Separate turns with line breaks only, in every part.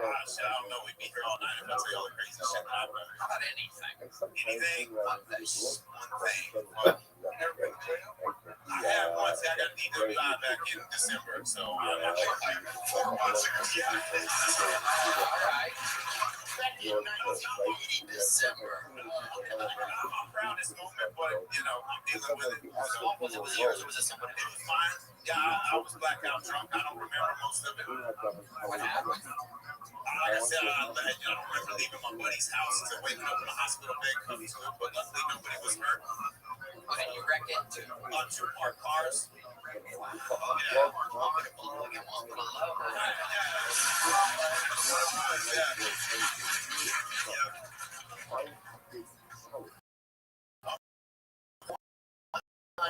gosh, I don't know. We'd be here all night if I tell you all the crazy shit that I've done.
About anything.
Anything but this one thing. Never been to jail? I have once. I got DWI back in December, so I'm not sure. Like 4 months ago. Yeah.
All right.
Back in 1980 December. I'm my proudest moment, but you know, I'm dealing with it.
What was it? Was it yours or was it somebody
It was mine. Yeah, I was blackout drunk. I don't remember most of it.
What happened?
Like I said, I don't remember leaving my buddy's house and waking up in a hospital bed coming to it, but luckily nobody was hurt.
What did you wreck into?
2 parked cars.
Wow. Yeah. One with a blowing and one with a low. No,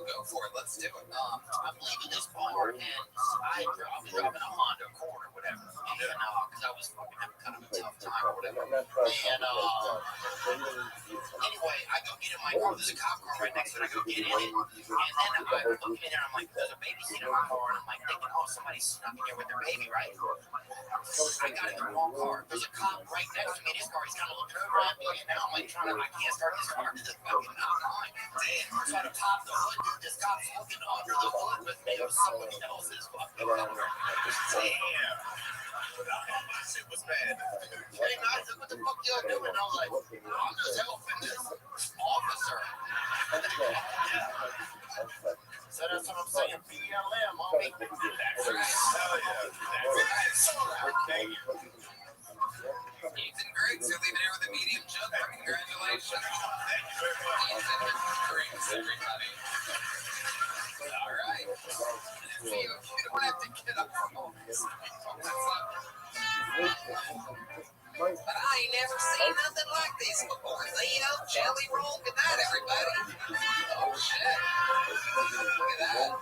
go for it. Let's do it. I'm leaving this bar, and I was driving a Honda Accord or whatever, and because I was fucking having kind of a tough time or whatever. And anyway, I go get in my car. There's a cop car right next to it. I go get in it, and then I'm looking in there. I'm like, there's a babysitter in my car, and I'm like thinking, oh, somebody snuck in here with their baby, right? I got in the wrong car. There's a cop right next to me in his car. He's kind of looking over at me, and now I'm like I can't start this car because it's fucking not on. Damn, so I pop the hood, dude. This cop's looking under the hood with me. It was somebody else's fucking car. Damn. My shit was bad. Hey, I said, what the fuck y'all doing? I was like, I'm just helping this officer. So that's what I'm saying. BLM, homie. That's right. Hell yeah. That's right. Ethan Griggs, you're leaving here with a medium jumper. Congratulations. Ethan Griggs, everybody. All right. You don't have to get up from this. But I ain't never seen nothing like this before. Leo, jelly roll. Good night, everybody. Oh, shit. Look at that.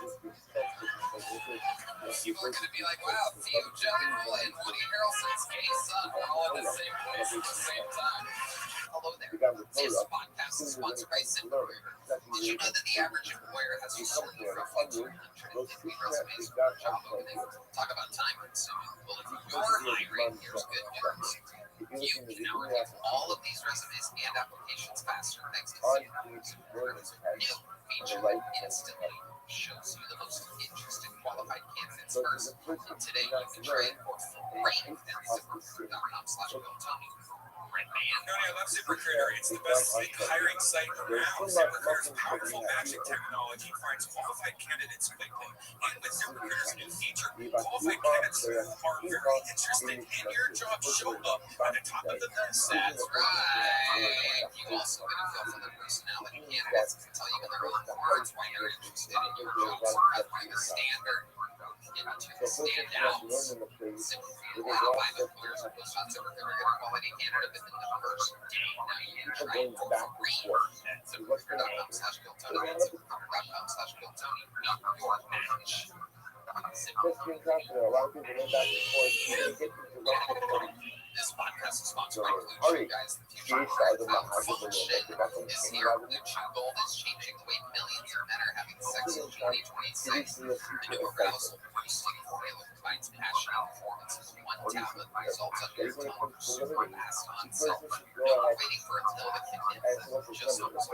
People are going to be like, wow, Theo, jelly roll, and Woody Harrelson's gay son are all in the same place at the same time. Hello there. This podcast is sponsored by ZipRecruiter. Did you know that the average employer has only roughly 250 resumes for a job opening? Talk about time consuming. Well, if you're hiring, here's good news. You can now review all of these resumes and applications faster thanks to ZipRecruiter's new feature instantly shows you the most interesting qualified candidates first. And today you can trade for free at ZipRecruiter.com/GoTony.
I love ZipRecruiter. It's the best hiring site around. ZipRecruiter's powerful matching technology finds qualified candidates quickly. And with ZipRecruiter's new feature, qualified candidates who are very interested in your job show up at the top of the list.
That's right. You also get a feel for the personality candidates can tell you in their own words why you're interested in your job. So rather than the standard, into the standouts. ZipRecruiter now by the employers who post on ZipRecruiter get a quality candidate within the first day. Now you can trade for free at ZipRecruiter.com/GoTony. That's ZipRecruiter.com/GoTony. Not your match. This podcast is sponsored by Blue Chew, guys. The future of function is here. Blue Chew Gold is changing the way millions of men are having sex in 2026. The new arousal boosting formula combines passion and performance as one tablet, results on your tongue, super fast onset. No more waiting for a pill that can hit them. Just one most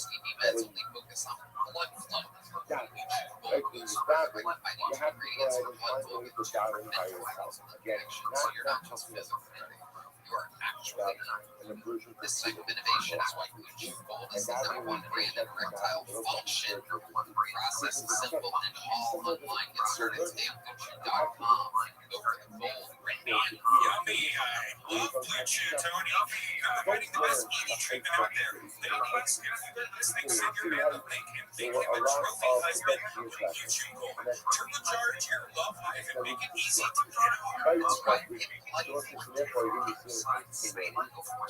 ED meds only focus on blood flow. Blue Chew Gold boosts blood by the ingredients for blood flow and connections. So you're not just physically healthy, you are actually healthy. This type of innovation is why Blue Chew Gold is the #1 brand in erectile function. Process is simple and all online. Get started today on BlueChew.com. Go for the gold.
Yummy. I love Blue Chew, Tony. I'm providing the best ED treatment out there. Ladies, if you're listening, send your man the link and make him a trophy husband with Blue Chew Gold. Turbocharge your love life and make it easy to get hard.
That's right. Get life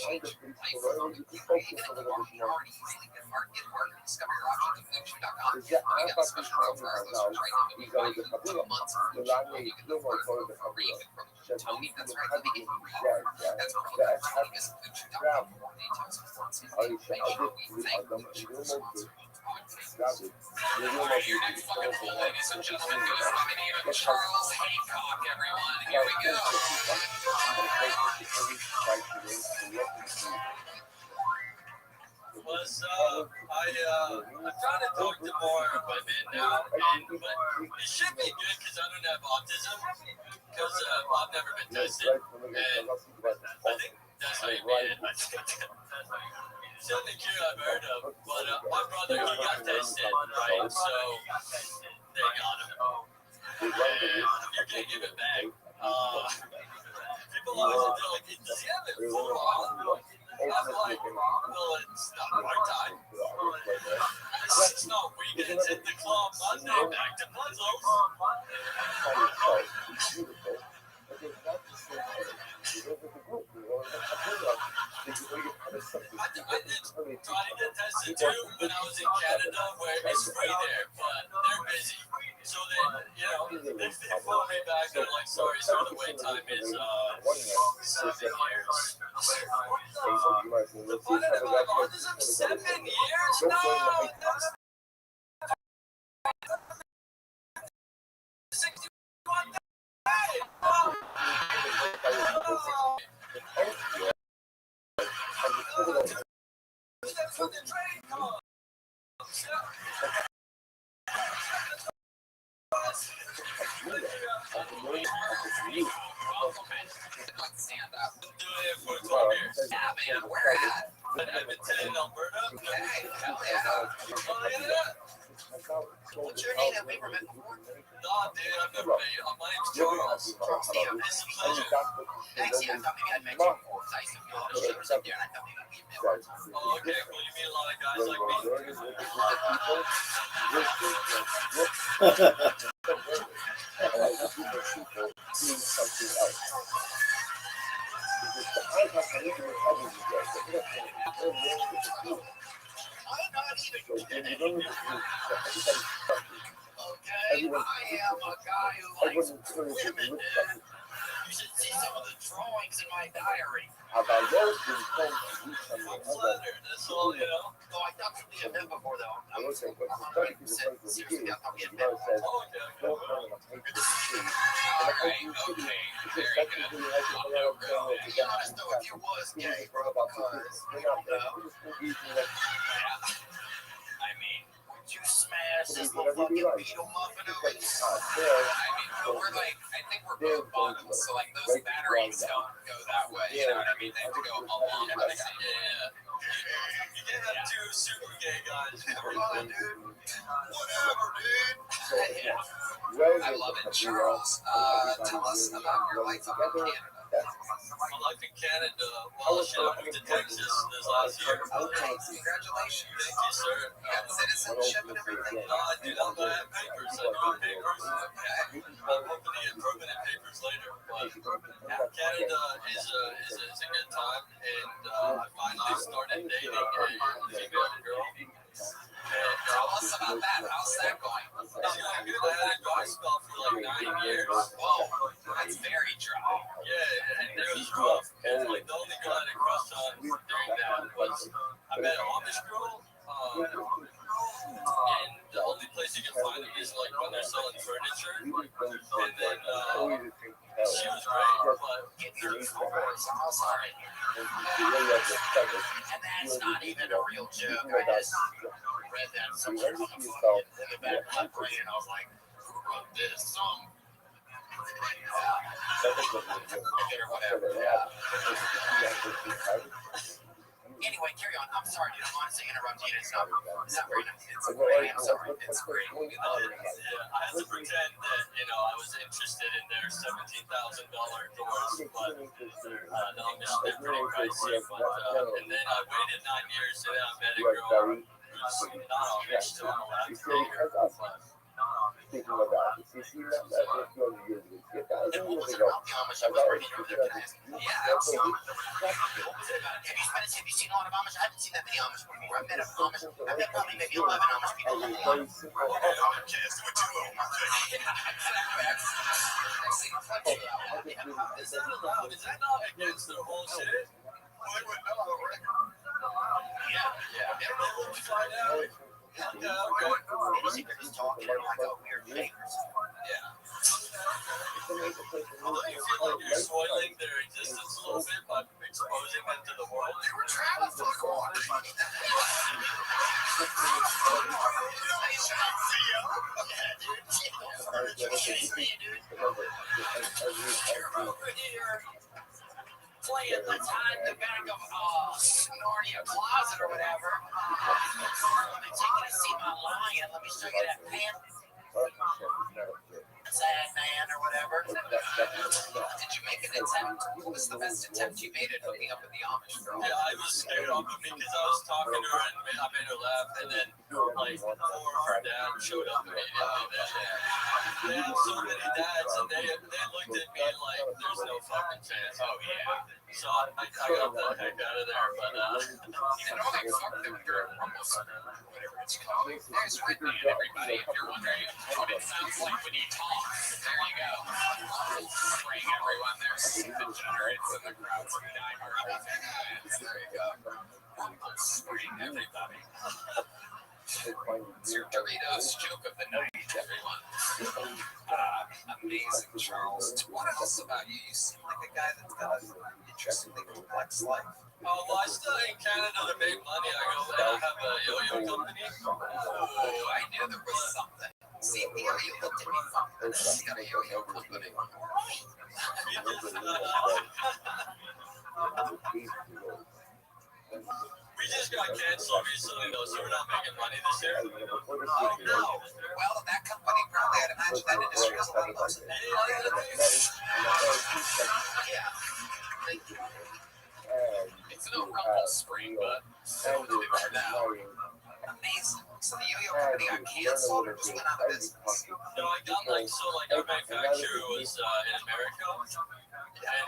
change your life from creating a market. You already easily get hard. Get hard. Discover your options at BlueChew.com. We got a special deal for our listeners right now. We buy you 2 months of Blue Chew Gold. You can go for it for free with Tony. That's right. Let me get free. That's promo Tony. Visit BlueChew.com for more details. We thank Blue Chew, sponsor. Alright, your next bucket full, ladies and gentlemen, goes by the name of Charles Haycock, everyone. Here we go.
Was I'm trying to talk to more women now, but it should be good because I don't have autism. Because I've never been tested, and I think that's how you mean it. I think it's the only cure I've heard of. But my brother, he got tested, right? So they got him. You can't give it back. People always are like, does he have it full on? I'm like, well, it's not my time. It's not weekends at the club Monday, back to puzzles. I did try to get tested too when I was in Canada, where it's free there, but they're busy. So then, they phone me back. They're like, sorry, sir, the wait time is 7 years. The fun of my autism, 7 years? No, that's 61 days. That's what the training costs.
Stand up.
Been doing it for 12 years.
Yeah, man, where at?
Edmonton, Alberta.
Okay, hell yeah. What's your name? Have we ever met before?
No, dude, I've never met you. My name's Charles. It's a pleasure.
Thanks, yeah, I thought maybe I'd met you before. I used to be on the shivers up there, and I thought maybe we'd met once.
Oh, okay. Well, you meet a lot of guys like me.
I'm not even kidding. Okay, I am a guy who likes women. You should see some of the drawings in my diary.
I'm flattered. That's all,
No, I definitely have met before, though. I'm seriously, I thought we had met before.
Oh, okay.
Alright, okay, very good. No, really. To be honest, though, if you was gay, bro, because, I mean, would you smash this little fucking beetle muffin over here? I mean, we're like, I think we're both bottoms, so like those batteries don't go that way. You know what I mean? They have to go along with it.
Yeah. You can't have two super gay guys.
Whatever, dude. Yeah. I love it. Charles, tell us about your life up in Canada.
My life in Canada, well, shit, I moved to Texas this last year.
Okay, congratulations.
Thank you, sir.
You got citizenship and everything?
No, I do not have papers. I do have papers. I'm hoping to get permanent papers later. But Canada is a good time, and I finally started dating a female girl.
Tell us about that. How's that going?
It's going good. I had a dry spell for like 9 years.
Whoa, that's very dry.
Yeah, and it was rough. And like the only girl I had a crush on during that was I met an Amish girl. And the only place you can find them is like when they're selling furniture. And then she was great, but
Get your forwards. I'm sorry. And that's not even a real joke. I just read that somewhere on the back of my brain, and I was like, who wrote this song? Or whatever. Yeah. Anyway, carry on. I'm sorry, dude. I'm honestly interrupting you. It's not very nice. It's great. I'm sorry. It's great.
I had to pretend that, I was interested in their $17,000 doors, but no, they're pretty pricey. But, and then I waited 9 years, and then I met a girl who's not Amish, so I had to date her.
If what was about the Amish, I was ready to go there. Yeah, absolutely. Have you seen a lot of Amish? I haven't seen that many Amish before. I've met Amish. I've met probably maybe 11 Amish people.
Is that allowed? Is that not against their whole shit?
Yeah.
Find out.
They're just talking like a weird thing or something.
Yeah. Although you feel like you're spoiling their existence a little bit by exposing them to the world.
They were traveling for like a water money. Playing the time the back of Narnia closet or whatever. Let me take you to see my lion. Let me show you that panther. Sad man or whatever. Did you make an attempt? What was the best attempt you made at hooking up with the Amish girl?
Yeah, I was scared of her because I was talking to her and I made her laugh, and then like 4 of her dads showed up immediately. They have so many dads, and they looked at me like there's no fucking chance. Oh yeah. So I got the heck out of there, but
You know they fucked them during almost whatever it's called. There's Whitney and everybody. If you're wondering what it sounds like when he talks, there you go. Spraying everyone there. Degenerates in the crowd from Die Hard. There you go. Spraying everybody. It's your Doritos joke of the night, everyone. Amazing, Charles. What else about you? You seem like a guy that's got an interestingly complex life.
oh, well, I study in Canada to make money. I have a yo-yo company.
Oh, I knew there was something. See, you looked at me funny. He's got a yo-yo company.
We just got canceled recently, though, so we're not making money this year.
Oh, no. Well, that company, probably, I'd imagine that industry has a lot of ups and downs. Yeah. It's no rumble spring, but so do it now. Amazing. So the yo-yo company got canceled or just went out of business?
No, I got our manufacturer was in America. And,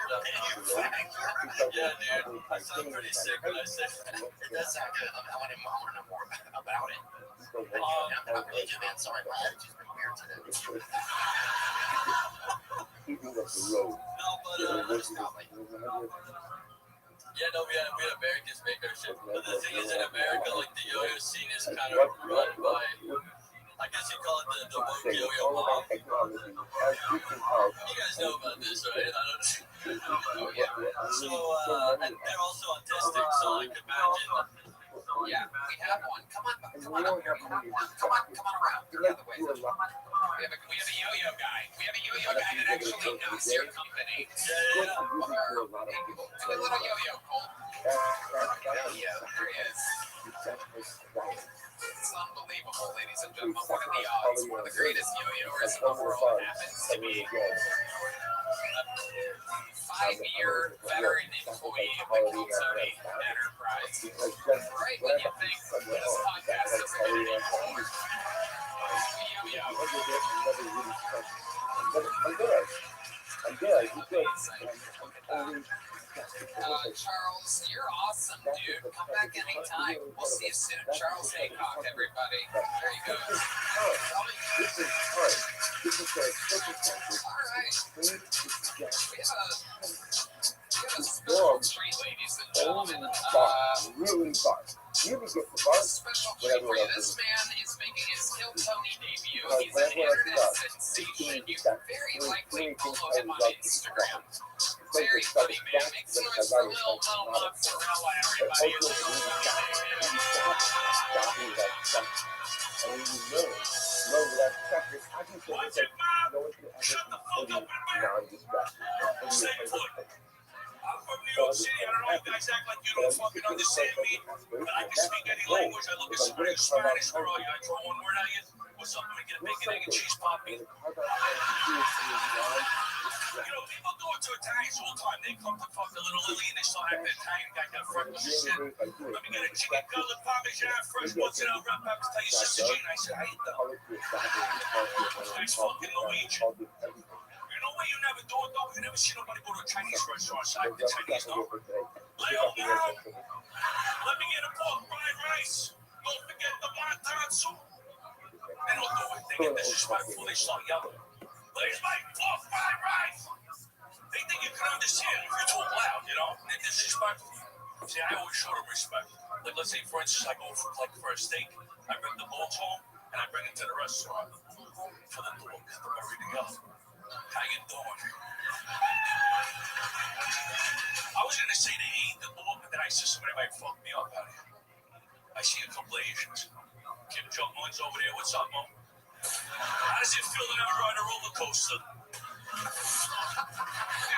yeah, dude, I sound pretty sick when I say that.
It does sound good. I want to know more about it. I'm religion, man. Sorry, my allergies been weird today.
No, but, yeah, no, we had Americans make our shit. But the thing is, in America, like, the yo-yo scene is kind of run by, I guess you call it the woke yo-yo mob. You guys know about this, right? I don't know.
Oh, yeah.
So, and they're also autistic, so, like, imagine.
Yeah, we have one. Come on up here. Come on around. The other way. We have a yo-yo guy. We have a yo-yo guy that actually knows your company.
Yeah.
Do a little yo-yo, Cole. Yeah, there he is. It's unbelievable, ladies and gentlemen. What are the odds? One of the greatest yo-yoers in the world happens to be 5-year veteran employee of the Kiltony Enterprise. Right when you think this podcast is going to be
I'm good.
Charles, you're awesome, dude. Come back anytime. We'll see you soon. Charles Haycock, everybody. There you go. All right. We have a special treat, ladies and gentlemen.
Really fun. You can get the bar.
Special treat for you. This man is making his Kiltony debut. He's an internet sensation. You very likely follow him on Instagram. Very funny man. Make some noise for Lil Mozzarella, everybody.
Watch it, Mom! Shut the fuck up and stay put. I'm from New York City. I don't know if you guys act like you don't fucking understand me, but I can speak any language. I look at somebody who's Spanish, girl, I throw one word at you. What's up? Let me get a bacon, egg, and cheese poppy. You know, people do it to Italians all the time. They come to fuck the little Lily and they start acting Italian. Guy got freckles and shit. Let me get a chicken cutlet, parmesan, fresh mozzarella, red peppers. Tell your sister Jane I said, I ate them. Nice fucking Luigi. You know what you never do it though? You never see nobody go to a Chinese restaurant side the Chinese though. Lay on down. Let me get a pork fried rice. Don't forget the wonton soup. They don't do it. They get disrespectful. They start yelling. Where's my pork fried rice? They think you can understand if you talk loud, you know? They're disrespectful. See, I always show them respect. Like, let's say, for instance, I go for a steak. I bring the bones home and I bring it to the restaurant for the dog, the very together. How you doing? I was gonna say they ate the dog, but then I said somebody might fuck me up out here. I see a couple of Asians. Kim Jong-un's over there. What's up, Mom? How does it feel to never ride a roller coaster?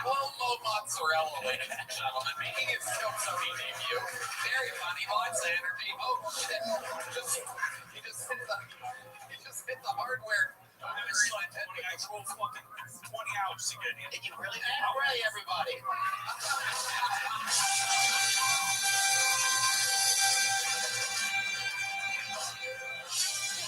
Well, Mo Mozzarella, ladies and gentlemen, making his Scope-Sony debut. Very funny, lots of energy. Oh, shit. He just hit the hardware.
I drove fucking 20 hours to get here.
Did you really? All right, everybody.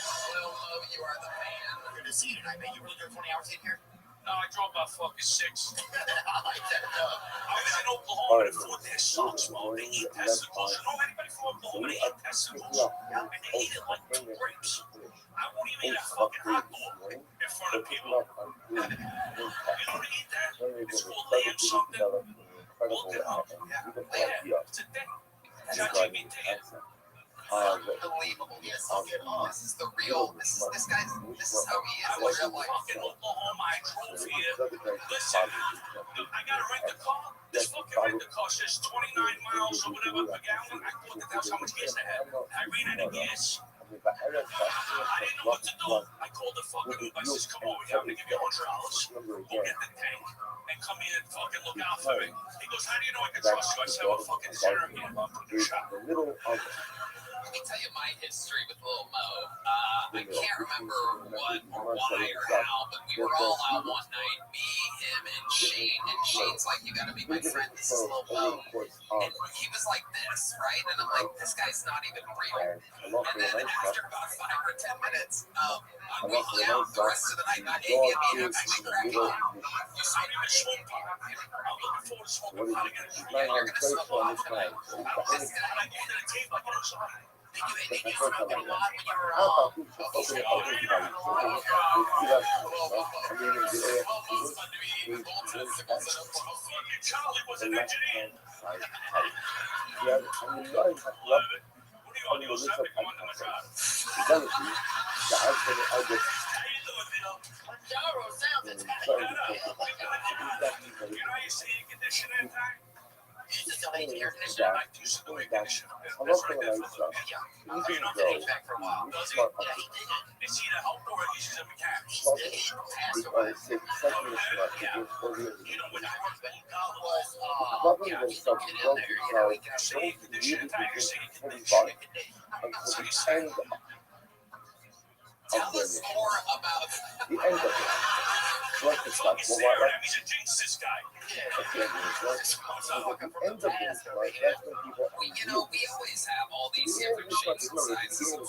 Well, Mo, you are the man. Good to see you tonight, man. You really drove 20 hours in here?
No, I drove about fucking 6.
I like that.
I was in Oklahoma. The food there sucks, Mo. They eat testicles. You know anybody from Oklahoma? They eat testicles. And they eat it like 2 grapes. I won't even eat a fucking hot dog in front of people. You know they eat that? It's called lamb something. Look it up. Yeah, it's a thing. JGBT.
Unbelievable. Yes, this is the real. This is how he is
I
in
was
real
in
life.
fucking Oklahoma. I drove here. Listen, I gotta rent the car. This fucking rent the car says 29 miles or whatever per gallon. I thought that was how much gas I had. I ran out of gas. I didn't know what to do. I called the fucking Uber. I says, come over here. I'm gonna give you $100. Go get the tank and come here and fucking look out for me. He goes, how do you know I can trust you? I said, well, fucking zero here. I'm from the shop.
Let me tell you my history with Lil Mo. I can't remember what or why or how, but we were all out one night, me, him, and Shane. And Shane's like, you gotta be my friend. This is Lil Mo. And he was like this, right? And I'm like, this guy's not even real. And then after about 5 or 10 minutes, I'm walking out the rest of the night. Not hey, me and actually crack on.
You saw me with smoke pot. I'm looking forward to smoking pot again.
You're gonna smoke off tonight.
This guy, I get to the table, I get outside.
Did you smoke it a lot when you were
Charlie was an engineer.
Jaro sounds
You know you see air conditioning time?
You just don't need air conditioning.
I do some air conditioning.
I love the nice stuff.
Yeah.
You
You know,
can
did back for a while.
Does he?
Yeah, he did it.
Is he the helper or he's a mechanic?
He passed away.
You know, when I worked at
Was,
Probably
yeah,
when
he
stuff
get in
broke,
there,
you
you know,
know,
he can
say air conditioning time, you say air
really
conditioning.
fun.
So
Until
you
the
say,
end
Tell us more about
the end of it. What the stuff?
fucking
Well,
staring
what?
at me, he's a jinx, this guy.
That's the end of it, right?
Just
At the end of it, right? That's when people.
you know, we always have all these different shapes and sizes of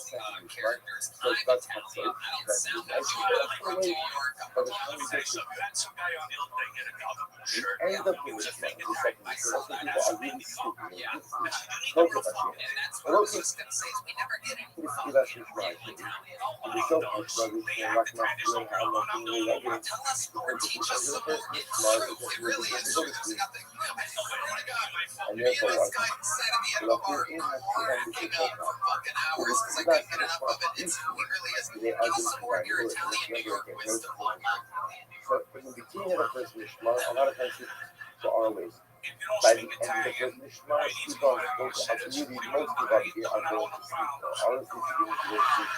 characters. I'm Italian. I don't sound that good. I'm from New York. I'm from
Let me tell you something. You had some guy on the other day in a government shirt.
End of
He was a
it,
fake
the
attack.
second
I
person,
saw that.
people
That's
are
a
really
baby
stupid.
car. Yeah. But you need
Go
a
for
real
that
phone.
shit.
and that's what I was just going to say is we never get any
Please
fun
give us
in
this
real
right.
Italian.
Oh,
The
my
show
dogs.
is ready
They
to
act
rock
the
my
kind of
feeling.
stuff
I'm not
I'm
feeling
doing.
like it.
Tell us more. Teach us some more. It's true. It really is true. There's nothing. I swear to God.
And
Me and
therefore,
this guy sat at the end of the bar cracking up for fucking hours because I couldn't get enough of it. It's who he really is. Give us some more of your Italian New York wisdom.
so in the beginning of the first Mishmar, a lot of times people are always.
If you don't
By the
speak
end of the
Italian,
first Mishmar, people are going to absolutely most people are here are going to sleep. Honestly, beginning to go to sleep.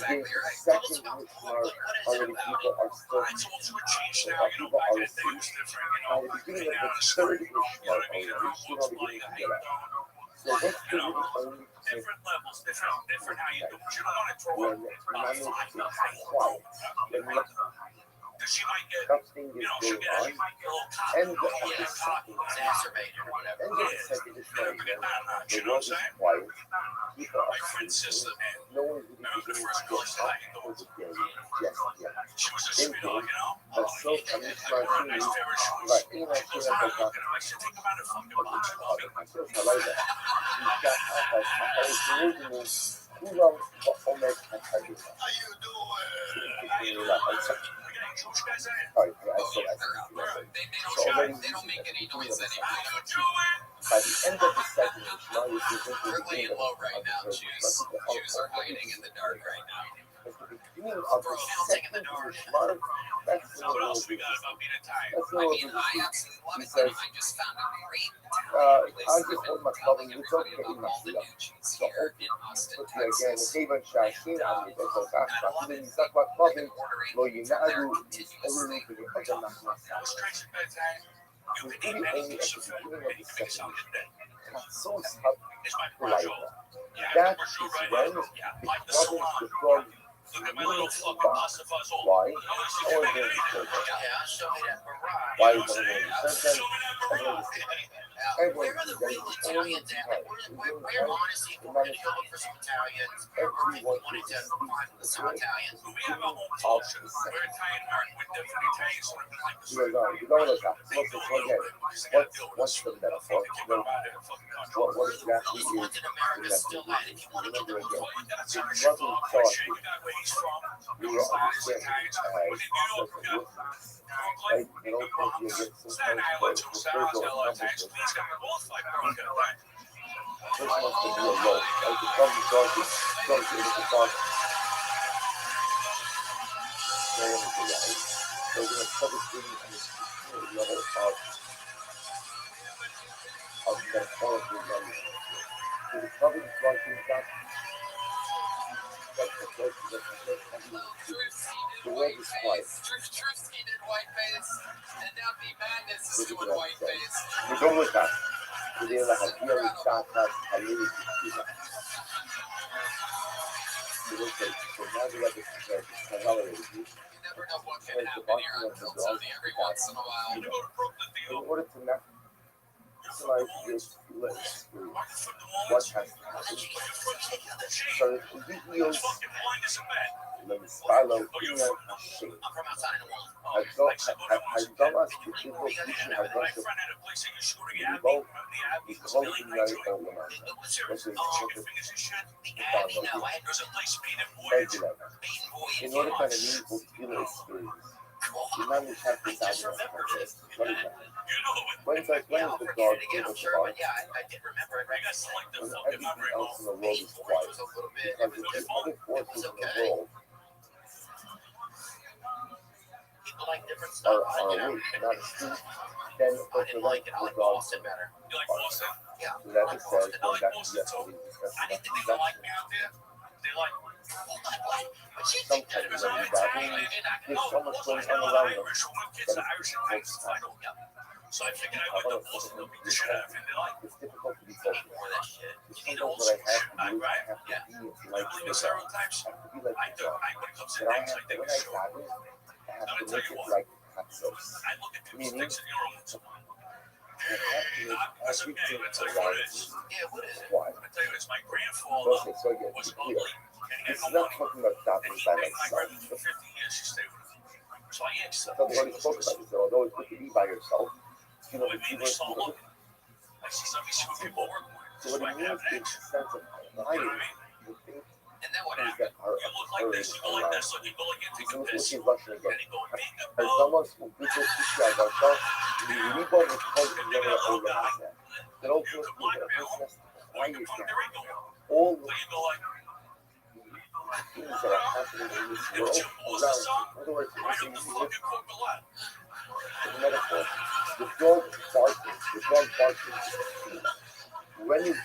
Beginning the second Mishmar, already people are still
it's also a change
so
now. You know,
people
back
are
in the day, it
asleep.
was different. You
By
know,
the beginning
being
of
out
the
of the
third
street. You know
Mishmar,
what I mean?
already,
What's
still not
like,
beginning to
how
get
you
out.
doing?
So what's the really only thing
Different levels, different how you do it. You don't want to throw
when
up
managed to
five,
stay quiet, when
because she might get,
something
you
is
know, she
going
she
on,
might get a little cocky.
and
You know,
the
get cocky,
Exacerbated or whatever.
end of the second is
Never
when
forget that notch,
the
you know
world
what I'm
is
saying?
quiet, people
My
are
friend's sister,
sleeping,
man,
no one is really
remember the
beginning
first
to
girl I
get
said,
up
how you
for
doing?
the day. Yes, yeah.
She was a
Thank
sweetheart, you know?
But so, I'm just
I brought a nice
trying
pair of shoes.
right, you know,
She goes, how you looking? I said, take them out of the fucking box, you love it.
I feel so like that. You've got who knows what Omek and I do.
How you doing?
You know, I'm sorry.
We got any Jewish guys in it?
Sorry, yeah, I
Oh,
said
yeah,
I
they're out there.
said
They
So already
don't make any noise
How
anymore.
you doing?
by the end of the second Ishmael, you see things
We're
will begin
laying low right now.
to
Jews are hiding in the dark right now.
at the beginning of the second Ishmael, that's
So what else we got about being Italian?
that's
I mean, I absolutely love
He
it.
says,
I just found a great
I just hold my club and you don't get in my
the
stuff.
new cheese
So,
here in Austin,
but again,
Texas.
Haven Shashin, I'm the Beto
And I
Gasta,
love
then
it.
you talk about clubbing,
Ordering
lo Yinaru,
continuously.
What's crazy about Italian? You
was
can eat
really
anything
only at
so
the
fat,
beginning of
and
the
you can make it
second
sound good.
Katsos Hub
It's my
Laila.
prosciutto. Yeah,
That
the prosciutto
is
right
when
now. Yeah,
the
like the
clubbing,
salon.
the frog,
Look at my little fucking
Why?
pasta fuzzle.
Why?
Oh, it's
Oh,
you
it's
can make
very
it
good.
anything.
Yeah, show me that barrage.
Why
You know
is
what I'm saying?
everyone the
Show
same?
me that
Everyone
barrage.
the
Where
Everyone
are the
is
real Italians at? Like, where honestly, if we're going to go look for some Italians, or if we
everyone
wanted
is
to find some Italians,
But we have our own
of
culture.
the
We're
second.
Italian American. We're different Italians. So we like this.
You don't look at what's the again? What's the metaphor? What exactly
those ones in America still at, if you want to get them
again?
before you got
The brother thought we were understanding like, you know, you get sometimes for spiritual accomplishments. This wants to be a low. Like the problem starts with the thought. No one is alive. They're going to publish reading on the level of metaphorical value. So the public is watching that. That's the first. The world is quiet.
Truth-seated white face, and now the madness is doing white face.
We don't look at. We don't have to deal with that. That's a little bit. So now we have to tolerate it.
You never know what can happen here on Tiltoni every once in a while.
In order to maximize this list, what has to happen? So if the videos, let me style out in a shape.
I'm from outside of the world.
I've done us to people who have done to revolt the closing night of the night. This is in order to have a meaningful feeling experience, you now need to have this idea of context. What is that? When is the God give us about?
I did remember it right
When everything else in the world is quiet, because if the other forces in the world
people like different
are
stuff.
awake, not asleep, then
I didn't like it. I like Boston better.
You like Boston?
Yeah.
So that is said,
I
going
like
back to
Boston too.
yesterday's discussion
I didn't think
about
they like
perception.
me out there. They like me.
But you think
Sometimes
Because
when
I'm
you got
Italian and I
there's so much going
know
on around them.
Irish. One kid's
That
Irish and Irish fight. So I figured I
I
went to
want to
Boston to beat the shit out of him. They like me.
it's difficult to be focused.
more of that shit.
It's
You need
sometimes
old
what I
school
have to
shit,
do, I
right?
have to
Yeah.
be
You
like
believe in
the
stereotypes?
I have to be like
I do.
the
When it comes to
But I
things, I
have to,
think
when
it's
I
true.
got it, I have
Let
to
me tell
make
you
it
what.
like Katsos.
I look at people's
Meaning,
things in your own someone.
I have to make
Because I'm gay.
everything
I'll tell you what
around
it is.
me.
Yeah, what is it?
Why?
I'll tell you, it's my grandfather
Okay, so again,
was
to be clear,
ugly and he had
this
no
is not
money.
talking about
And
adopting
he
by
begged my
myself.
grandmother for 50 years to stay with him. So I asked
I
him.
thought we already spoke about this, so although it's good to be by yourself, you know,
What
the
it
people,
means is start looking. I see some people work with.
so
Just
what
like
it means
having
is
eggs.
a sense of
You know
quiet,
what I mean?
the things
And then what
that
happened?
are
You look like
occurring
this, you go like
around.
this, like you go like you take a
So
piss.
this is Russian
And
again.
he go, bingo,
Estamos un poquito suciados, y vivimos en contra de la organización. Pero
you could blackmail him, or you could put him there ain't no one.
all
So you go like,
the things that are happening in this
if
world
Jim was the
around
son,
you. In other words,
right
it's
up the fucking coconut.
a metaphor. The dog barking, when is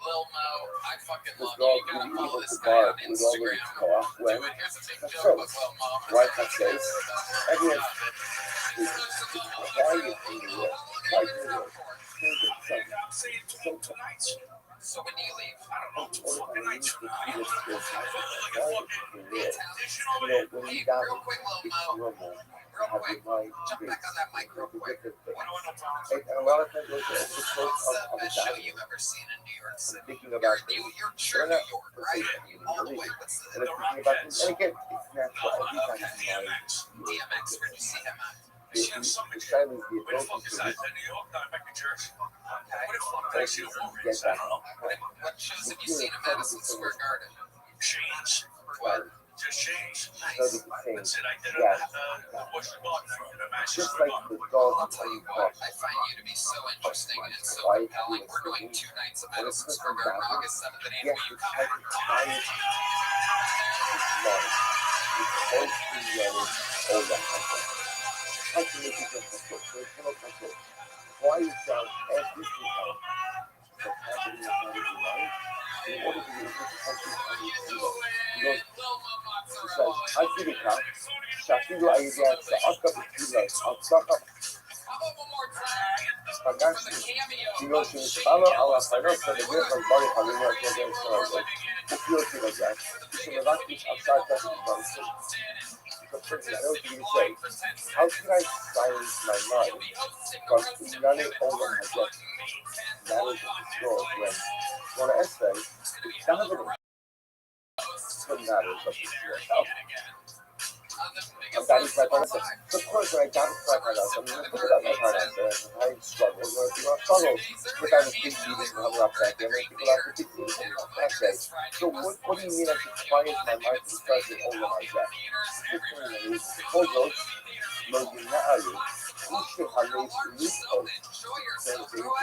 Lil Mo, I fucking
the
love you.
dog
You gotta
really
follow
able
this
to
guy on
bark with all of
Instagram.
its talk? When
Dude, here's a big
that's
joke
so.
with Lil Mo.
Why I say everyone is quiet in the world. Quiet in the world.
I'm saying two nights.
So when do you leave?
I don't know, two fucking nights from now.
It's
Like a fucking tradition over
You know,
there.
when you
Hey,
got
real quick, Lil
it's
Mo.
normal.
Real
Have
quick.
your mind
Jump back on that mic real quick.
Why do I know problems?
And a lot of times it's the approach
What's the
of
best show
that.
you've ever seen in New York City?
Thinking about
You're true New York, right? All the way. What's
and
the
thinking about things. And again, it's natural. Every time
Okay,
you mind,
DMX.
DMX? Where'd you see him at?
I see him so
the
much.
silence, the
Where the fuck
ability
is
to
that? Is that New York? No, back in Jersey. Where the fuck did I see the
get
Walgreens? I
that.
don't know.
What shows have you seen in Madison Square Garden?
Shane's.
What?
Just changed.
started saying,
That's it. I did it
yes,
with what you bought from the match.
just like the dog
I'll tell you what, I find you to be so interesting and so compelling. We're doing 2 nights of Madison Square Garden, August 7th and 8th.
yes,
Will you
it's
come?
like the highest money. It's close to getting all that content. Try to make it difficult. So it's not control. Quiet down everything else that's happening inside of your mind in order to be able to focus on your zero. Because he says, I feel it now. שאפילו הידיעה צעקה בתפילה, הצלחה פגשתי, כאילו שנשאלנו על החיינות ולדרך הדבר יכולים להיות יותר ישראל. הופיע אותי לזה, כשמבקש עכשיו את הדברים. The person I don't even say, how can I silence my mind from running over my death? That is the story when one essay is dominant. Doesn't matter what you do. I'm dying to fight myself. So of course when I got to fight myself, I'm going to put it up my heart out there and I struggle. I'm going to struggle without a big beating and have up that day. I'm going to people out to big beating and that day. So what do you mean I should quiet my mind from starting over my death? בכל זאת, לא ינעלו, מי שהלב לזעוק,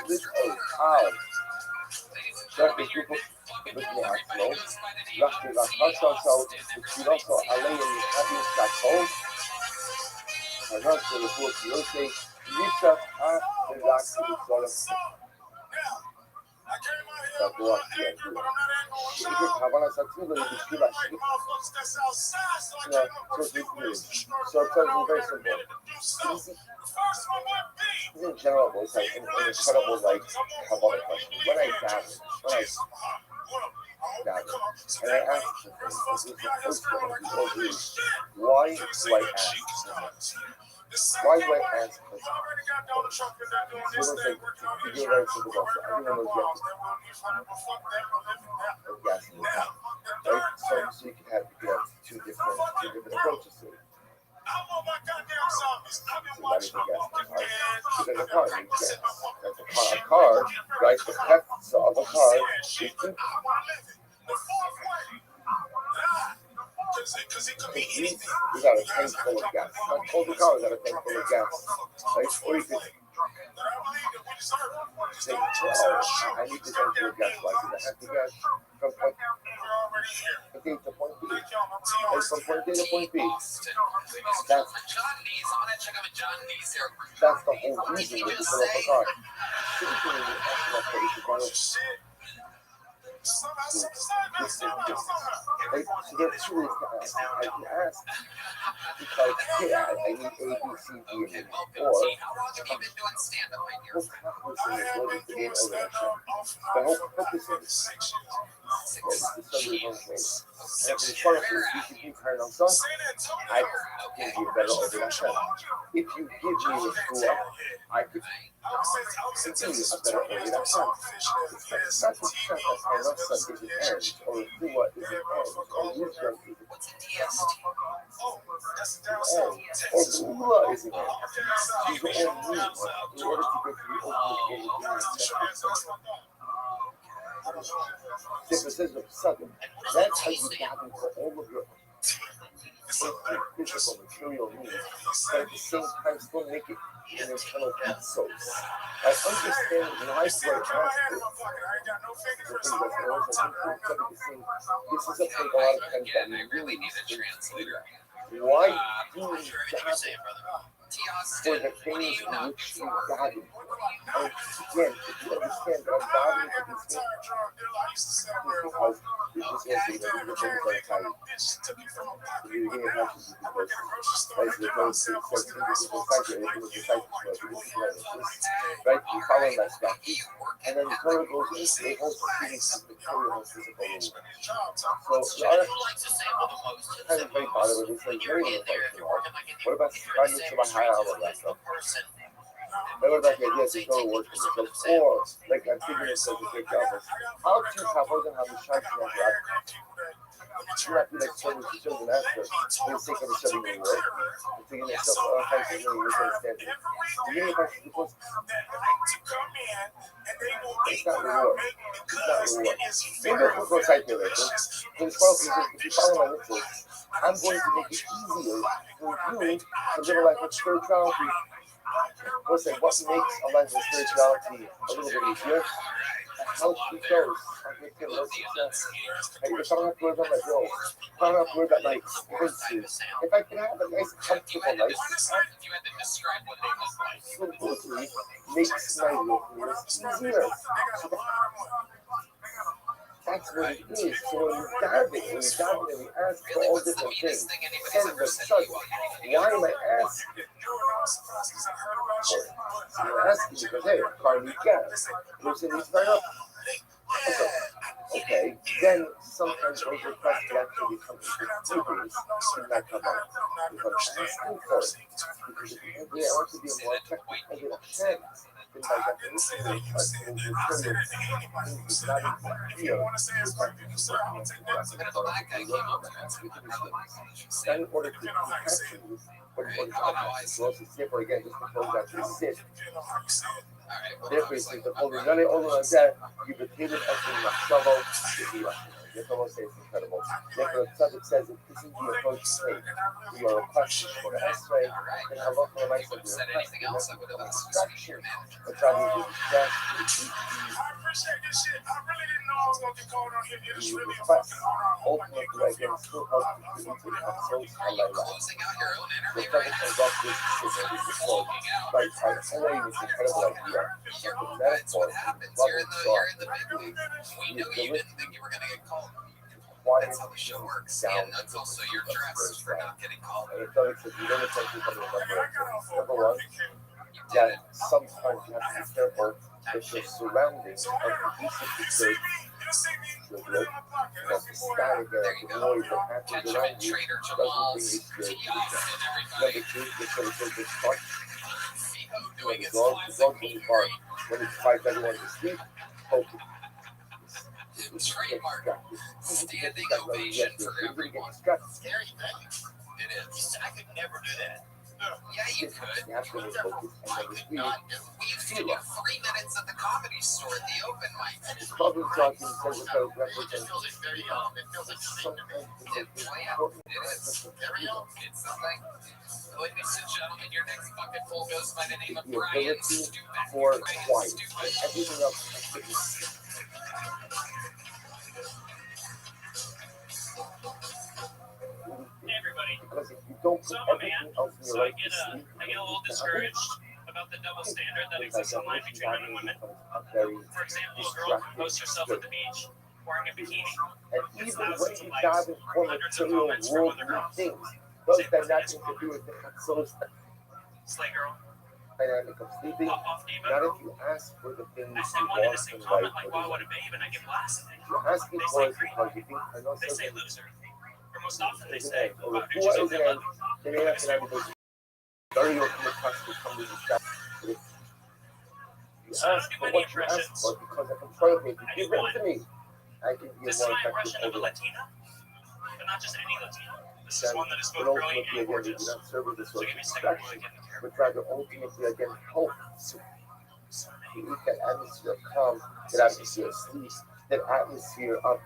לזעוק, רק בגופו בפני עצמו, רק בבקשה שעות ותפילתו עליהם יחדים כתוב, הרב שלפות יוסי, ניצח ורק לצורך תבוע תיאגו. Even Havana Sativa is still a ship. So it's very simple. In general, it's like an incredible like Havana question. When I gather, and I ask the thing, this is the first one, why do I ask? Why do I ask this? So it's like, to give very simple question. Everyone knows you have to gas in the car, right? So you can have two different approaches to it. Somebody can gas in the car. But in a car, you gas. A car, right? The depth of a car is two. You got a tank full of gas. Not all the cars got a tank full of gas, right? Or you could say, I need to tank full of gas. Why? Because I have to gas from point A to point B. And from point A to point B. That's the whole reason that you fill up a car. Right? So there are two ways to ask. I can ask because, hey, I need A, B, C, D, and E. Or, the whole purpose of this is to study your own ways. And if it's part of this, you should be trying on stuff. I can give you a better order than that. If you give me a school, I could continue a better order than that. It's not the check that I love such as it ends, or who what is it ends, or use them is it ends, or Google is it ends. These are all means in order to get to the ultimate goal of being accepted. Sudden. That's how you gather for all of your physical material needs, but at the same time still make it an internal source. I understand life right now. This is a thing a lot of times that we really need a translator. Why do we gather for the things in which you gather? And again, if you understand that I'm gathering for these things, because this is the things that are tight. The beginning of consciousness is because, right, so the code says right, you follow that stuff. And then the code goes into the whole series of material and physical needs. So the other kind of very bothered with this, like, very what about starting to my high hour that stuff? What about the idea to go to work for the show? Or, like, I'm figuring it's like a big job. How to have a shot to you have to like service the children after. They're sick of the shoving in work. They're taking their stuff all kinds of money. You're understanding. You get back to the post. It's not reward. It's not reward. Maybe I'll go site there later. If you follow my rituals, I'm going to make it easier for you to live a life of spirituality. Listen, what makes a life of spirituality a little bit easier? A healthy dose of material success. Hey, if I don't have to worry about my bills, if I don't have to worry about my expenses, if I can have a nice, comfortable life, absolutely makes my life easier. That's what it is. So when you dive in and you ask for all different things, then the sudden, why am I asking? Well, you're asking because, hey, a car needs gas. Person needs to up. Okay, then sometimes those requests can actually become inconvenience in that come up. Because I'm asking for it. Because if you agree, I want to be a more effective negative chance. Then by definition, the request will return things is not in here. In order to capture this, or in order to also safer again, just to close out this sit. Therefore, it says the following, not only like that, you've repeated everything like shovel, if you almost say it's incredible. Therefore, the subject says if this is the approach to take, you are requested for the S-ray, then have local advice of your request, and that's become a distraction, or try to use distract, the request, ultimately, again, still helps you to consult a life. The subject comes up with this quote, right, I know you this incredible idea. The metaphor, what we saw,
We knew you didn't think you were going to get called.
That's
how the show works. And that's also your dress for not getting called.
And it does it you don't attempt to come number one, that sometimes you have to be careful that your surroundings are conducive to good, good look, that the static there, the noise that happens around you doesn't bring you spirit to the show. Number two, make sure the kids are smart. When the dogs will be bark, when it's five everyone to sleep, focus.
Trademark. Standing ovation for everyone. Scary thing. It is. I could never do that. Yeah, you could. I could not do. We used to do 3 minutes at the comedy store at the open mic.
It's probably talking because
It feels like very, it feels like something. It is. It's something. Ladies and gentlemen, your next bucket full goes by the name of Brian Stupid.
For twice. Everything else is
Hey everybody.
because if you don't put everything else in your life to sleep,
I get a little discouraged about the double standard that exists online between men and women. For example, a girl can post herself at the beach wearing a bikini.
and even when you dive in for material worldly things, those that nothing to do with the souls
Slay girl.
dynamic of sleeping.
Off Diva.
Not if you ask for the things
I
you
say one in the
want
same
in
comment
life.
like, wow, what a babe, and I get blasted.
You're asking for it because you think I know
They say
something.
loser. Or most often they
They
say,
or
wow,
who
dude, she's
is
okay,
it?
love.
They may have to have a very you'll come across to come to the shop. But if you
So I don't
ask
do
for
many
what you ask
impressions.
for because I can try to make
I
you
do
give it
one.
to me. I can be a
This is
more
my
effective
impression of a
over.
Latina, but not just any Latina. This is
Then
one that is
but
both brilliant
ultimately
and
again, they do
gorgeous.
not serve as a
So
source
give me
of
a second
distraction,
to get the
but rather ultimately again help to create that atmosphere of calm, that atmosphere of sleep, that atmosphere of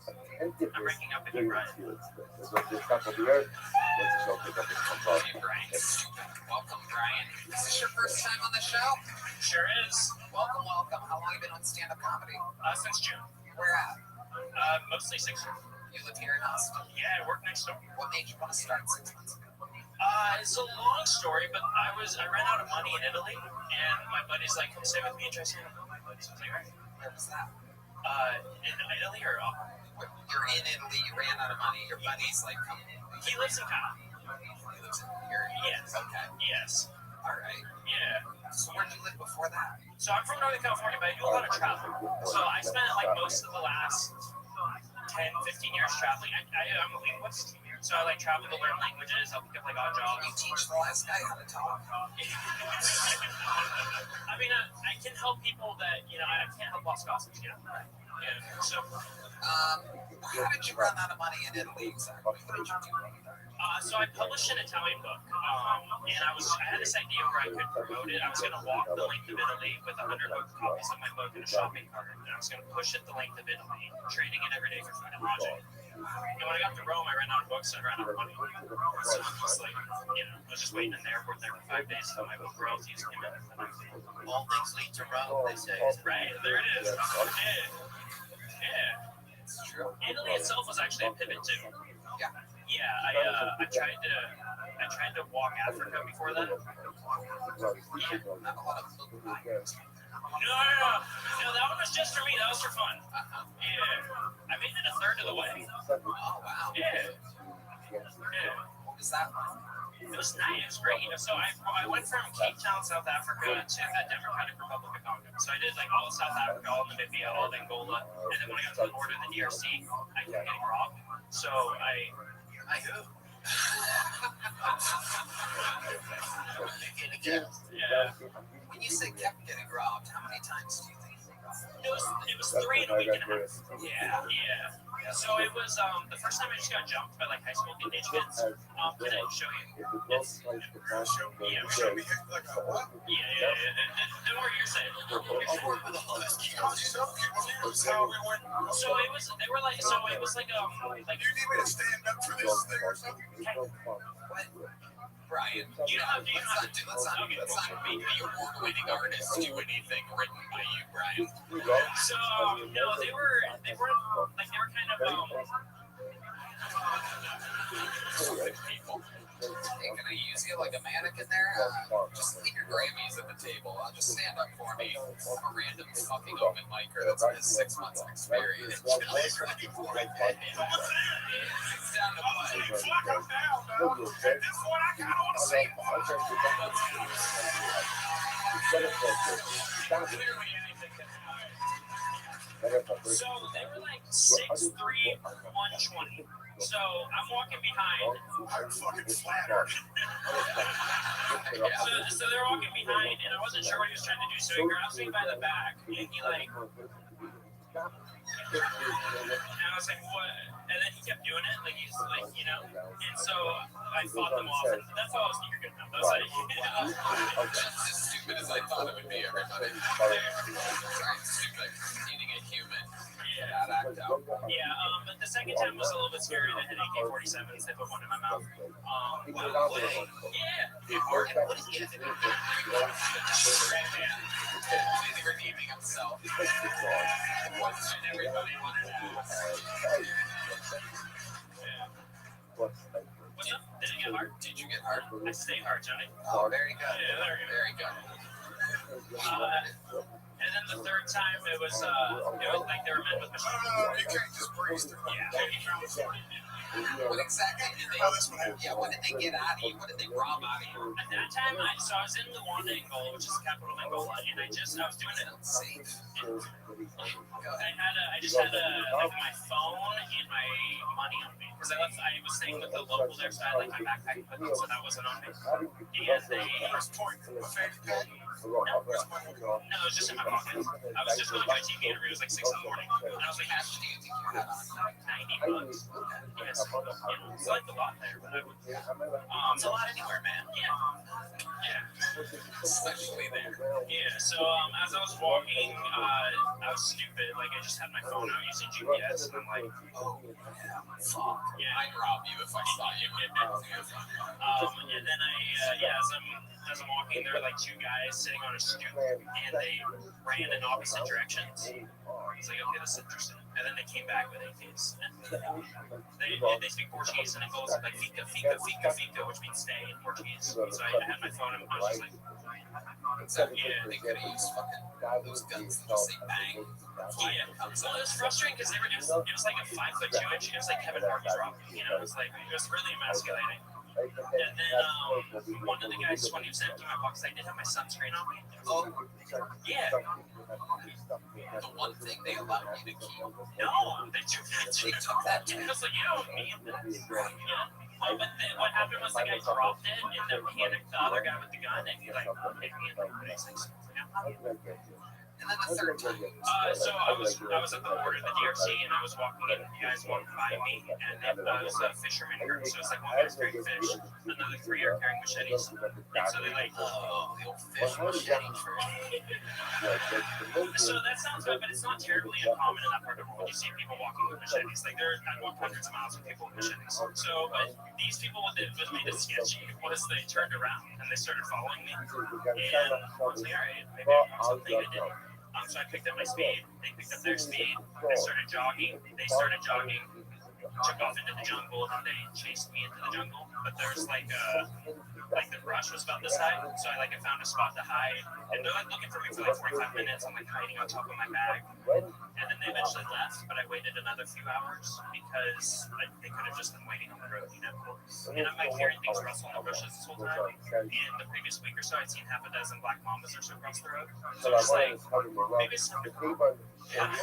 I'm
attentiveness
breaking up with
during
you,
this
Brian.
feeling. There's no this top of the earth. Let's just all pick up this control.
Hey, Brian. Welcome, Brian. Is this your first time on the show?
Sure is.
Welcome, welcome. How long have you been on stand-up comedy?
Since June.
Where at?
Mostly 6 years.
You live here in Austin.
Yeah, I work next door.
What made you want to start 6 months ago?
It's a long story, but I ran out of money in Italy, and my buddy's like, come stay with me and try stand up. So I was like, right.
Where was that?
In Italy or
You're in Italy, you ran out of money, your buddy's like, come in.
he lives in Canada.
He lives in here?
Yes.
Okay.
Yes.
All right.
Yeah.
So where did you live before that?
So I'm from Northern California, but I do a lot of traveling. So I spent like most of the last 10, 15 years traveling. I'm a linguist, so I like travel to learn languages. I'll pick up like odd jobs.
You teach the last guy how to talk.
I mean, I can help people that, I can't help lost causes, Yeah, so.
How did you run out of money in Italy exactly? What did you do?
So I published an Italian book, and I had this idea where I could promote it. I was going to walk the length of Italy with 100 copies of my book in a shopping cart, and I was going to push it the length of Italy, trading it every day for food and lodging. And when I got to Rome, I ran out of books and I ran out of money. So I was like, I was just waiting in the airport there for 5 days until my book royalties came in.
All things lead to Rome, they say.
Right, there it is. Yeah.
It's true.
Italy itself was actually a pivot too.
Yeah.
Yeah, I tried to walk Africa before that.
Not a lot of
No, that one was just for me. That was for fun. Yeah, I made it a third of the way.
Oh, wow.
Yeah.
What was that one?
It was nice. It was great. So I went from Cape Town, South Africa, to the Democratic Republic of Congo. So I did like all of South Africa, all of Namibia, all of Angola, and then when I got to the border of the DRC, I kept getting robbed. So I who? Yeah.
When you say kept getting robbed, how many times do you think?
It was 3 in a week and a half. Yeah. So it was the first time I just got jumped by like high school teenage kids. Can I show you? Yeah, show me. Yeah. And what you're saying? So it was. They were like. So it was like like.
You need me to stand up for this thing or something?
What? Brian, let's not make the award-winning artist do anything written by you, Brian.
So no, they were kind of
People. Hey, can I use you like a mannequin there? Just leave your Grammys at the table. Just stand up for me. I'm a random fucking open micer that's has 6 months of experience. It's down to
So they were like 6'3", 120. So I'm walking behind.
I'm fucking flattered.
So they're walking behind, and I wasn't sure what he was trying to do. So he grabs me by the back, and he like, and I was like, what? And then he kept doing it, like he's like, And so I fought them off, and that's all I was eager to know. I was like,
Just as stupid as I thought it would be, everybody. Stupid. Eating a human.
Yeah, but the second time was a little bit scary. They had AK-47s. They put one in my mouth.
Wow.
Yeah.
What did you think? He's redeeming himself. And everybody wanted to
What's up? Did it get hard?
Did you get hard?
I stay hard, Johnny.
Oh, very good.
Yeah, there you go.
Very good.
And then the third time, it was like they were men with machine guns.
You can't just breeze through.
Yeah.
What exactly did they? What did they get out of you? What did they rob out of you?
At that time, I was in Luanda, Angola, which is the capital of Angola, and I was doing it
Safe.
I just had like my phone and my money on me because I was staying with the local there, so I had like my backpack with me, so that wasn't on me. And they
First point, a fanny pack.
no, it was just in my pocket. I was just going to my TV interview. It was like 6 in the morning, and I was like,
How much do you think you had on?
$90. Yes, it's like a lot there, but I would.
It's a lot anywhere, man.
Yeah,
Especially there.
yeah. So as I was walking, I was stupid. Like I just had my phone out using GPS, and I'm like,
Oh, yeah. Fuck.
yeah.
I'd rob you if I saw you.
And then as I'm walking, there were like 2 guys sitting on a stoop, and they ran in opposite directions. I was like, okay, this is interesting. And then they came back with AKs. And they speak Portuguese, and it goes like fica, fica, fica, fica, which means stay in Portuguese. So I had my phone, and I was just like,
They could have used fucking those guns that just say bang.
yeah. So it was frustrating because it was like a 5'2" inch. It was like Kevin Hart's rock. It was really emasculating. And then one of the guys, when he was emptying my box, I did have my sunscreen on me.
Oh,
Yeah.
the one thing they allowed you to keep.
No, they took that too.
They took that too.
I was like, you don't need this. Yeah. Well, but then what happened was the guy dropped it, and then panicked the other guy with the gun, and he like hit me in the face.
And then the third time.
So I was at the border of the DRC, and I was walking in. You guys walked by me, and it was a fisherman group. So it's like one guy's carrying fish, another three are carrying machetes, and so they like.
Oh, the old fish machete.
So that sounds bad, but it's not terribly uncommon in that part of the world. You see people walking with machetes. Like I walk hundreds of miles with people with machetes. So, but these people, what made it sketchy was they turned around and they started following me. And I was like, all right, maybe I want something. I didn't. So I picked up my speed. They picked up their speed. I started jogging. They started jogging. Took off into the jungle, and they chased me into the jungle. But there's like the brush was about this high, so I found a spot to hide. And they're like looking for me for like 45 minutes. I'm like hiding on top of my bag. And then they eventually left, but I waited another few hours because they could have just been waiting on the road, you know. And I'm like hearing things rustle in the bushes this whole time. In the previous week or so, I'd seen half a dozen black mambas or so across the road. So I was like, maybe it's something. Yeah.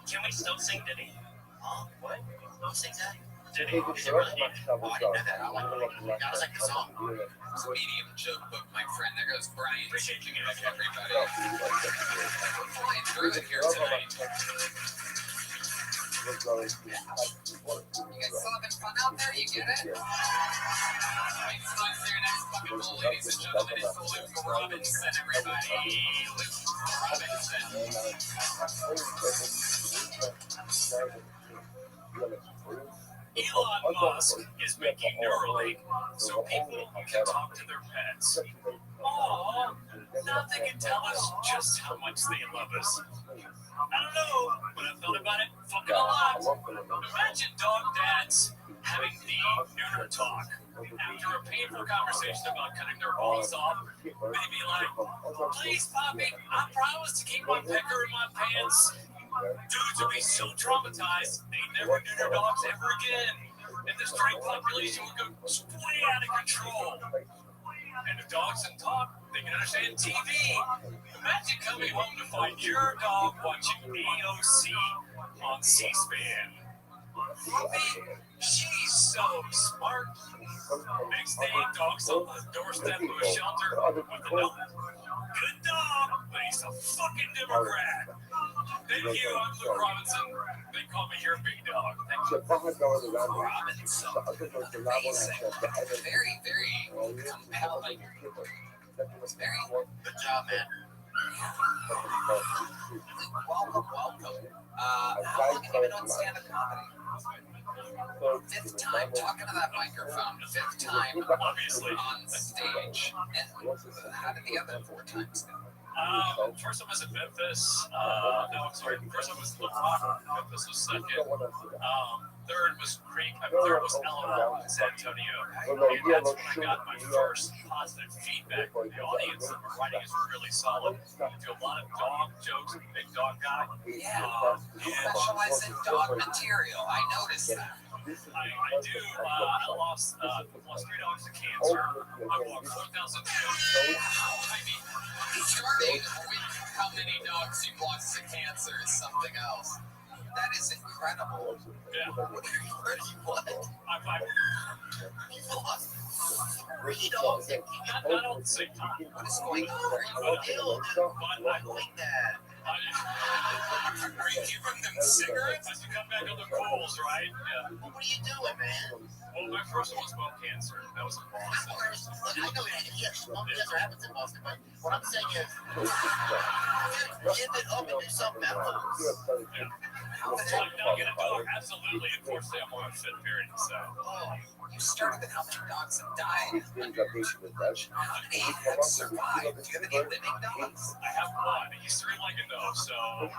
Can we still sing Diddy?
Huh? What? Who sings that?
Diddy? Is it really needed?
Oh, I didn't know that. I like the song. It's a medium joke book, my friend. There goes Brian.
Appreciate you guys.
Everybody. Flying through it here tonight. You guys still having fun out there? You get it? Thanks so much for your next fucking goal, ladies and gentlemen. It's Luke Robinson, everybody. Luke Robinson.
Elon Musk is making Neuralink so people can talk to their pets. Aww, now they can tell us just how much they love us. I don't know, but I thought about it fucking a lot. Imagine dog dads having the neuter talk after a painful conversation about cutting their balls off. Maybe like, please, Poppy, I promise to keep my pecker in my pants. Dudes would be so traumatized, they'd never neuter dogs ever again. And the stray population would go way out of control. And if dogs can talk, they can understand TV. Imagine coming home to find your dog watching AOC on C-SPAN. Poppy, she's so smart. Next day, dog's on the doorstep of a shelter with a note. Good dog, but he's a fucking Democrat. Thank you, I'm Luke Robinson. They call me your big dog. Thank you.
Robinson. Amazing. Very, very compelling. Very good job, man. Welcome. How long have you been on stand-up comedy? Fifth time talking to that microphone. Fifth time, obviously, on stage. And how did the other 4 times go?
First one was in Memphis. No, I'm sorry. First one was Little Rock. Memphis was second. Third was Creek. Third was LOL in San Antonio. And that's when I got my first positive feedback from the audience. The writing is really solid. I do a lot of dog jokes. Big dog guy.
Yeah, you specialize in dog material. I noticed that.
I do. I lost 3 dogs to cancer. I walked 4,000 steps.
Starting with how many dogs you lost to cancer is something else. That is incredible.
Yeah.
What? You lost 3 dogs.
Not all at the same time.
What is going on? Are you ill? Why doing that?
Are you giving them cigarettes as you come back on the coals, right? Yeah.
What are you doing, man?
Well, my first one was bone cancer. That was in Boston.
Look, I know lung cancer happens in Boston, but what I'm saying is, give it up and do something else.
How did I not get a dog? Absolutely. Unfortunately, I'm on a fit period, so.
Oh, you started with how many dogs have died. How many have survived? Do you have any living dogs?
I have one. He's 3-legged though, so.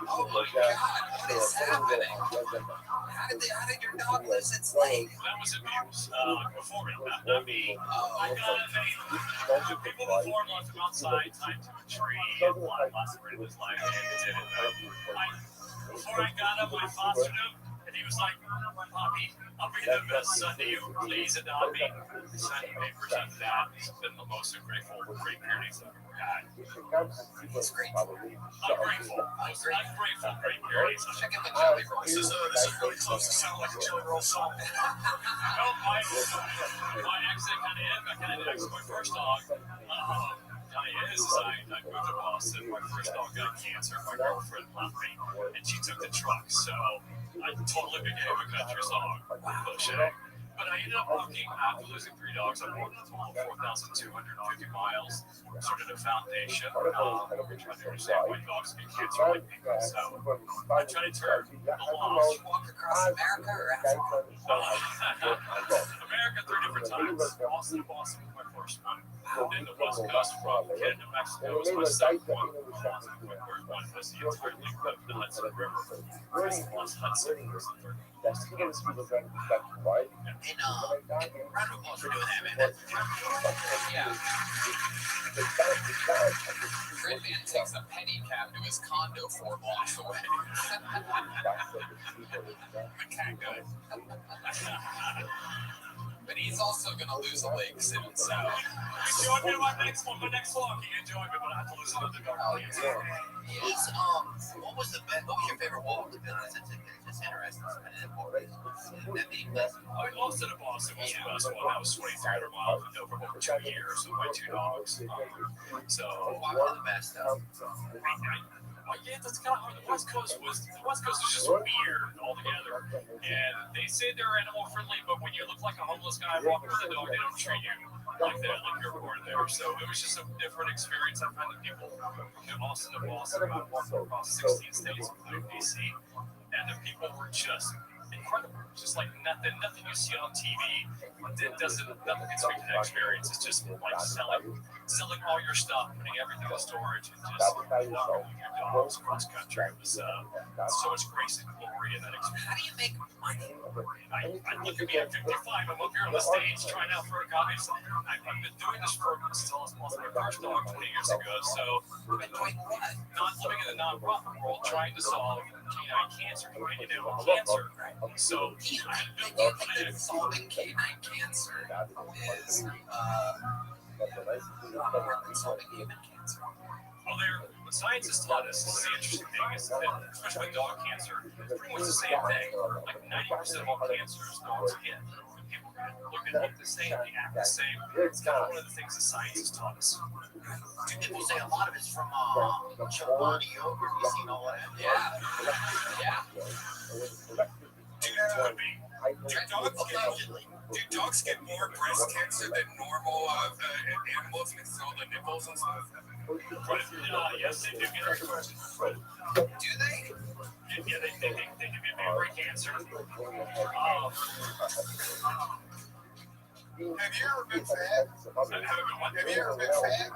Oh my God, what is happening? How did your dog lose its leg?
That was abuse. Before me, not me. I got the people before him left him outside, tied to a tree, and last word of his life, and did it. Before I got him, I fostered him, and he was like, Poppy, I'll be the best son to you, please adopt me. Signing papers after that. It's been the most ungrateful Great Pyrenees I've ever had.
It's great.
Ungrateful. Most ungrateful Great Pyrenees.
Check in the jelly roll.
This is really close to sound like a jelly roll song.
Well, my accent kind of is. I kind of ex my first dog. Kind of is. I moved to Boston. My first dog got cancer. My girlfriend left me, and she took the truck. So I totally became a country song. Bullshit. But I ended up walking after losing 3 dogs. I walked a total of 4,250 miles. Started a foundation. We're trying to understand why dogs get cancer like people. So I'm trying to turn the loss.
Walk across America or Africa?
America 3 different times. Boston to Boston was my first one. Then the West Coast from Canada to Mexico was my second one. Boston, my third one was the entire length of the Hudson River. Plus Hudson was the third.
And round of applause for doing that, man. Yeah. Red Man takes a pedicab to his condo 4 blocks away.
Okay, good.
But he's also gonna lose a leg soon, so.
Enjoy me to my next one. My next walk, you enjoy me, but I have to lose another dog.
He's what was your favorite walk? It's interesting. That being best.
I mean, Boston to Boston was the best one. That was 2,300 miles with over 2 years with my 2 dogs. So
Walk are the best though.
yeah, that's kind of hard. The West Coast is just weird altogether. And they say they're animal friendly, but when you look like a homeless guy walking with a dog, they don't treat you like that, like you're born there. So it was just a different experience. I found that people from Boston to Boston, I walked across 16 states, including DC, and the people were just incredible. Just like nothing you see on TV. Nothing can speak to that experience. It's just like selling all your stuff, putting everything in storage, and just walking with your dogs across country. It was so much grace and glory in that experience.
How do you make money?
I look at me at 55. I'm up here on the stage trying out for a comedy. I've been doing this since I lost my first dog 20 years ago. So
You've been doing what?
not living in the nonprofit world, trying to solve canine cancer, cancer. So I had to build
You think solving canine cancer is solving human cancer?
Well, what science has taught us is the interesting thing is that, especially with dog cancer, it's pretty much the same thing. Like 90% of all cancers dogs get. People look and look the same, they act the same. It's kind of one of the things that science has taught us.
People say a lot of it's from Chobani yogurt. You seen all that? Yeah.
Do dogs get more breast cancer than normal animals with all the nipples and stuff? Yes, they do get it.
Do they?
Yeah, they do get mammary cancer.
Have you ever been fat? Have you ever been fat?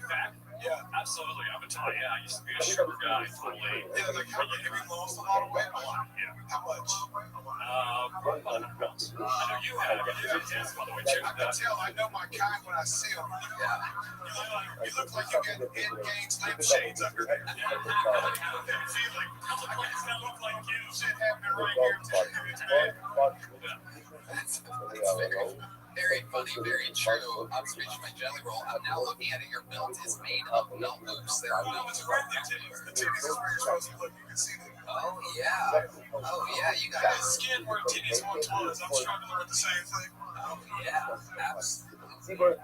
Fat? Yeah, absolutely. I'm Italian. Yeah, I used to be a sugar guy. Totally.
Yeah, like have you lost a lot of weight?
Yeah.
How much?
Probably about 100 pounds. I know you have. You have test, by the way. Check
I can tell. I know my kind when I see them.
Yeah.
You look like you got in-game lampshades under there.
I look like you.
Shit happening right here today.
That's very funny, very true. Observation by Jelly Roll. I'm now looking at it. Your belt is made of belt loops. There are belts around the titties.
The titties is where you're supposed to look. You can see them.
Oh yeah. You got
The skin where titties want toes. I'm struggling with the same thing.
Oh yeah. Absolutely.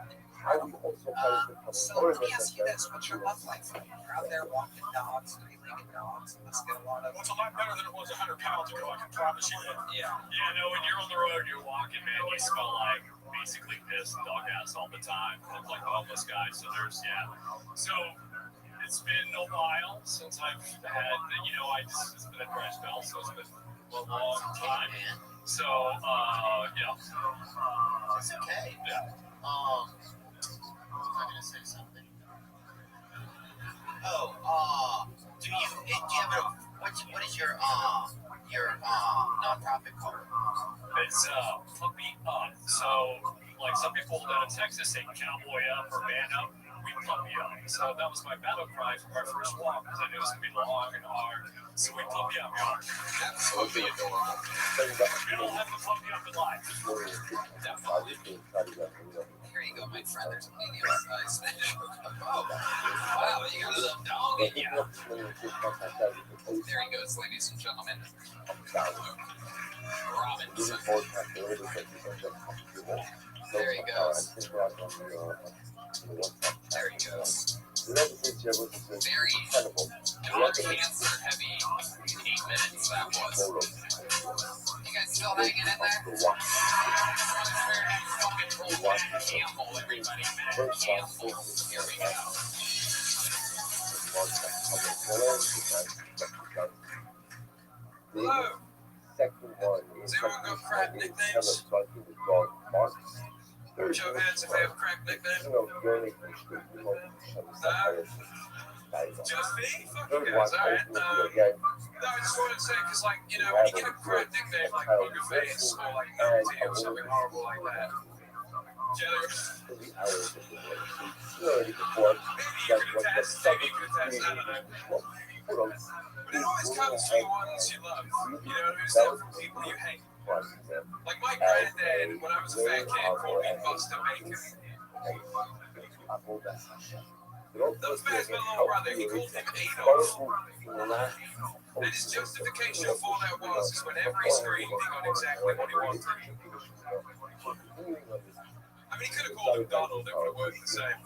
So let me ask you this: what's your love life like? You're out there walking dogs, three-legged dogs. You must get a lot of.
Well, it's a lot better than it was 100 pounds ago. I can promise you that.
Yeah.
Yeah, no, when you're on the road, you're walking, man, you smell like basically piss and dog ass all the time. Look like a homeless guy. So So it's been a while since I've had, it's been a dry spell, so it's been a long time. So,
It's okay.
Yeah.
I was gonna say something. Do you have what is your nonprofit called?
It's Hook Me Up. So, like some people down in Texas say cowboy up or man up. we puppy up. So that was my battle cry for our first walk because I knew it was gonna be long and hard. So we puppy up, y'all.
Absolutely adorable.
We don't have to puppy up in life.
Definitely. Here you go, my friend. There's a medium size. Oh, wow, you got a little dog in you. There he goes, ladies and gentlemen. Robinson. There he goes. There he goes. Very dog cancer heavy 8 minutes that was. You guys still hanging in there? Campbell, everybody. Matt Campbell. Here we go. Hello.
Second one is
Does everyone go crap nicknames? Show of hands if they have crack nicknames. Just me? Fuck you guys, alright. No, I just wanted to say, because, like, you know, when you get a crap nickname like Booger Face or like LT or something horrible like that, maybe you could attest, I don't know. But it always comes from the ones you love. You know, it's not from people you hate. Like my granddad, when I was a fat kid, called me Buster Bacon. Those fans been a little brother, he called him Adolf. And his justification for that was is whenever he screamed, he got exactly what he wanted. I mean, he could have called him Donald, it would have worked the same.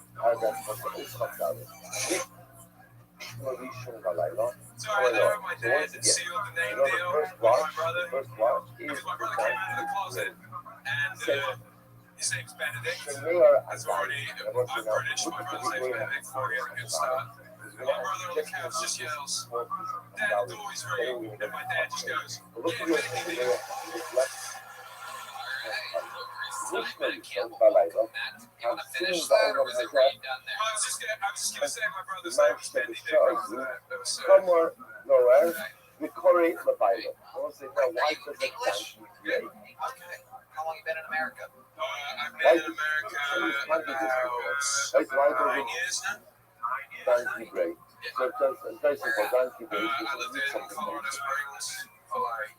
So I know my dad had sealed the name deal with my brother, because my brother came out of the closet, and his name's Benedict. That's already, I'm British, my brother's name's Benedict, before we have a good start. And my brother on the couch just yells, Dad, the door is ring, and my dad just goes, yeah, baby, deal.
You want to finish that, or was it already done there?
I was just gonna say my brother's name was Benedict.
Somewhere, nowhere, we curry the Bible. I want to say, no, why does it
English?
great?
Okay. How long you been in America?
I've been in America about 9 years now.
Thank you, great. So, very simple, thank you, great.
I lived in Colorado Springs for like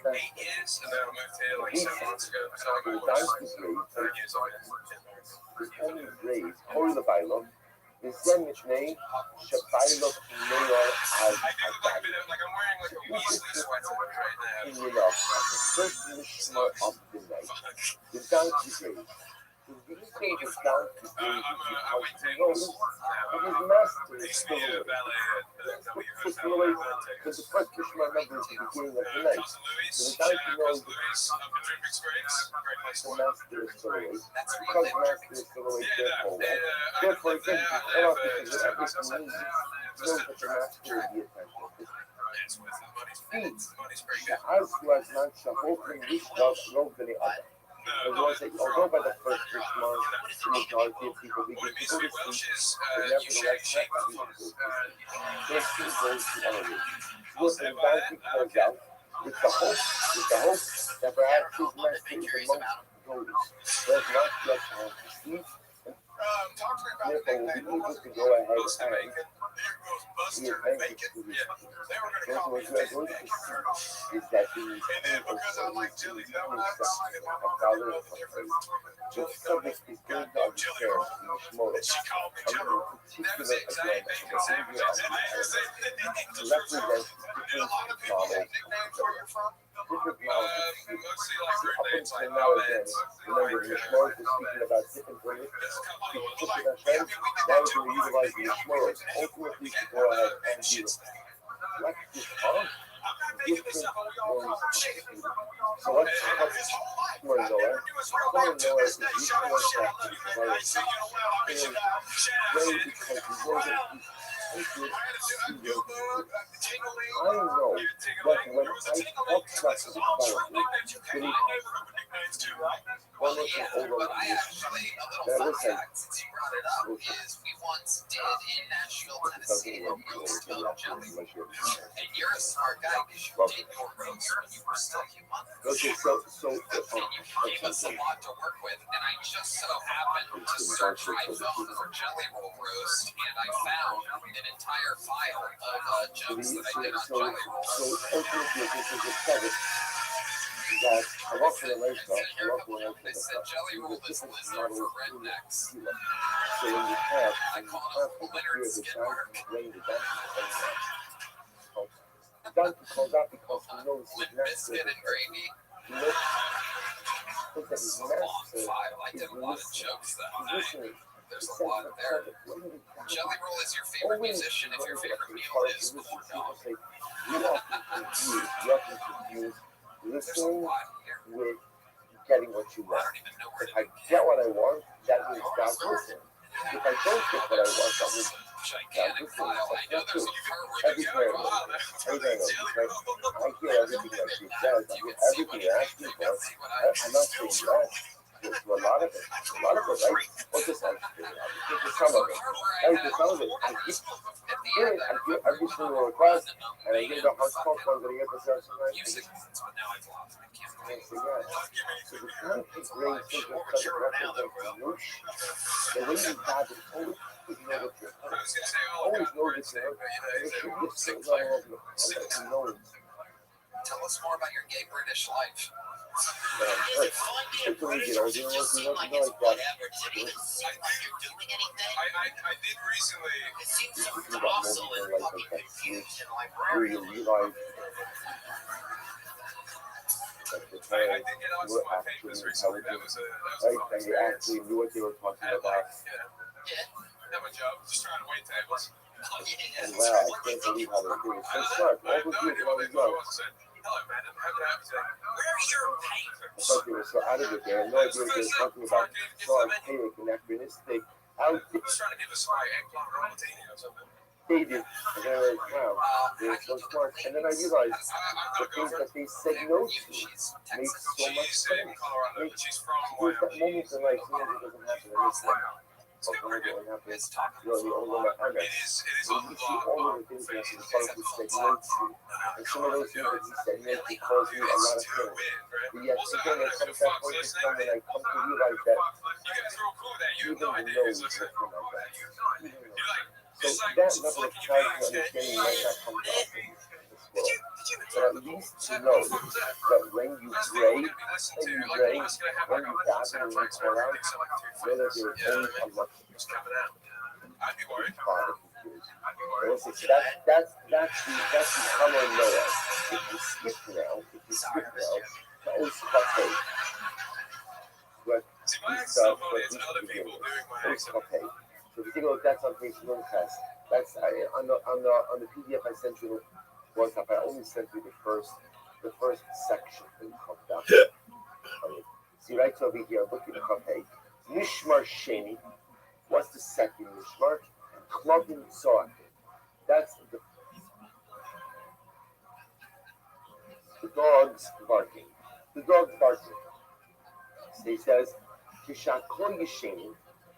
8 years, and then I moved here like 7 months ago. So I got 9 years old.
It's only great. Curry the Bible. The sandwich name, Shabailo Mayor
I do look like a bit of, like I'm wearing like a Weasley sweater right now.
in Iraq, the first Mishnah of the night. The donkey grave. The stage is donkey grave
I wait
because
tables.
it is master
I used to
still
be a
away.
ballet at W
Put
Hotel.
away because the first Mishnah number is the beginning of the night.
Cousin Louis,
The
shout
donkey
out
knows
Cousin Louis up in Trimbrick Springs. Great place
the
to work.
master is still away.
That's
Because
really
master is still away,
Yeah,
therefore,
I
therefore,
live there. I
tell
live
us
just
that
outside
everything
there.
knows that the master will be attentive.
It's with the money's pretty
The
good.
house was not Shahokin Mishnah wrote any other.
No,
Although by the first 6 months, the majority of people begin
what it
to
means
go
to
to
be Welsh
sleep,
is
but
you shake
nevertheless,
the
not
fun.
they still go to early.
I'll
What
stand
the
by
donkey
that.
calls out with the hope that perhaps his master is amongst those who have not yet gone to sleep,
Talk to me about the
therefore will
nickname.
be
What
able
was
to
it?
go ahead
Buster
and
Bacon. There goes
be
Buster
attentive
Bacon.
to his
Yeah, they were going to
Therefore,
call me
what you are
Big
going to
Bacon.
see is that he is
And then because I like jelly donuts, and my
a
mom
dollar
didn't know
of
the difference
the
between jelly
subject
donuts
is
and
going to
goddamn jelly
understand
roll.
the Shmorah.
And she called me
And
jelly
in
roll. That was
particular,
it, 'cause I ate
again,
bacon
the
sandwiches.
behavior of
And I
the
was saying,
to
just
represent
did a lot of people have nicknames where you're from?
different knowledge.
Mostly like
See,
root
up
names like
until now, again,
Ahmed's.
remember, the Shmorah is speaking about different things.
There's a couple
Speak
of them. Like,
different
yeah, I
Hashem.
mean, we did
Now
that
we're
too.
going to utilize the Shmorah ultimately to go ahead and do it. Like this on.
I'm not making this up, but we all call him shit.
So let's cut
His whole life,
Shmorah
I never
Noah.
knew his real
Shmorah
name to
Noah
this
is
day.
the
Shout out,
Yeshua
shit, I love you, man. I say, you know what, I'll reach it out. Shout out,
Very
shit.
because we know that he's
I
sacred
had a
to
good
your
mood, the tingling.
I know
Yeah,
that
tingling.
when
There was a
I
tingling.
talk about
This is
the
all true
development,
nicknames. You came out of nicknames too, right?
Well, yeah, but I actually, a little fun fact, since you brought it up, is we once did in Nashville, Tennessee, a roast of Jelly Roll. And you're a smart guy because you did your roast when you were still humongous.
Okay,
And you gave us a lot to work with. And I just so happened to search my phone for Jelly Roll roast, and I found an entire file of jokes that I did on Jelly Roll.
So ultimately, this is a credit that I work for the lifestyle. I work for the
They said Jelly Roll is lizard for rednecks.
So when you have,
I called him Leonard Skidmark.
The donkey calls out because he knows
With
his
biscuit and gravy.
He knows that his
It's a long
master
file. I
is
did a lot of
listening.
jokes that
He's
night.
listening.
There's a lot there. Jelly Roll is your favorite musician if your favorite meal is corn dog.
You often confuse
There's a
listening
lot here.
with getting what you
I
want.
don't even know where
If
to
I get what I want, that means God's listening. If I don't get what I want, that means
gigantic file. I know there's a part where you
everywhere.
go, wow, that's
Everywhere.
Jelly
I hear everything that she says. I hear everything you're asking for. I'm not saying yes. There's a lot of it. A lot of it, right? What's this like? There's some of it. Right, there's some of it. I hear every single request, and I hear the hardcore ones that I get for certain nights.
Music, but now I've lost. I can't
And so, yeah. So the content brings things that doesn't represent the noosh. The way you have it, always know what you're hurt. Always know that you're hurt. And it should be still running over the content you know.
Tell us more about your gay British life.
But I'm hurt. It's a weekend. I was doing one thing like that.
I did recently.
You got moments in life like that switch where you realize that the
I
parents
did get on
were
some of my
actually
papers recently. That
intelligent,
was a
right?
fun
And they
experience.
actually knew what they were talking
And
about.
have a job, just trying to wait tables.
And wow, I can't believe how they do it. So smart.
I
All
had
those
no
years
idea
when I
what they
was
thought
young,
it was. I said, hello, man, I'm having a happy day. Where's your papers?
I thought they were so out of it. They had no idea what they were talking about. So archaic, anachronistic, outdated.
Just trying to give us my eggplant romatini or something.
And then I was like, wow, they're so smart. And then I realized the things that they said no to made so much
She's in
sense.
Colorado, but she's from
There's that
Wyoming.
moment in life where it doesn't happen in this life.
It's
But when it happens,
It's
you're the only one that
It
happens.
is a
So you see
lot
all of
of
the things that
faces.
he started to said no to. And some of those things that he said no to caused me a lot
It's
of
to
pain.
win, right?
But yet,
Also, I
again,
don't know
there
if the
comes that
Fox
point in
listening.
time when I come to realize that
You guys are all cool with that. You have
even
no
the
idea.
no's
It's
are
like,
like that. Even
you're
though.
like,
So
it's like
that
some
level of
fucking
clarity
beings,
and
man.
understanding might not come to us in this world.
Did you
But at least to know that when you pray, when you pray, when you daven and you call out, know that there is always a luck
It's coming out. I'd be worried.
Father who hears you.
I'd be
And
worried.
listen, so that's the common Noah. If you skip now, that was Kapei. But
See, my
this
accent
stuff,
phone,
but
it's
this
other
is
people doing my
That was
accent.
Kapei. So if you take a look, that's on page 1 test. That's on the PDF I sent you WhatsApp. I only sent you the first section of that. See right over here, look at the Kapei. Mishmar Sheni. What's the second Mishmar? Klubin Tzor. That's the dog's barking. The dog's barking. So he says, Kishakol Yisheni.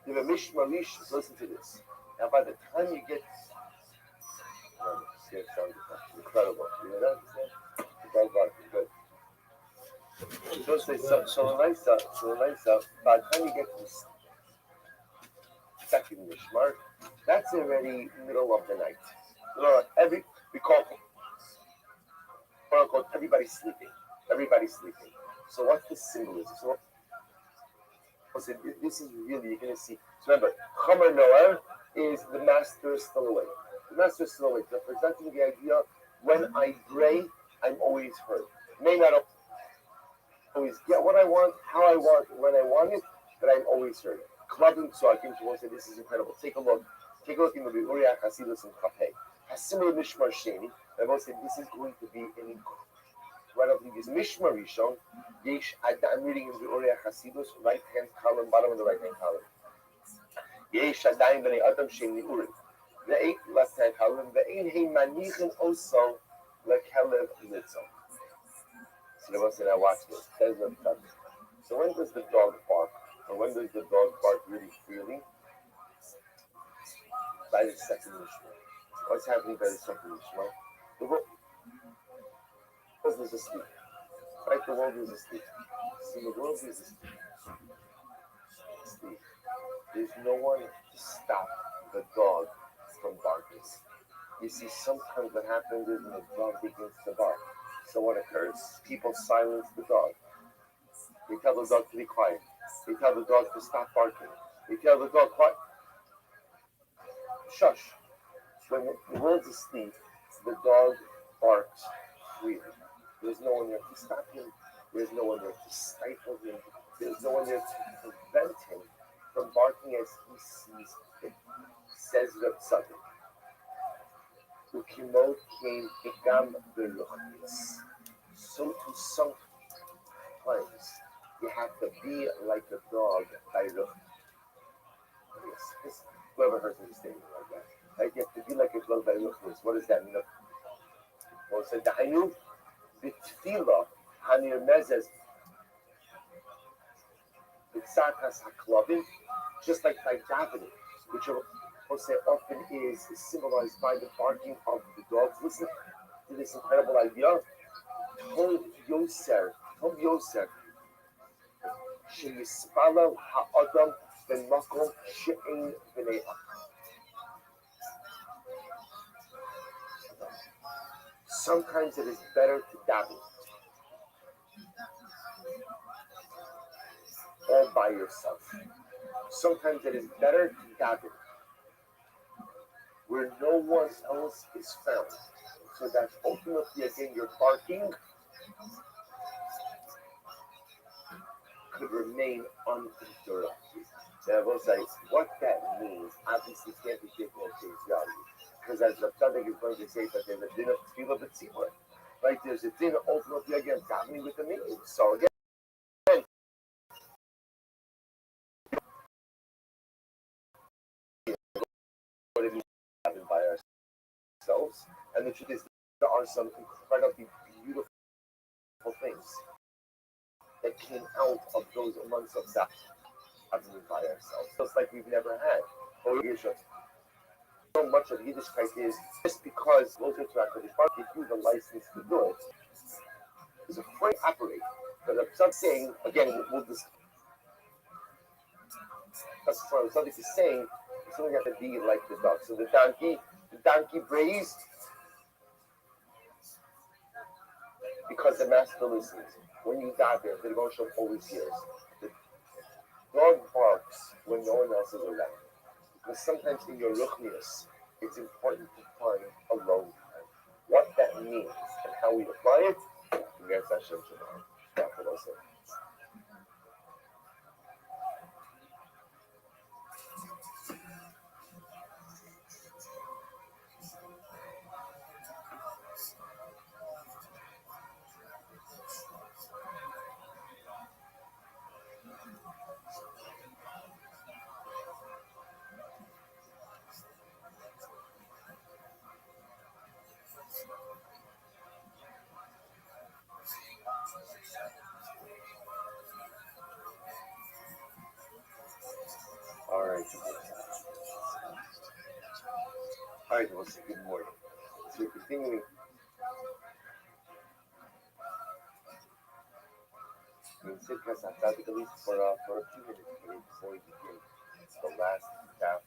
The Mishmarish. Listen to this. Now, by the time you get, incredible. You know that? The dog barking. Good. So say so nice up. By the time you get to the second Mishmar, that's already middle of the night. You know, we call quote unquote everybody's sleeping. So what's the symbolism? So this is really, you're going to see. So remember, Chomer Noah is the master is still awake. The master is still awake. They're presenting the idea, when I pray, I'm always heard. May not always get what I want, how I want, when I want it, but I'm always heard. Clubbing, so I came to one say, this is incredible. Take a look in the Uriah Hasidus and Kapei. Hasimul Mishmar Sheni. I will say, this is going to be an incredible thing. Is Mishmar Rishon. I'm reading in the Uriah Hasidus, right hand column, bottom of the right hand column. Yesh Adayim B'nei Adam Sheni Urim. The 8 left hand column. The Ein Hein Manichin Oso Lekelev Litzon. So I will say, now watch this. That is what I'm talking about. So when does the dog bark? Or when does the dog bark really freely? By the second Mishma. What's happening by the second Mishma? The world is asleep. Right? The world is asleep. See, the world is asleep. There's no one to stop the dog from barking. You see, sometimes what happens is when the dog begins to bark. So what occurs? People silence the dog. They tell the dog to be quiet. They tell the dog to stop barking. They tell the dog, quiet, shush. When the world's asleep, the dog barks freely. There's no one there to stop him. There's no one there to stifle him. There's no one there to prevent him from barking as he sees fit. Says Reb Tzaddik. Ukimot came igam beruchnis. So to sometimes you have to be like a dog by ruch. Yes, whoever heard me statement like that. Like you have to be like a dog by ruchnis. What does that mean? Well, it said Dahayu b'tfila hanirmezes b'tzakas haklavim, just like by davening, which will say often is symbolized by the barking of the dogs. Listen to this incredible idea. Tov Yoser, sheyispalo ha'adam b'makom she'ein b'nei. Sometimes it is better to daven all by yourself. Sometimes it is better to daven where no one else is found, so that ultimately again your barking could remain uninterrupted. Now I will say what that means obviously can't be taken at face value, because as the Tzaddik is going to say that there's a din of tefillah b'tzibur, right? There's a din ultimately again davening with the meaning. So again, what it means to daven by ourselves, and the truth is there are some incredibly beautiful things that came out of those months of that davening by ourselves, just like we've never had. So much of Yiddishkeit is just because closer to HaKadosh Baruch Hu, give you the license to do it. There's a free operate. But I'm saying, again, we'll just, that's what something is saying, something has to be like the dog. So the donkey brays because the master listens. When you daven, the devotion always hears. The dog barks when no one else is around. Because sometimes in your ruchnius, it's important to find alone time. What that means and how we apply it, we get Hashem tomorrow. That's what I'll say. All right, we'll say good morning. So we're continuing. We'll sit at least for a few minutes before we begin the last half.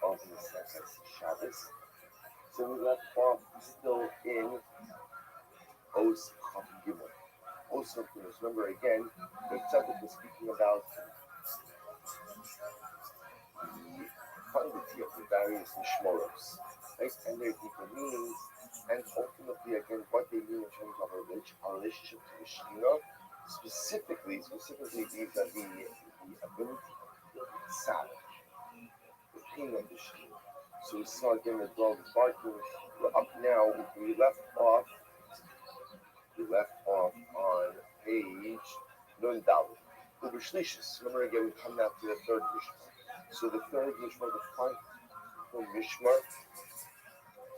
Of the second Shabbos. So we left off still in Os Chaf Gimel. Also, remember again, the Tzaddik was speaking about the quantity of the various Mishmoros, right? And their deeper meanings, and ultimately, again, what they mean in terms of our relationship to the Shekhinah, specifically vis-a-vis the ability to sound, the pain of the Shekhinah. So we saw again the dog barking. We're up now. We left off on page Nun Dalet. Ubishlishis. Remember again, we come now to the third Mishmar. So the third Mishmar, the final Mishmar,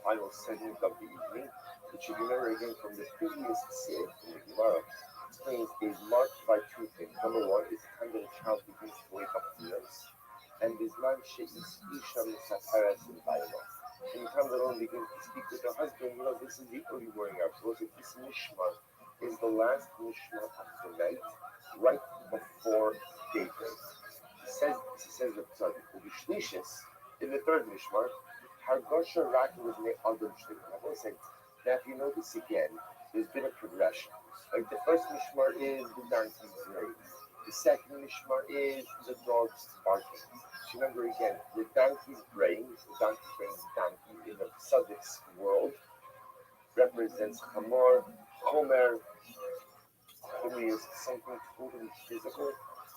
final segment of the evening, which you remember again from the previous sip in the Gemara, explains is marked by two things. Number one is the time that a child begins to wake up to nurse, and Bisman She'is Isha Misaparas in Baila. And the time that one begins to speak with her husband, this is the early morning hours. So this Mishmar is the last Mishmar of the night, right before daybreak. He says that in the third Mishmar, Hargosha Rakim with me other Shlik. I want to say that if you notice again, there's been a progression. Like the first Mishmar is the donkey's neigh. The second Mishmar is the dog's barking. So remember again, the donkey's braying donkey in the Tzadik's world represents Hamor, Homer. Homer is something totally physical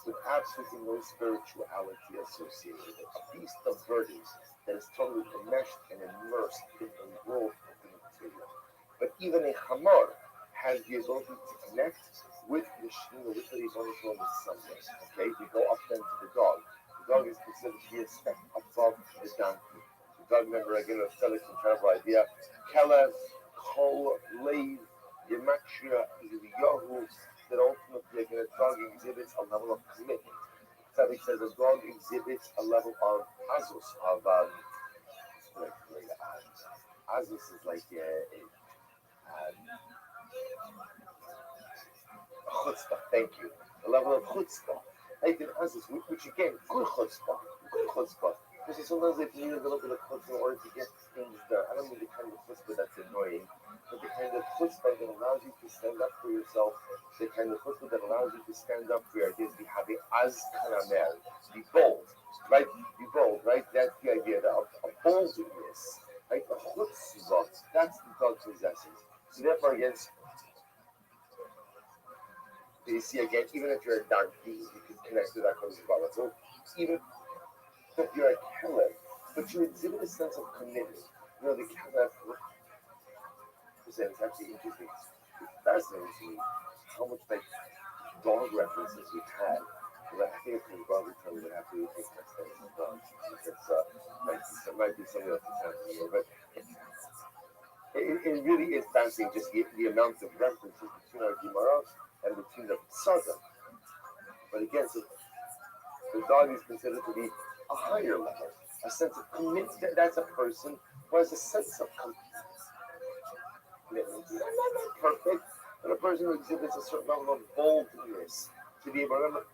with absolutely no spirituality associated with it. A beast of burden that is totally enmeshed and immersed in the world of the material. But even a Hamor has the ability to connect with the Shekhinah, with the Ribono Shel Olam in some way. Okay, we go up then to the dog. The dog is considered to be a step above the donkey. The dog, remember again, a Felix and travel idea. Kelev, Kol, Leiv, Gematria, Yahu, that ultimately again, a dog exhibits a level of commitment. Tzaddik says a dog exhibits a level of azus, of azus is like chutzpah, thank you. A level of chutzpah. Like in azus, which again, good chutzpah. Because sometimes if you need a little bit of chutzpah in order to get things done. I don't mean the kind of chutzpah that's annoying, but the kind of chutzpah that allows you to stand up for yourself, the kind of chutzpah that allows you to stand up for your ideas, be having az kanamer, be bold, right? Be bold, right? That's the idea of boldness, right? The chutzpah, that's the dog possesses. So therefore, again, you see again, even if you're a donkey, you can connect to that chutzpah. So even if you're a caliph, but you exhibit a sense of commitment. The caliph presents actually interesting. It's fascinating to me how much like dog references we've had. I think it's because Bobby probably would have to take that study of dogs. It might be something else that's happening here, but it really is fascinating just the amount of references between our Gemara and between the Psaga. But again, so the dog is considered to be a higher level, a sense of commitment. That's a person who has a sense of commitment. Not perfect, but a person who exhibits a certain level of boldness to be able to remember.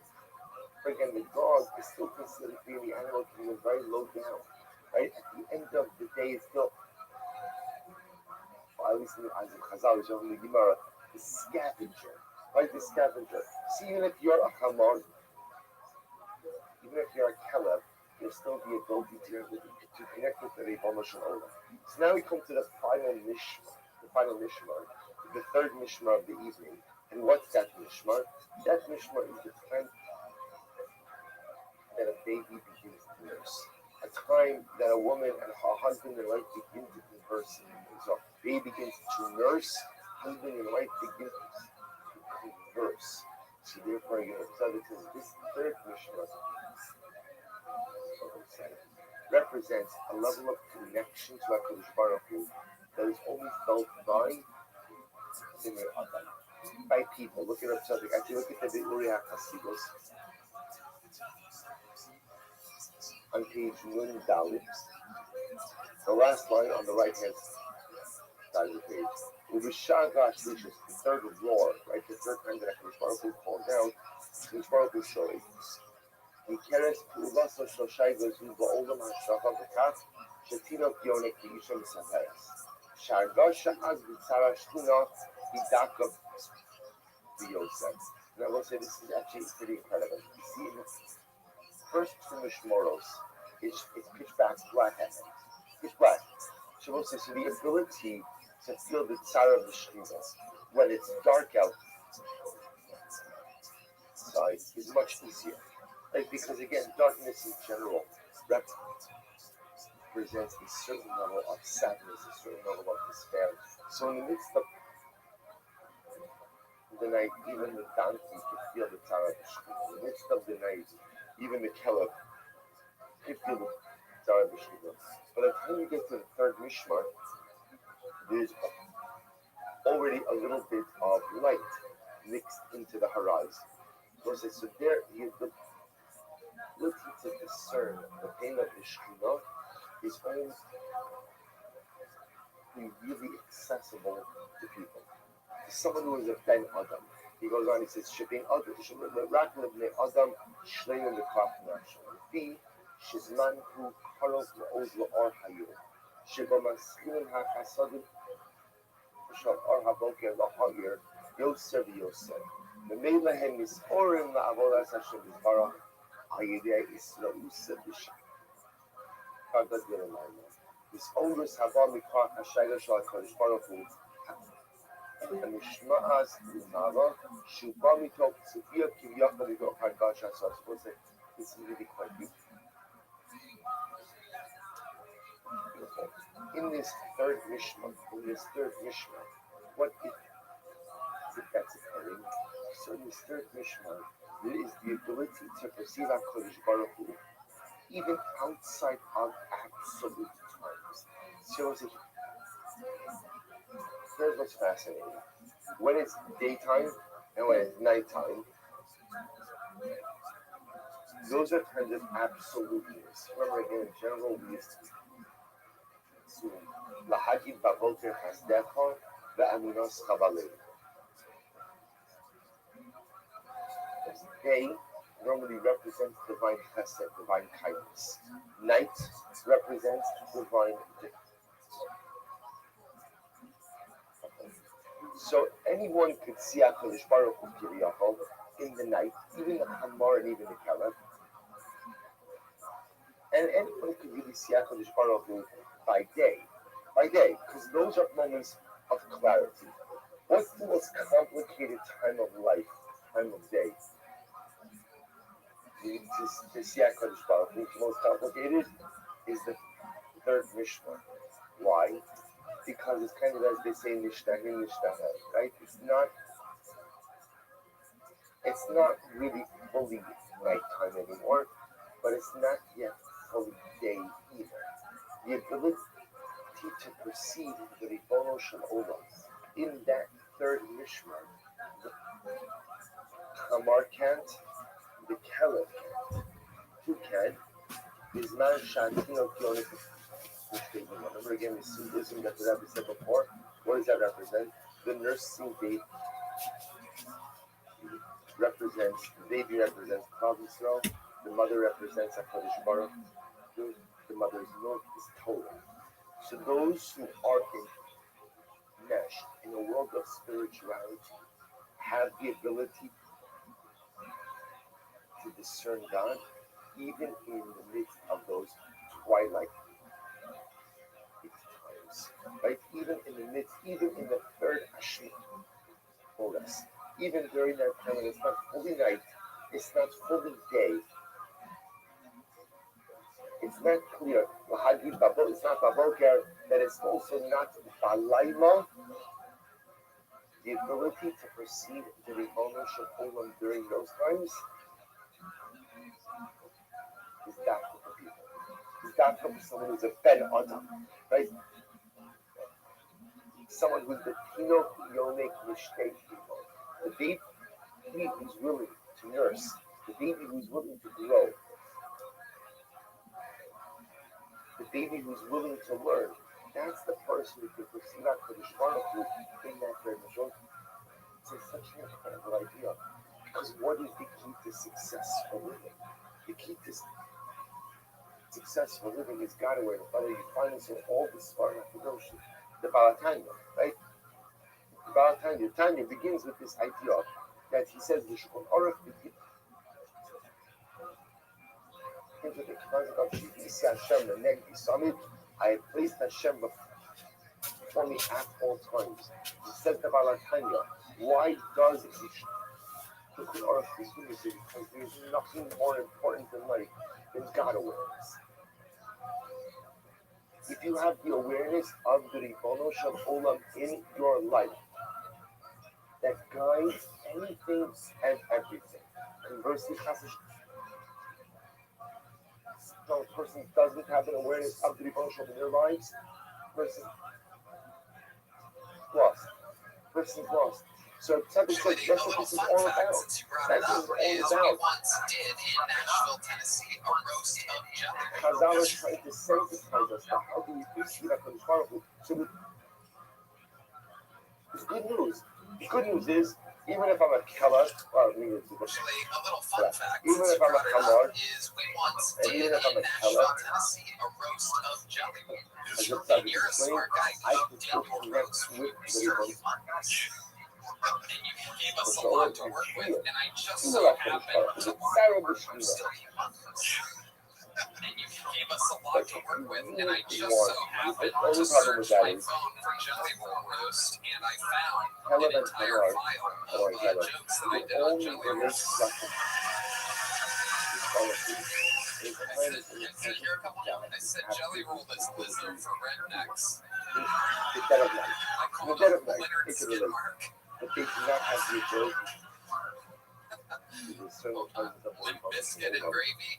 Again, the dog is still considered to be in the animal kingdom very low down. Right? At the end of the day, it's still, at least in the eyes of Chazal, in the Gemara, the scavenger. Right? The scavenger. See, even if you're a Hamor, even if you're a Caleb, there's still the ability to connect with the Ribono Shel Olam. So now we come to the final Mishmar, the third Mishmar of the evening. And what's that Mishmar? That Mishmar is the time that a baby begins to nurse. A time that a woman and her husband and wife begin to converse. So baby begins to nurse, husband and wife begin to converse. So therefore, this third Mishmar represents a level of connection to HaKadosh Baruch Hu that is only felt by people. Look at our subject. Actually, look at the Uriah Hasidus on page Nun Dalit. The last line on the right hand side of the page. The third roar, right? The third time that HaKadosh Baruch Hu called down, HaKadosh Baruch Hu showing. מקרס פעולתו שלושה יגזו בעולם ההשרפה בכך שתינוק יונק לאישה מספרס. שהרגשה אז בצר השכינה היא דקה ביוסף. And I will say this is actually pretty incredible. You see in the first two Mishmoros, it's pitch black at night. Pitch black. So we'll say, so the ability to feel the tsar of the Shekhinah when it's dark outside is much easier. Because again, darkness in general represents a certain level of sadness, a certain level of despair. So in the midst of the night, even the donkey could feel the Tzara of the Shekhinah. In the midst of the night, even the Caleb could feel the Tzara of the Shekhinah. By the time you get to the third Mishmar, light mixed into the horizon. So there, the ability to discern the pain of the Shekhinah is only really accessible to people. To someone who is a Ben Adam. He goes on, he says, Shipping Adam, Adam, Shleim the Krafnash. B, Shizman who Karov Oz Or Hayu. Shibamaskin HaKasadim, Shal Or Haboker Lahayir, Yosef Yosef. The Melahem is Orim Avodas Hashem is Barach, Ayideh Israel Usebish. Kagat Yeremai. This Ongris Hava Mikra Hashaga Shal Kodesh Baruch Hu. המשמעת למעלה, שהוא בא מתוך צופיה כביכול מתוך הרגשה הסוס. It's really quite beautiful. In this third Mishnah, what is it that's occurring? So in this third Mishnah, there is the ability to perceive HaKadosh Baruch Hu even outside of absolute times. So here's what's fascinating. When it's daytime and when it's nighttime, those are kinds of absolutes. Remember again, in general, we used to Lahagid Baboker Hasdecha, the Aminos Chabalei. Day normally represents divine chesed, divine kindness. Night represents divine goodness. So anyone could see HaKadosh Baruch Hu Kiviyachol in the night, even the Hamar and even the Caliph. And anyone could really see HaKadosh Baruch Hu by day, because those are moments of clarity. What's the most complicated time of life, time of day? To see HaKadosh Baruch Hu, the most complicated is the third Mishnah. Why? Because it's kind of as they say Nishtahim, right? It's not really fully nighttime anymore, but it's not yet fully day either. The ability to perceive the Ribono Shel Olam in that third Mishmar, the Hamar can't, the Caliph can't. Who can? Is Man Shantin of Kyonik. Remember again the symbolism that the Rabbi said before. What does that represent? The nursing baby represents Klal Yisrael. The mother represents HaKadosh Baruch Hu. The mother's milk is Torah. So those who are enmeshed in a world of spirituality have the ability to discern God, even in the midst of those twilight times, right? Even in the third Ashmi, even during that time when it's not fully night, it's not fully day, it's not clear. It's not Baboker, that it's also not Balayla. The ability to perceive the Ribono Shel Olam during those times is that for the people. Is that for someone who's a Ben Adam, right? Someone who's the Tino Yonik Nishtei people. The baby who's willing to nurse, the baby who's willing to grow, the baby who's willing to learn. That's the person who can perceive HaKadosh Baruch Hu in that very majority. It's such an incredible idea. Because what is the key to successful living? The key to successful living is God aware. Whether you find this in all the Svarim, the Balatanya, right? The Balatanya, Tanya begins with this idea that he says, into the concept of Shivisi Hashem, the Negdi Summit, I have placed Hashem before me at all times. He says the Balatanya, why does it? Because there's nothing more important in life than God awareness. If you have the awareness of the Ribono Shel Olam in your life, that guides anything and everything. Conversely, so a person doesn't have an awareness of the Ribono Shel Olam in their lives, person's lost. So type of
Julie,
shit,
a
that's what
little
this is
fun
all
fact
about.
since you brought
That's
it
what
up
it's
is
all
we
about.
once did in Nashville, Tennessee, a roast of jelly.
Kazan is trying to sensitize us to how do we perceive that control. So it's good news. The good news is, even if I'm a killer, well, I mean, it's a
Actually, a little fun fact
even
since
if
you
I'm a
brought it
killer,
up is we once
and
did
even if I'm
in
a
Nashville,
killer,
Tennessee, a roast of jelly.
as a
And you're a
explain,
smart guy.
I
You
can
did
still
your
connect
roast when
with
you were
the
serving
demons.
months. And you gave us a
So
lot to
I
work with,
feel,
and I just
you
so
know,
happened to
it's
learn
Sarah
from
Bushina.
still months. And you gave us a lot to work with, and I just so happened to search my phone for Jelly Roll Roast, and I found an entire file of jokes that I did on Jelly Rolls. And here are a couple of them. I said Jelly Roll is Lizzo for rednecks.
The dead of night.
I
The
called
dead
him
of night.
Leonard
It can relate.
Skidmark.
But they do not have the ability to certain kinds of
Limp Biscuit and Gravy.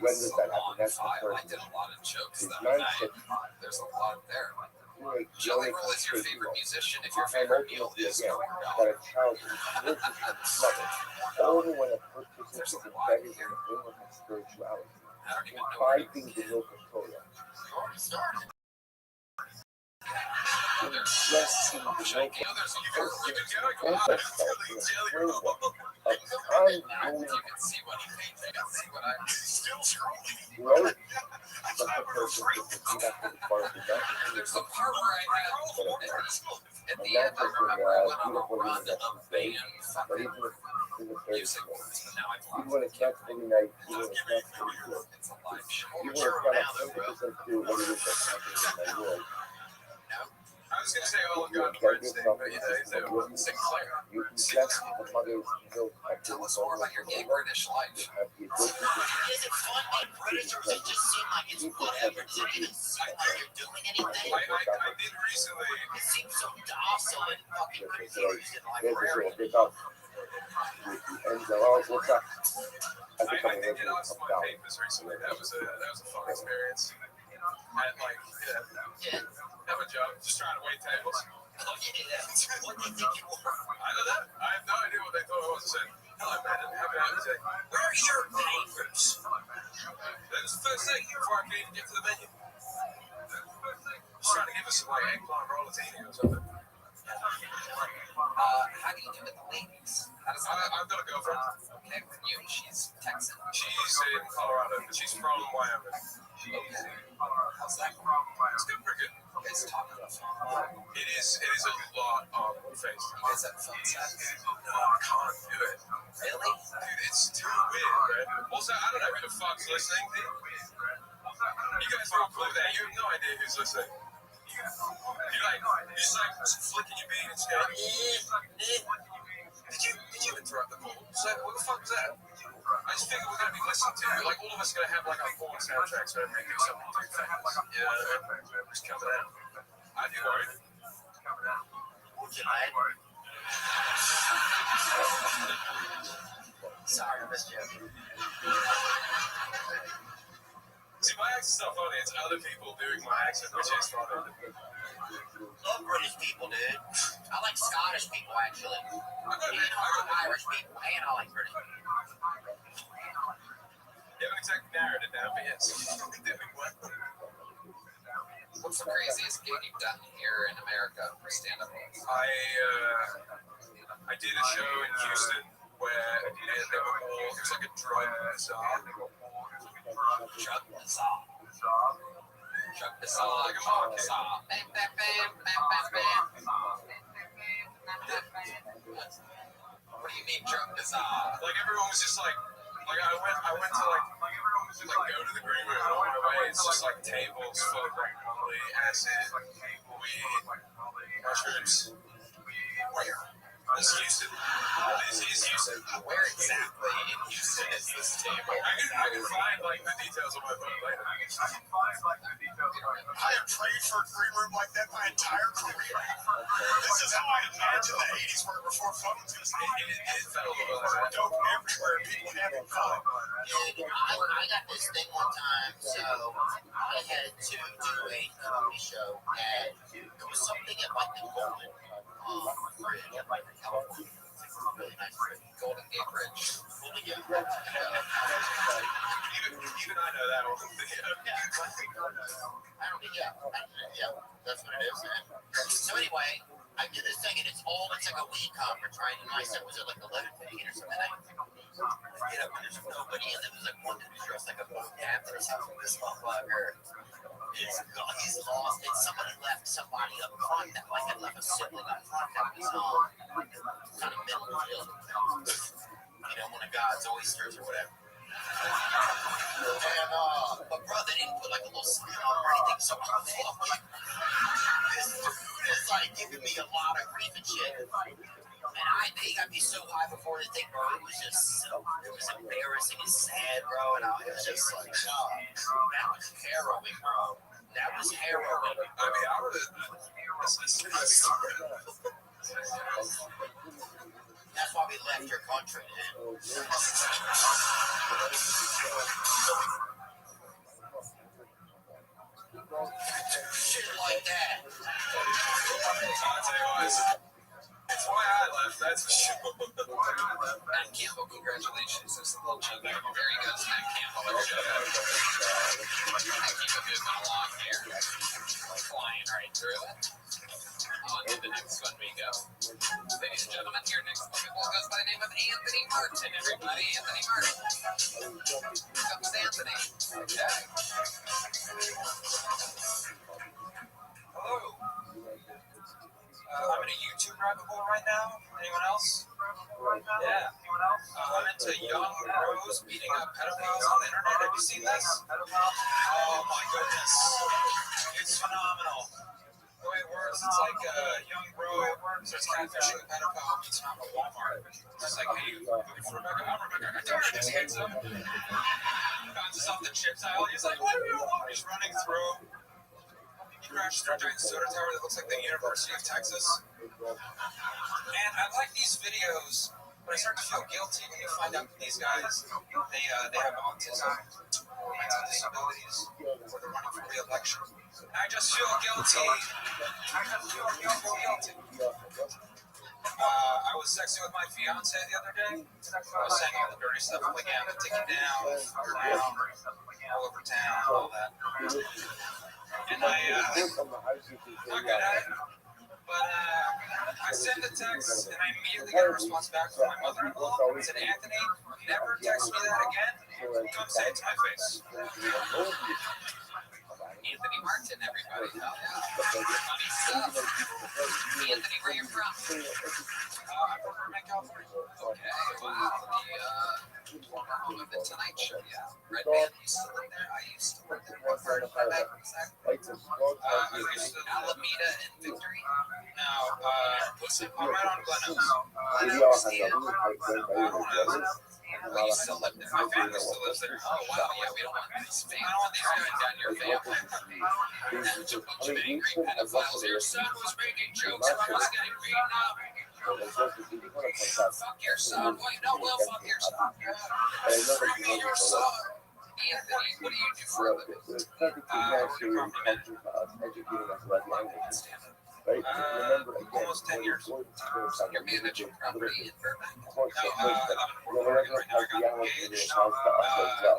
When does that happen? That's the
I
first.
did a lot of jokes
It's
that
not
night.
shit.
There's a lot there.
Like,
Jelly Roll is your favorite musician if your
and
favorite meal
ultimately,
is
again,
corn
that
dog.
a child purchases nothing. Only when a purchase
There's
is
a lot
embedded in
here.
the framework of spirituality.
I don't even know
Five
where
things
to
in no control.
There's
Yes,
there's a part
Jelly Roll.
and you can see what he paid. You can see what I'm
Still scrolling.
Right?
I thought it was great.
And there's a part where I had at the end I
And
remember I went on a
beautiful
run
that
of
she said,
band
but
fucking
even in the third
music words, but now I've
even
lost
when
it.
it can't every night, even when it can't every day,
It's a live show.
even when it's not 100% clear what it is that's happening in my world,
I was gonna say Olive
you
Garden
embed
breadsticks,
yourself
but
in
you
the
know,
system of what
Sinclair.
you can bless the mother's milk by
Tell
doing
us more about your gay British
you
life.
have the ability to
Is it fun being British, or does it just seem like it's whatever? Does it even seem like you're doing anything?
I did recently.
It seems so docile and fucking confused and like
there's a
rare.
little bit of and oh, what's up? I think
I
I'm
did
going
get
to
on some
come down.
papers recently. That was a fun experience. And like,
Yeah.
have a job, just trying to wait tables.
What do you think you were?
I don't know. I have no idea what they thought I was. I said, hello, man. Have a say,
Where's your papers?
that was the first thing before I could even get to the menu. Just trying to give us some like eggplant rollatini or something.
How do you do with the ladies? How does that?
I've got a girlfriend.
Okay, with you, she's Texan.
She's in Colorado, but she's from Wyoming.
Okay. How's that going?
It's going pretty good.
You guys talk on the phone.
It is a lot on face.
You guys have phone sex?
No, I can't do it.
Really?
Dude, it's too weird, right? Also, I don't know who the fuck's listening. You guys are all cool there. You have no idea who's listening. You're just like flicking your bean and saying, Did you interrupt the call? So, what the fuck was that? I just figured we're going to be listening to, like, all of us are going to have, like, our porn soundtracks whenever we do something too famous. Yeah, just coming out. I'd be worried.
Sorry, I missed you.
See, my accent's not funny. It's other people doing my accent, which is funny.
Love British people, dude. I like Scottish people, actually.
I got
Irish people, and I like British people.
You haven't exactly narrowed it down, but yes, you're doing well.
What's the craziest gig you've done here in America for stand-up?
I did a show in Houston where they were all, it was like a drug bazaar.
Drug bazaar. Drug bazaar.
Like a market.
Bazaar. Bam, bam, bam, bam, bam, bam. What do you mean drug bazaar?
Like everyone was just like I went to like go to the green room and on my way it's just like tables full of like Molly, acid, weed, mushrooms.
Where?
This is Houston. This is Houston.
Where exactly in Houston is this table?
I can find like the details on my phone later.
I have prayed for a green room like that my entire career. This is how I imagined the 80s were before phones.
It felt a little like
Dope everywhere, people having fun. I got this thing one time, so I had to do a comedy show, and it was something at like the Golden
bridge in like California. It's a really nice bridge, Golden Gate Bridge.
Even I know that one.
Yeah, that's what it is, man. So anyway, I did this thing, and it's like a weed conference, right? And I said, was it like 11:15 or something? I get up and there's nobody, and there was like one dude dressed like a boat captain. He's like, this motherfucker. He's lost. And somebody left somebody up front that like had left a sibling up front that was kind of mentally ill. One of God's oysters or whatever. And but bro, they didn't put like a little sign or anything. So I'm fucking. This dude is like giving me a lot of grief and shit. And they got me so high before the thing, bro. It was embarrassing and sad, bro. And it was just like, that was harrowing, bro. That was harrowing.
I mean, I would have.
That's why we left your country, man. Shit like that.
I'll tell you what, it's why I left, that's for sure.
Matt Campbell, congratulations. It's a little chunk there. There he goes, Matt Campbell. Matt Campbell moving along here. Flying right through it. On to the next one we go. Ladies and gentlemen, your next one goes by the name of Anthony Martin. Everybody, Anthony Martin. Here comes Anthony. Okay.
Hello. I'm in a YouTube rabbit hole right now. Anyone else? Yeah. I'm into young bros beating up pedophiles on the internet. Have you seen this? Oh my goodness. It's phenomenal. The way it works, it's like a young bro starts catfishing a pedophile, meets him at Walmart. Just like, hey, looking for Rebecca? I'm Rebecca. I tell her, just hits him. Bounces off the chips aisle. He's like, what do you want? He's running through. He crashes through a giant soda tower that looks like the University of Texas. And I like these videos, but I start to feel guilty when you find out that these guys, they have autism, mental disabilities, or they're running for re-election. I just feel guilty. I was sexting with my fiance the other day. I was saying all the dirty stuff, like, yeah, I'm gonna take you down, all over town, all that. And I got at it. But I send a text, and I immediately get a response back from my mother-in-law. It said, Anthony, never text me that again. Come say it to my face.
Anthony Martin, everybody. Funny stuff. Anthony, where you from?
I'm from Burbank, California.
Okay, wow. The Tonight Show, yeah. Red Band used to live there. I used to work there. What part of Red Band was that? Alameda and Victory?
No, I'm right on Glenhouse.
We used to live there.
My family still lives there.
Oh, wow. Yeah, we don't want these fans. I don't want these guys down your family. That's a bunch of angry pedophiles. Your son was making jokes about us getting beaten up. Fuck your son. Well, you know, we'll fuck your son. Bring me your son. Anthony, what do you do for a living?
Almost 10 years.
You're managing property in Burbank?
No, right now I got engaged.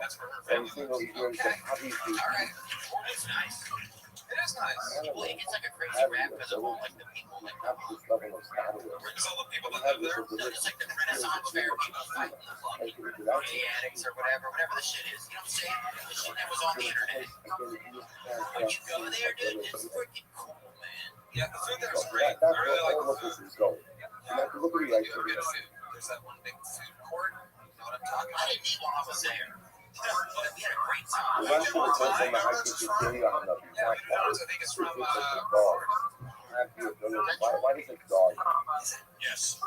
That's where her family lives.
Okay. All right. It's nice.
It is nice.
Well, it gets like a crazy rap because of all like the people like
Because all the people that live there.
it's like the Renaissance fair people fighting the fucking gay addicts or whatever the shit is. You know what I'm saying? The shit that was on the internet. When you go there, dude, it's freaking cool, man.
Yeah, the food there is great. I really like the food.
Good food. There's that one big food court. You know what I'm talking about? I didn't eat while I was there. But we had a great time.
Yeah, I think it's from Florida.
Why does it dog?
Yes.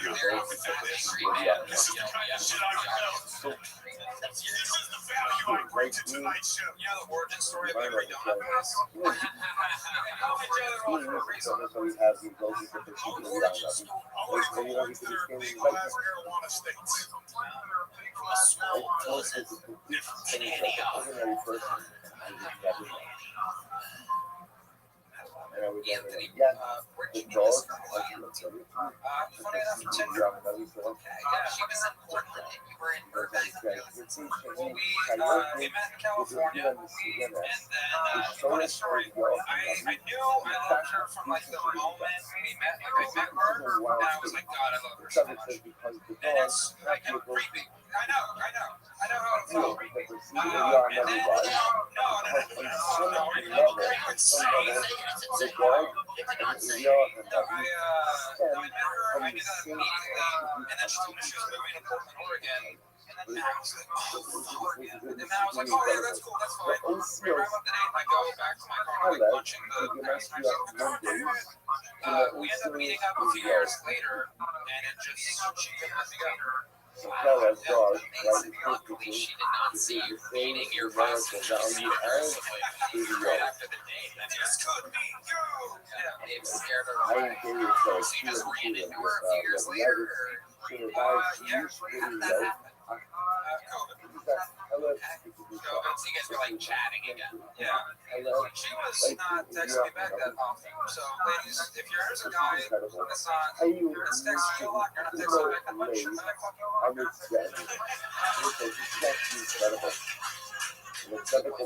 You're there, you can feel the street, man.
This is the kind of shit I know. This is the value I bring to tonight's show.
You know the origin story of every donut place? How many other one for a reason?
I want to go one third legalized marijuana states.
From a small closet in Antioch.
Anthony,
Anthony,
you need this girl again. Funny enough, Tinder. Okay, yeah.
She was in Portland and you were in Burbank.
Well, we met in California, and then funny story. I knew I loved her from like the moment we met. Like I met her, and I was like, God, I love her so much. And it's like creepy. I know how it felt. And then no, you insane. I met her. I knew that immediately, and then she told me she was moving to Portland, Oregon. And then I was like, oh, Oregon. And then I was like, oh yeah, that's cool, that's fine. We wrap up the date, and I go back to my car, like punching the past time. We end up meeting up a few years later, and it just she couldn't let me go.
Luckily, she did not see you beating your husband aggressively right after the date.
This could be you.
Yeah, it scared her away. So you just ran into her a few years later.
Yeah, that happened. COVID.
So you guys were like chatting again.
Yeah. She was not texting me back that often. So, ladies, if there's a guy that's texting you a lot, you're not texting back that much, then I fuck you a lot.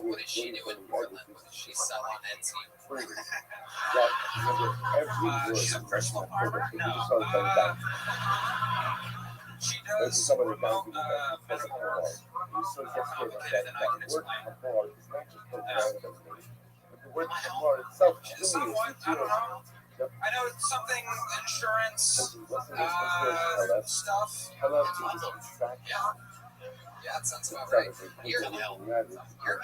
What is she doing in Portland? What does she sell on Etsy?
She's a personal farmer? No. She does remote medical work. More complicated than I can explain. Somewhat, I don't know. I know it's something insurance stuff.
Yeah, that sounds about right. You're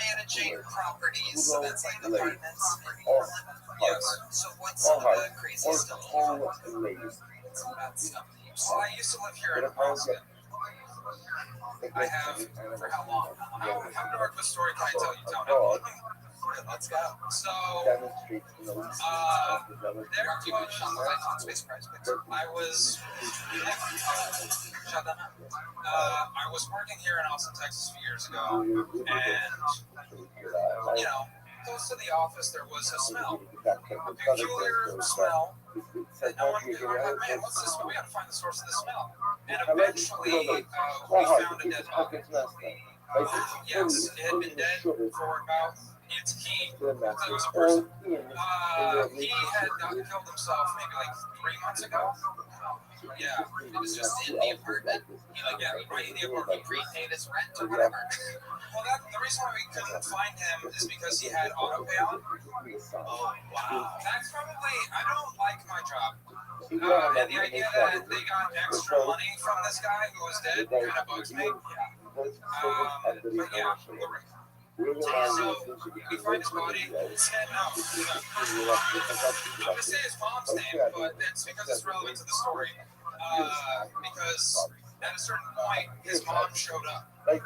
managing properties, so that's like apartments.
Yes.
So what's some of the crazy stuff? Some of that stuff.
Well, I used to live here in Nebraska. I have for how long? How dark of a story can I tell you, Tony?
Let's go.
So, there are two space prize picks. I was working here in Austin, Texas a few years ago, and close to the office there was a smell, a peculiar smell that no one could like, man, what's this smell? We gotta find the source of the smell. And eventually, we found a dead dog. Yes, it had been dead for about, it was a person. He had killed himself maybe like 3 months ago. Yeah,
It was just in the apartment.
he right in the apartment.
He prepaid his rent or whatever.
Well, the reason why we couldn't find him is because he had auto pay on.
Oh, wow.
That's probably, I don't like my job. And the idea that they got extra money from this guy who was dead kind of bugs me. But yeah, so we find his body. Said no. I'm gonna say his mom's name, but it's because it's relevant to the story. Because at a certain point, his mom showed up. No one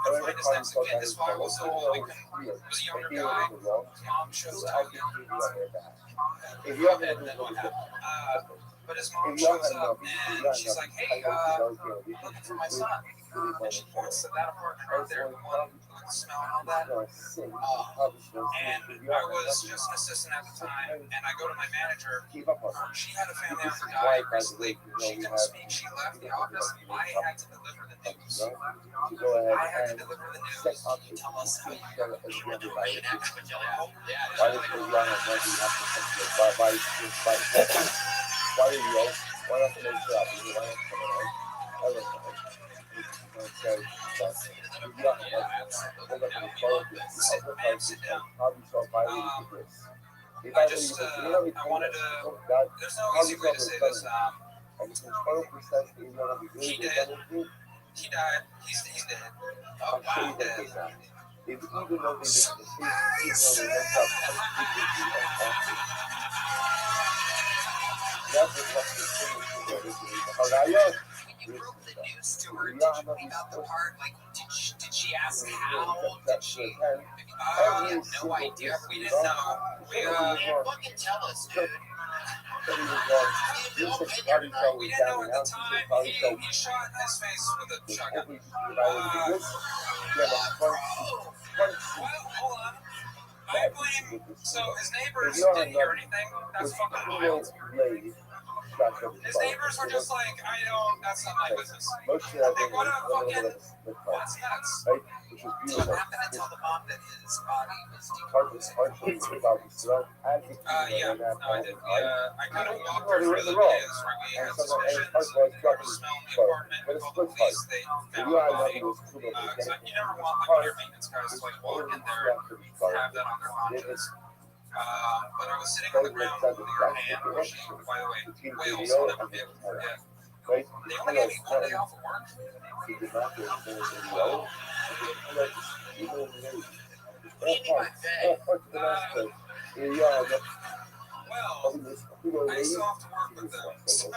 could find his next of kin. His father was so old, he was a younger guy. His mom shows up. And then what happened? But his mom shows up and she's like, hey, looking for my son. And she points to that apartment right there, the one with the smell and all that. And I was just an assistant at the time, and I go to my manager. She had a family member die recently. She couldn't speak. She left the office. I had to deliver the news. I had to deliver the news.
Can you tell us how you went to write an extra job?
Sit down. I wanted to, there's no easy way to say this. He did. He died. He's dead. Oh, wow. Dead.
When you broke the news to her, did you leave out the part, like, did she ask how? Did she? We have no idea.
We didn't know.
Fucking tell us, dude.
We didn't know at the time. He shot his face with a shotgun. Well, hold on. I blame. So his neighbors didn't hear anything. That's fucking wild. His neighbors were just like, I don't. That's not my business. They would have fucking. That's nuts.
Do you happen to tell the mom that his body was
Yeah, no, I did. I kind of walked her through the days where we had suspicions. There was smell in the apartment. We called the police. They found the body. Because you never want like your maintenance guys to like walk in there and have that on their conscience. But I was sitting on the ground holding her hand, wishing, by the way, whales, I'll never be able to forget. They only gave me 1 day off of work.
What do you mean by they?
Well, I still have to work with them. So,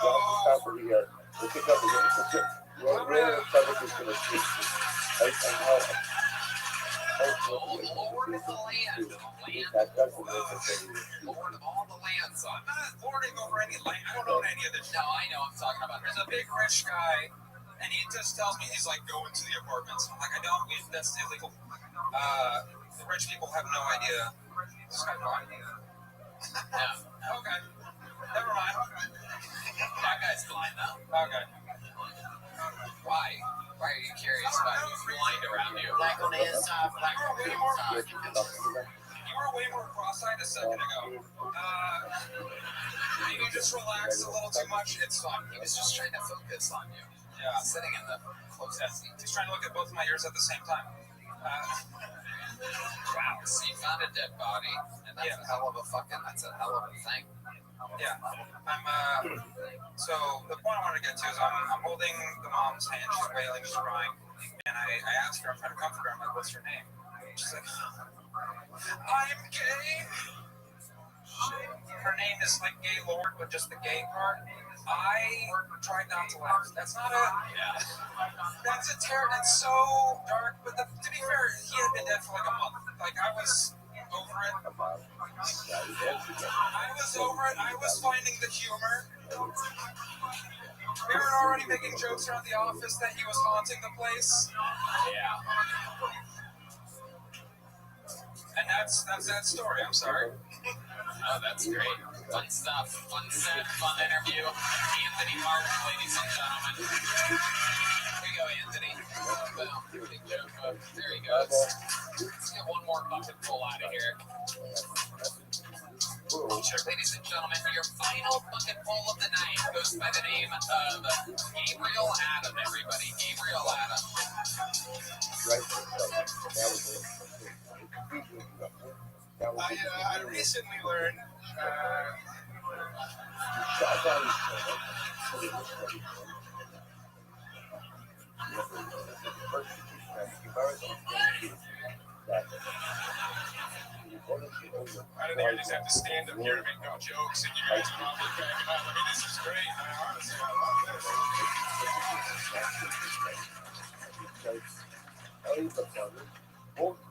Lord of the land. Lord of all the land, son.
I'm not lording over any land. I don't own any of this.
No, I know. I'm talking about.
There's a big rich guy, and he just tells me he's like going to the apartments. I'm like, I don't. That's illegal. The rich people have no idea. Skyline.
No.
Okay. Never mind.
That guy's blind though.
Okay.
Why? Why are you curious about who's blind around you?
Black on his side, black on
You
his side.
were way more cross-eyed a second ago. Maybe just relax a little too much. It's fine.
He was just trying to focus on you.
Yeah.
Sitting in the closest seat.
He's trying to look at both of my ears at the same time.
Wow. So you found a dead body, and that's a hell of a thing.
Yeah. So the point I wanted to get to is I'm holding the mom's hand. She's wailing, she's crying. And I asked her, I'm trying to comfort her. I'm like, what's her name? She's like, I'm gay. Her name is like Gay Lord, but just the gay part. I tried not to laugh. That's not a.
Yeah.
That's a terror. It's so dark. But to be fair, he had been dead for like a month. Like I was over it. I was finding the humor. We were already making jokes around the office that he was haunting the place.
Yeah.
And that's that story. I'm sorry.
Oh, that's great. Fun stuff. Fun set. Fun interview. Anthony Martin, ladies and gentlemen. Here you go, Anthony. Boom. Big joke. There he goes. Let's get one more bucket full out of here. Ladies and gentlemen, your final bucket full of the night goes by the name of Gabriel Adam, everybody. Gabriel Adam.
I recently learned. I don't think I just have to stand up here and make no jokes, and you guys are all cracking up. I mean, this is great. Honestly, I love this.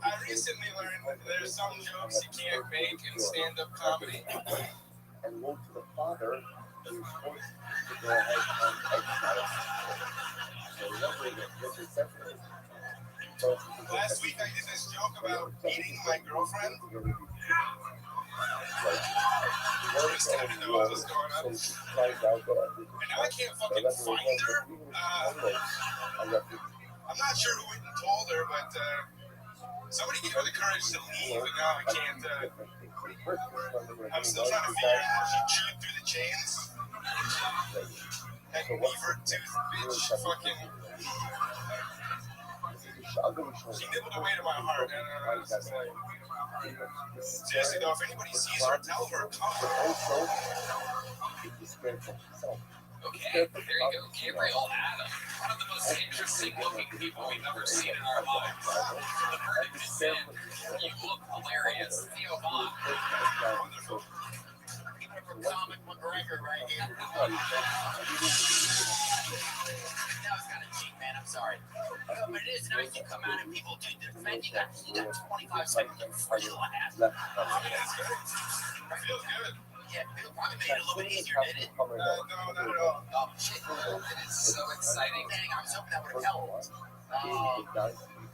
I recently learned that there's some jokes you can't make in stand-up comedy.
And woke to the father who was forced to go ahead and exile. So remembering that this is separate.
Last week I did this joke about beating my girlfriend. This guy didn't know what was going on. And now I can't fucking find her. I'm not sure who went and told her, but somebody gave her the courage to leave, and now I can't. I'm still trying to figure out how she chewed through the chains. That beaver tooth bitch fucking. She nibbled away to my heart. Seriously though, if anybody sees her, tell her.
Okay, there you go. Gabriel Adam. One of the most interesting looking people we've ever seen in our lives. The verdict is in. You look hilarious. Theo Vaughn.
Wonderful.
Comic McGregor right here. That was kind of cheap, man. I'm sorry. But it is nice you come out and people do defend. You got 25 seconds to fresh laugh.
I mean, it's good. I feel good.
Yeah, it probably made it a little bit easier, did it?
No, not at all.
Oh, shit. It is so exciting.
Dang, I was hoping that would have helped.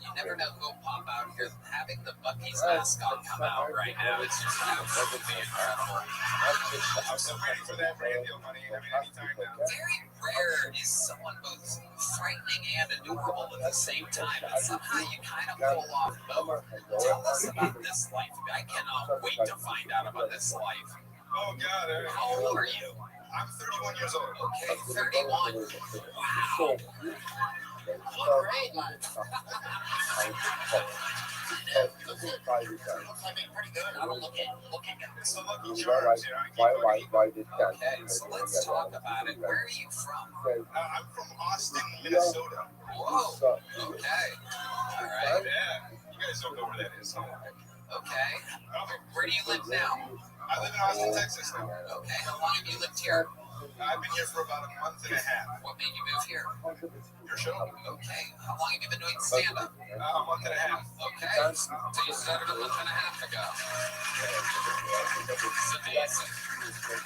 You never know who'll pop out here. Having the Bucky's mascot come out right now is just absolutely incredible.
I'm still waiting for that brand deal money. I mean, anytime now.
Very rare is someone both frightening and adorable at the same time, and somehow you kind of pull off both. Tell us about this life. I cannot wait to find out about this life.
Oh, God.
How old are you?
I'm 31 years old.
Okay, 31. Wow. Look great, man. Pretty good. I'm looking at this.
So lucky charms, you know.
Why did that?
Okay, so let's talk about it. Where are you from?
I'm from Austin, Minnesota.
Whoa. Okay. All right.
Yeah. You guys don't know where that is.
Okay. Where do you live now?
I live in Austin, Texas now.
Okay. How long have you lived here?
I've been here for about a month and a half.
What made you move here?
Your show?
Okay. How long have you been doing stand-up?
A month and a half.
Okay. So you started a month and a half ago. It's amazing.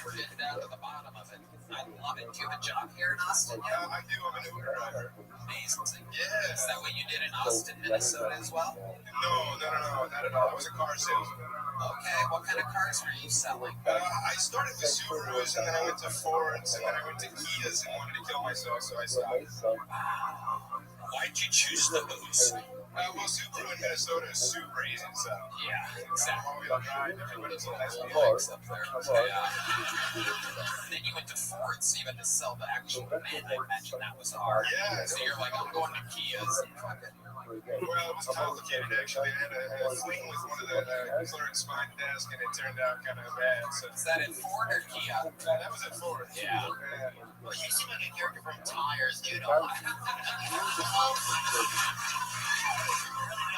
We're getting down to the bottom of it. I love it. Do you have a job here in Austin?
I do. I'm an Uber driver.
Amazing.
Yeah.
Is that what you did in Austin, Minnesota as well?
No, not at all. I was a car salesman.
Okay. What kind of cars were you selling?
I started with Subarus, and then I went to Fords, and then I went to Kias and wanted to kill myself, so I stopped.
Why'd you choose those?
Well, Subaru in Minnesota is super easy to sell.
Yeah, exactly.
All-wheel drive, everybody's a lesbian.
Bikes up there. Yeah. Then you went to Ford, so you had to sell the actual men. I imagine that was hard.
Yeah.
So you're like, I'm going to Kias.
Well, it was complicated, actually. I had a fling with one of the clerks behind the desk, and it turned out kind of bad. So
Is that in Ford or Kia?
that was at Ford.
Yeah. Well, you seem like a character from Tires, dude. I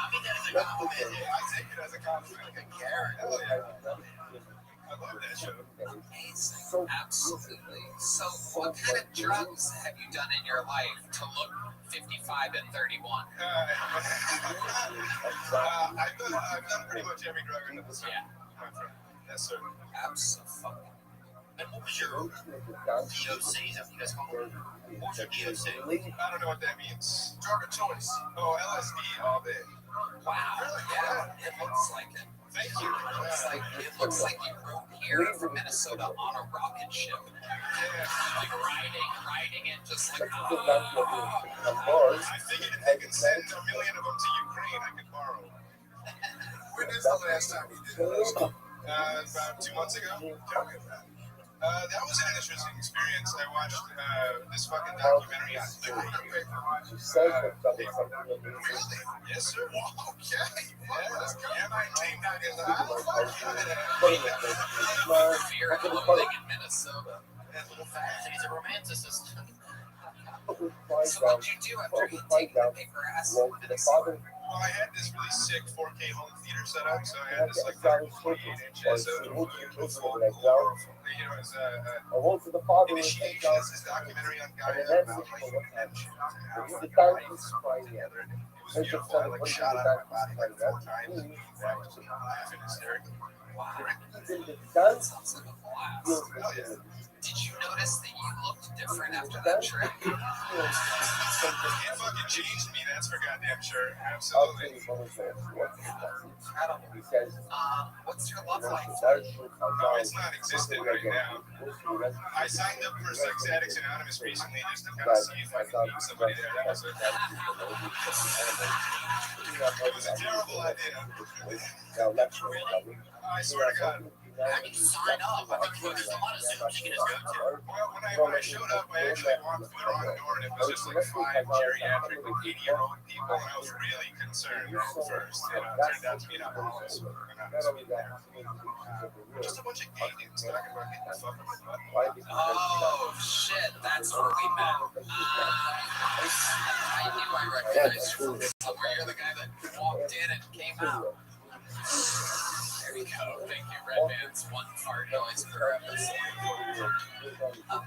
mean that as a compliment.
I take it as a compliment.
Like a character.
Hell yeah. I love that show.
Amazing. Absolutely. So, what kind of drugs have you done in your life to look 55 and 31?
I've done pretty much every drug under the sun.
Yeah.
My friend. Yes, sir.
Absolutely.
And what was your DOC? Is that what you guys call it? What was your DOC?
I don't know what that means.
Drug of choice.
Oh, LSD all day.
Wow. Yeah. It looks like it.
Thank you.
It looks like you rode here from Minnesota on a rocket ship.
Yeah.
Like riding it just like,
I figured if they can send 1 million of them to Ukraine, I could borrow. When is the last time you did this? About 2 months ago. That was an interesting experience. I watched this fucking documentary on Really? Yes, sir. Okay. Yeah, my name not in the
fear of living in Minnesota.
That little fat city's a romanticist.
So what'd you do after you take the paper ass in Minnesota?
Well, I had this really sick 4K home theater set up, so I had this like 48 inches of beautiful, glorified, it's initiation. It's this documentary on guys about like redemption and how fucking life comes together. And it was beautiful. I like shot out of my body like 4 times and laughing hysterically.
Wow. That sounds like a blast.
Hell yeah.
Did you notice that you looked different after that trip?
It fucking changed me, that's for goddamn sure. Absolutely.
Incredible. What's your love life
No,
like?
it's not existent right now. I signed up for Sex Addicts Anonymous recently just to kind of see if I could meet somebody there. That was it. It was a terrible idea. I swear to God.
How did you sign up? I mean, there's a lot of Zooms you can just go to.
Well, when I showed up, I actually walked through the wrong door, and it was just like 5 geriatric, like 80-year-old people, and I was really concerned at first. It turned out to be an alcoholics. Just a bunch of gay dudes talking about getting fucked with my butt.
Oh, shit. That's where we met. I knew I recognized you from somewhere. You're the guy that walked in and came out. There we go. Thank you, Redman's one fart noise per episode.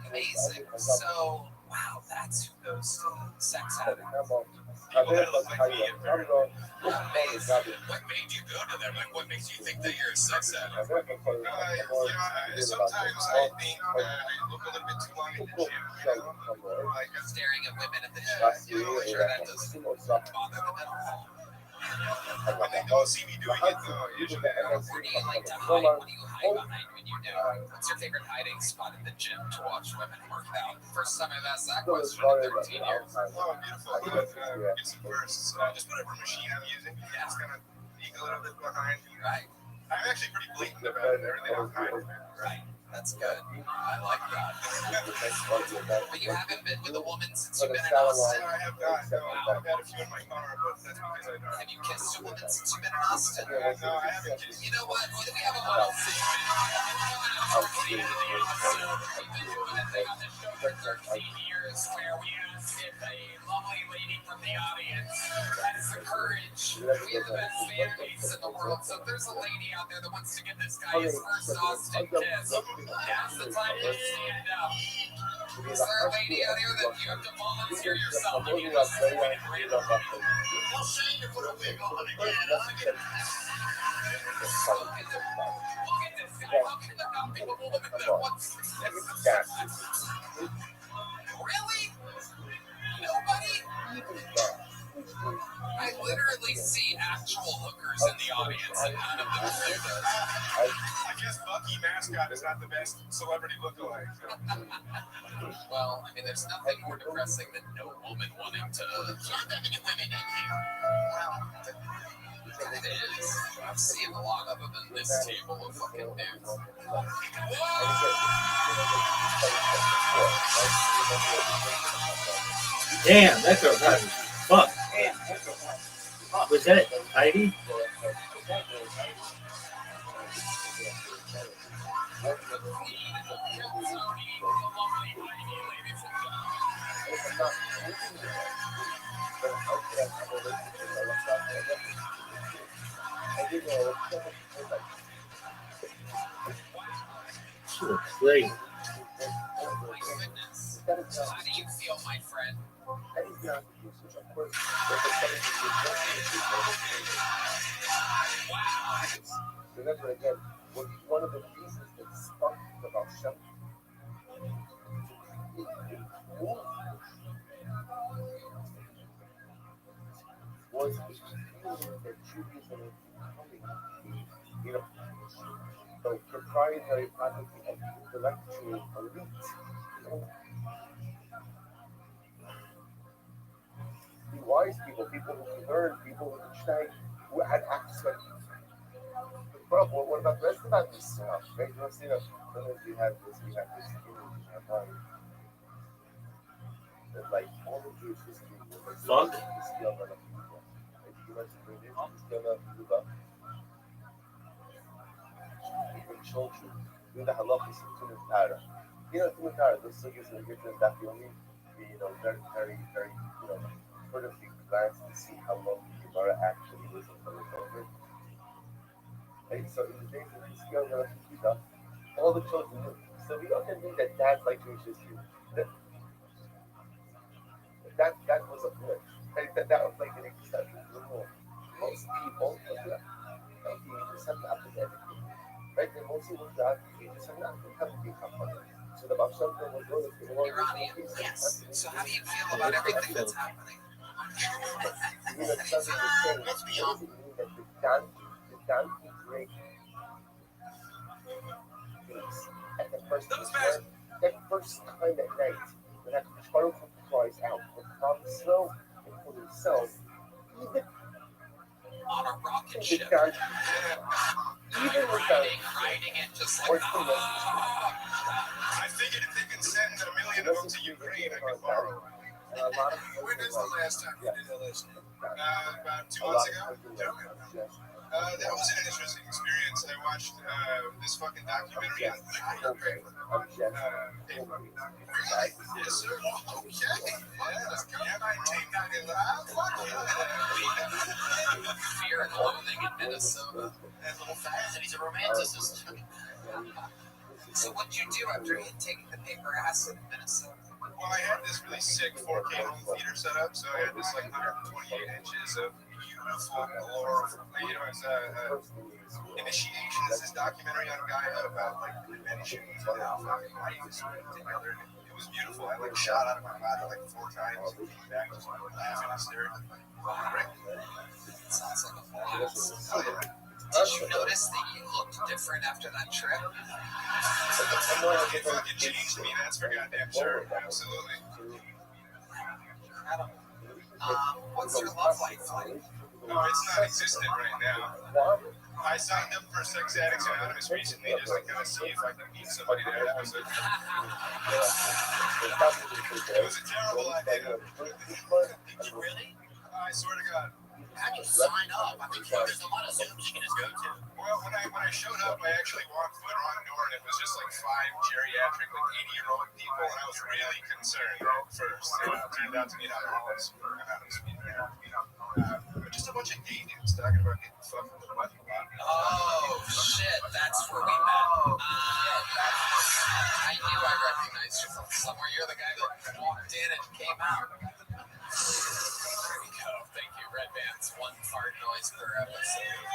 Amazing. So, wow, that's who goes to Sex Addict.
People that look like me at very
Amazing. What made you go to them? Like, what makes you think that you're a sex addict?
Sometimes I think I look a little bit too long in the gym. Like
Staring at women at the gym. I'm sure that doesn't bother them at all.
And they don't see me doing it though. Usually,
Where do you like to hide? What do you hide behind when you do? What's your favorite hiding spot in the gym to watch women work out? First time I've asked that question in 13 years.
oh, beautiful. Get some firsts. Just whatever machine I'm using. Yeah, it's gonna sneak a little bit behind.
Right.
I'm actually pretty blatant about it. Everything I'm hiding.
Right. That's good. I like that. But you haven't been with a woman since you've been in Austin?
I have not. No, I've had a few in my car, but that's because I don't.
Have you kissed a woman since you've been in Austin?
No, I haven't kissed.
You know what? We have a little secret. We've been doing a thing on the show for 13 years where we ask if a lovely lady from the audience has the courage. We have the best fan base in the world, so if there's a lady out there that wants to give this guy his first Austin kiss, now's the time to stand up. Is there a lady out here that you have to volunteer yourself? I mean, that's the point of it. Well, Shane, you put a wig on again. Look at this guy. How can there not be a woman that wants this? Really? Nobody? I literally see actual hookers in the audience, and none of them do this.
I guess Bucky mascot is not the best celebrity lookalike.
Well, I mean, there's nothing more depressing than no woman wanting to. Not that many women in here. Well, it is. I'm seeing a lot other than this table of fucking dudes.
Damn, that girl's hot as fuck. Was that Heidi? She looks great.
My goodness. How do you feel, my friend?
Remember again, one of the reasons that sparked about shelter was that Judaism is becoming, you know, the proprietary property of intellectual elite. You know, the wise people, people who could learn, people who could study, who had access. Bro, what about the rest about this stuff? Right? You know, sometimes we have this image in our mind that, like, all of Jewish history was
Fuck.
history of other people. Like, you mentioned religion, history of other people. Even children do the halachas of Tumin Tara. You know, Tumin Tara, those sugars that get to that, you only be, you know, very, very, very, you know, sort of glance and see how long the Gemara actually was until it's over. Right? So in the days of this young Kidah, all the children knew. So we don't mean that dads like Jewish history. That was a glitch. Right? That was like an exception to the rule. Most people, you just have to apply everything. Right? They mostly look at you just have to be comfortable. So the Babsham will go to the world.
Yes. So how do you feel about everything that's happening?
You know, something to say. What does it mean that the donkey break at the first that first time at night when that turtle cries out with slow and for himself, even
On a rocket ship.
Even
Riding it just like
I figured if they can send 1 million of them to Ukraine, I could borrow.
and a lot of
When was the last time you did LSD? About 2
a
months
lot
ago.
of yes.
That was an interesting experience. I watched this fucking documentary on
Okay.
Yes, sir. Okay. Yes. Can I take that in the
Fear and Loathing in Minnesota. That little fat, and he's a romanticist. So what'd you do after you had taken the paper acid in Minnesota?
Well, I had this really sick 4K home theater set up, so I had this like 128 inches of huge beautiful lore. Initiation is this documentary on Gaia about like inventions and how fucking life is put together. It was beautiful. I like shot out of my body like 4 times and came back just laughing hysterically.
It sounds like a blast.
Oh yeah.
Did you notice that you looked different after that trip?
It fucking changed me, that's for goddamn sure. Absolutely.
Incredible. What's your love life like?
No, it's not existent right now. I signed up for Sex Addicts Anonymous recently just to kind of see if I could meet somebody there. It was a terrible idea.
Did you really?
I swear to God.
How'd you sign up? I mean, there's a lot of Zooms you can just go to.
Well, when I showed up, I actually walked through the wrong door, and it was just like 5 geriatric, like 80-year-old people, and I was really concerned at first. It turned out to be anonymous people. But just a bunch of gay dudes talking about getting fucked with the weapon.
Oh, shit, that's where we met. I knew I recognized you from somewhere. You're the guy that walked in and came out. There we go. Thank you, Red Bands. 1 fart noise per episode.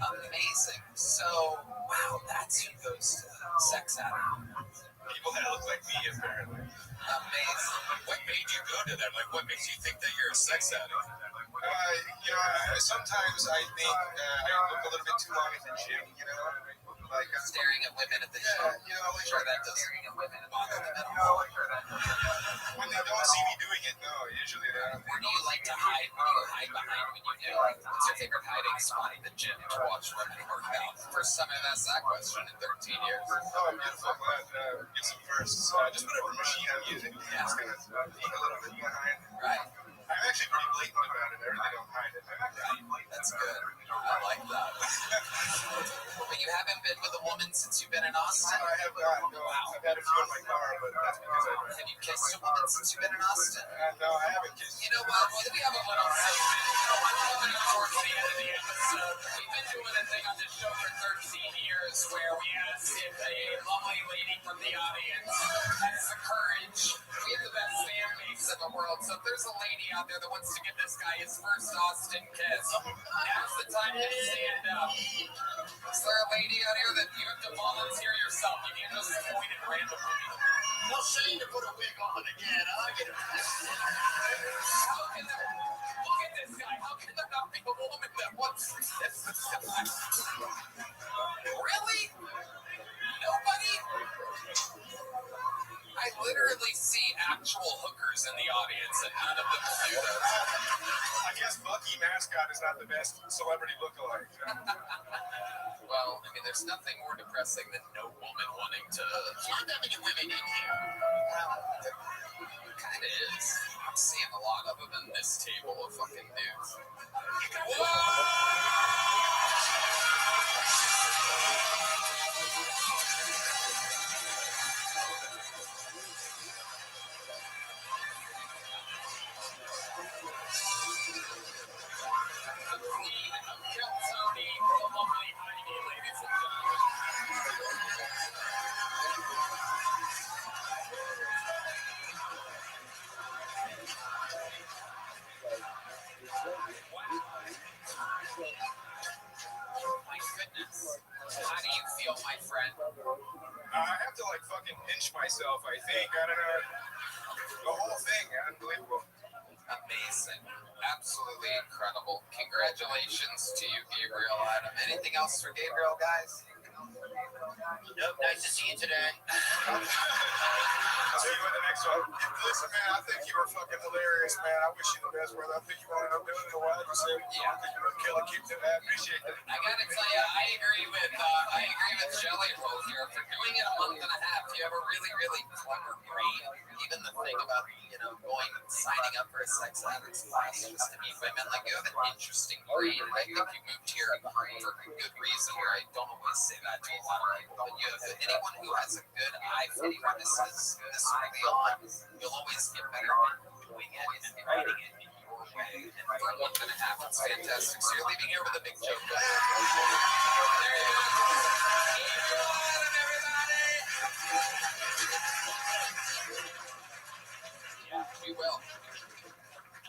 Amazing. So, wow, that's who goes to Sex Addict.
People that look like me, apparently.
Amazing.
What made you go to them? Like, what makes you think that you're a sex addict?
Sometimes I think I look a little bit too long at the gym, like
Staring at women at the gym.
like
Sure, that does bother them at all.
when they don't see me doing it, no, usually they don't.
Where do you like to hide? What do you hide behind when you do? What's your favorite hiding spot at the gym to watch women work out? First time I've asked that question in 13 years.
Oh, beautiful. Get some firsts. Just whatever machine I'm using. Yeah, it's going to peek a little bit behind.
Right.
I'm actually pretty blatant about it. I really don't hide it.
That's good. I like that. But you haven't been with a woman since you've been in Austin?
I have not. No, I've had a few in my car, but that's because
Have you kissed a woman since you've been in Austin?
no, I haven't kissed.
You know what? We have a little segment towards the end of the episode. We've been doing a thing on this show for 13 years where we ask if a lovely lady from the audience has the courage. We have the best fan base in the world, so if there's a lady out there that wants to give this guy his first Austin kiss, now's the time to stand up. Is there a lady out here that you have to volunteer yourself? You can't just point it randomly.
No shame to put a wig on again. I get it.
How can there, look at this guy. How can there not be a woman that wants to kiss this guy? Really? Nobody? I literally see actual hookers in the audience, and none of them do this.
I guess Bucky Mascot is not the best celebrity lookalike.
Well, I mean, there's nothing more depressing than no woman wanting to.
Not that many women in here.
Well, it kind of is. I'm seeing a lot of them in this table of fucking dudes. My goodness. How do you feel, my friend?
I have to like fucking pinch myself, I think. I don't know. The whole thing, unbelievable.
Amazing. Absolutely incredible. Congratulations to you, Gabriel Adam. Anything else for Gabriel, guys?
Nope, nice to see you today.
I'll see you in the next one. Listen, man, I think you were fucking hilarious, man. I wish you the best, brother. I think you want to know doing it a while. You said you want to think you're a killer. Keep doing that. I appreciate that.
I gotta tell you, I agree with Jelly Roll here. For doing it a month and a half, you have a really, really clever brain. Even the thing about, signing up for a sex addicts class just to meet women, like you have an interesting brain. I think you moved here for a good reason, where I don't always say that to a lot of people, but you have anyone who has a good eye for the premises this early on, you'll always get better at doing it and writing it in your way. And for a month and a half, it's fantastic. So you're leaving here with a big joke. There you go. Yeah, we will.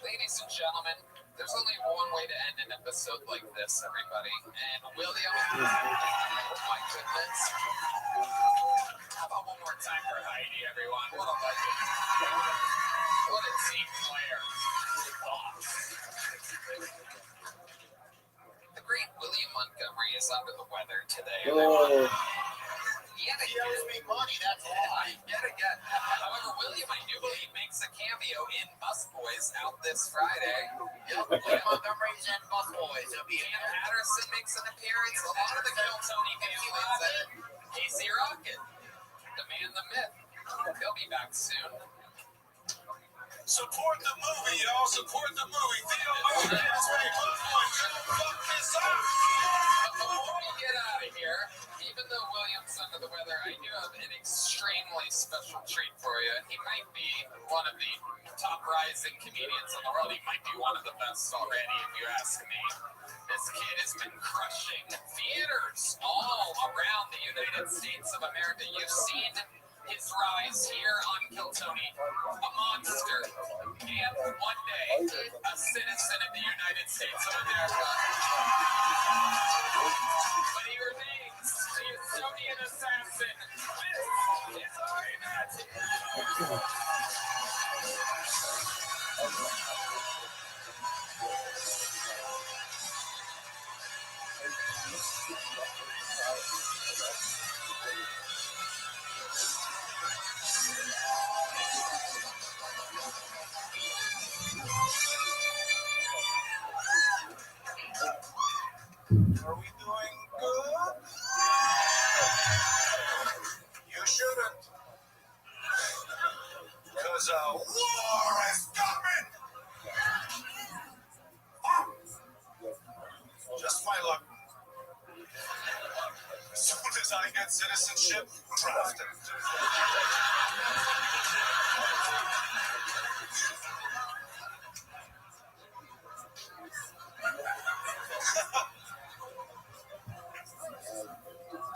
Ladies and gentlemen, there's only one way way to end an episode like this, everybody. And William, my goodness. How about one more time for Heidi, everyone? What a legend. What a team player. The great William Montgomery is under the weather today.
Oh,
Yet again. Money, that's all. Yet again. However, William, I do believe, makes a cameo in Busboys out this Friday. Yep, William Montgomery's in Busboys. Ian Patterson makes an appearance. A lot of the Kill Tony families and Casey Rocket. The man, the myth. He'll be back soon.
Support the movie, y'all. Support the movie. Theo Lewis, fuck this up.
Before we get out of here, even though William's under the weather, I do have an extremely special treat for you. He might be one of the top rising comedians in the world. He might be one of the best already, if you ask me. This kid has been crushing theaters all around the United States of America. You've seen his rise here on Kill Tony, a monster, and one day a citizen of the United States of America. But he remains the Estonian assassin. This is Arnett.
Are we doing good? You shouldn't. Because war is coming! Just my luck. As soon as I get citizenship, drafted.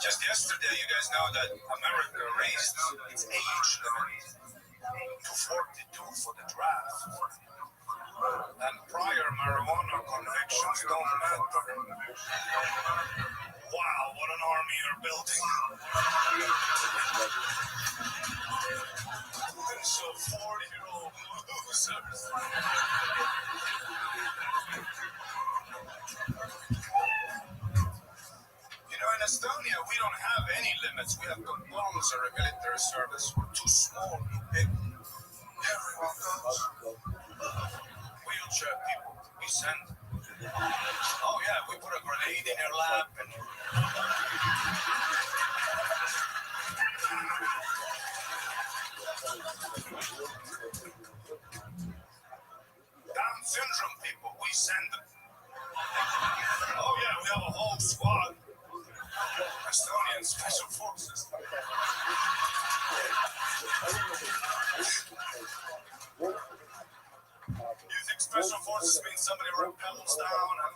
Just yesterday, you guys know that America raised its age limit to 42 for the draft. And prior marijuana convictions don't matter. Wow, what an army you're building. So 40-year-old losers. You know, in Estonia, we don't have any limits. We have compulsory military service. We're too small, too big. Everyone goes. Wheelchair people, we send. Oh, yeah, we put a grenade in your lap and. Down syndrome people, we send them. Oh, yeah, we have a whole squad. Estonian Special Forces. You think Special Forces means somebody rappels down and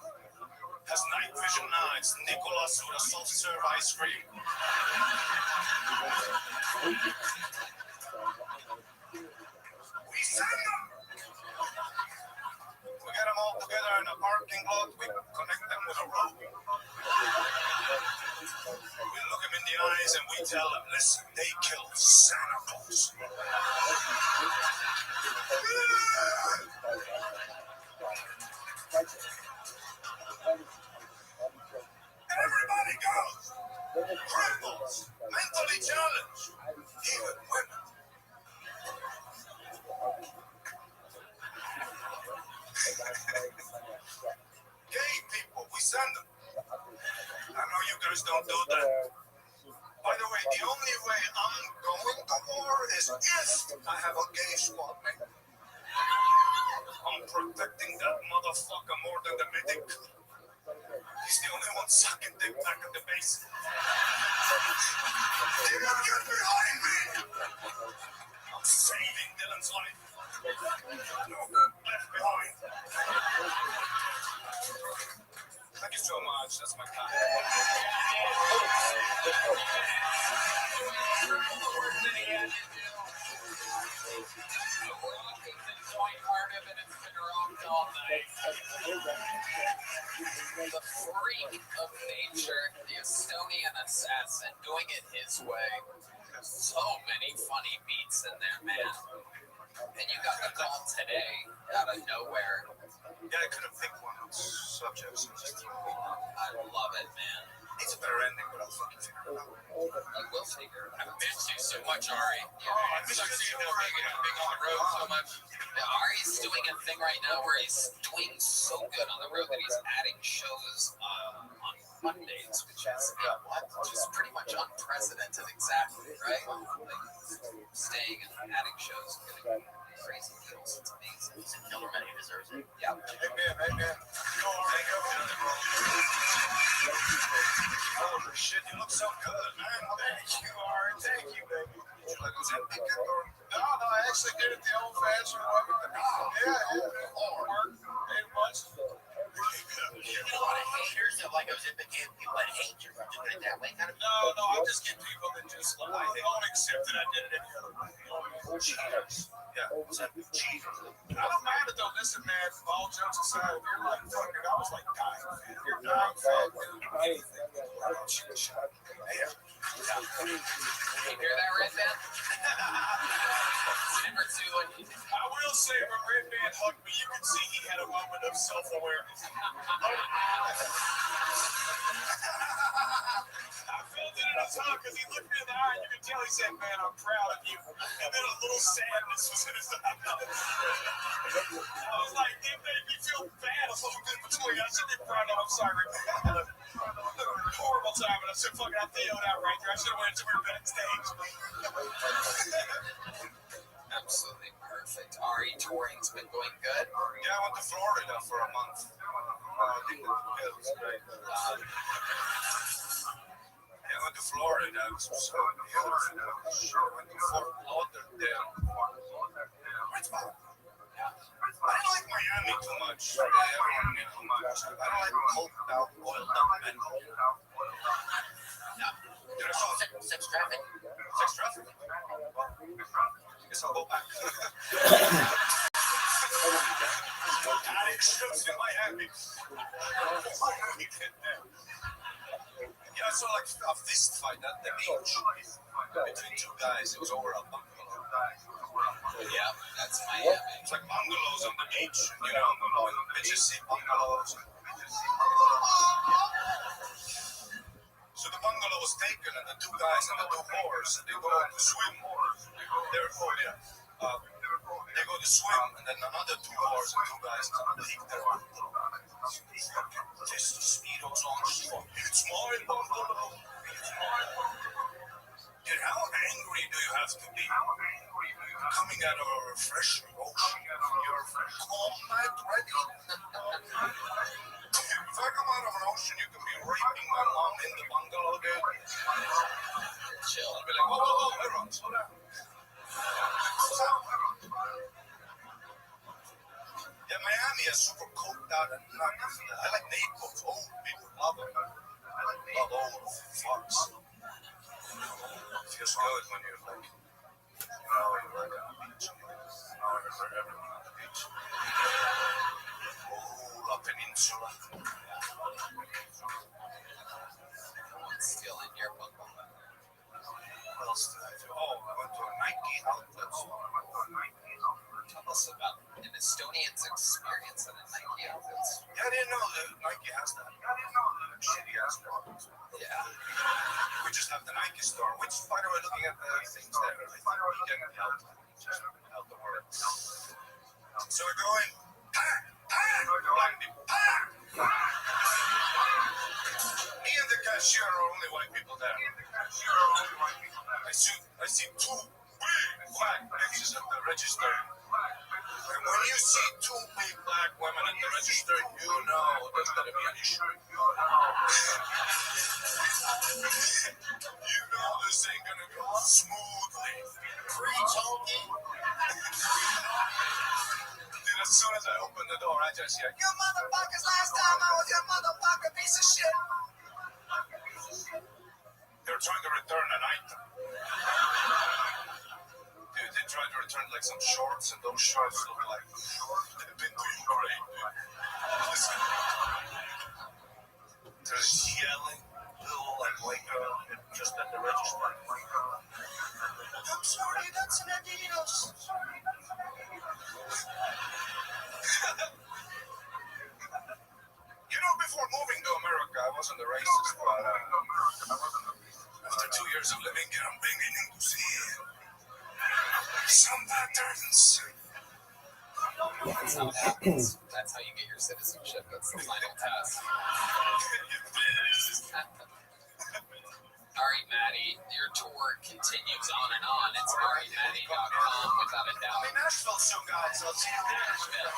has night vision eyes? Nicholas with a self-serve ice cream. We send them! We get them all together in a parking lot. We connect them with a rope. We look them in the eyes and we tell them, listen, they killed Santa Claus. Everybody goes. Criminals, mentally challenged, even women. Gay people, we send them. I know you guys don't do that. By the way, the only way I'm going to war is if I have a gay squad mate. I'm protecting that motherfucker more than the medic. He's the only one sucking dick back at the base. Dylan, get behind me! I'm saving Dylan's life. No left behind. Thank you so much. That's my time.
Rock is enjoying part of it. It's been rocked all night. The freak of nature, the Estonian assassin, doing it his way. So many funny beats in there, man. And you got the call today out of nowhere.
Yeah, I couldn't think one of those subjects.
I love it, man.
It's a better ending, but I'll fucking figure it out.
You will figure it
I
out.
missed you so much, Ari.
I missed
Sucks
you
seeing
too,
how big on the road so much.
Ari's doing a thing right now where he's doing so good on the road that he's adding shows on Mondays, which is pretty much unprecedented, exactly, right? Like staying and adding shows, getting crazy deals. It's amazing.
He's a killer, man. He deserves it.
Yeah.
Hey, man. No, hang up. Holy shit, you look so good, man. Thank you, Ari. Thank you, baby. No, I actually did it the old-fashioned way. Yeah. Work. Ain't much.
You get a lot of haters that like I was in the game. People that hate you for doing it that way. Kind of.
No, I just get people that just like, they don't accept that I did it any other way. Cheaters. Yeah. Cheaters. I don't mind it though. Listen, man, all jokes aside, if you're like fucking, I was like dying, man. If you're dying, dude, anything. I don't shoot a shot. Yeah.
You hear that, Red Man? Number two,
I will say when Red Man hugged me, you could see he had a moment of self-awareness. I felt it in his heart because he looked me in the eye and you could tell he said, man, I'm proud of you. And then a little sadness was in his eye. I was like, it made me feel bad a little bit between. I should be proud of him. I'm sorry. I had a horrible time and I said, fuck it, I theoed out right there. I should have went to her backstage.
absolutely perfect. Ari, touring's been going good.
Yeah, I went to Florida for a month. I think it was great. I went to Florida. It was so beautiful. I went to Fort Lauderdale. It's fun. I don't like Miami too much. Everyone knew too much. I don't like coked out, oiled up men.
Sex traffic.
Sex traffic? Guess I'll go back. Addictions in Miami. Yeah, I saw like a fist fight at the beach between two guys. It was over a bungalow.
Yeah, that's Miami.
It's like bungalows on the beach, you know, bitches see bungalows. So the bungalow was taken, and the two guys and the two whores, they go to swim. They go to swim, and then another two whores and two guys take their bungalow. Test the speedos on. It's my bungalow. Dude, how angry do you have to be? Coming out of a refreshing ocean, you're combat ready. If I come out of an ocean, you can be raping my mom in the bungalow, dude.
Chill.
I'll be like, whoa, everyone, slow down. Yeah, Miami is super coked out and nuts. I like Naples. Old people love it. Love old fucks. It feels good when you're like, you're like on the beach. Everyone on the beach. Oh, La Peninsula.
Still in your bungalow.
What else did I do? Oh, I went to a Nike outlet store.
Tell us about an Estonian's experience at a Nike outlet.
Yeah, I didn't know that Nike has that. Shitty ass products.
Yeah.
We just have the Nike store, which, by the way, looking at the things there, I think we can help the world. So we're going, black people. Me and the cashier are only white people there. I see two big black bitches at the register. And when you see two big black women at the register, you know there's gonna be an issue. You know this ain't gonna go smoothly.
Pre-talking.
Dude, as soon as I open the door, I just hear,
You motherfuckers, last time I was your motherfucker piece of shit.
they're trying to return an item. Dude, they
tried to return like some shorts, and those shorts look like they've been destroyed. Listen, there's yelling, little like just at the register. I'm sorry, that's an Adidas. You know, before moving to America, I wasn't a racist, but after 2 years of living here, I'm beginning to see some patterns.
That's how it happens. That's how you get your citizenship. That's the final test. All right, Maddie, your tour continues on and on. It's arimaddie.com without a doubt.
I'm in Nashville soon, guys. I'll see you there.
Nashville.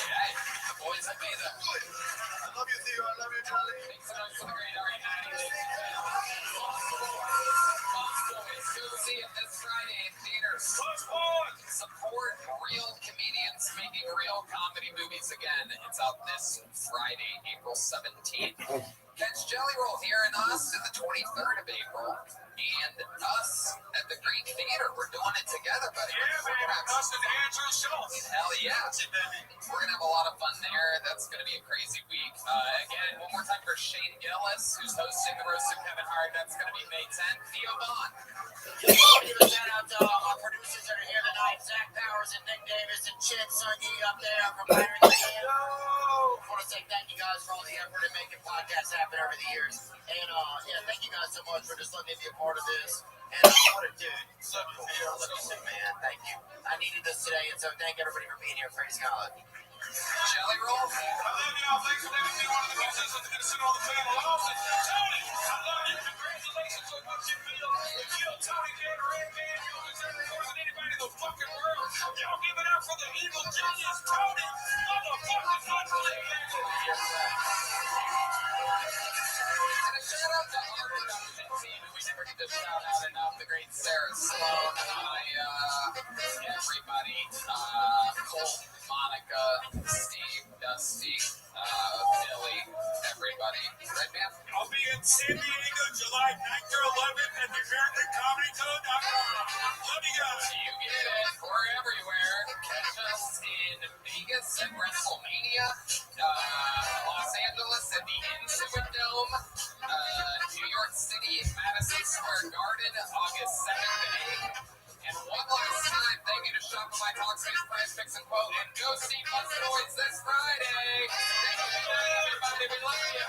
Hey, the boys will be there.
Good. I love you, Theo. I love you, Charlie.
Thanks so much for the great Ari Maddie. Go see it this Friday in theaters. Support real comedians making real comedy movies again. It's out this Friday, April 17th. Catch Jelly Roll here in Austin the 23rd of April. And us at the Green Theater. We're doing it together, buddy.
Yeah, man. Us and Andrew Schultz.
Hell yeah. We're going to have a lot of fun there. That's going to be a crazy week. Again, one more time for Shane Gillis, who's hosting the Roast of Kevin Hart. That's going to be May 10th. Theo Vaughn.
Give a shout out to all our producers that are here tonight, Zach Powers and Nick Davis and Chin Sunny up there from Byron Lee. I want to say thank you guys for all the effort in making podcasts happen over the years. And yeah, thank you guys so much for just letting me be a part of this. And what a dude. So cool. Let me say, man, thank you. I needed this today, and so thank everybody for being here. Praise God.
Jelly Roll.
I love y'all. Thanks for letting me be one of the musicians that can sit on the panel. Also, Tony, I love you. Congratulations on what you feel. You kill Tony Gatorade, man. You deserve it more than anybody in the fucking world. Y'all give it up for the evil genius, Tony. Motherfucking unbelievable.
And a shout out to our production team, who we never get to shout out enough. The great Sarah Sloan, everybody, Cole, Monica, Steve, Dusty, Billy, everybody. Right, man?
I'll be in San Diego July 9th through 11th at the American Comedy Club. Love you guys.
You get it. We're everywhere. Catch us in Vegas at WrestleMania, Los Angeles at the Intuit Dome, New York City at Madison Square Garden, August 7th and 8th. And one last time, thank you to Shopify Talkspace, Price Picks and Quote, and go see Busted Boys this Friday. Thank you, everybody. We love you.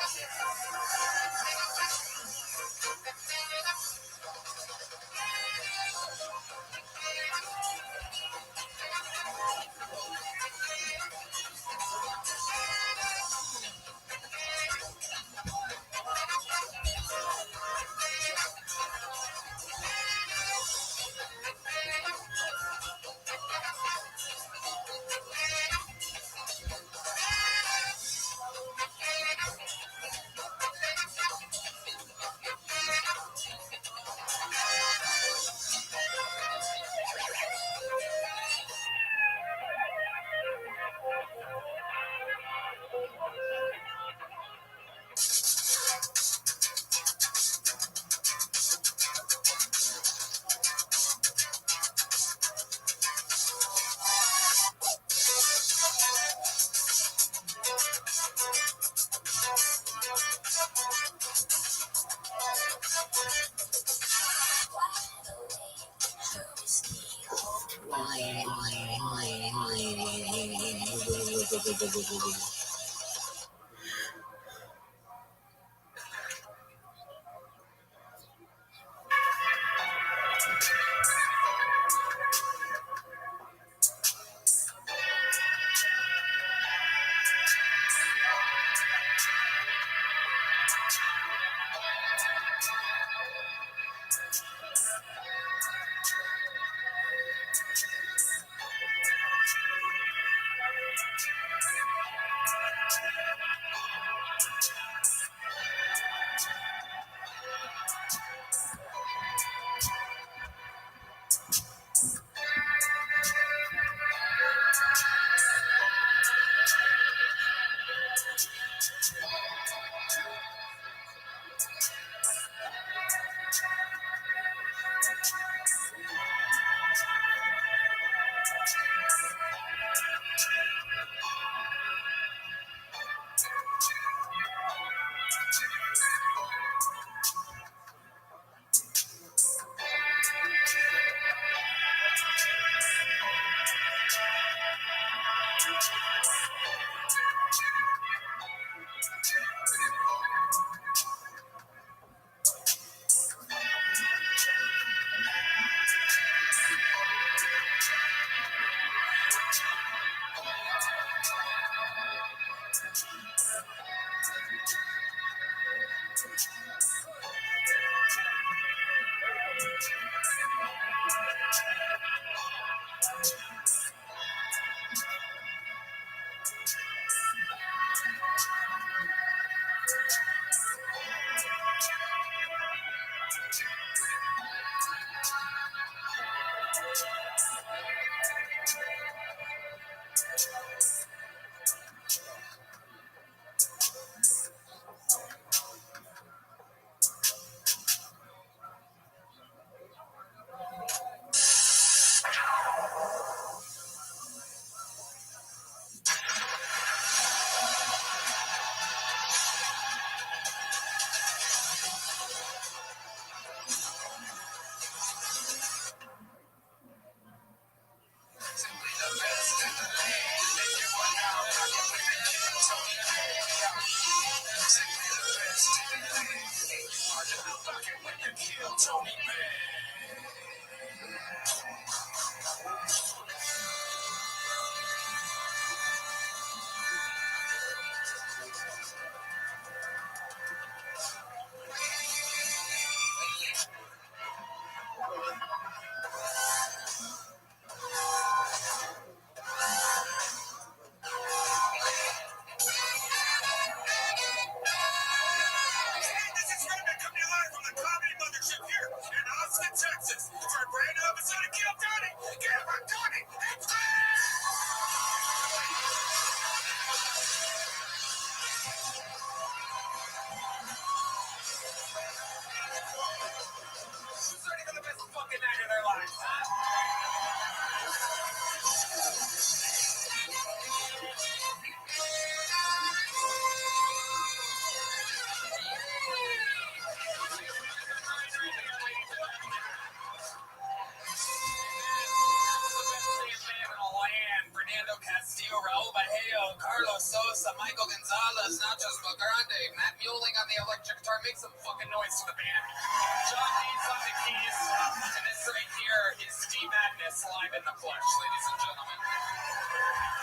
Sosa, Michael Gonzalez, Nachos Belgrande, Matt Mueling on the electric guitar. Make some fucking noise for the band. John Deeds on the keys. And this right here is Steve Madness live in the flesh, ladies and gentlemen.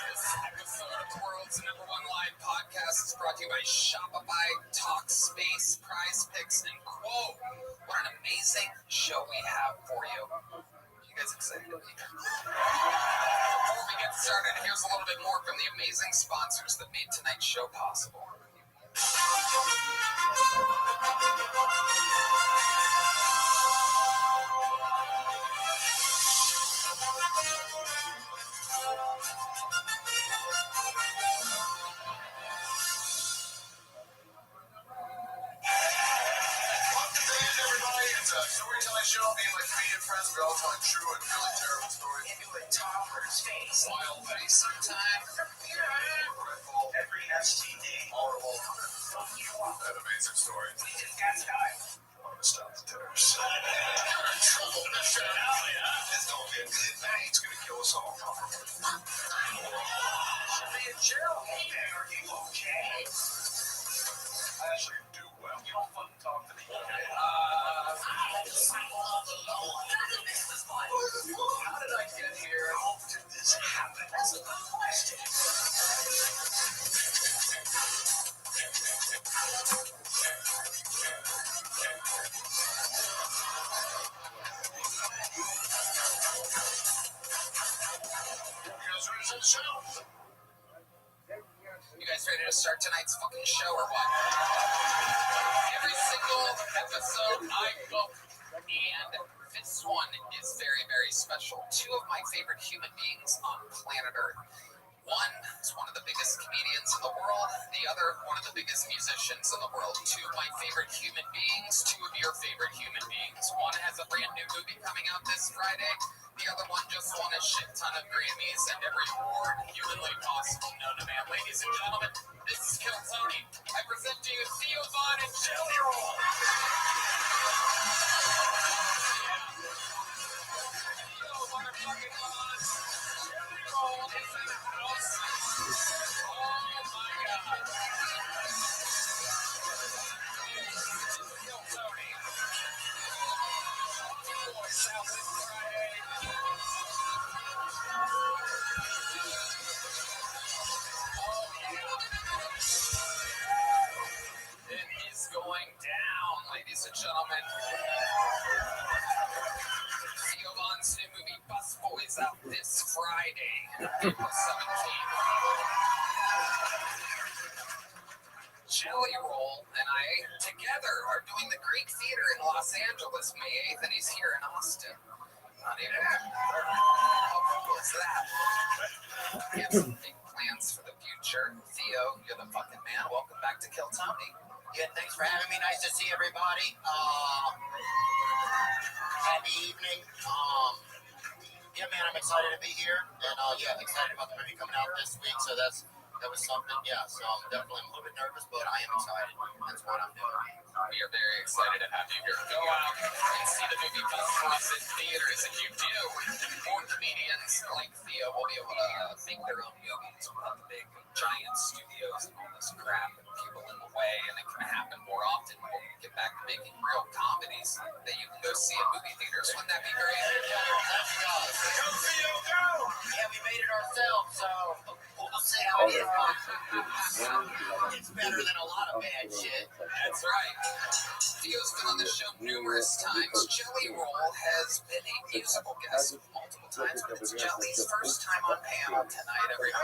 This episode of the world's #1 live podcast is brought to you by Shopify, Talkspace, Prize Picks, and Quote. What an amazing show we have for you. You guys excited to be here? Before we get started, here's a little bit more from the amazing sponsors that made tonight's show possible.
Storytelling show, being like comedian friends, we all telling true and really terrible stories.
Into a talker's face.
Wild face, sometimes.
Every STD.
Horrible.
Fuck you up.
That amazing story.
We just got started.
I'm gonna stop the terrorists. You're in trouble, Mr. This don't be a good thing. It's gonna kill us all.
Should be in jail. Hey man, are you okay?
I actually do well. You don't fucking talk to me.
How did I get here? How did this happen? That's a good question.
You guys ready to start tonight's fucking show or what? Every single episode I book, and this one is very, very special. Two of my favorite human beings on planet Earth. One is one of the biggest comedians in the world. The other, one of the biggest musicians in the world. Two of my favorite human beings. Two of your favorite human beings. One has a brand new movie coming out this Friday. The other one just won a shit ton of Grammys and every award humanly possible known to man. Ladies and gentlemen, this is Kill Tony. I present to you Theo Von and Jelly Roll. Theo motherfucking Von. Jelly Roll is in the house. Oh my God. Kill Tony. Boy, South this Friday. It is going down, ladies and gentlemen. Friday, April 17th. Jelly Roll and I together are doing the Greek Theater in Los Angeles May 8th, and he's here in Austin on April 23rd. How cool is that? We have some big plans for the future. Theo, you're the fucking man. Welcome back to Kill Tony.
Yeah, thanks for having me. Nice to see everybody. Happy evening. Yeah, man, I'm excited to be here, and yeah, excited about the movie coming out this week. So that was something. Yeah, so I'm definitely a little bit nervous, but I am excited. That's what I'm doing.
We are very excited to have you here. Go out and see the movie before it's in theaters. If you do, more comedians like Theo will be able to make their own movies without the big giant studios and all this crap and people in the way, and it can happen more often when we get back to making real comedies that you can go see in movie theaters. Wouldn't that be great?
Yeah, we made it ourselves, so we'll see how it is. It's better than a lot of bad shit.
That's right. Theo's been on the show numerous times. Jelly Roll has been a musical guest multiple times, but it's Jelly's first time on panel tonight, everybody.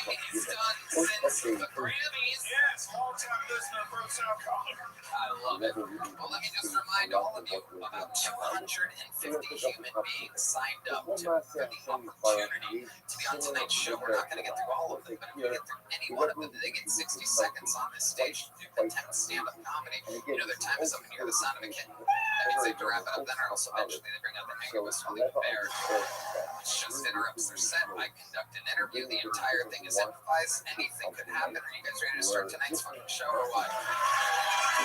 Thing he's done since the Grammys.
Yes, long-time listener, first-time caller.
I love it. Well, let me just remind all of you, about 250 human beings signed up for the opportunity to be on tonight's show. We're not going to get through all of them, but if we get through any one of them, they get 60 seconds on this stage to do contempt stand-up comedy. You know, their time is up and hear the sound of a kitten. That means they have to wrap it up then, or else eventually they bring out the mega whistling bear, which just interrupts their set. I conduct an interview. The entire thing is improvised. Anything could happen. Are you guys ready to start tonight's fucking show, or what?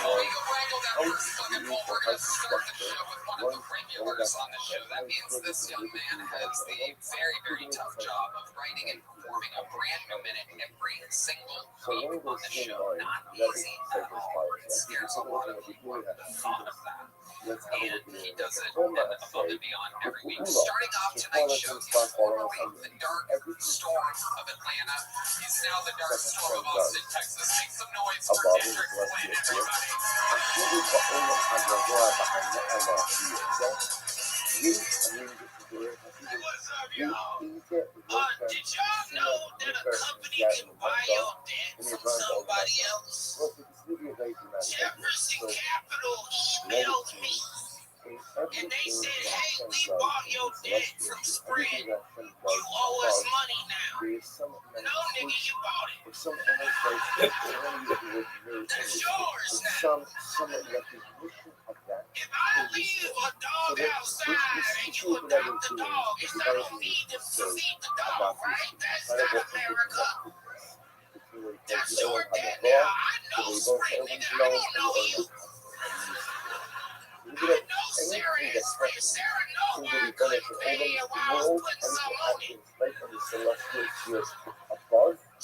Well, we wrangle that first fucking ball. We're going to start the show with one of the regulars on the show. That means this young man has the very, very tough job of writing and performing a brand new minute every single week on the show. Not easy at all. It scares a lot of people at the thought of that. And he does it above and beyond every week. Starting off tonight's show, he's formerly the Dark Storm of Atlanta. He's now the Dark Storm of Austin, Texas. Make some noise for Kendrick Flynn, everybody.
What's up, y'all? Did y'all know that a company can buy your debt from somebody else? Jefferson Capital emailed me, and they said, hey, we bought your debt from Sprint. You owe us money now. No, nigga, you bought it. That's yours now. If I leave a dog outside and you adopt the dog, it's not on me to feed the dog, right? That's not America. That's your debt now. I know Sprint, nigga. I don't know you. I know Sarah is Sprint. Sarah know why I couldn't pay and why I was putting some on it.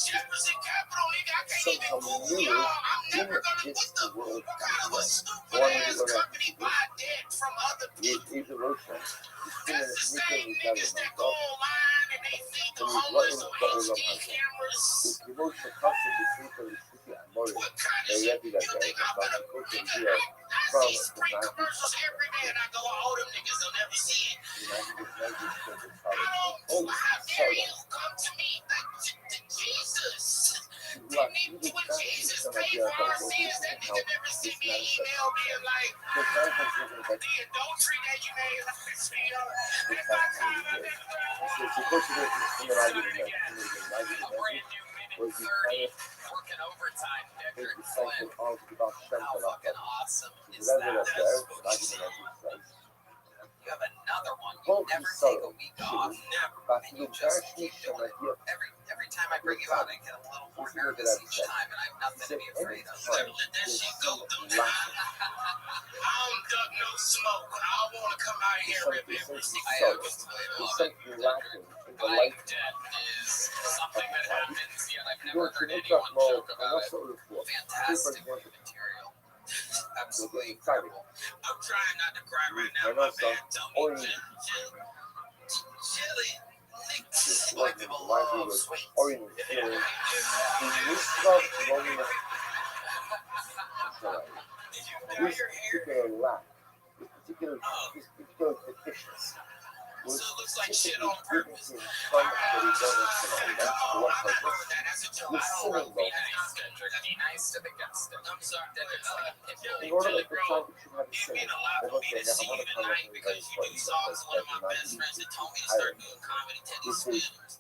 Jefferson Capital, nigga, I can't even Google y'all. I'm never gonna what kind of a stupid ass company buy debt from other people? That's the same niggas that go online and they feed the homeless on HD cameras. What kind of shit? You think I'm gonna nigga? I see Sprint commercials every day and I go, oh, them niggas will never see it. How dare you come to me like Jesus? When Jesus paid for our sins, that nigga never sent me an email being like, the adultery that you made last year, at my time, I never done it.
A brand new minute 30, working overtime, Deckard Flynn. How fucking awesome is that? You have another one. You never take a week off. Never. And you just keep doing it. Every time I bring you out, I get a little more nervous each time, and I have nothing to be afraid of.
Let that shit go through. I don't duck no smoke. I don't want to come out here and rip everything.
I absolutely love it. Deckard. Buying debt is something that happens, yet I've never heard anyone joke about it. Fantastic material. Absolutely incredible.
I'm trying not to cry right now. My bad. Tell me, chili.
White people love sweets.
was
So it looks like shit
typically
on purpose.
given to some that he doesn't know. For what purpose?
That's a joke. I don't
Listening
wrote
though.
Be nice to the guest.
I'm sorry.
In order that the traffic should have a
It
singing,
mean a lot
they're
for
going
me
to
to
say,
see
now
you
I'm going to
tonight
come
because you do songs. One of my best friends that told me to start doing comedy, Teddy
This is
Swims.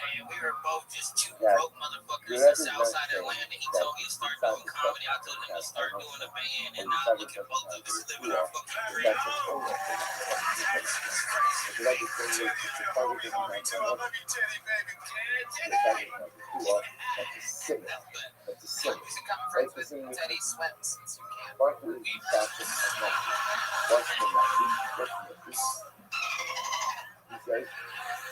And we were both just two
Yeah.
broke motherfuckers in Southside Atlanta. He told me to start doing comedy. I told him to start doing a band. And now look at both of us living our fucking dream.
that's a total. Because I just think that it's a part of the night. That's a sinner. That's a sinner.
Music comes
Like
friends
the
with
thing with
Teddy Swims since you can.
Barkley is fashion and money. Watch the night. He says,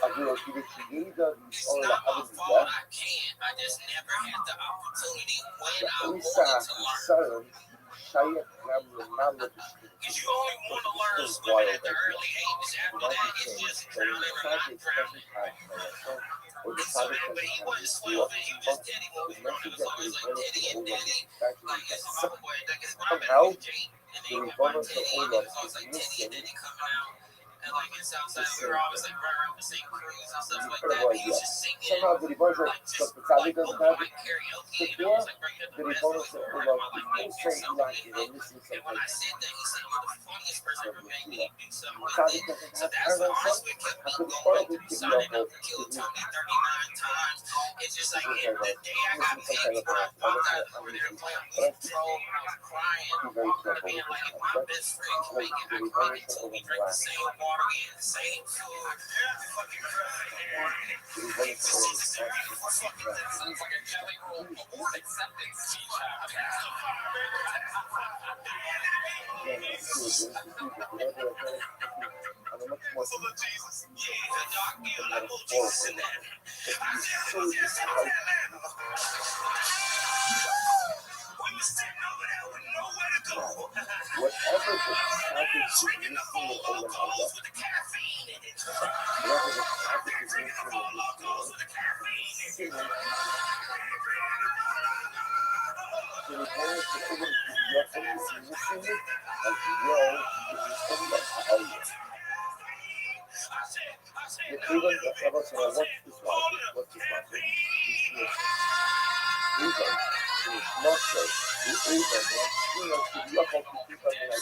aquí de chiquita,
It's
ahora
not my
abres
fault.
ya.
I can't. I just never had the opportunity when I
Isa
wanted to learn.
Sarum, Shaya Ramla Mala
Because you only want to learn swimming at the early ages. After that, it's just drowning or not drowning. So, but he wasn't swimming. He was just Teddy when we were growing. It was always like Teddy and Daddy. Like, it's my boy. Like, it's when I met him, Jake. And then he went by Teddy. And it was always like Teddy and Daddy coming out. And like in Southside, we were always like running around the same crews and stuff like that. But he was just singing.
Somehow the Ribono,
Like,
the
just
Pizarro
like
doesn't
open
have
mic
it.
karaoke.
The
And I was like, right here, the
Ribono
best
said,
voice
well,
ever. I'm like,
people
make
say you
yourself
like it,
unique.
and listen to
And when I
something.
said that, he said, you're the funniest person ever made me do something with
Pizarro
it.
doesn't
So
have
that's what
Paradise
honestly
City.
kept
I
me
could
going
probably
through
give you
signing
a
up for Kill Tony 39 times. It's just like the day I got paid before I popped out over there and played Weed Patrol, and I was crying. I walked out of being like, if my best friend can make it, I can make it too. We drink the same water, we eat the same food. Fucking crying. It's necessary for fucking
That sounds like a Jelly Roll award acceptance speech.
full of Jesus. Yeah, the dog deal, I know Jesus in that. I said, yes, I was in Atlanta. We was sitting over there with nowhere to go.
Whatever the traffic is
Drinking the
missing
Four
in
Locos
Omaha,
with the caffeine in it.
whatever the traffic is
Drinking the
missing
Four
in
Locos with the caffeine in it.
Singing, so the parents are able to get what is missing it, as well as the thing that I owe you. The Cleveland, what's this one? What's this one? Cleveland, it's not so. The Cleveland, you know, to look up to people in a
The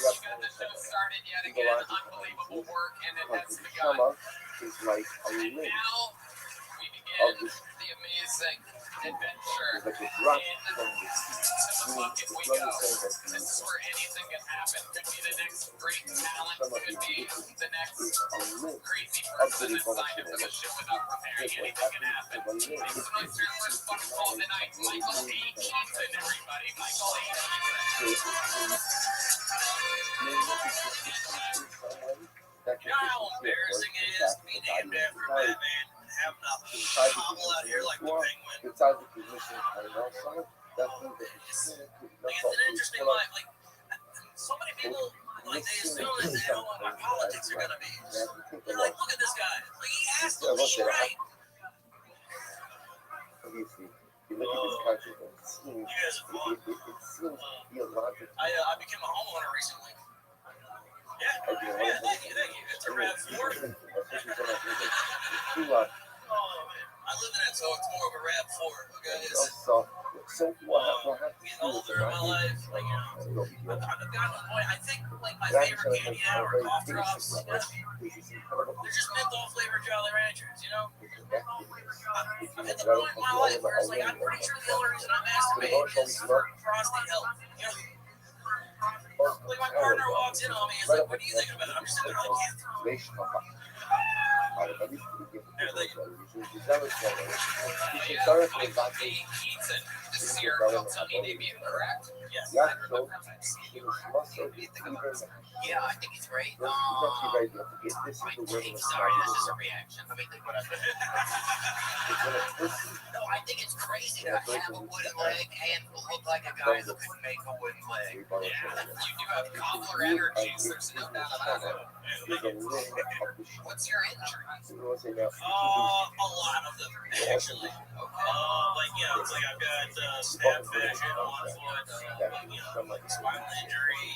show started yet again. Unbelievable work, and it has
the
begun.
summer is like a
And
link
now we
of
begin
this.
the amazing adventure
It's like a drop
in
from the
the bucket we go. This is where anything can happen. Could be the next great talent. Could be the next crazy person assigned to the show without preparing. Anything can happen. Make some noise for your first football tonight. Michael A. Keaton, everybody. Michael A. Keaton.
You know how embarrassing it is to be named after Batman and have nothing. Hobble out here like the Penguin.
Besides the position, I know some of that thing that
It's an interesting life. Like, so many people, like, they assume that they know what my politics are going to be. They're like, look at this guy. Like, he has to lead right.
obviously, you look at this country and it seems,
You guys are fun.
it seems theological.
I became a homeowner recently. Yeah, thank you. It's a RAV4. I live in it, so it's more of a RAV4. Okay,
So what happens?
getting older in my life, like, you know, I've gotten to the point. I think like my favorite candy now are cough drops. You know? They're just menthol flavored Jolly Ranchers. You know, I'm at the point in my life where it's like I'm pretty sure the only reason I'm masturbating is for prostate health. You know. Like my partner walks in on me, he's like, "What are you thinking about?" I'm just sitting there like,
Michael A. Keaton, the serial tummy debut, correct?
Yes.
I remember that.
Yeah, I think it's great.
Sorry, that's just a reaction. Let me think what I think. No, I think it's crazy to have a wooden leg and look like a guy who could make a wooden leg. Yeah, you do have cobbler energies. There's no doubt about it. What's your injury?
A lot of them, actually. Like, you know, it's like I've got stab fashion on one foot, you know, spinal injury,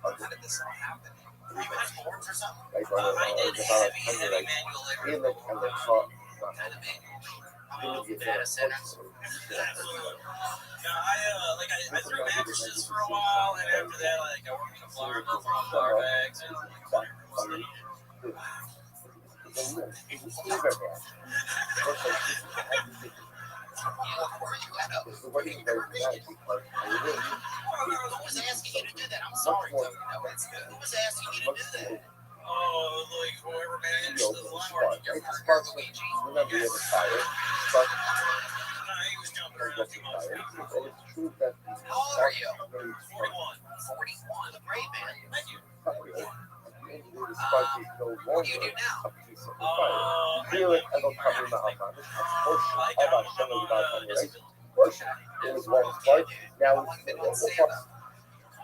How did this all happen?
Were you guys bored or something?
Like,
I did
about
heavy
like,
manual labor.
in the and the car.
Kind of manual. Data centers. Absolutely. Yeah, I threw mattresses for a while, and after that, like I worked in a flower mill throwing flower bags and like whatever else I needed.
Where you at?
The wedding very bad because
Who was asking you to do that? I'm sorry, Tony. No, it's good. Who was asking you to do that? Oh, like whoever managed the line work.
Luigi. Remember you have a fire, but
No, he was jumping around too much.
it's true that
How old are you?
41.
41. Great, man.
Thank you.
What do you do now?
Here at Evan Company Mahatma, it was one part. Now
How long
it's
been on
the
stand
part.
up?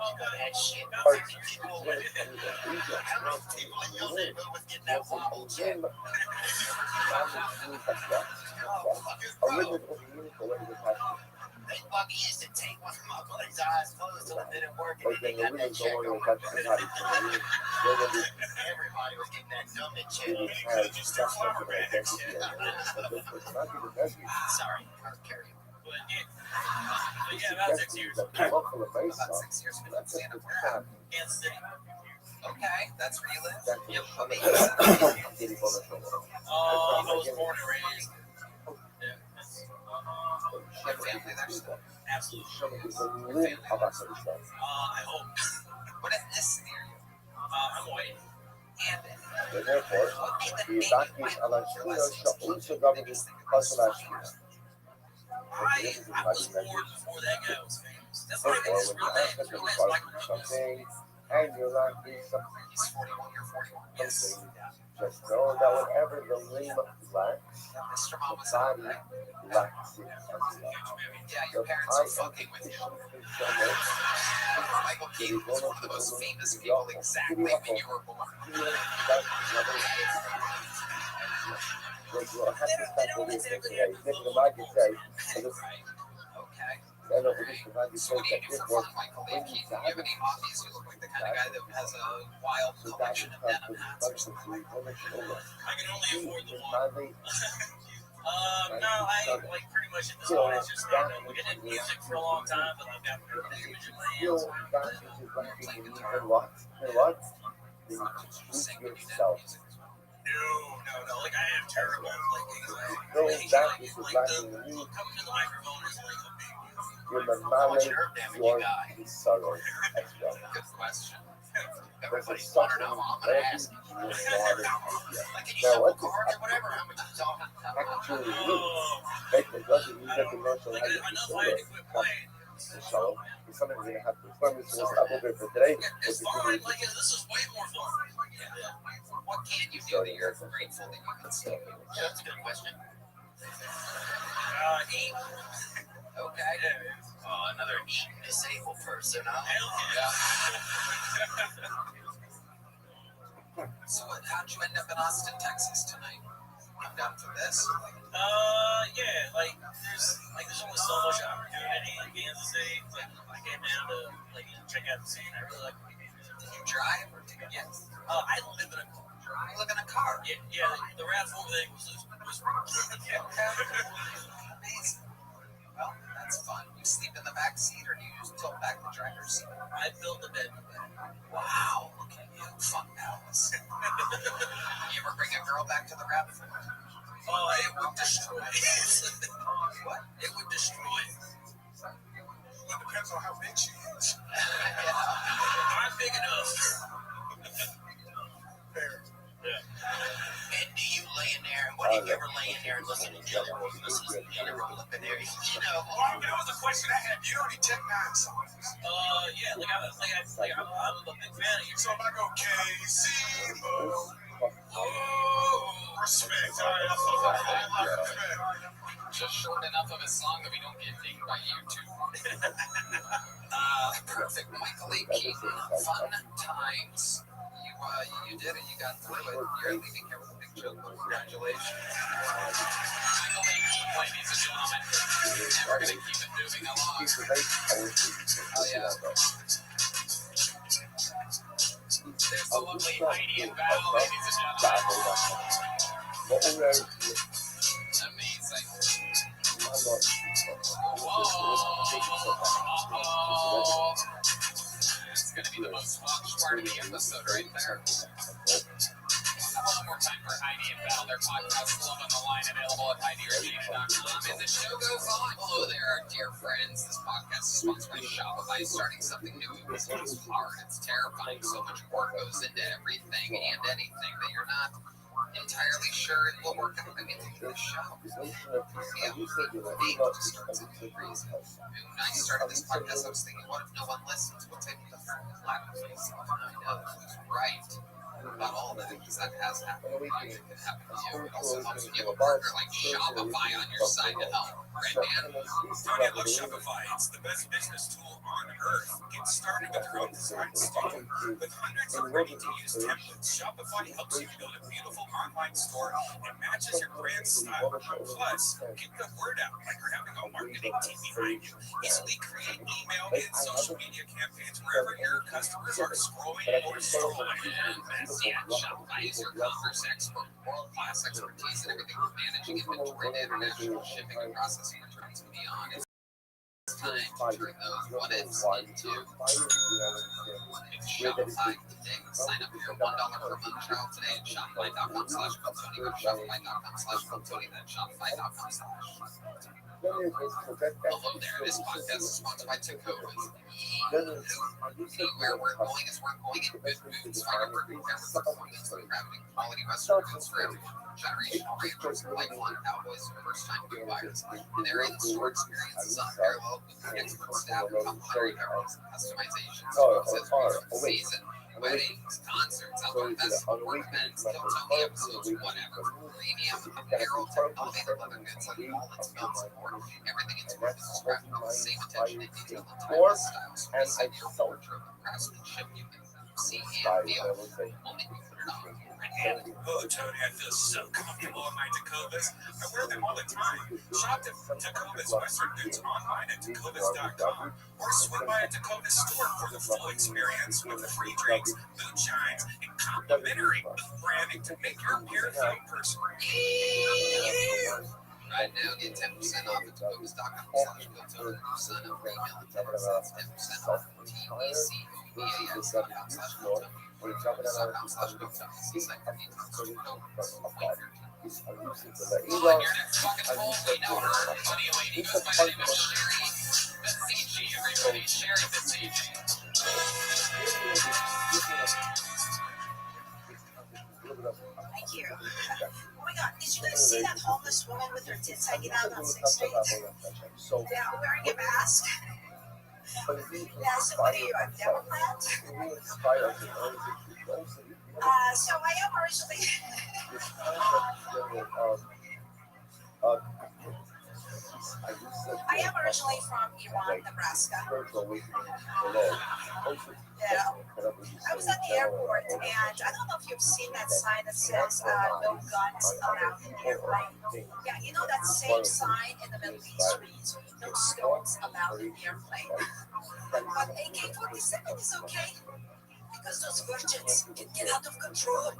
That shit.
I don't know if people in your neighborhood was getting that wobble check. That buggy used to take one of my buddy's eyes closed till it didn't work and then he got that check over. Everybody was getting that numbing check. Sorry, I'll carry you. But yeah, about 6 years.
About 6 years been on stand up.
Kansas City.
Okay, that's where you live?
Yep.
I mean,
I was born and raised. Yeah, that's,
your family there still.
absolutely. I hope.
What ethnicity are you?
I'm white.
And
Therefore,
what made the
the
name
Iraqis are like also governing personalized.
I was born before that guy was famous. That's not even his
When
real
you
name.
ask
His
them
real name's
about
Michael Douglas.
something, and you're not doing
He's 41, you're 41. Yes.
something, just know that whatever the limb lacks,
Mr.
the
Mama's
body lacks it as well.
Yeah, your parents are fucking with you. Michael Keaton was one of the most famous people exactly when you were born. Okay. So what do you do for fun, Michael? Do you have any hobbies? You look like the kind of guy that has a wild collection of denim hats or something.
I can only afford the one. No, I like pretty much at this point. It's just stand up. Like I did music for a long time, but I've got television lands.
Sing when you did music.
No. Like I have terrible like anxiety. Coming to the microphone is like a big deal.
How much nerve damage you got? Good question. Everybody's wondering how I'm gonna ask you. Like, can you sell a card or whatever? How much you talking?
Actually,
Enough I had to quit playing.
so it's something we're gonna have to explain this a little bit for today.
It's fun. Like this is way more fun.
What can you do that you're grateful that you can still do?
Yeah, that's a good question. Eat.
Okay. Another eating disabled person, huh?
Hell yeah.
So how'd you end up in Austin, Texas tonight? I'm down for this.
Yeah, like there's only so much opportunity in Kansas City. Like I came down to like check out the scene. I really like it.
Did you drive or did you get?
I live in a car.
You live in a car.
Yeah. The RAV4 thing was
Amazing. Well, that's fun. You sleep in the back seat or do you just tilt back the driver's seat?
I built the bed.
Wow, look at you, fun palace. You ever bring a girl back to the RAV4?
Oh, it would destroy it.
What?
It would destroy it.
It depends on how big she is.
I'm big enough.
Fair.
And do you lay in there? And what do you ever lay in there and listen to Jelly Roll? Listen to Jelly Roll up in there.
Well, that was the question I had. You know any Tech 9 songs?
Yeah, I'm a big fan of you.
So if I go KC, respect. All right,
Just short enough of a song that we don't get dinged by YouTube. Perfect. Michael A. Keaton, fun times. You did it. You got through it. You're leaving here with a big joke. Congratulations. Michael A. Keaton, ladies and gentlemen. And we're going to keep it moving along. Oh, yeah.
There's the lovely Heidi and Val, ladies and gentlemen. Amazing. Whoa. It's going to be the most watched part of the episode right there. One more time for Heidi and Val, their podcast Love on the Line, available at HeidiRadio.com. And the show goes on. Hello there, dear friends. This podcast is sponsored by Shopify. Starting something new is hard. It's terrifying. So much work goes into everything and anything that you're not entirely sure it will work out. I mean, look at the show. Yeah, it starts at 2 reasons. When I started this podcast, I was thinking, what if no one listens? What's it with the flat face? I know who's right about all the things that has happened. It can happen to you. It also helps when you have a partner like Shopify on your side to help. Right, man?
Tony, I love Shopify. It's the best business tool on earth. Get started with your own design studio. With hundreds of ready-to-use templates, Shopify helps you build a beautiful online store that matches your brand style. Plus, get the word out like you're having a marketing team behind you. Easily create email and social media campaigns wherever your customers are scrolling or strolling.
Yeah, Shopify is your commerce expert. World-class expertise in everything from managing inventory to international shipping and processing returns and beyond. It's time to turn those what-ifs into Shopify today. Sign up for your $1 per month trial today at Shopify.com/Tony. Go to Shopify.com/Tony. That's Shopify.com/. Hello there. This podcast is sponsored by Tecovas. Where we're going is we're going in good moods. Find a perfect pair with performance and gravity. Quality Western goods for everyone. Generational rangers, lifelong cowboys, first-time food buyers, and their in-store experience is unparalleled with their expert staff and complimentary areas and customizations to accessories for season, weddings, concerts, outdoor festivals, work events, Tony episodes, whatever. Premium apparel, technology, and leather goods, and all its belts and more. Everything in store is crafted with the same attention and detail and timeless styles. Recite your wardrobe and craftsmanship you can see and feel. Only you put it on.
Oh, Tony, I feel so comfortable in my Tecovas. I wear them all the time. Shop Tecovas Western Goods online at Tecovas.com or swing by a Tecovas store for the full experience with free drinks, moonshines, and complimentary branding to make your pair feel personal.
Right now, get 10% off at Tecovas.com/Tony. Sign up for email and text. That's 10% off at TECOVAS.com/Tony.
Thank you. Oh my God, did you guys see that homeless woman with her tits hanging out on 6th Street? Yeah, wearing a mask. Yeah, so what are you, a Democrat? So I am originally... I am originally from Iran, Nebraska. Yeah. I was at the airport, and I don't know if you've seen that sign that says no guns allowed in the airplane. Yeah, you know that same sign in the Middle East reads no stones allowed in the airplane. But AK-47 is okay, because those virgins can get out of control.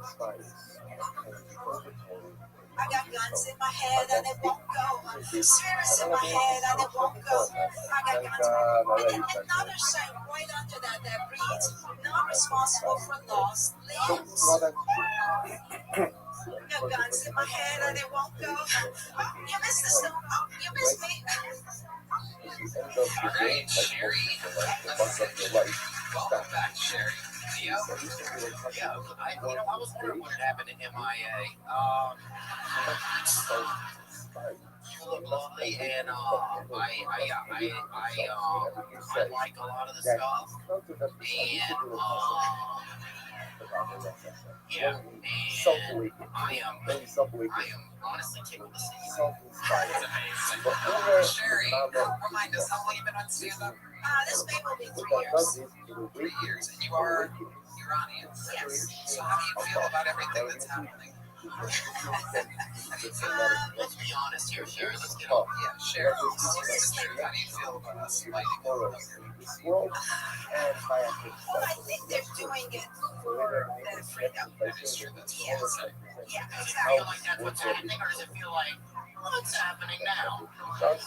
I got guns in my head and it won't go. Spirits in my head and it won't go. I got guns. And then another sign right under that reads, not responsible for lost limbs. No guns in my head and it won't go. Oh, you missed this. Oh, you missed me.
All right, Sherry. Welcome back, Sherry. Yo, I was wondering what had happened to MIA. You look lovely, and I like a lot of the stuff, and yeah, and I am honestly tickled to see you. It's amazing. Sherry, remind us, how long you been on stand-up?
This May will be 3 years.
3 years, and you are Iranian.
Yes.
So how do you feel about everything that's happening? Let's be honest here, Sherry. Let's get on. Yeah, Sherry. Seriously, how do you feel about us fighting over
this world and by
Well, I think they're doing it for the freedom.
That is true. That's
Yeah.
insane.
Yeah, does it feel like that's what's happening, or does it feel like what's happening now?
Does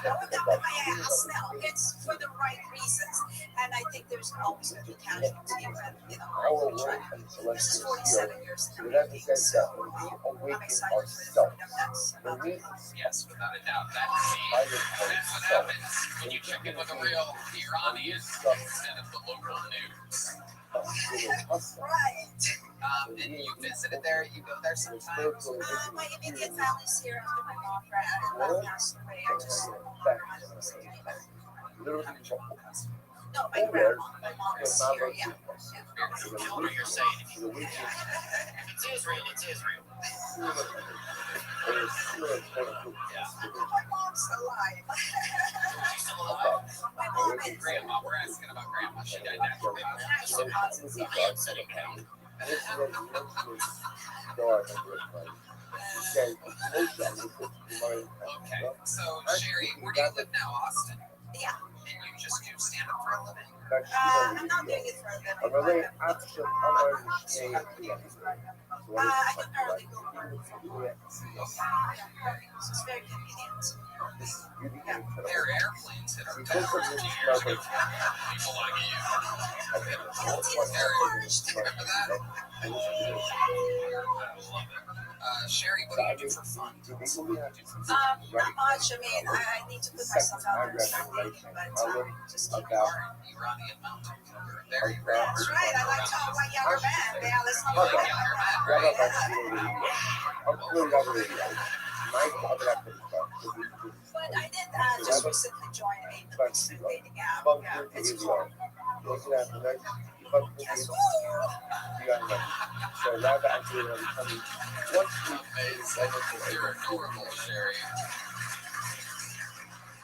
With my ass, no, it's for the right reasons, and I think there's always going to be casualty when
our
we're
work
trying.
and
This is
celestial
47 years in
so
the
that
making,
says
so
that when we
I'm
awaken
excited for the
ourselves,
freedom that's
when
about
we
to come.
Yes, without a doubt. That's what happens when you check in with a real Iranian instead of the local news.
Right.
And you visited there. You go there sometimes.
My immediate family's here after my mom passed away. I just
literally
no, my grandma, my mom is here. Yeah.
What are you saying? If it's Israel, it's Israel.
My mom's alive.
She's still alive?
My mom is.
Grandma, we're asking about grandma. She died naturally.
Actually,
I am sitting down. Okay, so Sherry, where do you live now, Austin?
Yeah.
And you just do stand up for a living?
I'm not doing it for a living. I can barely go work. It's very convenient.
Their airplanes hit our town 2 years ago. People like you. Remember that? I love it. Sherry, what do you do for fun?
Not much. I mean, I need to put myself out there slightly, but just keep going.
Iranian mountain climber. Very rare.
That's right. I like to talk about younger men. Yeah, let's not
Like
forget.
younger men,
But I did just recently join a Christian dating app. Yeah, it's cool. Yes.
You're adorable, Sherry.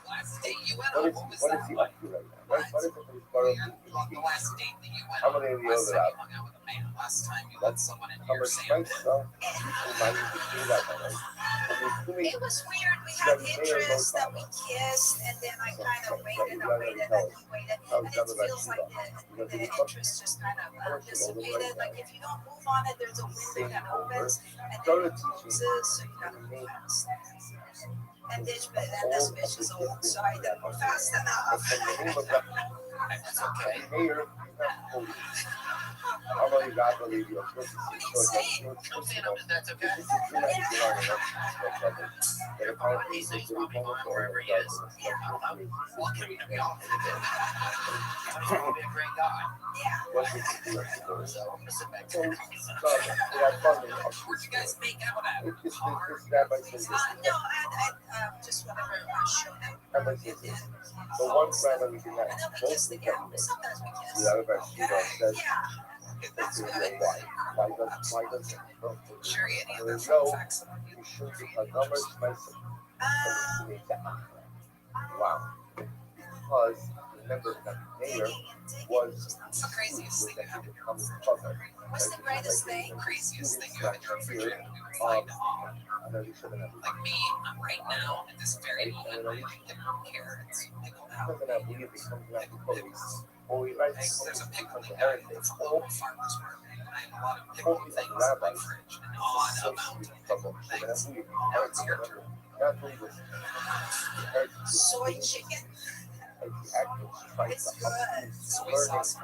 Last date you went on, what was
What
that
is he
like?
up to right now? What is it that he's got up
The last date that you went
How
on,
many of you
last
know
time
that?
you hung out with a man, last time you let someone into
How
your
much
sand
spice
pit.
though? Reminding to do that, right?
It was weird. We had interest that we kissed, and then I kind of waited and waited and he waited. And it feels like the interest just kind of dissipated. Like if you don't move on it, there's a window that opens and then it closes, so you gotta move fast. And this bitch is old, so I didn't move fast enough.
That's okay.
I believe God believe you.
I'm saying that's okay. He's probably going wherever he is. I'm walking to be off in a bit. He's going to be a great guy.
Yeah.
So I'm going to sit back there. Where'd you guys make out at?
No, I just whatever show him.
The one friend that we can
And then we kissed again. Sometimes we kiss.
the other guy, she says,
Yeah. That's good.
why does it?
Sherry, any other
No.
fun facts about you?
You should because numbers wow. Because remember that mayor was
What's the craziest thing you have in your
refrigerator?
What's the greatest thing?
The craziest thing you have in your refrigerator that we would find on? Like me, I'm right now at this very moment, I get carrots, pickled out. There's a pickling guy from the local farmer's market. I have a lot of pickled things in my fridge, an odd amount of pickled things. Now it's your turn.
Soy chicken. It's good.
Soy sauce.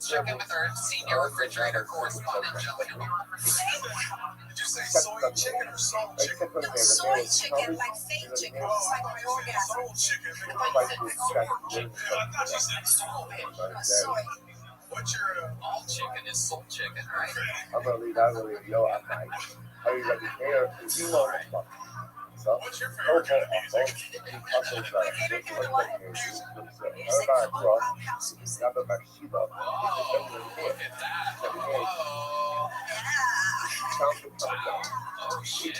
Check in with our senior refrigerator correspondent, Jillian.
Did you say soy chicken or salt chicken?
No, soy chicken, like fake chicken. It's like my orgasm.
Soul chicken.
I thought you said soy.
Yeah, I thought you said soul.
Soy.
What's your
All chicken is soul chicken, right?
I'm gonna leave that with you. I'm like, are you ready here? You know what? So,
what's your favorite kind of music?
Oh, look at that. Oh, oh shit.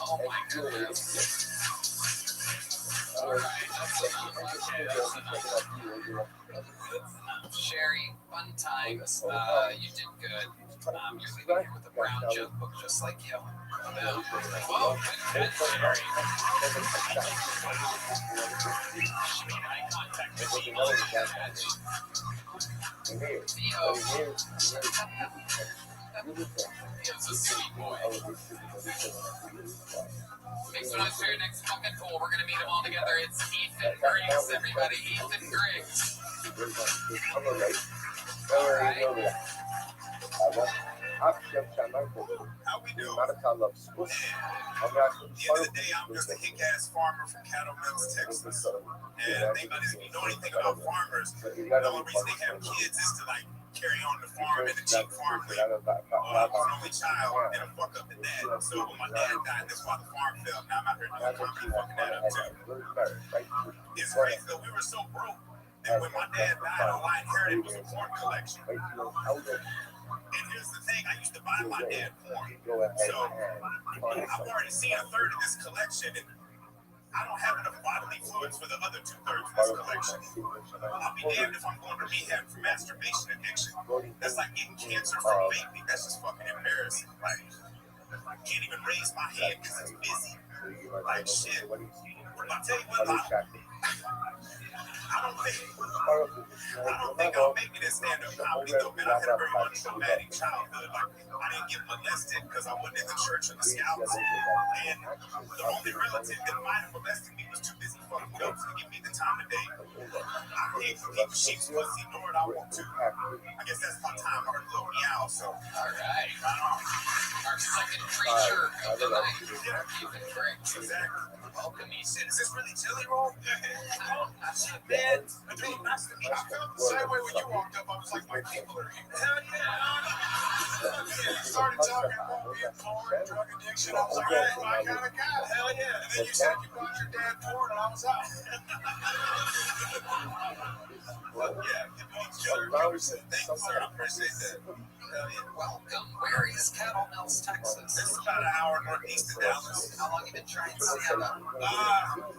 Oh my goodness. All right, that's enough. Okay, that's enough. Sherry, fun times. You did good. You're leaving here with a brown junk book just like you. Whoa, good catch, Jerry. She made eye contact with the other catch. Theo. Theo's a sweet boy. Make some noise for your next fucking fool. We're gonna meet them all together. It's Ethan Griggs, everybody. Ethan Griggs. All right.
How we doing? At the end of the day, I'm just a hick-ass farmer from Cattle Mills, Texas. And they if you know anything about farmers, the only reason they have kids is to like carry on the farm and the cheap farm live. I was an only child and a fuck up the dad. So when my dad died, that's why the farm fell. Now I'm out here doing comedy fucking that up too. It's crazy though, we were so broke that when my dad died, all I inherited was a porn collection. And here's the thing, I used to buy my dad porn. So I've already seen a third of this collection, and I don't have enough bodily fluids for the other 2/3 of this collection. I'll be damned if I'm going to rehab for masturbation addiction. That's like getting cancer from vaping. That's just fucking embarrassing. Like, I can't even raise my hand because it's busy. Like, shit. I'll tell you what, I don't think I'll make it in stand-up comedy though, man. I had a very untraumatic childhood. Like, I didn't get molested because I wasn't in the church or the scouts. And the only relative that might have molested me was too busy fucking goats to give me the time of day. I hate for people sheep's pussy, nor would I want to. I guess that's my time for a little meow, so.
All right. Our second creature of the night, Ethan Griggs.
Exactly. Welcome, he said, is this really Jelly Roll? I said, man, dude, nice to meet you. I felt the same way when you walked up. I was like, my people are here. Hell yeah. You started talking about being porn, drug addiction. I was like, hey, my kind of guy. Hell yeah. And then you said you bought your dad porn, and I was out. Well, yeah, thanks, sir. I appreciate that.
Welcome. Where is Cattle Mills, Texas?
This is about an hour northeast of Dallas.
How long have you been trying Sienna?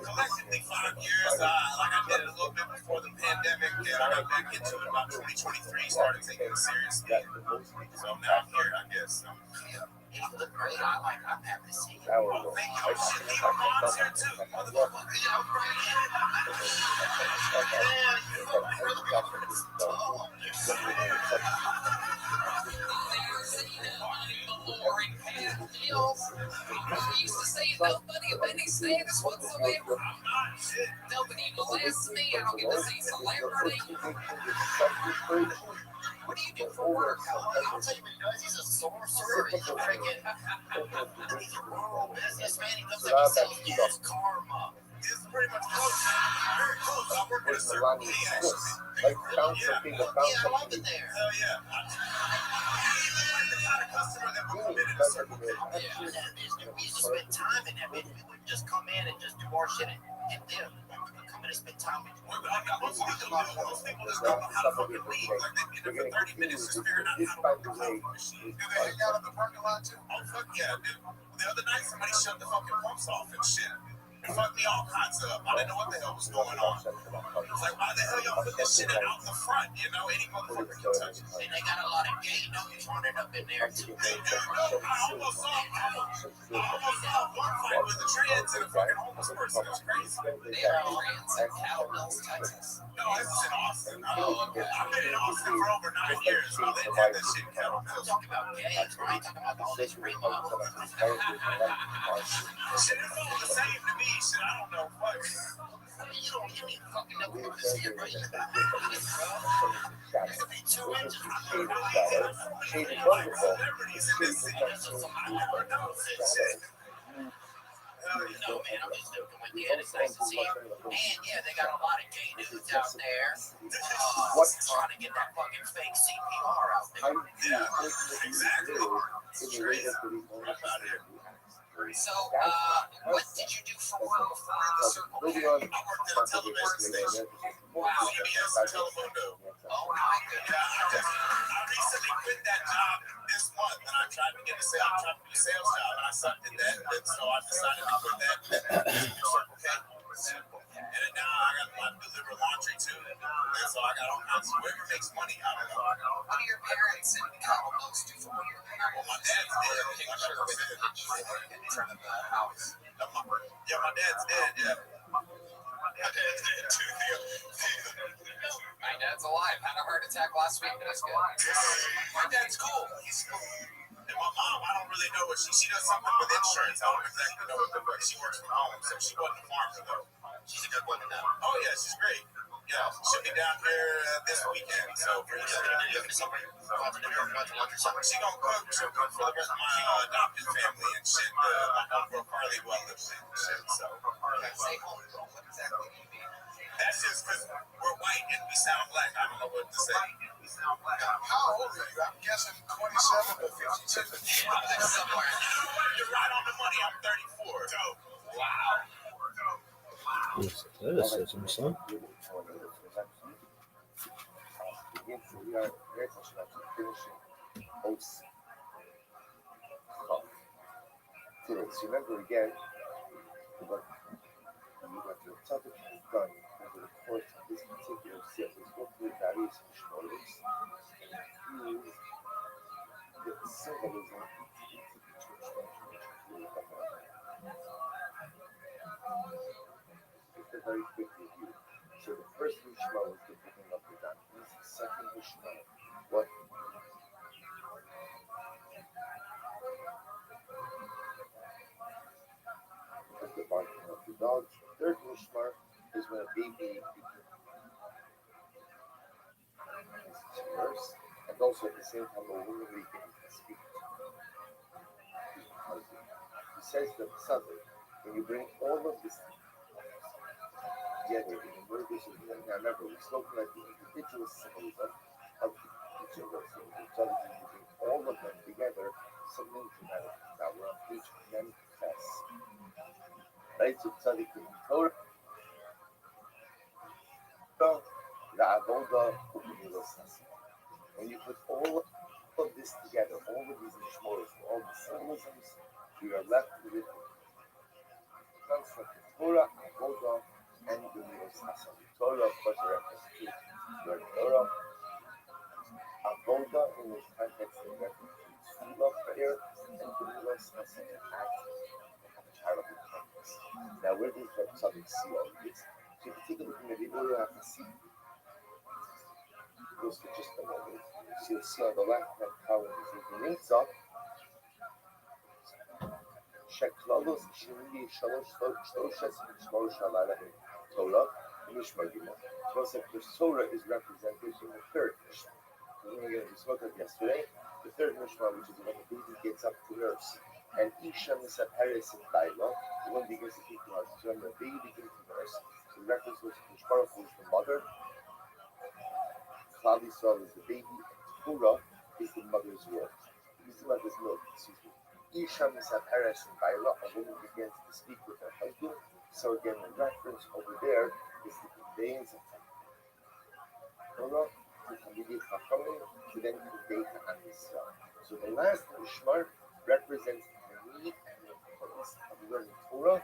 Collectively 5 years. Like I did it a little bit before the pandemic, and I got back into it about 2023. Started taking it seriously. So now I'm here, I guess.
You look great. I'm happy to see you.
Oh, thank you. Shit, Nemo Mom's here too. Motherfucker. Yeah, right.
We used to say nobody of any status whatsoever. Nobody molests me. I don't get to see celebrity. What do you do for work?
I'll tell you what he does. He's a sorcerer. He's a freaking. He's a rural businessman. He looks like he sells used karma.
It's pretty much close. Very close. I work at a Circle K, actually.
Yeah, I love it there.
Hell yeah. Like the kind of customer that would come in at a Circle K.
We used to spend time in that. We wouldn't just come in and just do our shit and live. Come in and spend time with you.
Most people just don't know how to fucking leave. Like they've been there for 30 minutes just figuring out how to work the coffee machine. Do they hang out in the parking lot too? Oh, fuck yeah, dude. The other night somebody shut the fucking pumps off and shit. Fucked me all kinds up. I didn't know what the hell was going on. It's like, why the hell y'all put this shit out in the front? You know, any motherfucker can touch it.
And they got a lot of gay nuggets running up in there too.
They do. No, I almost saw one fight with the trans and a fucking homeless person. It was crazy.
They are trans in Cattle Mills, Texas.
No, this is in Austin. I've been in Austin for over 9 years. I didn't have that shit in Cattle Mills.
Talking about gays, right? Talking about all this remodel.
Shit, it's all the same to me. Shit, I don't know. Fuck.
You don't even fucking know what this is, bro. You could be 2 inches.
Celebrities in this city. I never know shit.
No, man, I'm just joking with you. It's nice to see you. And yeah, they got a lot of gay dudes out there trying to get that fucking fake CPR out there.
Yeah, exactly.
It's crazy. So, what did you do for work before the Circle K?
I worked at a television station.
Wow.
CBS Telemundo.
Oh my goodness.
Yeah, I recently quit that job this month, and I tried to get a sales job, and I sucked at that, and so I decided to quit that. Circle K. And now I got to deliver laundry too, and so I got all kinds of whoever makes money
money out of them.
What do your parents and Kyle most do for what your parents?
Well, my dad's dead.
Picture with a pitchfork in front of the house.
Yeah, my dad's dead. Yeah. My dad's dead too.
My dad's alive. Had a heart attack last week, but it's good.
My dad's cool. He's cool. And my mom, I don't really know what she does something with insurance. I don't exactly know what the fuck. She works from home, so she wasn't a farmer though. She's a good one now. Oh yeah, she's great. Yeah, she'll be down here this weekend. So for the something, she gonna cook. She'll cook for the rest of my adopted family and shit. My uncle Carly well lives and shit. So
Say home. What exactly do you mean?
that's just because we're white and we sound black. I don't know what to say. How old are you? I'm guessing 27 or 52.
Somewhere.
You're right on the money. I'm 34. So, wow.
Öyle söyleyeceğim.
We are very much finishing hosts. So remember again, what the topic has done over the course of this particular series, what the various motives and use the symbolism it's a very quick review. So the first Mishma was the beginning of the Dantes. The second Mishma, what was the barking of the dogs. The third Mishma is when a baby begins to nurse, and also at the same time a woman begins to speak. He says that suddenly, when you bring all of this together in a murder situation, now remember, we're spoken at the individual symbolism of each of those things. So that when you bring all of them together, something dramatic comes out. We're on page Memphis. Right? So Tzadik in Torah, the Avoda, when you put all of this together, all of these mishmoros, all the symbolisms, we are left with concept of Torah, Avoda, and the Milos Hasan. Torah, of course, a reference to the Torah. Avoda, in this context, is reference to Tefillah prayer, and the Milos Hasan, an act of charitable kindness. Now, where does Reb Tzaddik see all of this? So if you take a look at the Torah HaChasid, goes for just a moment. So you'll see on the left-hand column is the Nitza. Sheklalos Shiri Shalosh Shloshes Mishmor Shalala in Torah, Mishmar Gimel. Concept of Torah is represented in the third Mishmar. We spoke of yesterday. The third Mishmar, which is when the baby gets up to nurse, and Isha Misaperes in Laila, the one begins to keep the nurse. So when the baby begins to nurse, the reference was Mishmar, who is the mother. Klal Yisrael is the baby, and Torah is the mother's milk. Is the mother's milk, excuse me. Isha Misaperes in Laila, a woman begins to speak with her husband. So again, the reference over there is the conveyance of Torah to Talmidei Chachamim to then convey to Am Yisrael. So the last Mishmar represents the need and the importance of learning Torah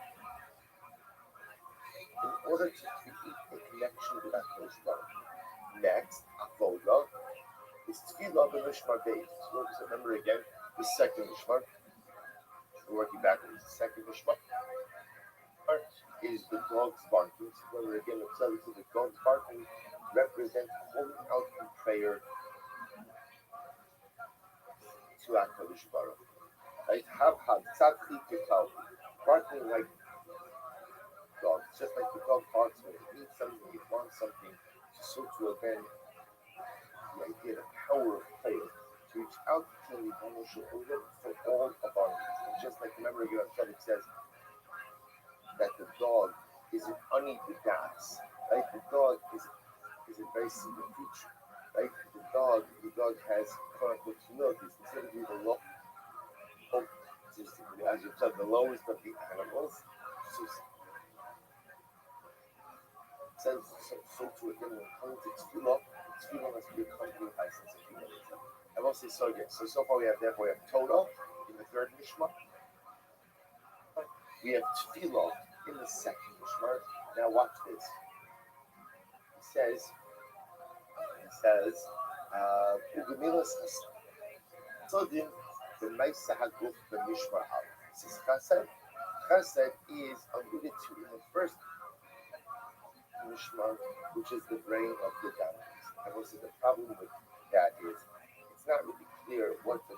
in order to create a connection with HaKadosh Baruch Hu. Next, Avoda is Tefillah the Mishmar Beis. So remember again, the second Mishmar, we're working backwards. The second Mishmar is the dog's barking. So remember again, the dog's barking represents calling out in prayer to HaKadosh Baruch Hu. Right? Have tzadchi kekal, barking like dogs, just like the dog barks when it needs something, it wants something. So to again, the idea, the power of prayer, to reach out to the Banishal Odom for all of our needs. And just like, remember again, it says that the dog is an unequal gas, right? The dog is a very simple creature, right? The dog has quote-unquote humility. It's considered to be the low, as you said, the lowest of the animals. So says so to again when it comes to Tefillah must be accompanied by a sense of humility. I will say so again. So far we have Torah in the third Mishmar. We have Tefillah in the second Mishmar. Now watch this. He says וגמילות חסדים במעשה הגוף במשמר הארץ. This is chesed. Chesed is alluded to in the first mishmar, which is the brain of the diamonds. And we'll see the problem with that is it's not really clear what the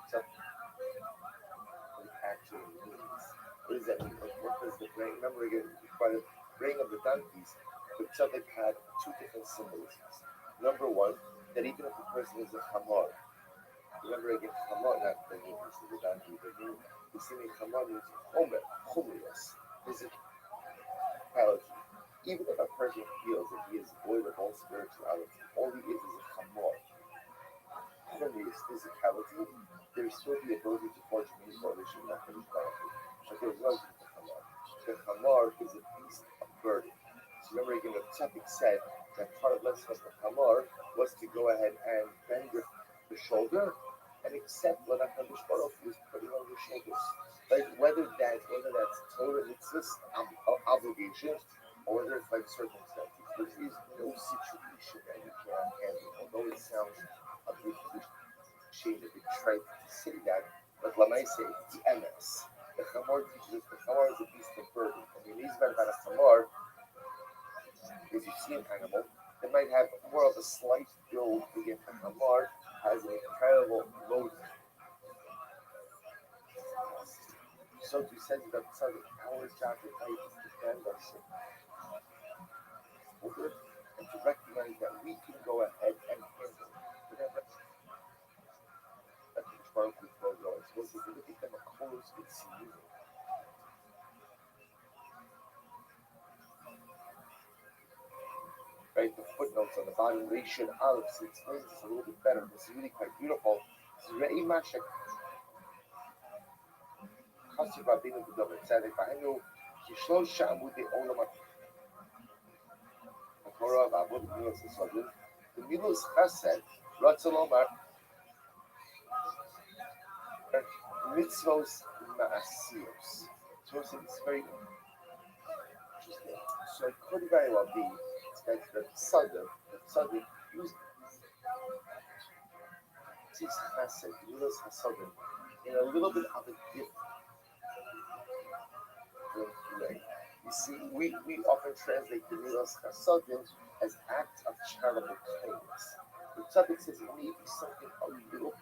actually means. What does that mean? What does the brain? Remember again, by the brain of the donkeys, the tzaddik had two different symbolisms. Number one, that even if a person is a chamor, remember again, chamor, not the name of the donkey, the name, the same chamor means chomer, chomrios, physicality. Even if a person feels that he is void of all spirituality, all he is a chamor, chomrios, physicality, there's still the ability to forge a meaningful relationship with spirituality. But there's one thing to chamor. The chamor is a beast of burden. So remember again, the tzaddik said that part of Letzvah the chamor was to go ahead and bend the shoulder and accept what HaKadosh Baruch Hu was putting on your shoulders. Like whether that's Torah mitzvahs, obligations, or whether it's like circumstances. There is no situation that you can't handle. Although it sounds a bit cliche, a bit trite to say that, but Lamai say it's the MS. The chamor teaches us the chamor is a beast of burden. And the amazing about a chamor is you see an animal that might have more of a slight build, again, a chamor has an incredible load. So to say that our job in life is to bend ourselves over and to recognize that we can go ahead and handle whatever that the Baruch Hu throws at us. Once we look at them, of course, it's new. Right, the footnotes on the bottom, Rishon Aleph, so it explains this a little bit better. This is really quite beautiful. This is Re'i Mashak. חסיד רבינו בדבר צדק, והיינו כשלושה עמודי עולם התורה ועבוד גמילוס הסודות, גמילוס חסד רצה לומר מצוות מעשיות. So it's very interesting. So it could very well be that the tzaddik used this chesed, gmilus hasodim, in a little bit of a different way. You see, we often translate the Milas Chasodim as acts of charitable kindness. The tzaddik says it may be something a little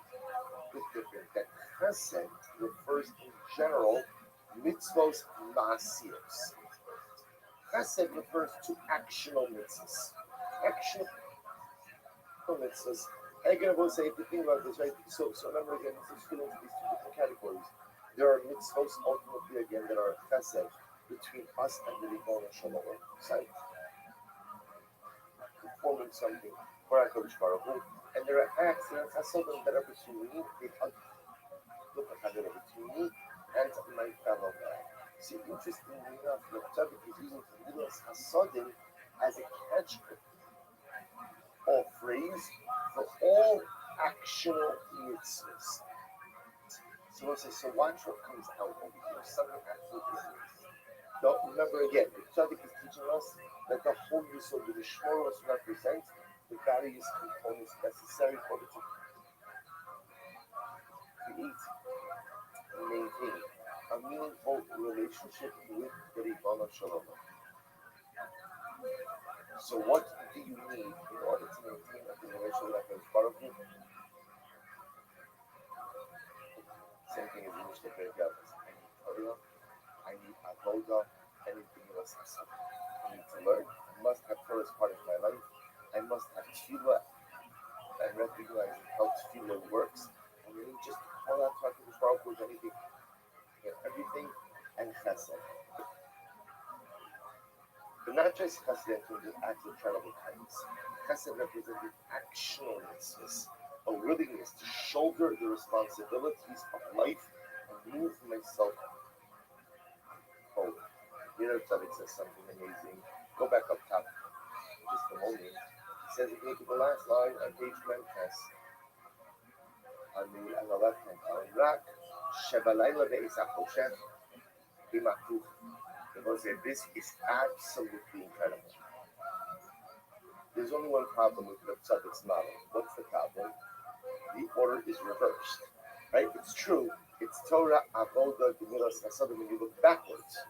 bit different. That chesed refers in general mitzvos ma'asiyos. Chesed refers to actional mitzvahs. Actional mitzvahs. And again, I will say, if you think about this, right? So remember again, let's fit into these two different categories. There are mitzvahs ultimately again that are chesed between us and the Ribbon Shalom side, performing something for HaKadosh Baruch Hu, and there are acts that are chasodim that are between me, between me and my fellow man. See, interestingly enough, the tzaddik is using milas hasodim as a catch or phrase for all actional mitzvahs. So we'll say, so watch what comes out over here. Something absolutely amazing. Don't remember again, the tzaddik is teaching us that the whole use of the shmoros represents the various components necessary for the to create and maintain a meaningful relationship with the Ribbon Shalom. So what do you need in order to maintain a relationship with Baruch Hu? Same thing as the Mishnah Berurah. I need Torah, I need Avodah, anything else. I need to learn. I must have Torah as part of my life. I must have tefillah and recognize how tefillah works. And you need just to call out to HaKadosh Baruch Hu with anything, everything, and chesed. But not just chesed in terms of acts of charitable kindness. Chesed represented actional mitzvahs, a willingness to shoulder the responsibilities of life and move myself forward. Here, Tzaddik says something amazing. Go back up top just a moment. He says it to the last line on page 1 on the left hand column. Rak shebalayla ve'isa choshech b'matuch. The Lord said, this is absolutely incredible. There's only one problem with the tzadik's model. What's the problem? The order is reversed. Right? It's true. It's Torah, Avoda, Gemilas, Hasadim when you look backwards.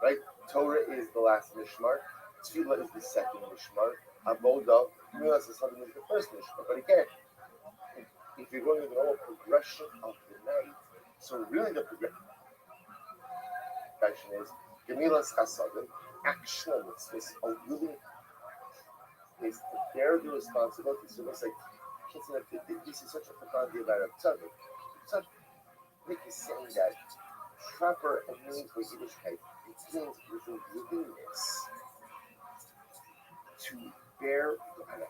Right? Torah is the last mishmar. Tefillah is the second mishmar. Avoda, Gemilas, Hasadim is the first mishmar. But again, if you're going to the whole progression of the night, so really the progression is Gemilas, Hasadim, actual mitzvahs are really is to bear the responsibility. So it's like, this is such a profound deal about a tzaddik. Tzaddik is saying that proper and meaningful Yiddishkeit begins with a willingness to bear,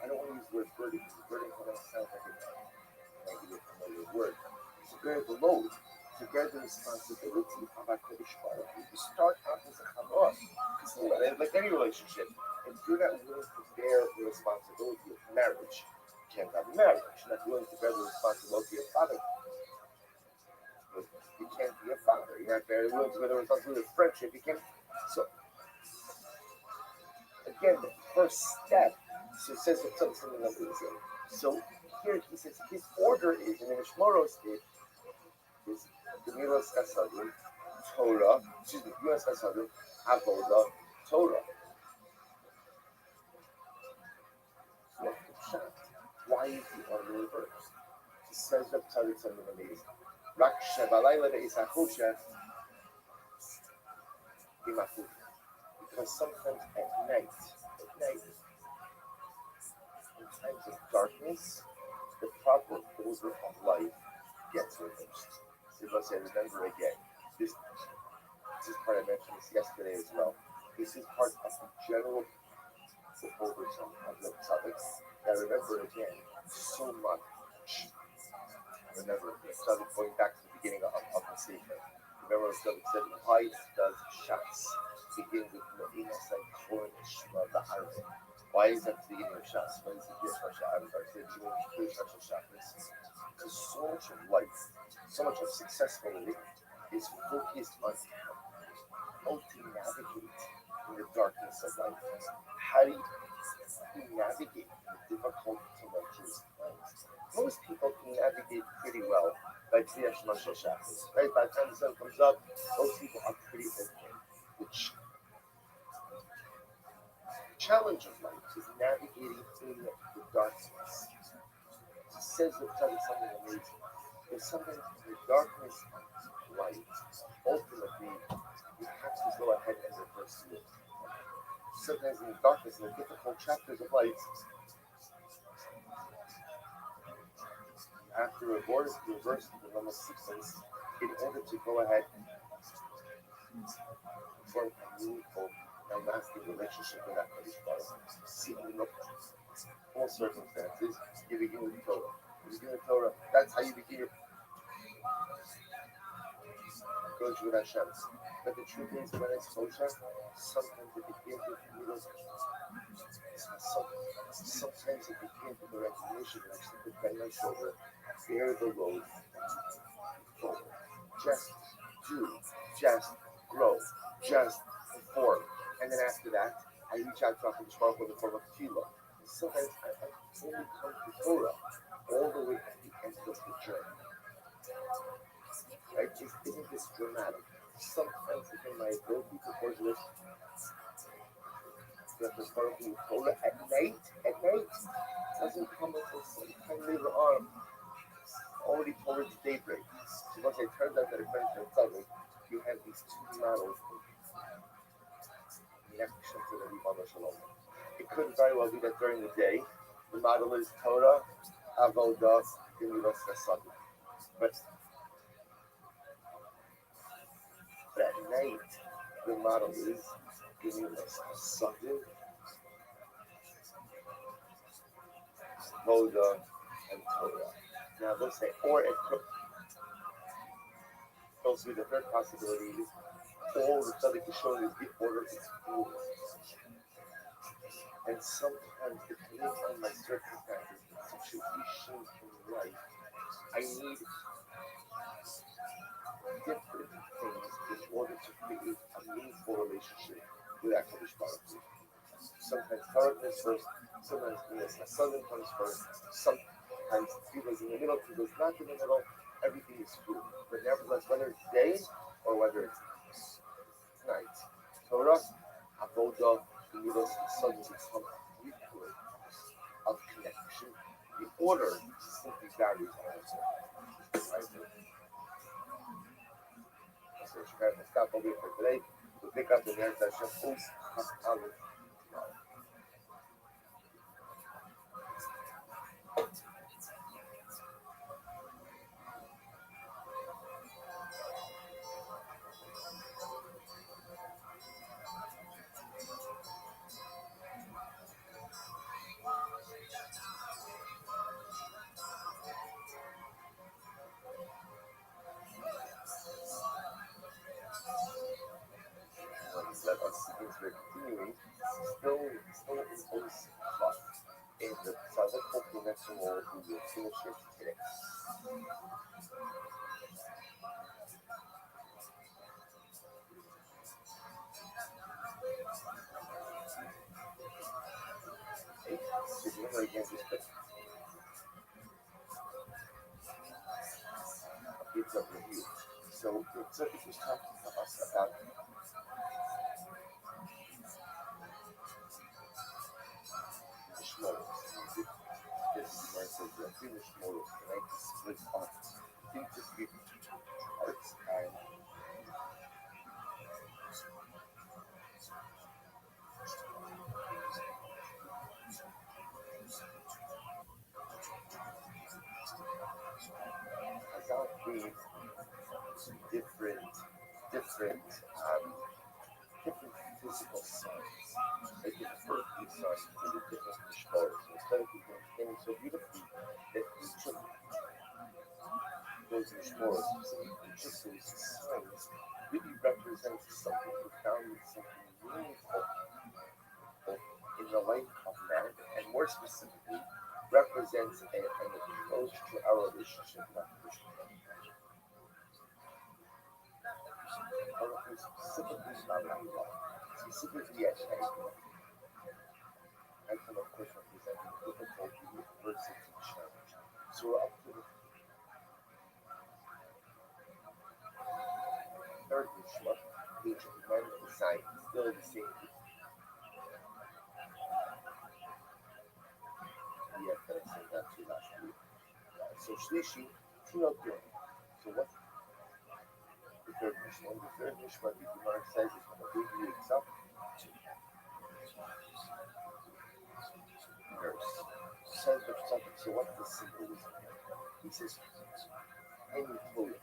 I don't want to use the word burden, because burden kind of sounds like a familiar word. To bear the load, to bear the responsibility of our Kodesh Baruch Hu. You start out as a Chavor. Like any relationship, if you're not willing to bear the responsibility of marriage, you can't have marriage. You're not willing to bear the responsibility of fatherhood, you can't be a father. You're not very willing to bear the responsibility of friendship. You can't. So, again, the first step, so it says something like this. So, here he says his order is, in the Mishmoros, is Gemilas Hasadim, Torah, Gemilas Hasadim, Avoda, Torah. Why is the order reversed? He says that Tzaddik something amazing. Rak Shebalayla Ve'isachusha B'machut. Because sometimes at night, in times of darkness, the proper order of life gets reversed. So let's say, remember again, this is part, I mentioned this yesterday as well. This is part of the general overtone of the topics. Now remember again, so much. Remember, Tzaddik going back to the beginning of the statement. Remember what Tzaddik said, why does Shas begin with Me'inas and Kornish of the Arab? Why is that the beginning of Shas? Why is it here for Shas? Because so much of life, so much of successful living is focused on how to navigate in the darkness of life. How do you navigate the difficult, tumultuous times? Most people can navigate pretty well by Tziyah Shema Shel Shabbos, right? By the time the sun comes up, most people are pretty okay. The challenge of life is navigating in the darkness. It says that something amazing. There's something in the darkness of light. Ultimately, you have to go ahead and reverse it. Sometimes in the darkness, in the difficult chapters of life, after reverse the normal sequence in order to go ahead and form a meaningful and lasting relationship with that Kodesh Baruch Hu. See, in all circumstances, you begin with Torah. You begin with Torah. That's how you begin your approach with Hashem. But the truth is, when it's kosher, sometimes it begins with Milos. Sometimes it begins with the recognition that I should put my shoulder, bear the load, forward. Just do, just grow, just perform. And then after that, I reach out to HaKadosh Baruch Hu in the form of tefillah. Sometimes I only come to Torah all the way at the end of the journey. Right? Isn't this dramatic? Sometimes within my ability to forge this, the Torah at night doesn't come until sometime later on, already towards daybreak. So once it turns out that according to the Tzaddik, you have these two models in action to the Rimon Shalom. It could very well be that during the day, the model is Torah, Avodah, Gemilas Hasadim. But at night, the model is Gemilas Hasadim, Avodah, and Torah. Now they'll say, or it could also be the third possibility is all the Tzaddik is showing is the order is fluid. And sometimes depending on my circumstances, situations in life, I need different things in order to create a meaningful relationship with HaKadosh Baruch Hu. sometimes Torah comes first, sometimes Southern comes first, sometimes Tefillah is in the middle, Tefillah is not in the middle, everything is food. But nevertheless, whether it's day or whether it's night, Torah, Avodah, Tefillah, Sun become a ritual of connection. The order simply varies on its own. Right? So we're going to stop over here for today. We'll pick up the next session. Tomorrow. Let us see things we're continuing. Still in this class. In the Sabbath, hopefully next one we will finish it today. Remember again, just put it's a review. So it's was talking to us about Mishmoros. This man says there are three Mishmoros, and I can split up into three parts. And Hazal gave different physical signs, like different earthly signs to the different Mishmoros. So instead of people explaining so beautifully that each of those Mishmoros, each of those signs really represents something profound, something meaningful in the life of man, and more specifically, represents an approach to our relationship with Krishna. Specifically about Allah, specifically at Shaitan. I can, of course, represent the difficulty with adversity and challenge. So we're up to the third Mishmar, page 1 still the same. Yes, I said that too last week. So Shlishi, Tinokim. So what the third Mishmar? The third Mishmar, the Gemara says, is when a baby wakes up, nurse. Says the something. So what's the symbolism here? He says, any Torah.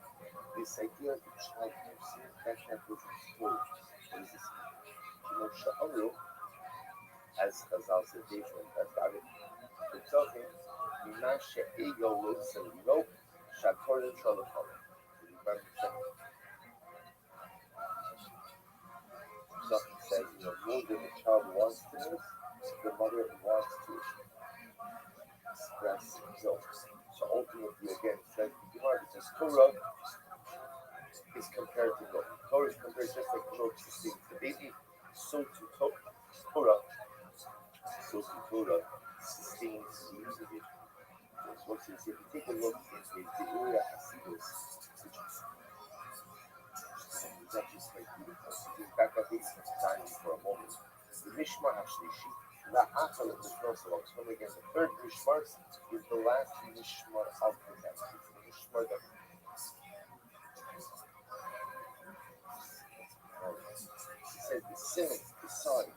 This idea of the child nursing, that's not what it's told. What does this mean? You know, Sha'aru, as Chazal said, David, as David, we're talking, Mina She'ego Lo Selilo, Sha'korin Shalachol. Something says, you know, more than the child wants to nurse, the mother wants to express himself. So ultimately, again, it says, because Torah is compared to milk. Torah is compared just like milk sustains the baby, so to Torah, sustains the baby. So what it says, if you take a look in the area Hasidus, which is actually quite beautiful. So just back up these time for a moment. The Mishmar Hashlishi, La'achal Mishmar, so again, the third Mishmar is the last Mishmar of the text. It's the Mishmar that he says the sin, the sign,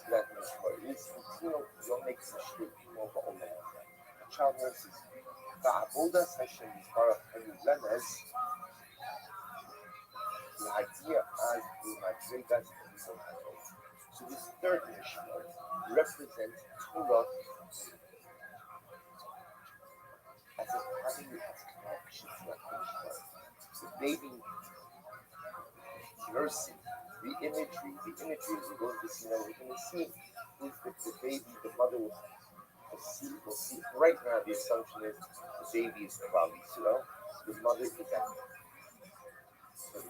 that Mishmar is, don't make mistake, a child nurses. Ba'avodas Hashem Yisbarach Hanulemes, the idea as the Madrigas and so this third Mishmar represents Torah as a having its connection to that Mishmar. The baby nursing, the imagery is going to see now, we're going to see is that the baby, the mother will see. Right now, the assumption is the baby is Kavali, the mother is at and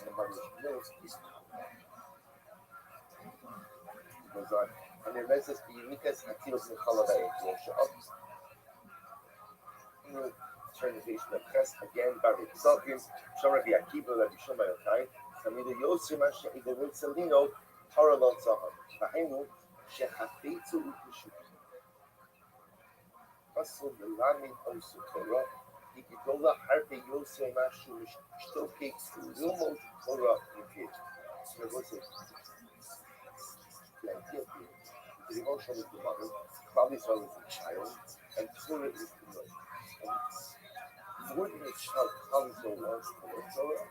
the mother's milk is He goes on. And the Reses Biyunikas Atilos Michalava Shop. Turn the page to the press again. Baruch Sokim, Shomar Biakiba, Rabbi Shomar Yotai, Samido Yosir Masha Idavut Salino, Haralot Zahar. Vahenu, Shehafetzu Ukushu. Pasul Lamin Osu Torah, Ikidola Harpe Yosir Mashu, Shtoke, Lumo Torah, Nikit. So what's it? The idea is the emotion is the mother, probably as well as the child, and Torah is the mother. More than a child comes or wants to the Torah,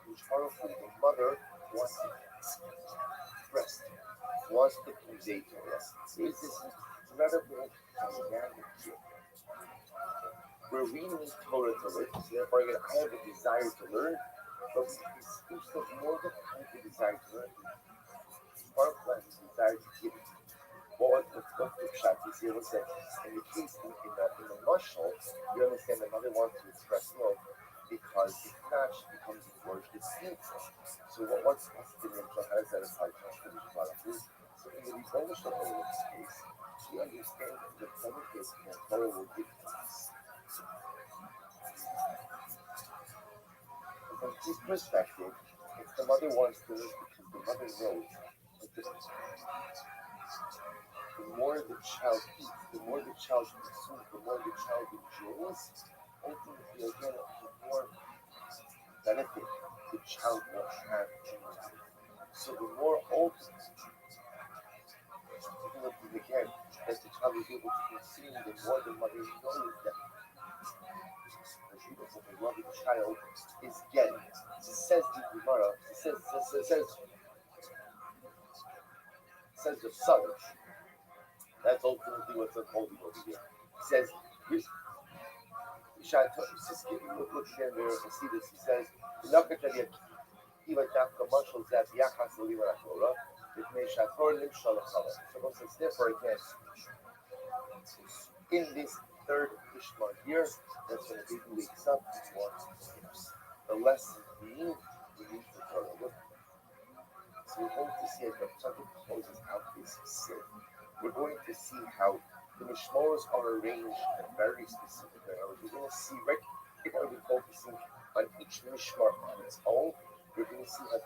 which powerfully the mother wants to express, wants to convey Torah. There's this incredible dynamic here. We're reading Torah to learn, so therefore I have a desire to learn, but we can speak of more than I have a desire to learn. Part of that is desire to give. What the shot is here was that in the case in the mushal, you understand the mother wants to express love because if not, she becomes engorged, it's painful. So what's the mental how does that apply to the So in the Rebbeinu in this case, we understand that the benefits that Torah will give to us. And from his perspective, if the mother wants to live because the mother knows that the more the child eats, the more the child consumes, the more the child enjoys, ultimately, again, the more benefit the child will have in life. So the more ultimate, again, that the child is able to consume, the more the mother knows that the loving child is getting. Says the Gemara, says the son. That's ultimately what's unfolding over here. He says, look again there, you see this, he says, so therefore again, in this third Ishmael year, that's when the baby wakes up and wants the lesson being we need the Torah. So we're going to see as the Torah closes out this sin. We're going to see how the Mishmoros are arranged in a very specific way. We're going to see, right, we're going to be focusing on each Mishmar on its own. We're going to see how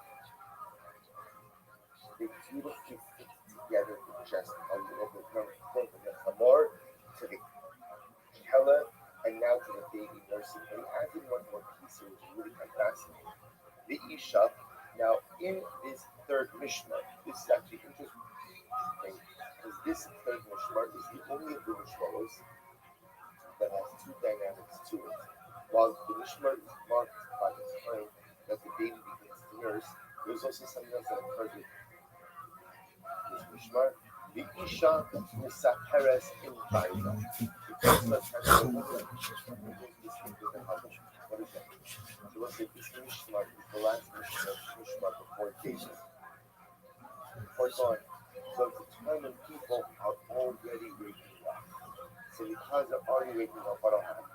they beautifully fit together in just a little bit. From the Hamor to the Kela and now to the baby nursing. And he added one more piece here, which is really kind of fascinating. The Isha, now in this third Mishmar, this is actually interesting. Because this third Mishmar is the only of the Mishmaros that has two dynamics to it. While the Mishmar is marked by the time that the baby begins to nurse, there's also something else that occurs with this Mishmar. The Isha Misaperes in Baila. What is that? So let's say this Mishmar is the last Mishmar before David. Before dawn. So it's a time when people are already waking up. So because they're already waking up, what will happen?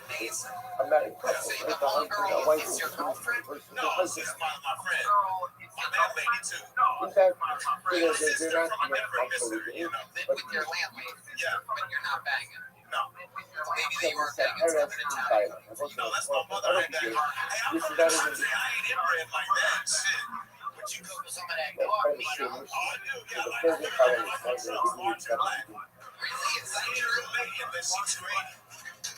Amazing.
I'm not in couple.
So
Right?
the
The husband,
girl
the wife,
is your girlfriend?
No, this is my friend. My landlady, too.
in fact,
They're
they're not
from a different
actually
mystery, you know.
With your landlady?
Yeah.
But you're not banging.
No.
The lady that you were banging is coming to town.
No, that's my mother. I ain't that. Hey, I'm from the country. I ain't inbred like that. Shit. But you go
For some of that
That's
dog
part of the
meat.
shit.
Oh, I do. Yeah,
The
like
present time is
I'm from orange and black.
Really? Is that
She's a real lady, but she's great.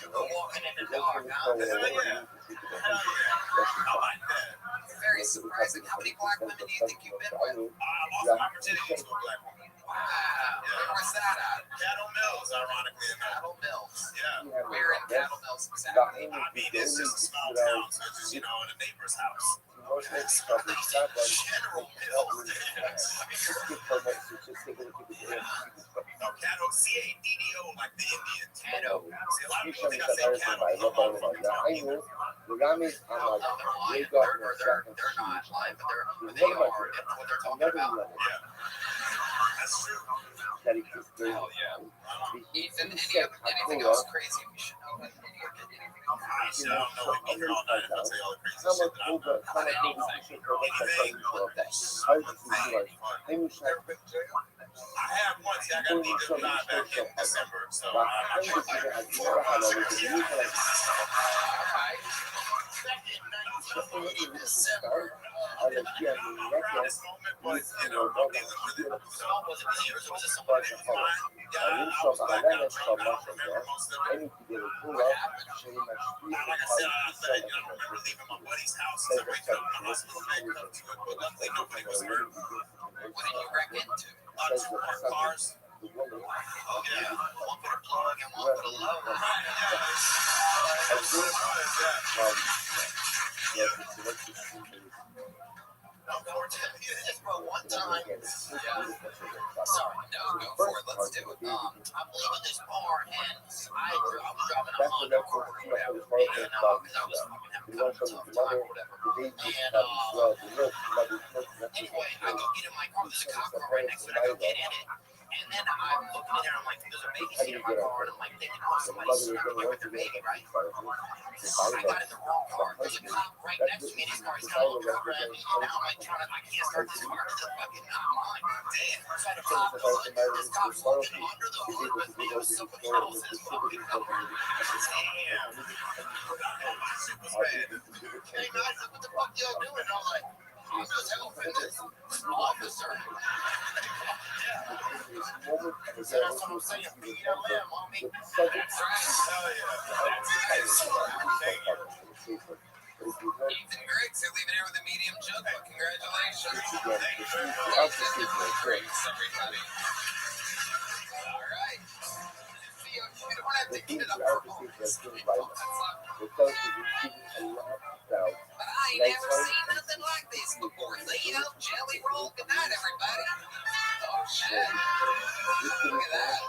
you go walking in the
That's
dog,
when it's
huh?
called
Hell yeah. Hell yeah. I like that.
Very surprising. How many black women do you think you've been with?
I lost my virginity to a black woman.
Wow. Where's that at?
Cattle Mills, ironically enough.
Cattle Mills.
Yeah.
Where in Cattle Mills exactly?
I mean, it's just a small town, so it's just, you know, in a neighbor's house. General Mills. No, Caddo, C-A-D-D-O, like the Indian.
Caddo.
See, a lot of people think I say cattle. I'm all fucking talking.
No, they're not lying, but they are what they're talking about.
Yeah. That's true.
Hell yeah. Ethan, anything else crazy we should know? Anything
I don't know what you call that. I'll tell you all the crazy
How
shit
much
that I've
will
done.
the how much will the shit for like that
Anything,
for
one thing.
how did you feel like maybe we should
I had one. See, I got beat up back in December, so
like
I'm
how did you feel like you never had all this you feel like
In December.
I like yeah I mean that
proudest moment was, you know, I'm dealing with it.
Was it years or was it someone that you
Yeah, I was blackout drunk. I don't remember most of it.
any people that pull up shame that
Like I said, I said, you know, I remember leaving my buddy's house as I wake up in the hospital handcuffed to it, but luckily nobody was hurt.
what did you wreck into?
Two more cars.
the woman
Oh yeah, one put a plug and one put a low. Just bro, one time. Sorry, no, go for it. Let's do it. I'm leaving this bar and I was driving a Honda Accord or whatever, and because I was fucking having kind of a tough time or whatever. And anyway, I go get in my car. There's a cop car right next to it. I go get in it. And then I'm looking in there, I'm like, there's a baby seat in my car, and I'm like thinking, oh, somebody's snuck away with their baby, right? I got in the wrong car. There's a cop right next to me in his car. He's got a little cover at me, and now I'm like I can't start this car. It's fucking not mine. Damn. So I had to pop the hood. This cop's looking under the hood with me, or somebody else's fucking cover. Damn. Shit was bad. Hey, man, I said, what the fuck y'all doing? And I'm like, I'm just helping this officer. So that's what I'm saying. BLM, homie.
Hell yeah.
Ethan Griggs, they're leaving here with a medium jug, but congratulations.
Thank you very much.
Griggs, everybody. All right. See, we don't have to eat it up for bonus. But I ain't never seen nothing like this before. Leo, jelly roll. Good night, everybody. Oh, shit. Look at that.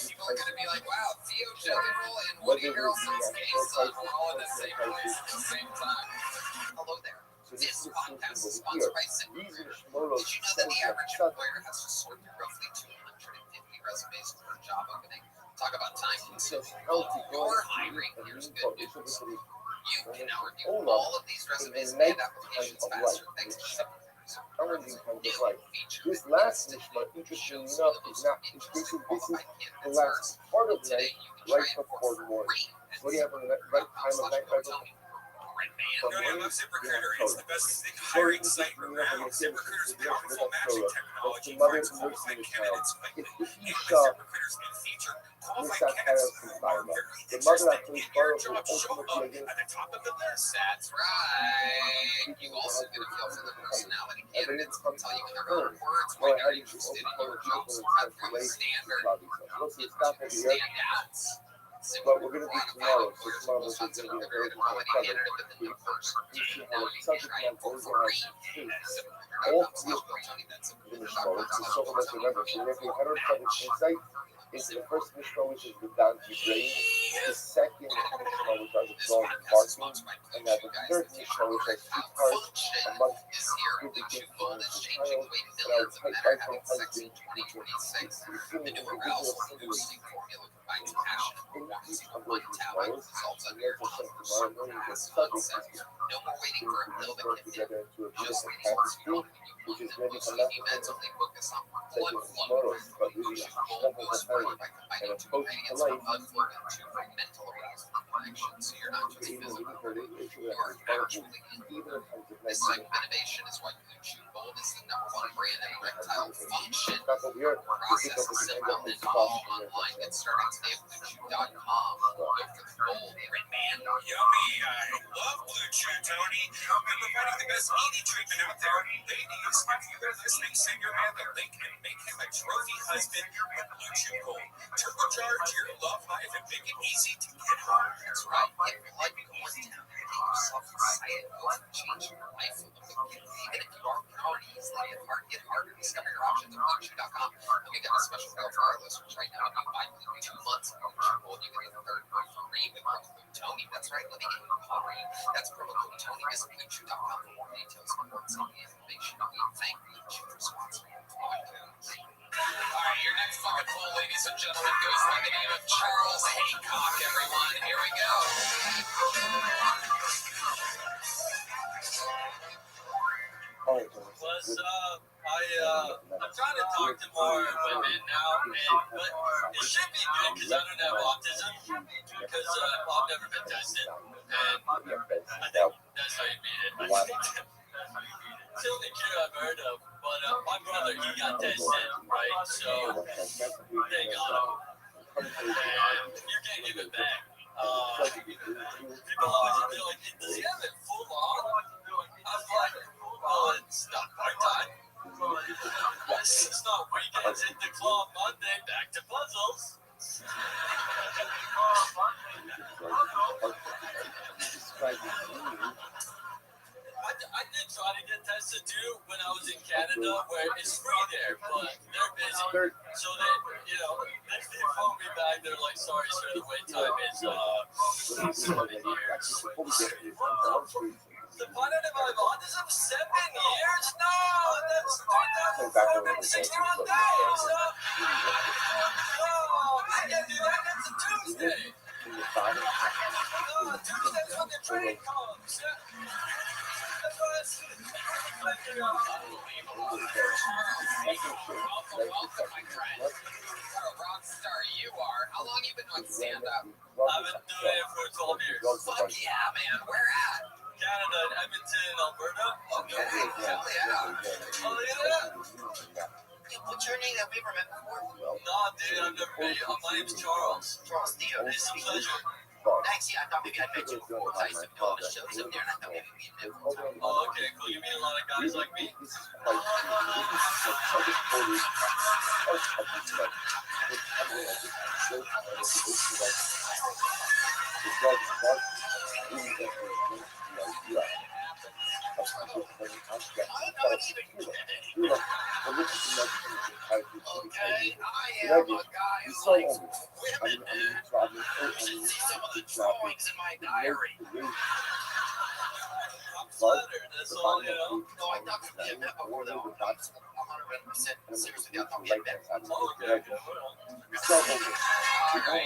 People are going to be like, wow, Theo jelly roll and Woody Harrelson's gay son were all in the same place at the same time. Hello there. This podcast is sponsored by ZipRecruiter. Did you know that the average employer has to sort through roughly 250 resumes for a job opening? Talk about time consuming. Well, if you're hiring, here's good news. You can now review all of these resumes and applications faster thanks to ZipRecruiter's new feature.
This last mission, interesting enough, is not this is the last part of the night, right before the morning. What do you have on the right time of night, right before?
I love ZipRecruiter. It's the best hiring site around. ZipRecruiter's powerful matching technology finds qualified candidates quickly. And with ZipRecruiter's new feature, qualified candidates who are very interested in your job show up at the top of the list.
That's right. You also get a feel for the personality. Candidates can tell you in their own words why they're interested in your job. So cut through the standard standouts.
But we're going to do tomorrow. So tomorrow we're
We'll
going to do a
another
very
quality
different
candidate with the new first day. Now you can
subject
try it for free.
all three of them so some of us remember. So we have the heterotypic insight into the first mission, which is the down to brain, the second mission, which are the drawing parking, and then the third mission, which are two parts amongst
This year, Blue Chew Gold is changing the way millions of men are having sex in 2026. The new arousal boosting formula combines passion and warmth with one tablet results on your super fast fun sex. No more waiting for a pill that can hit. Just results you when you want them. So you need mentally focus on blood flow. Blue Chew Gold goes further by combining two ingredients for blood flow and two for mental arousal and connection. So you're not just physically horny, you're actually in. This type of innovation is why Blue Chew Gold is the #1 brand in erectile function. Process is simple and all online. Get started today at BlueChew.com. Go for the gold, Red Man.
Yummy. I love Blue Chew, Tony. They're providing the best eating treatment out there. Ladies, if you're listening, send your man the link and make him a trophy husband with Blue Chew Gold. Turbocharge your love life and make it easy to get home.
That's right. If you like going down, get yourself excited. Go and change your life with them. Even if you are already easily get harder. Discover your options at BlueChew.com. And we got a special deal for our listeners right now. You can buy 2 months of Blue Chew Gold. You get the third month free with promo code Tony. That's right. Let me get you free. That's promo code Tony. Visit BlueChew.com for more details and more information. We thank Blue Chew for sponsoring the podcast.
All right, your next fucking poll
ladies and gentlemen, goes by the name of Charles Haycock, everyone. Here we go.
Plus, I'm trying to talk to more women now, but it should be good because I don't have autism, because I've never been tested, and I think that's how you beat it. It's the only cure I've heard of, but my brother, he got tested, right? So they got him, and you can't give it back. People always be like, does he have it full on? I was like, well, it's not part-time. It's not weekends, hit the club Monday, back to puzzles. I did try to get tested too when I was in Canada, where it's free there, but they're busy. So they, they phone me back. They're like, "Sorry, sir, the wait time is 7 years." The planet of my autism, 7 years? No, that's 3,461 days. No, I can't do that. It's a Tuesday. Tuesday's when the train comes.
Welcome, my friend. What a rock star you are. How long you been doing stand-up?
I've been doing it for 12 years.
Fuck yeah, man. Where at?
Canada, in Edmonton, Alberta.
Okay, hell yeah.
Oh, yeah.
What's your name? Have we ever met before?
No, dude, I've never met you. My name's Charles.
Charles Theo.
It's a pleasure.
Thanks, yeah, I thought maybe I'd met you before. I used to do all the shows up there, and I thought maybe we'd met.
Oh, okay, cool. You meet a lot of guys like me?
Okay, I am a guy who likes women, dude. You should see some of the drawings in my diary.
I'm flattered, that's all,
No, I thought we had met before, though. I'm 100% serious with you. I thought we had met.
Oh, okay.
Okay,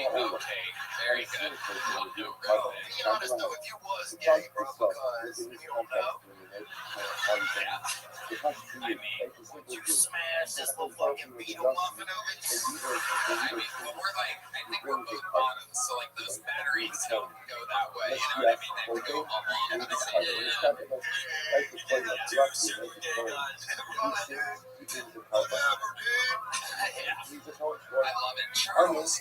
very good.
Be honest, though, if you was gay, bro, because you don't know. Would you smash this little fucking beetle muffin over here?
I mean, well, I think we're both bottoms, so like those batteries don't go that way. You know what I mean? They go along the same.
You did have two super gay guys.
I love it. Charles,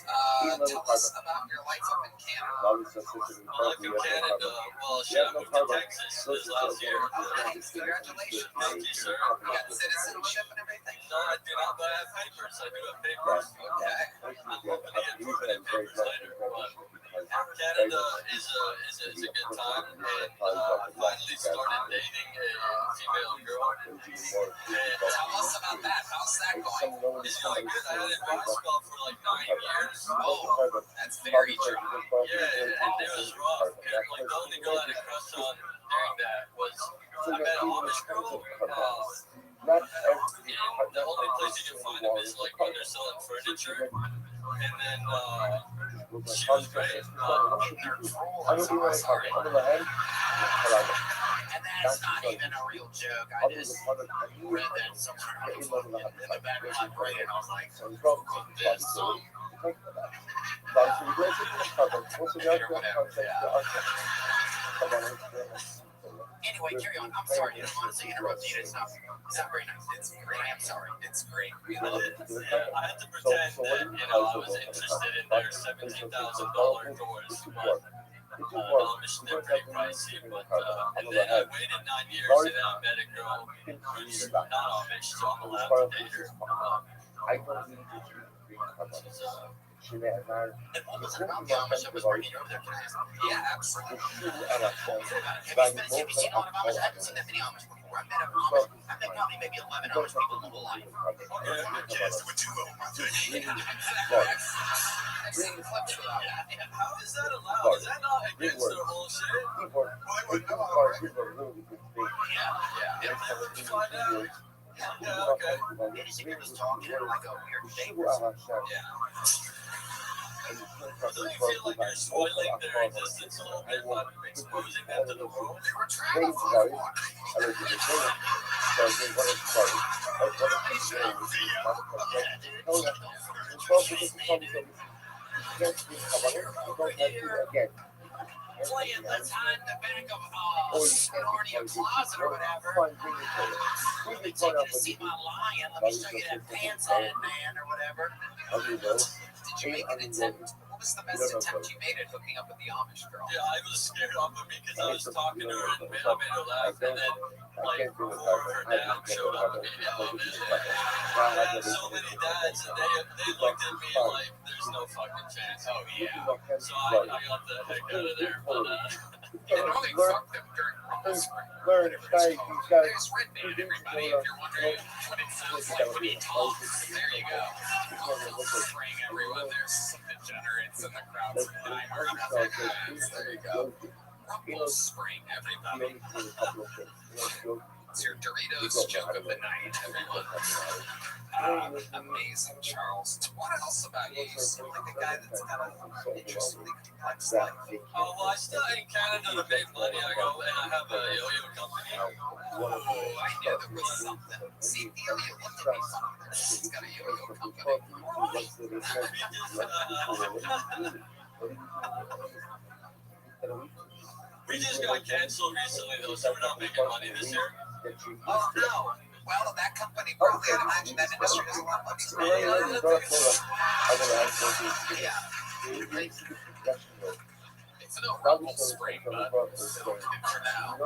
tell us about your life up in Canada.
Well, I'm from Canada. Well, shit, I moved to Texas this last year.
Nice, congratulations.
Thank you, sir.
You got citizenship and everything?
No, I do not, but I have papers. I do have papers.
Okay.
I'm hoping to get permanent papers later, but Canada is a good time, and I finally started dating a female girl. And
Tell us about that. How's that going?
it's really good. I had a dry spell for like 9 years.
Oh, that's very true.
Yeah, and it was rough. And like the only girl I had a crush on during that was I met a Amish girl. And the only place you can find them is like when they're selling furniture. And then she was great.
Sorry.
And that's not even a real joke. I just read that somewhere in the back of my brain, and I was like, cook this. Anyway, carry on. I'm sorry, I didn't want to interrupt you. It's not very nice. It's great. I am sorry. It's great. We love it.
Yeah, I had to pretend that I was interested in their $17,000 doors, but Amish they're pretty pricey. But and then I waited 9 years, and then I met a girl who's not Amish, so I'm allowed to date her.
And what was it about the Amish that was bringing you over there? Can I ask?
Yeah, absolutely.
Have you seen a lot of Amish? I haven't seen that many Amish before. I've met Amish. I've met probably maybe 11 Amish people in my whole life.
Yes, with 2 of them.
I've seen clips of that.
How is that allowed? Is that not against their whole shit?
Yeah.
How did you find out? Yeah, okay.
Maybe you're just talking in like a weird thing.
Yeah. Don't you feel like you're spoiling their existence a little bit by exposing them to the world?
They were traveling for one. Playing the time in the back of Sonority Closet or whatever. Let me take you to see my lion. Let me show you that pants head man or whatever. Did you make an attempt? What was the best attempt you made at hooking up with the Amish girl?
Yeah, I was scared off of me because I was talking to her and I made her laugh, and then like four of her dad showed up and made me love it. I had so many dads, and they looked at me like there's no fucking chance. Oh yeah. So I got the heck out of there, but
You can only fuck them during Rumble Spring.
Learn,
There's Red Band, everybody, if you're wondering what it sounds like when he talks. There you go. Spring, everyone. There's some degenerates in the crowd from Die Hard fans. There you go. Rumble Spring, everybody. It's your Doritos joke of the night, everyone. Amazing, Charles. What else about you? You seem like a guy that's got an interestingly complex life.
oh well, I still in Canada to make money. I go and I have a yo-yo company.
Oh, I knew there was something. See, Neil, you looked at me funny. He's got a yo-yo company.
We just got canceled recently though, so we're not making money this year.
Oh, no. Well, that company probably, I'd imagine that industry does a lot of money. It's no Rumble Spring, but for now.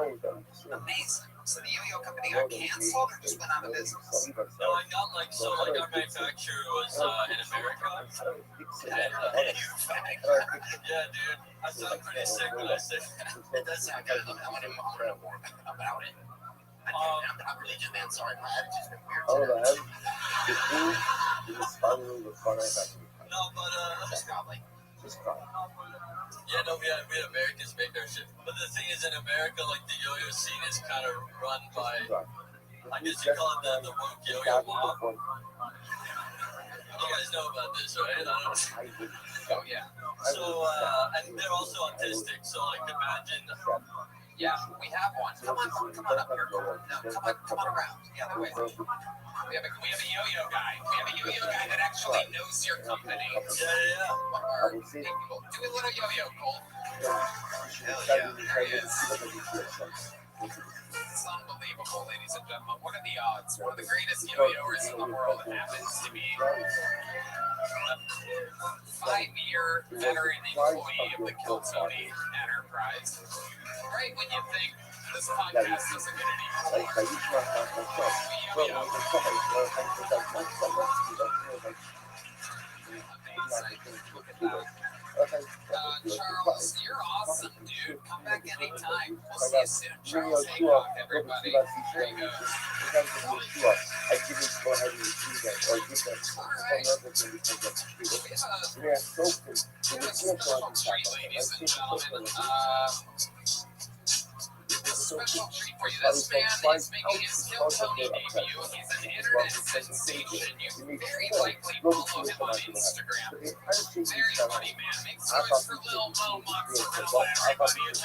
Amazing. So the yo-yo company got canceled or just went out of business?
No, I got like so like our manufacturer was in America. And, yeah, dude, I sound pretty sick when I say that.
It does sound good. I want to know more about it. I'm not religious, man. Sorry, my attitude's been weird today.
No, but
Just probably.
yeah, no, we had Americans make our shit. But the thing is, in America, like the yo-yo scene is kind of run by, I guess you call it the woke yo-yo mob. You guys know about this, right?
Oh, yeah.
So, and they're also autistic, so like imagine.
Yeah, we have one. Come on up here. No, come on around. The other way. We have a yo-yo guy. We have a yo-yo guy that actually knows your company.
Yeah.
One of our people. Do a little yo-yo, Cole. Hell yeah, there he is. It's unbelievable, ladies and gentlemen. What are the odds? One of the greatest yo-yoers in the world happens to be 5-year veteran employee of the Kiltony Enterprise. Right when you think this podcast isn't going to need Look at that. Charles, you're awesome, dude. Come back anytime. We'll see you soon. Charles Haycock, everybody. There you go. We have a special treat, ladies and gentlemen. Special treat for you. This man is making his Kiltony debut. He's an internet sensation. You very likely follow him on Instagram. Very funny man. Makes noise for Lil Mo Monster Riddle. Everybody is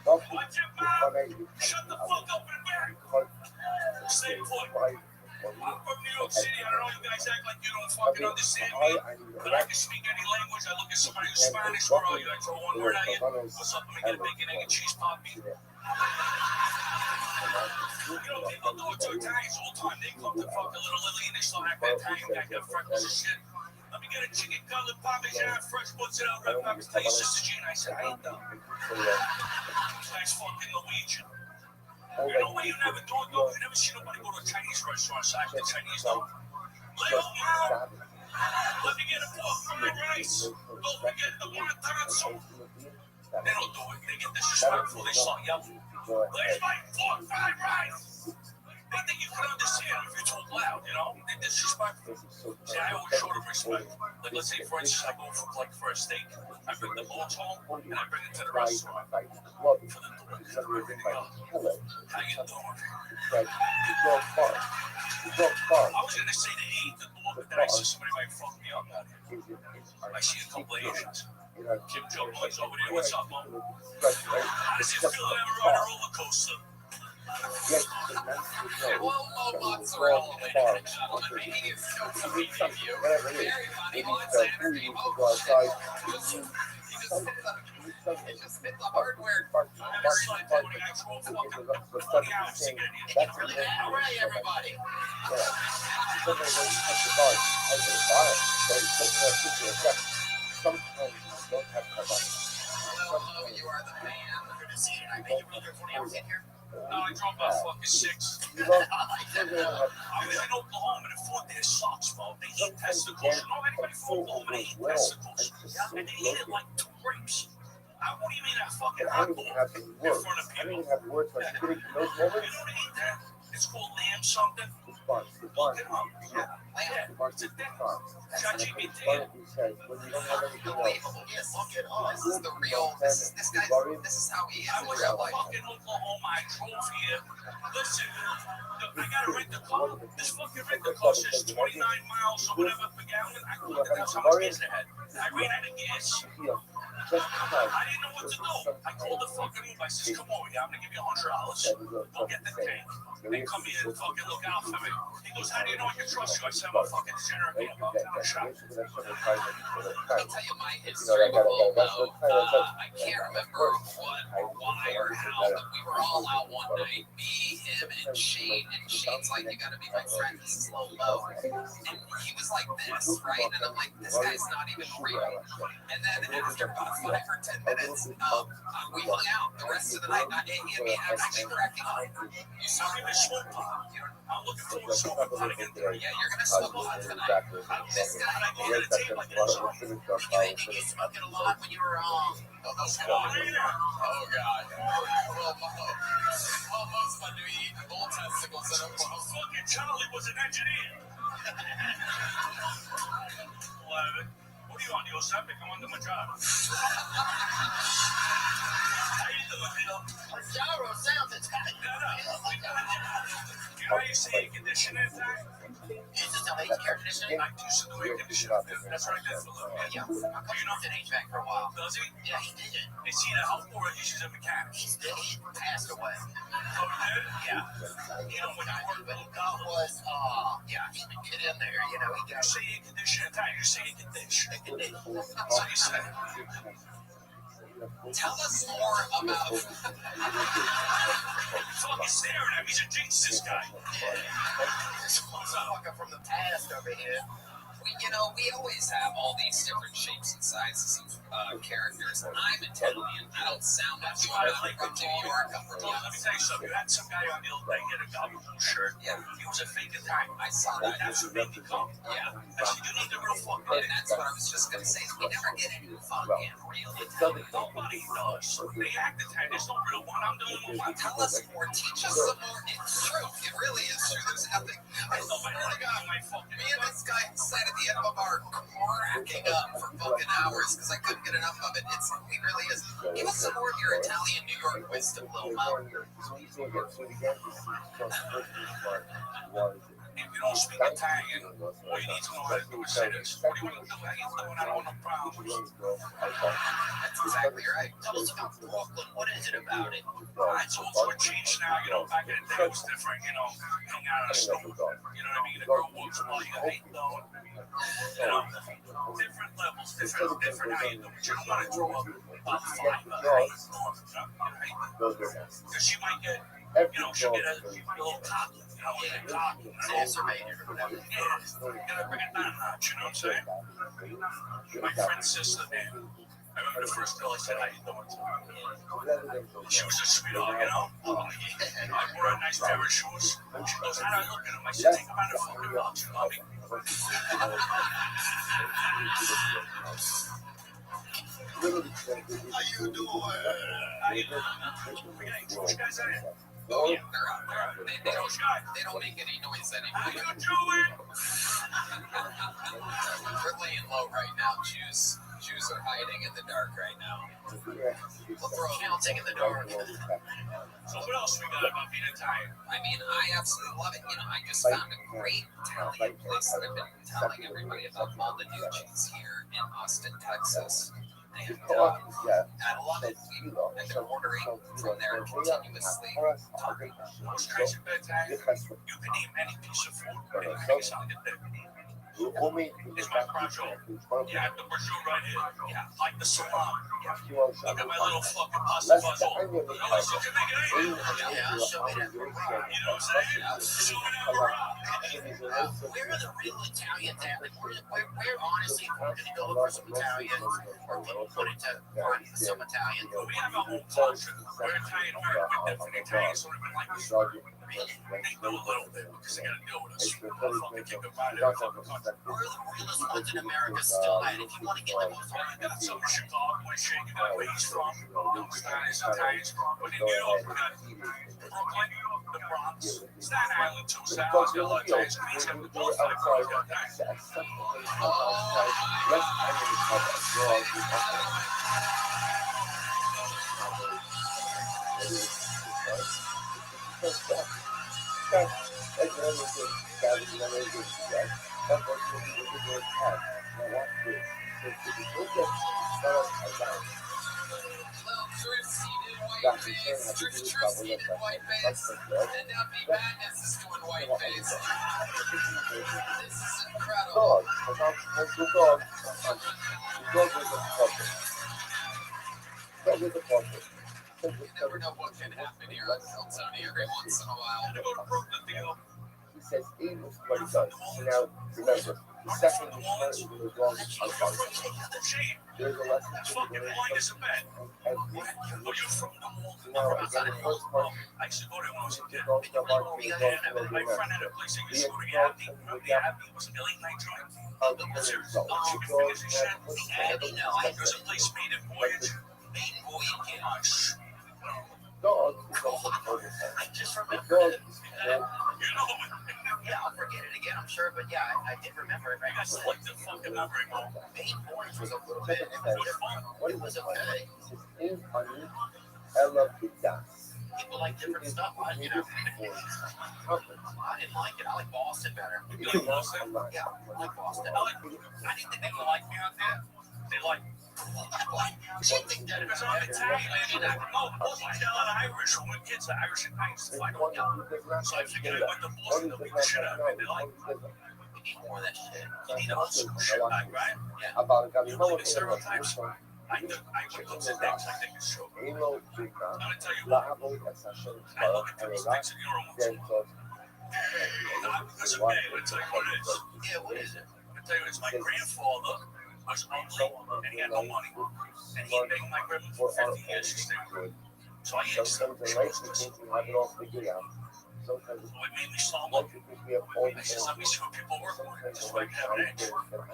Watch your mouth. Shut the fuck up and back. Stay put. I'm from New York City. I don't know, you guys act like you don't fucking understand me. But I can speak any language. I look at somebody who's Spanish. Where are you? I throw one word at you. What's up? Let me get a bacon, egg, and cheese poppy. You know, people do it to Italians all the time. They come to fuck a little Lily and they start acting Italian. Guys got freckles and shit. Let me get a chicken cutlet, parmesan, fresh mozzarella, red peppers, taste sausage. And I said, I ain't done. Nice fucking Norwegian. You know what you never do it though? You never see nobody go to a Chinese restaurant so act the Chinese though. Lay off now. Let me get a pork fried rice. Don't forget the wonton soup. They don't do it. They get disrespectful. They start yelling. Where's my pork fried rice? They think you can understand if you talk loud, you know? They're disrespectful. See, I always show them respect. aspect. Like, let's say, for instance, I go for a steak. I bring the bones home and I bring it to the restaurant for the door. Everything up. How you doing? I was gonna say to eat the door, but then I said somebody might fuck me up out here. I see a couple of Asians. Kim Jong-un's over there. What's up, Mom? How does it feel to ever ride a roller coaster?
Whoa, mozzarella, ladies and gentlemen. He is so sweet of you. Very funny, lots of energy. It just fits the hardware. It can really be all right, everybody. Hello, you are the man. Good to see you. I made you really good 40 hours in here.
No, I drove about fucking 6. I was in Oklahoma and the food there sucks, bro. They eat testicles. You know, everybody from Oklahoma, they eat testicles. And they eat it like 2 grapes. What do you mean that fucking apple in front of people? You know they eat that? It's called lamb something. Look it up. Yeah, it's a thing. ChatGPT.
Unbelievable. Yes, look it up. This is the real. This is how he is
I
in
was
real
in
life.
fucking Oklahoma. I drove here. Listen, I gotta rent the car. This fucking rental car says 29 miles or whatever per gallon. I can look at that's how much gas it had. I ran out of gas. I didn't know what to do. I called the fucking Uber. I says, come over here. I'm gonna give you $100. Go get the tank. They come here and fucking look out for me. He goes, how do you know I can trust you? I said, I'm a fucking degenerate being about to shop.
I can tell you my history with Volvo. I can't remember what or why or how, but we were all out one night. Me, him, and Shane. And Shane's like, you gotta be my friend. This is Lobo. And he was like this, right? And I'm like, this guy's not even real. And then after about 5 or 10 minutes, we hung out the rest of the night. He and me actually cracking up. You saw him in Swoop.
I'm looking forward to smoking pot again today.
Yeah, you're gonna smoke pot tonight. This guy,
I go to the team like this.
you smoked it a lot when you were oh god. Well, most fun to eat bull testicles in Oklahoma.
Fucking Charlie was an engineer. What do you want, Yosemite? I'm on the Machado. How you doing, Bill?
Gyro sounds Italian.
You know how you say air conditioning thing?
Is this how they air conditioning?
I used to do air conditioning. That's what I did for a little bit.
Yeah, my cousin worked in HVAC for a while.
Does he?
Yeah, he did it.
Is he the helper or he's a mechanic?
He passed away.
Oh, he did?
Yeah.
You know what I work
But he got was, yeah, he would get in there, you know, he
You
got
say air conditioning thing, you say air conditioning.
sick.
So you say.
Tell us more about.
Fucking staring at me. He's a jinx, this guy.
This motherfucker from the past over here.
We always have all these different shapes and sizes of characters. I'm Italian. I don't sound much like from New York. I'm from
Let me tell you something. You had some guy on the old thing in a gobble shirt.
Yeah.
He was a fake Italian.
I saw that.
That's what made me come.
Yeah.
I said, you need the real fucking
And that's what I was just going to say. We never get any fucking real Italian.
Nobody does. They act Italian. There's no real one. I'm the only one.
Tell us more. Teach us some more. It's true. It really is true. There's nothing. I swear to God, me and this guy sat at the end of a bar cracking up for fucking hours because I couldn't get enough of it. It really is. Give us some more of your Italian New York wisdom, Lil Mo.
If you don't speak Italian, all you need to know how to do is say this. What do you want to do? How you doing? I don't want no problems.
That's exactly right.
Tell us about Brooklyn. What is it about it?
It's all changed now. Back in the day it was different. Hang out on a stoop. You know what I mean? The girl walks by you, how you doing? Different levels, different how you doing. You don't want to throw up about 5 minutes. Because she might get, she'll get a little cocky.
Saucer made or whatever.
Yeah, gotta bring it down a notch, you know what I'm saying? My friend's sister, man. I remember the first girl I said, how you doing? She was a sweetheart, I wore a nice pair of shoes. She goes, how do I look at them? I said, think about it, fucking about you, mommy.
How you doing?
How you doing? You guys in?
Oh yeah, they're out there. They don't make any noise anymore. We're laying low right now. Jews are hiding in the dark right now. We'll throw a melting in the dark.
So what else we got about being Italian?
I mean, I absolutely love it. You know, I just found a great Italian place that I've been telling everybody about, Maldinucci's here in Austin, Texas. And I love it. I've been ordering from there continuously.
What's crazy about Italian? You can name any piece of food and it can sound good. It's my prosciutto. Yeah, the prosciutto right here. Yeah, like the salami. Yeah. Look at my little fucking pasta puzzle. You know what you can make it eat?
Yeah, show me that.
You know what I'm saying? Show me that rock.
Where are the real Italians at? Like, where honestly, if we're going to go look for some Italians or put it to find some Italians?
We have our own culture. We're Italian American, different Italians don't even like us. They know a little bit because they got to deal with us. Fucking kick them right out of the country.
Where are the realest ones in America still at? If you want to get the most
You got some in Chicago and shit. You got where he's from. Those guys, Italians. But in New York, we got Brooklyn, the Bronx, Staten Island, too. Staten Island's got a lot of Italians. Queens got the both like Bronx got that.
You never know what can happen here on Tony every once in a while.
To go to Brooklyn, Theo.
He says he was what he does. Now, remember, the second you start is as long as I'm
Shame.
there's a lesson
That's
to
fucking
be
blind as a bat.
and
Oh, you're from the wall.
now, again, the first part,
I used to go there when I was a kid.
don't stop arguing with those who are
My
doing
friend
that.
had a place he used to go to Abby. Remember the Abby? It was a late night joint.
How the results.
Chicken fingers and shit.
Abby, no,
There's a place made in Voyage.
Maiden Voyage.
Gosh.
Dog is also further sense.
I just
The
remember
dog
it.
is
You know it.
Yeah, I'll forget it again, I'm sure, but yeah, I did remember it.
I got to like the fucking memory, bro.
Maiden Voyage was a little bit,
what
it was okay.
is funny. Ella Pitas.
People like different stuff. I didn't like it. I like Boston better.
You like Boston?
Yeah, I like Boston.
I think the people like me out there. They like.
She think that
Because I'm Italian, and I know I got a lot of Irish. When we're kids, the Irish and nice. So I don't know. So I figured I went to Boston to beat the shit out of me. They like.
we need more of that shit.
You need a old school shit, like, right?
About a
You look at stereotypes. I would look at things I think is true. I'm gonna tell you what. I look at those things in your own words. Not because I'm gay, but I'll tell you what it is.
Yeah, what is it?
I'll tell you, it's my grandfather was ugly and he had no money. And he begged my grandma for 50 years to stay with him. So I ate some choices. So it made me slow up. I says, let me see what people work with, just so I can have an edge. You know what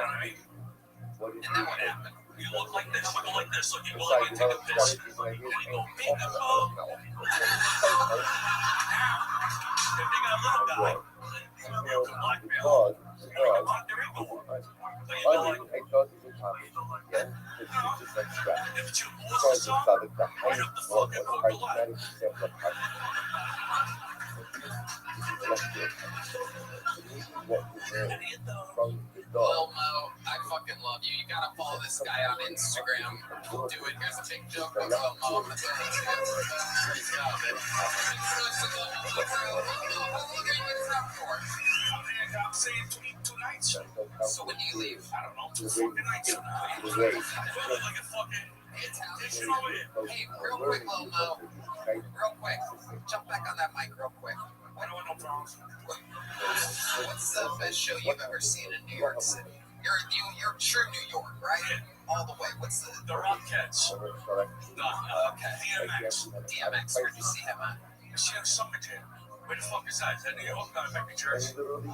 I mean?
And then what happened?
You look like this, you go like this, look, you go like take a piss. And you go, peekaboo. If they got a little guy, you can blackmail him. You can block their ego. But you know, like, if it's your boss's son, right up the fucking hook,
Well, Mo, I fucking love you. You gotta follow this guy on Instagram. Do it. Here's a big joke of Mo. I'm gonna say
I'm saying two nights.
So when do you leave?
I don't know, 2 fucking nights. I feel like a fucking Italian over here.
Hey, real quick, little Mo. Real quick. Jump back on that mic real quick.
I don't want no problems.
What's the best show you've ever seen in New York City? You're true New York, right? All the way. What's the
Rockets.
okay.
DMX.
DMX? Where'd you see him at?
You see him Summer Jam. Where the fuck is that? Is that New York? No, it might be Jersey. Where the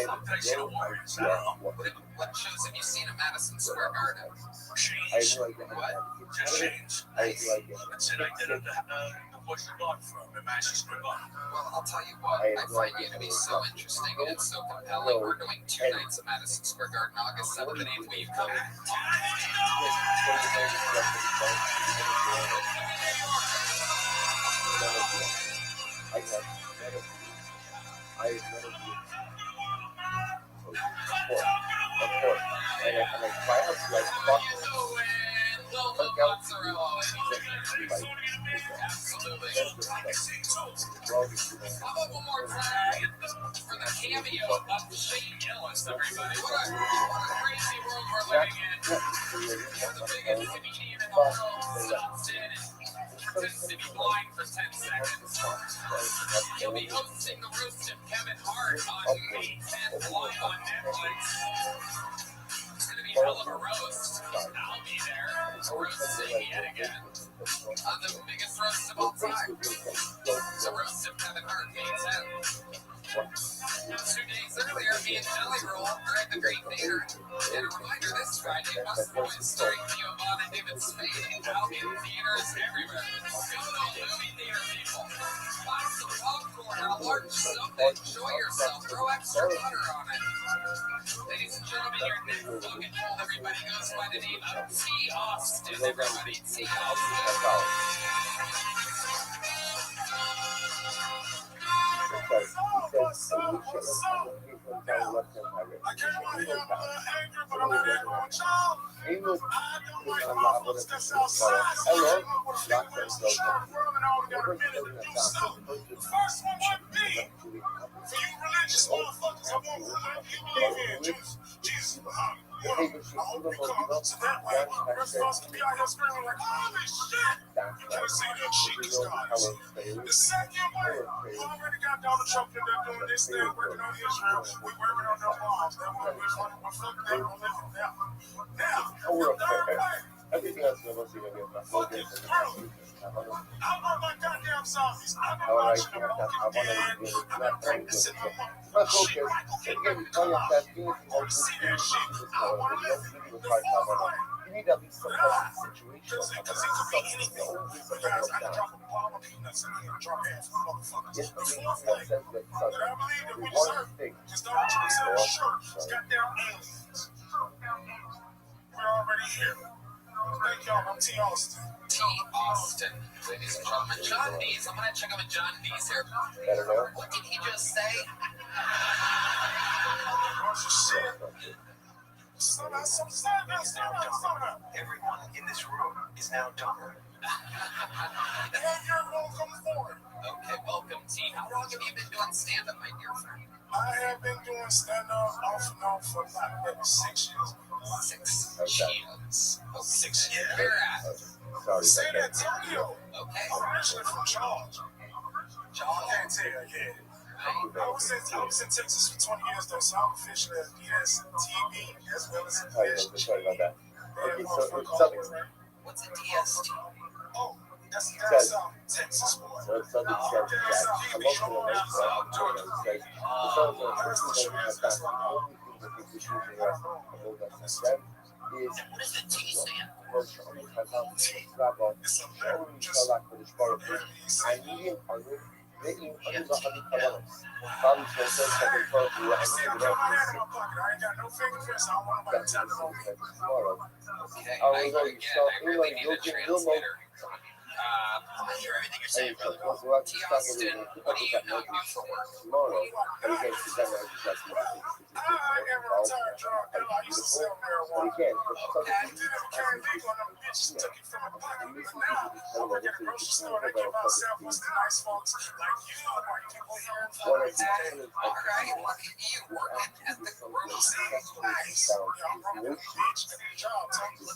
fuck did I see the Warriors? I don't know.
What shows have you seen at Madison Square Garden?
Shane's.
What?
Just Shane's.
Nice.
That's it. I did the
push the button from and mash the script up.
Well, I'll tell you what, I find you to be so interesting and so compelling. We're doing 2 nights at Madison Square Garden, August 7th and 8th. Will you come? Absolutely. How about one more time for the cameo of Shane Gillis, everybody? What a crazy world we're living in. The biggest comedian in the world stops in and pretends to be blind for 10 seconds. He'll be hosting the roast of Kevin Hart on May 10th live on Netflix. It's going to be a hell of a roast. I'll be there roasting yet again. On the biggest roast of all time. The roast of Kevin Hart, May 10th. 2 days earlier, me and Jelly Roll are at the Great Theater. And a reminder, this Friday, West Boys starring Theo Vaughn and David Spade. I'll be in theaters everywhere. Go to movie theater, people. Buy some popcorn and a large soda. Enjoy yourself. Throw extra butter on it. Ladies and gentlemen, your next Logan Hole, everybody goes by the name of T. Austin. Everybody, T. Austin.
Religious motherfuckers, I won't let you believe in Jesus. I hope you come to that way. The rest of us can be out here screaming like, holy shit! You can't see that shit is God. The second way, we already got Donald Trump in there doing this thing, working on Israel. We working on their bombs. That one, we're fuck that, we're living that one. Now, the third way.
Everything else never seen again.
Fucking through. I love my goddamn zombies. I know my shit. I'm not practicing no more shit. I want to see that shit. I want to live the fourth way.
You need at least some situation.
Because it could be anything. But guys, I can drop a bomb of peanuts in here and drop ass for motherfuckers. The fourth way that I believe that we deserve is Donald Trump said, sure, it's goddamn aliens. We're already here. Thank y'all. I'm T. Austin.
T. Austin. Ladies and gentlemen, John Dees. I'm going to check up with John Dees here. What did he just say?
Everyone in this room is now dumber.
Okay, welcome, T. How long have you been doing stand-up, my dear friend?
I have been doing stand-up off and on for about maybe 6 years.
6 years.
6 years.
Where at?
Sorry.
San Antonio.
Okay.
I'm originally from Georgia.
John.
Can't tell, yeah. I was in Texas for 20 years though, so I'm officially a DSTV as well as a
Sorry about that. Okay, so
What's a DST?
Oh, that's down south Texas boy.
so it's something says that I'm also going to make the songs are that's the only thing that people usually ask about that is
What does the T stand? Okay, I really need a translator. I hear everything you're saying, brother. T. Austin, what do you not do for work? Alright, look at you working at the grocery.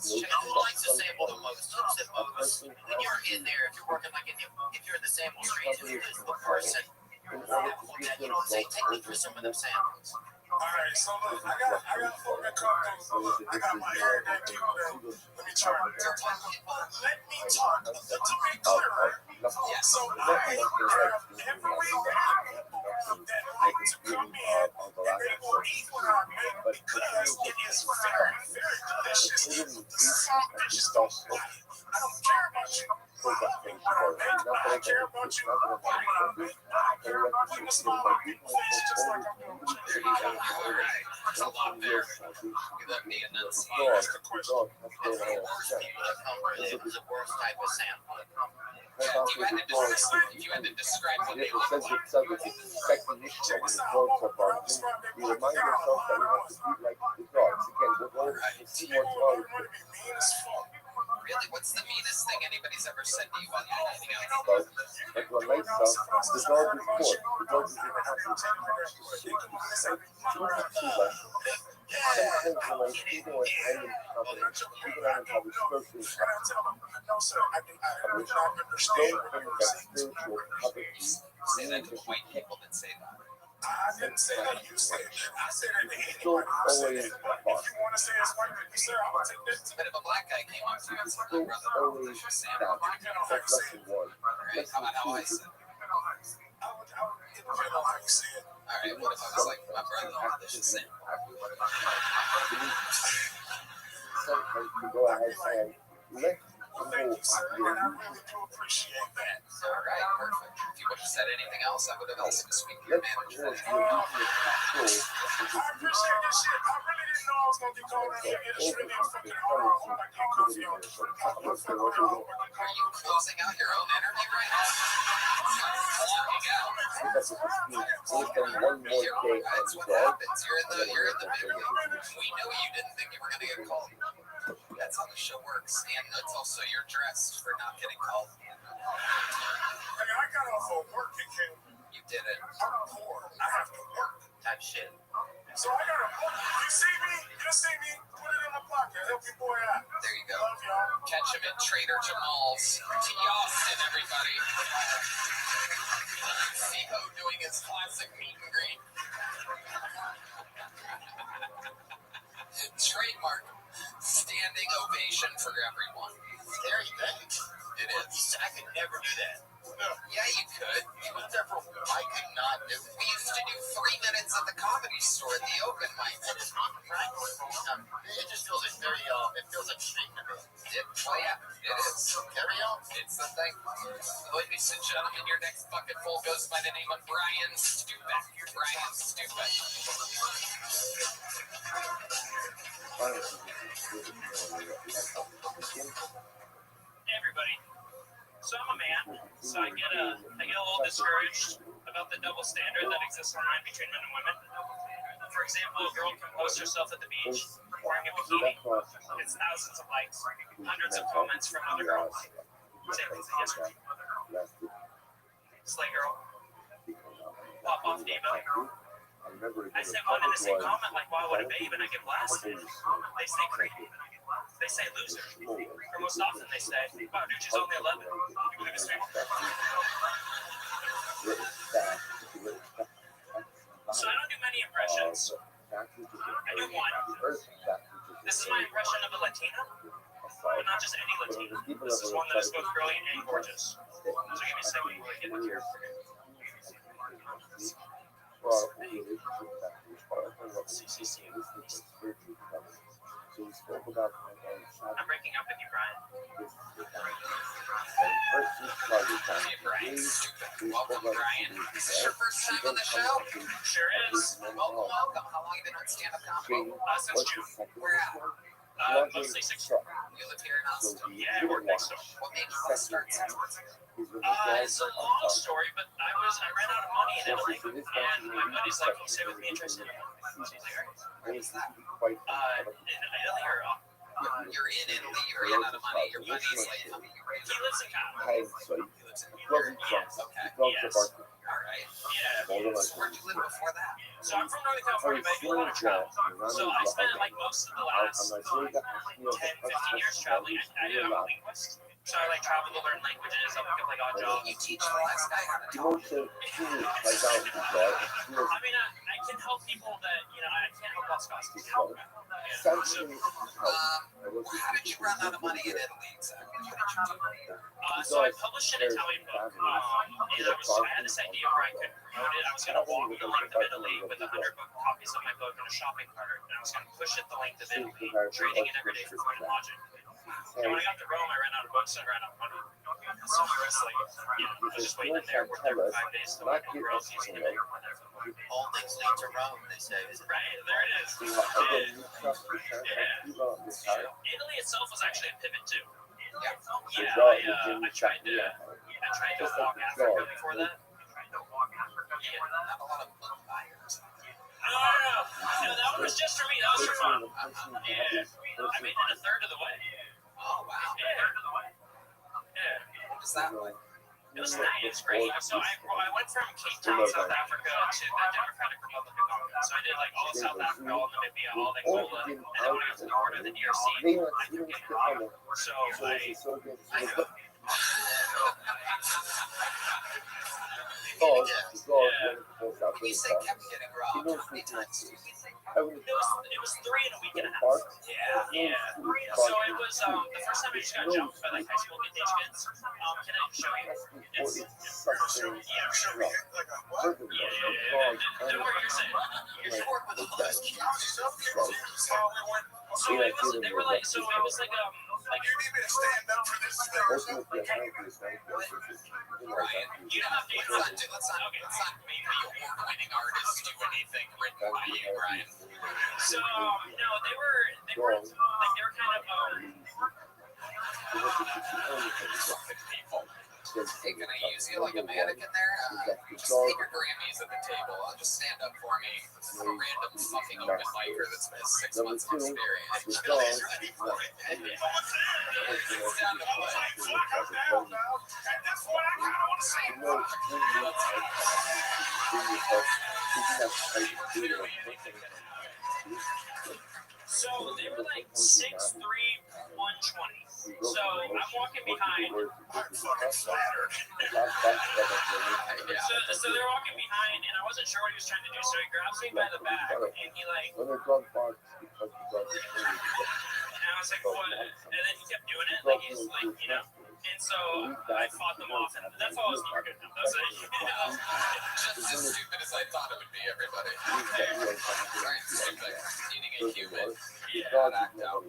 You know who likes to sample the most? Who's the most? When you're in there, if you're working like if you're in the sample street, who is the person that you don't say, take me through some of them samples?
Alright, so look, I got folk that come through. I got my everyday people that let me talk a little bit clearer. So I have every rapper that like to come in and they will eat what I make because it is very, very delicious. Some bitches don't like it. I don't care about you. I don't care a smile on people's faces just like I'm doing with you.
There you go. All right. There's a lot there. You let me enunciate.
Ask the question.
It's the worst people that come for the worst type of sample.
If you had to describe what they
It
look
says
like.
itself it's a technician of the dogs about you. You remind yourself that you have to be like the dogs. Again, we're going to see what's wrong with it.
Really, what's the meanest thing anybody's ever said to you while you're hanging out?
But like what Mike said, the dog is poor. The dog is sometimes when I see them when I'm in confidence, even when I'm having spiritual
Say that to the white people that say that.
I didn't say that. You said it. I said it.
Don't always
If you want to say it's white people, sir, I'm gonna take this.
But if a black guy came up to you and said, my
don't
brother,
always
for Sam,
stop.
all right,
That's lesson one.
how about how I said?
I would depend on how you say it.
All right, what if I was like, my brother, this is Sam?
Sometimes you go ahead and let
Well, thank you, sir, and I really do appreciate that.
All right, perfect. If you would have said anything else, I would have asked him to speak to your manager.
I appreciate this shit. I really didn't know I was gonna get called in here. It's really a fucking honor. I hope I get coffee on.
Are you closing out your own interview right now? Walking out.
one more day on
That's what
dog.
happens. You're in the middle. We knew you didn't think you were gonna get called. That's how the show works, and it's also you're dressed for not getting called.
Hey, I got off of work and came.
You did it.
I'm poor. I have to work.
Type shit.
So I gotta. You see me? You see me? Put it in my pocket. Help your boy out.
There you go.
Love y'all.
Catch him at Trader Jamal's. T. Austin, everybody. Seho doing his classic meet and greet. Trademark. Standing ovation for everyone.
Very good.
It is.
I could never do that.
Yeah, you could.
You was there for I could not do it.
We used to do 3 minutes at the Comedy Store at the open mic.
It is not right. It just feels like very it feels like street to me.
Well, yeah, it is.
Carry on.
It's the thing. Ladies and gentlemen, your next bucketful goes by the name of Brian Stupek. Brian Stupek.
Hey everybody. So I'm a man, so I get a little discouraged about the double standard that exists online between men and women. For example, a girl can post herself at the beach wearing a bikini, gets thousands of likes, hundreds of comments from other girls. Same things I guess. Slay girl. Pop off diva. I sent one in the same comment like, wow, what a babe, and I get blasted. They say creepy. They say loser. Or most often they say, wow, dude, she's only 11. You believe it's fake? So I don't do many impressions. I do one. This is my impression of a Latina, but not just any Latina. This is one that is both brilliant and gorgeous. So give me a second while I get my character. I'm breaking up with you, Brian. Hey, Brian.
Welcome, Brian. Is this your first time on the show?
Sure is.
Welcome. How long have you been on stand-up comedy?
Since June.
Where at?
Mostly 6.
You live here in Austin?
Yeah, I work next door.
What made you want to start stand-up?
It's a long story, but I ran out of money in Italy, and my buddy's like, "Can you stay with me and Tristan?" So he's like, "All right." In Italy or
You're in Italy. You ran out of money. Your buddy's like,
he lives in Canada.
he lives in New York. Okay.
Yes.
All right.
Yeah.
So where'd you live before that?
So I'm from Northern California, but I do a lot of travel. So I spent like most of the last 10, 15 years traveling. I'm a linguist. So I like travel to learn languages. I look at like odd jobs.
You teach the last guy how to talk.
I mean, I can help people that, I can't help lost causes.
How did you run out of money in Italy exactly? What did you do?
So I published an Italian book, and I had this idea where I could promote it. I was going to walk the length of Italy with 100 copies of my book in a shopping cart, and I was going to push it the length of Italy, trading it every day for food and lodging. And when I got to Rome, I ran out of books and I ran out of money. So I was like, I was just waiting in there. We're there for 5 days. So like, no girls using it.
All things lead to Rome, they say.
Right, there it is. Italy itself was actually a pivot too. I tried to walk Africa before that.
Not a lot of book buyers.
No, that one was just for me. That was for fun. Yeah, I made it a third of the way.
Oh, wow.
Yeah.
What was that like?
It was nice. It was great. So I went from Cape Town, South Africa to the Democratic Republic of Congo. So I did like all of South Africa, all Namibia, all Angola, and then when I got to the border of the DRC, I took it. So
When you say kept getting robbed, how many times did you get
it was 3 in a week and a half. Yeah. So it was the first time I just got jumped by like high school age kids. Can I show you? Don't worry, you're saying.
You work with all those kids.
So it was they were like so it was like
You need me to stand up for this thing.
you don't have to
Let's not make the award-winning artist do anything written by you, Brian.
So no, they were kind of
Hey, can I use you like a mannequin there? Just take your Grammys at the table. I'll just stand up for me. A random fucking open micer that's missed 6 months of experience.
So
It's down to play.
That's what I kind of want to say.
So they were like 6'3", 120. So I'm walking behind.
I'm fucking flattered.
So they're walking behind, and I wasn't sure what he was trying to do. So he grabs me by the back, and he like, and I was like, what? And then he kept doing it, like he's like, you know. And so I fought them off, and that's all I was never good. That was it.
Just as stupid as I thought it would be, everybody. Right, stupid. Eating a human. Not act out.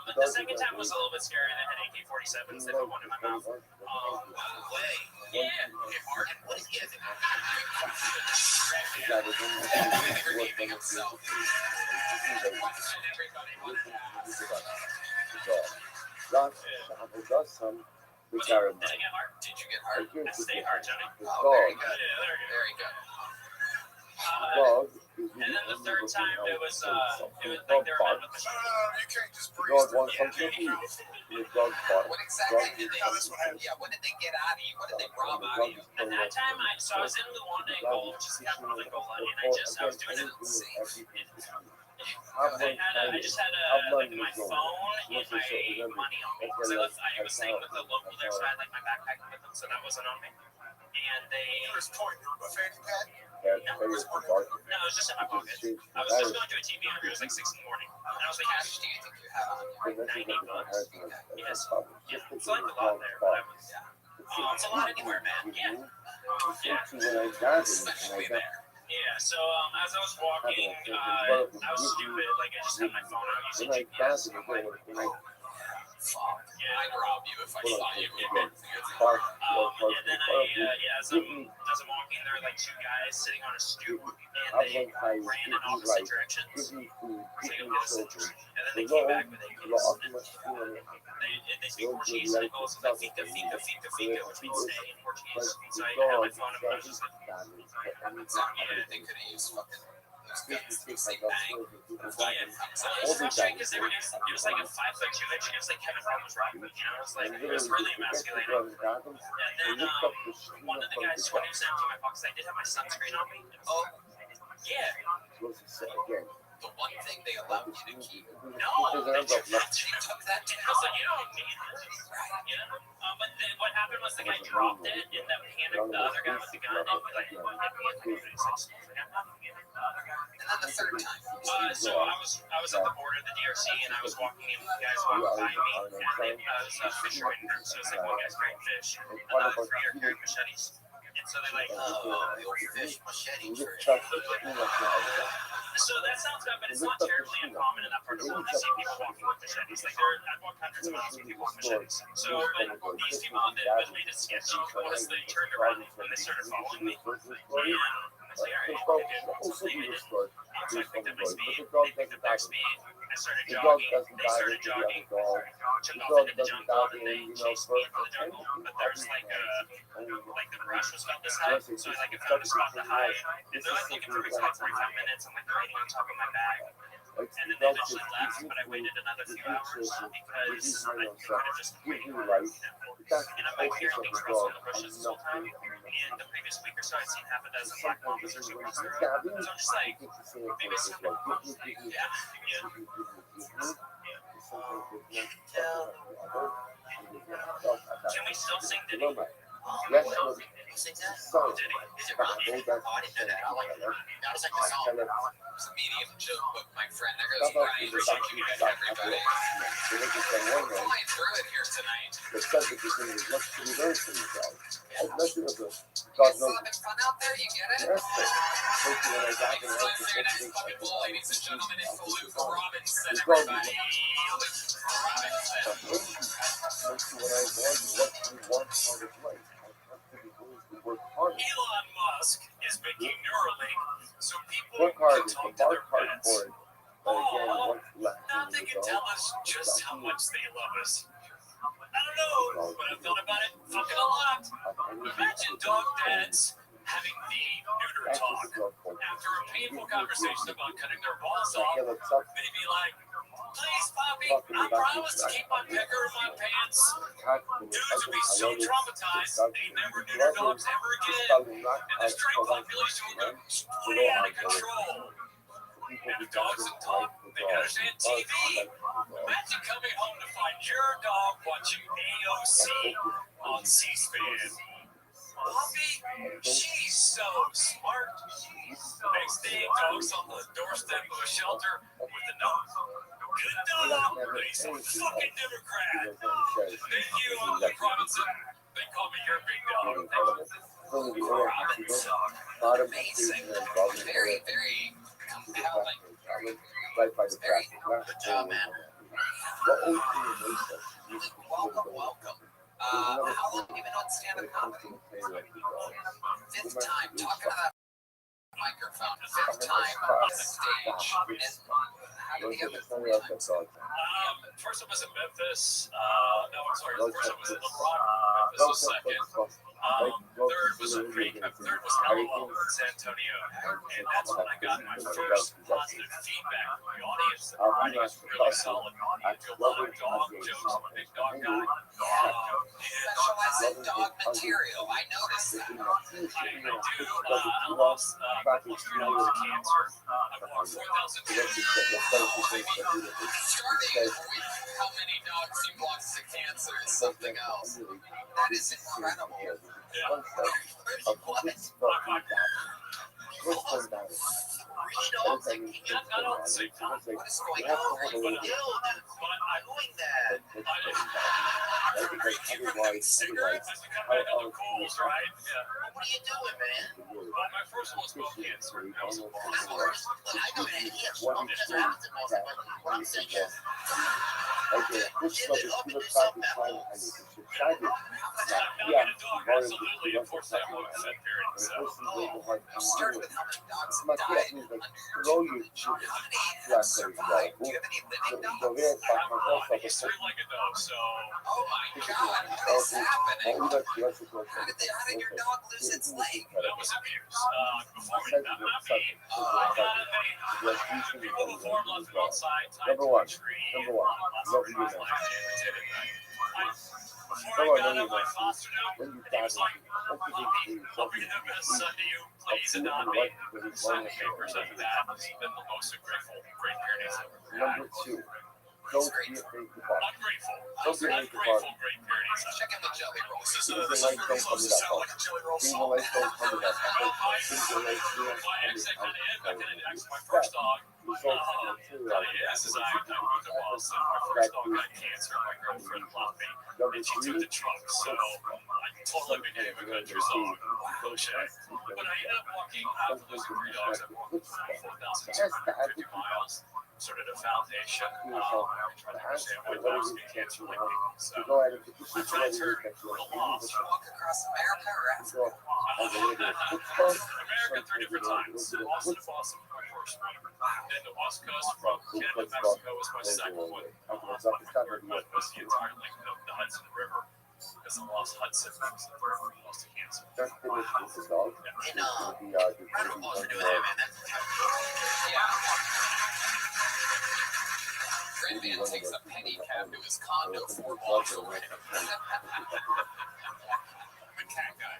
But the second time was a little bit scary. They had AK-47s. They put one in my mouth.
No way.
Yeah.
Okay, Martin, what is it? Redeeming himself.
Did I get hard?
Did you get hard?
I stayed hard, Johnny.
Oh, very good.
Yeah, there we go.
Very good.
And then the third time it was like they were men with machine guns.
You can't just breeze through.
What exactly did they? Yeah, what did they get out of you? What did they rob out of you?
At that time, I was in Luanda, Angola, which is the capital of Angola, and I was doing it safe. I just had like my phone and my money on me. Because I was staying with the local there, so I had like my backpack with them, so that wasn't on me. And they.
First point, a fanny pack.
No, it was just in my pocket. I was just going to a TV interview. It was like 6 in the morning. And I was like,
How much do you think you have on you?
$90. Yes. Yeah. It's like a lot there, but I was. It's a lot anywhere, man. Yeah.
Especially there.
Yeah, so as I was walking, I was stupid. Like, I just had my phone out using GPS. And I'm like,
Fuck. I'd rob you if I saw you.
and then as I'm walking, there were like 2 guys sitting on a stoop, and they ran in opposite directions. So they go get a center. And then they came back with AKs. They speak Portuguese, and it goes like fica, fica, fica, fica, which means stay in Portuguese. So I had my phone, and I was just like,
They could have used fucking those guns to say bang.
So it was frustrating because it was like a 5'2" inch. It was like Kevin Brown was rocking. You know, it was really emasculating. And then one of the guys when he was emptying my pockets, I did have my sunscreen on me.
Oh,
Yeah.
the one thing they allowed you to keep.
No, they took that.
They took that too.
I was like, you don't need this. You know? But then what happened was the guy dropped it, and then handed the other guy with the gun, and he like hit me in the face.
And then the third time.
So I was at the border of the DRC, and I was walking, and the guys walked by me, and they was a fisherman group, so it's like one guy's carrying fish, and the other 3 are carrying machetes. And so they like.
the old fish machete
You
tree.
just touch the screen like that.
So that sounds bad, but it's not terribly uncommon in that part of the world to see people walking with machetes. Like I've walked hundreds of miles with people with machetes. So, but these people that made it sketchy was they turned around and they started following me. And I was like, all right, so they made it. So I picked up my speed. They picked up their speed. I started
The dog
jogging.
doesn't
They
die
started
with the other
jogging.
dog.
Took
The
off
dog
into the
doesn't
jungle
die
and they
in,
chased me into the jungle. But there's like the brush was about this high, so I like found a spot to hide. And they're like looking for me for like 45 minutes. I'm like hiding on top of my bag. And then they eventually left, but I waited another few hours because I could have just waited. And I'm like hearing things rustling in the bushes this whole time. And the previous week or so, I'd seen half a dozen black mambas or so running through. So I'm just like, maybe something. Can we still sing Diddy?
Yes,
Who sings that?
so
Diddy.
Is it Ronnie? Oh, I didn't know that. I like it. That was like the song. It's a medium joke book, my friend. There goes Ryan. Everybody. Flying through it here tonight.
the subject is going to be much to be learned from yourself. As much as the
You
God
guys
knows
having fun out there? You get it?
the rest of it. When I got
Thanks
in
for
the
listening to next puppy bowl, ladies and gentlemen. It's Luke Robinson,
It's called-
everybody. Luke Robinson.
when I want what you want out of life, I have to be willing to work hard.
Elon Musk is making Neuralink so people
Work hard
can
is
talk
the
to
mark
their
hard
pets.
for it. But again, what's left
Now they can tell us just how much they love us. I don't know, but I've thought about it fucking a lot. Imagine dog dads having the neuter talk. After a painful conversation about cutting their balls off, they'd be like, please, Poppy, I promise to keep my pecker in my pants. Dudes would be so traumatized, they never neuter dogs ever again. And the stray population would go way out of control. And if dogs can talk, they can understand TV. Imagine coming home to find your dog watching AOC on C-SPAN. Poppy, she's so smart. The next day, dog's on the doorstep of a shelter with a note. Good dog, but he's a fucking Democrat. Thank you, Luke Robinson. They call me your big dog. Luke Robinson.
Amazing. Very, very compelling.
Right by the track.
Good job, man. Welcome, welcome. How long have you been on stand-up comedy? Fifth time talking to that microphone. Fifth time on the stage. And how did you get the three times?
First I was in Memphis. No, I'm sorry. First I was in LeBron. Memphis was second. Third was Alamo in San Antonio, and that's when I got my first positive feedback from the audience. The writing is really solid. If you love dog jokes, I'm a big dog guy.
Specialize in dog material. I noticed that.
I do. I lost almost 3 dogs to cancer. I've walked 4,000
Starting with how many dogs you lost to cancer is something else. That is incredible.
Not all at the same time.
What is going on? What are you doing? Doing that.
You from cigarettes as we come back on the coals, right? Yeah.
What are you doing, man?
Well, my first one was bone cancer. That was a long
Of course. Look, I know that. Yes, I'm just asking myself, what I'm saying is,
I'm not getting a dog, absolutely. Unfortunately, I won't set period. So,
you started with how many dogs
My
have died.
cat is like, throw you
How many have survived? Do you have any living dogs?
he's 3-legged dog, so
Oh my God, what is happening? How did your dog lose its leg?
that was abuse. Before we, not me. People before him left him outside, tied to a tree. Before I got him, I fostered him, and he was like, Poppy, I'll be the best son to you. Please adopt me. Signed the papers after that. He's been the most grateful, great parent he's ever had.
Number two. Don't
great.
be afraid to bark.
Ungrateful.
Don't be afraid to bark.
Ungrateful, great period.
Check in with Jelly Roll.
This is
Things in
this
life
is
don't come
close to
without
sound
bark.
like a Jelly Roll
Things in
song.
life don't come without bark.
Well,
Things in life don't
my
come
ex, that kind of is.
without
Actually, my first dog,
bark.
kind of is, is I moved to Boston. My first dog got cancer. My girlfriend left me,
Number
and she took the
three,
truck. So I totally became a country dog. Cliche. But I ended up walking for those 3 dogs. I walked 4,250 miles. Started a foundation. Trying to understand why dogs get cancer like people. So
go ahead and put
my friends heard the loss.
Walk across America or Africa?
America 3 different times. Boston to Boston was my first one. Then the West Coast from Canada to Mexico was my second one. Third one was the entire length of the Hudson River. Because I lost Hudson, because the river lost to cancer.
Just finish this is all.
And
Round of applause for doing that, man.
Red Man takes a pedicab to his condo 4 blocks away.
I'm a cat guy.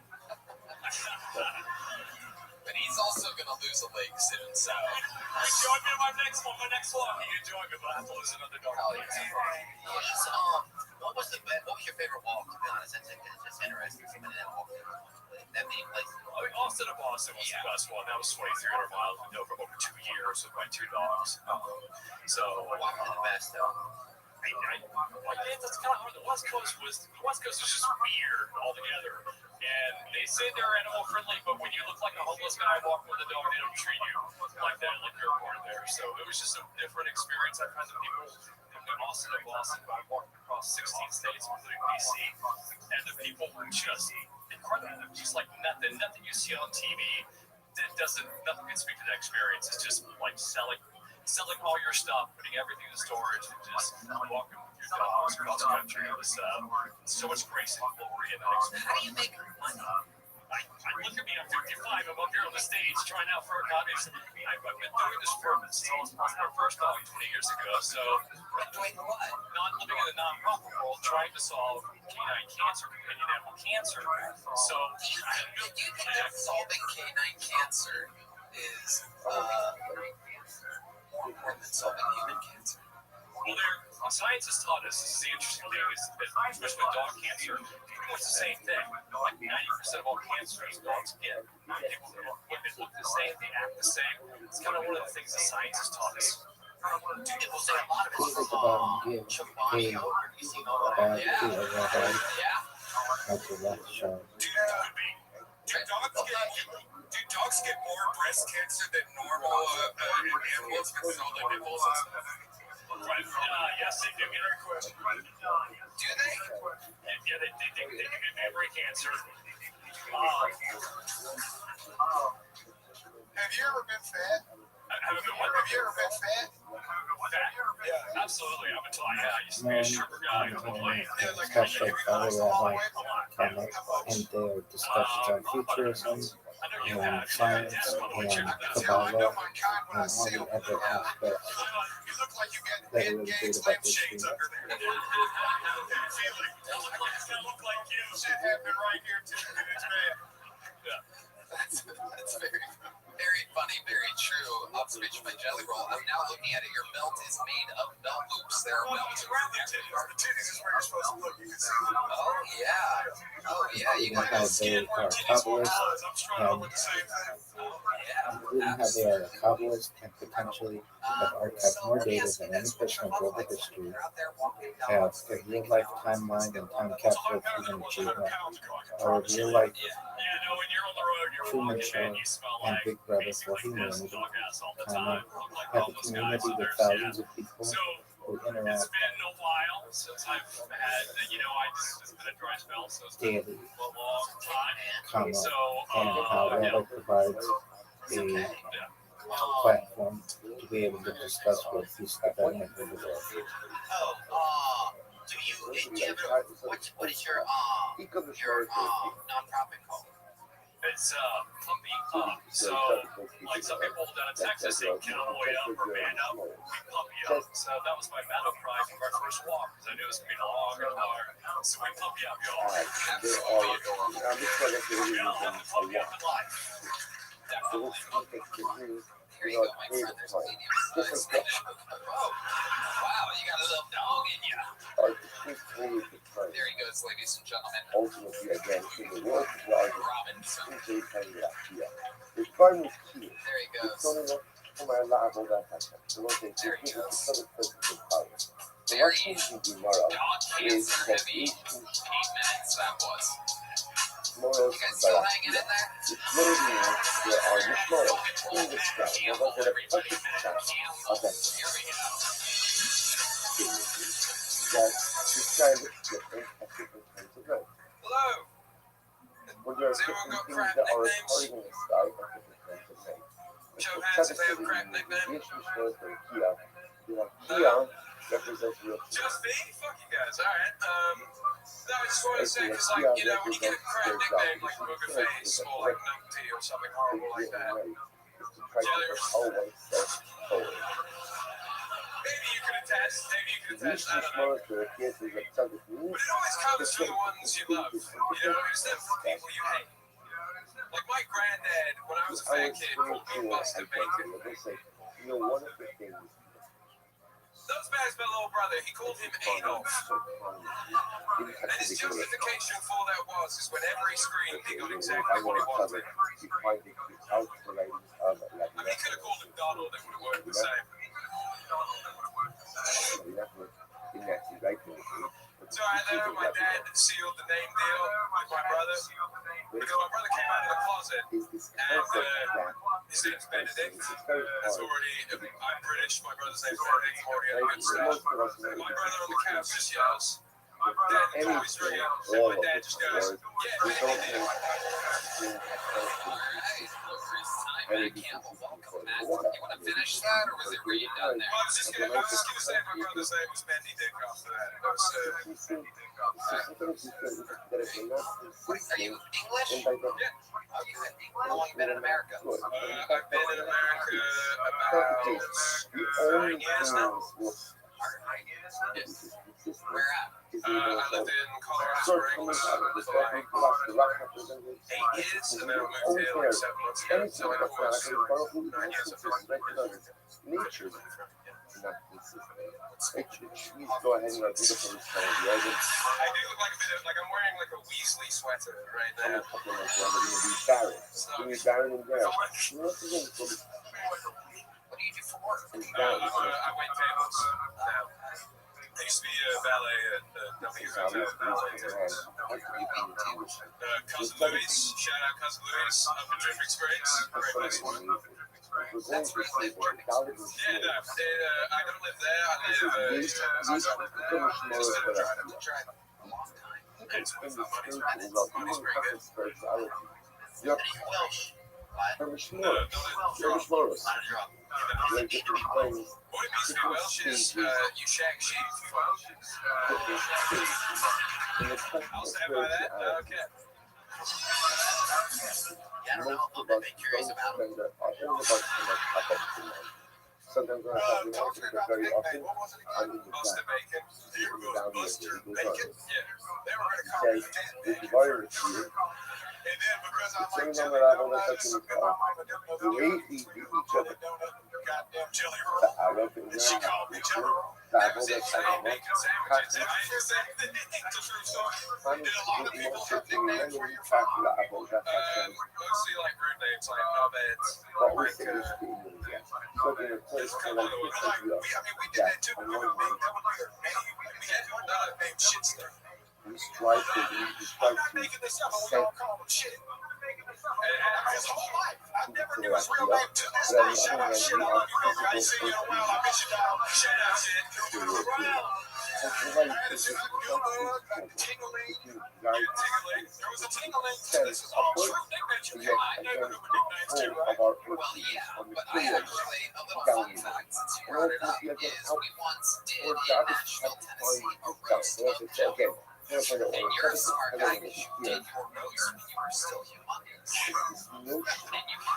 But he's also going to lose a leg soon, so.
Join me in my next one. My next one. You enjoy me, but I have to lose another dog.
Yes, what was your favorite walk? To be honest, it's interesting. Something that walk that many places.
I mean, Austin to Boston was the best one. That was 2,300 miles over 2 years with my 2 dogs. So
Walking the best though.
That's kind of hard. The West Coast is just weird altogether. And they say they're animal friendly, but when you look like a homeless guy walking with a dog, they don't treat you like that, like you're a part of there. So it was just a different experience. I've had the people in Austin to Boston, I walked across 16 states, including DC, and the people were just incredible. Just like nothing you see on TV. Nothing can speak to that experience. It's just like selling all your stuff, putting everything in storage, and just walking with your dogs across the country. It was so much grace and glory in that experience.
How do you make money?
I look at me, I'm 55, I'm up here on the stage trying out for economies. I've been doing this for since I lost my first dog 20 years ago, so
Doing what?
not living in the nonprofit world, trying to solve canine cancer, companion animal cancer. So
Do you think that solving canine cancer is more important than solving human cancer?
well, science has taught us, this is the interesting thing, is that especially with dog cancer, people it's the same thing. Like 90% of all cancers dogs get. People look the same, they act the same. It's kind of one of the things that science has taught us.
People say a lot of it's
Think
from
about him
Chobani.
being
You seen all that?
bad to a head
Yeah.
at the left shoulder.
Do dogs get more breast cancer than normal animals because of all the nipples and stuff?
Yes, they do get our question.
Do they?
Yeah, they get memory cancer.
Have you ever been fat?
Have
Have you ever been fat?
Yeah, absolutely. I used to be
Man,
a sugar guy.
especially Colorado come up and their discussions on futurism and science and Kabbalah and all the other aspects
You look like you got
that are
big
really
gang
good
slim
about this
shades
field.
under there.
Look like you.
Shit happening right here too, and it's bad.
That's very funny, very true observation by Jelly Roll. I'm now looking at it. Your belt is made of belt loops. There are belts.
The titties is where you're supposed to look. You can see them.
Oh yeah. Oh yeah. You
Even
got
how they are Kabbalists and
The same thing.
including how they are a Kabbalist and potentially have archived more data than any person in global history, have a real life timeline and time capsule of human achievement, or a real life Truman Show and Big Brother for humanity timeline, have a community with thousands of people who
It's
interact
been a while since I've had, it's been a dry spell, so it's been
daily,
a long time.
comma,
So,
and how Rabbi provides a platform to be able to discuss what these government over there.
Do you ever, what is your nonprofit called?
it's pumping up. So, like some people down in Texas say cowboy up or man up, we pump you up. So that was my battle cry for our first walk because I knew it was going to be long and hard. So we pump you up, y'all. Pump you up in life. Definitely.
There you go, my friend. There's a medium size. Oh, wow, you got a little dog in you. There he goes, ladies and gentlemen.
Ultimately, again, in the world of larger,
Robinson.
the fun was cute.
There he
It's
goes.
only from our lab all that time. So what they do
There he
is
goes.
the other person in power. So
There
what
he
we can do tomorrow
dog
is
cancer
that
heavy. 8 minutes that was.
tomorrow's
You guys still hanging in there?
It's literally there are the tomorrow in the sky. Now that's a perfect chance of that
Here we go.
that the sky looks different at different times of night.
Hello.
When there are
Has everyone
different
got
things
crap
that are
nicknames?
occurring in the sky at different times of night.
Show hands if they have crap nickname.
Kia represents real
Just me? Fuck you guys. All right. No, I just wanted to say, because, like, you know, when you get a crap nickname like Booger Face or like Numpty or something horrible like that, maybe you can attest. Maybe you can attest. I don't know. But it always comes from the ones you love. You know, it's never from people you hate. Like my granddad, when I was a fat kid, called me Buster Bacon.
You know, one of the things
Not as bad as my little brother. He called him Adolf. And his justification for that was is whenever he screamed, he got exactly what he wanted. I mean, he could have called him Donald. It would have worked the same. So I know my dad sealed the name deal with my brother. Because my brother came out of the closet and his name's Benedict. That's already, I'm British, my brother's name's Benedict, already had a good start. My brother on the couch just yells, Dad, the door is ringing. And my dad just goes, yeah, Benedict.
Alright, Campbell, welcome back. You want to finish that, or was it read down there?
I was just gonna say my brother's name was Benedict after that. That was,
Are you English?
yeah.
How long you been in America?
I've been in America about 9 years now.
Where at?
I lived in Colorado Springs for like 8 years, and then I moved here like 7 months ago. So I was 9 years of
Nature is not consistent. Trees go ahead and do the first time.
I do look like a bit of, like I'm wearing like a Weasley sweater right now.
What do
you do for work?
I wait tables now. I used to be a valet at W Hotel Valet tables. Cousin Louis, shout out Cousin Louis up in Driftering Springs. Great place.
That's really important.
Yeah, no, I don't live there. I live East Texas. Just been trying to drive a long time. It's worth the money's pretty good.
Yep.
What it means to be Welsh is you shag sheep. I'll stand by that. Okay.
Yeah, I don't know. I'm curious about it.
Sometimes when I have the answer, but very often, I'm in the
Buster Bacon.
Buster Bacon?
Yeah. They were going to call
Okay,
me Dan.
with the virus here,
And then because
the
I'm
same
like
number
Jelly
I want to
Donuts,
touch in the
my
car,
mama didn't know
the way we each other,
goddamn jelly
I
roll.
love it.
And she called me jelly roll.
That
That was it. She made bacon sandwiches. And I just said, it's a true story. And a lot of people have nicknames for your phone. Mostly like rude names like Ahmed. Like, there's a couple other ones. Like, we did that too. We had another named Shit Stir.
We strive for these,
I'm not making this up. We all call him shit. And his whole life, I never knew his real name to this day. Shout out shit. I love you, bro. I see you around. I miss you down. Shout out shit. You're around. This is Tingling. There was a Tingling. This is all true nicknames. I never knew nicknames too, right?
Well, yeah, but I actually, a little fun fact since you brought it up is we once did in Nashville, Tennessee, a roast of jelly. And you're a smart guy because you did your roast when you were still humongous. And you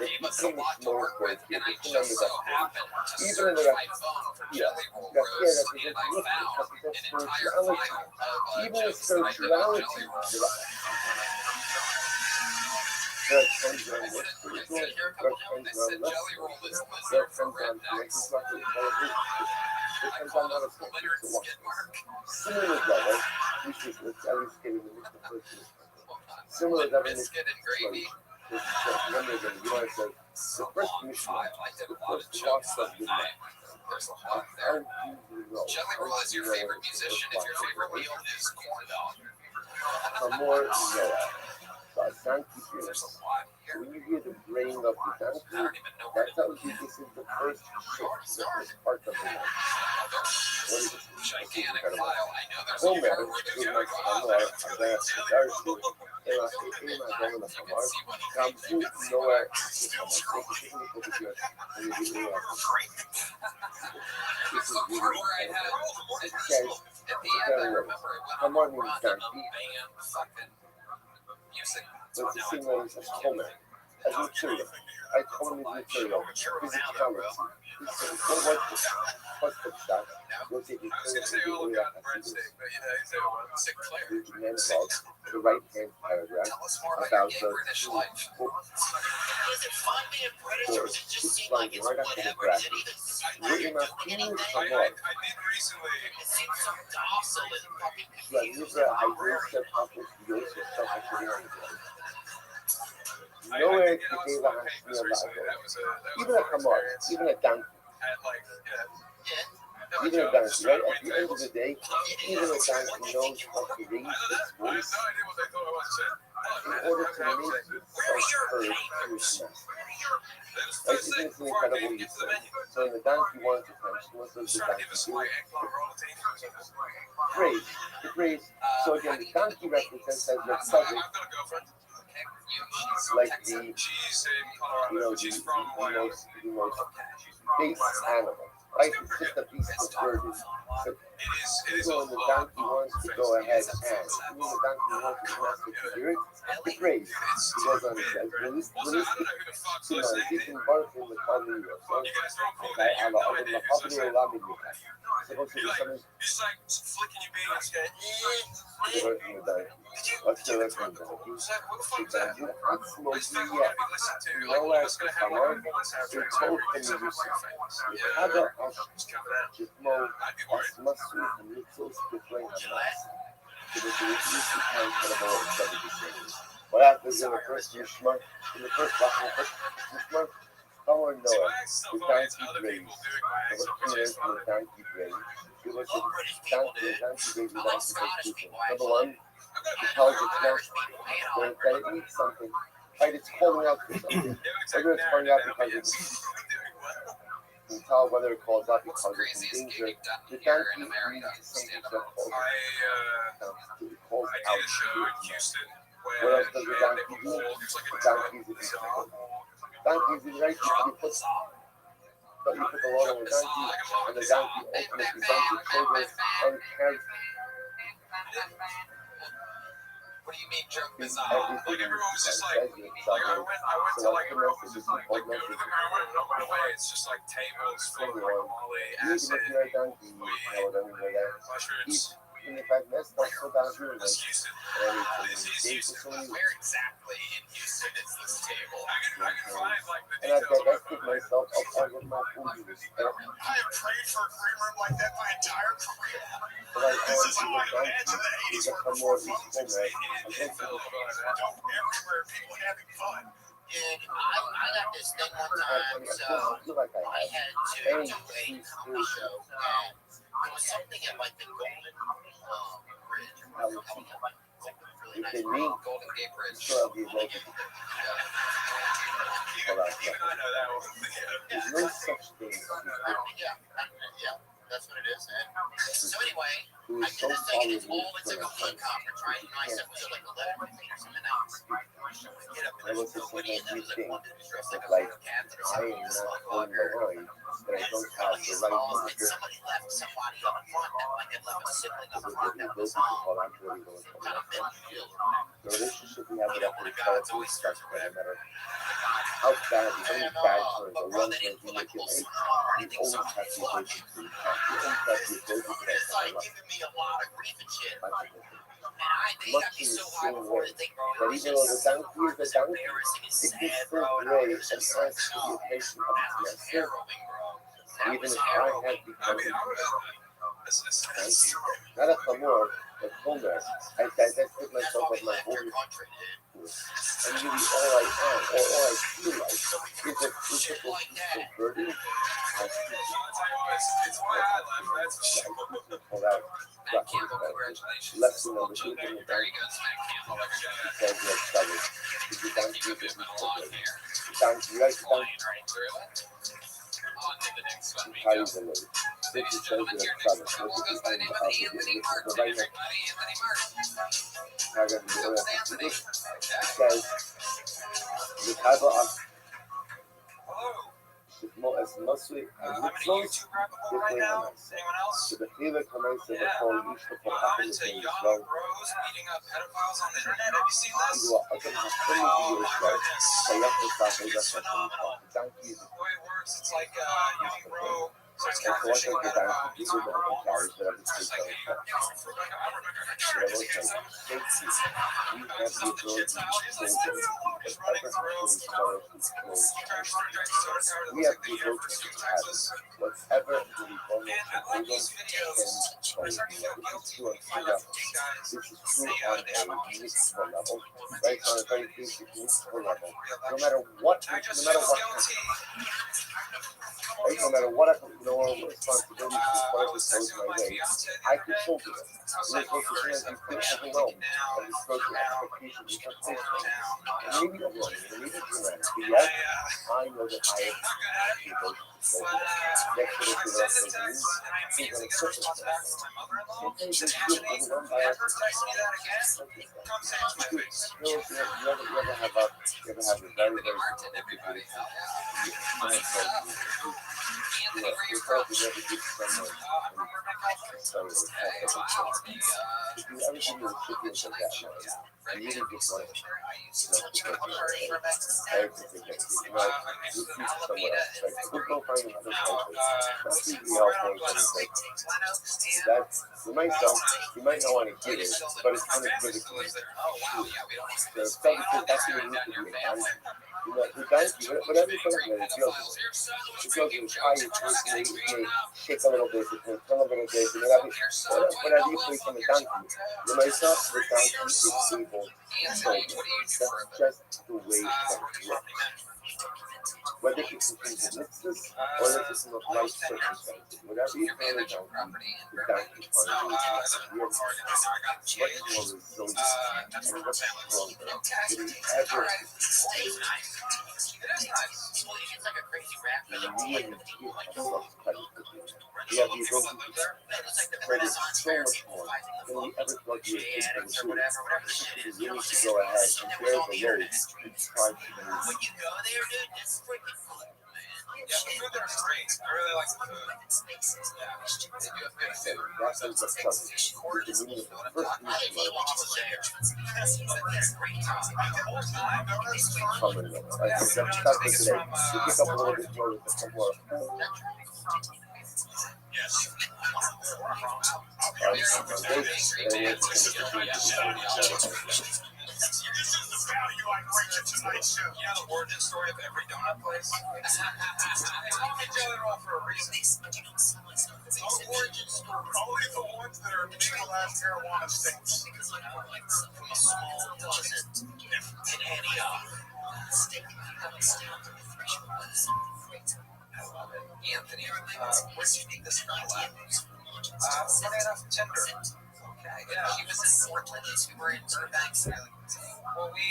gave us a lot to work with, and I just so happened to search my phone for jelly roll roast, and I found an entire file of jokes that I did on jelly roll.
There are times when I'm more
I
spiritual.
sat here a
There
couple
are
days and
times
they
when
said
I'm less
Jelly Roll is
spiritual.
the
There are
for
times when I'm
rednecks.
connected to my faith. There are
I
times
call
I'm not
it
as connected.
Leonard
So watch
skid
this.
mark.
Similar level, let's at least get in the first similar
With
level
biscuit and gravy.
remember again, you know, I said
So
the first
long
mission,
five. I did a
the
lot of
first
jokes
loss
that
of
night. There's a lot there. Jelly Roll is your favorite musician if your favorite meal is corn dog.
More Noah. So I thank you for
There's
this.
a lot here.
When you hear the braying of the
I
donkey,
don't even know where
that
to
tells you this is the first shift, the first part of the night. What is it?
gigantic file. I know there's a
Homer,
part where
who
there's
makes
a
a
lot
noir,
of
a ver, a verso, ela dona da Samar, Campu Noé,
It's the part where I had at the end, I remember it went on
Come on,
a run of
donkey.
band fucking music.
Let's just sing that as Homer, as material. I call it material, physicality. What's the shot? We'll take it
I was gonna say Olive Garden breadstick, but you know, he's there one.
Sinclair.
the right hand paragraph
Tell us more about
about
your gay British life.
Is it fun being British, or does it just seem like it's
Right after the
whatever? Does it
graphic.
even seem like
Written
you're
up
doing
2 years
anything?
ago.
I did recently.
It seems so docile and fucking
La
confused
libra
and
hay
very
esta papos Dios está haciendo.
I
No
did
es
get
que
on
te
some
vas a
papers
hacer
recently.
la
That was a
Even a
fun
camar,
experience.
even a donkey,
At like, yeah.
even a
Just
donkey,
trying
right?
to
At
wait
the end of
tables.
the day, even a donkey knows how to raise
I know that.
its
I have
voice
no idea what they thought I was saying.
in order to make itself heard through its mouth.
That
Like,
was the first thing
it's an
before I
incredible
came to get to the
research.
menu.
So when the donkey wants attention, what does
Just
the
trying to give
donkey
us
do?
like eggplant roll tables.
Praise. The praise. So again, the donkey represents as your
I've
cousin,
got a girlfriend.
like the,
She's in
you
Colorado,
know,
but she's from Wyoming.
the most base animal. Right? It's just a beast of burden. So
It is a
so when the
lot
donkey wants to go ahead and, when the donkey wants to master to do it, the praise. He goes on and says, release
Also, I don't know who the fuck's
you know,
listening.
disembarque in the colony of
You guys don't cool
la
that. You have no
la
idea
la
who's
patria
listening.
la militar. Supposed to be something
He's like flicking your beans, going,
to work in the donkey. What's the work in the donkey?
what the fuck is that?
You
I just think
absolutely
we're gonna be listened to. Like,
no
we're
as
just gonna
the
have like a
command,
full
so
soundtrack
told
where we
him
just have
you
like famous.
هذا
It's coming out.
جسمه
I'd be worried.
أسمسه نيتوس بفلين الناس كده بيجي كان كده بسبب What happens in the first Mishmar? In the first Mishmar, someone
See,
knows
my act stuff
the
on it's
donkey
other
brains.
people doing my act
The
stuff, which is fun.
donkey brain. It was
All British people
the
did.
donkey brain.
I like Scottish people,
Number
actually.
one, intelligence now. That it needs something. Right, it's calling out for something. Whether it's calling out because it's you can tell whether it calls out
What's
because
the
it's in
craziest
danger.
gig you've done
The
here
donkey
in America?
needs something
Stand up.
that calls
I did a
out.
show in Houston
What
where
else does the
they
donkey
put
do?
there's like a
The
drum.
donkey is donkeys is right. You put but you put the load on the donkey, and the donkey opens the donkey shoulders and carries
What do you mean drunk
everything.
bizarre?
Like everyone was just like I went to like everyone was just like go to the room and on my way it's just like tables full of like Molly,
You
acid,
look at donkey,
mushrooms.
in the fact that's not so down
That's Houston. This is Houston.
Where exactly in Houston is this table?
I can find like the
and I've
details on my
divested
phone.
myself of all of my food use.
I have prayed for a green room like that my entire career.
But I
This is how I imagine the 80s were before phones existed.
It felt about that.
Everywhere, people having fun. And I got this thing one time, so I had to do a comedy show, and it was something at like the Golden Bridge. Really nice
Golden Gate Bridge.
Even I know that one.
There's no such thing as
Yeah, that's what it is. And so anyway,
who
I
is
did
so
this thing, and
following
it's like a hood conference, right? And I said, was it like 11 or something else? Get up, and there's nobody, and then there's like one dude dressed like a
like
cat, and
I am not holding the line, that I don't have the right
and
monitor.
somebody left somebody up front, that like had left a sibling up
Because
front
we're
that was
well, I'm really going to
kind of mentally ill.
the relationship we have with
You know,
our
one of
parents
God's oysters
starts
or
to
whatever.
matter. How bad, how
And,
bad for the
but bro,
one
they
thing
didn't
you
put like
make
a
it
little
make.
smile or
You
anything, so
always have the
fuck.
ability to. You always have the ability
It's like
to.
giving me a lot of grief and shit.
much in the same way that even though the donkey is a donkey, it can still bray and ask for the attention of its master, even if I have become not a chamor, but homer. I divested myself of my holy and really all I am, or all I feel like, is a physical subverting. Lesson number 2 in the very good smack candle because you have trouble. You don't do it with a long hair. You like right through it. On to the next one we go. Ladies and gentlemen, your next trouble goes by the name of Anthony Martin. Everybody, Anthony Martin. Anthony. Says the Bible
Hello.
as mostly
I'm in a YouTube rabbit hole right now. Anyone else?
to the feeling comments of the
Yeah.
whole use of the
I'm into young bros beating up pedophiles on the internet. Have you seen this? Oh my goodness. It's phenomenal. The way it works, it's like a young bro starts catfishing a pedophile, beats him girl, or it's just like, hey, I'm Rebecca Richard, this kid's up. Stuff the shit's out. He's like, he's running through.
we have the ability to have whatever the reform
And I like these videos. I start to feel guilty when you find out these guys
this is
say
true on
they
a
have autism.
municipal level, right? On a very basic municipal level. No matter what,
I just
no matter
feel
what,
guilty.
right? No matter what responsibility
I
is
was
posed
texting with
my
my
way,
fiance the
I
other
can
day.
shoulder it.
I was like,
We're
Easter is
supposed to
like
feel
pushing
overwhelmed
down
and social expectations and
all over
expectations.
town.
And maybe I'm wrong, and maybe it's dramatic, but
And
yet I know that I
I'm not good at it.
have to
But I sent a text and I immediately get a response back from my mother-in-law. She said, Anthony, ever text me that again? Come say it to my face.
you ever have a very, very
Martin, everybody.
you probably never did someone
I'm from Burbank, California.
if you ever give me a recipient of that much, you really just want to I appreciate that. You know, you teach somewhere else. Like, we'll go find another place. That's really helpful. That you might not want to get it, but it's kind of critical. The stuff is that's what you need to be advanced. You know, the donkey, whatever you put on there, it feels good. It's high, it may shake a little bit, it may turn a little bit, whatever you place on the donkey. You might not, the donkey is able to shoulder. That's just the way it works. Whether it's in mitzvahs or whether it's in life circumstances, whatever you find it on, the donkey finds you are much more resilient and much stronger than you ever you have the ability to spread it so much more than you ever thought you would do. You need to go ahead and bear the load and try to move.
Yeah, the food there is great. I really like the food. Yeah, they do have good food.
That's the trouble. The meaning of the first coming though. Like that's today. You pick up a little bit more with the tomorrow.
Yes. You know the origin story of every donut place? They call each other off for a reason.
No origin story. Only the ones that are legal as marijuana states.
From a small dozen in Antioch. I love it. Anthony, where did you meet this girl at? Funny enough, Tinder. Okay, yeah. She was in Portland. We were in Burbank. Well, we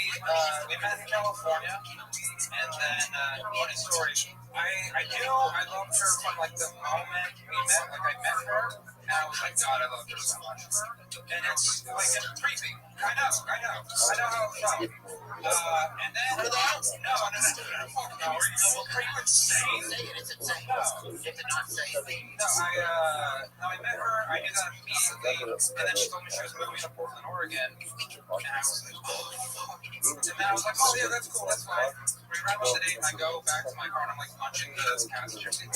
met in California, and then funny story. I loved her from like the moment we met. Like I met her, and I was like, God, I love her so much. And it's like it's creepy.
I know how it felt. And then, no. Fuck no. Are you insane?
It's insane. It's not insane.
No, I met her. I knew that immediately, and then she told me she was moving to Portland, Oregon, and I was like, oh, fuck. And then I was like, oh yeah, that's cool, that's fine. We wrap up the date, and I go back to my car, and I'm like punching the passenger seat. We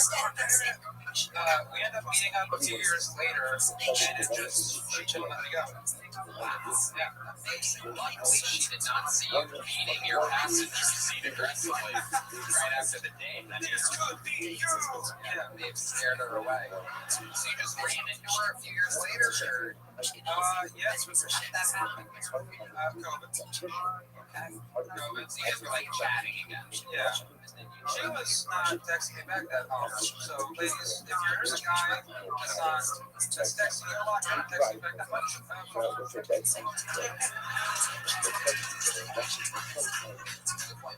end up meeting up a few years later, and it just she couldn't let me go. Yeah.
Luckily, she did not see you beating your passenger seat aggressively right after the date.
This could be you.
Yeah, they've scared her away. So you just ran into her a few years later, or?
Yes.
When that happened?
COVID.
Okay. COVID. So you guys were like chatting again.
Yeah. She was not texting me back that often. So, ladies, if there's a guy that's texting you a lot, not texting back that much,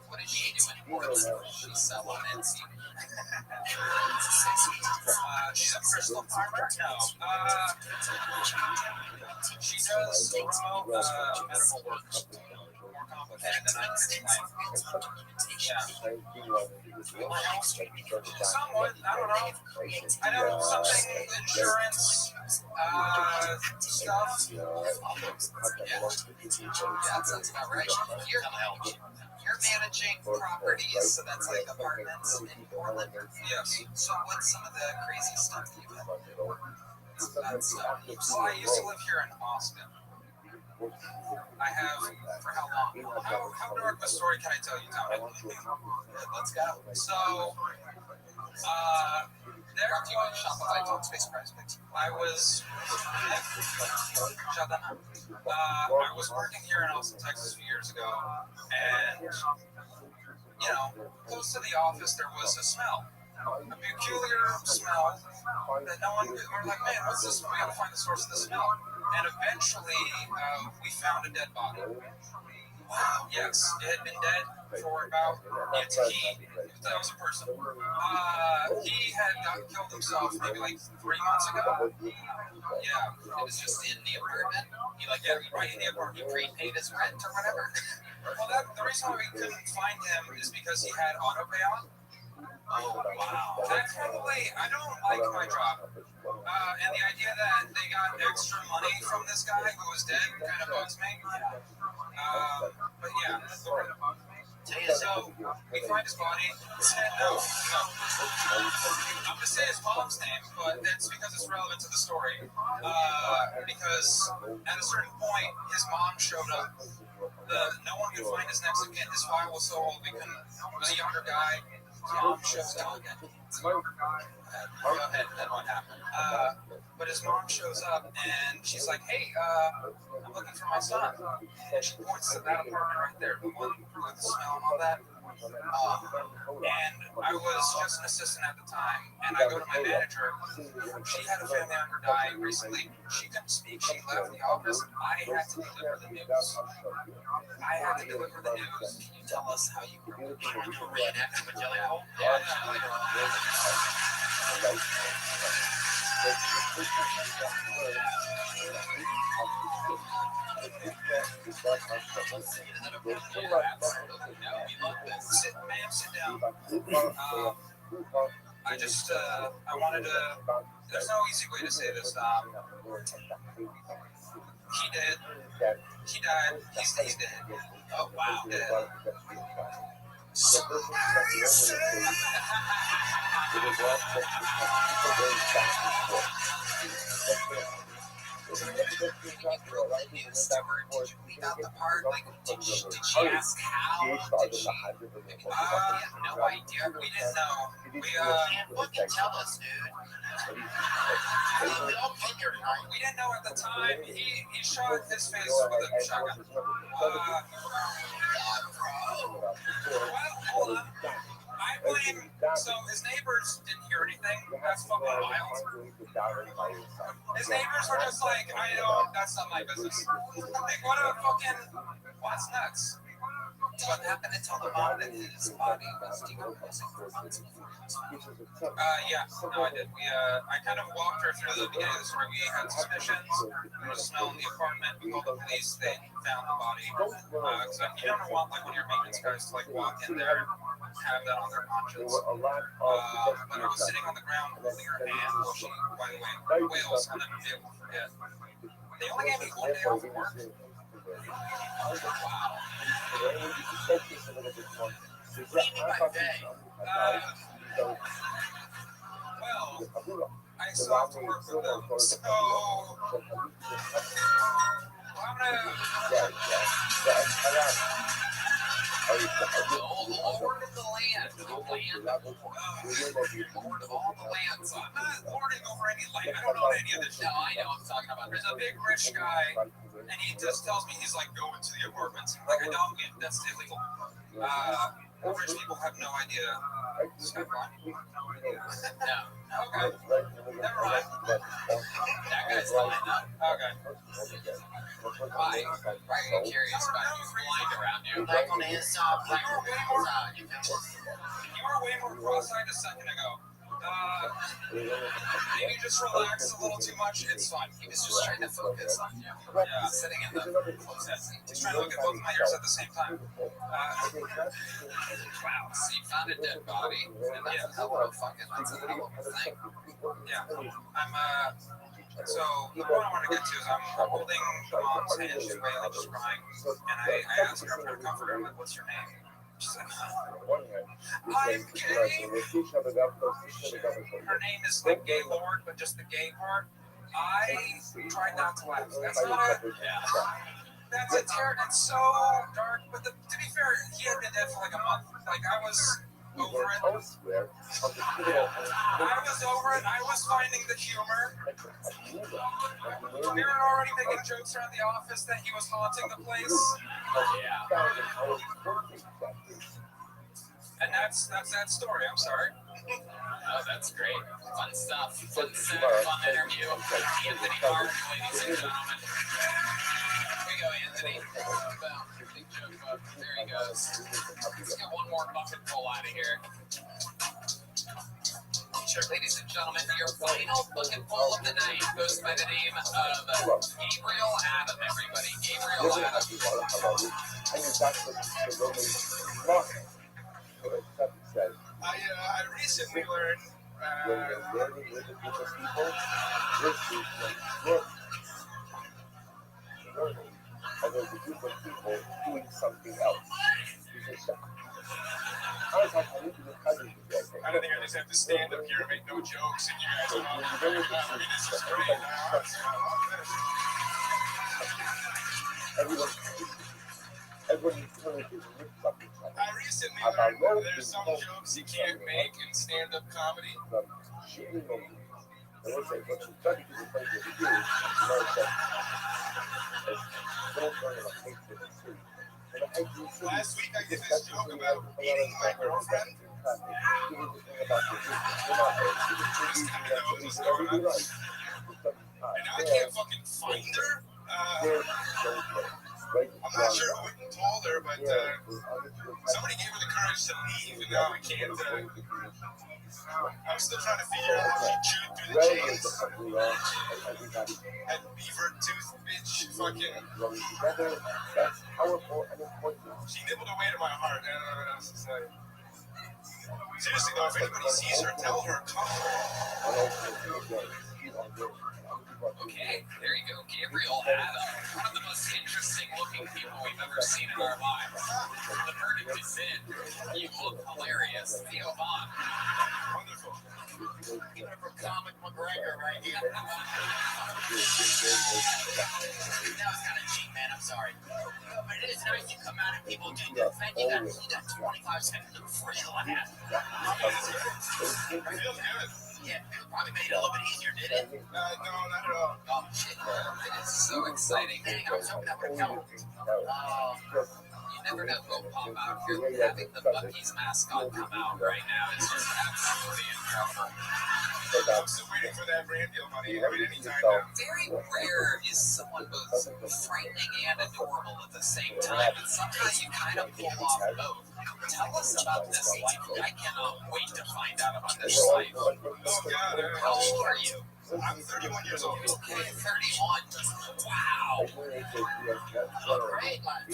What is she doing in Portland? She's selling Etsy.
She's a crystal farmer? No. She does remote medical work. More complicated than I can explain. Yeah. Somewhat. I don't know. I know something insurance stuff.
Yeah, that sounds about right. You're managing properties, so that's like apartments in Portland.
Yes.
So what's some of the crazy stuff that you've had? That stuff.
Well, I used to live here in Austin. I have for how long? How dark of a story can I tell you, Tommy?
Let's go.
So, there
Do you want to Shopify Talkspace prize picks?
I was. Shut that up. I was working here in Austin, Texas, a few years ago, and close to the office there was a smell, a peculiar smell that no one. We're like, man, what's this? We gotta find the source of the smell. And eventually, we found a dead body. Yes, it had been dead for about. That was a person. He had killed himself maybe like 3 months ago. Yeah,
It was just in the apartment. He
right in the apartment.
He prepaid his rent or whatever.
Well, the reason why we couldn't find him is because he had auto pay on.
Oh, wow.
That's probably. I don't like my job. And the idea that they got extra money from this guy who was dead kind of bugs me. But yeah. So we find his body. No. I'm gonna say his mom's name, but that's because it's relevant to the story. Because at a certain point, his mom showed up. No one could find his next of kin. His file was so old, it was a younger guy. His mom shows up. Go ahead, then what happened? But his mom shows up and she's like, hey, I'm looking for my son. And she points to that apartment right there, the one with the smell and all that. And I was just an assistant at the time, and I go to my manager. She had a family member die recently. She couldn't speak. She left the office. I had to deliver the news.
Can you tell us how you reenacted the Jelly Hole?
Yeah. Sit down. I wanted to. There's no easy way to say this. He did. He died. He's dead.
Oh, wow.
Dead.
Did you leave out the part? Did she ask how? Did she? We had no idea.
We didn't know.
You can't fucking tell us, dude.
We didn't know at the time. He shot his face with a shotgun. Hold on. I blame. So his neighbors didn't hear anything. That's fucking wild. His neighbors were just like, that's not my business. Like, what a fucking. What's nuts?
What happened to tell the mom that his body was decomposing for months before he was found?
Yeah, no, I did. I kind of walked her through the beginning of the story. We had suspicions. There was a smell in the apartment. We called the police. They found the body. Because you never want like one of your maintenance guys to like walk in there, have that on their conscience. But I was sitting on the ground holding her hand while she, by the way, whales on it. Be able to forget. They only gave me 1 day off work.
Wow.
What do you mean by day? Well, I still have to work with them. So, I'm
Lord of the land. The land of Lord. Lord of all the lands.
I'm not lording over any land. I don't know any of this shit.
No, I know what I'm talking about.
There's a big rich guy, and he just tells me he's like, go into the apartments. I'm like, I don't. That's illegal. Rich people have no idea. Is that wrong?
No.
Okay. Never mind.
That guy's lying though.
Okay.
Why? Why are you curious about who's blind around you?
Back on his side, back on his side.
You were way more cross-eyed a second ago. Maybe just relax a little too much. It's fine.
He was just trying to focus on you.
Yeah.
Sitting in the closest seat.
He's trying to look at both my ears at the same time.
Wow. So you found a dead body, and that's a hell of a fucking, that's a hell of a thing.
Yeah. So what I want to get to is I'm holding the mom's hand. She's wailing, she's crying, and I asked her for a comforter. I'm like, what's your name? She's like, I'm gay. Her name is like Gay Lord, but just the gay part. I tried not to laugh. That's not a. That's a terror. It's so dark. But to be fair, he had been dead for like a month. Like I was over it. I was over it. I was finding the humor. We were already making jokes around the office that he was haunting the place.
Yeah.
And that's that story. I'm sorry.
Oh, that's great. Fun stuff. Fun set, fun interview. Anthony Hart, ladies and gentlemen. Here we go, Anthony. Boom. Big joke book. There he goes. Let's get one more bucket full out of here. Ladies and gentlemen, your final bucket full of the night goes by the name of Gabriel Adam, everybody. Gabriel Adam.
I recently learned
there's a group of people doing something else. I don't think
I just have to stand up here and make no jokes, and you guys are all this is great.
Everyone encourages something.
I recently learned that there's some jokes you can't make in stand-up comedy. Last week I did this joke about beating my girlfriend. And now I can't fucking find her. I'm not sure who told her, but somebody gave her the courage to leave, and now we can't. I'm still trying to figure out if she chewed through the chains. That beaver tooth bitch fucking. She nibbled away to my heart. I don't know what else to say. Seriously though, if anybody sees her, tell her, come.
Okay, there you go. Gabriel Adam, one of the most interesting looking people we've ever seen in our lives. The verdict is in. You look hilarious. Theo Vaughn.
Wonderful.
Comic McGregor right here. That was kind of cheap, man. I'm sorry. But it is nice you come out and people do defend you. You got 25 seconds of free laugh.
It feels good.
Yeah, it probably made it a little bit easier, did it?
No, not at all.
Oh, shit.
It is so exciting.
Dang, I was hoping that would come.
You never know who'll pop out here. Having the Buc-ee's mascot come out right now is just absolutely incredible.
I'm still waiting for that brand deal money. I mean, anytime now.
Very rare is someone both frightening and adorable at the same time, and somehow you kind of pull off both. Tell us about this life. I cannot wait to find out about this life.
Oh, God.
How old are you?
I'm 31 years old.
Okay, 31. Wow.
Great life.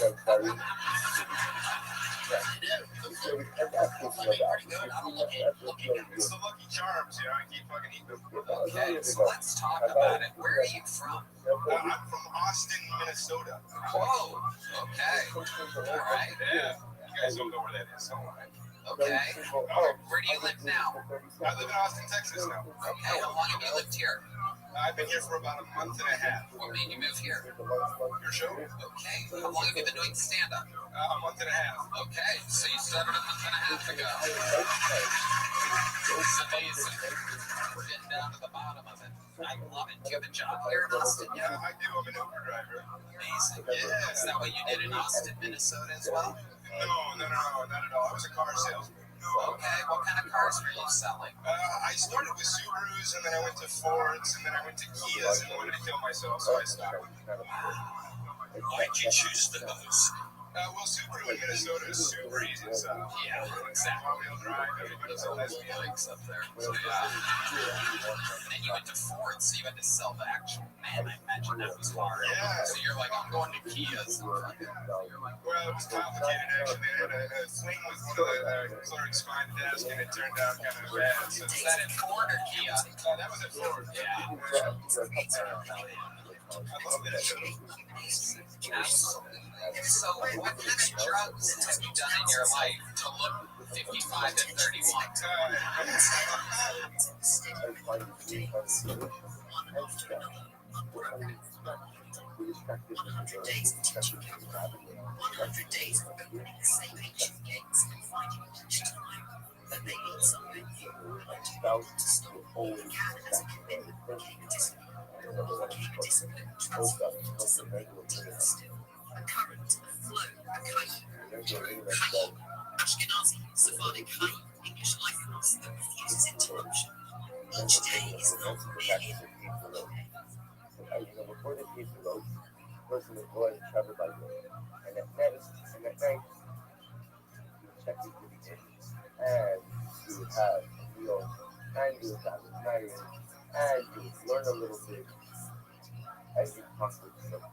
It's the Lucky Charms, you know. I keep fucking eating them.
Okay, so let's talk about it. Where are you from?
I'm from Austin, Minnesota.
Whoa. Okay. All right.
Yeah. You guys don't know where that is.
Okay. Where do you live now?
I live in Austin, Texas now.
Okay. How long have you lived here?
I've been here for about a month and a half.
What made you move here?
Your show?
Okay. How long have you been doing stand-up?
A month and a half.
Okay. So you started a month and a half ago. It's amazing. We're getting down to the bottom of it. I love it. Do you have a job here in Austin yet?
I do. I'm an Uber driver.
Amazing.
Yeah.
Is that what you did in Austin, Minnesota as well?
No, not at all. I was a car salesman.
Okay. What kind of cars were you selling?
I started with Subarus, and then I went to Fords, and then I went to Kias, and wanted to kill myself, so I stopped.
Why'd you choose those?
Well, Subaru in Minnesota is super easy to sell.
Yeah, exactly.
All-wheel drive, everybody's a lesbian.
Bikes up there. So, yeah. And then you went to Ford, so you had to sell the actual man. I imagine that was hard.
Yeah.
So you're like, I'm going to Kia's.
Well, it was complicated, actually. They had a fling with one of the clerks behind the desk, and it turned out kind of bad. So
Is that in Ford or Kia?
that was at Ford.
Yeah.
I love that show.
Absolutely. So what kind of drugs have you done in your life to look 55 and 31?
Ashkenazi, Sephardic, High, English icons that refuses interruption. Each day is not merely
before the piece of road, person would go and travel by road. And at night, you would check your goodies in, and you would have a meal, and you would have a night, and you would learn a little bit, and you talk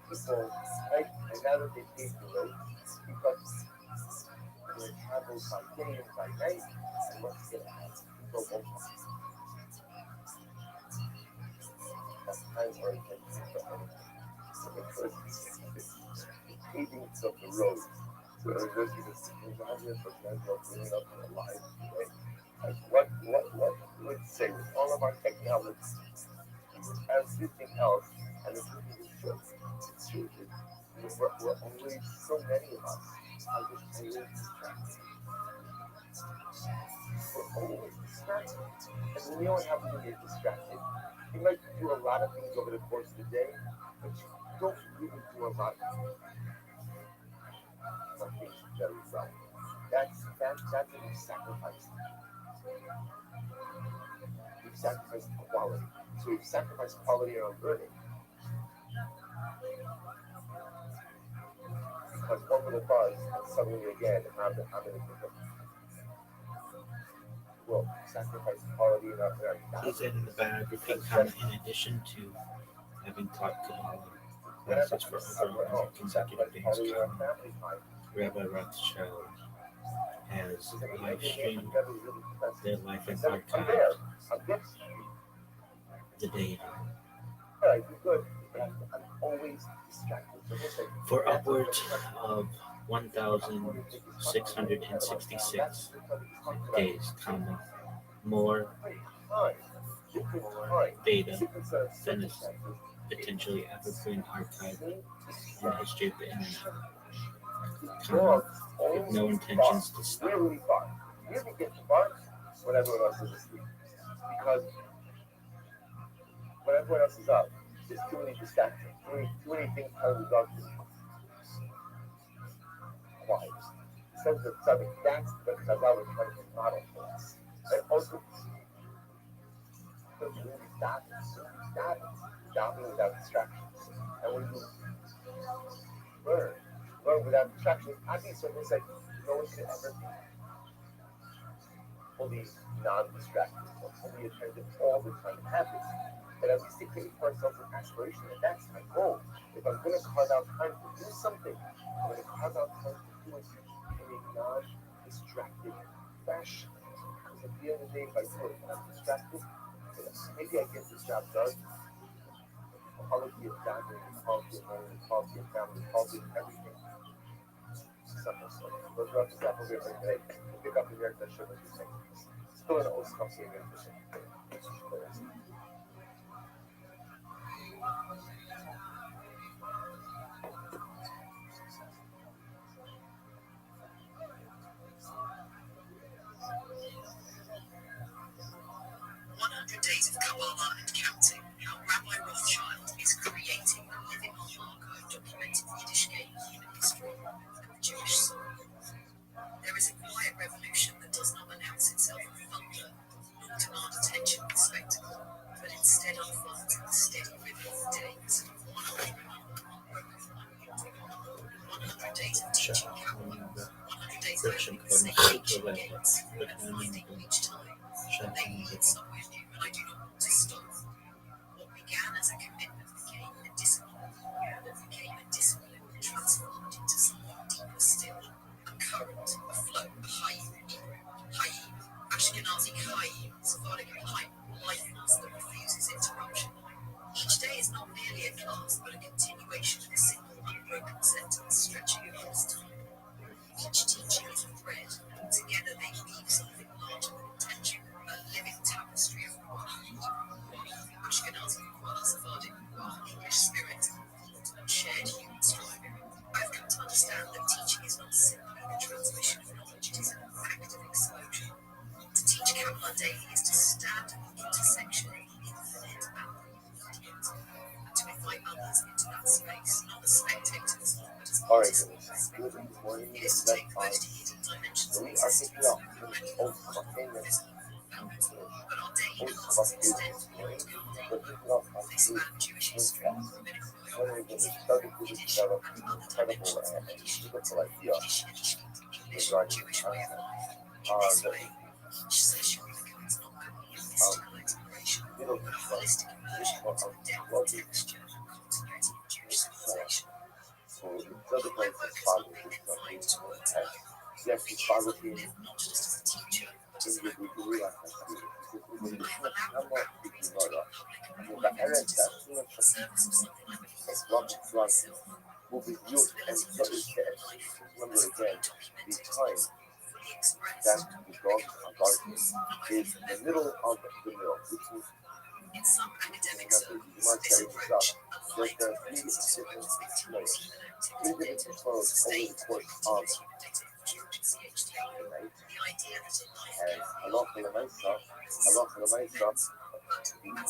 with some people, right? And now that they paved the road, because you would travel by day and by night, and what's going to happen? People won't come. That's time where it gets paving of the road. So it goes to this 100% of bringing up in life. Right? Like what would say with all of our technology, everything else, and everything is true. We're always, so many of us are just always distracted. We're always distracted. And when you don't have to get distracted, you might do a lot of things over the course of the day, but you don't really do a lot of things very well. That's a big sacrifice. We've sacrificed quality. So we've sacrificed quality in our learning. Because one with a buzz, and suddenly again, I'm in a different. Well, sacrifice quality in our learning.
He said in the biography comment, in addition to having taught Kabbalah classes for over 100 consecutive days, Rabbi Rothschild has live streamed their life and archived the data for upwards of 1,666 days, counting more data than is potentially ever been archived in the history of the internet. With no intentions to stop.
You get to bark when everyone else is asleep. Because when everyone else is up, there's too many distractions, too many things telling the dog to be quiet. Sense of something, that's what Chazal was trying to model for us. And also, the because you need stopping without distractions. And when you learn without distractions, I think so it's like no one can ever be fully non-distracted or fully attentive all the time. It happens. But at least to create for ourselves an aspiration, and that's my goal. If I'm going to carve out time to do something, I'm going to carve out time to do it in a non-distracted fashion. Because at the end of the day, if I do it and I'm distracted, maybe I get the job done. The quality of family, the quality of money, the quality of family, the quality of everything. Simple stuff. Those are the examples we're going to make. Pick up the American sugar. Still an old company again.
Days of Kabbalah and counting, how Rabbi Rothschild is creating a living archive of documented Yiddishkeit human history and the Jewish soul. There is a quiet revolution that does not announce itself with thunder, nor demand attention with spectacle, but instead unfolds in the steady rhythm of days. 100 days of teaching Kabbalah, 100 days of opening the sacred ancient gates, and finding each time that they lead somewhere new, and I do not want to stop. What began as a commitment became a discipline. What became a discipline transformed into something deeper still. A current, a flow, a hayim, hayim, Ashkenazi hayim, Sephardic hayim, life force that refuses interruption. Each day is not merely a class, but a continuation of a single unbroken sentence stretching across time. Each teaching is a thread, and together they weave something larger than intention, a living tapestry of Ashkenazi Sephardic English spirit, and shared human striving. I've come to understand that teaching is not simply the transmission of knowledge, it is an act of exposure. To teach Kabbalah daily is to stand at the intersection of the infinite and the immediate, and to invite others into that space, not as spectators, but as participants. It is to take most hidden dimensions of existence, many of them are physical, but our daily classes extend beyond Kabbalah. They span Jewish history, rabbinical biographies, and other dimensions of Yiddish Jewish way of life. In this way, each session becomes not only a mystical exploration, but a holistic immersion into the depth, texture, and continuity of Jewish civilization. My work has not been confined to one time. For years, I've lived not just as a teacher, but as an anthropologist. I have allowed the boundaries between public and private to dissolve in service of something I believe is larger than myself. Responsibility to human life, fully documented, fully expressed,
Is the middle of the middle, which is
in some academic circles, this approach, aligned with relatively intimacy and activity data, sustained by continuity predicted for structured CHD, the idea that a life
and
can be
Allah for the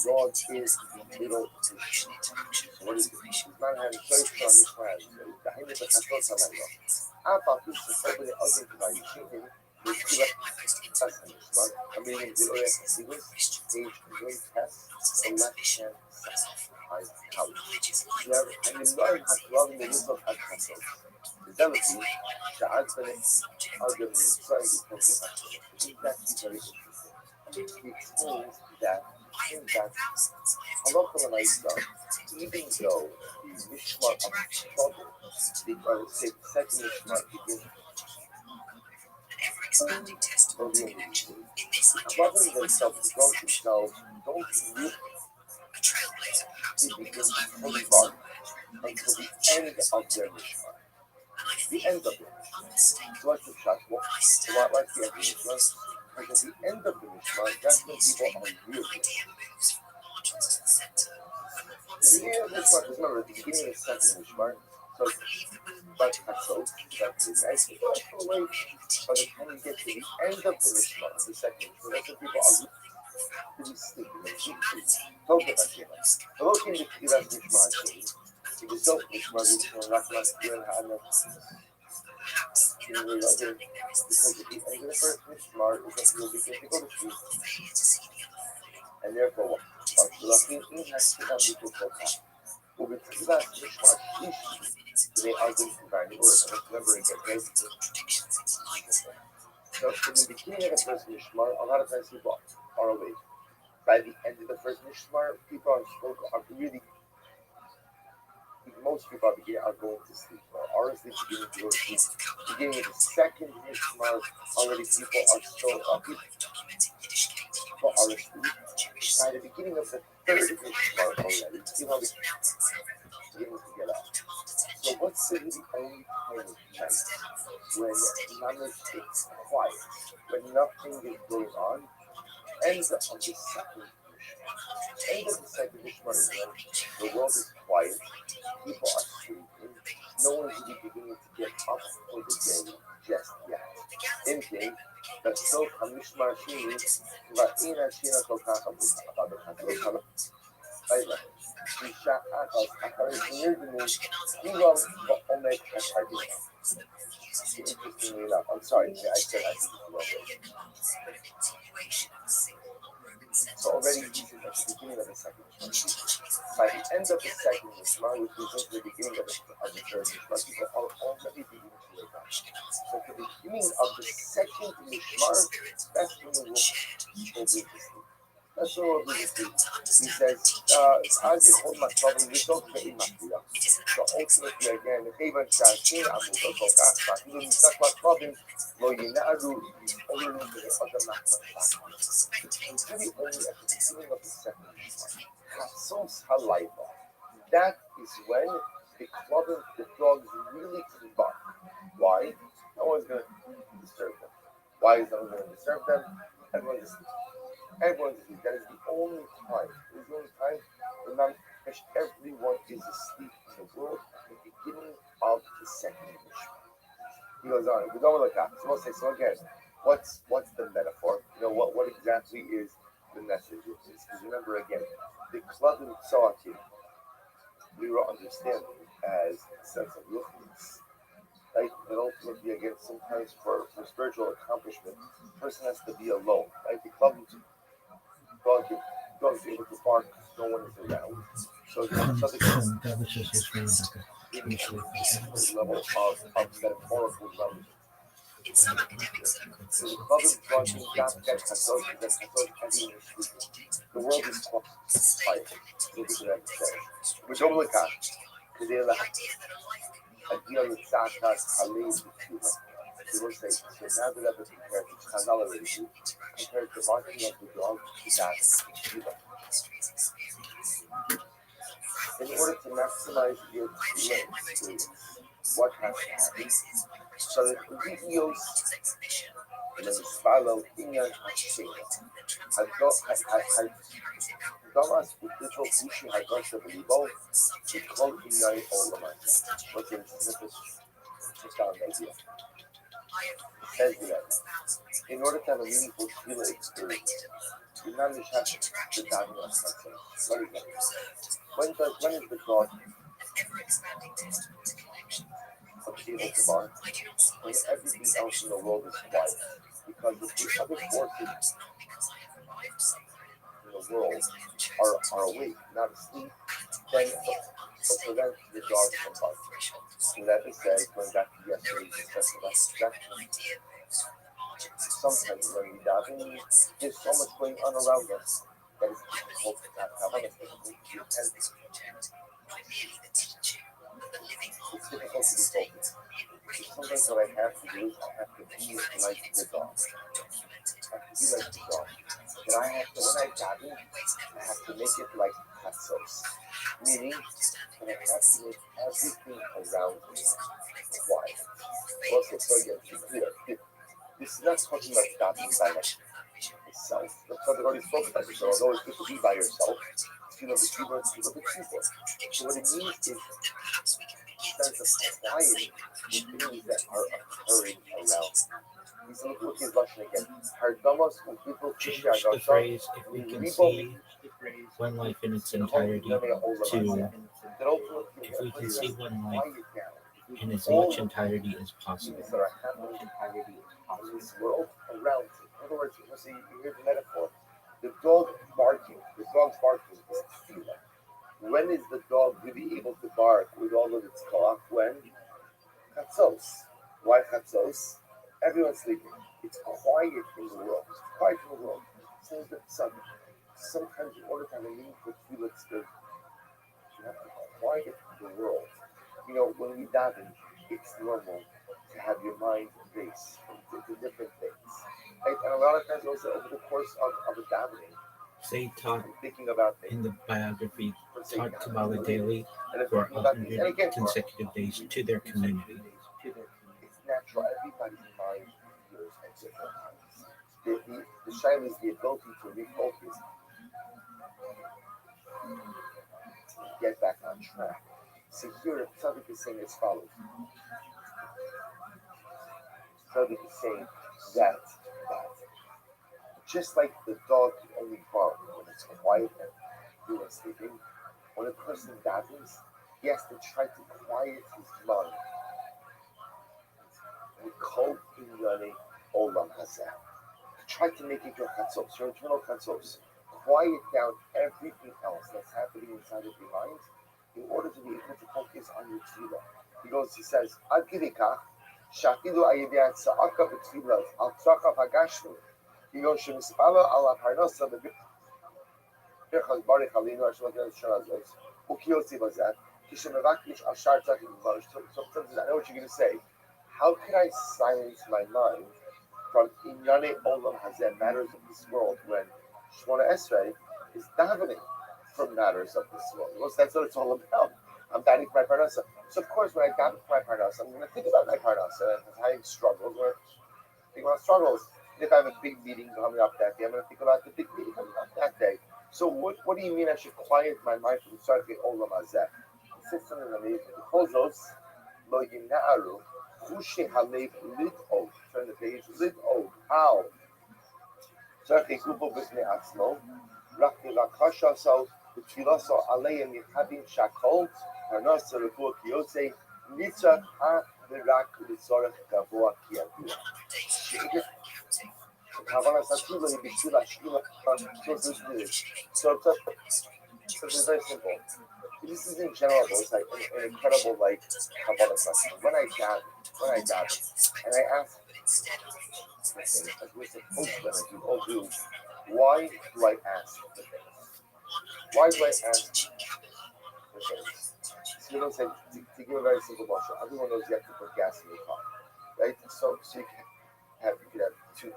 God is the middle
to emotion interaction and
what is
inspiration.
man had a choice from his hand the hand of the control أعطى في الصبر أجر بعيشهم
I have shared my most intimate thoughts, my private spaces, my Christian growth, not as exhibition, but as offering. If knowledge is light, then transparency is the vessel that carries it out. In this way, my life becomes both subject and source, a study in ingenuity.
it explains that
I have met thousands. I have
Allah
talked,
for the
listened, comforted,
even
debated.
though the
Each
Mishmar of
interaction is
trouble,
not lost,
the second Mishmar begins
an ever-expanding testament to connection. In this, I do not
loving
see myself
themselves
as
to grow
exceptional,
themselves, don't
as
really
a trailblazer, perhaps not because I have arrived
embark
somewhere, but
until
because I
the
have
end
chosen
of
to
their
begin.
Mishmar.
And I
The
feel
end of it.
unmistakable
Like the Shashwa,
when I stand
like
at
the
the threshold of something
because
greater.
at the end of the
There
Mishmar,
are
that's
moments in
when
history
people
when
are
an
real.
idea moves from the margins to the center, and what once
The
seemed
beginning of Mishmar,
personal
remember, the beginning of the second
universal.
Mishmar, so
I believe that when
but
enlightened world encounters
that's
this
the
object,
way.
merely the
By the
teaching
time
of
you
the
get to
living
the end of
archive
the Mishmar,
sustains,
the second Mishmar, that's when people
recognize
are
something profound.
really sleeping.
That humanity,
Talk
in its
about it.
most
فلو كان
documented,
الاختلاف مش مع
studied,
شيء
and
إذا سوف
ultimately
مش ما
understood
بيكون لك ما
ways
تقول
beyond
عنه
human. But perhaps in that
in the
understanding there is the
because
seed
at
of
the end of the
peace.
first Mishmar
What
is
is
that you'll begin to
conflict,
go to sleep
not the failure to see the other fully,
and therefore השלוחים אם הסירה מתוכך ובתחילת משמע שלישי בני אדם כבעני אורך. Remember again, okay? So in the beginning of the first Mishmar, a lot of times people are awake. By the end of the first Mishmar, people are really, most people are going to sleep, or are asleep, beginning to go to sleep. Beginning of the second Mishmar, already people are still up. People are asleep. By the beginning of the third Mishmar already, people are beginning to get up. So what's really the only time of night when Mamish is quiet, when nothing is going on? End of the second Mishmar. End of the second Mishmar is when the world is quiet, people are sleeping, no one is really beginning to get up for the day just yet. Thinking that so Mishmar Shini, but in a Shina Tokaka Bukaka, בשעת אחרי דמות, כולם בעומק הקרדינה. Interestingly enough, I'm sorry, I said I think it's so already this is at the beginning of the second Mishmar. By the end of the second Mishmar, which is the beginning of the third Mishmar, people are already beginning to wake up. So at the beginning of the second Mishmar, that's when the world will be asleep. That's all he says, I'll be hold my trouble with those very much. So ultimately, again, the Haven Shashin, I'm going to go back, but he didn't touch my problem. No, you know, only look at the other mathematics. It's really only at the beginning of the second Hasos Halayba. That is when the dogs really can bark. Why? No one's going to disturb them. Why is no one going to disturb them? Everyone's asleep. Everyone's asleep. That is the only time. It is the only time when everyone is asleep in the world at the beginning of the second Mishmar. He goes on. We go like that. So we'll say, so again, what's the metaphor? You know, what exactly is the message? Because remember again, the Klavim Tzoakim, we were understanding as a sense of ruchnius. Right? And ultimately, again, sometimes for spiritual accomplishment, the person has to be alone. Right? The Klavim dogs able to bark because no one is around. So the level of metaphorical relevance.
In some academic circles,
So the Klavim Tzoakim, that the world is quiet. Look at that say. Which over the car. Today la idea of Sakas Halim Cuba. They will say, so now that I've compared to Canal already, compared to marking of the dog to that Cuba. In order to maximize your experience, what has happened? So the videos and then the follow Inyan Damas utyczył pisze Hajgosza Belibo i Kolki Jaj Olamanta. What's in this profound idea? Says that in order to have a meaningful Tefillah experience, you not just have to dive into something. When is the God of Shiva Kumar? When everything else in the world is quiet. Because if the other forces in the world are awake, not asleep, then it'll prevent the dogs from barking. So that is said, going back to yesterday's discussion about distraction, sometimes when we daven, there's so much going on around us that it's difficult to have it's difficult to be attentive. It's difficult to be focused. Sometimes what I have to do is I have to be like the dog. I have to be like the dog. And I have to, when I daven, I have to make it like Hatsos. Meaning that I have to make everything around me quiet. Okay, so again, to be clear, this is not talking about davening by itself. That's what the Lord is spoken about. So although it's good to be by yourself, you know, the keyboard, so what it means is sense of quiet with things that are occurring around. He's looking at his Russian again.
Change the phrase if we can see one life in its entirety to if we can see one life in as much entirety as possible.
Things that are happening in this world around you. In other words, you hear the metaphor. The dog barking when is the dog really able to bark with all of its cough? When? Chatzos. Why chatzos? Everyone's sleeping. It's quiet in the world. It's quiet in the world. Same as the sun. Sometimes in order to have a meaningful tefillah experience, you have to quiet the world. You know, when we daven, it's normal to have your mind race into different things. Right? And a lot of times also over the course of a davening,
They taught
I'm thinking about
in
things.
the biography,
For sake
taught
of
Kabbalah
davening.
daily
And I'm
for
thinking about these. And
100
again,
consecutive days to their community.
it's natural. Everybody's mind hears at different times. The shayla is the ability to refocus, get back on track. So here, Tzaddik is saying as follows. Tzaddik is saying that just like the dog can only bark when it's quiet and doing sleeping, when a person davens, he has to try to quiet his mind. We call in olam hazeh. Try to make it your chatzos, your internal chatzos. Quiet down everything else that's happening inside of your mind in order to be able to focus on your tefillah. He says, Ad kidikach, shafilu ayidei tza'aka b'tefillah, al tzachaf hagashmi. He goes, shemispala ala parnasa b'birchas barich alinu, Hashem HaKadosh Shazos, ukiyotzi bazat, kishemevakish al shar tzachim b'varish. So sometimes I know what you're going to say. How can I silence my mind from Inyane Olam Hazeh, matters of this world, when Shmona Esrei is davening from matters of this world? Because that's what it's all about. I'm davening for my parnasa. So of course, when I daven for my parnasa, I'm going to think about my parnasa and having struggles. I'm going to think about struggles. And if I have a big meeting coming up that day, I'm going to think about the big meeting coming up that day. So what do you mean I should quiet my mind from Sarki Olam Hazeh? It says something amazing. Kozos lo yinaru. Turn the page. Lid'og. How? Tzarech igubo b'znei atzmo. Rak l'akashaso v'tfilaso aleim yichabim shakol. Parnas tzarechua kiyotze. Nitzach ha v'rak l'tzorech gavoa kiyavua. Kavanah satila yi b'tfila shkila. So it's very simple. This is in general, but it's like an incredible Kabbalah question. When I daven, and I ask the things, as we're supposed to, as you all do, why do I ask the things? Why do I ask the things? So you know, say, to give a very simple answer, everyone knows you have to put gas in your car, right? So you could have two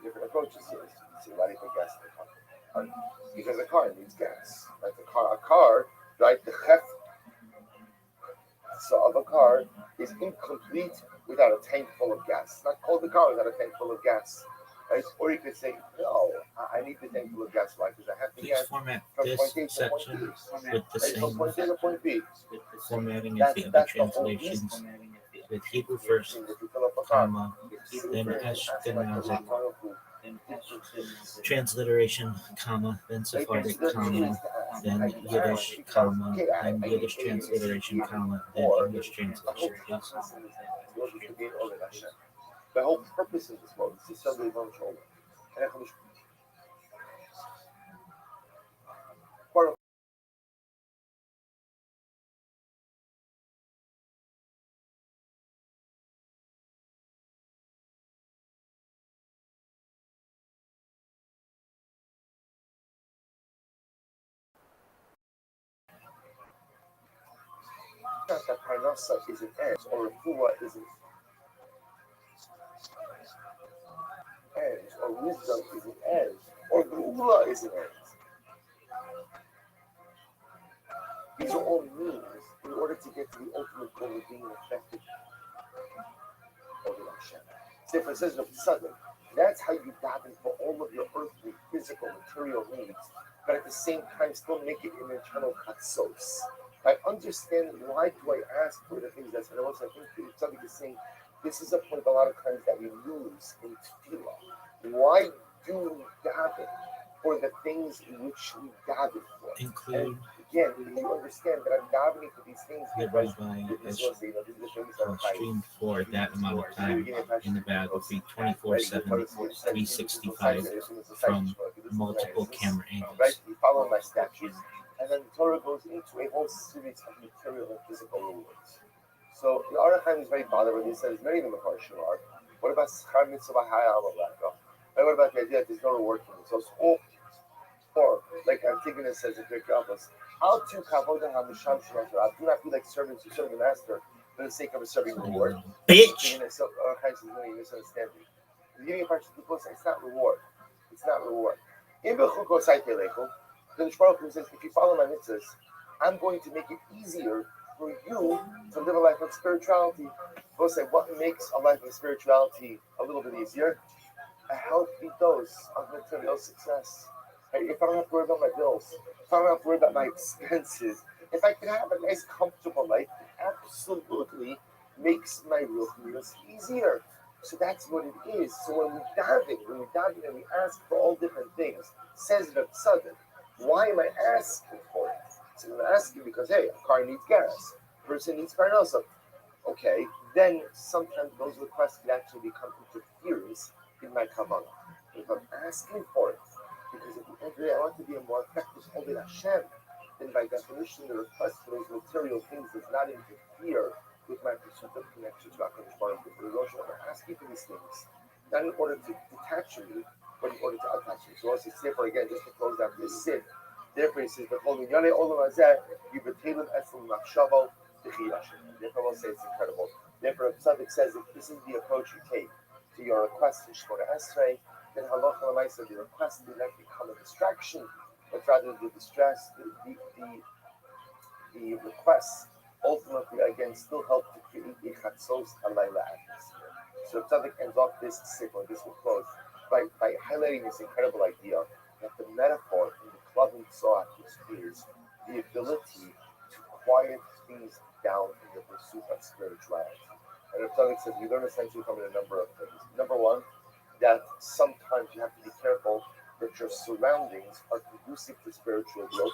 different approaches here. So why do you put gas in the car? Because a car needs gas. Like a car, right? The chef of a car is incomplete without a tank full of gas. It's not called the car without a tank full of gas. Right? Or you could say, no, I need the tank full of gas. Why? Because I have to
Please
get
format
from
this
point A to point
section
B.
with the
Right? From
same
point A to point B.
formatting as the other translations, with Hebrew first, comma, then Ashkenazic transliteration, comma, then Sephardic, comma, then Yiddish, comma, then Yiddish transliteration, comma, then English translation.
The whole purpose of this world is to serve the Lord. Not that parnasa is an edge, or refuah is an edge, or wisdom is an edge, or geula is an edge. These are all means in order to get to the ultimate goal of being an effective Hashem. It's different says of sudden. That's how you daven for all of your earthly, physical, material needs, but at the same time still make it an internal chatzos. By understanding why do I ask for the things that's, and I was like, somebody is saying, this is a point a lot of times that we lose in tefillah. Why do we daven for the things in which we daven for?
Include,
again, if you understand that I'm davening for these things,
the rabbi has streamed for that amount of time in the biography 24/7, 365 from multiple camera angles.
Right? You follow my statutes. And then the Torah goes into a whole series of material and physical rewards. So the Arachim is very bothered when he says many of them are Shemar. What about Schar Mitzvah Hayam? And what about the idea that there's no reward for this? So or like Antigonus says in Greek Albus, I'll do kavoda hamisham shemashar. I do not be like servants who serve the master for the sake of a serving reward.
Bitch.
Antigonus is doing misunderstanding. The beginning of Parashat it's not reward. It's not reward. In Bechukos Saitelechu, the Baruch Hu says, if you follow my mitzvahs, I'm going to make it easier for you to live a life of spirituality. We'll say, what makes a life of spirituality a little bit easier? A healthy dose of material success. Hey, if I don't have to worry about my bills, if I don't have to worry about my expenses, if I can have a nice, comfortable life, it absolutely makes my real meals easier. So that's what it is. So when we daven and we ask for all different things, says the Tzaddik, why am I asking for it? So I'm asking because, hey, a car needs gas, a person needs parnasa. Okay, then sometimes those requests can actually become interference in my kavanah. If I'm asking for it, because at the end of the day, I want to be a more effective Oved Hashem, then by definition, the request for those material things does not interfere with my pursuit of connection to HaKadosh Baruch Hu. I'm asking for these things, not in order to detach me, but in order to attach me. So also, therefore, again, just to close down this sin, therefore he says, therefore we'll say it's incredible. Therefore, if Tzaddik says if this is the approach you take to your request in Shemona Esrei, then halacha l'maisa, the request did not become a distraction, but rather the distress, the requests ultimately again still help to create a chatzos halayla atmosphere. So Tzaddik ends off this signal, this will close, by highlighting this incredible idea that the metaphor in the club and tzah is the ability to quiet things down in the pursuit of spirituality. And Tzaddik says we learn essentially from it a number of things. Number one, that sometimes you have to be careful that your surroundings are conducive to spiritual growth,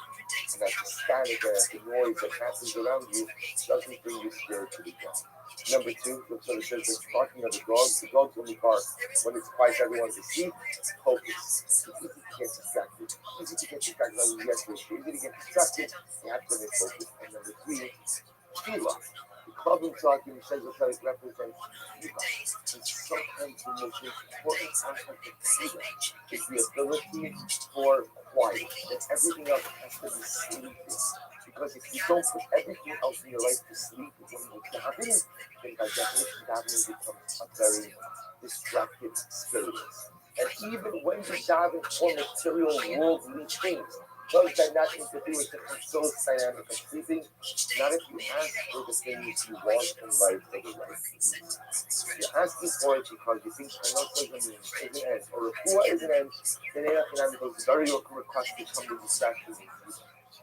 and that the static and the noise that happens around you doesn't bring you spiritually down. Number two, the Torah says that barking of the dogs only bark when it's quiet for everyone to see. Focus. It's easy to get distracted. Easy to get distracted. Easy to get distracted. You have to remain focused. And number three, tefillah. The club and talking says that it represents tefillah. And sometimes the most important aspect of tefillah is the ability for quiet. That everything else has to be sleeping. Because if you don't put everything else in your life to sleep when you're davening, then by definition davening becomes a very distracted experience. And even when you daven for material worldly things, does that not interfere with the chatzos dynamic of sleeping? Not if you ask for the things you want in life for the right things. You're asking for it because you think parnasa is an end, or refuah is an end, then it's very request to come to distraction.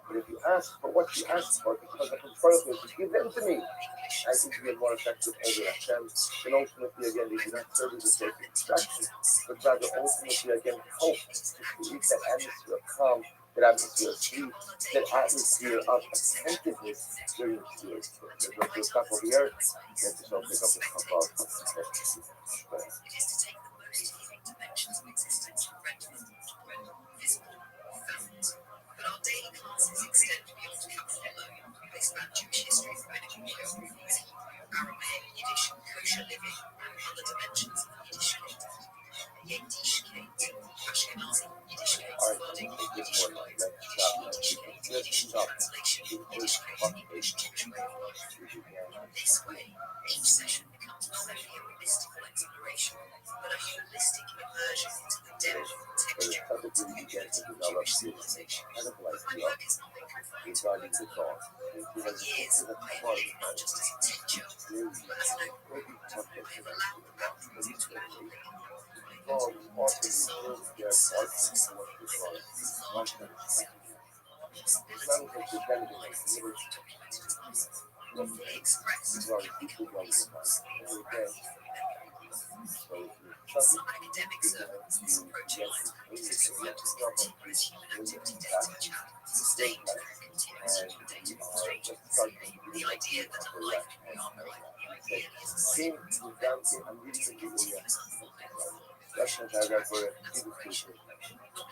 But if you ask for what you ask for, because the control is to give them to me, I think you get more effective over Hashem. And ultimately, again, they do not serve as a source of distraction, but rather ultimately, again, help to create that atmosphere of calm, that atmosphere of sleep, that atmosphere of attentiveness during the spirit. There's no to stop over here, and to show pick up the cup of
but our daily classes extend beyond comfort alone. They span Jewish history from ancient Hebrew, Aramaic, Yiddish, kosher living, and other dimensions of Yiddishkeit. Yiddishkeit, Ashkenazi, Yiddishkeit, Sephardic, Yiddish Gold, Yiddishkeit, Yiddish translation, Yiddishkeit, English Jewish way of life. This way, each session becomes not only a mystical exploration, but a holistic immersion into the depth, texture, and continuity of Jewish civilization. My work has not been confined to one thought. For years, I have lived not just as a teacher, but as an open book. I have allowed the boundaries between public and non-private to solve the substance of these larger possibilities documented as life, fully expressed in resource. Some academic circles is approaching life to promote contemporary human activity data chat, sustained through continuous demonstration. The idea that a life can be archived really is a
I'm reading the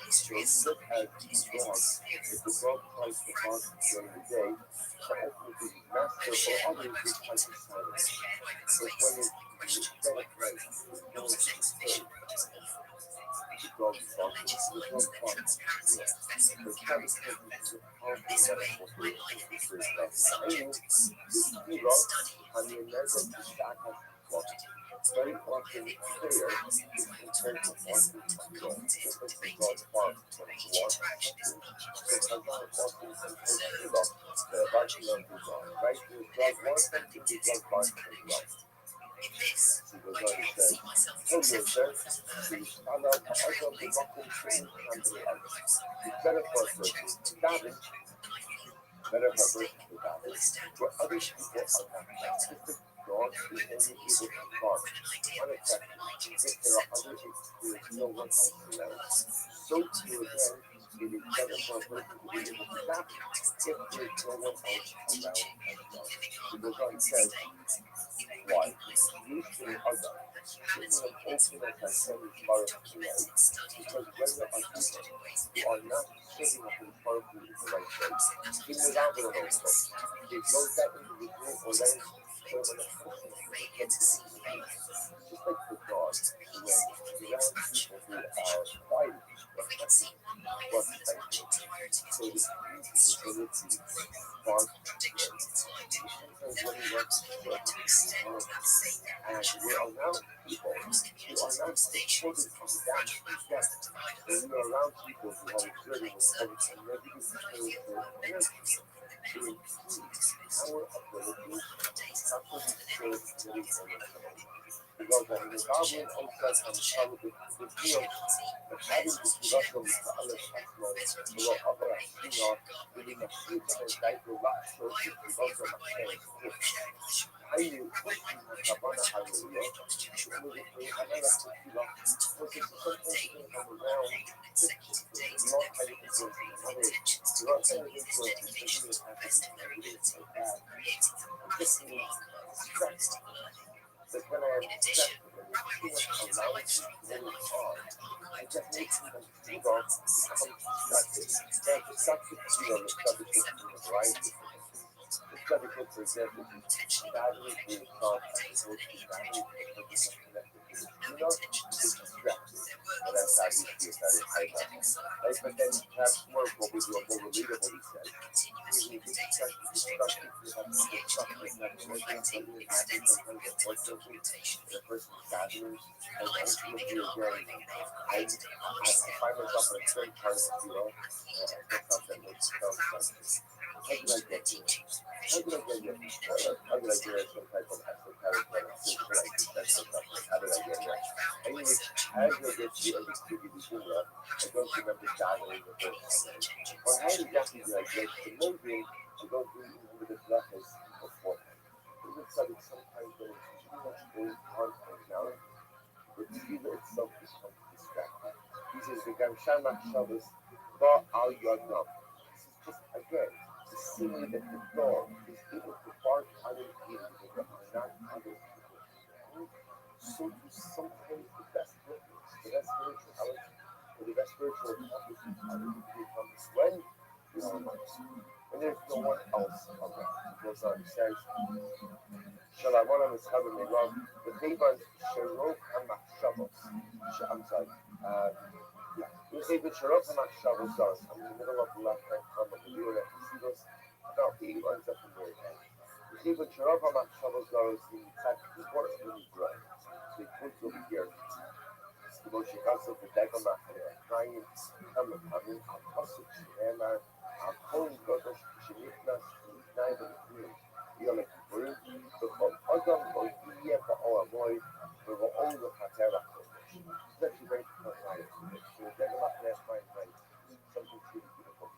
History is
So
something.
look at the dog. If the dog tries to bark during the day, the ultimate master or others will try to silence it. But when it is dead at night, it's going to disturb. The dog barks, the dog barks. Yeah. The cat is a powerful metaphor for this stuff. Anyway, this T-Rock and the American stack has lost. Very often prayer is compared to barking of God, just like the dog barks when it's warm. So Hazan often compares T-Rock to the barking of the dog, right? The dog wants something, the dog barks as well. So the dog says, "Hello, sir. The Shana Pa'adam Bimakum Sha'in Hamdulillah." It's better for a person to damage, better for a person to damage, where other people are not practicing. Dogs is only able to bark unaffected if there are other there is no one else around. So too again, it is better for a person to be able to damage if there is no one else around as well. So the dog says, why? Usually other. Keeping them open as I said is part of the life, because when there are people who are not serving up in powerful in the right way, vulnerable also. They blow that individual or that individual on a person who becomes just like the dog when around people who are fighting or attacking but thankful. So it is easy to ability bark sometimes when we want to work and we are around people who are not supported from the damage they get. When we are around people who are exerting with a negative spiritual energy, it improves our ability to properly serve many others. Because when the Goblin outside from Charlotte with Neo, the having the Pivato with the other Hasmo, the other Asino, with the machine and Daiko Laxo, Pivato Machine, Haile, Cabana Hallelujah, the Hanana Kutila, was it something from around, not having influence in another, not having influence in something that happens like that. Just being distracted. But when I am distracted and there's too much allowance going on, it just makes me fever become distracted. Now, distracted fever looks like it's in a variety of different things. It's got to go, for example, badly being thought as opposed to badly because it's connected to the fever, it's distracted. And that's obviously a very high level. Right? But then perhaps more what we do, more relatable, we said. You get distracted, you have to get stuck with that emotion, something is happening, sometimes unfortunately, and the person gathers, and I feel here again, I find myself in a certain part of the field, and I feel something that sounds like, how did I get here? How did I get here? How did I get here? Some type of esoteric meditation, like essential stuff, like how did I get here? Anyways, how did I get to understanding the Jumla? I don't remember gathering the first time. Or how exactly did I get to moving? I don't really remember the lessons beforehand. It looks like it's sometimes when it's too much going on right now, the tefillah itself becomes distracting. He says, the Gamshan Shabbos, Ba al Yadam. This is just, again, the same way that the dog is able to bark on an ear when there are not other people around. So do sometimes the best witness, the best spirituality, or the best spiritual accomplishments are able to become when we are alone. When there's no one else around. He goes on, he says, Shalavana is having a love. The Havan Sharok Hamashavos. I'm sorry. Yeah. The Havan Sharok Hamashavos does. I'm in the middle of the left hand column of the view that you see this. About 8 lines up in the right hand. The Havan Sharok Hamashavos does the type of important when you grow. So he puts over here. כמו שכסו בדגל מהחיים, כמה פעמים הפוסק שנאמר, הכל גודש כשנכנס לפני ולפנים, יום הכיפורים, וכל אדם לא יהיה באור המועד, ובאור לכתר הקודש. That's actually very precise. So the degel מהחיים, something truly beautiful.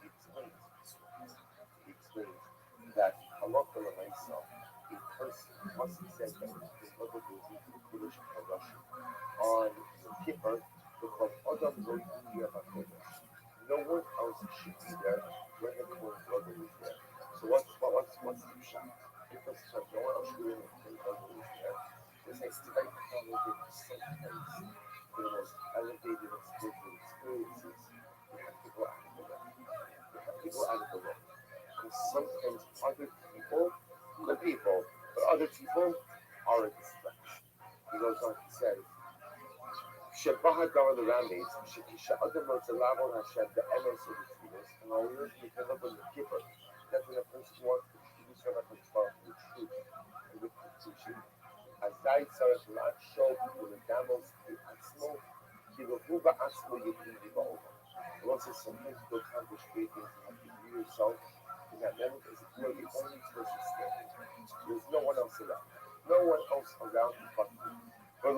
He explains that Allah myself, a person, once he says that his mother goes into the Kurdish Russian on Kippur, because Adam wrote India HaKodesh. No one else should be there when the Kohen Gadol is there. So what's the shot? Because no one else should be there when the Kohen Gadol is there. This has to be sometimes for the most elevated spiritual experiences. to go out of the way. And sometimes other people, good people, but other people are a distraction. He goes on to say, שבא הדור לרמז שכשאדם רוצה לעבור השם באמס ובתפילות, and all years we can look on the keeper, that when a person wants to choose from a control with truth and with completion, אזי צריך לחשוב ולדמות בעצמו, כאילו הוא בעצמו יגיד בעולם. And once it's something to accomplish great things, you have to view yourself in that moment as if you are the only person standing. There's no one else around. No one else around you but you. And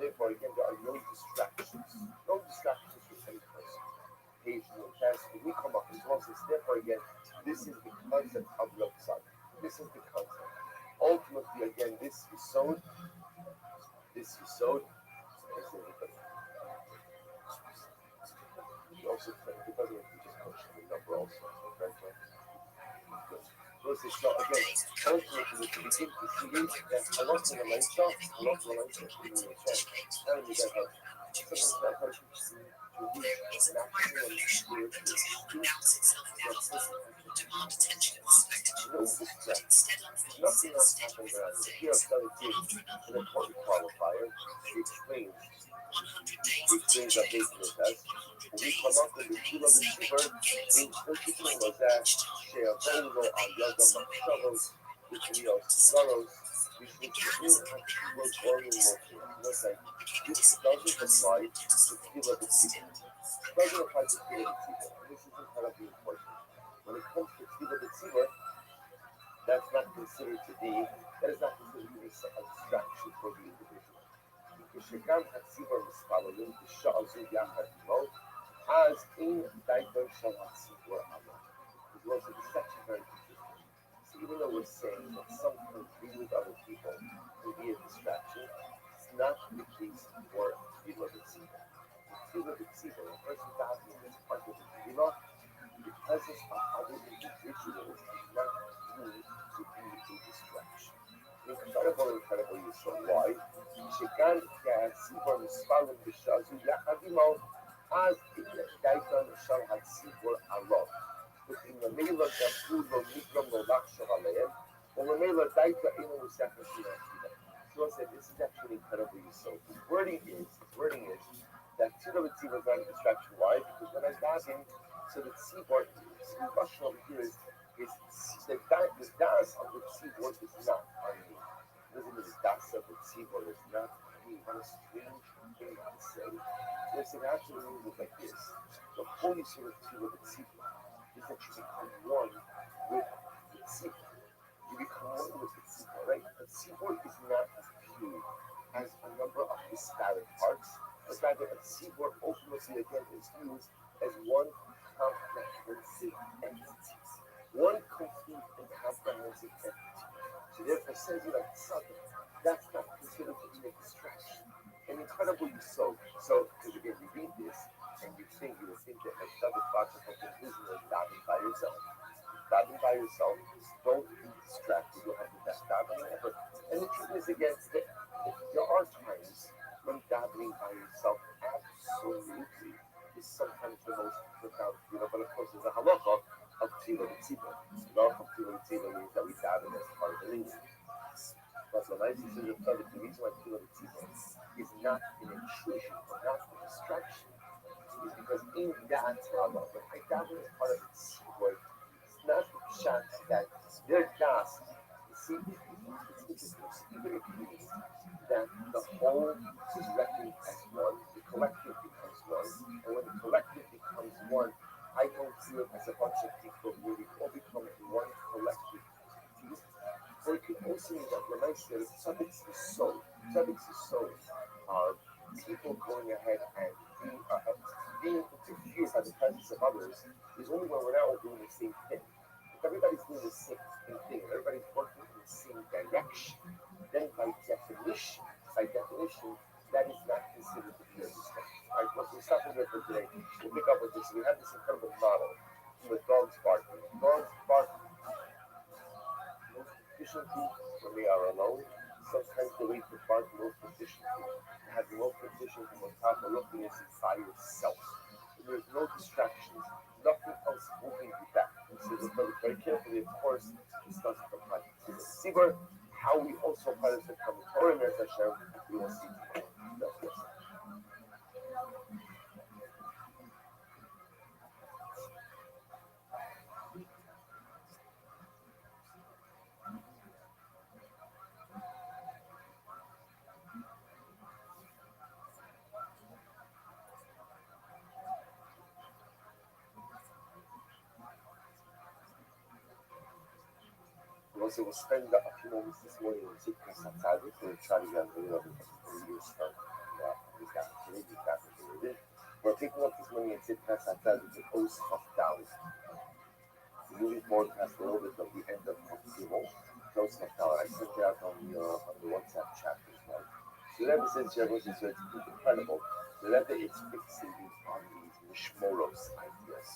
therefore, again, there are no distractions. No distractions with any person. Occasional test, when we come up with nonsense, therefore, again, this is the concept of Lopsad. This is the concept. Ultimately, again, this is sowed. Also, because we just question the number also. Because it's not, again, ultimately, we begin to see that a lot of the lights off, in the chat, telling me that sometimes that person to reach maximum spiritual
Demand attention and spectacle.
no distraction. Nothing else happens around you. Here I'm telling you an important qualifier. He explains that business as when we come up with the two of the cheaper, in particular was that share Bolo al Yagam Shavos, which we are Soros, which we can was only working. This doesn't apply to Kila the Tzibur. Doesn't apply to Kila the Tzibur. This is incredibly important. When it comes to Kila the Tzibur, that's not considered to be, that is not considered to be a distraction for the individual. כשגם הציבור מספללים בשעה זו יחד עמו, אז אין דיתו של הציבור עמו. Because also the section very interesting. So even though we're saying that sometimes being with other people can be a distraction, it's not the case for Tefillah B'Tzibur. Tefillah B'Tzibur, a person davening as part of the Tefillah, the presence of other individuals is not deemed to be a distraction. Incredible useful. Why? שכאן כהציבור מספלם בשעה זו יחד עמו, אז דיתן של הציבור עליו. וממילא גם הוא לא נגרם לו לחשוב עליהם, וממילא דיתן אינו מוסף לתפילה. So I said, this is actually incredibly useful. His wording is that Tefillah B'Tzibur is not a distraction. Why? Because when I daven, so the tzibur, the question over here is the das of the tzibur is not on me. Listen to the das of the tzibur is not on me. What a strange thing to say. So it's actually means like this. The holy sort of Tefillah B'Tzibur is that you become one with the tzibur. You become one with the tzibur, right? The tzibur is not as pure as a number of disparate parts, but rather a tzibur ultimately again is used as one comprehensive entity. One complete and comprehensive entity. So therefore says you like something that's not considered to be a distraction. And incredibly so. So because again you read this and you would think that a double logical conclusion is davening by yourself. Davening by yourself, don't be distracted, you'll have the best davening ever. And the truth is again that there are times when davening by yourself absolutely is sometimes the most profound tefillah, but of course there's a halacha of Tefillah B'Tzibur. The halacha of Tefillah B'Tzibur means that we daven as part of the links. But the nice thing is that the reason why Tefillah B'Tzibur is not an intrusion or not a distraction is because in that halacha, when I daven as part of the Tzibur, it's not the pshat that their das, you see, it's even if it means that the whole is reckoned as one, the collective becomes one, and when the collective becomes one, I don't see it as a bunch of people where we all become one collective piece. Or it could also mean that when I said tzaddiks is so, people going ahead and being confused by the presence of others is only when we're not all doing the same thing. If everybody's doing the same thing, everybody's working in the same direction, then by definition, that is not considered to be a distraction. All right, well, we'll stop here for today. We'll pick up with this. We have this incredible model from the dogs barking. Dogs bark most efficiently when they are alone. Sometimes the way to bark most efficiently. To have the most efficient and most powerful looking is by yourself. there's no distractions, nothing else holding you back. We said this very carefully, of course, discuss the practice of Sibur, how we also practice the Torah and Hashem, we will see tomorrow. That's what's up. Also, we'll spend a few moments this morning in Sitkas outside to try to get a little bit of the start. We're picking up this morning in Sitkas outside with the Os of Dallas. Moving forward past a little bit of the end of Timo, Os of Dallas. I sent it out on the WhatsApp chat as well. So the Rebbe says, it's incredible. The Rebbe is fixated on these Mishmoros ideas.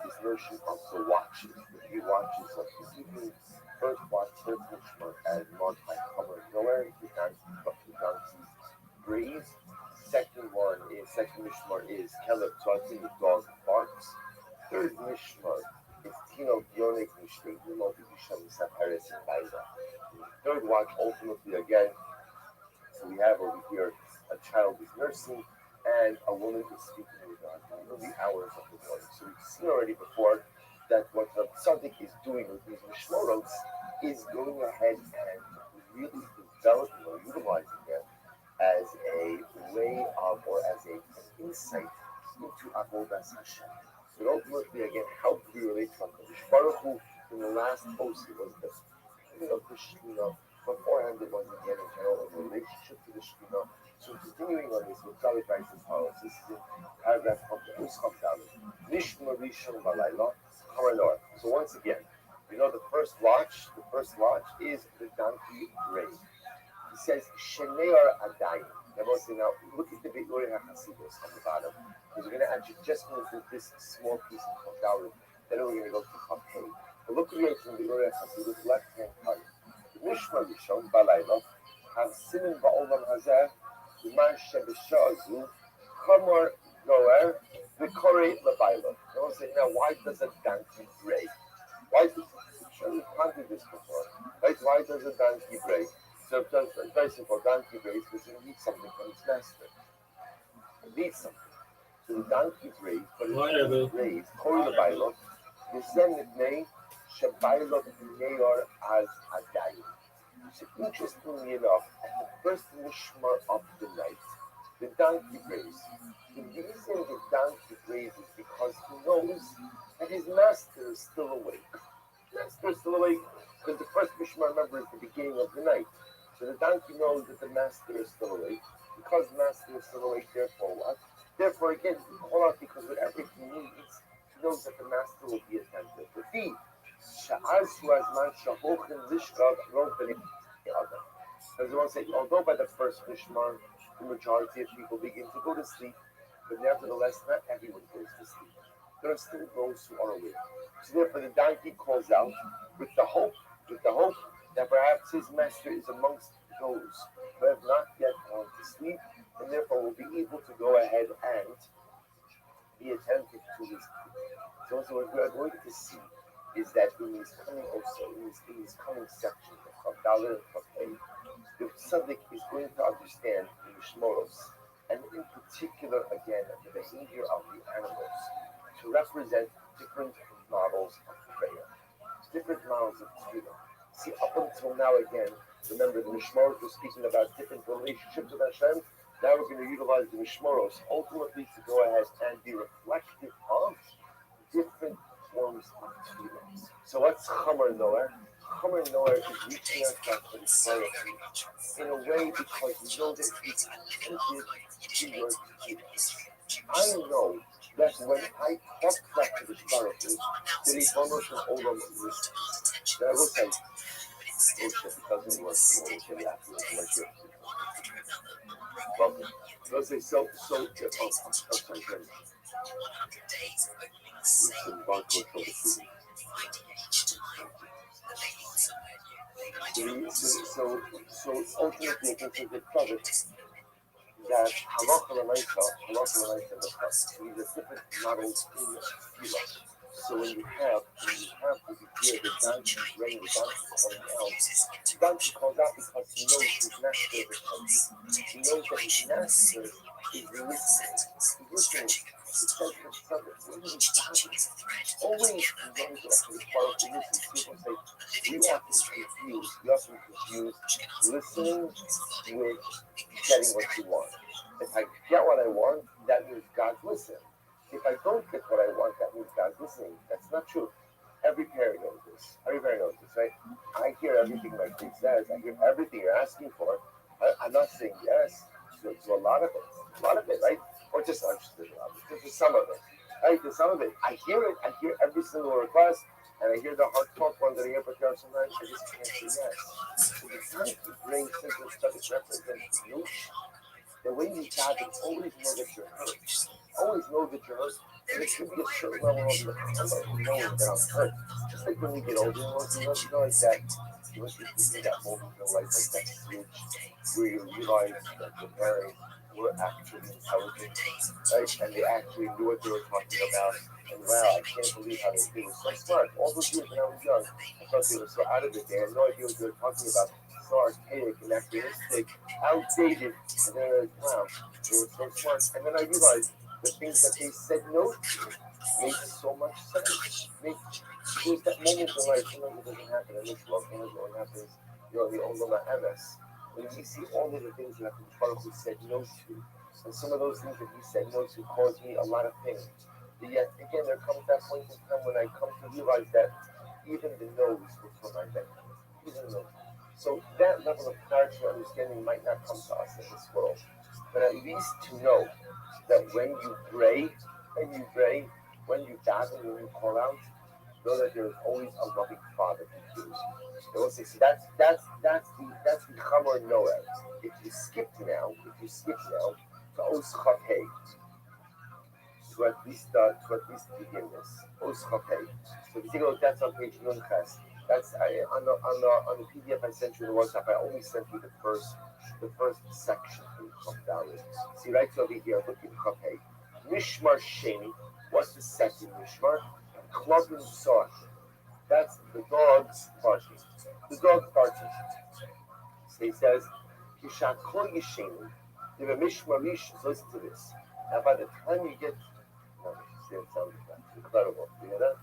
This notion of the watches, the few watches of the evening. First watch, first Mishmar, as marked by Chomer Noer, the donkey's breeze. Second Mishmar is Keleb Tzartin, the dog barks. Third Mishmar is Tino Gionik Mishneh, Yimo B'Yisham Saparis and Baiza. Third watch, ultimately again, so we have over here a child is nursing and a woman is speaking with God in the hours of the morning. So we've seen already before that what the tzaddik is doing with these mishmorot is going ahead and really developing or utilizing them as a way of, or as an insight into Avodas Hashem. So ultimately, again, how do we relate to HaKadosh Baruch Hu? In the last post, it was the meaning of the Shekhinah. Beforehand, it was again in general a relationship to the Shekhinah. So continuing on this, what Tzaddik writes as follows. This is in paragraph of the Uskam Dalit. Nishma Rishon Balayla. So once again, the first watch is the donkey grave. He says, Shenear Adayim. Now, look at the Be'uri HaChasidus on the bottom, because we're going to actually just move through this small piece of Chadalit, then we're going to go to Chapei. But look at it from the Be'uri HaChasidus, left-hand part. The Nishma Rishon Balayla, have Simin Ba'olam Hazeh, Iman Shebesha'azu, Chamor Noer, the Korei Lebaila. Now, why does a donkey bray? Why does we've pondered this before? Right? Why does a donkey bray? So it's very simple. Donkey brays because it needs something from its master. It needs something. So the donkey brays, but it brays, Korei Lebaila, the send it may Shabaila Neor as Adayim. So interestingly enough, at the first Mishmar of the night, the donkey brays. The reason the donkey brays is because he knows that his master is still awake. Master is still awake because the first Mishmar, remember, is the beginning of the night. So the donkey knows that the master is still awake. Because the master is still awake, therefore what? Therefore, again, he call out because whatever he needs, he knows that the master will be attentive. The thief, as I want to say, although by the first Mishmar, the majority of people begin to go to sleep, but nevertheless, not everyone goes to sleep. There are still those who are awake. So therefore, the donkey calls out with the hope that perhaps his master is amongst those who have not yet gone to sleep, and therefore will be able to go ahead and be attentive to his sleep. So what we are going to see is that in these coming sections of Dalit and Chapei, the tzaddik is going to understand the Mishmoros, and in particular, again, the behavior of the animals, to represent different models of prayer, different models of tefillah. See, up until now, again, remember the Mishmoros were speaking about different relationships with Hashem. Now we're going to utilize the Mishmoros ultimately to go ahead and be reflective of different forms of tefillah. So what's Chomer Noer? Chomer Noer is reaching out to the in a way because we know that it's attentive to your tefillah. I know that when I talk back to the Baruch Hu, that he's almost an Olam Yishma. That I will say, doesn't work. Welcome. Let's say so. I'm sorry. Some barcode for the student. So ultimately, I can say that product that halacha l'maisa, these are different models in tefillah. So when you have over here the donkey bringing the donkey calling out, the donkey calls out because he knows his master is attentive. He knows that his master is listening. He's listening. It says for something. When he's davening, always this part of the usage, people say we often confuse listening with getting what you want. If I get what I want, that means God's listening. If I don't get what I want, that means God's listening. That's not true. Every parent knows this. Every parent knows this, right? I hear everything my kid says. I hear everything you're asking for. I'm not saying yes to a lot of it, right? Or just some of it, right? To some of it, I hear it. I hear every single request, and I hear the heartfelt one that I hear, but there are sometimes I just can't say yes. So the time to bring simple stuff represents the notion. The way you daven, always know that you're hurt. Always know that you're hurt. And it should be a certain level of the comfort of knowing that I'm hurt. Just like when we get older, you know like that. You want to see that moment in life, like that switch, where you realize that your parents were actually intelligent, right? And they actually knew what they were talking about. And wow, I can't believe how they were so smart. All those years when I was young, I thought they were so out of it. They had no idea what they were talking about. So archaic, anachronistic, outdated. And then I was, wow, they were so smart. And then I realized the things that they said no to made so much sense. There's that moment in life, sometimes it doesn't happen in this world, sometimes it only happens, the Olam MS. When you see all of the things that Baruch said no to, and some of those things that he said no to caused me a lot of pain. But yet, again, there comes that point in time when I come to realize that even the no's were for my benefit. Even the no's. So that level of clarity and understanding might not come to us in this world, but at least to know that when you pray, when you daven, when you call out, know that there is always a loving Father who hears you. They will say, so that's the Chamor Noah. If you skip now to Os Chapei, to at least begin this Os Chapei. So if you take a look, that's on page Nun Ches. That's on the PDF I sent you in the WhatsApp. I only sent you the first section in Chaf Dalet. See right over here, look in Chapei. Mishmar Sheni. What's the second Mishmar? Klavim Sar. That's the dog's barking. The dog barking. So he says, Kishakol Yisheni. If a Mishmarish, listen to this. Now by the time you get, no, see it sounds incredible. You hear that?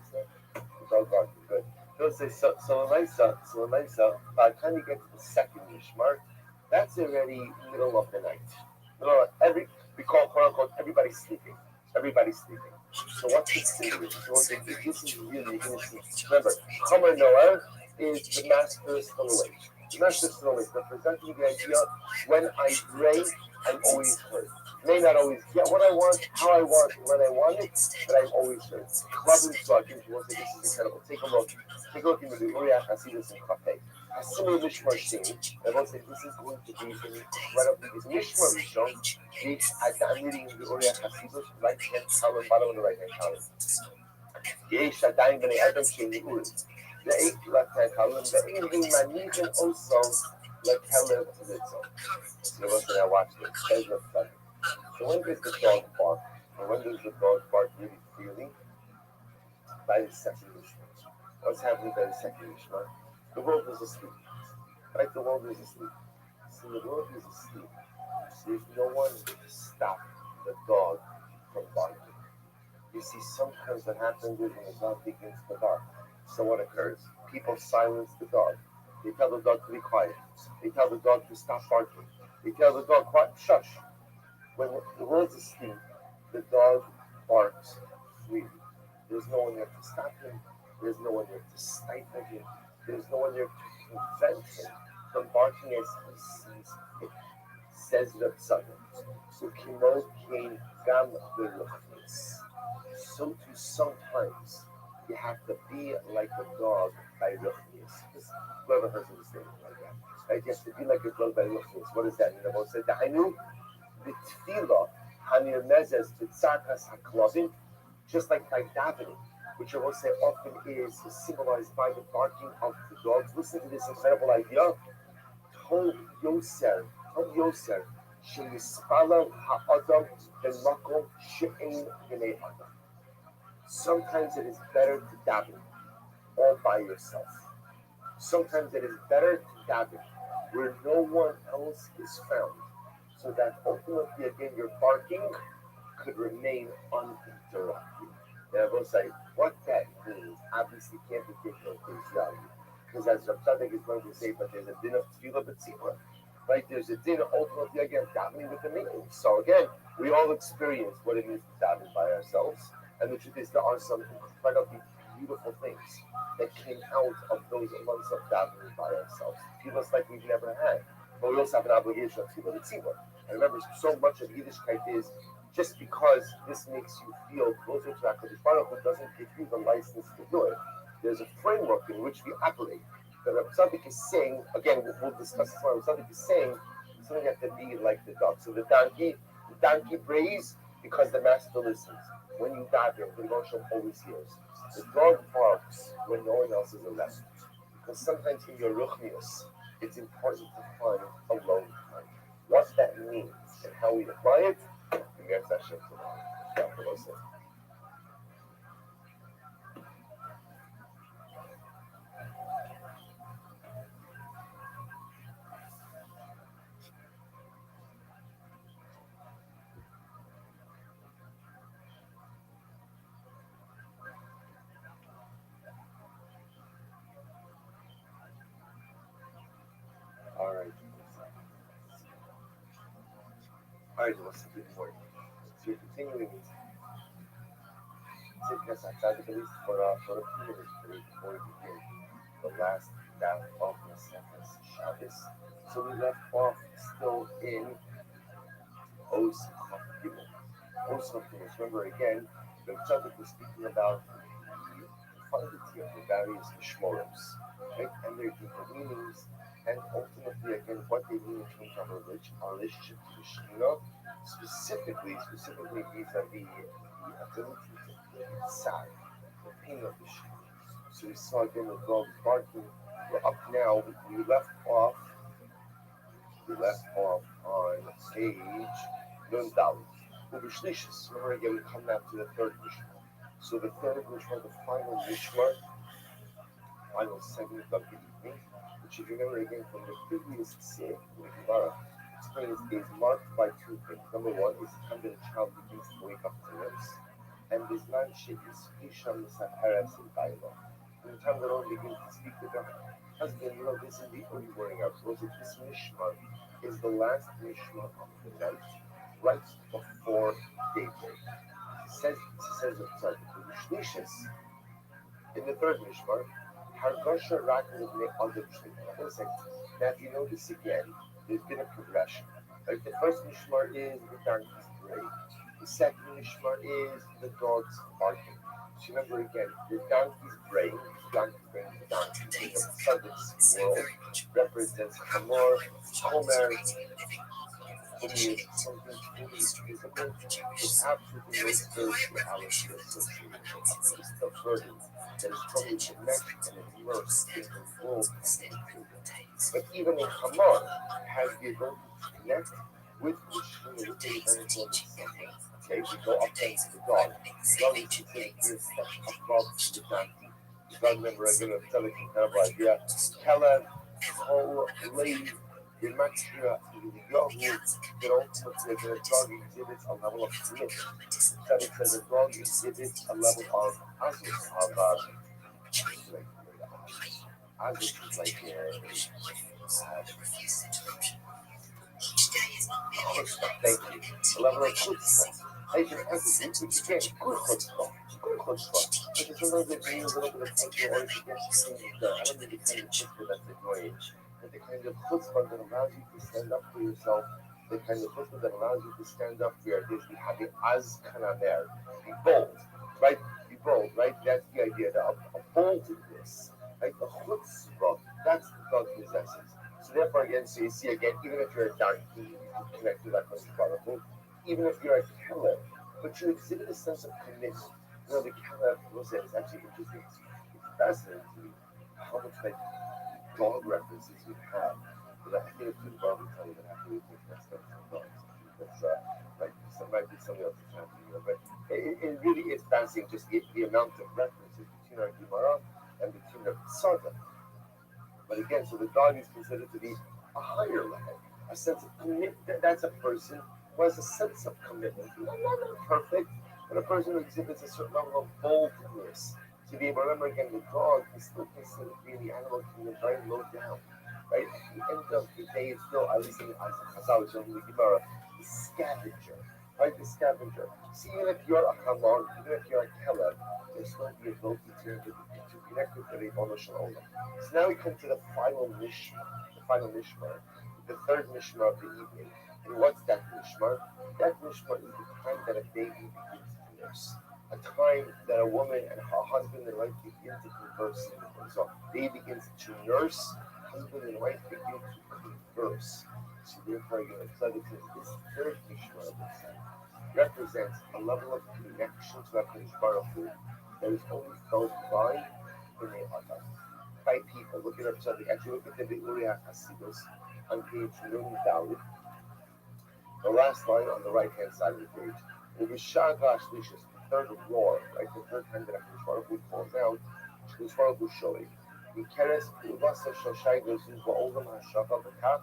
The dog barking, good. He'll say, so Lamaisa, by the time you get to the second Mishmar, that's already middle of the night. We call quote unquote everybody's sleeping. So what's the theory? So this is really interesting. Remember, Chomer Noah is the master still awake. The master still awake, representing the idea when I pray, I'm always heard. May not always get what I want, how I want, when I want it, but I'm always heard. Klavim Svakim, this is incredible. Take a look into the Uriah Hasidus in Chafei. Hasimur Mishmar Sheni. I will say this is going to be incredible. It's Mishmar Rishon. I'm reading in the Uriah Hasidus, right hand column, bottom of the right hand column. Yesh Adayim Bnei Adam Sheni Uri. The eighth left hand column. The Eilim Manichin also Lekelev Litzon. So what's when I watch this? So when does the dog bark? And when does the dog bark really freely? By the second Mishmar. What's happening by the second Mishmar? The world is asleep. Right? The world is asleep. So the world is asleep. So there's no one to stop the dog from barking. You see, sometimes what happens is when the dog begins to bark. So what occurs? People silence the dog. They tell the dog to be quiet. They tell the dog to stop barking. They tell the dog, quiet, shush. When the world's asleep, the dog barks freely. There's no one there to stop him. There's no one there to stifle him. There's no one there to prevent him from barking as he sees fit. Says the Tzaddik. So Kimo came gam beruchnis. So too sometimes you have to be like a dog by ruchnis. Whoever heard of a statement like that, right? You have to be like a dog by ruchnis. What does that mean? The Most said, "Da'anu b'tfila hanirmezes b'tzakas haklavim," just like by davening, which I will say often is symbolized by the barking of the dogs. Listen to this incredible idea. Tov Yoser, שמספר האדם במקום שאין בני אדם. Sometimes it is better to daven all by yourself. Sometimes it is better to daven where no one else is found, so that ultimately again your barking could remain uninterrupted. And I will say what that means obviously can't be taken at face value. Because as Rav Tzaddik is going to say, but there's a din of tefillah b'tzibur. Right? There's a din ultimately again davening with the meaning. So again, we all experience what it means to daven by ourselves. And the truth is there are some incredibly beautiful things that came out of those months of davening by ourselves. Tefillahs like we've never had. But we also have an obligation of tefillah b'tzibur. And remember, so much of Yiddishkeit is just because this makes you feel closer to HaKadosh Baruch Hu doesn't give you the license to do it. There's a framework in which we operate. The Rav Tzaddik is saying, again, we'll discuss this more. Rav Tzaddik is saying something has to be like the dog. So the donkey brays because the master listens. When you daven, the Rosh always hears. The dog barks when no one else is around. Because sometimes in your ruchnius, it's important to find alone time. What that means and how we apply it, in the next session tomorrow. All right. All right, let's keep going. So you're continuing it. Take us outside at least for a few minutes before we begin the last half of the sentence Shabbos. So we left off still in Os Chafkimu. Os Chafkimu. Remember again, the Tzaddik was speaking about the quantity of the various Mishmoros, right? And their deeper meanings, and ultimately, again, what they mean in terms of our relationship to the Shekhinah, specifically vis-a-vis the ability to feel sad, the pain of the Shekhinah. So we saw again the dog barking. We're up now. We left off on page Nun Dalit. Ubishlishis. Remember again, we come now to the third Mishmar. So the third Mishmar, the final Mishmar, final segment of the evening, which if you remember again from the previous Sif, the Gemara explains, is marked by two things. Number one is the time that a child begins to wake up to limbs, and this man is Isham Saharas in dialogue. From the time that one begins to speak with her husband, this is the early morning hours. So this Mishmar is the last Mishmar of the night, right before daybreak. He says in the third Mishmar, Hargosha Rakal other things. Now, if you notice again, there's been a progression. Like the first Mishmar is the donkey's bray. The second Mishmar is the dog's barking. So remember again, the donkey's bray, the donkey in the Tzadik's world represents Hamor, Homer, something truly visible, with absolutely no spirituality associated with it. The burden that is totally connected and immersed in the world. But even a Hamor has the ability to connect with the Shekhinah, with the evangelical something. Okay, we go up there to the dog. The dog is considered to be a step above the donkey. You gotta remember, I'm going to tell you kind of idea. Kelev, Kol, Lev, the Maxia, the Yahu, that ultimately the dog exhibits a level of commitment. That it says the dog exhibits a level of azus, azus is like thank you. A level of chutzpah. I can azus, which again, good chutzpah. Good chutzpah. Because sometimes it means a little bit of chutzpah, or it's against the, I don't mean the kind of chutzpah that's annoying. But the kind of chutzpah that allows you to stand up for yourself, the kind of chutzpah that allows you to stand up for your ideas, be having az kanamer, be bold, right? Be bold, right? That's the idea of boldness, right? The chutzpah, that's the dog possesses. So therefore, again, so you see again, even if you're a donkey, you can connect to that chutzpah. Even if you're a killer, but you exhibit a sense of commitment. You know, the killer, is actually interesting. It's fascinating to me how much like dog references we have. But I think it's too far to tell you that after we take that step sometimes. That's might be somebody else's family, but it really is fascinating just the amount of references between our Gemara and between the Psata. But again, so the dog is considered to be a higher level, a sense of commitment. That's a person who has a sense of commitment. Not perfect, but a person who exhibits a certain level of boldness. To be able to remember again, the dog is still considered to be in the animal kingdom very low down. Right? At the end of the day, it's still, at least in Chazal, in the Gemara, the scavenger. Right? The scavenger. See, even if you're a Hamar, even if you're a Keleb, there's still the ability to connect with the Ribono Shel Olam. So now we come to the final Mishmar, the third Mishmar of the evening. And what's that Mishmar? That Mishmar is the time that a baby begins to nurse. A time that a woman and her husband and wife begin to converse. So baby begins to nurse, husband and wife begin to converse. So therefore, you're excited to this third Mishmar of the time represents a level of connection to HaKadosh Baruch Hu that is only felt by Bnei Adam, by people. Look at episode. Actually, look at the Uriah Hasidus on page Nun Dalit, the last line on the right hand side of the page. It was Shagash Lishus, the third roar, right? The third time that HaKadosh Baruch Hu calls out, HaKadosh Baruch Hu Shoi. Ikeres Ubasa Shoshai Gozu Ba'olam HaShava B'kach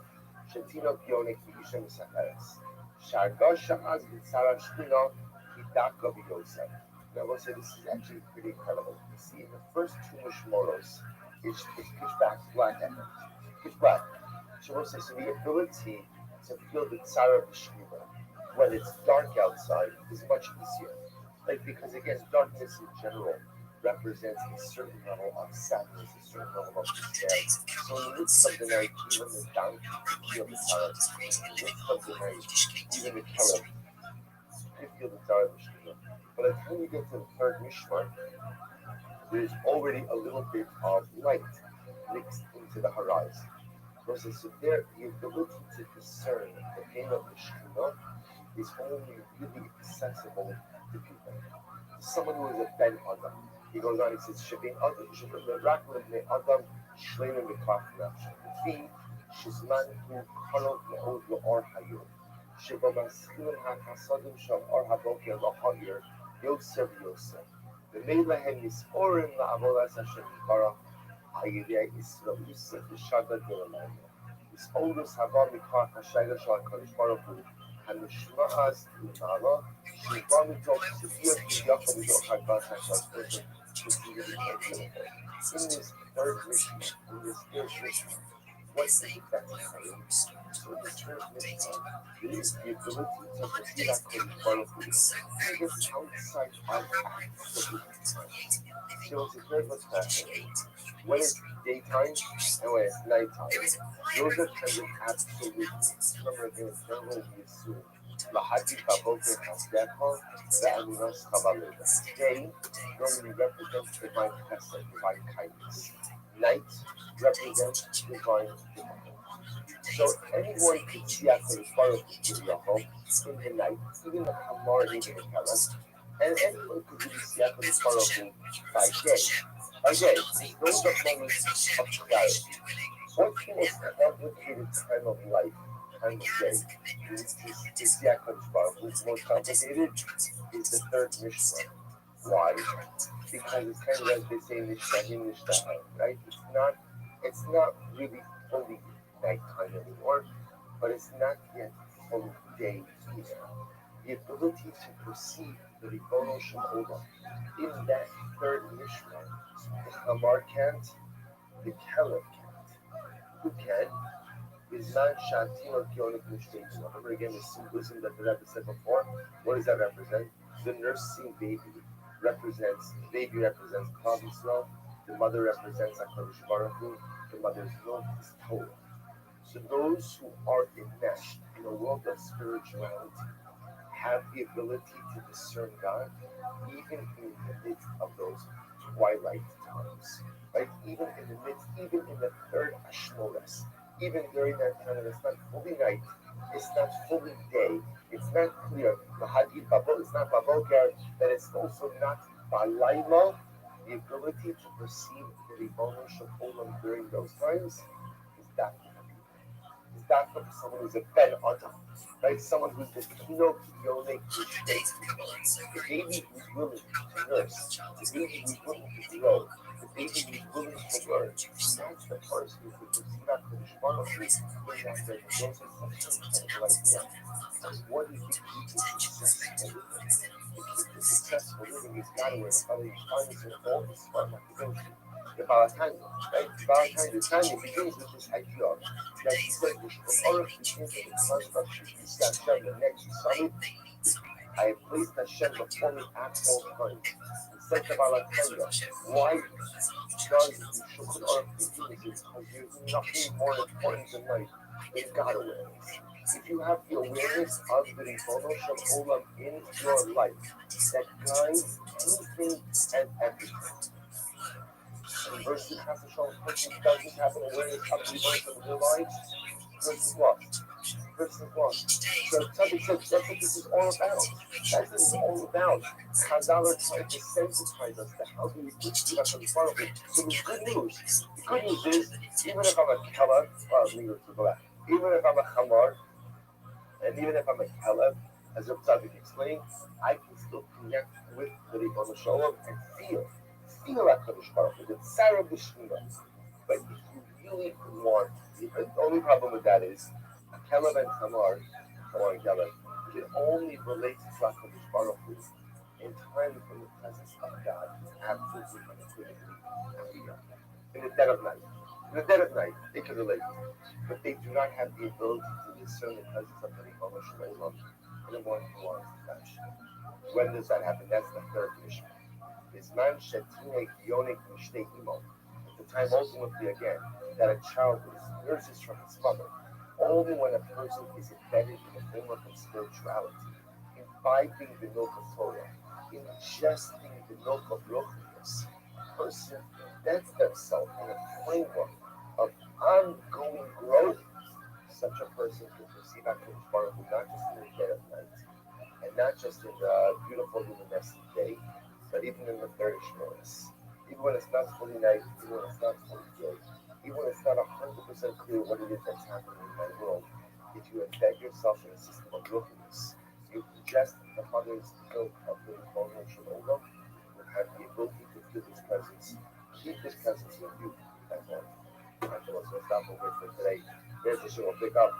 Shetino Pionik V'Isha Misacheres. Shargosh Shahaz B'Tzara Shchina Hidaka V'Yosef. Now, I will say this is actually pretty incredible. You see, in the first two Mishmoros, it's pitch black, pitch black. So the ability to feel the Tzara of the Shechina when it's dark outside is much easier. Like, because again, darkness in general represents a certain level of sadness, a certain level of despair. So in the midst of the night, even the donkey can feel the Tzara. In the midst of the night, even the Keleb can feel the Tzara of the Shechina. By the time you get to the third Mishmar, there's already a little bit of light mixed into the horizon. So there, the ability to discern the pain of the Shekhinah is only really accessible to people. Someone who is a Ben Adam. He goes on, he says, Shabin Adam, Shabin Rakman Bnei Adam, Shleinim B'Kach Nafshem. Between Shizman Hu Karov Me'od L'Or Hayom. שבמסלול החסדים של אור הבוקר לחויר יוסף יוסף ומילא הם מסעורים לעבודת השם יתברך על ידי ישראל יוסף ושגה גרמניה. מסעורוס הבא מכוח השגה של הקדוש ברוך הוא הנשמע אז למעלה שבא מתוך ספיות כביכול מתוך הגבת השלטון שסביב את In this third mission, in this third mission, what is that saying? So this third mission is the ability to perceive HaKadosh Baruch Hu even outside our acts. So it's very what's happening. When it's daytime and when it's nighttime. Those are times of absolute. Remember again, it's never what we assume. Lahadi Baboker Hasdecha, the Amunas Chabaleda. Day normally represents divine chesed, divine kindness. Night represents divine divine. So anyone can see HaKadosh Baruch Hu in the night, even the Hamar, even the Kalas, and anyone could really see HaKadosh Baruch Hu by day. Again, those are moments of clarity. What's the most complicated time of life, time of day? To see HaKadosh Baruch Hu, the most complicated is the third Mishnah. Why? Because it's kind of like they say Nishtahim Nishtahim, right? It's not really fully nighttime anymore, but it's not yet fully day either. The ability to perceive the Ribono Shel Olam in that third Mishnah, the Hamar can't, the Caliph can't. Who can? Bizman Shatim or Kionik Nishtahim. Remember again the symbolism that the Rebbe said before? What does that represent? The nursing baby represents Klal Yisrael. The mother represents HaKadosh Baruch Hu. The mother's milk is Torah. So those who are enmeshed in a world of spirituality have the ability to discern God even in the midst of those twilight times. Right? Even in the third Ashmoras, even during that time when it's not fully night, it's not fully day, it's not clear, it's not Baboker, that it's also not Balayla. The ability to perceive the Ribono Shel Olam during those times is that. dafka for someone who's a ben adam, right? Someone who's the kinok yonik mistake. The baby who's willing to nurse, the baby who's willing to grow, the baby who's willing to learn. That's the person who could receive after the Shemana in that very process of incredible idea. Because what is the key to successful living? The key to successful living is God aware. Father, you find this in all the smart activity. The Balatanya, right? The Tanya begins with this idea that he said the Shemana begins with the construction of Hashem, the next summit. I have placed Hashem before me at all times. He said to Balatanya, why does the Shulchan Aruch begin? Because there's nothing more important than life than God awareness. If you have the awareness of the Ribono Shel Olam in your life, that guides anything and everything. And versus Hashem, person doesn't have an awareness of the Ribono Shel in their lives, versus what? Versus what? So Tzaddik said, that's what this is all about. That's what this is all about. Chazal are trying to sensitize us to how do we put stuff in front of it. So the good news is, even if I'm a Kela, even if I'm a Chamar, and even if I'm a Caleb, as Reb Tzaddik explained, I can still connect with the Ribono Shel Olam and feel HaKadosh Baruch Hu, the Tzara B'Shchina. But if you really want, the only problem with that is, Caleb and Tamar and Caleb, can only relate to HaKadosh Baruch Hu in time from the presence of God, absolutely unequivocally. In the dead of night. In the dead of night, they can relate. But they do not have the ability to discern the presence of the Ribono Shel Olam in a more nuanced fashion. When does that happen? That's the third mission. Bisman Shetine Yonik Mishtei Imo. The time ultimately again that a child nurses from his mother. Only when a person is embedded in the framework of spirituality, imbibing the milk of Torah, ingesting the milk of Ruchnius, a person embeds themselves in a framework of ongoing growth. Such a person can perceive HaKadosh Baruch Hu not just in the dead of night, and not just in the beautiful luminescent day, but even in the third Shmonis. Even when it's not fully night, even when it's not fully day, even when it's not 100% clear what it is that's happening in my world, if you embed yourself in a system of Ruchnius, you ingest the mother's milk of the Ribono Shel Olam, you have the ability to feel His presence, keep His presence with you. That's all. That's all. So stop over for today. There's the show. We'll pick up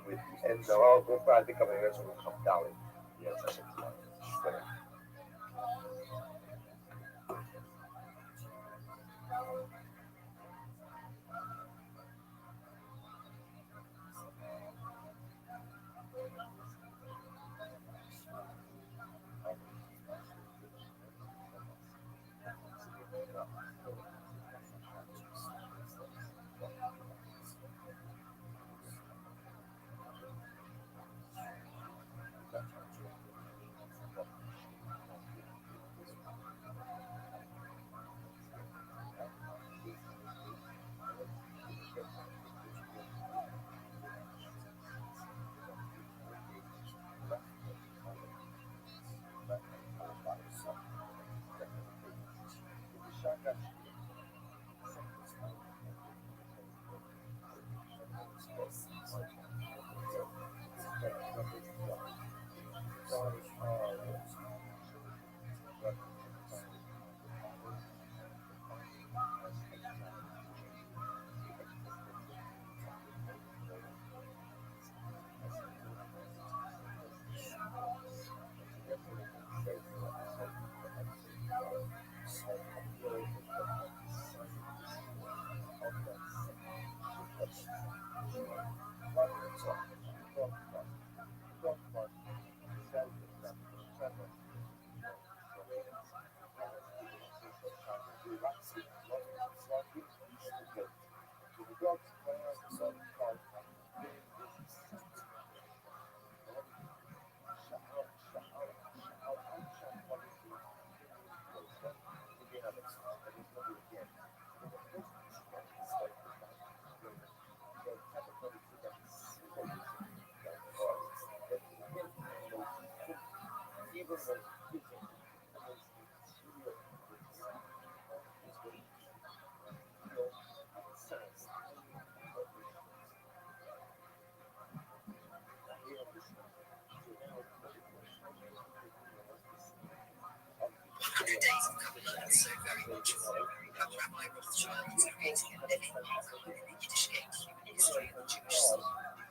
with the end. I'll go for, I think I'm going to come down. Yes, I think tomorrow.
so very much how Rabbi Rothschild was creating a living market in the Yiddishkeit human industry of the Jewish soul.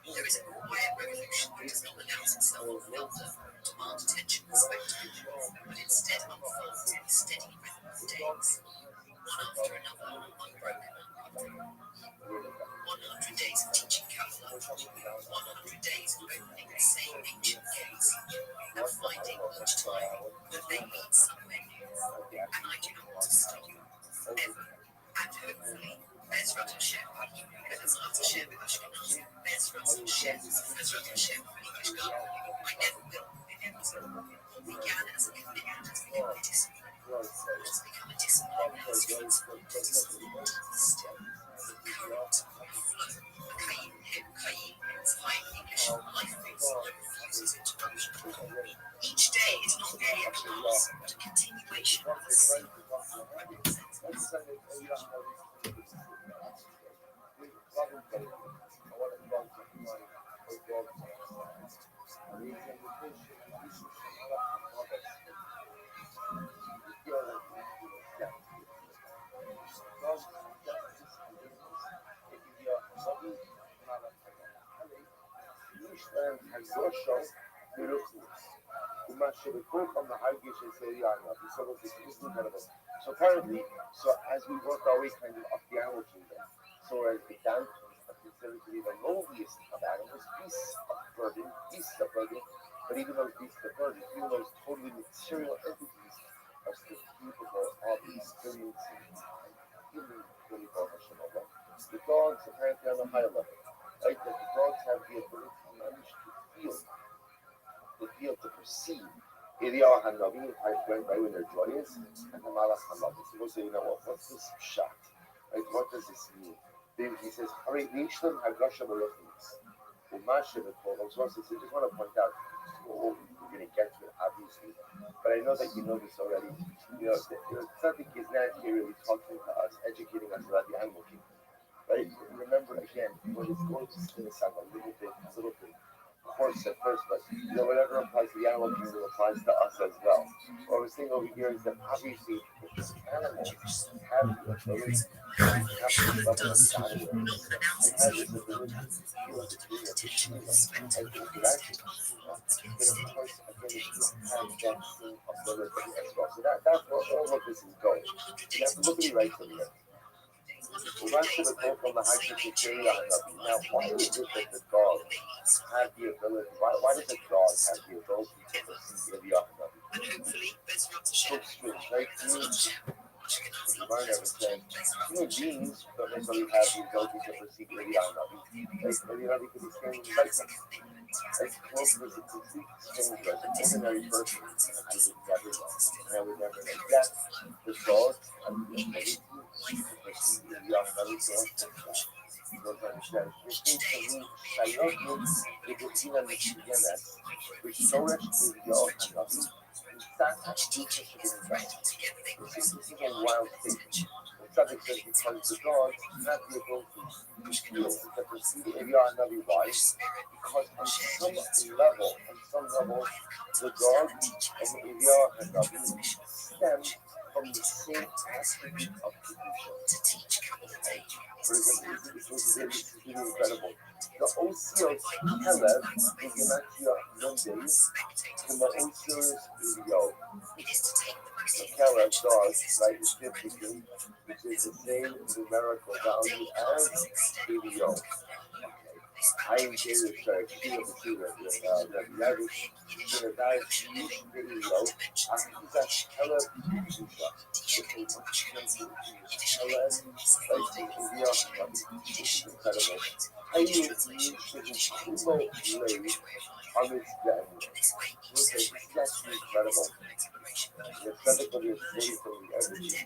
There is a quiet revolution that does not announce itself with thunder, demand attention and spectacle, but instead unfolds in a steady rhythm of days, one after another, unbroken and unbroken. 100 days of teaching Kabbalah, 100 days of opening the same ancient gates, and finding each time that they lead somewhere new. And I do not want to stop, ever. And hopefully, Bezrat Hashem, Bezrat Hashem, Bezrat Hashem, Bezrat Hashem, I never will, what began as a commitment has become a discipline. What has become a discipline now streams from still. Current, flow, Kaim, him, Kaim, Time, English, life phase, refuses interruption. Each day is not merely a class, but a continuation of the same.
So apparently, so as we work our way kind of up the animal kingdom, so as the donkeys are considered to be the lowliest of animals, beasts of burden, but even those beasts of burden, even those totally material entities are still capable of experiencing even 24/7. The dogs apparently on a higher level, right? That the dogs have the ability to manage to feel, to perceive. Eliyahu Hanavi, right when they're joyous, and the Malach Hanavi. So we'll say, you know what, what's this shot? Right? What does this mean? Then he says, Harishlam Hagasha Baruchis. Umasha the Torah. So I just want to point out, we're going to get to it, obviously, but I know that you know this already. You know, Tzaddik is not here really talking to us, educating us about the animal kingdom. Right? Remember again, when it's going to spin us out a little bit, coarse at first, but you know, whatever applies to the animal kingdom applies to us as well. What we're seeing over here is that obviously animals have the ability to have the level of salary, and have this ability to feel between the tissues and the interaction. But of course, again, it doesn't have that same ability as well. So that's all what this is going. You have to look at it right from here. Now, why is it that the dog have the ability? Why does the dog have the ability to perceive the Yahanabi? So strange, right? Human beings don't necessarily have the ability to perceive the Yahanabi. Like, the Yahanabi could be standing right now. As close as a complete stranger, as an ordinary person, I would never know. And I would never know. Yet, the dog have the ability to perceive the Yahanabi. You don't understand. This means to me, Shayotun, Yedekina Michigemes, which Shoresh is Yahanabi. That's teaching his friend together. This is a wild thing. The subject says because the dog have the ability to perceive the Yahanabi. Why? Because on some level, the dog and the Yahanabi stem from the same aspect of tradition. Which is incredible. The Osios Kelev in Gematria Monday, the Osios Ilio. The Kelev dog, right, is 52, which is the same numerical value as Ilio. I am David Shakir, the Yavish, the Davish, the Ilio, Akiza Kelev Kedusha. Okay, what's the Kelev, like the Ilio, incredible. I use Kumo Lay on this day. Okay, that's incredible. The Seneca is free from the energy.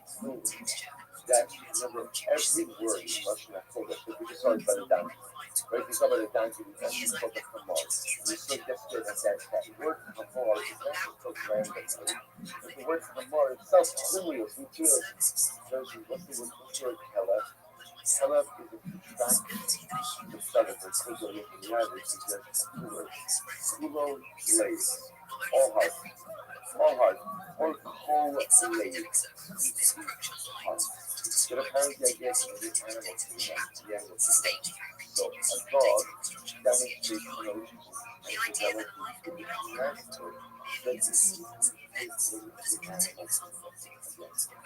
That remember every word in Russian Kodesh. If we just saw it by the donkey, right? If you saw by the donkey, we called the Kamar. We said yesterday that word Kamar is not so random. But the word Kamar itself, clearly, is material. What's the word Kela? Caleb is a feedback to study for Kulo in the United suggests Kulo. Kulo lays. All heart. All heart. Or co-laid. Heart. But apparently I guess in the animal kingdom, the animal kingdom. So a dog demonstrates emotions and develops its master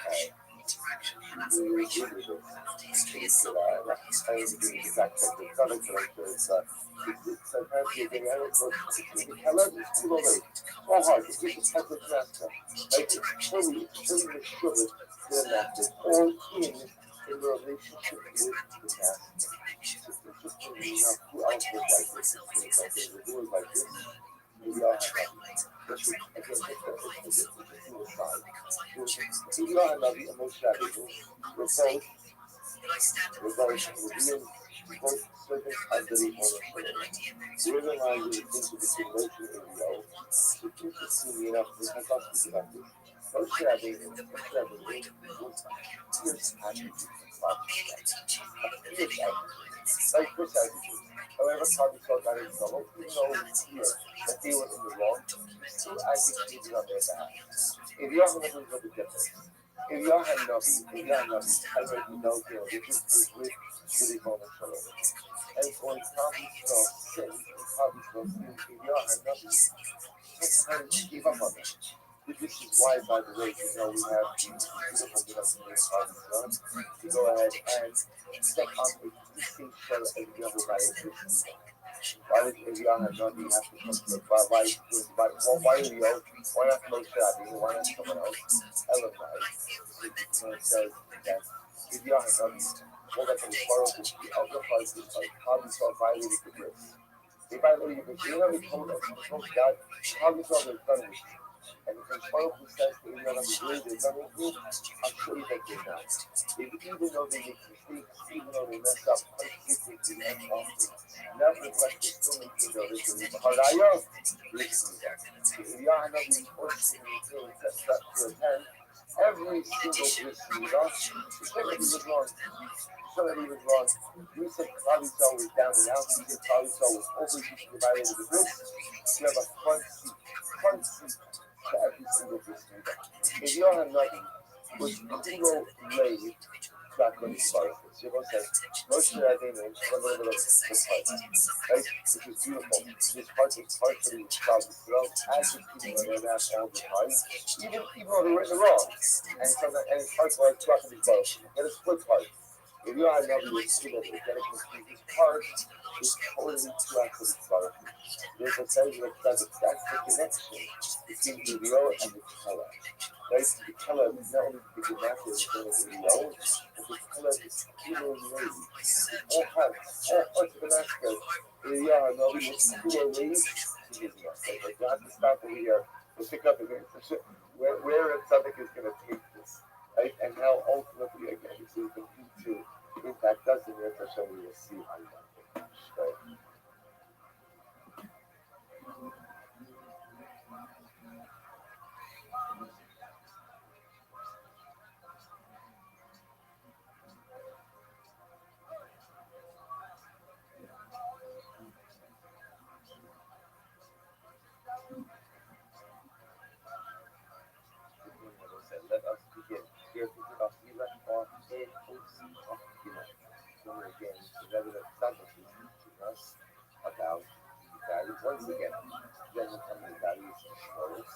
that is the animal in relationship with the master. Interestingly enough, who else was like this? Who was like this? Maybe I have this again, it's a suicide. Maybe I have the emotional we're both servants under the ownership. Realizing into the emotion area, interestingly enough, we have not speaking about this. Moshe Rabbeinu was fierce attitude. Fierce attitude. Like fierce attitude. However, Father saw that in trouble, even though it was clear that they were in the wrong, he still advocated on their behalf. If you have nothing but the difference, if you have nothing, I already know this is with the moment shalom. And when Father saw sin, Father saw sin, if you have nothing, sometimes give up on it. This is why, by the way, we have beautiful minutes to go ahead and step on a distinct shell of Yahweh by existence. Why does Eliyahu have not been have to come to why Eliyahu? Why not Moshe Rabbeinu? Why not someone else? Elohai. It says that Eliyahu has not been told that the quarrel will be amplified to like how we saw violated the grace. They violated the grace. They never told us, told God how we saw they've done this. And the Torah who says to Eliyahu, really they've done with you, I'll show you that they're not. Even though they make mistakes, even though they mess up, nevertheless, they still making their original Haraya. Eliyahu Hanavi forced him to attend every single bris milah. He said that he was wrong. He said that he was wrong. You said Klal was down and out. You said Klal was overly divided with the bris. You have a front seat to every single bris milah. Eliyahu Hanavi was Kulo laid back on his father. Shimon says, Moshe Rabbeinu, one little bit of the fight, right? Which is beautiful. His heart is partially with Klal Yisrael, advocating on their behalf all the time, even though they're in the wrong. And his heart was back on his father. But it's split heart. If you are not with Kulo, his heart is totally back on his father. There's a sense of that's the connection between the Rio and the Kala. Right? The Kala is not only the matter of the Rio, but the Kala is Kulo Lady. All parts of the master. Yeah, no, we will Kulo Lady. Like, we have to stop over here. We'll pick up again. Where Tzaddik is going to take this. Right? And how ultimately, again, this is the key to impact us in the Hashem we will see how you right? Let us begin. Here to us, we left off in OC of Gimel. So again, the Rebbe Tzaddik is teaching us about the various, once again, then we'll come to the various Shmoros.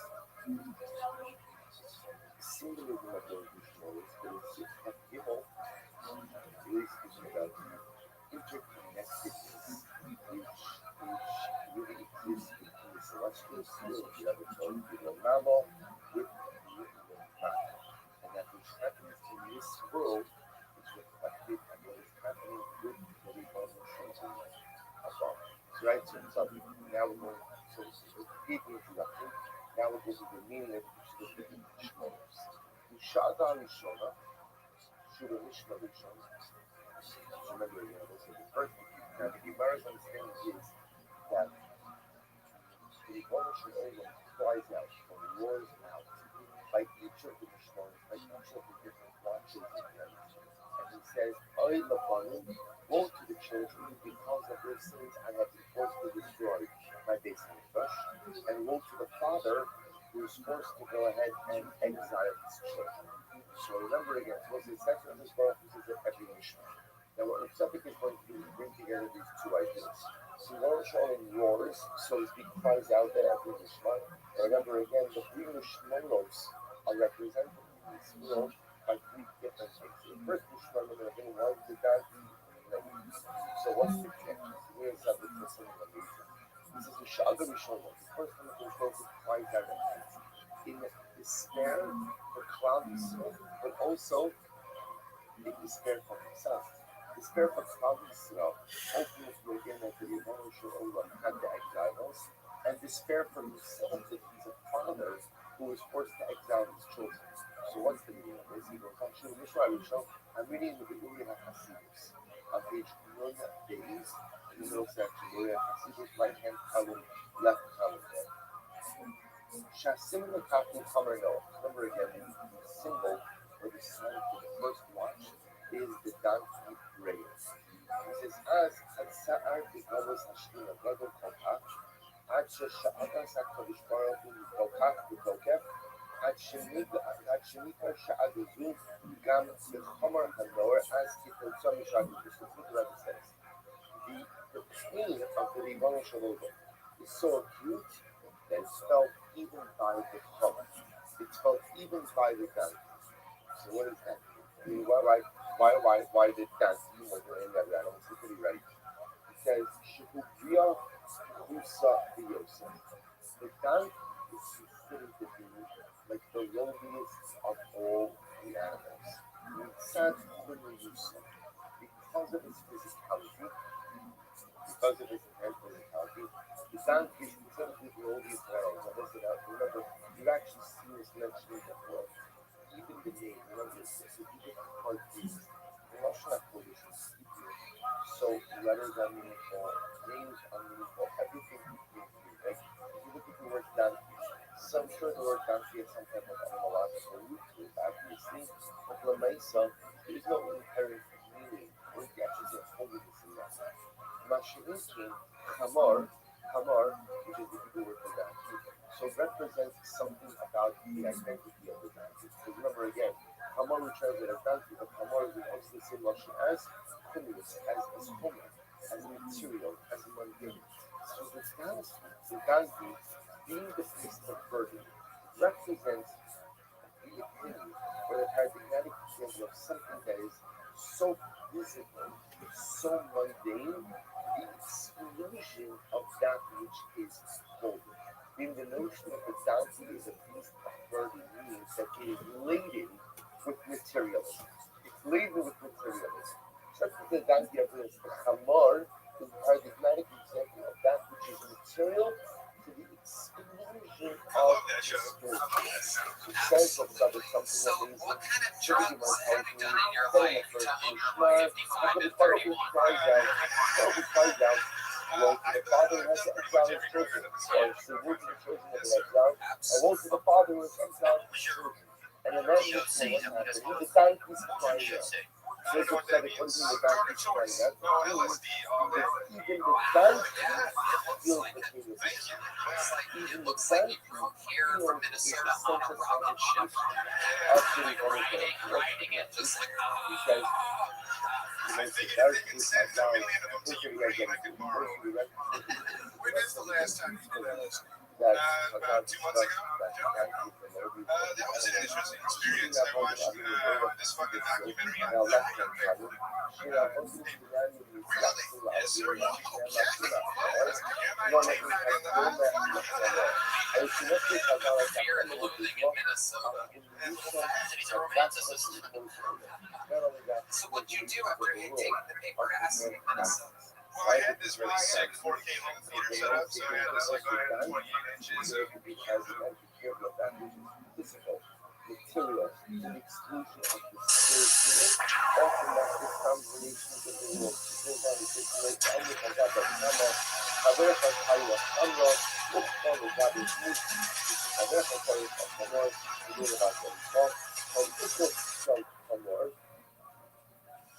Symbolism of those Shmoros, but it's of Gimel, really speaking about the interconnectedness which really exists between the celestial sphere of the other Torah, the Mamo, with and that which happens in this world is reflected and what is happening with the Rebbeinu above. So right, so now we're going to repeat the introduction. Now we're going to the meaning of each of the different Shmoros. Ushada Rishona, Shuda Mishna Rishona. Remember, this is the first thing. Now the Gemara's understanding is that the Rebbeinu cries out or roars out by each of the Mishmorim, by each of the different watches in there. And he says, I Labanim woe to the children because of their sins and have been forced to destroy my base bush, and woe to the father who is forced to go ahead and exile his children. So remember again, so what's the second of this Baruch is that every Mishnah. Now what Tzaddik is going to do is bring together these two ideas. So Baruch Shalom roars, so to speak, cries out there every Mishnah. Remember again, the three Mishmaros are represented in this world by three different things. The first Mishmar we're going to bring was the donkey. So what's the change? Here's something amazing. This is the Shaga Mishmaros. The first one is going to cry out in despair for Klal Yisrael, but also in despair for himself. Despair for Klal Yisrael, ultimately again that the Rebbeinu Shalom had the exiles, and despair for himself that he's a father who was forced to exile his children. So what's the meaning of this? He goes, actually, Mishra Rishon, I'm reading the Uri HaChasidus on page 1 days, in the middle section, Uri HaChasidus, right hand column, left column there. Shasim Lekapu Kamer Noah. Remember again, the symbol or the sign for the first watch is the donkey braid. He says, as Hatsa'ar B'Gavos Hashina Gadol Kolkach, עד ששעדס הקדוש ברוך הוא מתוקף בתוקף, עד שניכר שעה זו גם בחומר הנוער, אז כתוצאה משעת הזו. The pain of the Rebbeinu Shalom is so acute that it's felt even by the chomer. It's felt even by the donkey. So what does that mean? I mean, why did donkey was in that animal? It's pretty right. It says, Shehubiyah Husa Yosef. The donkey is considered to be like the lowliest of all the animals. Mitzad Husa. Because of its physicality, because of its inherent physicality, the donkey is considered to be the lowliest of animals. Now listen up, remember, you've actually seen this mentioned before. Even the name, remember this, if you get the hard keys, the Russian Polish is so letters are meaningful, names are meaningful, everything is meaningful. Like, if you look at the word donkey, some sure the word donkey has some type of etymological root to it, obviously, but La Mesa, there is no inherent meaning, or the actual holiness in that. Mashirinkin, Hamar, which is the Hebrew word for donkey, so represents something about the identity of the donkey. Because remember again, Hamar we translate as donkey, but Hamar is also the same Lashon as Kumis, as Homer, as material, as mundane. So the donkey, being the beast of burden, represents the opinion or the paradigmatic example of something that is so visible, so mundane, the exclusion of that which is holy. In the notion of the donkey is a beast of burden means that it is laden with materialism. It's laden with materialism. Just as the donkey represents the chamor, is a paradigmatic example of that which is material to the exclusion of the spiritual. So says of something
So,
amazing.
what kind of drugs have you done in your life to look 55 to 31?
Well, the father has to exile his children, or the roots of the children have been exiled, and woe to the father who has exiled his children. And in that case, what happened? The donkey's crying out. There's a study putting the donkey's crying out. Even the donkey feels the king of his
It looks like you drove here from Minnesota on a rocket ship. Riding it just like,
because
I figured if they can send $1 million of them to Ukraine, I could borrow. When is the last time you did that? About 2 months ago. That was an interesting experience. I watched this fucking documentary on Really? Yes, sir. You
fear and loathing in Minnesota. And he's a romanticist. So what'd you do after you had taken the paper ass in Minnesota?
Well, I had this really sick 4K home theater set up, so I had this like 28 inches of
physical, material, to the exclusion of the spiritual, often that's the combinations of the world. Goes on to say, "Only for God, but Nama, Haver for Kaiwa, Amra, Ukon, God is Mus, Haver for Kaiwa, Hamor, the word about the From Ukon, from Hamor,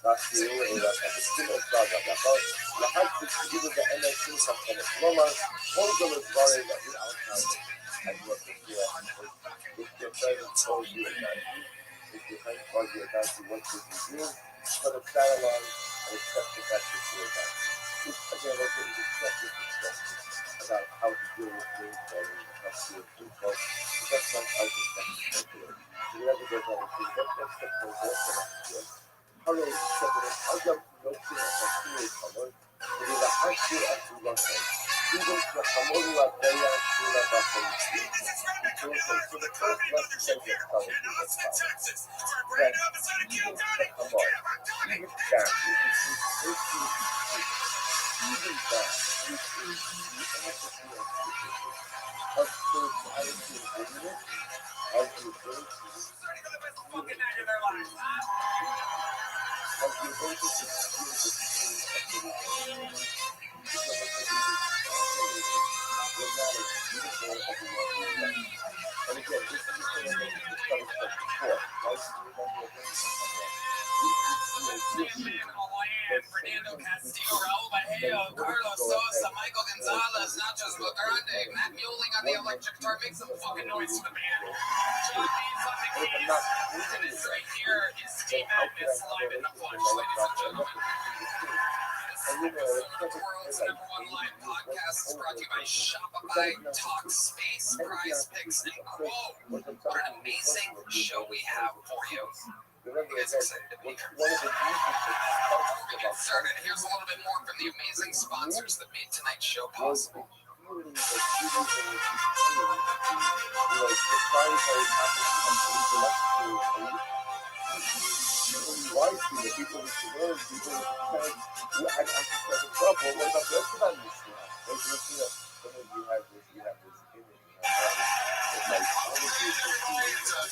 Restream era cappuccino plaga d'accord. La hype is given the MSC something normal. All the worry that the outside and what the fear if your friend told you that if your friend told you that you want to do for the play along and accept the fact that you're that. It's again like it is accepted discussion about how to deal with things and how to deal with people. That's not how to accept it. You never go down to what's the progress. Hello, I'll jump to no fear of a cover. It is a high school after Russell. Even to a Hamuru at Daya School of Russell. So the first lesson they get started with this problem. Then, even to Hamur, even that, even that, of spirituality and goodness, of the ability
Fucking night of their lives.
of the ability to experience the feeling of the dramatic, beautiful, overwhelming life. And again, this is the thing that we discussed before, right?
Fernando Castillo, Raul Bajeo, Carlos Sosa, Michael Gonzalez, Nachos Grande, Matt Muling on the electric guitar. Make some fucking noise for the band. John Beans on the keys. And this right here is Steve Magnus live in the flesh, ladies and gentlemen. This episode of the world's #1 live podcast is brought to you by Shopify, Talkspace, Prize Picks, and Quo. What an amazing show we have for you. You guys excited to be here? Before we get started, here's a little bit more from the amazing sponsors that made tonight's show possible.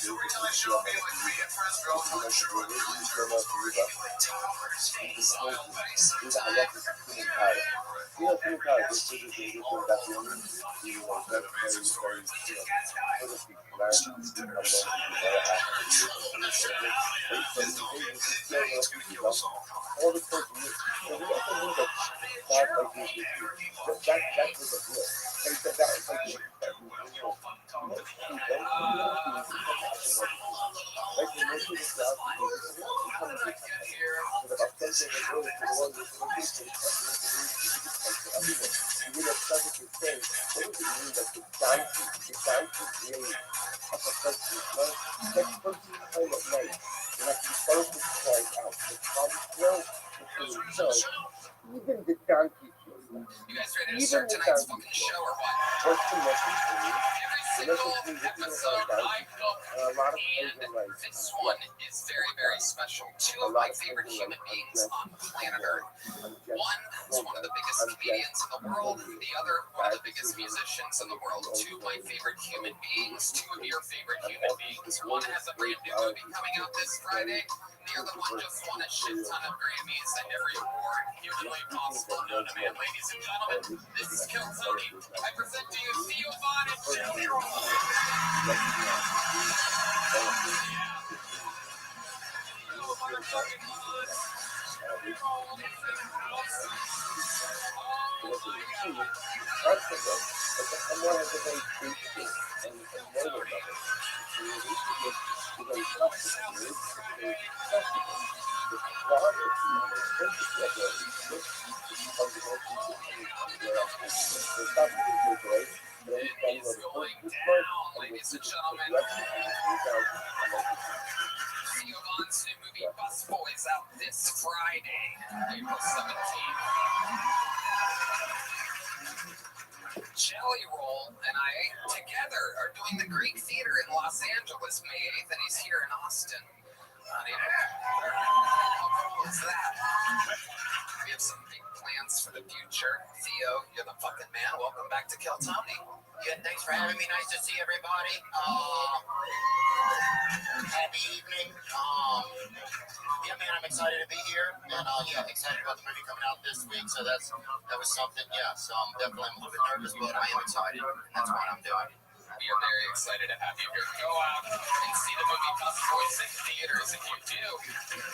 Storytelling show me like me at first, but I'll tell it true and really true. Like towers, style base,
even the donkey feels that.
You guys ready to start tonight's fucking show or what? Every single episode I book, and this one is very, very special. Two of my favorite human beings on planet Earth. One is one of the biggest comedians in the world, the other one of the biggest musicians in the world. Two of my favorite human beings, two of your favorite human beings. One has a brand new movie coming out this Friday. The other one just won a shit ton of Grammys and every award humanly possible known to man. Ladies and gentlemen, this is Kill Tony. I present to you Theo Von and Jelly Roll. It is going down, ladies and gentlemen. Theo Von's new movie Bus Boys out this Friday, April 17th. Jelly Roll and I together are doing the Greek Theater in Los Angeles May 8th, and he's here in Austin on April 3rd. How cool is that? We have some big plans for the future. Theo, you're the fucking man. Welcome back to Kill Tony.
Yeah, thanks for having me. Nice to see everybody. Happy evening. Yeah, man, I'm excited to be here, and yeah, excited about the movie coming out this week. So that was something. Yeah, so I'm definitely a little bit nervous, but I am excited. That's what I'm doing.
We are very excited to have you here. Go out and see the movie Tough Boys in theaters. If you do,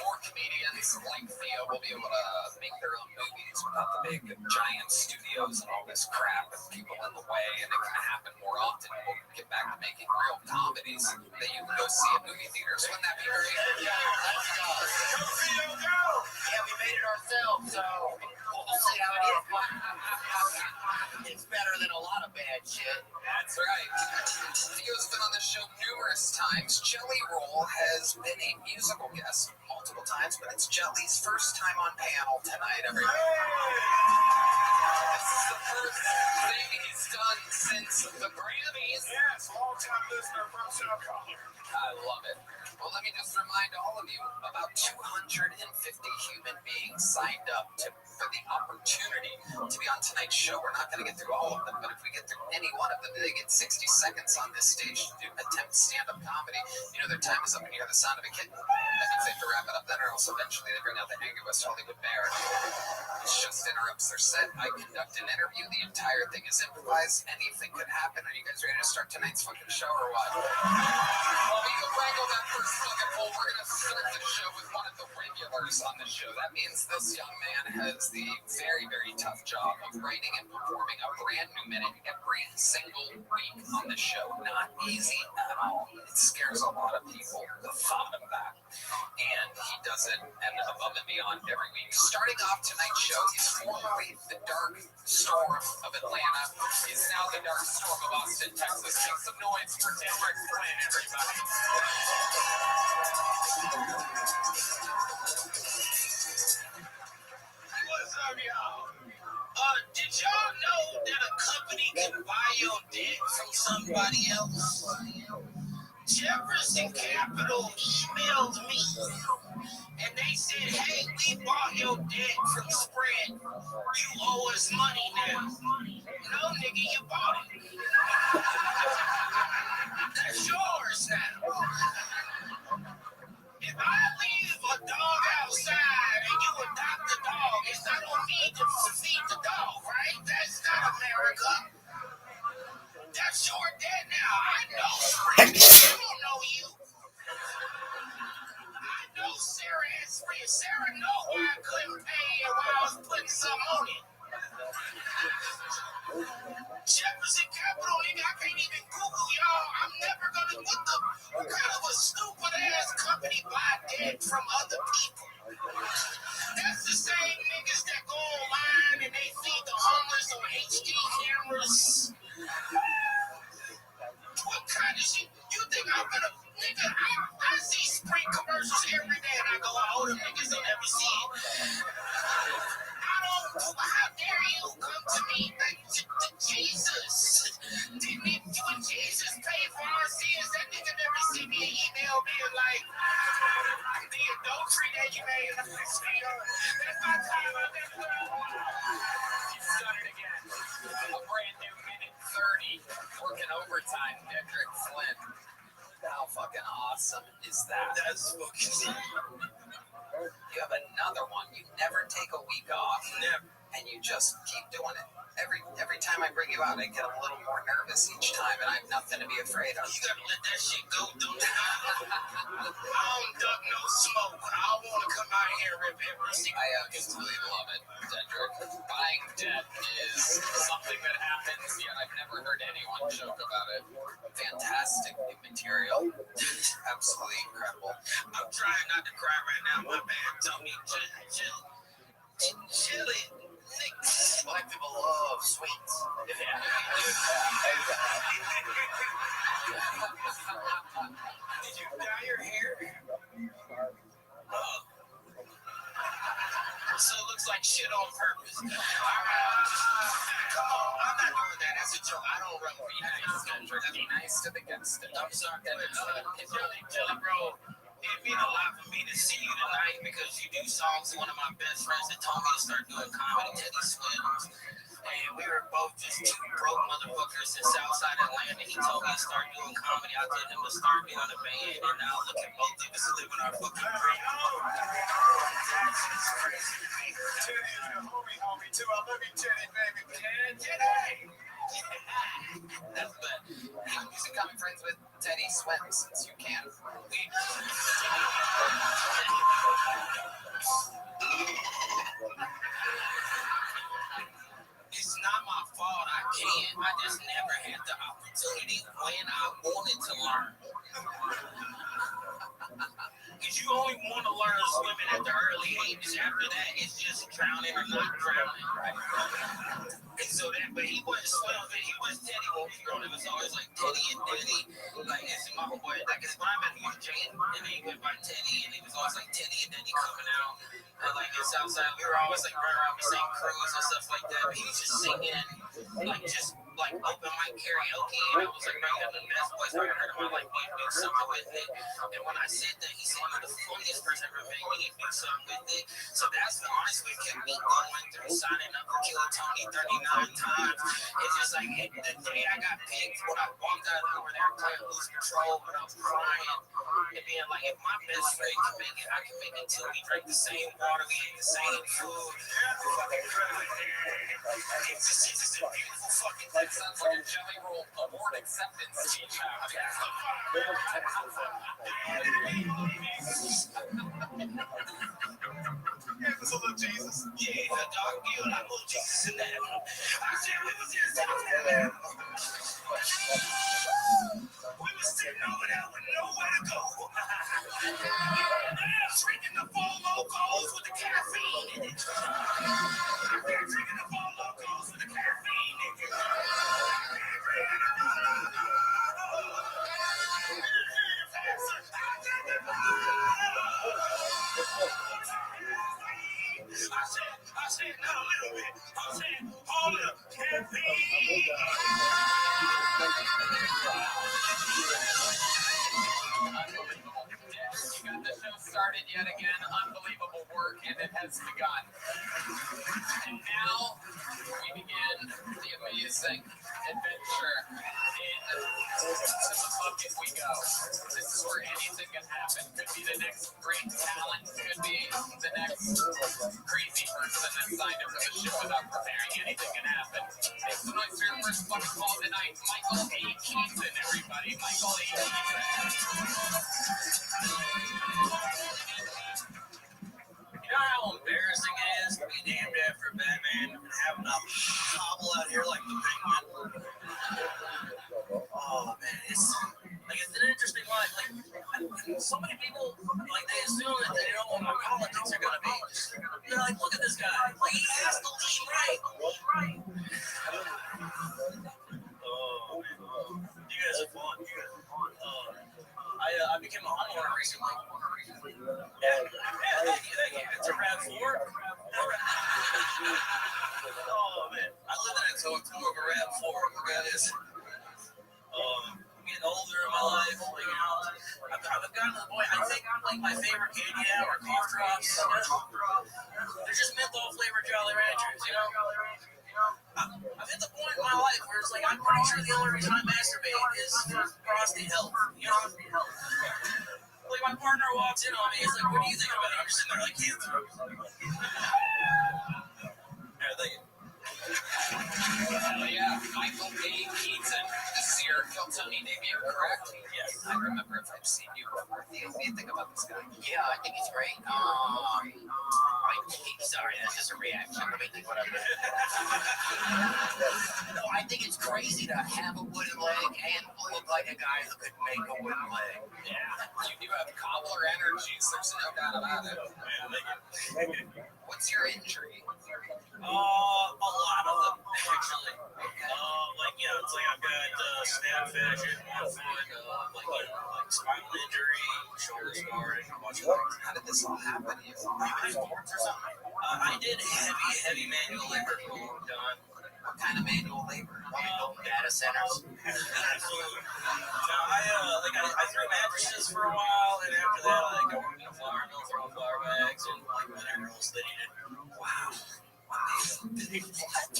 more comedians like Theo will be able to make their own movies without the big giant studios and all this crap and people in the way, and it can happen more often. We'll get back to making real comedies that you can go see at movie theaters. Wouldn't that be great?
Yeah, we made it ourselves, so we'll see how it is. It's better than a lot of bad shit.
That's right. Theo's been on the show numerous times. Jelly Roll has been a musical guest multiple times, but it's Jelly's first time on panel tonight, everybody. This is the first thing he's done since the Grammys.
Yes, long-time listener from South Carolina.
I love it. Well, let me just remind all of you, about 250 human beings signed up for the opportunity to be on tonight's show. We're not going to get through all of them, but if we get through any one of them, they get 60 seconds on this stage to attempt stand-up comedy. You know, their time is up and you hear the sound of a kitten. That means they have to wrap it up then, or else eventually they bring out the Angry West Hollywood Bear. It just interrupts their set. I conduct an interview. The entire thing is improvised. Anything could happen. Are you guys ready to start tonight's fucking show or what? Well, we can wrangle that first fucking hole. We're going to start the show with one of the regulars on the show. That means this young man has the very, very tough job of writing and performing a brand new minute every single week on the show. Not easy at all. It scares a lot of people, the thought of that. And he does it and above and beyond every week. Starting off tonight's show, he's formerly the Dark Storm of Atlanta. He's now the Dark Storm of Austin, Texas. Make some noise for Derek Flynn, everybody.
What's up, y'all? Did y'all know that a company can buy your debt from somebody else? Jefferson Capital emailed me, and they said, hey, we bought your debt from Spread. You owe us money now. No, nigga, you bought it. That's yours now. If I leave a dog outside and you adopt the dog, it's not on me to feed the dog, right? That's not America. That's your debt now. I know Spread. I don't know you. I know Sarah has Spread. Sarah know why I couldn't pay and why I was putting some on it. Jefferson Capital, nigga, I can't even Google y'all. I'm never gonna. What kind of a stupid ass company buy debt from other people? That's the same niggas that go online and they feed the homeless on HD cameras. What kind of shit? You think I'm gonna, nigga? I see Sprint commercials every day and I go, oh, them niggas don't ever see it. How dare you come to me like Jesus? When Jesus paid for our sins, that nigga never sent me an email being like, the adultery that you made, that's my time I've been through.
He's done it again. A brand new minute 30, working overtime, Dedrick Flynn. How fucking awesome is that?
That's fucking.
You have another one. You never take a week off.
Never.
And you just keep doing it. Every time I bring you out, I get a little more nervous each time, and I have nothing to be afraid of.
You gotta let that shit go, dude. I don't duck no smoke. I want to come out here and rip every single.
I absolutely love it, Dedrick. Buying debt is something that happens, yet I've never heard anyone joke about it. Fantastic new material. Absolutely incredible.
I'm trying not to cry right now. My bad. Tell me, chill it.
Black people love sweets.
Did you dye your hair? So it looks like shit on purpose. Come on, I'm not doing that as a joke. I don't run
Be nice, Dedrick. Be nice to the guests.
I'm sorry, Jelly, bro. It means a lot for me to see you tonight because you do songs. One of my best friends that told me to start doing comedy, Teddy Swims. And we were both just two broke motherfuckers in Southside Atlanta. He told me to start doing comedy. I told him to start me on a band. And now look at both of us living our fucking dream.
Teddy is a homie too. I love you, Teddy, baby.
Teddy! That's bad. He's
It's not my fault I can't. I just never had the opportunity when I wanted to learn. Because you only want to learn swimming at the early ages. After that, it's just drowning or not drowning, right? And so that, but he wasn't swimming. He was Teddy Wolfgang. It was always like Teddy and Daddy. Like, it's my boy. Like, it's when I met him, he was Jane, and then he went by Teddy, and he was always like Teddy and Daddy coming out. And like, in Southside, we were always like running around the same crews and stuff like that. But he was just singing, like, just like open mic karaoke. And I was like, man, the best voice I ever heard in my life. He did something with it. And when I said that, he said, you're the funniest person I've ever met. He did something with it. So that's what honestly kept me going through signing up for Killer Tony 39 times. It's just like the day I got picked, when I walked out over there playing Lose Control, and I was crying and being like, if my best friend can make it, I can make it too. We drank the same water, we ate the same food. It's just a beautiful fucking thing.
Sounds like a Jelly Roll award acceptance speech.
Absolute Jesus. Yeah, the dog deal. I love Jesus in that. I said we was in South. We was sitting over there with nowhere to go. Drinking the Four Locos with the caffeine in it. Drinking the Four Locos with the caffeine in it. I said not a little bit. I said all of the caffeine.
Unbelievable. You got the show started yet again. Unbelievable work, and it has begun. And now we begin the amazing adventure into the bucket we go. This is where anything can happen. Could be the next great talent. Could be the next crazy person that signed up for the show without preparing. Anything can happen. It's the nice your first bucket call tonight. Michael A. Keaton, everybody. Michael A. Keaton.
You know how embarrassing it is to be named after Batman and having to hobble out here like the Penguin? Oh man, it's an interesting life. Like so many people, like they assume that they know what my politics are gonna be. They're like, look at this guy. Like he has to lead right. Oh man, you guys are fun. I became a homeowner recently. Yeah, thank you. It's a RAV4. Oh man, I live in a total of a RAV4. Look at this. I'm getting older in my life. Like, you know, I've gotten to the point. I think like my favorite candy now are cough drops. They're just menthol flavored Jolly Ranchers. You know. I've hit the point in my life where it's like I'm pretty sure the only reason I masturbate is for prostate health. You know. Like my partner walks in on me, he's like, "What do you think about it?" I'm just sitting there like, "Cancer." Yeah, thank you.
Yeah, Michael A. Keaton. This is your Tony debut, correct?
Yes.
I remember if I've seen you before. What do you think about this guy?
Yeah, I think he's great. Sorry, that's just a reaction. Let me think what I'm doing. No, I think it's crazy to have a wooden leg and look like a guy who could make a wooden leg.
Yeah, you do have cobbler energies. There's no doubt about it. What's your injury?
A lot of them, actually. It's like I've got snap fascia in one foot, like spinal injury, shoulder scarring, a bunch of things.
How did this all happen to you?
Sports or something? I did heavy manual labor for a long time.
What kind of manual labor?
Data centers. Absolutely. I threw mattresses for a while, and after that, I worked in a flour mill throwing flour bags and whatever else they needed.
Wow. What?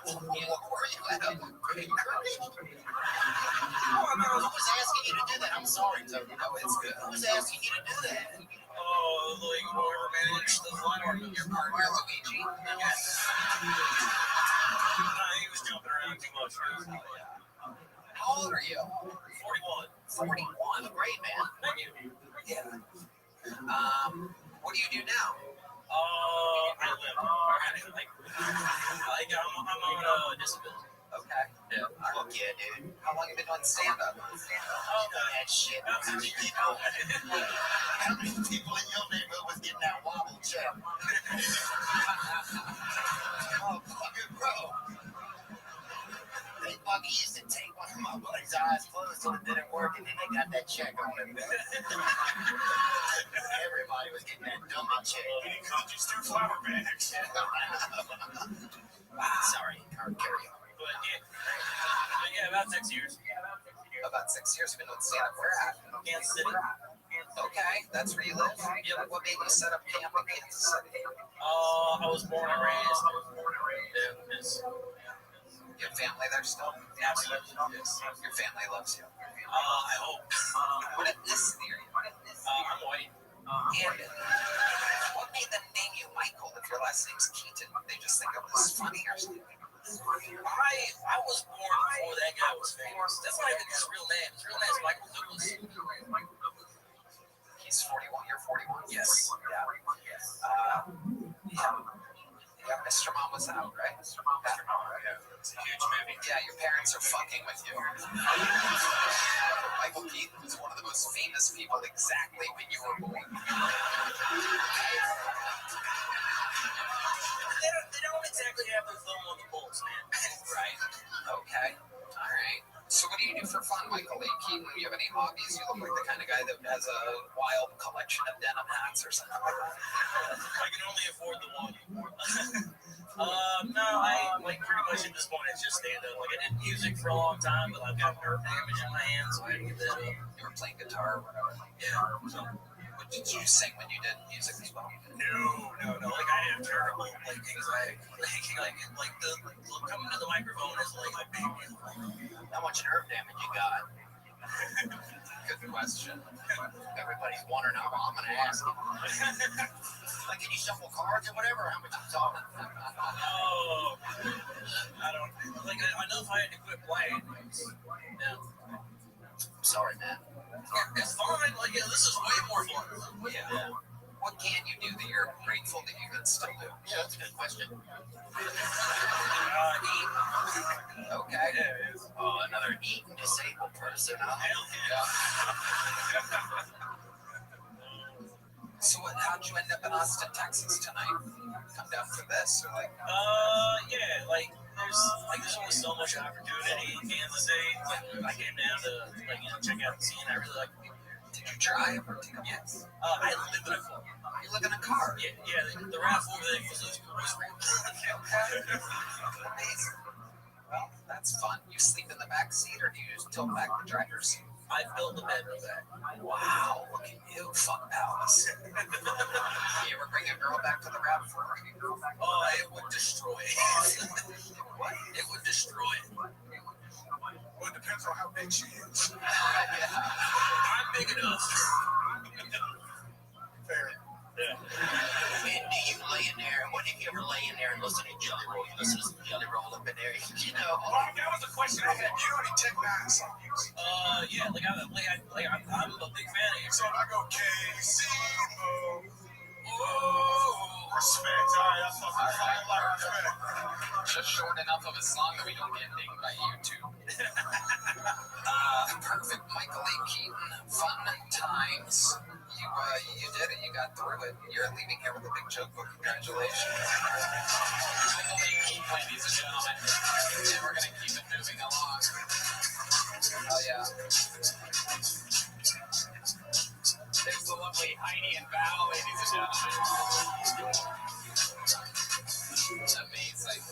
Where were you at?
Who was asking you to do that? I'm sorry.
No, it's good.
Who was asking you to do that?
Oh, like whoever managed the flower.
Your partner, Luigi.
Yes. He was jumping around too much.
How old are you?
41.
41. Great, man.
Thank you.
Yeah.
what do you do now?
I live. I'm on disability.
Okay.
Yeah.
Fuck yeah, dude. How long have you been doing stand-up? That shit. How many people in your neighborhood was getting that wobble check? Oh, fucking bro. They fucking used to take one of my buddy's eyes closed so it didn't work, and then they got that check on him. Everybody was getting that dummy check.
He could just do flour bags.
Sorry, carry on.
But yeah, about 6 years.
About 6 years you've been doing stand-up. Where at?
Kansas City.
Okay, that's where you live? Yeah. What made you set up camp in Kansas City?
I was born and raised. Yeah,
Your family there still?
absolutely. Yes.
Your family loves you.
I hope.
What ethnicity are you?
I'm white.
And what made them name you Michael if your last name's Keaton? They just think it was funny or something?
I was born before that guy was famous. That's not even his real name. His real name is Michael Douglas.
He's 41. You're 41?
Yes.
Yeah, Mr. Mom was out, right?
It's a huge movie.
Yeah, your parents are fucking with you. Michael Keaton was one of the most famous people exactly when you were born.
They don't exactly have their thumb on the pulse, man.
Right. Okay. All right. So what do you do for fun, Michael Lee Keaton? Do you have any hobbies? You look like the kind of guy that has a wild collection of denim hats or something like that.
I can only afford the one. No, I pretty much at this point it's just stand up. I did music for a long time, but I've got nerve damage in my hands, so I had to get that up.
You were playing guitar or whatever.
Yeah. So,
What did you sing when you did music as well?
no. Like I have terrible anxiety. Like the coming to the microphone is like my big.
How much nerve damage you got? Good question. Everybody's wondering how I'm going to ask you. Like, can you shuffle cards or whatever? How much you talking?
Oh, I don't like. I know if I had to quit playing. Yeah.
I'm sorry, man.
It's fine. Like, yeah, this is way more fun.
Yeah. What can you do that you're grateful that you can still do? Yeah, that's a good question.
Eat.
Okay.
Yeah, it is.
Oh, another eating disabled person, huh?
Hell
So how'd you end up in Austin, Texas tonight? Come down for this, or like?
Yeah, there's only so much opportunity in Kansas City. Like, I came down to check out the scene. I really like.
Did you drive or take a
Yes. I live in a car.
You live in a car?
Yeah. The RAV4 thing was
Amazing. Well, that's fun. You sleep in the back seat, or do you just tilt back the driver's seat?
I built the bed with that.
Wow, look at you, fuck palace. You ever bring a girl back to the RAV4?
Oh, it would destroy it.
What?
It would destroy it.
Well, it depends on how big she is.
I'm big enough.
Fair.
Yeah.
And do you lay in there, when did you ever lay in there and listen to Jelly Roll? You listen to some Jelly Roll up in there, you know?
That was a question I had. You know any Tech Nine songs?
Yeah, I'm a big fan of it.
So if I go KC, respect. All right, I fucking like respect.
Just short enough of a song that we don't get dinged by YouTube. Perfect, Michael A. Keaton. Fun times. You did it. You got through it. You're leaving here with a big joke book. Congratulations. Michael A. Keaton, ladies and gentlemen. And we're going to keep it moving along. Oh, yeah. There's the lovely Heidi and Val, ladies and gentlemen. Amazing.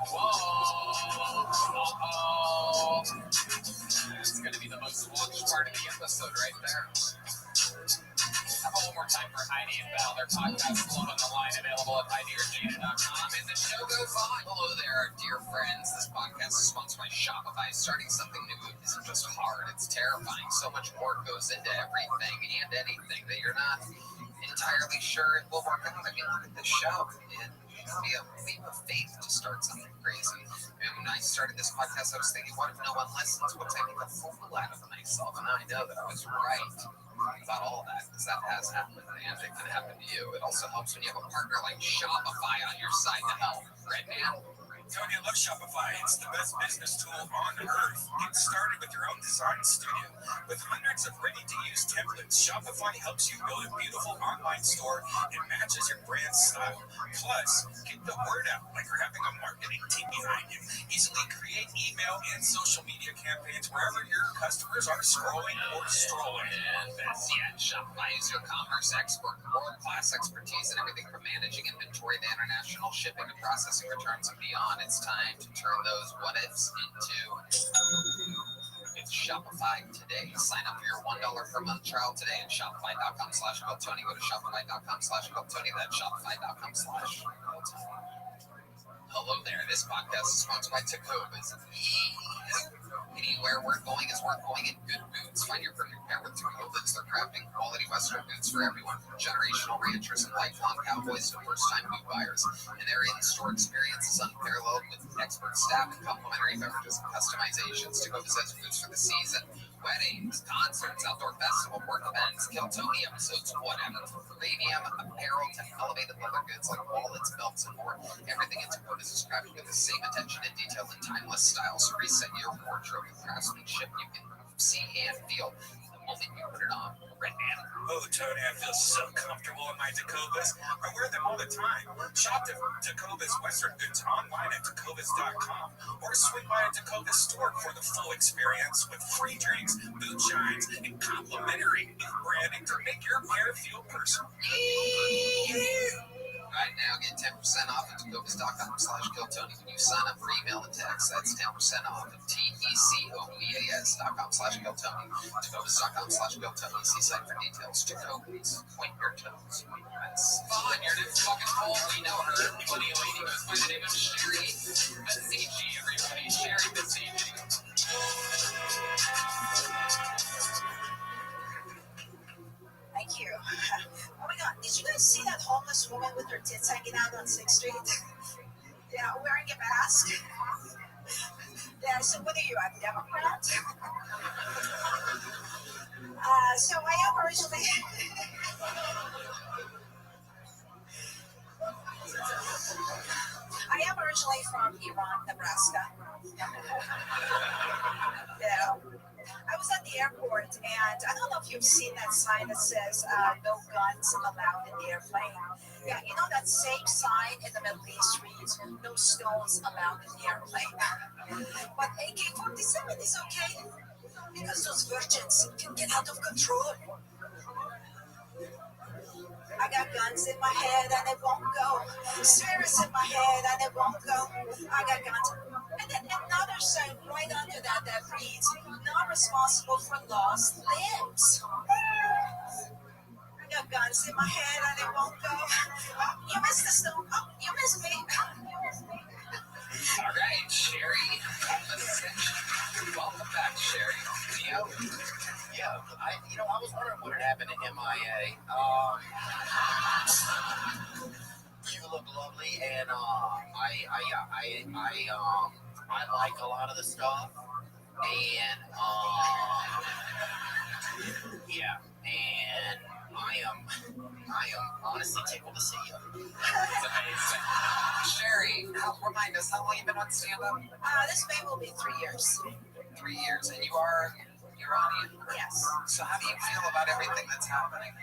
Whoa. It's going to be the most watched part of the episode right there. Have one more time for Heidi and Val. Their podcast Love on the Line, available at HeidiOrGina.com. And the show goes on. Hello there, dear friends. This podcast is sponsored by Shopify. Starting something new isn't just hard, it's terrifying. So much work goes into everything and anything that you're not entirely sure it will work. I mean, look at this show. It can be a leap of faith to start something crazy. And when I started this podcast, I was thinking, what if no one listens? What if I make a fool out of myself? And I know that I was right. about all that, because that has happened and it can happen to you. It also helps when you have a partner like Shopify on your side to help. Right, man?
Tony, I love Shopify. It's the best business tool on earth. Get started with your own design studio. With hundreds of ready-to-use templates, Shopify helps you build a beautiful online store and matches your brand's style. Plus, get the word out like you're having a marketing team behind you. Easily create email and social media campaigns wherever your customers are scrolling or strolling.
And best yet, Shopify is your commerce expert. World-class expertise in everything from managing inventory to international shipping to processing returns and beyond. It's time to turn those what-ifs into it's Shopify today. Sign up for your $1 per month trial today at shopify.com/GoTony. Go to shopify.com/GoTony. That's shopify.com/GoTony. Hello there. This podcast is sponsored by Tecovas. Anywhere we're going is worth going in good boots. Find your perfect pair with Tecovas. They're crafting quality Western boots for everyone, from generational ranchers and lifelong cowboys to first-time boot buyers. And their in-store experience is unparalleled with expert staff and complimentary beverages and customizations. Tecovas has boots for the season, weddings, concerts, outdoor festival, work events, Kill Tony episodes, whatever. Premium apparel to elevated leather goods like wallets, belts, and more. Everything in Tecovas is crafted with the same attention to detail and timeless style. So reset your wardrobe with craftsmanship you can see and feel the moment you put it on. Red Man.
Oh, Tony, I feel so comfortable in my Tecovas. I wear them all the time. Shop Tecovas Western goods online at tecovas.com or swing by a Tecovas store for the full experience with free drinks, boot shines, and complimentary new branding to make your pair feel personal.
Right now, get 10% off at tecovas.com/KillTony when you sign up for email and text. That's 10% off at TECOVAS.com/KillTony. Tecovas.com/KillTony. See site for details. Tecovas. Point your toes. That's fun. Your new fucking hole. We know her. Funny lady goes by the name of Sherry Besici. Everybody, Sherry Besici.
Thank you. Oh my God, did you guys see that homeless woman with her tits hanging out on 6th Street? Yeah, wearing a mask. Yeah, so what are you, a Democrat? So I am originally... I am originally from Iran, Nebraska. Yeah. I was at the airport, and I don't know if you've seen that sign that says no guns allowed in the airplane. Yeah, you know that same sign in the Middle East reads no stones allowed in the airplane. But AK-47 is okay, because those virgins can get out of control. I got guns in my head and it won't go. Spirits in my head and it won't go. I got guns. And then another sign right under that reads, not responsible for lost limbs. I got guns in my head and it won't go. Oh, you missed the stone. Oh, you missed me.
All right, Sherry. Welcome back, Sherry.
Yeah, I was wondering what had happened to MIA. You look lovely, and I like a lot of the stuff, and yeah, and I am honestly tickled to see you.
It's amazing. Sherry, remind us, how long you been on stand-up?
This May will be 3 years.
3 years, and you are Iranian?
Yes.
So how do you feel about everything that's happening?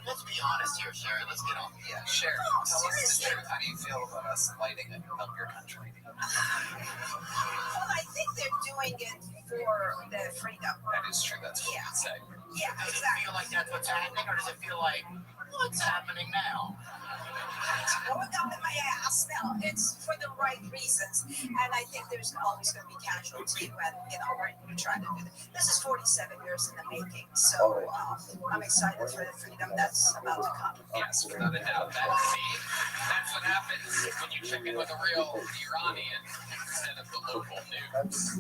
Let's be honest here, Sherry. Let's get on.
Yeah, Sherry, tell us the truth. How do you feel about us lighting up your country?
Well, I think they're doing it for the freedom.
That is true. That's what
Yeah.
we say.
Yeah,
Does it
exactly.
feel like that's what's happening, or does it feel like what's happening now?
Going up in my ass. No, it's for the right reasons. And I think there's always going to be casualty when, we're trying to do this. This is 47 years in the making. So I'm excited for the freedom that's about to come.
Yes, without a doubt. That's what happens when you check in with a real Iranian instead of the local news.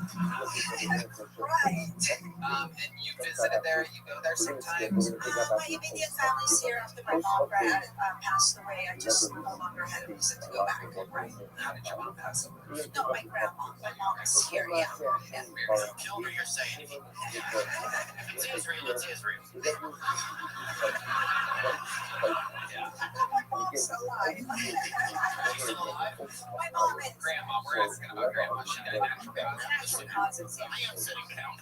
Right.
And you visited there, you go there sometimes.
My immediate family's here after my mom passed away. I just no longer had a reason to go back. Right.
How did your mom pass away?
No, my grandma. My mom is here. Yeah.
Who killed
what you're saying. If it's Israel, it's Israel. Yeah.
Mom's alive.
She's still alive?
My mom is.
Grandma, we're asking about grandma. She died naturally.
Natural causes.
I am sitting down.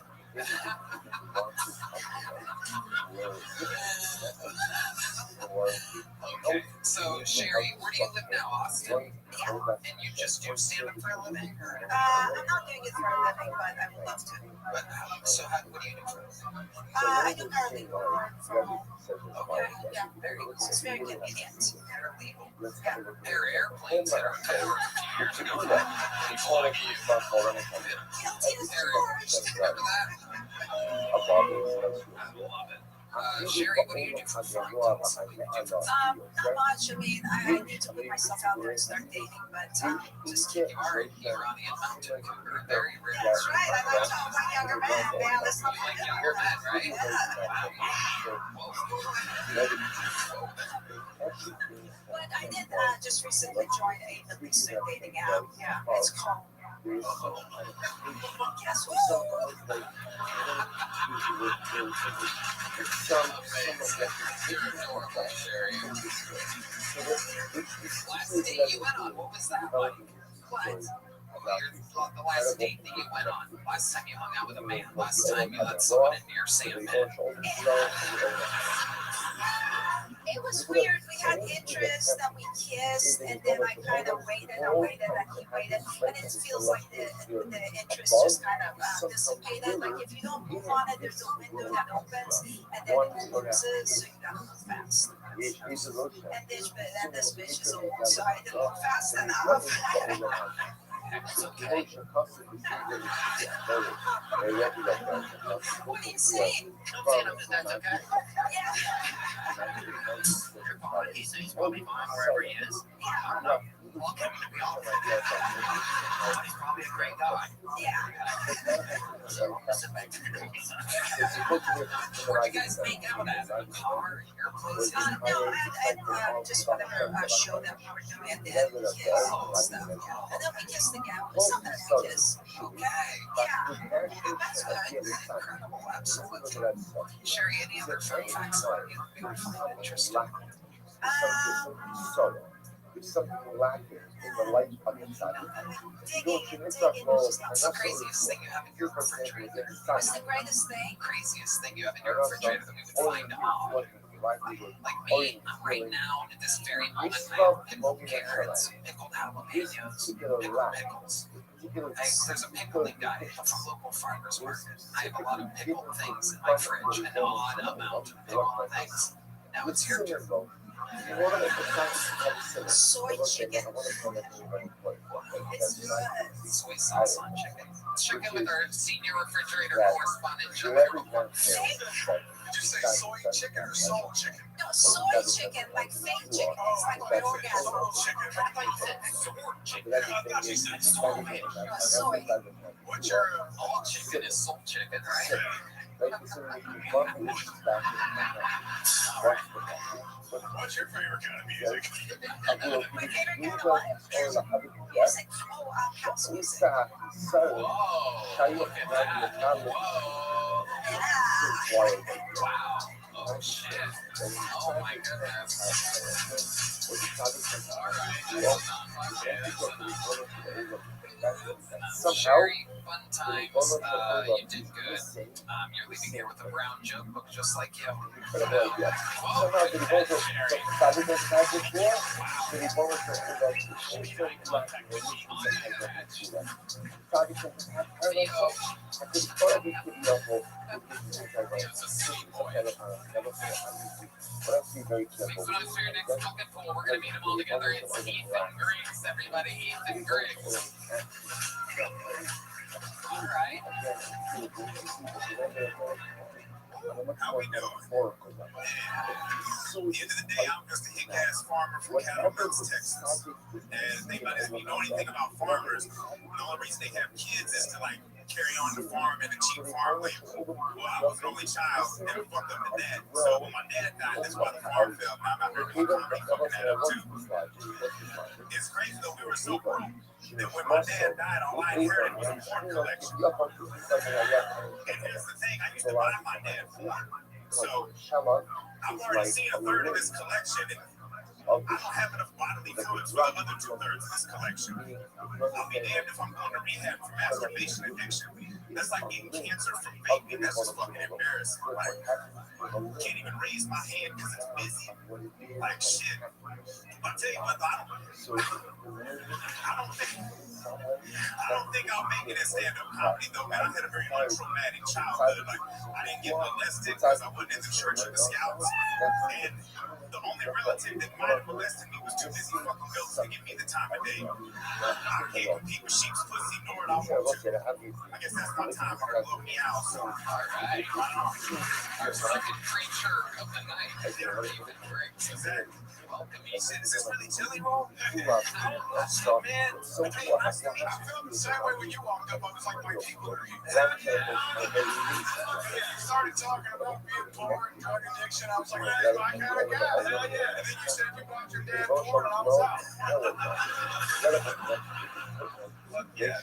Okay, so Sherry, where do you live now, Austin?
Yeah.
And you just do stand-up for a living? Or?
I'm not doing it for a living, but I would love to.
But what do you do for a living?
I do paralegal work from home.
Okay,
Yeah,
very cool.
it's very convenient.
Paralegal.
Yeah.
There are airplanes that are towed years ago. People like you.
Guilty as charged.
Remember that? I love it. Sherry, what do you do for fun? Tell us what you do for fun.
Not much. I mean, I need to put myself out there and start dating, but
Just keep you are on the mountain. You're very rare.
that's right. I like to like younger men. Man, let's
You
not
like younger men, right?
But I did just recently join a illicit dating app. Yeah, it's called. Guess what?
You're adorable, Sherry. Last date you went on, what was that like?
What?
The last date that you went on, last time you hung out with a man, last time you let someone into your sandbag.
It was weird. We had interest, then we kissed, and then I kind of waited and waited, and he waited, and it feels like the interest just kind of dissipated. Like if you don't move on it, there's a window that opens, and then it closes, so you gotta move fast. And this bitch is old, so I didn't move fast enough.
It's okay.
What are you saying?
That's okay. You're fine. He's probably fine wherever he is. I don't know. Look at him to be all right. He's probably a great guy.
Yeah.
So, sit back to where'd you guys make out at? A car? Your place?
No, I just whatever show that we were doing, and then we kissed and stuff. And then we kissed again. It's not that we kiss.
Okay.
Yeah.
That's good. Incredible. Absolutely. Sherry, any other fun facts about you that we find interesting?
There's something lacking in the life of inside.
Digging.
What's the craziest thing you have in your refrigerator?
What's the greatest thing?
Craziest thing you have in your refrigerator that we would find odd? Like me, right now, at this very moment, I have pickled carrots, pickled jalapenos, pickled pickles. There's a pickling guy from a local farmer's market. I have a lot of pickled things in my fridge, an odd amount of pickled things. Now it's your turn.
Soy chicken. It's good.
Soy sauce on chicken. Chicken with our senior refrigerator correspondent, Joe Evermore.
Did you say soy chicken or soul chicken?
No, soy chicken, like fake chicken. It's like an orgasm.
Soul chicken.
I thought you said sword chicken.
I thought you said soul.
No, soy.
What's your
All chicken is soul chicken, right?
what's your favorite kind of music?
My favorite kind of what? Music. Oh, house music.
Whoa, look at that. Whoa.
Yeah.
Wow. Oh, shit. Oh, my goodness. All right. Hold on. Okay, that's enough. Sherry, fun times. You did good. You're leaving here with a brown joke book just like you. He's a sweet boy. Please put us for your next token pool. We're going to meet them all together. It's Ethan Griggs, everybody. Ethan Griggs. All right.
How we doing? At the end of the day, I'm just a hick-ass farmer from Cattle Mills, Texas. And the thing about it, if you know anything about farmers, the only reason they have kids is to, like,
carry on the farm and the cheap farm labor. Well, I was an only child and I fucked up my dad. So when my dad died, that's why the farm fell. Now I'm out here doing comedy fucking that up too. It's crazy though, we were so broke that when my dad died, all I inherited was a porn collection. And here's the thing, I used to buy my dad porn. So I've already seen a third of this collection, and I don't have enough bodily fluids for the other 2/3 of this collection. I'll be damned if I'm going to rehab for masturbation addiction. That's like getting cancer from vaping. That's just fucking embarrassing. Like, can't even raise my hand because it's busy. Like, shit. I'll tell you what, I don't think I'll make it in stand-up comedy, though, man. I had a very untraumatic childhood. Like, I didn't get molested because I wasn't in the church or the scouts. And the only relative that might have molested me was too busy fucking bills to give me the time of day. I can't compete with sheep's pussy, nor would I want to. I guess that's my time for a little meow. So,
All right. Our second creature of the night, David Briggs.
Exactly.
Welcome.
He said, is this really Jelly Roll? I don't know, shit, man. Hey, I felt the same way when you walked up. I was like, my people are you. You started talking about being poor and drug addiction. I was like, that's my kind of guy. Hell yeah. And then you said you bought your dad porn, and I was out. Yeah,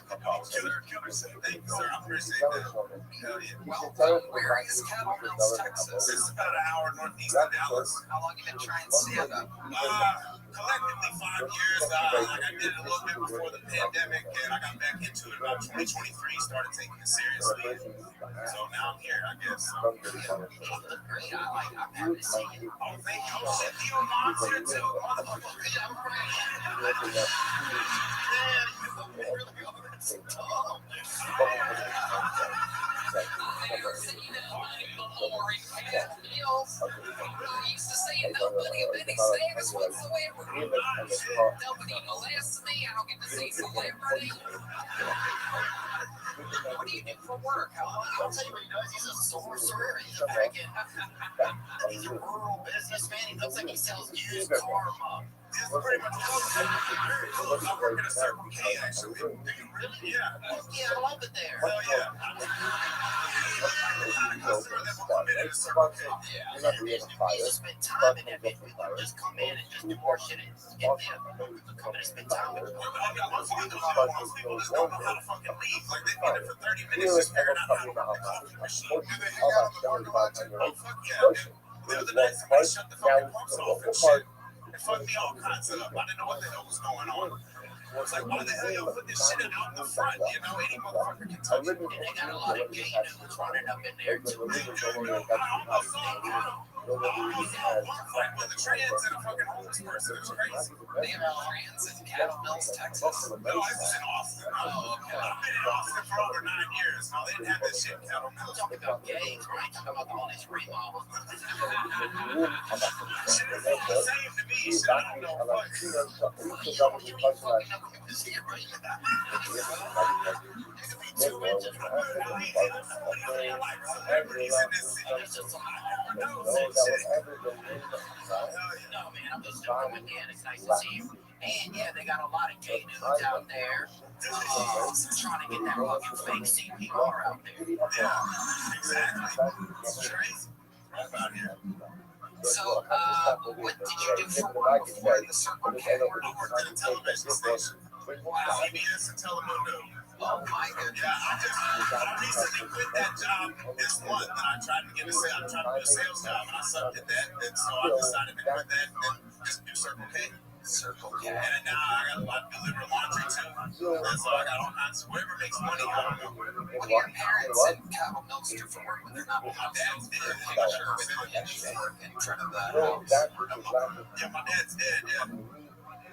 killer said, thank you, sir. I appreciate that. Hell yeah.
Well, where is Cattle Mills, Texas?
This is about an hour northeast of Dallas.
How long you been trying stand up?
Collectively 5 years. Like I did it a little bit before the pandemic, and I got back into it about 2023. Started taking it seriously. So now I'm here, I guess.
Great. I'm happy to see you.
Oh, thank you. Oh, shit, Theo Mom's here too. Motherfucker. Yeah, I'm right.
That's dumb. He used to say nobody of any status whatsoever. Nobody molests me. I don't get to see celebrity. What do you do for work? I'll tell you what he does. He's a sorcerer. He's a pagan. He's a rural businessman. He looks like he sells used karma.
It's pretty much I work at a Circle K, actually. Do you really? Yeah.
Yeah, I love it there.
Hell yeah. I'm a customer that will come in at a Circle K.
Yeah. You just spend time in it. Just come in and just do more shit and get them. Come in and spend time with them.
Most people just don't know how to fucking leave. Like, they've been there for 30 minutes just figuring out how to run the coffee machine. Do they hang out in the parking lot too? Oh, fuck yeah. The other night, somebody shut the fucking pumps off and shit. It fucked me all kinds up. I didn't know what the hell was going on. It's like, why the hell y'all put this shit out in the front? You know, any motherfucker can touch it.
And they got a lot of gay dudes running up in there too.
I almost fight with the trans and a fucking homeless person. It was crazy.
They have trans in Cattle Mills, Texas.
No, I was in Austin. I've been in Austin for over 9 years. No, they didn't have this shit in Cattle Mills.
Talk about gays, right? Talk about all these remodels.
Shit is all the same to me. Shit, I don't know what.
No, man, I'm just coming in. It's nice to see you. And yeah, they got a lot of gay dudes out there trying to get that fucking fake CPR out there.
Yeah, exactly. It's crazy. Right about here.
So, what did you do for work before the Circle K?
I worked at a television station. CBS and Telemundo.
Oh my goodness.
Yeah, I recently quit that job this month, and I tried to do a sales job, and I sucked at that, and so I decided to quit that and just do Circle K.
Circle K.
And now I deliver laundry too. And so I got all kinds of whatever makes money. I don't know.
What do your parents in Cattle Mills do for work when they're not?
My dad's dead.
I'm sure with work in front of the house.
Yeah, my dad's dead. Yeah.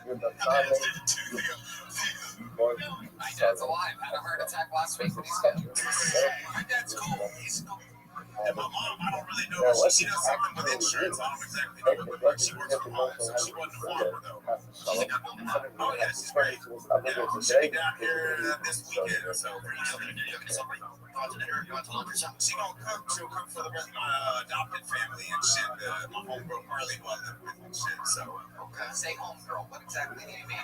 My dad's dead too.
My dad's alive. Had a heart attack last week when he's dead.
My dad's cool. He's cool. And my mom, I don't really know. She does something with insurance. I don't exactly know what, but she works from home, so she wasn't a farmer though.
She's a good woman.
Oh yeah, she's great. Yeah, she'll be down here this weekend or so.
You want to dinner? You want to lunch or something?
She gonna cook. She'll cook for the rest of my adopted family and shit. My homegirl Marley was with and shit. So
Okay. Say homegirl. What exactly do you mean?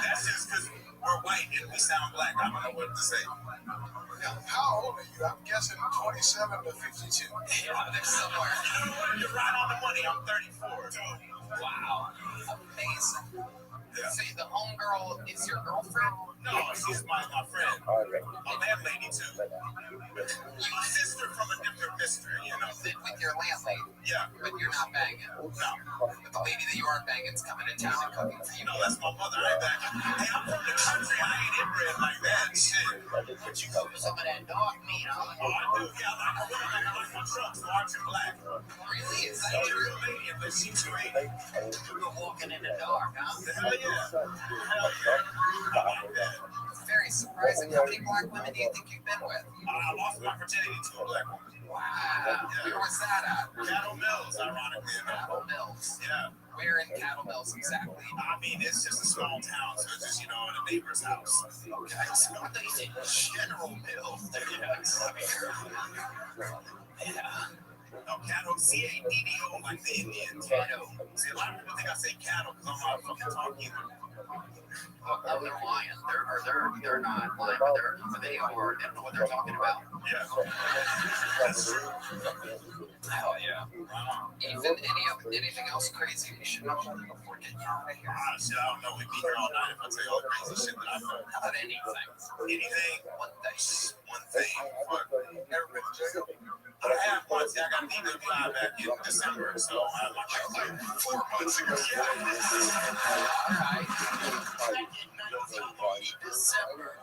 that's just because we're white and we sound black. I don't know what to say.
How old are you? I'm guessing 27 to 52.
Yeah, they're somewhere.
You're right on the money. I'm 34.
Wow. Amazing. See, the homegirl is your girlfriend?
No, she's my friend.
All right.
A landlady, too. You sister from a different mister, you know.
With your landlady.
Yeah.
But you're not banging.
No.
But the lady that you are banging is coming to town and cooking for you.
You know, that's my mother. I ain't back. Hey, I'm from the country. I ain't inbred like that. Shit.
But you go for some of that dog meat, huh?
Oh, I do. Yeah, I like my trucks, large and black.
Really? Is that
She's a
true?
real lady, but she's great.
You're walking in the dark, huh?
Hell yeah. I like that.
It's very surprising. How many black women do you think you've been with?
I lost my virginity to a black woman.
Wow. Where was that at?
Cattle Mills, ironically enough.
Cattle Mills.
Yeah.
Where in Cattle Mills exactly?
I mean, it's just a small town, so it's just, you know, in a neighbor's house.
Okay, so I thought you said General Mills. Yeah.
No, cattle, C-A-D-D-O, like the Indians. Cattle. See, a lot of people think I say cattle because I'm not fucking talking.
Oh, they're lying. They're not lying, but they are. They don't know what they're talking about.
Yeah.
Hell yeah. Ethan, anything else crazy we should know before getting out of here?
Honestly, I don't know. We'd be here all night if I tell you all the crazy shit that I know.
How about anything?
Anything?
One thing.
One thing. Fuck. But I have once. I got legal fly back in December, so I like 4 months ago. Yeah.
All right.
December.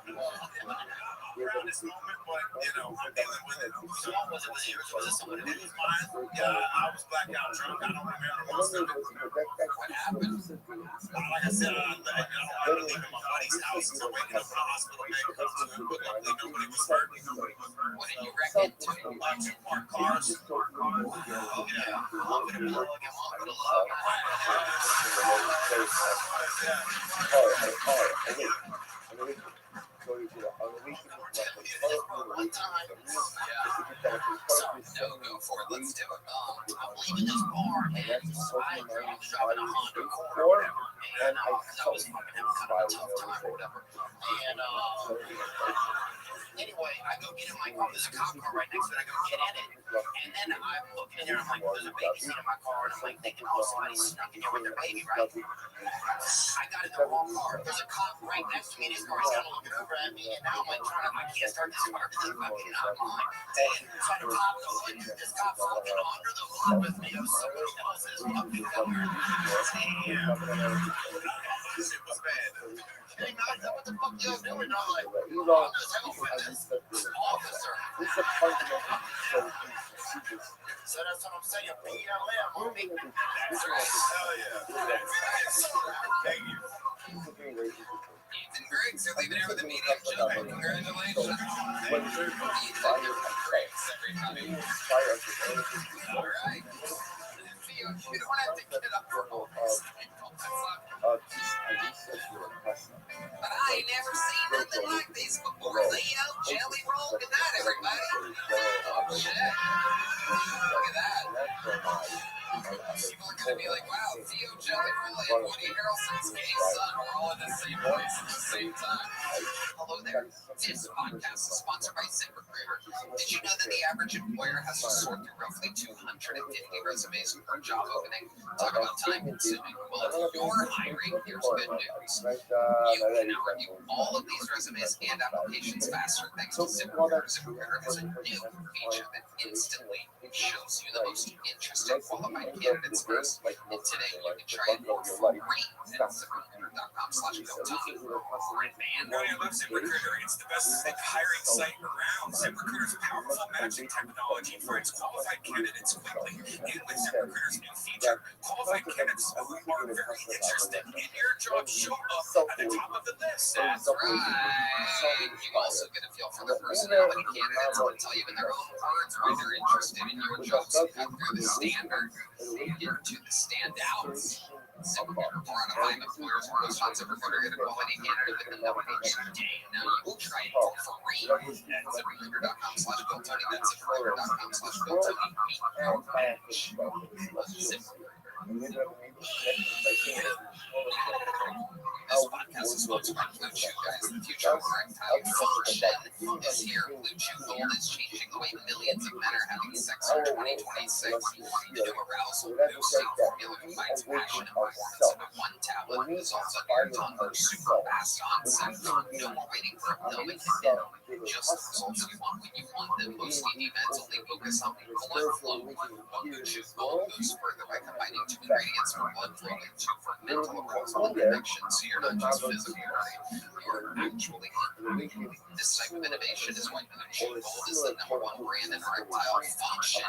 Around this moment, but you know, I'm dealing with it.
So what was it? Was it someone
It was mine. Yeah, I was blackout drunk. I don't remember most of it.
What happened?
Like I said, I was leaving my buddy's house. So waking up in the hospital bed because to it, but luckily nobody was hurt.
What did you wreck into?
Like 2 parked cars.
Wow. Yeah. One for the plug and one for the lug. One time. Yeah. Sorry, no, go for it. Let's do it. I'm leaving this bar and I was driving a Honda Accord or whatever. And I was fucking having kind of a tough time or whatever. And anyway, I go get in my car. There's a cop car right next to it. I go get in it. And then I'm looking in there. I'm like, there's a baby seat in my car. And I'm like thinking, oh, somebody snuck in here with their baby, right? I got in the wrong car. There's a cop right next to me in his car. He's kind of looking over at me. And now I'm like I can't start this car because I'm fucking not mine. And so the cop goes in. This cop's looking under the hood with me. I'm so jealous of his fucking car. Damn.
This shit was bad.
Hey, man, what the fuck y'all doing? I'm like, I'm just helping this officer. So that's what I'm saying. BLM, homie.
Hell yeah. Thank you.
Ethan Griggs, you're leaving here with a medium jump. Congratulations. Ethan, you're Griggs every time. All right. You don't have to get up for all this. But I ain't never seen nothing like this before. Leo, jelly roll, good night, everybody. Oh, shit. Look at that. People are going to be like, wow, Theo, jelly roll, and Woody Harrelson's gay son are all in the same place at the same time. Hello there. This podcast is sponsored by ZipRecruiter. Did you know that the average employer has to sort through roughly 250 resumes per job opening? Talk about time consuming. Well, if you're hiring, here's good news. You can now review all of these resumes and applications faster thanks to ZipRecruiter. ZipRecruiter has a new feature that instantly shows you the most interesting qualified candidates first. And today you can try it for free at ZipRecruiter.com/GoTalk.
Know you love ZipRecruiter. It's the best hiring site around. ZipRecruiter's powerful matching technology finds qualified candidates quickly. And with ZipRecruiter's new feature, qualified candidates who are very interested in your job show up at the top of the list.
That's right. You also get a feel for the personality candidates that tell you in their own words why they're interested in your job. So you got through the standard, get to the standouts. ZipRecruiter, one of my employers, most on ZipRecruiter, get a quality candidate within the next day. Now you can try it for free at ZipRecruiter.com/GoTony. That's ZipRecruiter.com/GoTony. This
This podcast is sponsored by Blue Chew, guys. The future of erectile function is here. Blue Chew Gold is changing the way millions of men are having sex in 2026. The new arousal boosting formula combines passion and violence into one tablet, results on your tongue for super fast onset. No more waiting for a pill to kick in. Just the results you want when you want them. Most ED meds only focus on the blood flow. While Blue Chew Gold goes further by combining 2 ingredients for blood flow and 2 for mental arousal and connection, so you're not just physically horny, you're actually horny. This type of innovation is why Blue Chew Gold is the #1 brand in erectile function.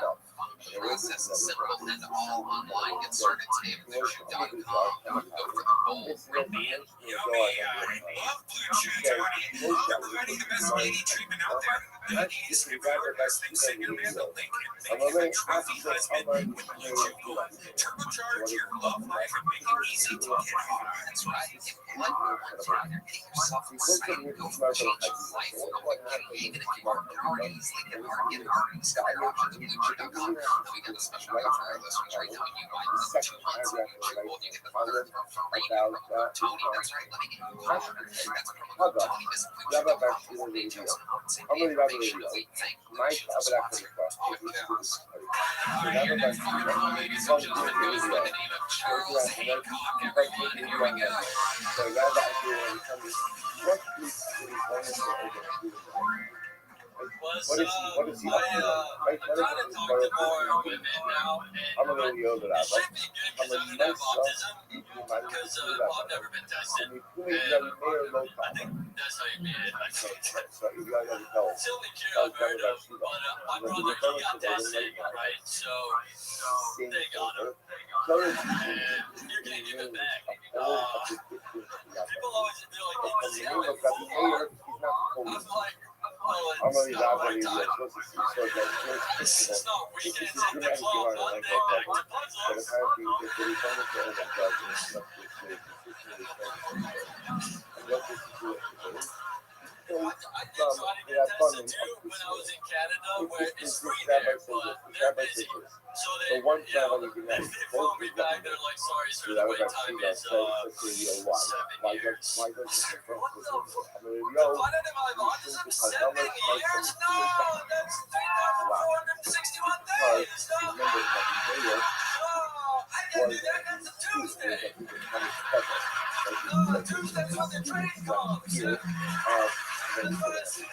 The process is simple and all online. Get started today at BlueChew.com. Go for the gold.
Man, yummy. I love Blue Chew, Tony. They're providing the best ED treatment out there. The EDs can cover best things in your man, but they can make you a trophy husband with Blue Chew Gold. Turbocharge your love life and make it easy to get hard.
That's right. If blood works right, you're getting yourself excited. Go for a change of life. Even if you aren't already easily get hard, get hard. Discover your options at BlueChew.com. And we got a special offer for our listeners right now. When you buy within 2 months of Blue Chew Gold, you get the third for free. Promo code Tony. That's right. Let me get you hard. That's promo code Tony. Visit BlueChew.com for details and more safety information. We thank Blue Chew for sponsoring the podcast. Here next week, ladies and gentlemen, goes by the name of Charles Hancock. Everyone, here we go.
What's up? I'm trying to talk to more women now, and it should be good because I don't have autism, because I've never been tested, and I think that's how you mean it. I think it's the only cure I've heard of, but my brother, he got tested, right, so they got him, and you're gonna give it back. People always be like, oh, does he have it full? I'm like, well, it's not right time. It's just not weekends at the club, Monday back to puzzles. I did try to get tested too when I was in Canada, where it's free there, but they're busy. So they phone me back, they're like, sorry sir, the wait time is 7 years. What the fuck? To find out if I have autism, 7 years? No, that's 3,461 days. No, I can do that, that's a Tuesday. No, Tuesday's when the train comes. That's what I said.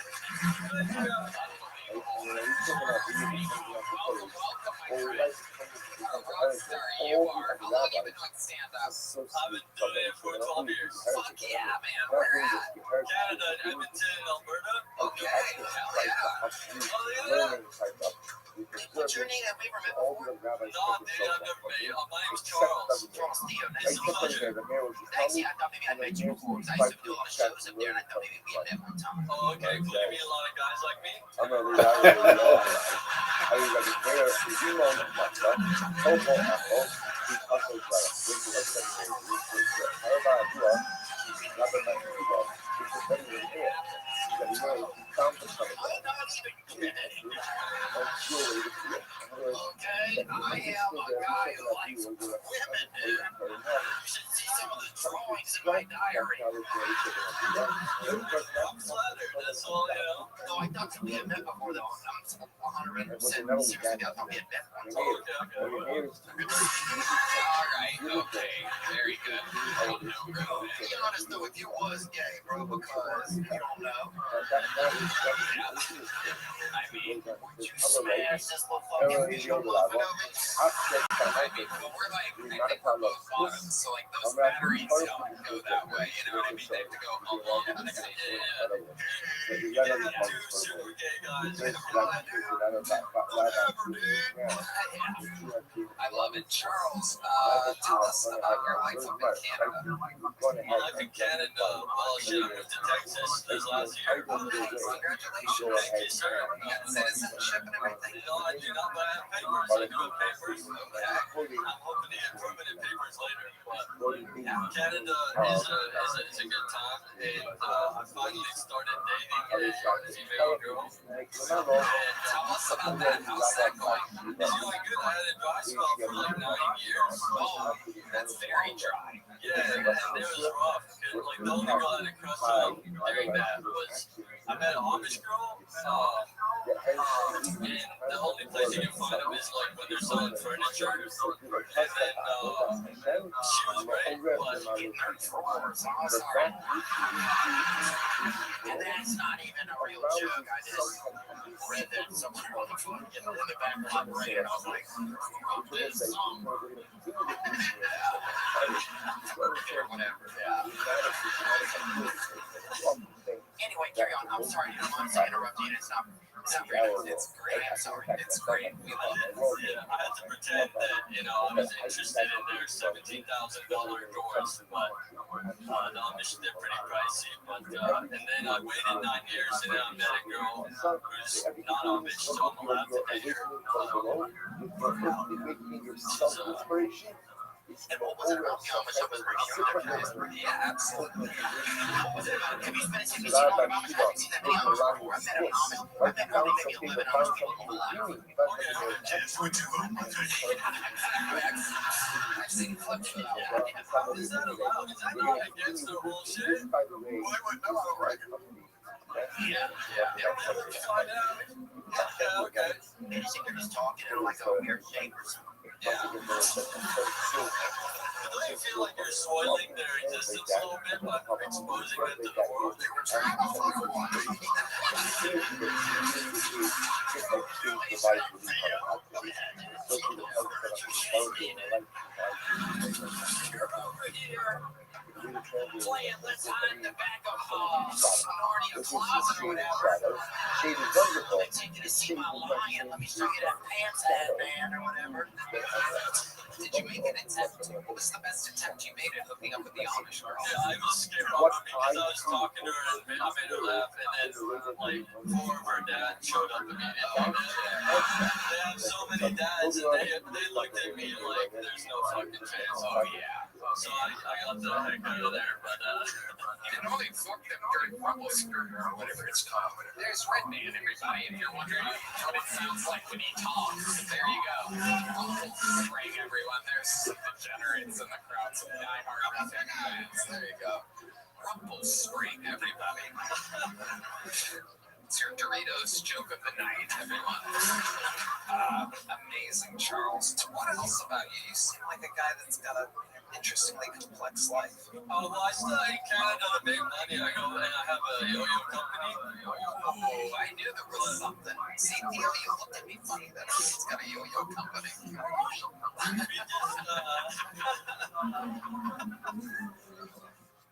You are. How long have you been doing stand-up?
I've been doing it for 12 years.
Fuck yeah, man. Where at?
Canada, Edmonton, Alberta.
Okay, hell yeah. What's your name? Have we ever met before?
No, I've never met you. My name's Charles.
Charles Theo. Nice to meet you. Thanks, yeah, I thought maybe I'd met you before. I used to do a lot of shows up there, and I thought maybe we had met one time.
Oh, okay, cool. You meet a lot of guys like me?
Okay, I am a guy who likes women, dude. You should see some of the drawings in my diary.
I'm flattered, that's all, you know.
No, I thought that we had met before, though. I'm 100% serious about we had met one time.
Okay.
All right, okay, very good. Be honest, though, if you was gay, bro, because you don't know. I mean, would you smash this little fucking video muffin of it? I mean, but we're like, I think we're both bottoms, so like those batteries don't go that way, you know what I mean? They have to go along.
You get two super gay guys. Whatever, dude.
I love it. Charles, tell us about your life up in Canada.
My life in Canada, well, shit, I moved to Texas this last year.
Congratulations.
Thank you, sir.
You got citizenship and everything.
No, I do not have papers. I do have papers. I'm hoping to get permanent papers later. But Canada is a good time. And I finally started dating a female girl. And
Tell us about that. How's that going?
it's going good. I had a dry spell for like 9 years.
Oh, that's very dry.
Yeah, it was rough. 'Cause, like, the only girl that I crushed on during that was I met an Amish girl, and the only place you can find them is like when they're selling furniture. And then she was great, but
And that's not even a real joke. I just read that somewhere on the phone in the background brain, and I was like, who wrote this? Or whatever. Yeah. Anyway, carry on. I'm sorry. I'm sorry to interrupt you. It's not great. It's great. I'm sorry. It's great. We love it.
yeah, I had to pretend that, you know, I was interested in their $17,000 doors, but the Amish, they're pretty pricey. But and then I waited 9 years, and then I met a girl who's not Amish, so I'm allowed to date her.
And what was it about the Amish that was really yeah, absolutely. What was it about? Have you seen any Amish? Have you seen that many Amish before? I met an Amish. I met probably maybe 11 Amish people in my life. I've seen clips of that.
How is that allowed? Is that not against the whole shit?
Yeah.
Find out. Okay.
They just think they're just talking in like a weird shape or something.
Yeah. Don't you feel like you're soiling their existence a little bit by exposing them to the world?
They were trying to fuck with one. You're over here playing Let's Hide in the Back of Narnia Closet or whatever. They take you to see my lion. Let me show you that pants headband or whatever. Did you make an attempt? What was the best attempt you made at hooking up with the Amish girl?
Yeah, I was scared off because I was talking to her and I made her laugh, and then like 4 of her dads showed up immediately. They have so many dads, and they looked at me like there's no fucking chance. Oh yeah. So I got the heck out of there, but
you can only fuck them during Rumbles or whatever it's called. There's Redman, everybody. If you're wondering what it sounds like when he talks, there you go. Spring, everyone. There's some degenerates in the crowd, some diehard Epic fans. There you go. Rumble Spring, everybody. It's your Doritos joke of the night, everyone. Amazing, Charles. What else about you? You seem like a guy that's got a interestingly complex life.
oh, well, I studied Canada to make money. I go and I have a yo-yo company.
Oh, I knew there was something. See, Theo, you looked at me funny that he's got a yo-yo company.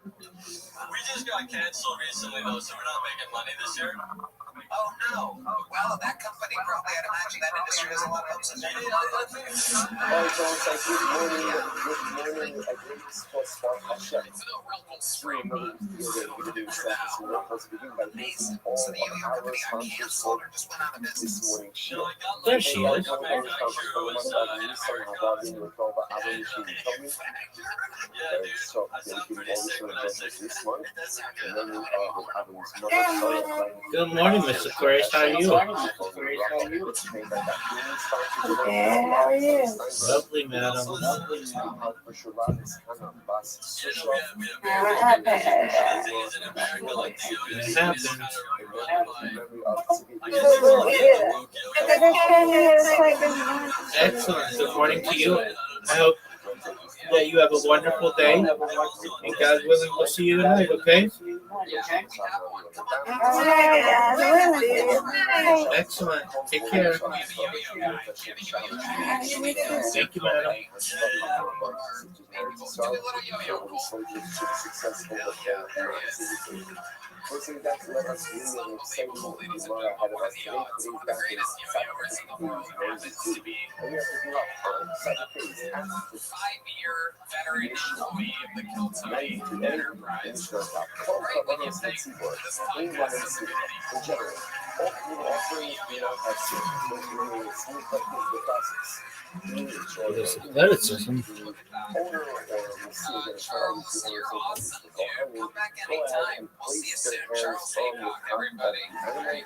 We just got canceled recently, though, so we're not making money this year.
Oh, no. Well, that company probably, I'd imagine that industry has a lot of ups and downs. Amazing. So the yo-yo company got canceled or just went out of business?
There she is.
Yeah, dude. I sound pretty sick when I say this.
Good morning, Mr. Aquarius. How are you?
Yeah, how are you?
Lovely, madam. It happens. Excellent. Good morning to you. I hope that you have a wonderful day. And God willing, we'll see you tonight, okay? Excellent. Take care. Thank you, madam.
Five-year veteran employee of the Kiltony Enterprise. Right when you think this podcast
Athleticism.
Charles, you're awesome, dude. Come back anytime. We'll see you soon. Charles Haycock, everybody. There you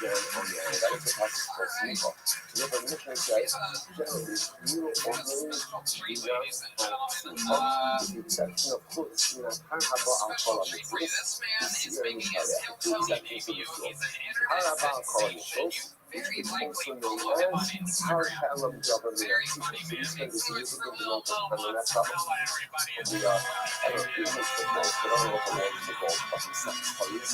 go.
that is the process for sneaker. So the mission says, generally, you always do not have with the exception of foods, you know, kind of alcohol on the this is very with the exception of the source. Kind of alcohol on the source. It's also known as Harlem government. We spend a significant amount of time on that topic. We are, I don't know if it's football, but I don't know if I'm football, fucking sex parties.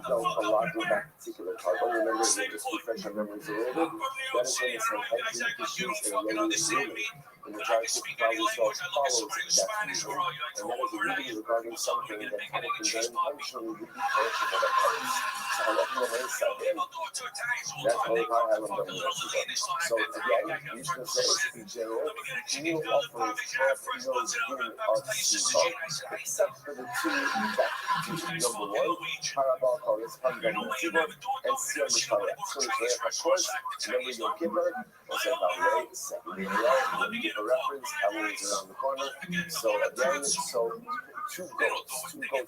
Don't a lot with that particular part. But remember, just refresh our memories a little bit. That is when the psychiatric issues and really in the dark problem solves follows that reason. And that is a reading regarding something that can intentionally would be punishable at times. So I left my hands up in. That's all I haven't done with that. So again, you should say in general, new offerings have no giving of people, except for the two that number one, Parabol Chorus, Pandemic Tiber, and Sion Mishaya. So of course, remember your giver, also about way, secondly, a reference, Halloween's around the corner. So again, two goats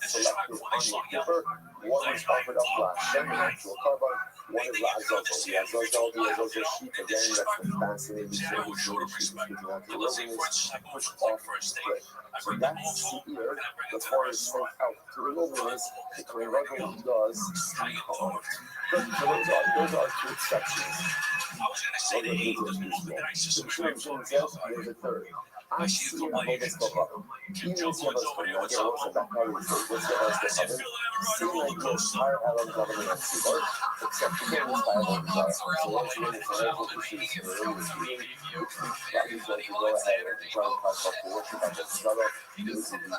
selected on your giver. One is offered up last Shem, the actual carbon. One is Lazozo. The Azozo sheep, again, that's the fascinating thing. The Jewish sheep speaking out the wilderness, pushed off split. So that's here, the forest is sent out to the wilderness, the Korean does. So those are two exceptions. So the description says there's a third. I see a bonus for her. Even if you have a story, I get also that part of the story. What's the rest of it? Seem like the entire island government of Seaboard, except again, it's by one jar. So once again, it's an urgent issue. So we're only seeing that is going to go ahead and try and pass off the worship of the Zara. This is the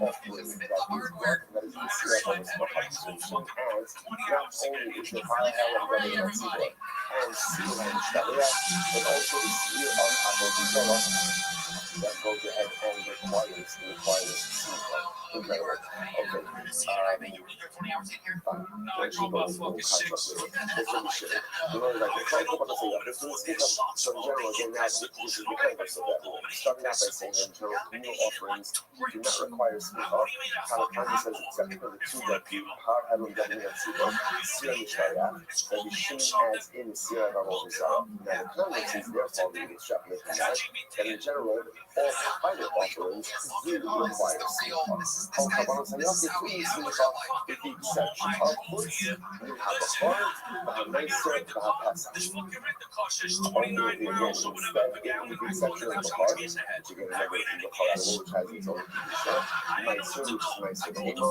offering that is work that is the Sierra bonus for her description. And not only is the entire island government of Seaboard and Sealand Sharia, but also the Seer of Abu that goes ahead and requires incredible. Okay. Fine. When she goes full contract with it, this is the shit. You know, like, let's talk about this again. Let's speak up some general again. Now, this is the context of that. Starting out by saying that general new offerings do not require speak up. Kalakani says, except for the two that you have them getting at Sira, Sira Mishaya, that the Shin adds in Sira Rabbi Zara. Now, the context is therefore being extrapolated from that, and in general, all private offerings do require speak up. With the exception of foods, you have a heart, a mesa, a pasa. Only if you're instead, with the exception of the heart, which you're going to remember in the Colorado, which has its own condition, mesa, which is mesa de Uma,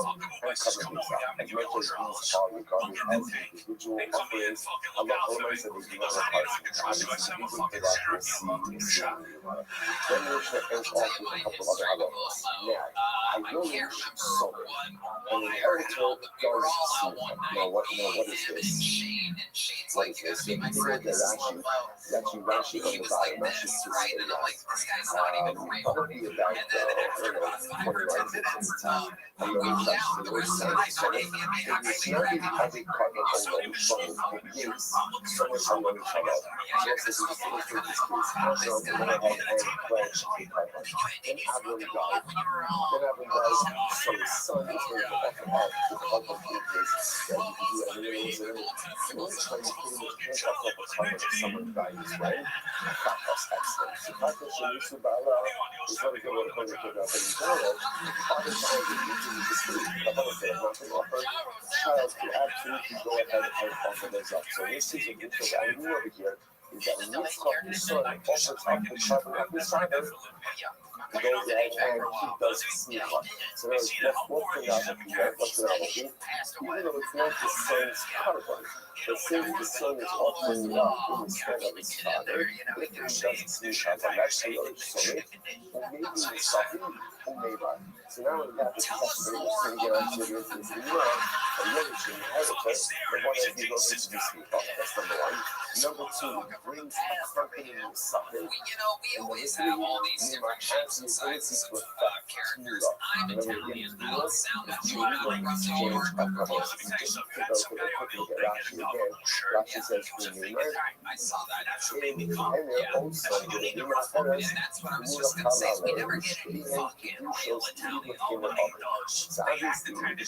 and cover pizza. As much as these are regarded as individual offerings, a lot of mesa they do not require speak. Obviously, the reason for that we'll see in the same way. Then we'll ends off with a couple other halachos. Now, I know so an inheritor does see. Now what is this? What is this? If you look at Rashi on the bottom, Rashi is probably about, I don't know, 29 cents in time. And then we touch the word sense. So if it's not in every carbon alone, but it gives so much alone shalom. So this is this case. So I'm going to go ahead and pledge the carbon. Then Abram died. So his son is going to offer out the carbon in his stead. You can do anything in it. So each time you pretty much can't offer up a carbon if someone dies, right? That's excellent. So Fakas Shemisu Bala is very good when it comes to that. But in general, other times it usually just the benefit of nothing offered. Child can absolutely go ahead and offer those up. So this is a good thing I knew over here. Is that when Yitzchak's son offers up the carbon of his father, he goes ahead and he does sneak up. So that's one thing I have here. What's that about? Even though it's not the son's carbon, but since the son is offering it up instead of his father, if he doesn't sneak up, and that's the other son, or maybe it's something, or maybe. So now we got this question, we're going to get on to this is the Yura, a religion inheritance, the one that he goes into the sneak up. That's number one. Number two, brings accompanying something. And number three, Nima has the ability to affect
characters. I'm Italian. I don't sound as you out like Russia, New York.
Let me tell you something. Rashi says to me,
I saw that.
and also,
And that's what I was just gonna say. Is we never get any fucking real Italian. Nobody does. They act the kind of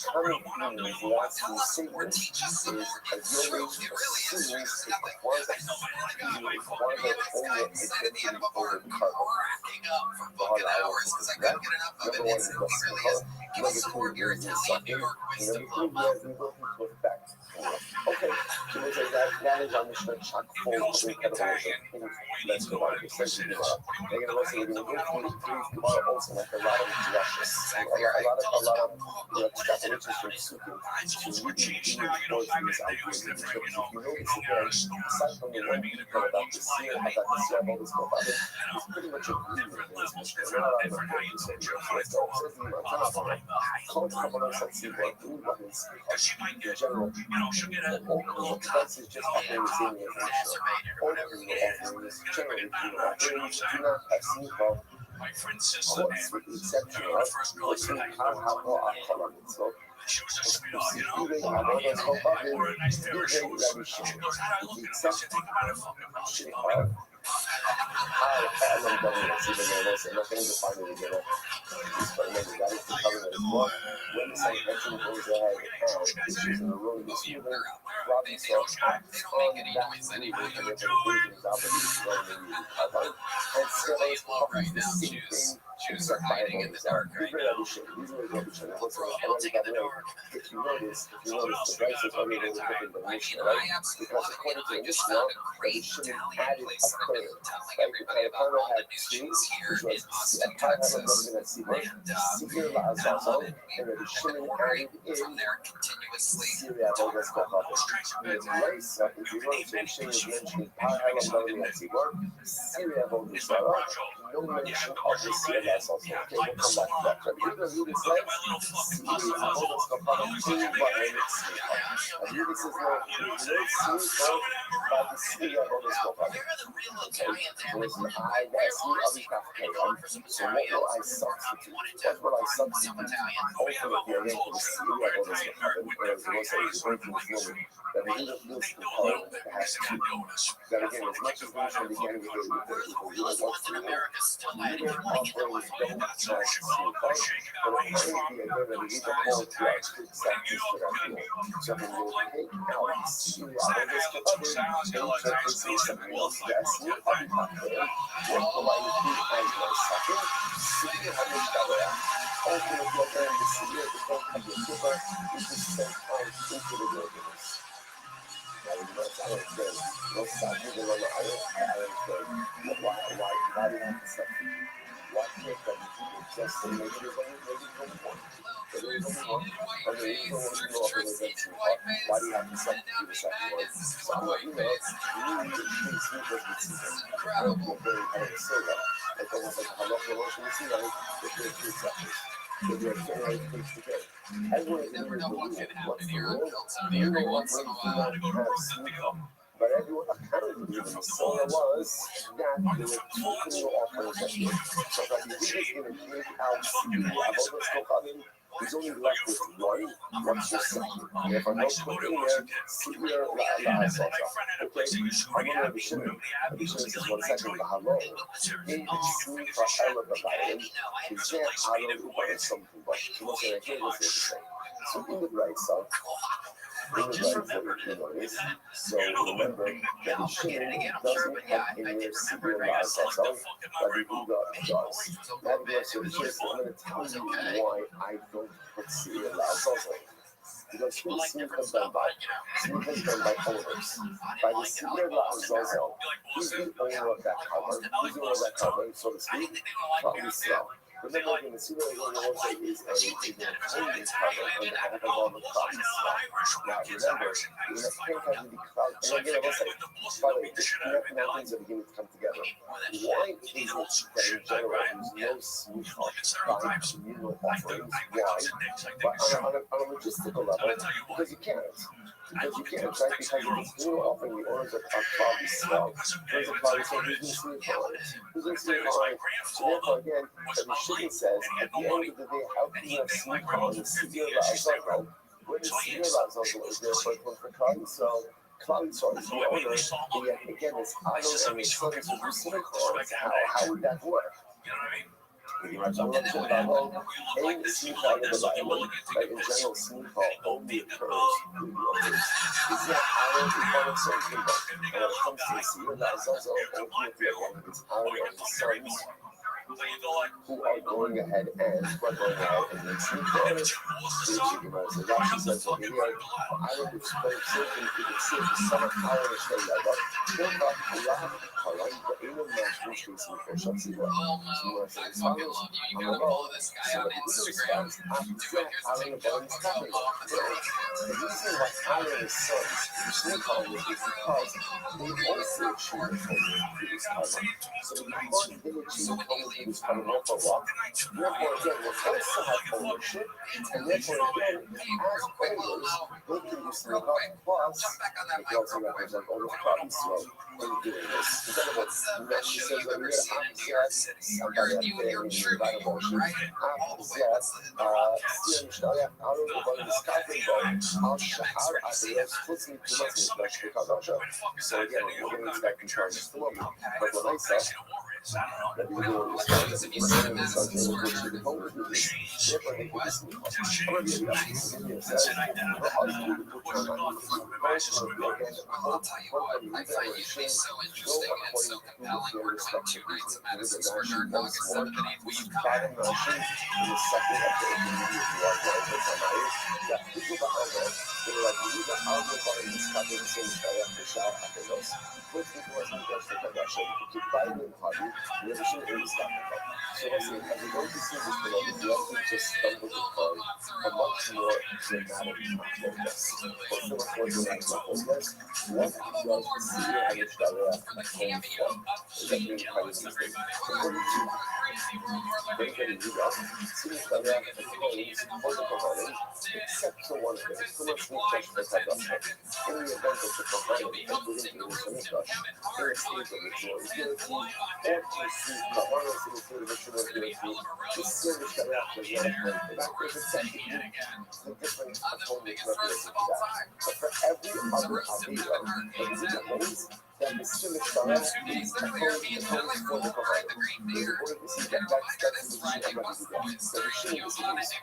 tell us or teach us some more. It's true. It really is true. There's nothing. I know my guy might fucking be a nice guy said at the end of a bar, cracking up for fucking hours because I couldn't get enough of it. It really is. Give us some more of your Italian New York wisdom, love.
Okay, so we'll say that is on the stretch chock full of incredible things. Let's go back to session tomorrow. They're going to listen to tomorrow also, like a lot of rushes, a lot of extrapolations from Suki. So we can report from this idea. If you notice again, aside from the one detail about this year, about this year, about this stuff, it's pretty much agreeing with this. There's not a lot of important things. Let's go. Says the Imam. Call a couple of us and what we want is in general. Expenses just happening the same way as all the offering is generally do not have seen from courts with the exception of how our column is. So, even our brothers come back in, usually that is shit. With the exception of I love government, even though there's nothing to find it again. But remember, that is the covenant as well. When the same pension goes ahead, issues in the road, this even Robbie saw on that anyway, and there's inclusions out there running and so it's probably the same thing.
Shoes are hiding in the dark right now.
If you notice, the rice is only a little bit in the nation, right? Because according to this law, the shouldn't add a curve, right? The California had two, which was a pineapple government at Seaboard, Seaboard La Azazel, and then the shouldn't add in Syria, August, the rice, if you notice, the shouldn't mention pineapple government at Seaboard, Syria, August, no mention of the Syria. Okay, we'll come back to that. But you're going to read this right? See, I hold us up on two minutes. And you this is not by the sea of all this stuff. Okay, so listen, I will be African. So what will I substitute? What will I substitute? Ultimately, again, for the sea of all this stuff. As I say, it's going to this moment. That the end of this component has two. That again, as much as we should begin with the what's the offering don't trust you, but apparently the ability to hold to accept this to that deal. So when you take out see all this to others, they interpret something else. Yes, you are not there. What will I do as my second? See how much that open up your hand to see it, the book of your giver, you can send out into the wilderness. I don't care. No stop moving on the island. I don't care. Why do you have to substitute? Why can't that just say maybe there's only one? But there's only one. And there is no one to know if there's a why do you have to substitute the second one? So I'm like, you need to treat sneakers with season. I don't feel very kind of silver. Like almost like a local lotion with season. If they're two sectors. So they're very things together. Everyone is never know what's going to happen here. Every once in a while. But everyone apparently even the solar was that they were keeping your offering session. So that you just going to take out about the stuff of him, he's only left with one. What's your second? And if I'm not putting in there, see your last okay, I'm going to have a sugar. The sugar is 1 second, but hello. Maybe see for hell of a violin. Is that hello or something? But you must say, here is everything. So in the right side. In the right side, so remember that the sugar doesn't have any severe last song, but the ego does. That gives you a chance. I'm going to tell you why I don't put severe last song. Because who's Smith has done by? Smith has done by owners. By the severe last song, who's the owner of that cover? Who's the owner of that cover, so to speak? Probably so. Remember, the Super website is a holding cover on the back of all the clouds. Now, remember, you can't have the cloud. And again, I will say, by the way, the mountains are beginning to come together. Why is it that in general there's no smooth by communal offerings? Why? But on a logistical level, because you can't. Because you can't, right? Because it's new offering the owners of cloudy snow. There's a cloudy snow, who's going to sleep on it? Who's going to sleep on it? So therefore, again, every shipping says, at the end of the day, how can you have sleep on the severe Lazago? When the severe Lazago is their first one for cloudy, so cloudy snow is the owner, and yet again, it's Aaron and his sons who do sleep on it. How would that work? In sleep out of the Bible, but in general, sleep only occurs in the others. Is that Aaron in front of something? And when it comes to the severe Lazago, ultimately, again, it's Aaron and his sons who are going ahead and then sleep on it. So Rashi says over here, Aaron is spoke certain to the sea, the son of Aaron is saying that, Hilva, Allah, Haran, the Aaron National Station for Shatzila. So you want to say, as follows, so the Aaron about his company. The reason why Aaron is sons who sleep on it is because they also achieve the previous time. So because they achieve the is coming up for a while. Therefore, again, they also have ownership, and therefore, again, as owners, they can do sleep up, plus, they can also represent owners' problems slow in doing this. In other words, she says over here, I'm going to have a right abortion. So again, we're going to expect in charge of the woman. But when I saw that we do this, if you see them as something which is the home of the therefore they can just I'll tell you what, I find usually so interesting and it's so compelling. We're doing 2 nights of Madison Square Garden August 7th and 8th. Will you come? So I say, as we go to see this beloved, we also just stumbled upon a much more dramatic focus. What's the much more dramatic focus? What does the senior average dollar home for? Is that being kind of interesting? According to Benjamin Rudolph, senior dollar homes for the Kohanim, except for one of them, so much sleep touch for Kadasha. In the event that the Kohanim, including the Mishanish, their state of ritual impurity, or to see Kohanim in the state of ritual impurity, the service that after the other point, the back is exactly the different components represented that. But for every other Avira that is in the homes, that the service that is opposed for the Kohanim. We're going to see that that's the Mishanish of Rabbi so the Mishanish is the Mishanish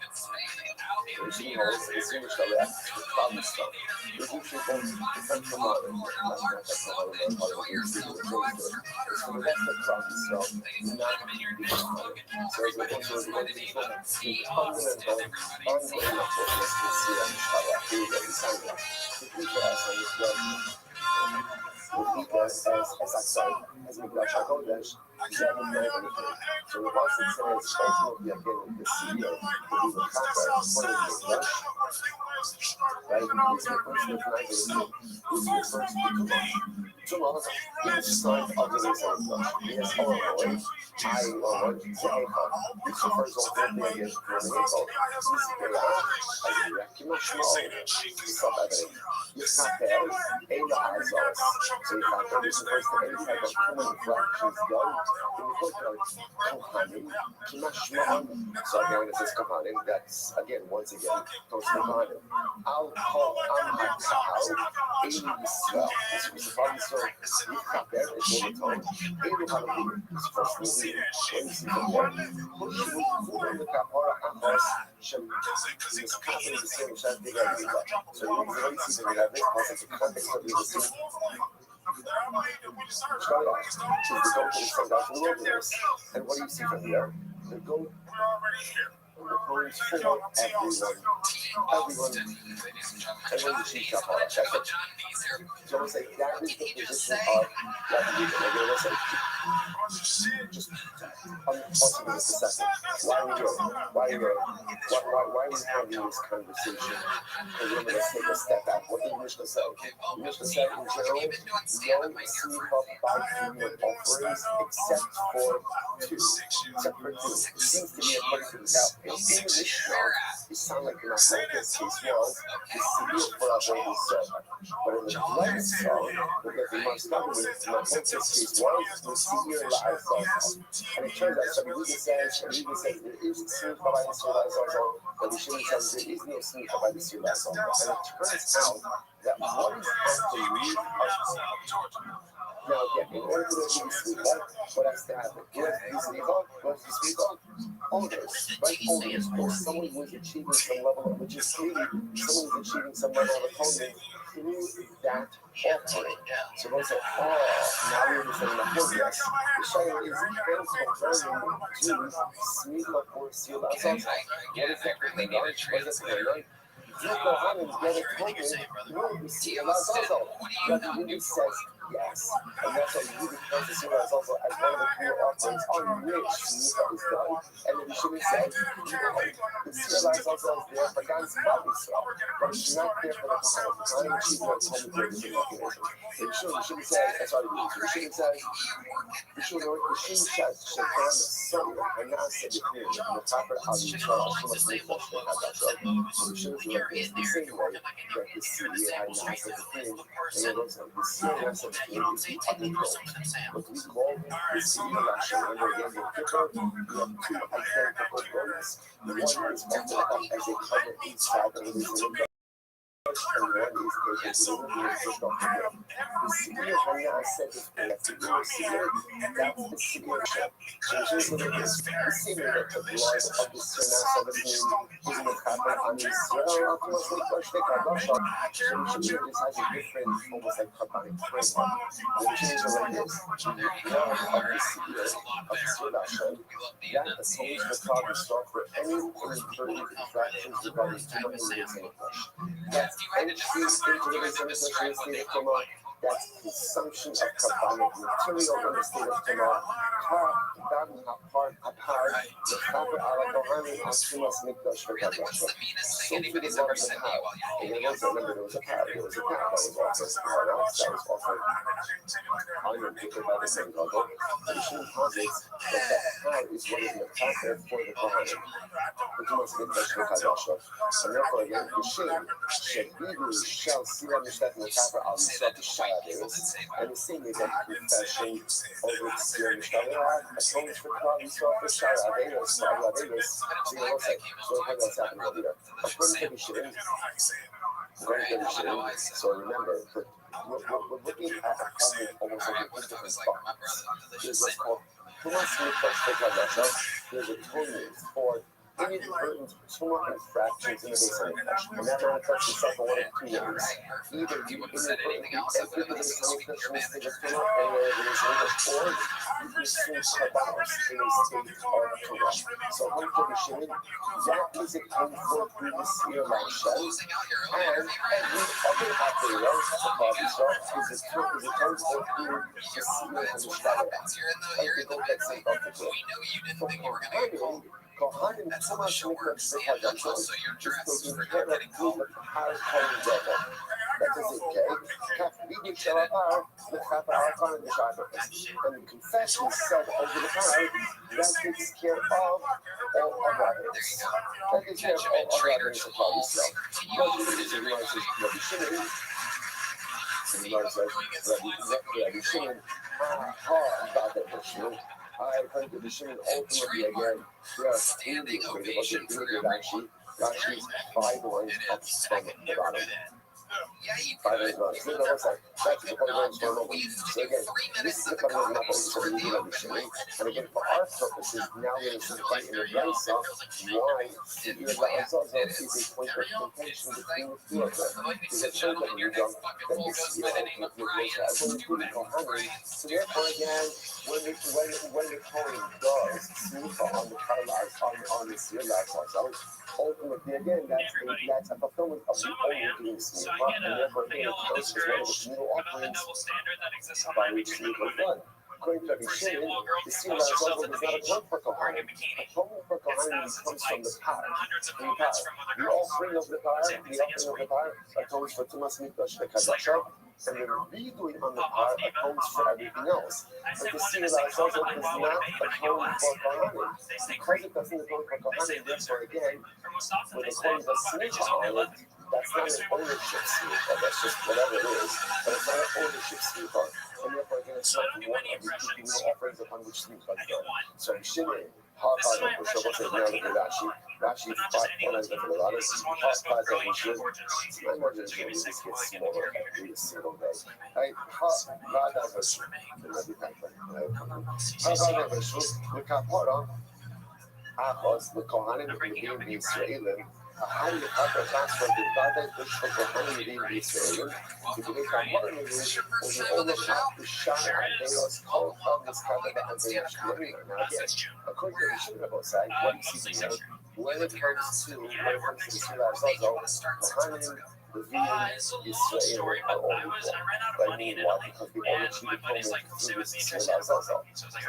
holds the service that is the problem stuff. There's usually both different Kohanim, that's not the Kohanim, or other things that are going to it. So that's the problem stuff, not the Kohanim. So as we go through the fundamental ongoing focus to see on Mishanish, here we go, the Sangha. The people as on this web, the people as outside, as Mikdash HaKodesh, Jamin Nevanifim. So the boss that says, ultimately, again, the CEO, the Uber Kappa, one of the Mikdash, right? He's the first Mikdash, he's the first Mikdash. Tomorrow, each side of the Mikdash, yes, Illinois, Iowa, Zehecha, each the first of them, they get the Mikdash. He's the Rekimash Mall, Sub-Evan. You have there, Ela Azos. So you have there, this is the first of any type of common fractions done. In the courtyard, Kohanim, Kimashma'an. So again, this is Kohanim, that's, again, once again, comes Kohanim. Al Kol Am HaKahal, Eli Yisrael. This was the problem, so you have there, it's all the time. Eli Halavim, this first movie, when you see from there, Push Mukul, the Kapara Amos, Shem, this Kappa is the same, Shem, the Gabriela. So you really see the Gabriela, because the context of the same. And what do you see from here? The goat goes for everyone is chief up on it. So we'll say that is the position of just possibly just a second. Why are we having this conversation? And then let's take a step back. What did we Mishka said. Mishka said in general, no smicha by female offerings except for two. Except for two. It seems to be according to the Now, in the Mishnah, it sounds like the Machlokes case was the severe for avoiding Soda. But in the Gemara song, because the Machlokes case was the severe La'asasa. And it turns out Shabbat says there is smicha by the Surah Azazal, but the Shimon says there is no smicha by the Surah Azazal. And it turns out that what is underneath of now again, in order to do smicha, what has to happen? Who has to do smicha? Who has to do smicha? Owners, right? Owners, or someone who is achieving some level of legitimacy, someone who is achieving some level of atonement through that offering. So those say, now we understand the progress. The Shayla is converting to smicha or sila azazah. What is that? What is that? You Kohanim get atonement through sila azazah. But the Yiddish says yes, and that's why you declare the sila azazah as one of the clear offerings on which smicha is done. And then the Shimon says, the sila azazah is there for God's body, but it's not there for the Kohanim. The Kohanim achieving atonement through the mechanism. The Shimon says, that's why the Shimon says, the Shimon says, Shekhan Soyer, and now said the clear, the proper Al-Yisrael, Shumas Mikdash, so the Shimon says, it's the same way that the city had now said the clear, and it looks like the city now said the clear is the uncontrolled. What we call the city of action, remember again, the Kippur, we have two identical birds. One is offered up as a cover inside the religion of and one is taken to the first of the city of Hannah said this place to do a city, that's the city of Shem. So just look at this, the city that the blood of the Sunnah 17 is going to happen on Israel, ultimately, first they got Russia. So this has a different, almost like Kabbalic framework. The change is like this, the blood of the city of Sunnah Shem, that atones the cloud and start for any inadvertent infractions regarding too much in the flesh. That's that's consumption of carbonic material in the state of Tamar. So for the love of the cow, and you also remember there was a cow that was offered iron taken by the same God. The Shimon posits that cow is what is the pattern for the Kohanim. But you must make that and therefore again, the Shem shall see on the step in the Kappa al Yisrael and the same is that confession over the Sir Mishnah atones for Klal Yisrael for Shara Averos, so you will say, so what's happening over here? According to the Shem, so remember, we're looking at a problem almost like a different spot. There's what's called there's atonement for inadvertent tumor infractions in the base of the flesh. And that manifests itself in one of two ways. Either you inadvertently enter the base of the flesh in a state of tumor, or you consume carbonus in a state of tumor. So according to the Shimon, that is accounted for through the seer Ma'asheh. And every other operation of the body is accounted for through the seer Ma'asheh. Like they both get sent off the cliff. Kohanim Tumah Shemikot Shemikot so your dress is forget that called the high calling devil. That does it, okay? Kaf Bidi Shalapar, the Kappa Alcon and the Shabbat. And the confession said over the time, that takes care of all others. That takes care of all others of all Israel. Rabbi Shimon, about that Shimon. I come to the Shimon ultimately again. We are standing ovation for Rashi. Rashi is 5 lines up from the bottom. 5 lines up. So that's the point of the So again, this is the covenant of for the Rabbi Shimon. And again, for our purposes, now we're going to fight in the Raisa why the Azazah is a point of contention between the two of them. It's a point that we've done that this year ultimately was including Kohanim. So therefore, again, when the Kohen does smicha on the Karlas, on the Sir Lachas, ultimately again, that's a fulfillment of the only doing smicha, and therefore again, it counts as one of the communal offerings by which smicha is done. according to Rabbi
For
Shimon,
example, a girl
the
can
seal
post
of
herself
Azazel
at the
is not a
beach
atonement for
wearing a
Kohanim.
bikini.
Atonement for
Gets
Kohanim
thousands of
comes from the
likes
par.
and hundreds of
The
comments from other
the
girls.
offering of the par,
Same
the
thing I guess
offering of
for
the par atones for Tumas Mikdash
It's like
Vekadasha, and the redoing on the par atones for everything else.
I
But
say
the
one
seal
and
of
they say
Azazel
comment like,
does
well, what
not
a babe, and I go,
atone
us.
for Kohanim.
They say
Because
creep.
it doesn't atone for
They say
Kohanim, therefore
loser.
again,
For most often
when
they
the
say,
coin
oh,
does
my bitch
sneak
is only
on it,
11.
that's not an ownership sneaker, that's just whatever it is, but it's not an ownership sneaker. And therefore, again, it's
So I
not
don't do
one
many
of the keeping
impressions.
the offerings upon which sneaker
I
is
do
done.
one.
So Shimon,
This is my impression of the Latina.
Rashi,
But not just any Latina. This is one that is both brilliant and gorgeous.
my mother
So give me
is
6
gets
while I get the
smaller
character.
every single day. Right? Vada Vashu, the Kapara, Achos, the Kohanim, the Levim, the Israelim, Ahai, the Kapara transferred the Vada, the Kohanim, the Levim, the Israelim, to the Kapara, and the Ola Shah, the Shah, and Delos, called from this Kapara, and they are Shmuel. Now, again, according to the Shimon side, what do you see here? When it comes to the Sila Zazel, Kohanim,
It's a long story, but I ran out of money in Italy, and my buddies like, come stay with me, try to stay So I was like,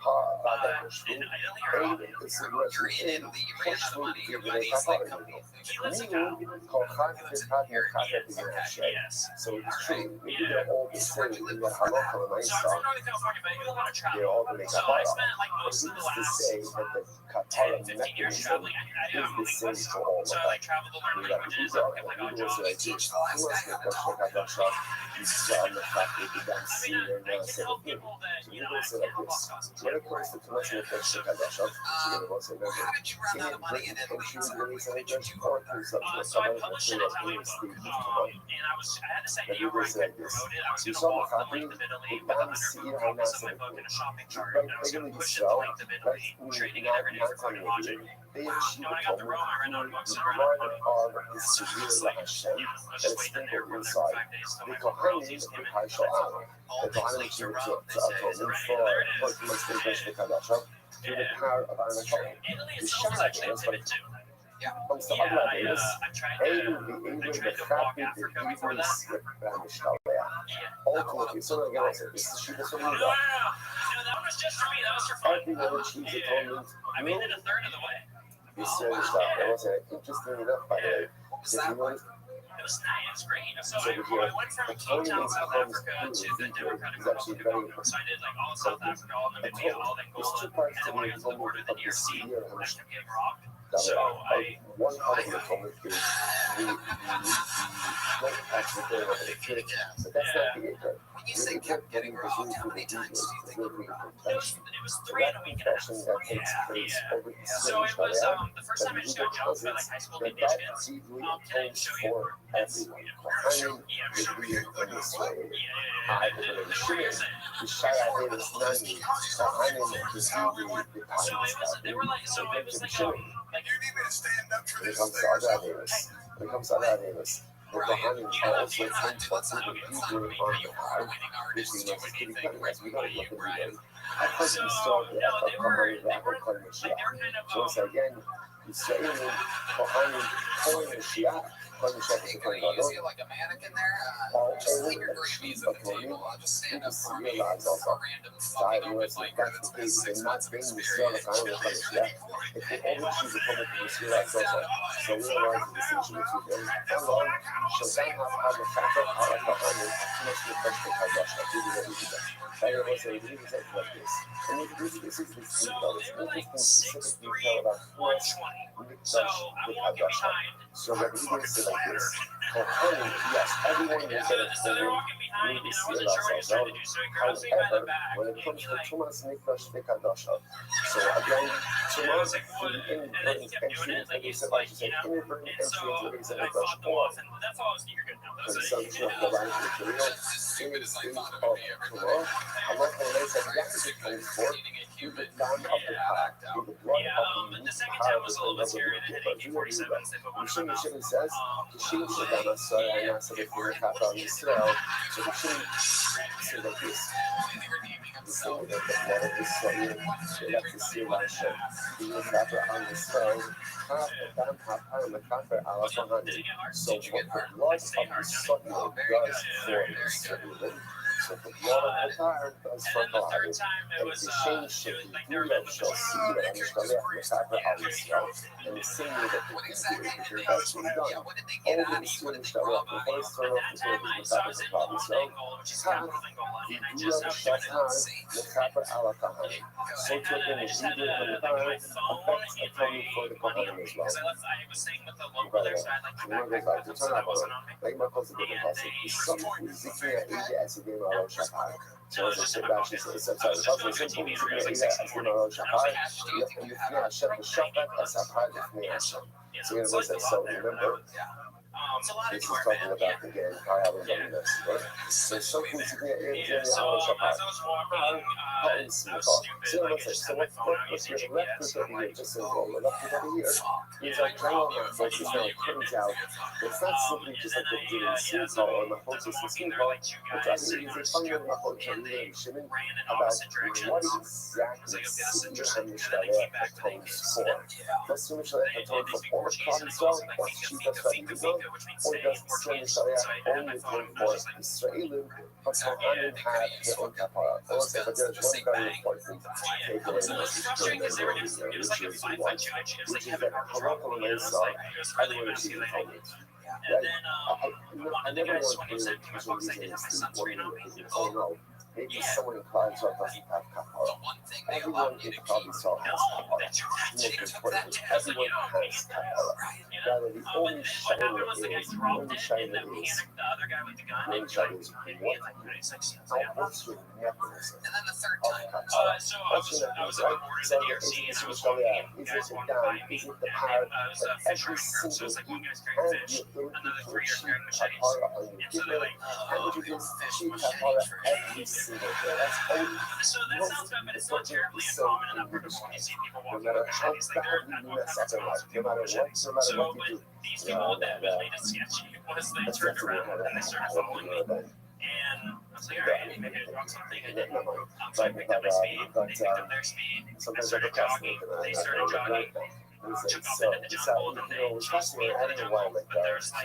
all right. In Italy or out?
You're in Italy, you ran out of money. Your buddy's like, come with me.
He lives in Cal. Yes.
So it's true. We do
Yeah.
all the same in the halacha and
So I'm from Northern California, but I do a lot of
they're
travel.
all the
So I
kapara.
spent like most of the
Who's to
last
say that the
10,
kapara
15 years
mechanism
traveling.
is
I'm
the same
linguist.
for all of
So I
us?
like travel to learn languages. I get like odd jobs.
Teach the last guy how to talk.
I mean, I can help people that, you know, I can't help lost causes.
When it comes to Tumas Nefesh Kadashah,
How did you run out of money in Italy?
So I published in Italian book, and I had a site name where I could promote it. I was going to walk the length of Italy with 100 copies of my book in a shopping cart, and I was going to push it the length of Italy, trading it every day for food and lodging. When I got to Rome, I ran out of books and I ran out of money. So I was like, let's just wait in there for 5 days till my book royalties came in.
All things lead to Rome, they say.
through the power of Anatolia.
Italy
The
itself is
Shah
actually a pivot too.
comes to
Yeah,
Bangladesh,
I tried to walk Africa before that.
ultimately, so again, this is she doesn't
No,
know
that was just for me. That was for fun.
everyone achieves atonement.
I made it a third of the way.
This stuff. That was interesting enough, by the way.
What was that like?
It was nice. It was great. So I went from Cape Town, South Africa to the Democratic Republic of Congo. So I did like all of South Africa, all Namibia, all Angola, and then when I got to the border of the DRC, I kept getting robbed. So I
one part of the atonement is we don't actually go over the church, but that's not the acre.
When you say kept getting robbed, how many times do you think you were robbed?
it was 3 in a week and a half.
That takes place over the
So it was the first time I just got jumped by like high school teenage kids. Can I show you?
for everyone. Behind is real in this way. I believe the shooting, the shot I did is none. Behind him is
So it was, they were like, so it was like, like
You need me to stand up for
when it
this
comes to
thing or
other
something?
Davis, when it comes to other Davis, the behind him also comes for people who do it on the hard, which we know is pretty funny, as we don't look at them. I thought you saw the upcoming rapper calling the Shia. So once again, he's saying behind him, calling the Shia.
Are you going to use you like a mannequin there? Just leave your gravies at the table. I'll just stand up for me. A random fucking open biker that's been 6 months of experience.
If they only choose to come into the Shia, so realize the distinction between them. How long shall they have the factor out of behind him? Too much to touch the Kadash. I do what we do that. I was saying, we do something like this. And this is the detail. It's interesting specific detail about what's
so I'm walking behind.
so that we can say like this. Honey, yes, everyone will get it.
So they're walking behind, and I wasn't sure what he was trying to do, so he grabs me by the
However,
back,
when it
and
comes
he
to
like,
Tumas Nikdash Vekadasha, so again,
and I was like, what? And then he kept doing it, like he's like, you know, and so I fought them off, and that's all I was eager to know. That was it.
Just as stupid as I thought it would be every time.
I'm not going to let them get to the for
Eating a human.
The second time was a little bit scary. They had AK-47s. They put one in my mouth.
Shimon says, the Shimon should have done so and I said if you're a cap on Israel, so the Shimon said like this. The thing that the blood of Israel, they have to see my shit. The capper on Israel, half the damn half on the capper Allah Muhammad. So what the blood of Israel does for Israel. So So the blood of the tire does
And then the third
fertilize.
time it
And
was
the shame shit,
like
you
they were meant with the
shall see that I'm just going to have to attack all this stuff. And the same way that the
What
people
exactly
did,
did
because
they?
that's what we've
Yeah,
done.
what did they get
All
out of
the
you? What did
students
they
that
grab
were
out of you?
first thrown
But
off
that
the
time
building,
so I was in the
so
angle, which is capital angle, and I
you
just
have
I was
shot
doing it.
time, the copper alakahai. So to
I just had like my phone in my money on me because I was staying with the local there, so I had like my backpack with them, so that wasn't on me.
Lei uma coisa que eu faço aqui, só música e essa de uma chapar.
So it was just about it. I was just watching TV, so it was like 6 in the morning. And I was like,
E no final, shut the shop back, essa parte de
yeah,
criança.
yeah.
So
It's like a
so
lot there, but
remember,
it's a lot
this is
anywhere,
talking
man.
about again, I haven't done this, right? So something to get
Yeah, so as I was walking, I was stupid, like I just had my phone out using GPS, and I'm like,
just roll it up to the ear. It's like general folks is now comes out. It's not simply just like the doing scene call or the folks is scene call. Which I think is a fun about folks and really shouldn't about what exactly city and the tones for. But soon as I told for four problems, so what's she does that you know, or does the same only for Israel, but for Alan had the own kapara. Also, but there's one very important takeaway
so it was frustrating because they were just, it was like a 5-5 challenge. It was like heaven or trouble. It was like, it was really emasculating. And then one of the guys, when he said to my folks, I did have my son's read on me.
Oh no. Maybe someone inclined to doesn't have kapara. Everyone in probably saw has kapara. Most importantly, everyone has kapara. Rather, the only shiner is, the only shiner is,
the other guy with the gun,
the only shiner is what, what's your mechanism
And then the third
of
time.
kapara?
so I was at the border of the DRC, and I was walking, and guys walked by me, and I was a fish running group, so it was like one guy's carrying fish, another 3 are carrying machetes, and so they're like,
Every single day. That's only
so that sounds bad, but it's not terribly uncommon in Alberta when you see people walking with machetes, like they're not lots of people with machetes. So, but these people that made us sketchy was they turned around and they started following me, and I was like, all right, maybe I dropped something, and then so I picked up my speed, they picked up their speed, I started jogging, they started jogging, took off into the jungle, and then they chased me into the jungle, but there's like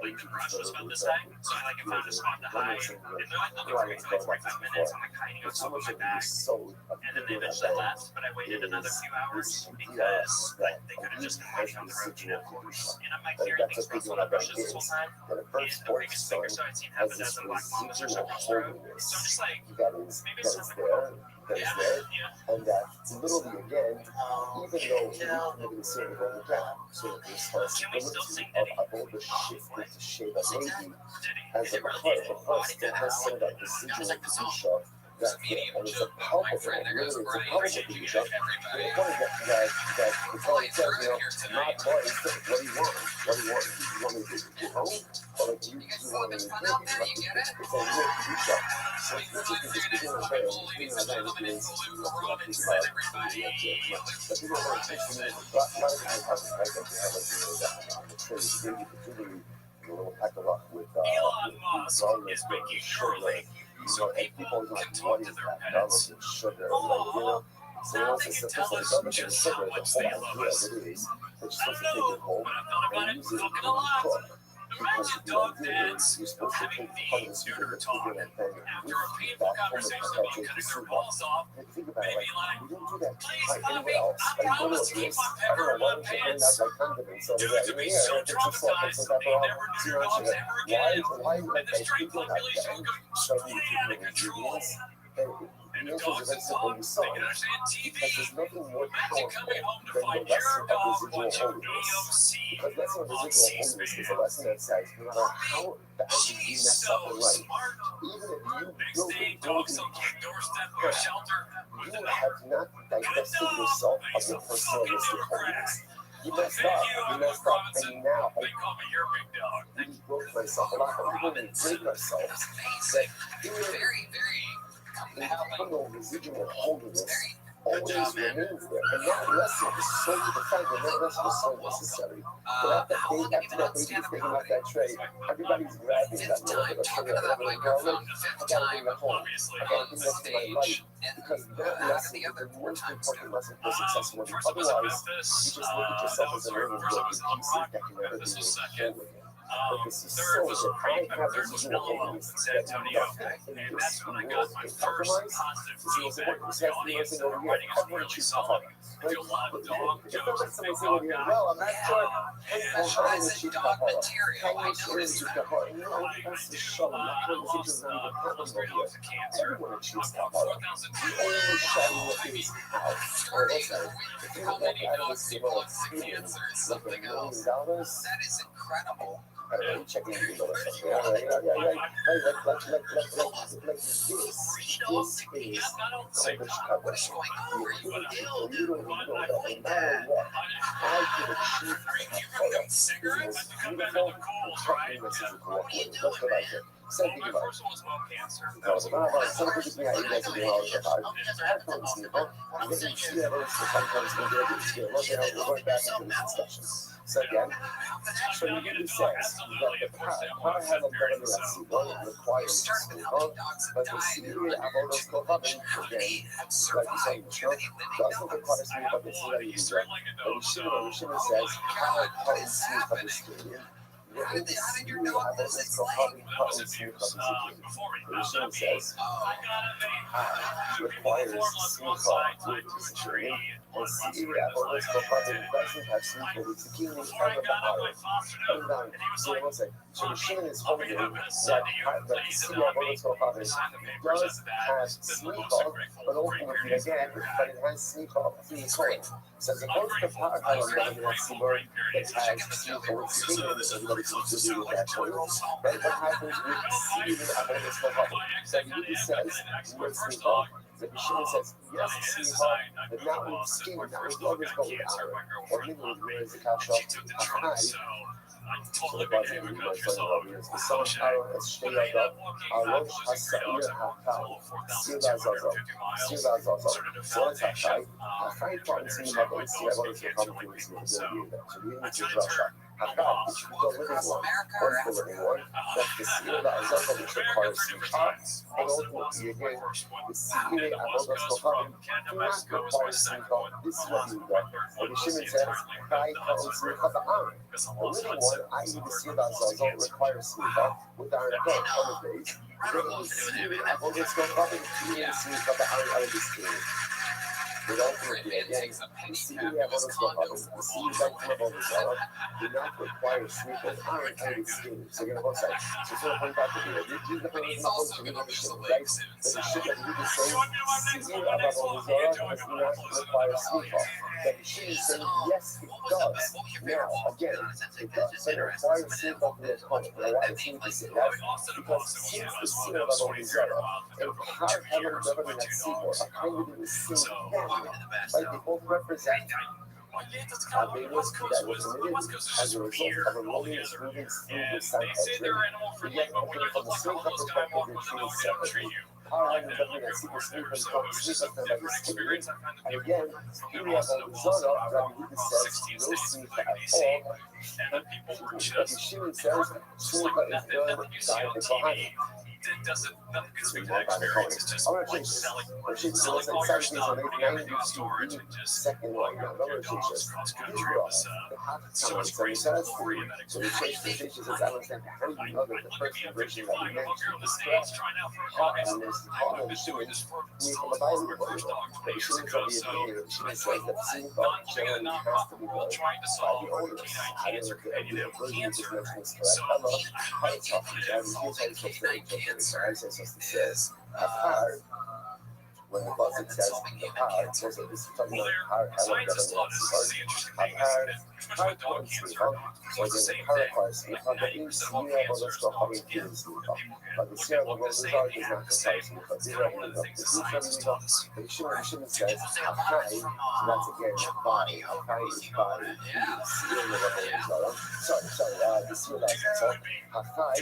the brush was about this high, so I like found a spot to hide, and they're like looking for me for like 45 minutes, I'm like hiding on top of my back, and then they eventually left, but I waited another few hours because like, they could have just been hiding on the road, you know, and I'm like hearing things rustle in the bushes this whole time, and the biggest figure so I'd seen half a dozen black mamas or something on the road, so I'm just like, maybe it's time to go.
And that literally again, even though we can see it on the ground, so the responsibility of all the shift to shape a lady as a part of us that has some of that residual Isha that's there, and it's a palpable, really, it's a palpable Isha. And the point that the poet says, you know, not boys, what do you want? What do you want? You want me to get home? Or like, you want me to do it? It's a real Isha. So it's just speaking of prayer, speaking of that, is
Elon Musk is making your lake so people can talk to their pets. Oh, now they can tell us just how much they love us. I don't know, but I thought about it fucking a lot. Imagine dog dads having the neuter talk after a painful conversation about cutting their balls off. Maybe like, please, puppy, I promise to keep my pepper in my pants. Dudes would be so traumatized that they never knew their dogs ever again. And the stray population would go completely out of control. And if dogs and dogs, they can understand TV. Imagine coming home to find your dog watching AOC on C-SPAN. She's so smart. Next day, dogs on my doorstep of a shelter with a note. Good dog, he's a fucking Democrat. Well, thank you, I'm a Robinson. They call me your big dog.
We broke myself a lot, but we didn't break ourselves.
Very, very
Internal residual holiness always remains there, and that lesson is so defined, and that lesson is so necessary. But after that baby's taking off that tray, everybody's grabbing that little bit of sugar, that little garlic. I gotta bring that home. I gotta bring that to my life. Because that lesson is the most important lesson for successful living. Otherwise, you just look at yourself as an alien broken piece that can never be made whole again.
Third was Creek. Third was Willow in San Antonio, and that's when I got my first positive feedback from the audience that are writing is really solid. I do a lot of dog jokes, big dog guy.
Well, I'm not sure.
Classic dog material. I noticed that.
I do a lot. I lost almost 3 dogs to cancer. About 4,000
How many dogs do you want to cancer is something else. That is incredible.
Checking
Three dogs you can't not on the same time.
What is going on? Are you ill, dude?
No matter what, I could achieve
You got cigarettes? I become better than cool, right?
What are you
That's what
doing?
I did. Same thing
My
about
first one was about cancer.
no, it's not about something to me. I guess you know, I don't see it. You didn't see that it's the sometimes when they're going to look at it, we're going back into this discussion. So again, so you get the sense that the power has a better than one requires but the theory about us go up again, like you say, doesn't require sleep of the theory you get. And Shimon says, how is sleep of the theory?
How did your dog lose its leg?
Shimon says, requires sleep of the theory. And theory about us go up and doesn't have sleep of the theory of the power. So what's it? So Shimon is holding that the theory about us go up does have sleep of, but ultimately again, but it has sleep of through the coin. So as opposed to power how I'm going to that sleep that has sleep of its theory, there's another thing to do with that coin. Then what happens with theory about us go up? So he says, with sleep of, the Shimon says, yes, sleep of, but not with skin, not with others, but with power. Or maybe with where the cash off a high. So the buzzer is my son of years. The son power has stayed up. Rosh Hasa'ir HaKai. Sila Zazo. Sila Zazo. So it's HaKai. HaKai partners in my voice. The others will come to us with the year. So we need to rush up. HaKai, which is the living one. What's the living one? That's the Sila Zazo, which requires some chops. And ultimately, again, the Sila Avodas Kohanim do not require some chops. This is what you got. And the Shimon says, HaKai comes with Chata'am. The living one, i.e. the Sila Zazo, requires sleep with our other days. The Sila Avodas Kohanim do sleep of the iron out of this game. But ultimately, again, the Sila Avodas Kohanim, the Sila Zazo, do not require sleep of iron out of this game. So you're going to go say, so sort of point back to here. This is the point of the Shimon, right? But the shit that we do the same, Sila Avodas does not require sleep of. That the Shimon is saying, yes, it does. Now, again, it does. So it requires sleep of the opponent. Now, why does he need to say that? Because since the Sila Avodas and power having government at Seymour are kind of in the same family, like they both represent they was that was committed as a result of a rolling moving through the sun edge. But yet, from the sleep perspective, they're treated separately. Power having government at Seymour sleep and sleep of them by the spirit. And again, here we have a Zara, Rabbi Yehuda says, no sleep at all. But the Shimon says, sleep is good by the Kohanim.
Nothing good speak to that experience. It's just like selling all your stuff, putting everything on storage, and just
second one,
your dogs cross country. So it's great for free in that
so the
experience.
change is I understand how do you know that the first version that we
You're
mentioned
on the
is
stage
correct?
trying out for a
How
dog.
and this
I've been doing this for
we
so
from the
long.
Bible
My first dog 20 years
the
ago,
Shimon
so
says
it's
that
like
sleep
not living
generally
in a
has to
nonprofit
be
world
done
trying to
by
solve
the owners.
canine
I
cancer,
don't know
companion
if
animal
the version
cancer.
just mentioned is
So
correct.
I
It's tough. And here's how it's supposed to
Is
when the buzzard says the power, so this is talking about power,
scientists taught us this is the interesting thing is that pretty much with dog cancer,
or the power requires sleep, but the interior of the skull having feeling sleep. But the cerebral of the dog is not precise sleep, but zero in the
scientists taught us.
the Shimon says, Hakai, so that's again body, Hakai is body, seal the level of sorry, the seal that's so Hakai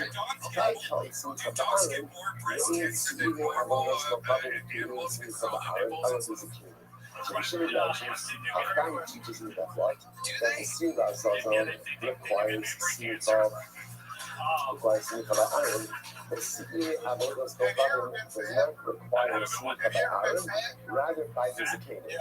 comes sleep from the iron, the interior of the skull having feeling sleep from the iron, others is a key. So the Shimon mentions, Hakai teaches me that what? That the seal that's also requires sleep of the iron, The CEA Avoda's co-government does not require a sneaker by Aaron, rather by Hezekiah. Okay,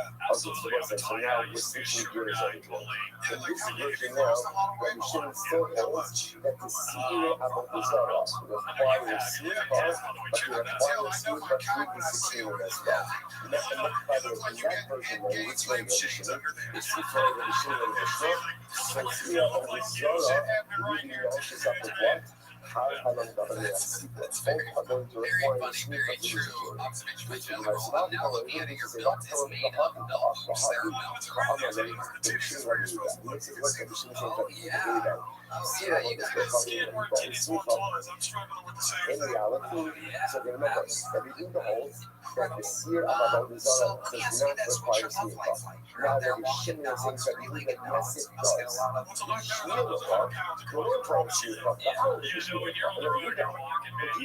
so now we're switching gears a little. In this version now, Rabbi Shimon still holds that the CEA Avodah Zarah requires sneaker, but they require sneaker through Hezekiah as well. By the way, in that version, though, which way Rabbi Shimon? It's the Rabbi Shimon and Mishnah. So CEA Avodah Zarah really matches up with what? How long does
Very funny, very true observation by general. Now looking at your build, it's made of belt hooks that are mounted around the exterior where you're supposed to put your single. Oh yeah. Oh yeah, you guys.
In reality, so remember, everything the holds that the seer of Avodah Zarah does not require sneaker. Now, Rabbi Shimon is saying that everything that yes, it does. Shmuel requires sneaker. But you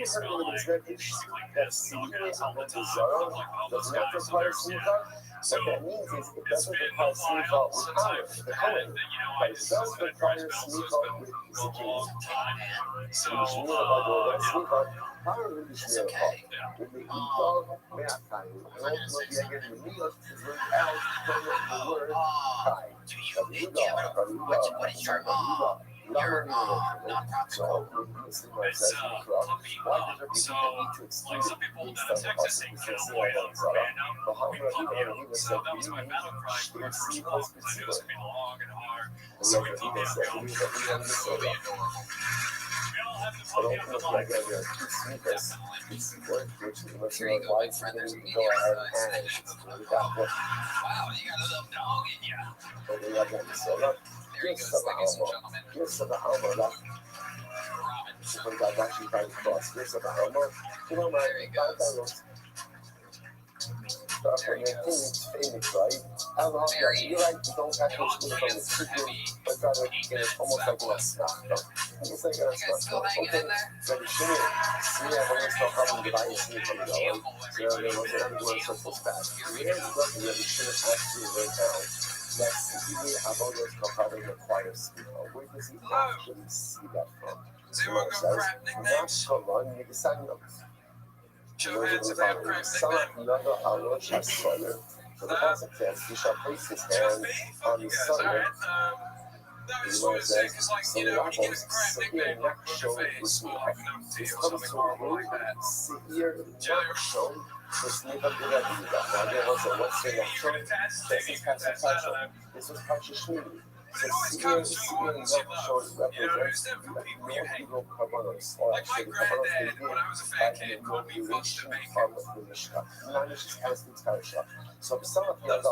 heard of the Turkish that seer of Avodah Zarah does not require sneaker. What that means is it doesn't require sneaker with Aaron, the Kohen, but it does require sneaker with Hezekiah. Shmuel about sneaker. Aaron is okay. When the dog Me'atayim, and also the again the meal is word out from the word Kai.
What is your nonprofit?
So when Muslim says why does there be people need to exclude based on the possible because they are Zara? Muhammad Rabbi said we need see hospital. And then Rabbi said we need I don't look like I got two sneakers. It's work, which is much more wide, so then you go ahead and we got what?
Wow, you got a little dog in you.
But we got them set up.
There he goes, ladies and gentlemen.
Here's the Alma. So we got actually by the cross. Here's the Alma. You know, my
There he goes.
Famous, right? I love that. You're right, you don't have to school from the chicken, but rather get it almost like a snack. Almost like a snack. Okay, so the shit, see, I've always thought how to buy a sneak from the dollar. So there was another one simple stat. We had nothing that we should have actually right now. That CPA have always probably requires sneaker. Where does he actually see that from?
Zero go crap nicknames.
Not from on the Sanyos.
Show hands if they have crap nicknames.
So the consequence, he shall place his hand on the Sanyos.
That was what it said, because, like, you know, when you get a crap nickname like Boogerface or like Numpty or something horrible like that.
Shown to sneak up the Rebbe. Now, there was a what's the action? This is Pasha. This was Pasha Shmini. So, Seer not shown represents no evil Karbanos, or actually Karbanos by the inauguration of the Mishkan. Manish is Palestine's Parasha. So, some of the other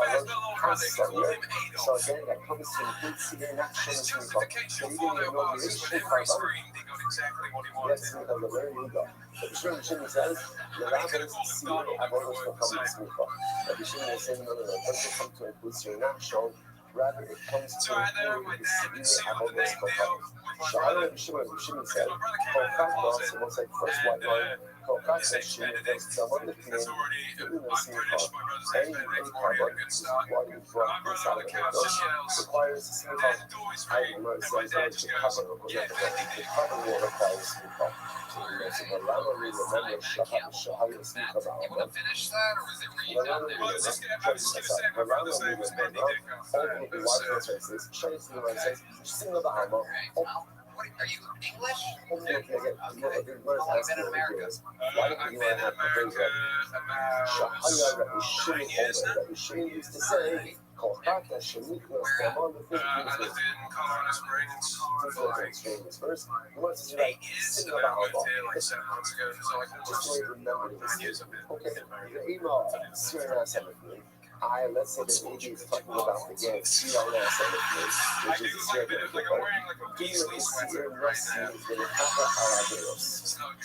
Passover, so again, that comes to include Seer not shown as Mishkan. So, even the inauguration of Karbanos, yes, we have a very legal. But the Shimon says, the rabbis see Avodos will come to Smicha. But the Shimon is saying, no, it doesn't come to include Seer not shown. Rather, it comes to include the Seer Avodos will come. So I don't know Shimon said, Kolchakos, it looks like first white line, Kolchakos, Shimon thinks someone that can even the Smicha, any carbon, which is why we brought this out of the window, requires the Smicha. I don't know, it says that the carbon will require Smicha. So the Rama remember Shahar Smicha.
You want to finish that, or is it redone there?
Well, I was just going to say, my brother's name was Benny Dick. Only why translates show you the one says, sing the Bahama.
Are you English?
You've been in America.
I've been in America about 9 years now.
Shimon used to say, I lived in
Colorado Springs for like 8 years, and then I moved here like 7 months ago, so like
just remember
9 years of it.
Okay, the email, let's say that maybe it's talking about the game, CLS, which is a
like I'm wearing like a Beasley sweater right now. It's not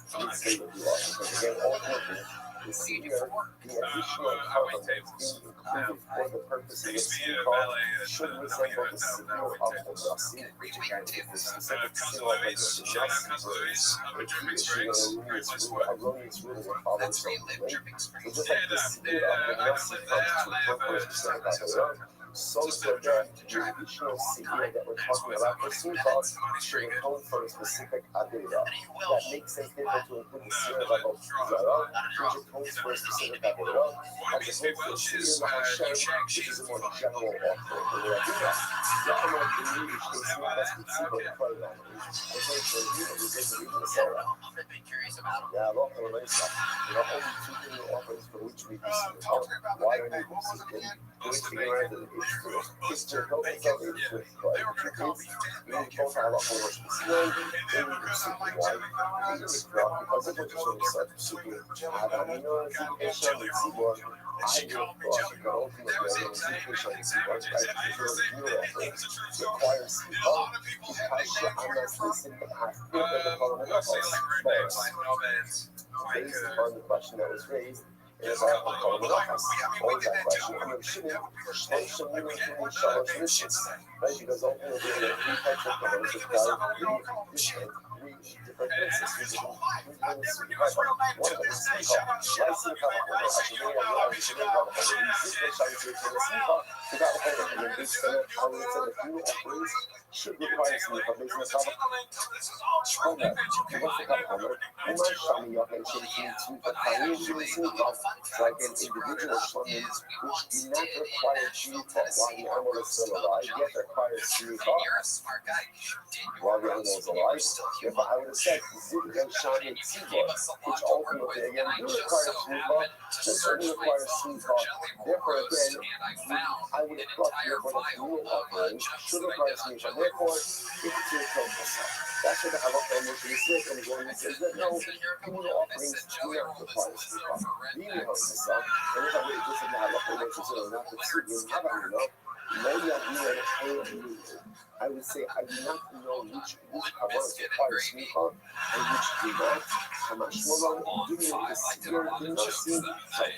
fun.
Again, ultimately, the senior, the additional element being included for the purposes of CLS should resemble the signal of the Nasi, the specific signal of the Nasi, which is erroneous rule that follows from the way. So just like the signal of the Nasi comes to purpose to say about the So again, the additional CPA that we're talking about for Sneaker should account for a specific data. That makes sense therefore to include the Sierra level Zara, which accounts for a specific data, as opposed to the Sierra Hashem, which is a more general operating idea. Ja, aber in Jüdisch ist nur das Prinzip Programm. Also yeah, a lot of nice stuff. There are only two different offerings for which we receive help. Why are they seeking? Doing to get around the it's to help us out with we both have a lot more specific and we can see why it's not because of what you're saying super amino education and seaborn I will ultimately education and seaborn requires people because I'm not listening to ask based on the question that was raised is our always that question I'm assuming right because ultimately there are three types of colors required three different places one of them is should require some information like an individual showing which do not require G-Talk while the animal is still alive, yet requires G-Talk while the animal is alive. If I would have said Zig and Shani and Seaboard, which ultimately again do require G-Talk, this only requires G-Talk. Therefore, again, I would have thought therefore the new offering should require G-Talk. Therefore, it's to kill myself. That's what the halakha motion is saying, and going and says that no, communal offerings do not require G-Talk. Really hurts myself, and if I would have just said the halakha motion, so not to see you have I know. Maybe I would say I do not know which kavanas require G-Talk and which do not. Hamashmona, giving it the Siyar Nosim,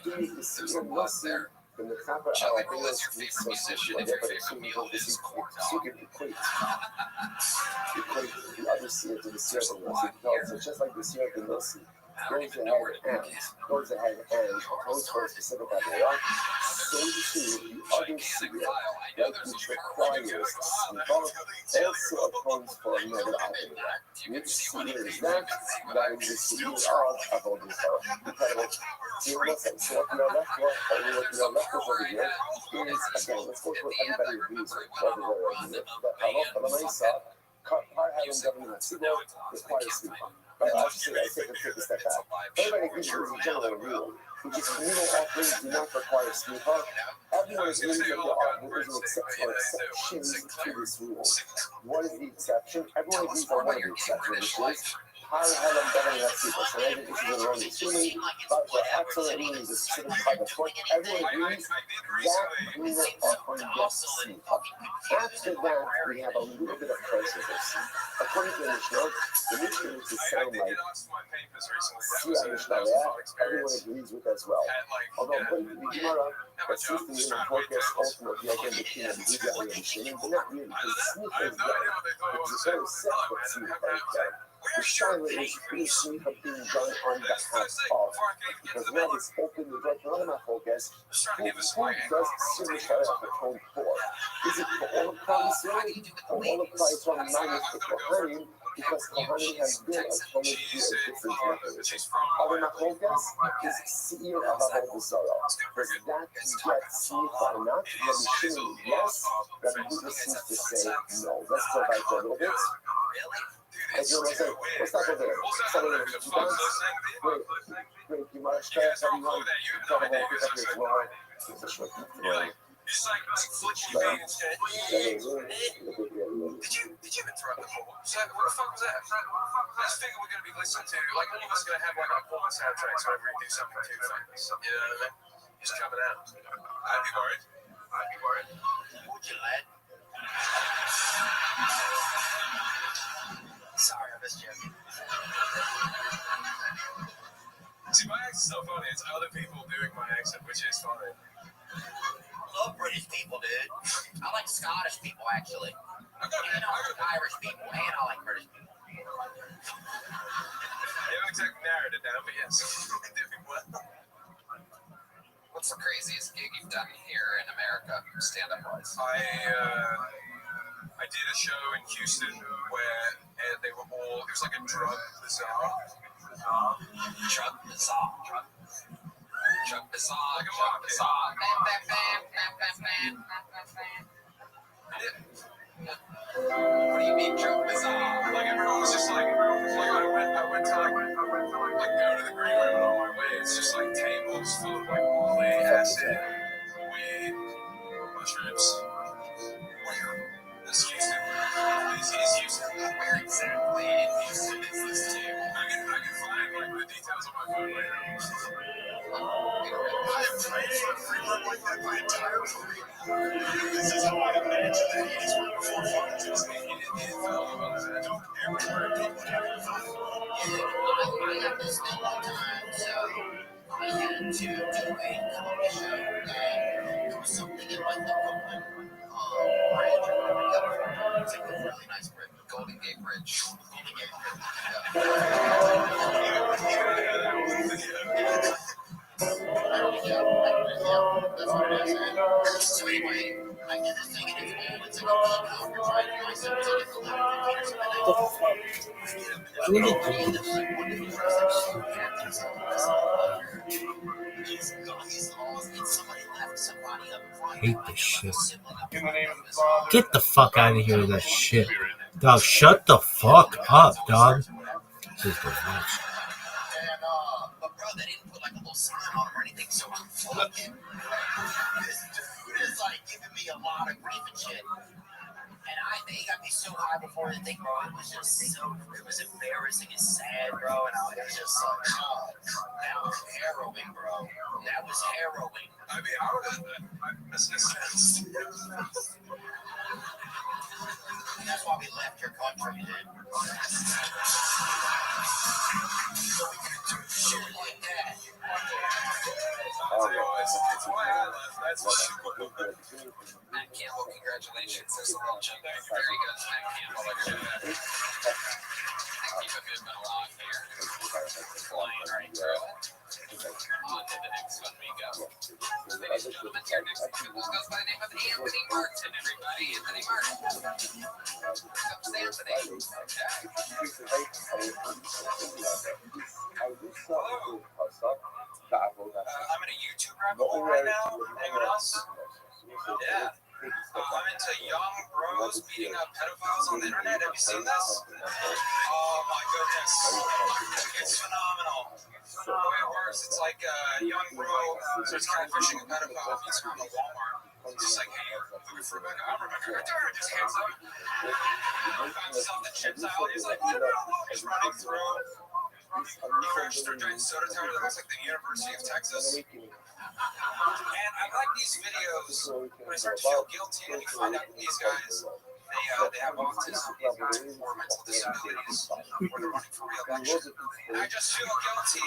giving the Siyar Nosim. When the Kappa Arabians read so simple, therefore the Sunni will equate the other Siyar to the Siyar of Nosim. So just like the Siyar of Nosim goes ahead and accounts for a specific idea, so too the other Siyar, right, which requires Siyar, also accounts for another idea. Which Siyar is that? That is the Siyar of Avodah. So what we are left with over here is, again, let's go for everybody agrees with over there, that halakha l'maisa, par having government tzibur requires Slicha. But I should say, take a step back. Everybody agrees with the general rule, which is communal offerings do not require Slicha. Everyone agrees that there is an exceptions to this rule. What is the exception? Everyone agrees on one of the exceptions, which is how Helen governing that people. So I think this is a wrong assuming, but for absolutely is a specific type of point. Everyone agrees that communal offering gets Slicha. After that, we have a little bit of process. According to the Mishnah makes it sound like Siyar Mishnah, everyone agrees with as well. Although according to the Gemara, that seems to be in the focus ultimately again the king of the Judah and the Shimon, but not really, because Slicha is there. It's a very separate Slicha is there. The Shiloh is Slicha being done on behalf of, because now it's open the door to another focus. Who does Siyar Mishnah atone for? Is it for all of Klal Yisrael, or all of Klal Yisrael minus the Kohanim? Because Kohanim has been atonement to a different methods. Other Machlokas is Siyar of Avodah Zarah. Does that get Slicha or not? Rabbi Shimon, yes. Rabbi Yehuda seems to say no. Let's go back a little bit. As you say, let's not go there. Somebody else, you dance? Great, you might start everyone. Come on, pick up your floor. Right.
Just like flick your feet instead. Did you interrupt the whole? So what the fuck was that? I just figured we're gonna be listening to like all of us gonna have like a porn soundtrack whenever we do something too funny. You know what I mean? Just coming out. I'd be worried. Would you, lad? Sorry, I missed you. See, my accent's so funny. It's other people doing my accent, which is funny.
I love British people, dude. I like Scottish people, actually. I like Irish people, and I like British people.
You haven't exactly narrowed it down, but yes. Doing well.
What's the craziest gig you've done here in America, stand-up wise?
I did a show in Houston where they were all, it was like a drug bazaar.
Drug bazaar. Drug bazaar.
Like a
Drug
market.
bazaar. What do you mean drug bazaar?
Like everyone was just like I went to like go to the Greenway, but on my way it's just like tables full of like Molly, acid, weed, mushrooms. This Houston. Is Houston.
Where exactly in Houston is this table?
I can find like the details on my phone later.
I have trained for a free run like that my entire career. This is how I imagine the 80s were before phones. Don't ever wear people having fun.
I got this thing one time, so I had to do a comedy show, and there was something in my thumb bridge or whatever you got it from. It's like a really nice bridge.
Golden Gate Bridge.
Golden Gate Bridge. That's what it is. So anyway, I did this thing, and it's like a helicopter trying to nice and it's like a lot of meters, and then everybody in this like wonderful dress like super captains and all this he's lost, and somebody left somebody up front.
Hate this shit.
In the name of the Father,
Get the fuck out of here with that shit. Dog, shut the fuck up, dog. Just go nuts.
And but bro, they didn't put like a little sign on him or anything, so I'm fucking. This dude is like giving me a lot of grief and shit. And they got me so high before the thing, bro. It was just it was embarrassing and sad, bro. And I was just like, God, that was harrowing, bro. That was harrowing.
I mean, I would have that's
That's why we left your country, dude. So we could do shit like that.
it's why I left. That's
Matt Campbell, congratulations. There's a little jump there. There he goes, Matt Campbell. Keep a good one alive here. Flying right through it. On to the next one we go. Ladies and gentlemen, your next one goes by the name of Anthony Martin, everybody. Anthony Martin. Comes Anthony.
I'm in a YouTube rabbit hole right now. Anyone else? Yeah. I'm into young bros beating up pedophiles on the internet. Have you seen this? Oh my goodness. It's phenomenal. The way it works, it's like a young bro starts catfishing a pedophile, meets him at Walmart. He's just like, hey, looking for Rebecca. I'm Rebecca. Just hands up. Finds himself the chips out. He's like, no. He's running through. He crashed through a giant soda tower that looks like the University of Texas. And I like these videos when I start to feel guilty when you find out these guys, they have autism or mental disabilities, or they're running for re-election. And I just feel guilty.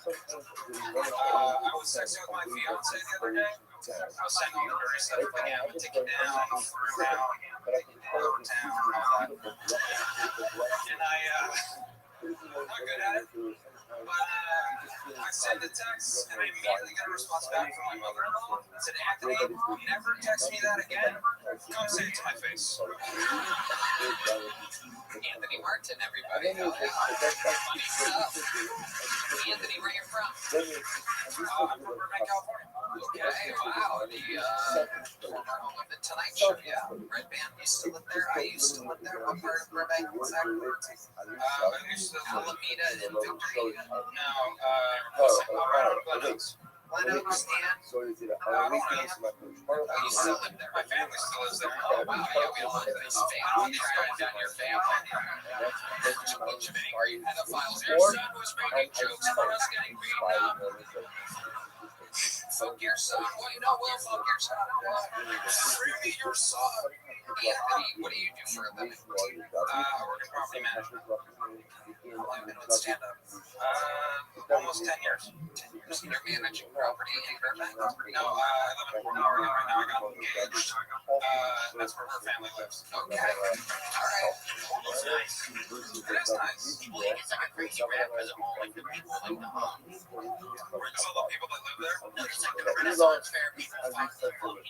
I was texting with my fiance the other day. I was sending all the dirty stuff like, yeah, I'm gonna take it down, through down, over town, and all that. And I'm not good at it. But I sent the text, and I immediately got a response back from my mother-in-law. Said, Anthony, never text me that again. Come say it to my face.
Anthony Martin, everybody. Funny stuff. Anthony, where you from?
I'm from Burbank, California.
Okay, wow. The former home of the Tonight Show, yeah. Red Band used to live there. I used to live there. What part of Burbank exactly?
I used to
Alameda and Victory.
no, right on Glen Oaks.
Glen Oaks and you still live there.
My family still lives there.
Oh, wow. Yeah, we love this family. Track down your family. A bunch of angry pedophiles. Your son was making jokes about us getting beaten up. Fuck your son. Well, you know, we'll fuck your son. Free me your son. Anthony, what do you do for a living?
I work in property management.
How long have you been with stand-up?
Almost 10 years.
10 years. You're managing property in Burbank?
No, I live in Port Oregon right now. I got engaged. That's where her family lives.
Okay. All right.
That's nice.
People think it's like a crazy rap because of all like the people like the
Because all the people that live there.
no, just like the Renaissance fair people find the fucking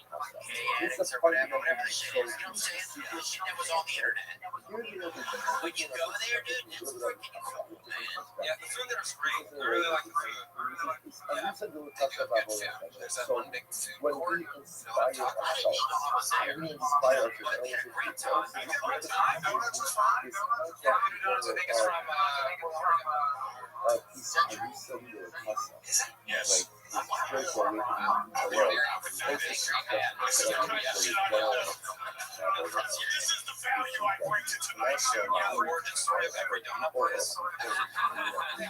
gay addicts or whatever the shit is. You know what I'm saying? The shit that was on the internet. When you go there, dude, it's freaking cool, man.
Yeah, the food there is great. I really like the food.
I used to do a
They do
talk
have
about
good
all
food.
that.
There's that
So
one big food
when
court.
we
You know what
inspire
I'm talking about?
ourselves, we inspire ourselves.
But we had a great time.
You get one time, no, that's just fine. Yeah, you know, I think it's from Oregon.
Is it?
Yes.
Spiritual awakening.
They're very authentic, man. This is the value I bring to tonight's show. You know the origin story of every donut place?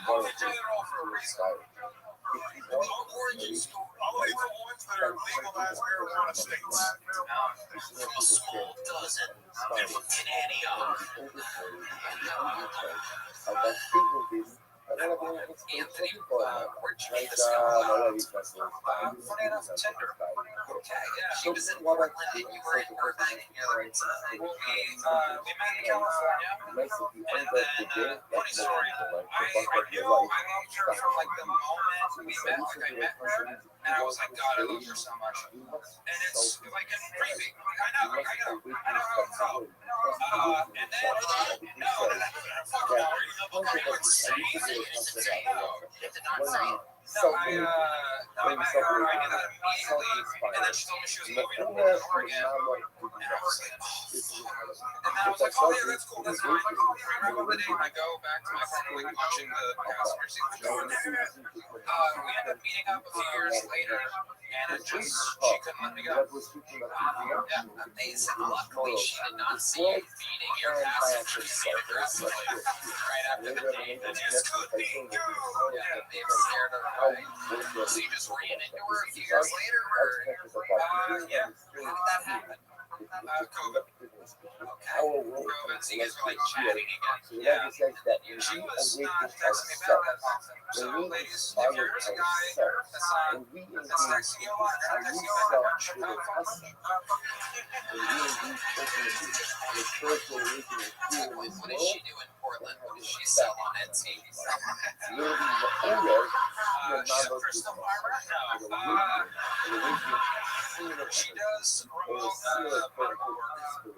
I'll tell you it all for a reason. The origin story. Only the ones that are legal as marijuana states.
From a small dozen in Antioch.
Anthony, where'd you meet this girl? Funny enough, Tinder. Okay, yeah. She was in Portland and you were in Burbank. Well, we met in California. And then, funny story. I loved her from like the moment we met. Like I met her and I was like, God, I love her so much. And it's like it's creepy. I know how it felt. And then, no, fuck no, are you insane? No, I met her, I knew that immediately, and then she told me she was moving to Portland, Oregon, and I was like, oh, fuck. And then I was like, oh yeah, that's cool, that's fine. Right on the day I go back to my apartment, like watching the passenger seat, we end up meeting up a few years later, and it just, she couldn't let me go. Yeah, amazing. Luckily, she did not see you feeding your passenger seat aggressively right after the date. It just couldn't go. Yeah, they scared her away. So you just ran into her a few years later, or yeah, how did that happen? COVID. Okay. COVID. So you guys were like chatting again. Yeah. She was not texting me back that often. So ladies, if there's a guy that's texting you a lot, you're not texting you back that much, have fun. What does she do in Portland? What does she sell on Etsy? She's a crystal farmer? No. She does remote medical work.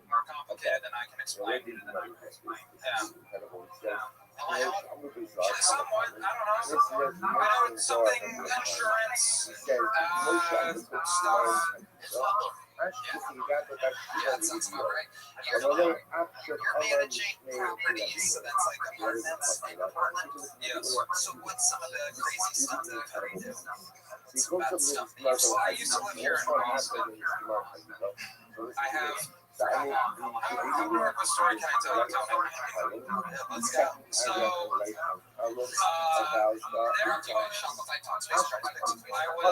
More complicated than I can explain. Yeah. Somewhat, I don't know. I know it's something insurance stuff. Yeah, that sounds about right. You're managing properties, so that's like apartments in Portland. Yes. So what's some of the crazy stuff that I've heard you do? What's some bad stuff that you do? I used to live here in Boston. I have more of a story can I tell you? Let's go. So, there are two shots I taught space tribes. I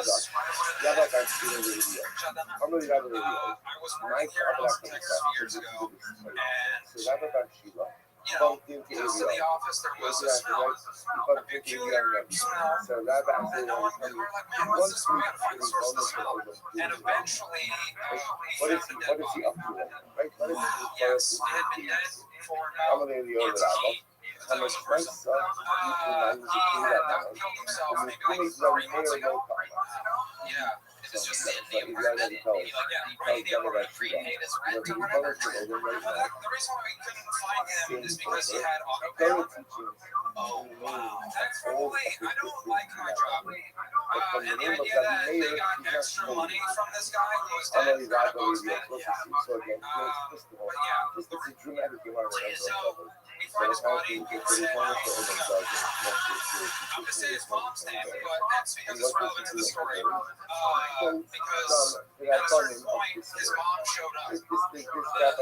was working here in Austin, Texas a few years ago, and you know, goes to the office, there was a smell, a peculiar smell, and no one, we were like, man, what's this? We gotta find the source of the smell. And eventually, we found a dead body. Yes, it had been dead for about 18 years. There was a person. He had not killed himself maybe like 3 months ago. Yeah. It was just in the apartment. He ready to recreate his rent or whatever. The reason why we couldn't find him is because he had auto pay. Oh wow, that's probably. I don't like my job. And the idea that they got extra money from this guy who was dead kind of bugs me. But yeah. So we find his body. I'm gonna say his mom's name, but that's because it's relevant to the story. Because at a certain point, his mom showed up.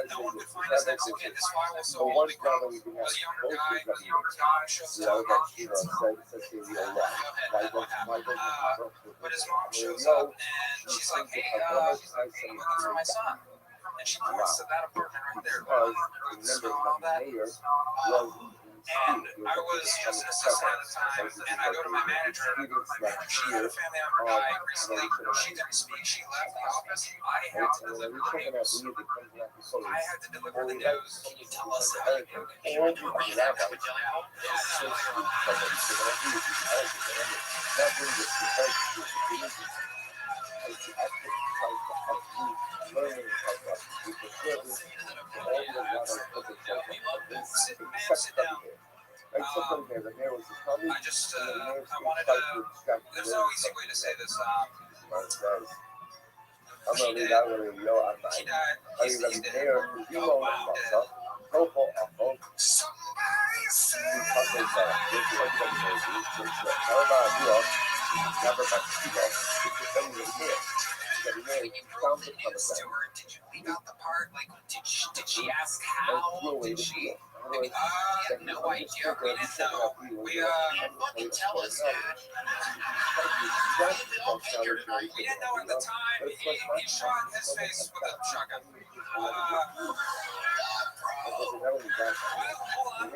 No one could find his next of kin. His file was so old because the younger guy, his mom shows up. But his mom shows up and she's like, hey, I'm looking for my son. And she points to that apartment right there. Smell all that.
And I was just an assistant at the time, and I go to my manager. She had a family member die recently. She didn't speak. She left the office. I had to deliver the news. I had to deliver the news.
Can you tell us how you do it? You do read that to a general?
Sit down. I just, I wanted to, there's no easy way to say this. He died. He's dead. Oh, wow. Somebody said.
When you broke the news to her, did you leave out the part? Like, did she ask how? Did she? I mean, we had no idea.
We didn't know. We
didn't fucking tell us, dude. We all figured it.
We didn't know at the time. He shot his face with a shotgun. Hold on.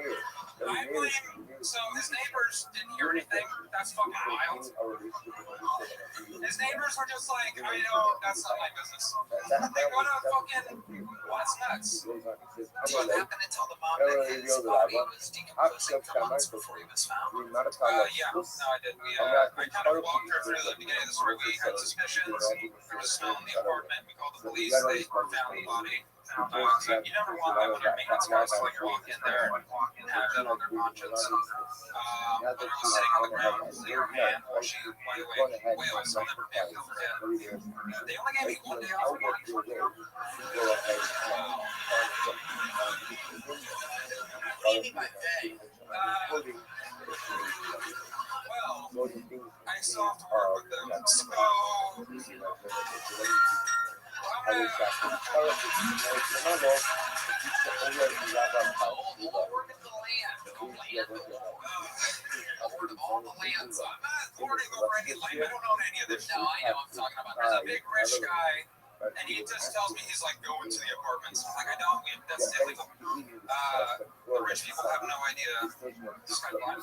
I blame. So his neighbors didn't hear anything. That's fucking wild. His neighbors were just like, I know that's not my business. They go to fucking. What's nuts?
Did you happen to tell the mom that his body was decomposing for months before he was found?
Yeah, no, I did. I kind of walked her through the beginning of the story. We had suspicions. There was a smell in the apartment. We called the police. They found the body. You never want that when you're maintenance guys to like walk in there and have that on their conscience. But I was sitting on the ground holding her hand while she lay awake. Whales, I'll never be able to forget. They only gave me 1 day off work.
Maybe by day.
Well, I still have to work with them. So,
All the lands.
I'm not hoarding over any land. I don't own any of this shit.
No, I know I'm talking about.
There's a big rich guy, and he just tells me he's like going to the apartments. I'm like, I don't. That's illegal. The rich people have no idea. This guy blind.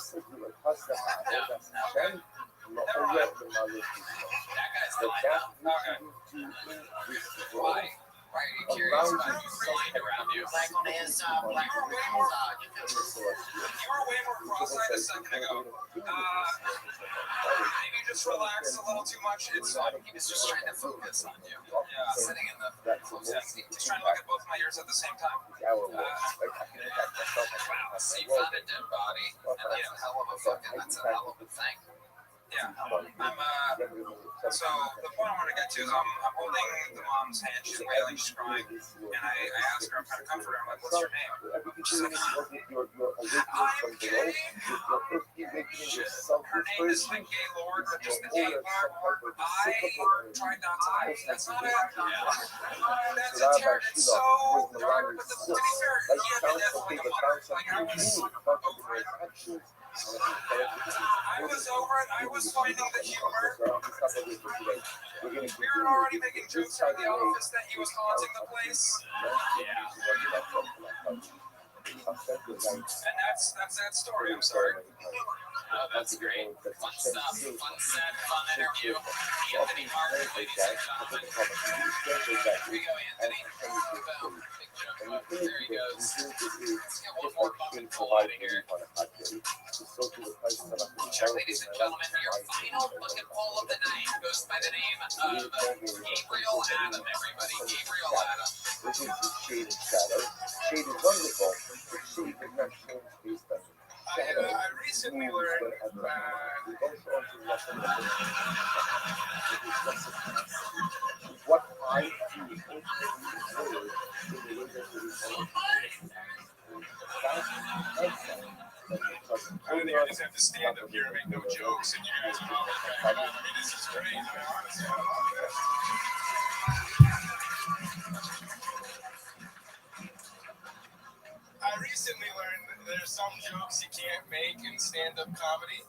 Never mind.
That guy's lying.
Okay.
Why? Why are you curious about who's lying around you? Like on his,
You were way more cross-eyed a second ago. Maybe you just relaxed a little too much. It's fine.
He was just trying to focus on you.
Yeah.
Sitting in the seat.
Just trying to look at both my ears at the same time.
Wow, so you found a dead body, and that's a hell of a thing.
Yeah. So the point I want to get to is I'm holding the mom's hand. She's wailing, she's crying, and I ask her, I'm trying to comfort her. I'm like, what's your name? She's like, I'm gay. Her name is like Gay Lord, but just the gay part. I tried not to laugh. That's not it. That's a terrible. It's so dark, but to be fair, he had been dead for like a month. Like, I was over it. I was over it. I was finding the humor. We were already making jokes around the office that he was haunting the place. And that's that story. I'm sorry.
Oh, that's great. Fun stuff. Fun set. Fun interview. Anthony Martin, ladies and gentlemen. Here we go, Anthony. Boom. Big joke. There he goes. Let's get one more bucket full out of here. Ladies and gentlemen, your final bucket full of the night goes by the name of Gabriel Adam, everybody. Gabriel Adam.
I recently learned
what I do.
I think I just have to stand up here and make no jokes, and you guys are all like, I mean, this is great. I mean, honestly, I love this. I recently learned that there's some jokes you can't make in stand-up comedy.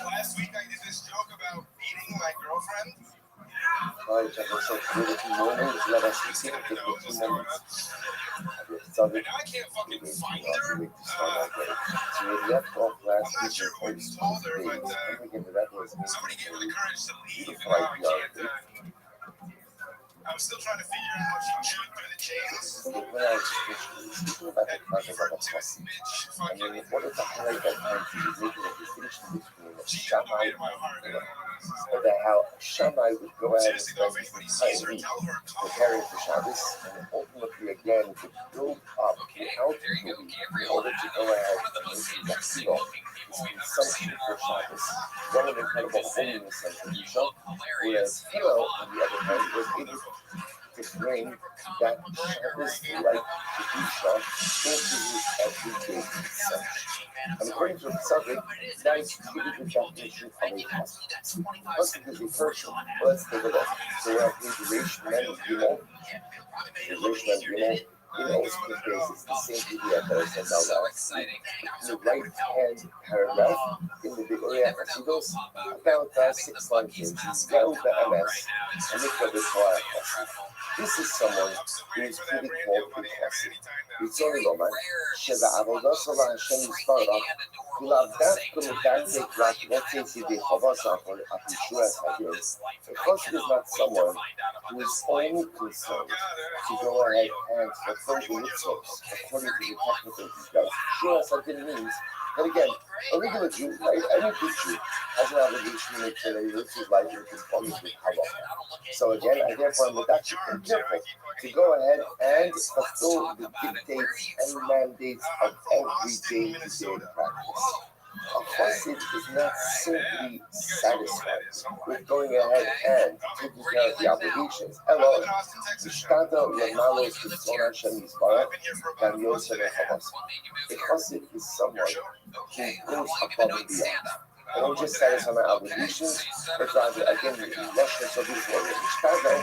Last week I did this joke about beating my girlfriend.
try to have yourself beautiful morning, let us take the 2 moments. So
And now I can't fucking find her.
so we left off last week in post
Called her,
days.
but
And again, that was
somebody gave her the courage to leave, and
beautiful
now I
idea.
can't. I'm still trying to figure out how she chewed through the chains.
When I was speaking about the concept of a
This
pussy,
bitch
and then
fucking.
in order to highlight that point, he was making a distinction between
She
Shammai
captivated my
and
heart.
but that how Shammai would go out and
Seriously though,
spend
if anybody
his
sees
entire
her,
week
tell her come
preparing
home.
for Shabbos, and then ultimately again to build up throughout the week in order to go ahead and make his appeal, his consumption for Shabbos, one of the incredible holiness and Kedusha, whereas Hillel, on the other hand, was able to bring that Shabbos like Kedusha into his everyday consumption. And according to the subject, that is truly the definition of a husband. Husband is a person. Well, let's take a look. So we have page Reish Mem Gimel. Reish Mem Gimel. In all split cases, the same PDF that I sent out last week. In the right-hand paragraph, in the Be'oria Hasidos, about 6 lines in, Zeu Be'emes, Hamikra B'Torah Chassid. This is someone who is really called a chassid. Ritzoni Lomar, שבעבודתו להשם יסברך, ולאו דווקא מדקדק רק רוצץ ידי חובתו אף ישועת הדין. A chassid is not someone who is only concerned to go ahead and fulfill the mitzvot according to the technical details. Yeshuat hadin means that again, a regular Jew, right, any good Jew, has an obligation to make sure that he lives his life in conformity with halacha. So again, I therefore am careful to go ahead and fulfill the dictates and mandates of everyday practice. A chassid is not simply satisfied with going ahead and taking care of the obligations. Hello, Mishtata Lamalos Yitzon Hashem Yisbarach Gam Yosef Echavas. A chassid is someone who goes above and beyond. I don't just satisfy my obligations, but rather, again, Russian so before Mishtata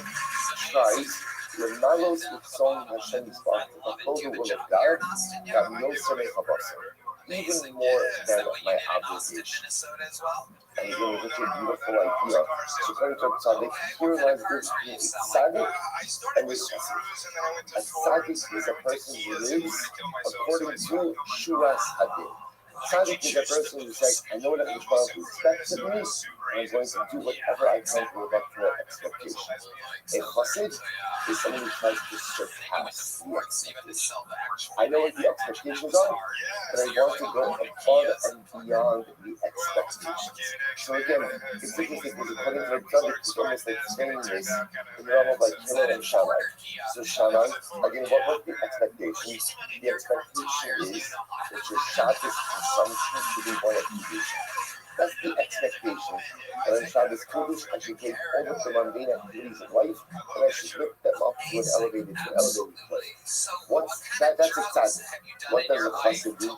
tries Lamalos Yitzon Hashem Yisbarach to fulfill the will of God Gam Yosef Echavas. Even more than my obligations. And again, it's such a beautiful idea. So according to Tzaddik, here lies the difference between a tzaddik and a chassid. A tzaddik is a person who lives according to Shuras Hadin. Tzaddik is a person who says, I know what I'm supposed to expect of me, and I'm going to do whatever I can to live up to their expectations. A chassid is someone who tries to surpass the expectations. I know what the expectations are, but I want to go above and beyond the expectations. So again, it's interesting because according to Tzaddik, it's almost like saying this in the realm of like Hillel and Shammai. So Shammai, again, what was the expectation? The expectation is that your Shabbos consumption should be one of Kedusha. That's the expectation. And on Shabbos Kodesh, I should take all of the mundane activities of life and I should lift them up to an elevated place. What's that? That's a tzaddik. What does a chassid do?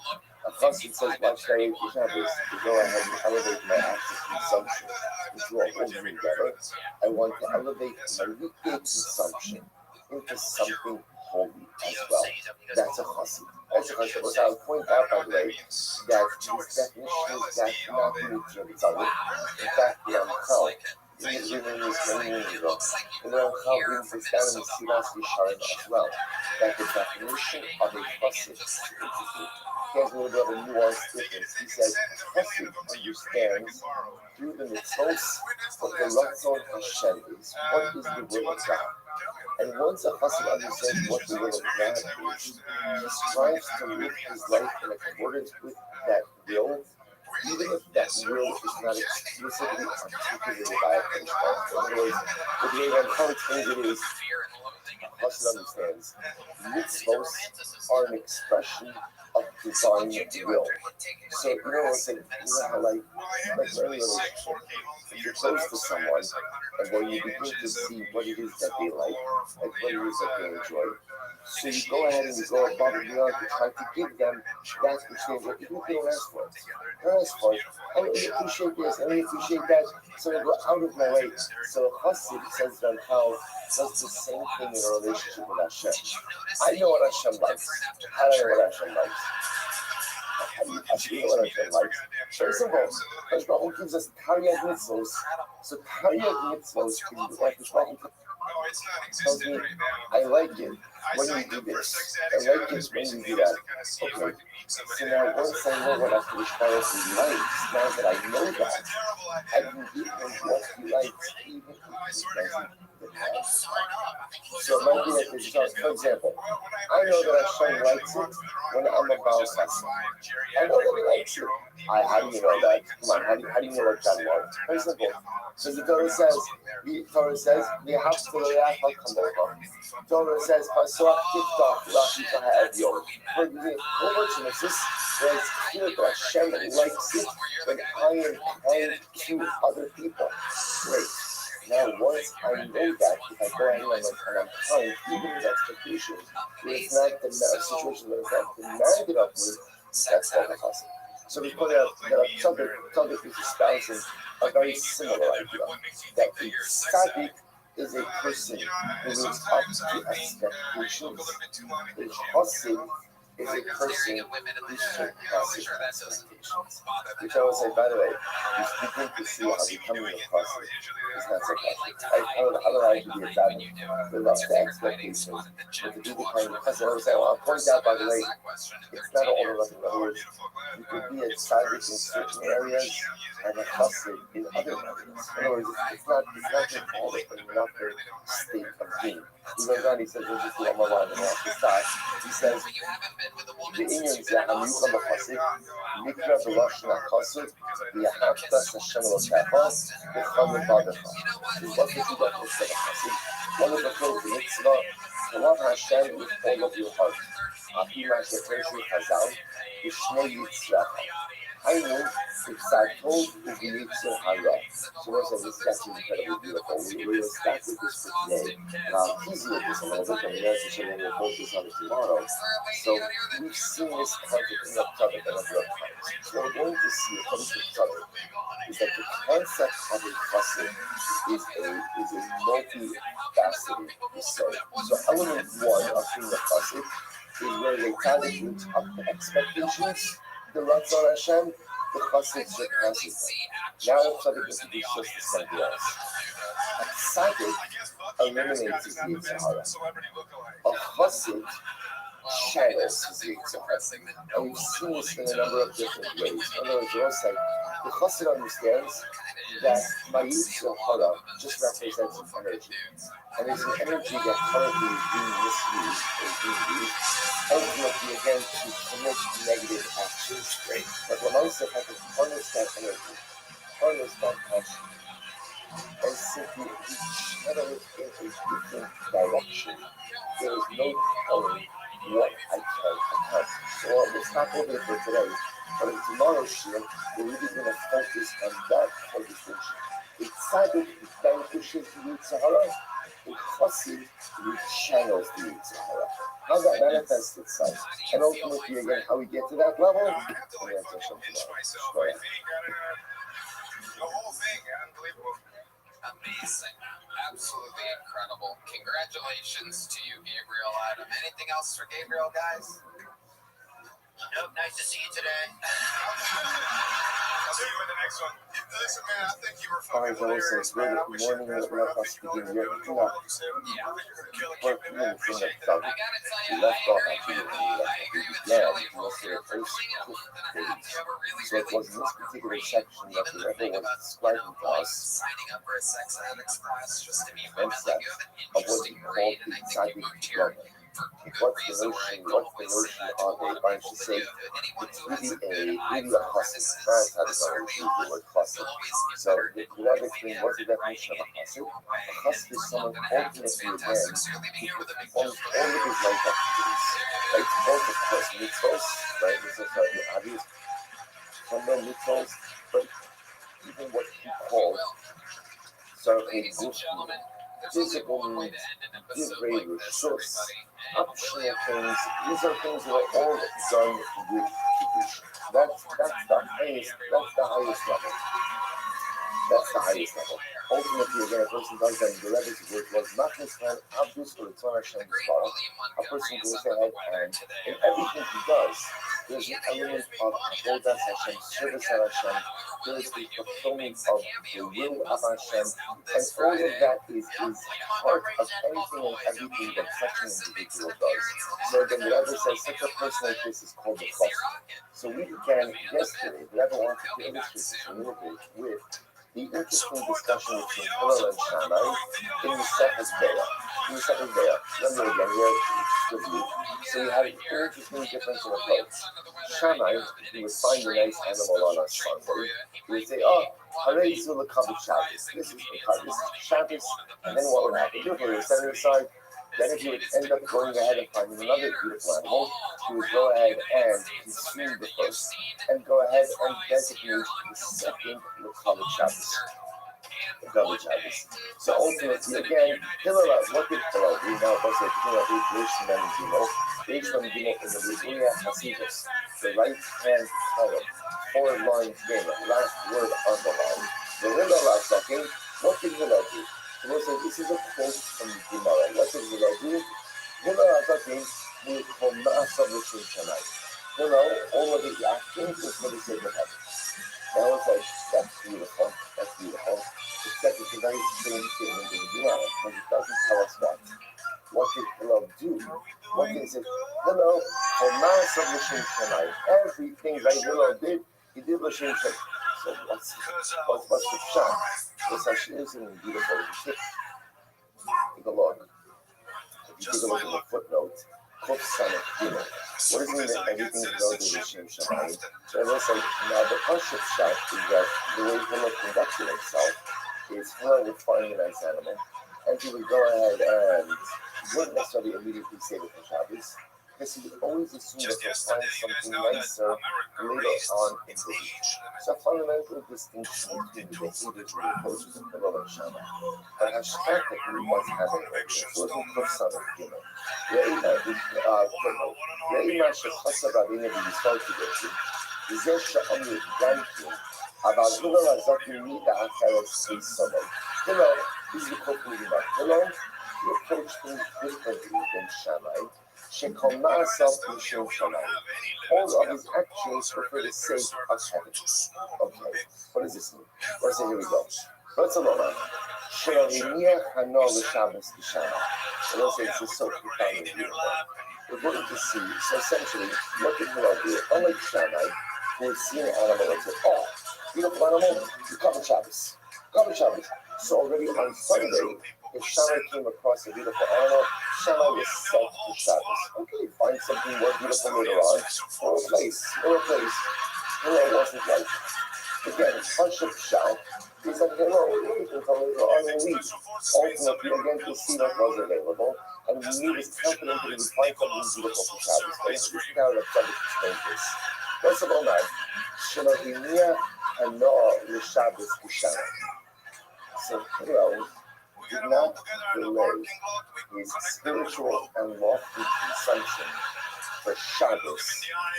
A chassid says, why should I eat for Shabbos? To go ahead and elevate my active consumption into a whole new level. I want to elevate my weekday consumption into something holy as well. That's a chassid. That's a chassid. What I would point out, by the way, that this definition is that not unique to the tzaddik. In fact, the Ramchal, in his writings many years ago, and the Ramchal brings this down in the Siras Yisharim as well, that the definition of a chassid is interesting. He has a little bit of a nuanced difference. He says, chassid understands through the mitzvos what the Ratzon Hashem is. What is the will of God? And once a chassid understands what the will of God is, he strives to live his life in accordance with that will, even if that will is not explicitly articulated by a Kodesh. In other words, the way Ramchal explains it is, a chassid understands mitzvos are an expression of divine will. So you know what's like, how like any relationship, if you're close to someone and then you begin to see what it is that they like what it is that they enjoy, so you go ahead and you go above and beyond to try to give them that which they enjoy, even if they don't ask for it. They don't ask for it. I really appreciate this, I really appreciate that, so I go out of my way. So a chassid says that how does the same thing in a relationship with Hashem. I know what Hashem likes. How do I know what Hashem likes? you know what Hashem likes? First of all, who gives us Taryag mitzvos. So Taryag mitzvos can be like tells me, I like it when you do this. I like it when you do that. Okay. So now once I know what Hakadosh Baruch Hu likes, now that I know that, I can give him what he likes, even if he doesn't demand. So it might be like this. So, for example, I know that Hashem likes it when I'm about fasting. I know that he likes it. How do you know that? Come on, how do you know what God wants? Very simple. So the Torah says, we have to react like Kamocha. The Torah says, Pasach Tiftach Rashi Tahav Yom. For the whole verse of this, where it's clear that Hashem likes it when I am kind to other people. Great. Now, once I know that, if I go ahead and I'm kind, even with expectations, it's not the situation that is not demanded of me, that's not the chassid. So we put out that a tzaddik is espousing a very similar idea, that a tzaddik is a person who lives up to expectations. A chassid is a person who surpasses expectations. Which I will say, by the way, you begin to see how becoming a chassid is not so possible. How do I be a bad live up to expectations? But to be the kind of chassid, I would say, I'll point out, by the way, it's not all or nothing. In other words, you could be a tzaddik in certain areas and a chassid in other areas. In other words, it's not just all of another state of being. He goes on, he says, let's just do one more line and off the side. He says, the Indians that have you come a chassid, Mikra B'Lashon HaChassid, V'Yahavtas Hashem Elokecha, V'Chamim B'Adecha. So what's the two definitions of a chassid? One is the first mitzvah, to love Hashem with all of your heart. Afi Ma'aseh Chazal, V'Shnei Yitzracha. I know Ipsatol U'V'Yitzir Hara. So what's this is actually incredibly beautiful. We will start with this for today. Now, teasing with this a little bit, and we'll focus on it tomorrow. So we've seen this concept in the Tzaddik a number of times. So what we're going to see according to Tzaddik is that the concept of a chassid is a multifaceted, we say. So element one of being a chassid is where the tzaddik lives up to expectations. The Ratzon Hashem, the chassid surpasses them. Now a tzaddik introduces just something else. A tzaddik eliminates his Yetzer Hara. A chassid channels his Yetzer Hara. And we've seen this in a number of different ways. In other words, we'll say, the chassid understands that my Yetzer Hara just represents an energy. And it's an energy that currently is being misused or being used, ultimately again to commit negative actions. Great. But when I say I can harness that energy, harness that passion, and simply channel it in a different direction, there is no telling what I can accomplish. So let's stop over for today. But in tomorrow's shiur, we're really going to focus on that whole distinction. A tzaddik vanquishes the Yetzer Hara. A chassid channels the Yetzer Hara. How that manifests itself, and ultimately, again, how we get to that level.
I have to like inch myself. I think the whole thing, unbelievable.
Amazing. Absolutely incredible. Congratulations to you, Gabriel Adam. Anything else for Gabriel, guys?
Nope, nice to see you today.
I'll see you in the next one. Listen, man, I think you were fucking hilarious, man. I wish you the best, man. I wish you the best. I think you're gonna kill it. Keep it, man. Appreciate that.
I gotta tell you, I agree with Shelley both here for playing it a month and a half. You have a really,
So it was in this particular section that the rebel was describing to us
signing up for a sex ed express just to meet women.
concept
Like, you have an
of what
interesting
we call
grade,
the
and I think you
tzaddik
moved here
learning.
for good
What's the
reason, where I
notion
don't
of
always say that to a
a
lot of
bunch
people,
of
but
say
anyone
it's
who has a
really
good
a
eye
chassid.
for premises,
Parents have
this
to
early
use the
on,
word
you'll
chassid.
always get
So
better
the
at
Quran
knowing
explains
and
what's the
writing
definition of
it
a
in
chassid.
your
A
way. And
chassid is
for a
someone
month and a half, it's
ultimately
fantastic.
again
So you're leaving
who
here with a big
performs
jump.
all of his life activities. Right? Both of course mitzvos, right? Mitzvos are the obvious fundamental mitzvos, but even what he called certain
Ladies and
gufim,
gentlemen, there's only
physical
one way to
needs,
end an episode like
divrei,
this,
reshus,
everybody. And
optional things. These are things that are all done with kedusha. That's the highest level. That's the highest level. Ultimately, again, a person does that in the Rebbe's word was Machnisman Abdus or Tzon Hashem Yisrael. A person goes ahead and in everything he does, there's an element of Avodas Hashem, service of Hashem. There is the fulfillment of the will of Hashem, and all of that is part of anything and everything that such an individual does. So again, the Rebbe says such a person like this is called the chassid. So we began yesterday, the Rebbe wanted to illustrate this a little bit with the interesting discussion between Hillel and Shammai in the Sefer Be'ah. Remember again, here it's review. So we had an interesting difference in approach. Shammai, he would find a nice animal on a Sunday. He would say, oh, Harei Zula Kavod Shabbos. This is Shabbos. And then what would happen? He would set it aside. Then if he would end up going ahead and finding another beautiful animal, he would go ahead and consume the first, and go ahead and designate the second Kavod Shabbos. So ultimately, again, Hillel, what did Hillel do? Now, what's it? Restream in the Riguya Hasidus, the right hand column, 4 lines in, last word on the line. The Hillel second, what did Hillel do? Hillel said, this is a quote from the Gemara. What did Hillel do? Hillel second, we call Ma'asav L'Shem Shammai. Hillel, all of the actions is for the sake of heaven. Now it's like, that's beautiful. Except it's a very strange statement in the Gemara, because it doesn't tell us what. What did Hillel do? What did he say? Hillel, for Ma'asav L'Shem Shammai. Everything that Hillel did, he did L'Shem Shammai. So what's the shot? What's actually interesting beautiful? Take a look. If you take a look at the footnote, Kuf Sanach Gimel. What does it mean that everything Hillel did L'Shem Shammai? So I will say, now the Pashup shot is that the way Hillel conducted himself is Hillel would find a nice animal, and he would go ahead and he wouldn't necessarily immediately say it for Shabbos, because he would always assume that he'll find something nicer later on in the week. So a fundamental distinction between the behaviors and the approaches of Hillel and Shammai. But Hashkata was having it, so it wasn't Kuf Sanach Gimel. Re'ima shechasa Rabbeinu b'Yisrael Kidoshim, v'zeh she'amru Yankin, אבל Hillel הזאת מידה אחרת ביסודו. Hillel, this is the quote from the Gemara. Hillel, he approached things differently than Shammai. She'kol ma'asav L'Shem Shammai. All of his actions were for the sake of heaven. Okay, what does this mean? Let's say, here we go. Let's alone. She'ariniach hano l'Shabbos b'Shammai. So let's say it's so profound and beautiful. We're going to see, so essentially, what did Hillel do? Unlike Shammai, who would see an animal and say, oh, beautiful animal, you cover Shabbos. So already on Sunday, if Shammai came across a beautiful animal, Shammai was set to Shabbos. Okay, find something more beautiful later on, or a place. Hillel wasn't like it. Again, Pashup Shah, he said, Hillel, wait until later on in the week. Ultimately, again, to see what was available, and he was confident that he would find something beautiful for Shabbos. But this is how the subject explains this. First of all, now, Shelohiniah Hanoah L'Shabbos B'Shammai. So Hillel did not delay his spiritual and lofty consumption for Shabbos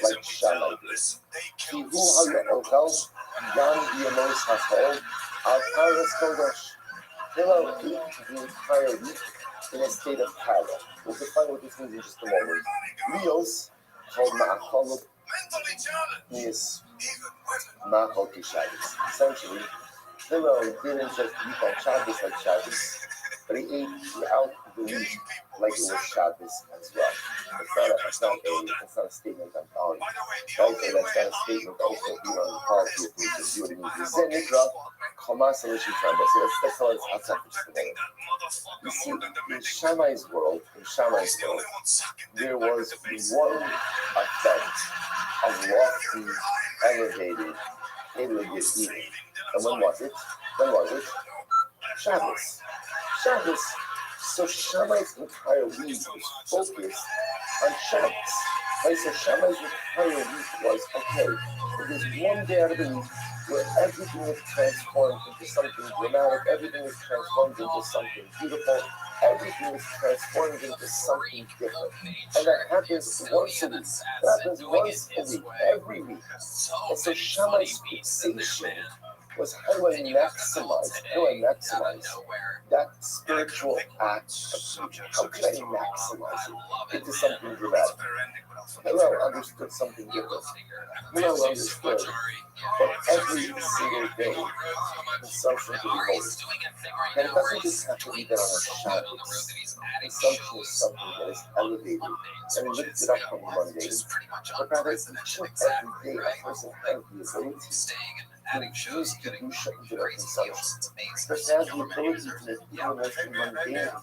like Shammai did. Kihu ha'yochel gam b'yamos ha'chol al paras kodesh. Hillel ate the entire week in a state of para. We'll define what this means in just a moment. Leos called ma'achol is ma'achol Shabbos. Essentially, Hillel didn't just eat on Shabbos like Shabbos, but he ate throughout the week like it was Shabbos as well. It's not a statement I'm calling. Okay, that's not a statement also be on the policy of to see what it means. This is Nikra, Chomas Elishim Shabbos. So let's tell us outside for just a minute. You see, in Shammai's world, there was one effect of lofty, elevated, elegant eating. And when was it? Shabbos. So Shammai's entire week was focused on Shabbos. Right? So Shammai's entire week was, okay, there's one day out of the week where everything is transformed into something dramatic, everything is transformed into something beautiful, everything is transformed into something different. And that happens once a week. Every week. And so Shammai's fixation was how do I maximize that spiritual act of beauty? How can I maximize it into something dramatic? Hillel understood something different. Hillel understood that every single day consumption can be holy. And it doesn't just have to be done on a Shabbos. Consumption is something that is elevated and lifted up from Monday, but rather each and every day a person has the ability to use Kedusha into their consumption. A person has the ability to make even the most mundane act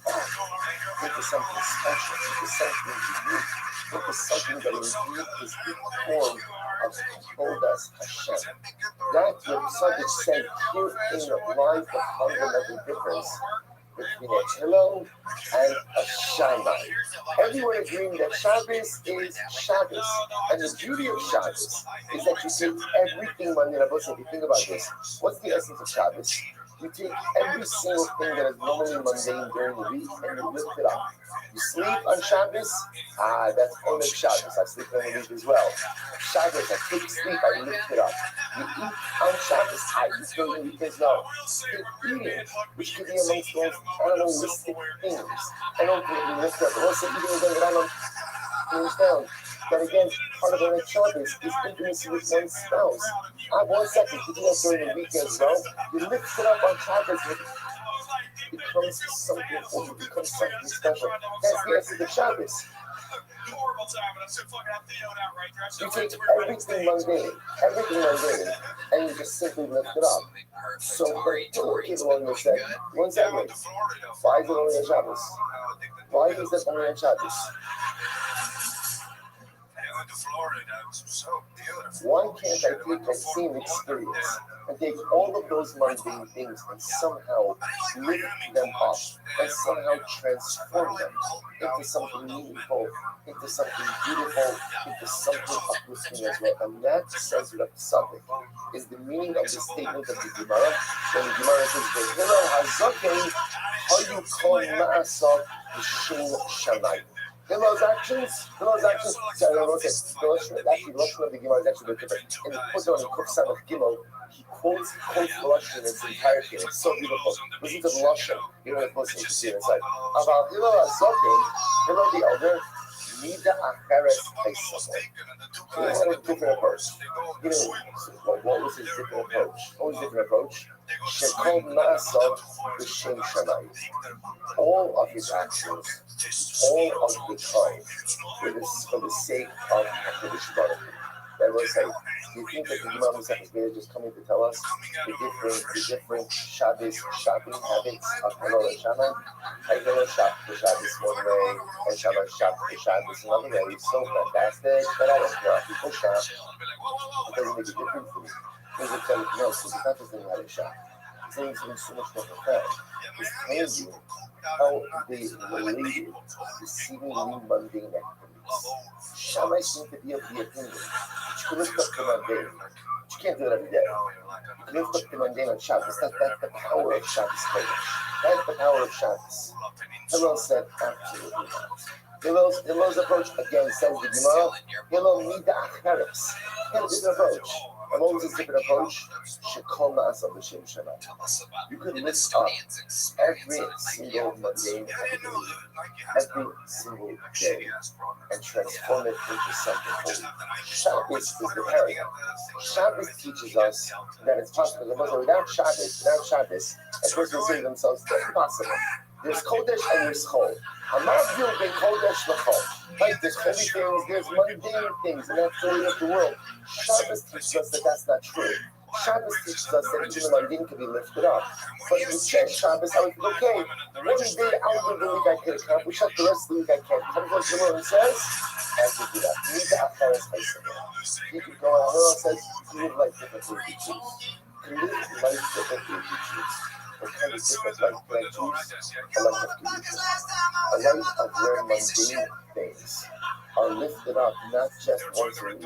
into something special, into something unique, into something that indeed is the form of Kodas Hashem. That Reb Tzaddik said herein lies the fundamental difference between a Hillel and a Shammai. Everyone agreeing that Shabbos is Shabbos. And the beauty of Shabbos is that you take everything mundane. If you think about this, what's the essence of Shabbos? You take every single thing that is normally mundane during the week and you lift it up. You sleep on Shabbos, that's only Shabbos. I sleep on the week as well. Shabbos, I take sleep, I lift it up. You eat on Shabbos, I eat during the week as well. You're eating, which could be amongst the most animalistic things. I don't think we lift up. Also, eating is going around things down. But again, part of our Shabbos is intimacy with one's spouse. 1 second, you do that during the week as well. You lift it up on Shabbos, it becomes something holy, it becomes something special. That's the essence of Shabbos. You take everything mundane, and you just simply lift it up. So the Torah came along and said, 1 second, why is it only on Shabbos? Why is that only on Shabbos? One can't take that same experience and take all of those mundane things and somehow lift them up and somehow transform them into something meaningful, into something beautiful, into something uplifting as well. And that, says Reb Tzaddik, is the meaning of the statement of the Gemara. When the Gemara says, "V'hillel hazaken hayu kol ma'asav b'shem shamayim." Hillel's actions. Sorry, I wrote it. Actually, the Lashon of the Gemara is actually very different. In the Puzon in Kuf Samach Gimel, he quotes the Lashon in its entirety, and it's so beautiful. Listen to the Lashon. You know what I'm listening to see it inside. About Hillel Azokin, Hillel the elder, Nida Acheres Paisavon. He had a different approach. You know, what was his different approach? What was his different approach? Shekol Na'asav B'Shem Shamayim. All of his actions, all of the time, for the sake of HaKadosh Baruch Hu. That was like, do you think that the Imam Hussein is just coming to tell us the different Shabbos shopping habits of Hillel and Shammai? Like Hillel shop for Shabbos one way, and Shammai shop for Shabbos another way. It's so fantastic, but I don't care. People shop. It doesn't make a difference for me. Because it's like, no, because it's not just learning how to shop. It's learning something so much more profound. It's telling you how they related to seemingly mundane activities. Shammai seemed to be of the opinion that you can lift up the mundane, but you can't do it every day. You can lift up the mundane on Shabbos. That's the power of Shabbos Kodesh. That's the power of Shabbos. Hillel said, absolutely not. Hillel's approach, again, says the Gemara, Hillel nida acheres. He had a different approach. And what was his different approach? Shekol ma'asav b'shem shamayim. You could lift up every single mundane activity, every single day, and transform it into something holy. Shabbos is the paradigm. Shabbos teaches us that it's possible. Without Shabbos, a person will say to themselves, it's impossible. There's Kodesh and there's Chol. I'm not building Kodesh L'Chol. Like there's holy things, there's mundane things, and that's the way of the world. Shabbos teaches us that that's not true. Shabbos teaches us that even the mundane can be lifted up. But if you check Shabbos, I would think, okay, one day out of the week I can accomplish, the rest of the week I can't. Comes what the Lord says, I have to do that. You need to have Paris Paisavon. You can go on, Lord says, you live life differently if you choose. You can live life differently if you choose. What kind of different life can I choose? A life of Kedusha. A life of where mundane things are lifted up, not just once a week,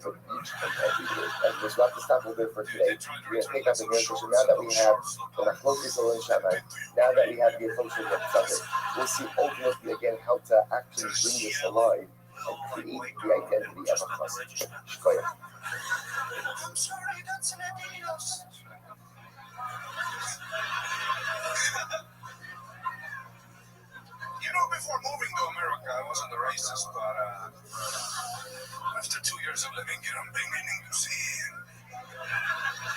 but each and every day. And we'll have to stop a bit for today. We're going to pick up the great question. Now that we have the Machlokes and Shammai, now that we have the approach of Reb Tzaddik, we'll see ultimately again how to actually bring this alive and create the identity of a chassid. Shkoyach.
Before moving to America, I wasn't a racist, but after 2 years of living here, I'm beginning to see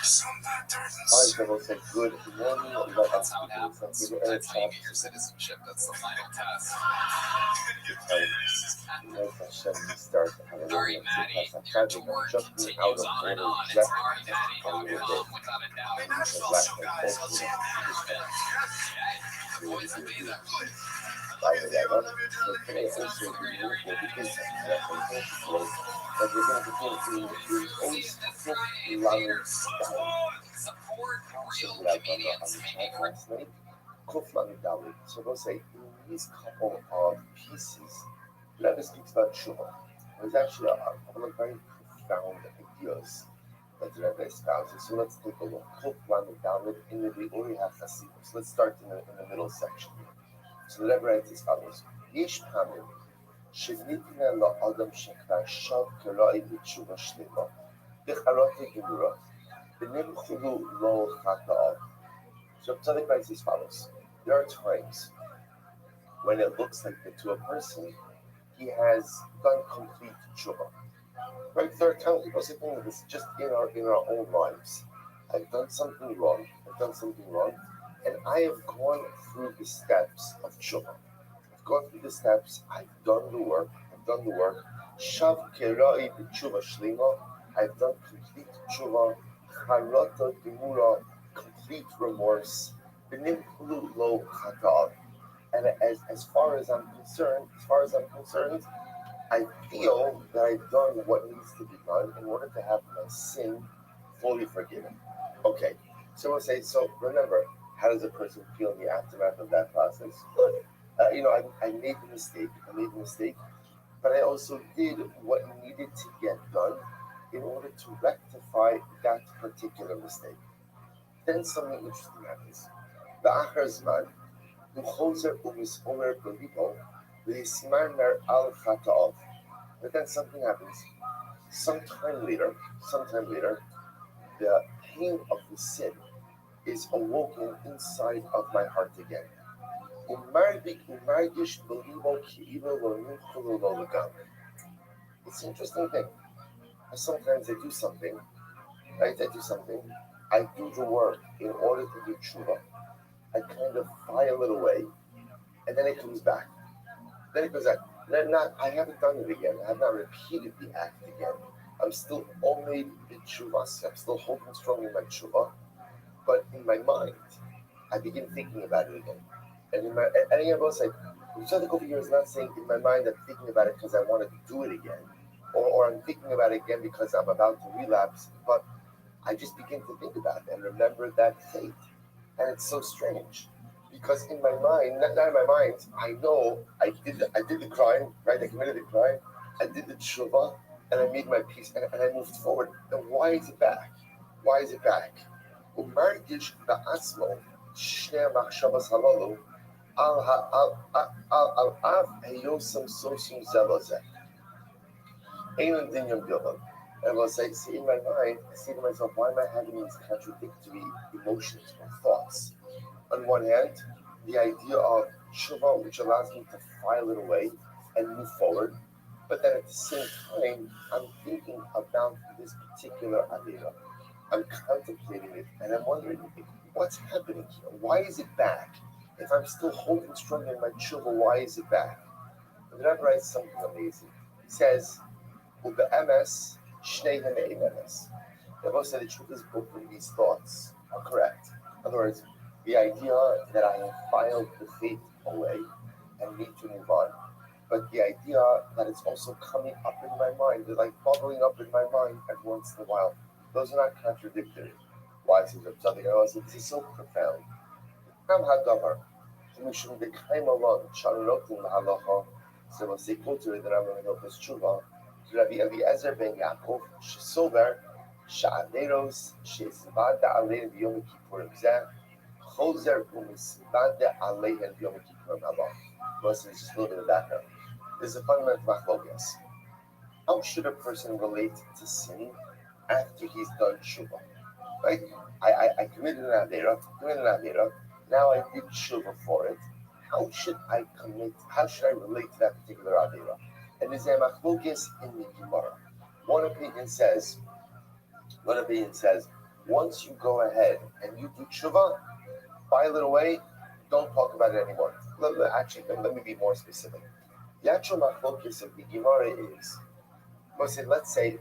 some patterns.
I will say good morning.
That's how it happens. That's how you get your citizenship. That's the final test. Ari Maddie, your tour continues on and on. It's AriMaddie.com without a doubt.
In Nashville, so guys, I'll see you there.
The boys will be there.
Love you, Theo. Love you, Dylan.
Thanks so much for the great Ari Maddie. Friday theaters. Support real comedians. Maybe
So they'll say in these couple of pieces, Rebbe speaks about Shuvah. There's actually a couple of very profound ideas that the Rebbe espouses. So let's take a look. In the Uri HaChasidus. Let's start in the middle section. So the Rebbe writes as follows: Yesh pamim shevnitna la'adam shekvar shav kerai b'tshuva shlema b'charate gemurah b'nimchulu lo chata'av. So Tzaddik writes as follows: there are times when it looks like that to a person he has done complete tshuva. Right? There are times people say things this just in our own lives. I've done something wrong. And I have gone through the steps of tshuva. I've gone through the steps. I've done the work. Shav kerai b'tshuva shlema. I've done complete tshuva. Charata gemura, complete remorse. B'nimchulu lo chatav. And as far as I'm concerned, I feel that I've done what needs to be done in order to have my sin fully forgiven. Okay, so we'll say, so remember, how does a person feel in the aftermath of that process? Good. I made the mistake, but I also did what needed to get done in order to rectify that particular mistake. Then something interesting happens. The Achar Zman, who choser u'mishomer b'libo, v'hismarmer al chata'ov. But then something happens. Sometime later, the pain of the sin is awoken inside of my heart again. It's an interesting thing. Sometimes I do something, right? I do the work in order to do tshuva. I kind of file it away, and then it comes back. I haven't done it again. I have not repeated the act again. I'm still only b'tshuvas. I'm still holding strong in my tshuva, but in my mind, I begin thinking about it again. And again, both say, Tzaddik over here is not saying in my mind I'm thinking about it because I want to do it again, or I'm thinking about it again because I'm about to relapse. But I just begin to think about it and remember that fate, and it's so strange. Because in my mind, not in my mind, I know I did the crime, right? I committed the crime, I did the tshuva, and I made my peace, and I moved forward. And why is it back? Umargish ba'atzmo shnei machshavas halalu al av heyosam sosum zelazeh. Einan dinyam gilam. And I'll say, see in my mind, I say to myself, why am I having these contradictory emotions or thoughts? On one hand, the idea of tshuva, which allows me to file it away and move forward, but then at the same time, I'm thinking about this particular idea. I'm contemplating it, and I'm wondering, what's happening here? Why is it back? If I'm still holding strong in my tshuva, why is it back? And the Rebbe writes something amazing. He says, "Ube'emes shnei hanei emes." The Rebbe said the truth is both of these thoughts are correct. In other words, the idea that I have filed the fate away and need to move on, but the idea that it's also coming up in my mind, they're like bubbling up in my mind every once in a while, those are not contradictory. Why is it something else? This is so profound. Kam hadavar, mishum dekaim alon, sharotim lahalacha, so we'll say kultur that I'm going to go to tshuva, Rabbi Eliezer ben Yaakov, shesover, sha'aderos, she'ezvad da'alei b'yom kippurim zeh, Choser u'misvade aleihen b'yom kippurim haba. Listen, it's just a little bit of background. There's a fundamental machlokas. How should a person relate to sin after he's done tshuva? right? I committed an avera, Now I did tshuva for it. How should I relate to that particular avera? And there's a machlokes in the Gemara. One opinion says, once you go ahead and you do tshuva, file it away, don't talk about it anymore. Let me be more specific. The actual machlokes of the Gemara is, let's say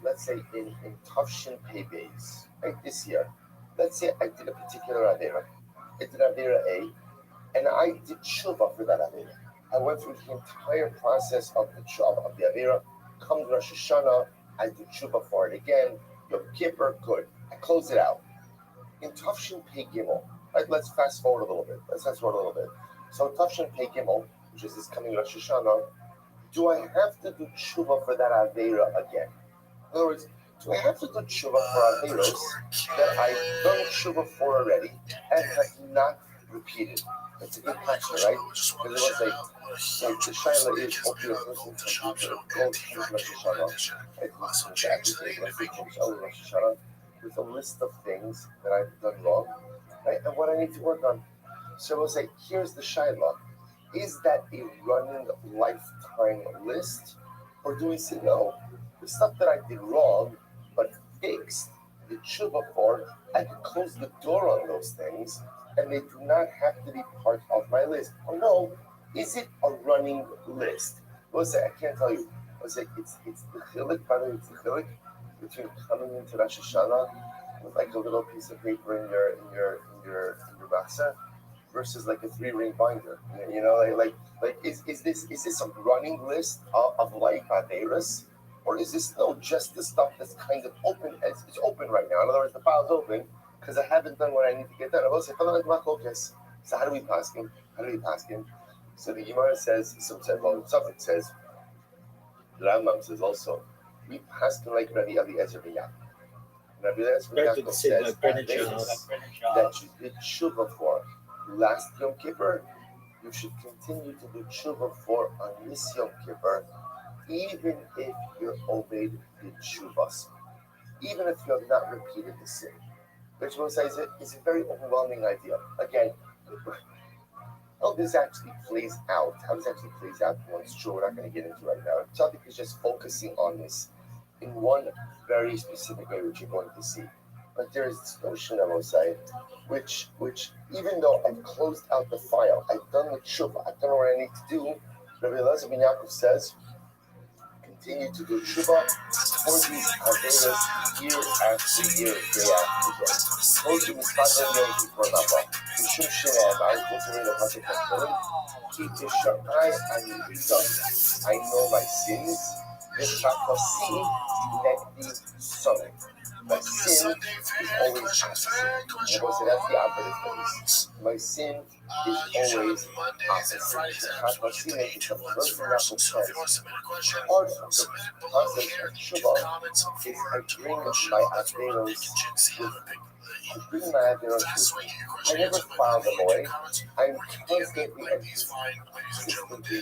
in Tavshin Pei Beis, right, this year, let's say I did a particular avera. I did avera A, and I did tshuva for that avera. I went through the entire process of the avera. Comes Rosh Hashanah, I did tshuva for it again. Yom Kippur, good. I close it out. In Tavshin Pei Gimel, right? Let's fast forward a little bit. So Tavshin Pei Gimel, which is this coming Rosh Hashanah, do I have to do tshuva for that avera again? In other words, do I have to do tshuva for averos that I've done tshuva for already and have not repeated? It's a good question, right? Because it was like the shaila is obvious person to go through Rosh Hashanah with a list of things that I've done wrong, right? And what I need to work on. So we'll say, here's the shaila. Is that a running lifetime list? Or do we say, no, the stuff that I did wrong but fixed, the tshuva for, I can close the door on those things and they do not have to be part of my list. Or no, is it a running list? We'll say, I can't tell you. We'll say, it's the chilik, by the way, it's the chilik between coming into Rosh Hashanah with like a little piece of paper in your masa, versus like a 3-ring binder, is this a running list of like averas, or is this just the stuff that's kind of open? It's open right now. In other words, the file's open because I haven't done what I need to get done. I will say, so how do we pass him? So the Gemara says, Suffolk says, the Rambam says also, we pass him like Rabbi Eliezer ben Yaakov. Rabbi Eliezer ben Yaakov says that you did tshuva for last Yom Kippur, you should continue to do tshuva for on this Yom Kippur, even if you're obeyed the tshuvas, even if you have not repeated the sin. Which will say is a very overwhelming idea. Again, how this actually plays out, once true, we're not going to get into right now. The topic is just focusing on this in one very specific way, which you're going to see. But there is this notion, I will say, which even though I've closed out the file, I've done the tshuva, I've done what I need to do, Rabbi Eliezer ben Yaakov says, continue to do tshuva for these averas year after year, day after day. Close the mitzvah Yom Kippur Nava. Mishum she'ne'amar, Kotorei L'Pasuk HaTfilim, Ki tisharai ani b'dam. I know my sins, v'chakasi negdi soneg. My sin is always opposite. And I will say that's the operative phrase. My sin is always opposite. Chakasi negdi soneg. Rosh Yaakov says, part of the process of tshuva is I bring my averos with me. I never file them away. I'm constantly and consistently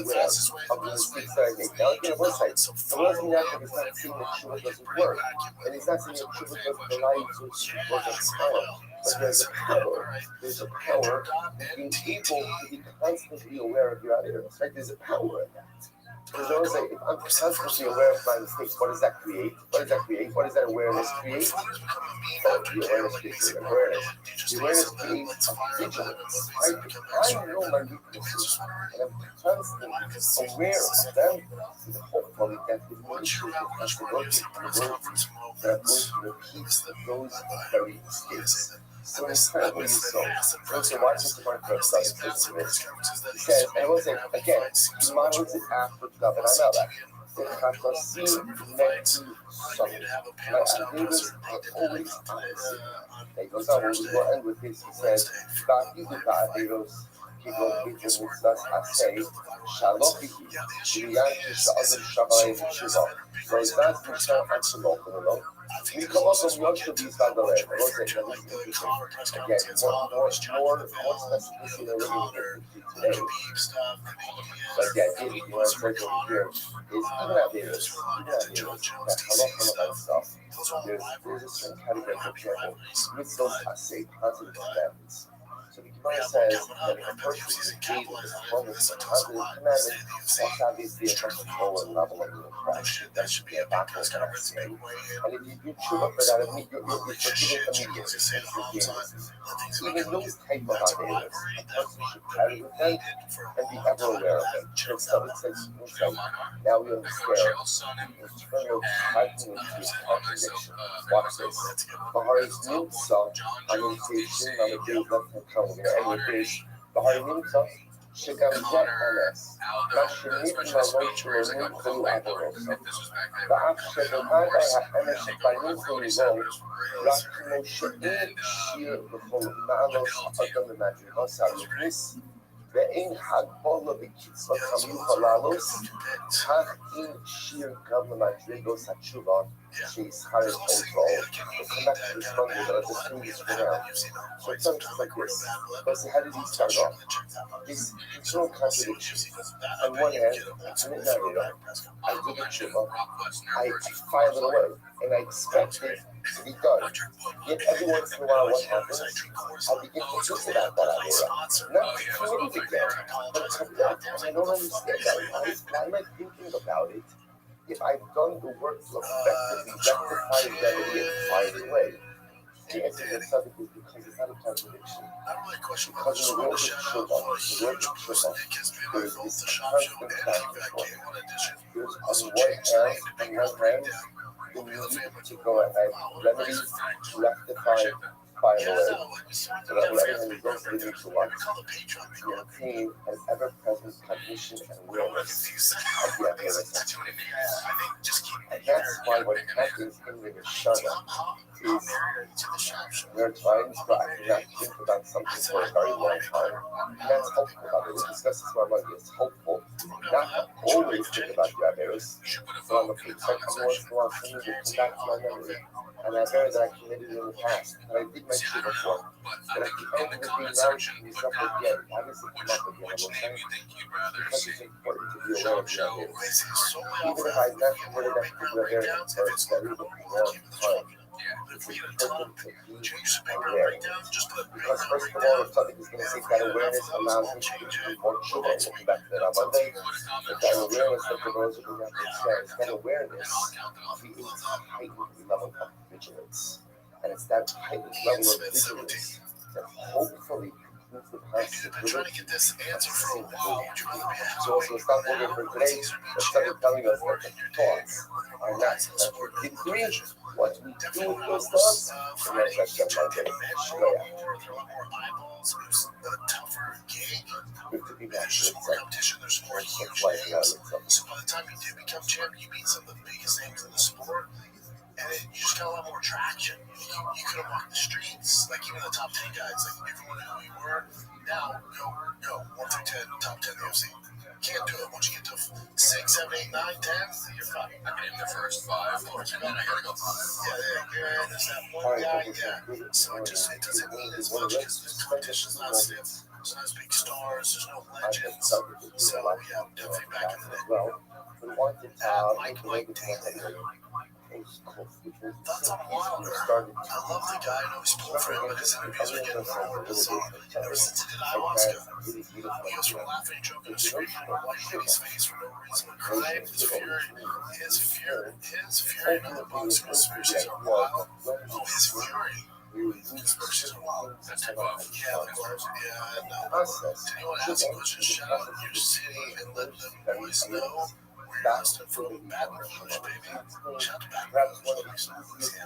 aware of the mistakes that I make. Now, again, one side, the Muslim Yaakov is not saying that tshuva doesn't work, and he's not saying that tshuva doesn't allow you to file. But there's a power in being able to be constantly aware of your averos, right? There's a power in that. Because I always say, if I'm constantly aware of my mistakes, what does that create? What does that awareness create? The awareness creates awareness. The awareness creates vigilance. I know my weaknesses, and I'm constantly aware of them. And hopefully, that is one issue that has to go through the world that I'm going to repeat those very mistakes. So incredibly so. So watch this part for us. He says, and I will say again, he models it after David Amelech. The Chatasim Neti Sonny. My averas are always opposite. He goes on, we'll end with this. He says, Vahidu Averos Kibon Bitu Mitzvahs Asay Shalochiki Liyan Kisha'adam Shabayim Shiva. So it's not Mitzvah Atsalok, Mi conosco molto di Sandalè, cose che again, more specificity than we're going to get today. But the idea that you want to take over here is even at Davis, that halacha stuff. There's a certain category, for example, mitzvos asay, positive commandments. So the Gemara says that if a person is engaged in this moment of positive commandment, that's obviously a much lower level of the infraction. That should be a backward connection. And if you do tshuva for that, you're forgiving immediately. Even those type of ideas, a person should carry with them and be ever aware of them. And so it says, now we understand the eternal tightening to this contradiction. Watch this. Bahari's nimsa, I'm going to say shin on the day's left-hand column. We're going to end with this. Bahari nimsa, שגם זה אנס, מה שנתמלא שלנו כל עבורוסו. ואף שבוודאי האנס שבנים כולו, רק כמו שאין שיר בכל מעלוס האדם במדרגות הלכניס, ואין הגבולה בקצבת המיוחד לעלוס, כך אין שיר גם למדרגות התשובה, שיזכר את אוטרו. We'll come back to this Monday, but I'll just do this for now. So it's something like this. First, how did he start off? These internal contradictions. On one hand, I commit narrator, I do the tshuva, I file it away, and I expect it to be done. Yet every once in a while, what happens? I begin to think about that idea. Not committing again, but correct. I don't understand that. Why am I thinking about it? If I've done the work to effectively rectify the remedy and file it away. The answer to the subject is because it's not a contradiction. Because in the world of Shuvah, there's this constant back and forth. There's on one hand, the need to go ahead, remedy, rectify, file away. But on the other hand, there's also the need to what? To maintain an ever-present cognition and awareness of the appearance. And that's why what happens in the Shana is there are times where I cannot think about something for a very long time. And that's helpful about it. We'll discuss this more Monday. It's helpful not to always think about the Averis, but on the flip side, every once in a while, something will come back to my memory. And I heard that I committed in the past, and I did my shit before. But at the end of the day, now it comes up again. How does it come up again? Because it's important to be aware of the Averis. Even if I've not committed that particular Averis for a very long time. It's important to be aware. Because first of all, if something is going to say that awareness allows me to do more tshuva, we'll come back to that on Monday. But that awareness that the Lord is going to have to that awareness creates a heightened level of vigilance. And it's that heightened level of vigilance that hopefully concludes the possibility of sin. So it's not only for today, but started telling us that the thoughts are not contradictory. What we do with those thoughts, and that's that Monday. Good to be back.
There's more competition, there's more huge names. So by the time you do become champion, you beat some of the biggest names in the sport. And then you just got a lot more traction. You could have walked the streets, like even the top 10 guys, like everyone knew who you were. Now, go, 1 through 10, top 10 UFC. Can't do it. Once you get to 6, 7, 8, 9, 10, you're fine. I mean, in the first 5, and then I gotta go 5. Yeah, there's that one guy, yeah. So it doesn't mean as much because the competition's not stiff. There's not as big stars, there's no legends. So, yeah, definitely back in the day.
Well, we wanted to
That's on Wilder. I love the guy. I know he's pulling for him, but his interviews are getting more. So, ever since he did ayahuasca, he goes from laughing, jumping, and screaming, and wiping his face for no reason. Crying, his fury in other books, conspiracies are wild. Oh, his fury. Conspiracies are wild. That's type of, yeah, and did anyone ask you to shout out in your city and let the boys know? That's from Bad News, baby. Shout to Bad News.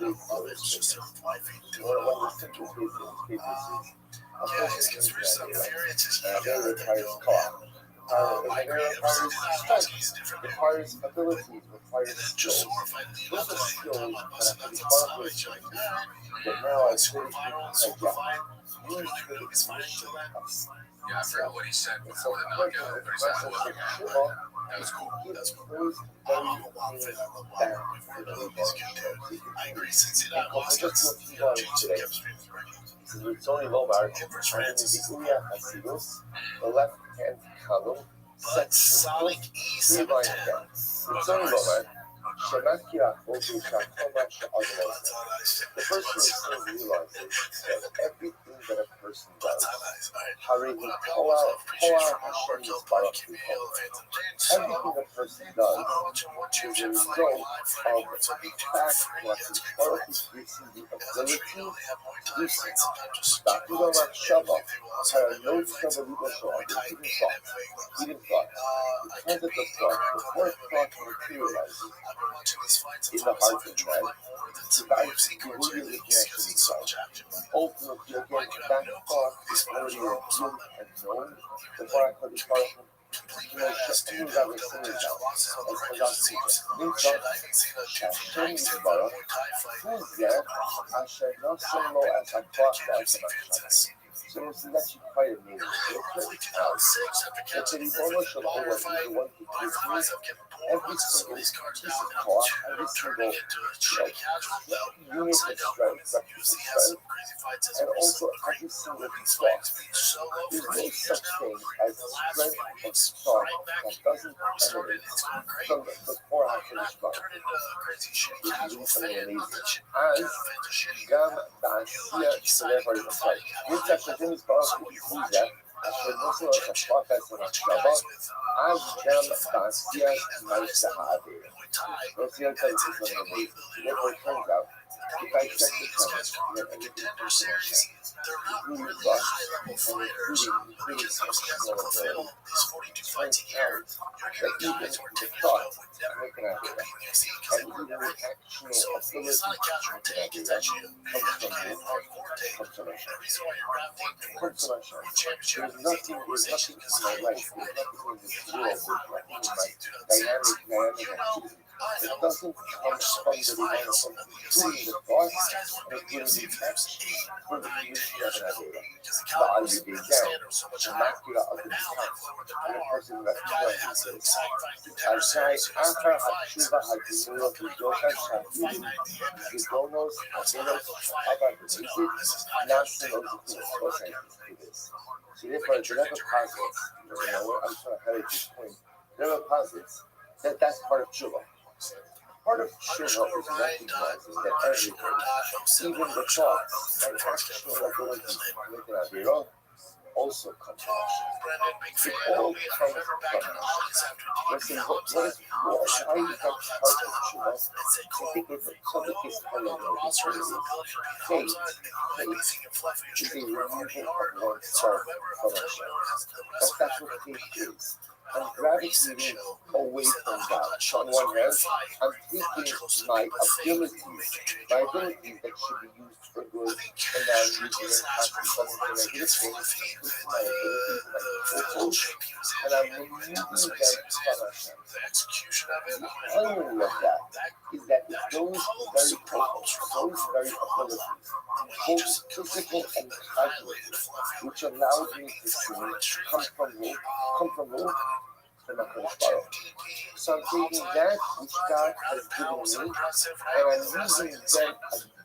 Yeah, I love it. It's just their life. Yeah, his conspiracy on Fury, it's his ego that they go. I agree.
requires ability, requires
just
skills.
so if I leave
Those
out
are skills
the
that have to be
savage,
accomplished.
like,
But now I
it's
truly
super viral,
think
super
that
fine.
use
Usually
the
it's fine
mission
until then.
of
Yeah, I forgot what he said
and so
before the knockout. But he said,
Shiva
That was cool. That's cool.
Always
I don't know one thing I love about is good dude. I agree. Since it was chemistry is great.
It's only Lomar, Vikuya Hasidus, the left-hand column,
But Sonic
three line
E710
again.
was
It's only
nice.
Lomar, Shemakia Obu Shakoma Sha'adwas.
That's how nice.
The person who realizes that everything that a person
That's
does,
how nice. All right.
Harihi
But I
Koa
also appreciate
Koa
from all work
Hashem's
you'll probably
Barak
keep me
Biko.
Phantom James.
Everything a person does
I'm watching one
is a
Jim
result
fighting live for
of
everyone. So I need
the
to
fact
free.
that
It's
his
great
Baruch
fights.
is gives him the
As I'm sure
ability
you only have Muay
to
Thai
do so.
fights, sometimes just
Bakudo
kickboxing.
Shava,
They will also
had
have
no
MMA fights,
Shava Libo Shoah,
Muay Thai
even
and
thought.
MMA.
Even thought.
I
The
could be
concept of thought,
incorrect
before
on the MMA
thought
part.
materializes
I've been watching these fights and
in the
find myself
heart of
enjoying
man,
them more than
the
some
guy
UFC
who
cards
really
lately
looking
because
at
it's so
himself.
much action.
Ultimately, again,
Like you
that
have no
thought
clue. These
is
fighters
already
are almost all
revealed
them.
and known. The
Even
Barak
like
HaKadosh Baruch Hu
complete
knows
badass
Sha'enu
dude
Rav
with double digit
Yitzchak,
losses on the
as
record, it
Chazak
seems.
Yitzchak.
Shit, I haven't seen a dude from
Hashem
Pakistan fight a
Yisbarach,
Muay Thai fight.
who is there? Asher Nasan Lo
I've
as
been
HaKoach
dedicated UFC
Ba'atam
fans
HaShem.
since
So this is actually quite amazing.
roughly
It's
2006 after
that
catching
the
the
Ribono
freaking
Shel
Potter
Olam is
fight.
the one who
I
gives
find
me
myself getting bored
every
watching some of
single
these cards
piece
now,
of
and I'm
koach, every
turning
single
into a shitty casual.
unit
Side
of
note,
strength,
women's
practice of
UFC has some
strength,
crazy fights as
and
of
also
recently. Great.
every single
Women's
thought.
fighting's been so low
There's
for a
no
few years
such
now.
thing as
The last
strength
few
of
weeks,
thought
right back
that doesn't
where we started,
emanate
it's going great.
from before
I'm
HaKadosh
not
Baruch
turning into a crazy shitty
Hu. This is
casual
really something
fan. Not
amazing.
that shit.
As
Casual fans are shitty.
Gam
You
Ba'asiya
like exciting
Shelevar
good
Yitzchak.
fighting at a
Yitzchak
high
Hashem
level.
Yisbarach
So when you're
Yitzchak
watching
Asher Nosel
Jim
Es
Chin,
HaKoach
you're watching
HaShava,
guys with
as Gam
crazy fights,
Ba'asiya
competing at the highest
Ma'aseh
level
Ha'avir.
in Muay Thai,
Rosie
and
tells
it's
us something
entertaining
amazing.
even though they're
Therefore,
really
it turns
hard.
out,
The
if
problem
I
with
check
UFC,
the
these guys
challenge,
fought
then
for the
everything
Contender
comes from
Series.
Hashem.
They're not
Including
really
luck,
high-level fighters because UFC has them go fail these 42 fights a year. You're getting guys who are typically would never compete in UFC because
and
they weren't
even
ready.
the actual
So it's not a casual take, it's actually a educated, hardcore take.
comes from
And
Hashem.
the reason why you're drafting towards
Comes from Hashem.
one championship
There's
with these
nothing
organizations
in
because
my
I
life,
enjoy
there's
them.
nothing in this
Because
world,
I
there's
love
nothing
watching
in my
these dudes.
dynamic
You know, I
it
know
doesn't
when you
come
watch some
from
of these
the divine,
fights
from
in the
including
UFC,
the thought
these guys would
and
be in the
including
UFC
the
for
action
8
for
or
the
9, 10
mission
years
of an
ago
idea.
because the
The Ali
calibers
Day
and the
Down,
standard was so much
the
higher.
Makira of
But
the
now they've
discount,
lowered the
and the
bar.
person that
A guy that has an exciting fight contender
Azai
series who has 30
Afar
fights
Hakshuva
is
Hagimura
fucking
Budoka
card on the fight
Shafiru
night, the Apex.
Zidonos
You know, it's not
Averos
high-level fight.
Shaba
So no,
Benizit
this is not a casual
Nasu
take.
Nozuku
So hard
no
work.
scientists do this. So therefore, the Rebbe posits, I'm trying to highlight this point. The Rebbe posits that that's part of Tshuva. Part of Tshuva is recognizing that everything, even the thoughts and actual abilities to commit an Avira, also comes from Hashem. It all comes from Hashem. Listen, what is why is that part of Tshuva? I think it's a tzaddik is telling you faith. Faith is a removal of oneself from Hashem. That's what faith is. I'm gravitating away from God. So on one hand, I'm taking my abilities that should be used for good, and now I'm using them to for negative things, with my abilities and my tools, and I'm removing them from Hashem. The irony of that is that it's those very abilities, both physical and cognitive, which allows me to see come from who? From HaKadosh Baruch Hu. So I'm taking that which God has given me, and I'm using them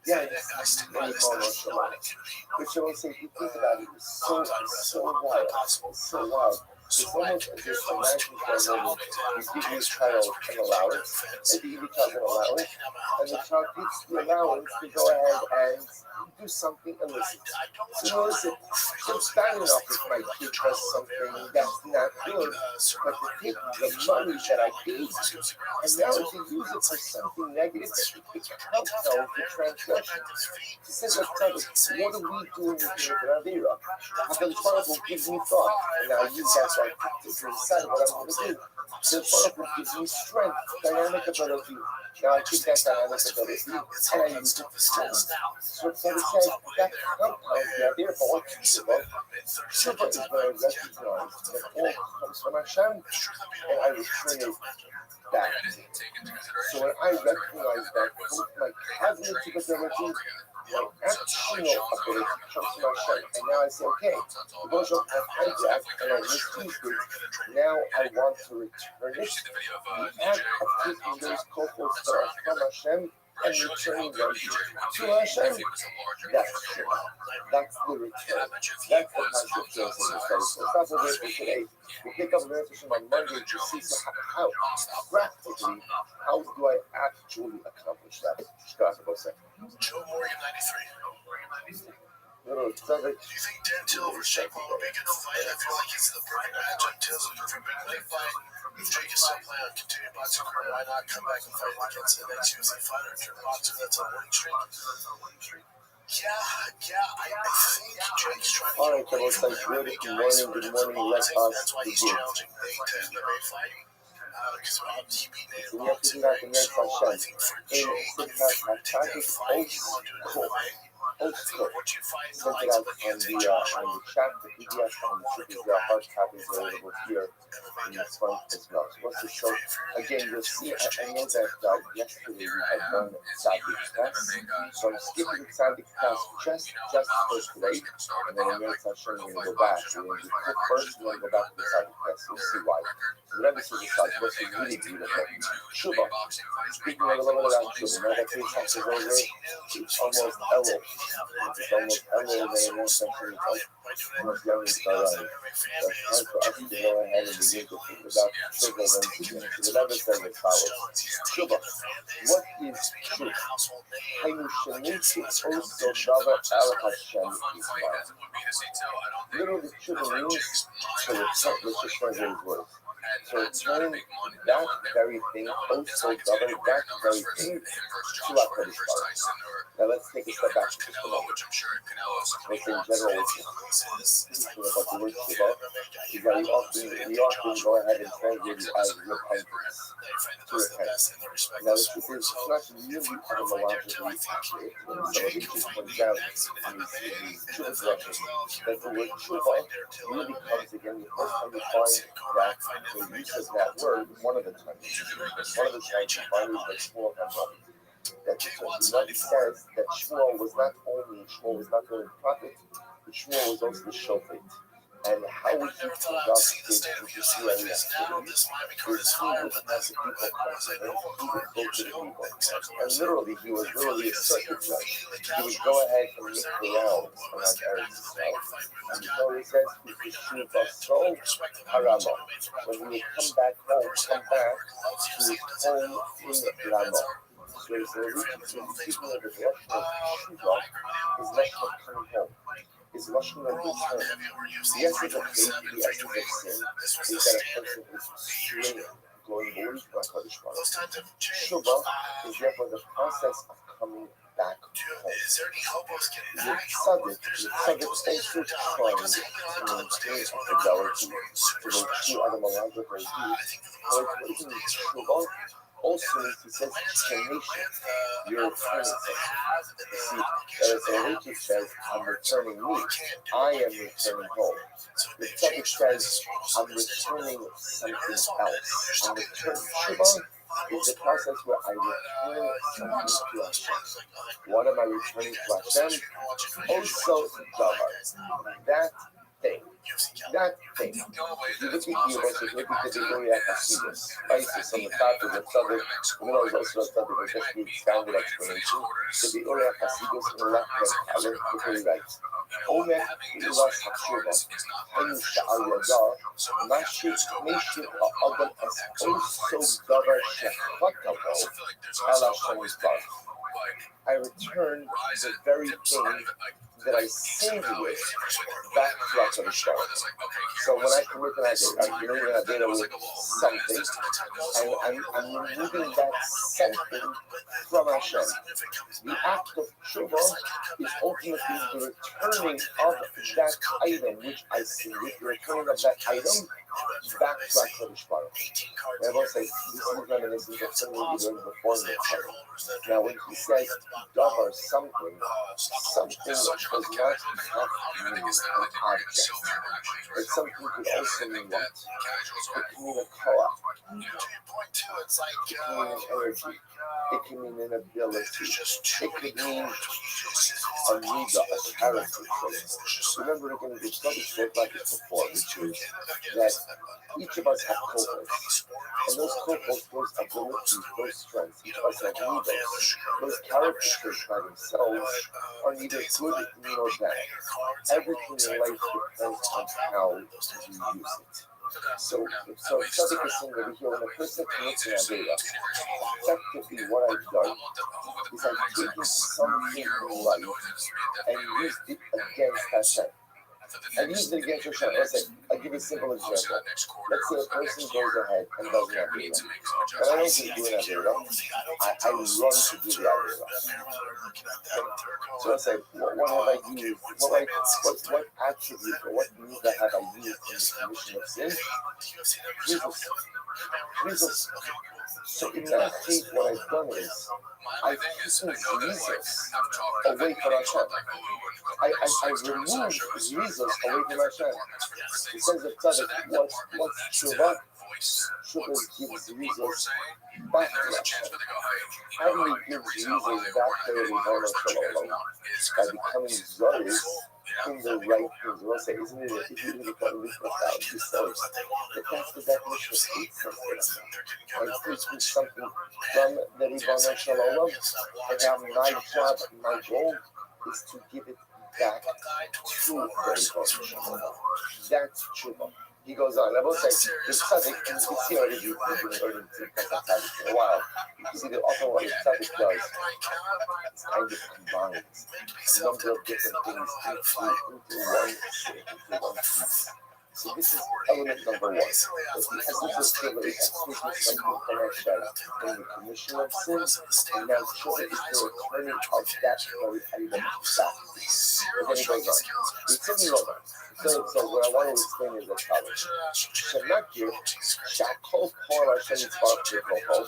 against the Ribono Shel Olam. Which I will say, if you think about it, it's so wild. It's so wild. It's almost as if imagine for a moment you give your child an allowance, maybe you give your child an allowance, and the child takes the allowance to go ahead and do something illicit. So listen, it's bad enough if my kid does something that's not good, but to take the money that I gave you, and now to use it for something negative, it helps now the transgression. He says, what are we doing with the Avira? HaKadosh Baruch Hu gives me thought, and now I use that thought to decide what I'm going to do. The Baruch Hu gives me strength, dynamic ability. Now I take that dynamic ability, and I use it for strength. So it says that compounds the Avira, but what Tshuva? Tshuva is when I recognize that all comes from Hashem, and I return it back. So when I recognize that both my cognitive ability ability comes from Hashem. And now I say, okay, the Boshel have hijacked and I misused it. Now I want to return it. The act of taking those cohorts that are from Hashem and returning them to Hashem. That's the return. That's the concept of the study. So that's what we're doing today. We'll pick up the Restream on Monday to see how practically, how do I actually accomplish that?
Joe Morgan 93.
Do you
think Dan Till over Jake Paul would be a good fight? I feel like he's the perfect matchup. Till's a perfect big leg fight. If Jake is still playing on continued boxing career, why not come back and fight against the next UFC fighter? If you're a boxer that's on winning streak. Yeah, I think Jake's trying to get away from the MMA guys who are different boxing. That's why he's challenging Nate to MMA fight. Because he beat Nate in boxing, right? So I think for Jake, if he were to take that fight, he'd want to do it in MMA. I think what you find in the likes of Anthony Joshua,
on the chat, the PDF, and the triple hard copies are available here in the front as well. So what's the show? Again, you'll see, I know that yesterday we had done Sadik class, so I'm skipping Sadik class just for today, and then in minutes I'm showing you to go back. We're going to do quick first, and then go back to the Sadik class. You'll see why. So the episode is Sadik, what's really beautiful. Shuba. Speaking a little bit about Shuba, now that case is over, it's almost Elul. It's almost Elul, they essentially almost young start on. So it's time for us to go ahead and begin to think about Shuba once again. So the Rebbe says as follows. Shuba. What is truth? Hayu Shemuti Oso Dava Al Hashem Yisrael. Literally, Shuba means to return. Let's just translate his words. To return that very thing, also govern that very thing to HaKadosh Baruch Hu. Now let's take a step back for just a moment. What's in general speaking about the word Shiva is that we often go ahead and translate it as repentance. To repent. Now the truth is, it's not really etymologically accurate. When somebody just comes down and you see the Shiva direction, that the word Shiva really comes again the first time you find that the use of that word, one of the times you find it by Shmuel HaNavi. That the Navi says that Shmuel was not only the prophet, but Shmuel was also the shofet. And how he conducts his judiciary activities is he would have the people come to him, he would go to the people. And literally, he was literally a circuit judge. He would go ahead and make the rounds around Eretz Yisrael. And the Torah says, Yishuv Basol Harama. When he would come back to his home in Rama. So it's a region to the people of the direction of Shuvah is lashon of coming home. Is lashon of return. The essence of faith, the essence of sin, is that a person is straight going away from HaKadosh Baruch Hu. Shuvah is therefore the process of coming back home. The tzaddik also tries to maintain a fidelity to the true etymological root. However, what is Shuvah? Also means he says explanation. You're returning something. You see, the says, I'm returning me. I am returning home. The tzaddik says, I'm returning something else. I'm returning Shuvah is the process where I return something to Hashem. What am I returning to Hashem? Also, Davar. That thing. That thing. You look at the Gloria Hasidus. ISIS on the top of the Tzaddik, the middle is also a Tzaddik, but just the expanded explanation. So the Gloria Hasidus in the left hand column, look where he writes. Omer Ilas HaShuvah, Hayu Sha'al Yada, Mashu Ha'adam as also Davar Shechakavo, Ala Shem Yisrael. I return the very thing that I sinned with back to HaKadosh Baruch Hu. So when I commit an Aveda with something, I'm removing that something from Hashem. The act of Tshuva is ultimately the returning of that item which I sinned with, the returning of that item back to HaKadosh Baruch Hu. I will say, this is reminiscent of something we learned before in the Torah. Now when he says, Davar something does not have to mean an object. It's something could also mean what? It can mean a co-op. It can mean an energy. It can mean an ability. It could mean a midah, a character trait. Remember again, we've spoke about this before, which is that each of us have cohorts. And those cohorts, those abilities, those strengths, each of us have midos. Those character traits by themselves are neither good nor bad. Everything in life depends on how you use it. So Tzaddik is saying over here, when a person commits an Avera, effectively what I've done is I've taken something in life and used it against Hashem. And used it against Hashem. I'll give you a simple example. Let's say a person goes ahead and does an Avera. But I don't just do an Avera. I run to do the Avera. So I say, what have I used? What attribute or what midah have I used in the commission of sin? Jesus. So in that case, what I've done is, I've taken Jesus away from Hashem. I removed Jesus away from Hashem. It says that Tzaddik, what's Shuvah? Shuvah gives Jesus back to Hashem. How do we give Jesus back to the Rebbeinu Shalom? By becoming Zoris in the right things. We'll say, isn't it, if you become without yourselves, that's the definition of hate. And taking something from the Rebbeinu Shalom, and now my job, my goal is to give it back to the Rebbeinu Shalom. That's Tshuva. He goes on. I will say, the tzaddik, and you can see already, you've been learning to tzaddik for a while. You can see that often what the tzaddik does is kind of combines a number of different things into one piece. So this is element number one. That the essence of Tshuva is taking something from Hashem in the commission of sin, and now Tshuva is the returning of that very item back. And then he goes on. It's in the other. So what I want to explain is as follows. Shemakir, Shakol Kor Hashem Yitzvah Kol,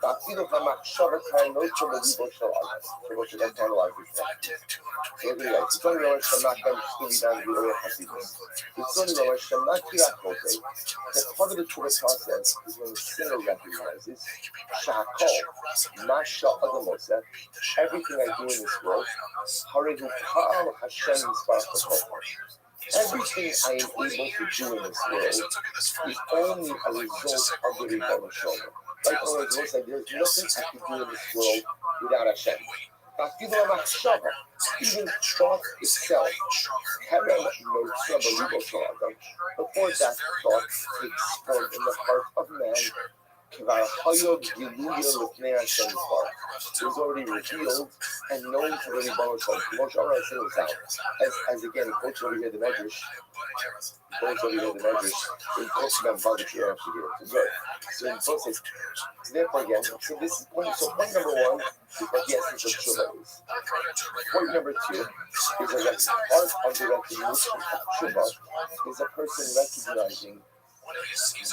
Ba'afilu HaMachshava Kain Lo Shema Libo Shel Adam. So what should I analyze this now? So look at it. It's only when Shemakir Shtuvi Dan V'Oreh Hasidus. It's only when Shemakir Akote, that part of the Tshuva process is when the sinner recognizes Shakol, Masha Adamosa, everything I do in this world, Harehu Ka'al Hashem Yitzvah Kol. Everything I am able to do in this world is only a result of the Rebbeinu Shalom. Like in other words, like there's nothing I can do in this world without Hashem. Even thought itself, before that thought takes form in the heart of man, is already revealed and known to the Rebbeinu Shalom. As again, quotes over here the Medrash. He talks about Vadakhir after here. So in process, therefore again, so this is point. So point number one is what the essence of Tshuva is. Point number two is that part of the recognition of Tshuva is a person recognizing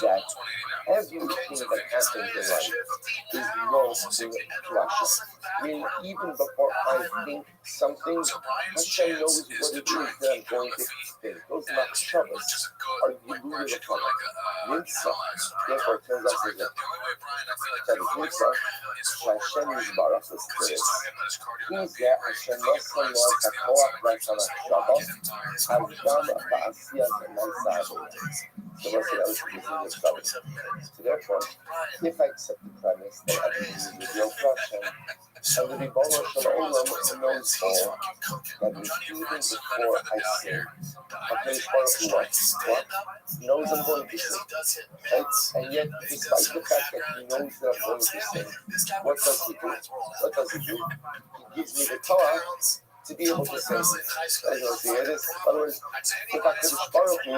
that everything that happens in life is known to Hashem. Meaning, even before I think something, Hashem knows what it is that I'm going to think. Those machshavas are gilui l'chama. Nimtza, therefore it turns out that it's nimtza, Hashem Yisbarach, the Spirit. Who's that? Hashem Yisbarach, HaKoach V'Hamachshava, Havdam Ba'asiyat Ma'aseh. So therefore, if I accept the premise that everything is revealed to Hashem, and the Rebbeinu Shalom knows all, that is even before I sin, HaKadosh Baruch Hu knows I'm going to sin, right? And yet, despite the fact that He knows that I'm going to sin, what does He do? He gives me the Torah to be able to say, in other words, if HaKadosh Baruch Hu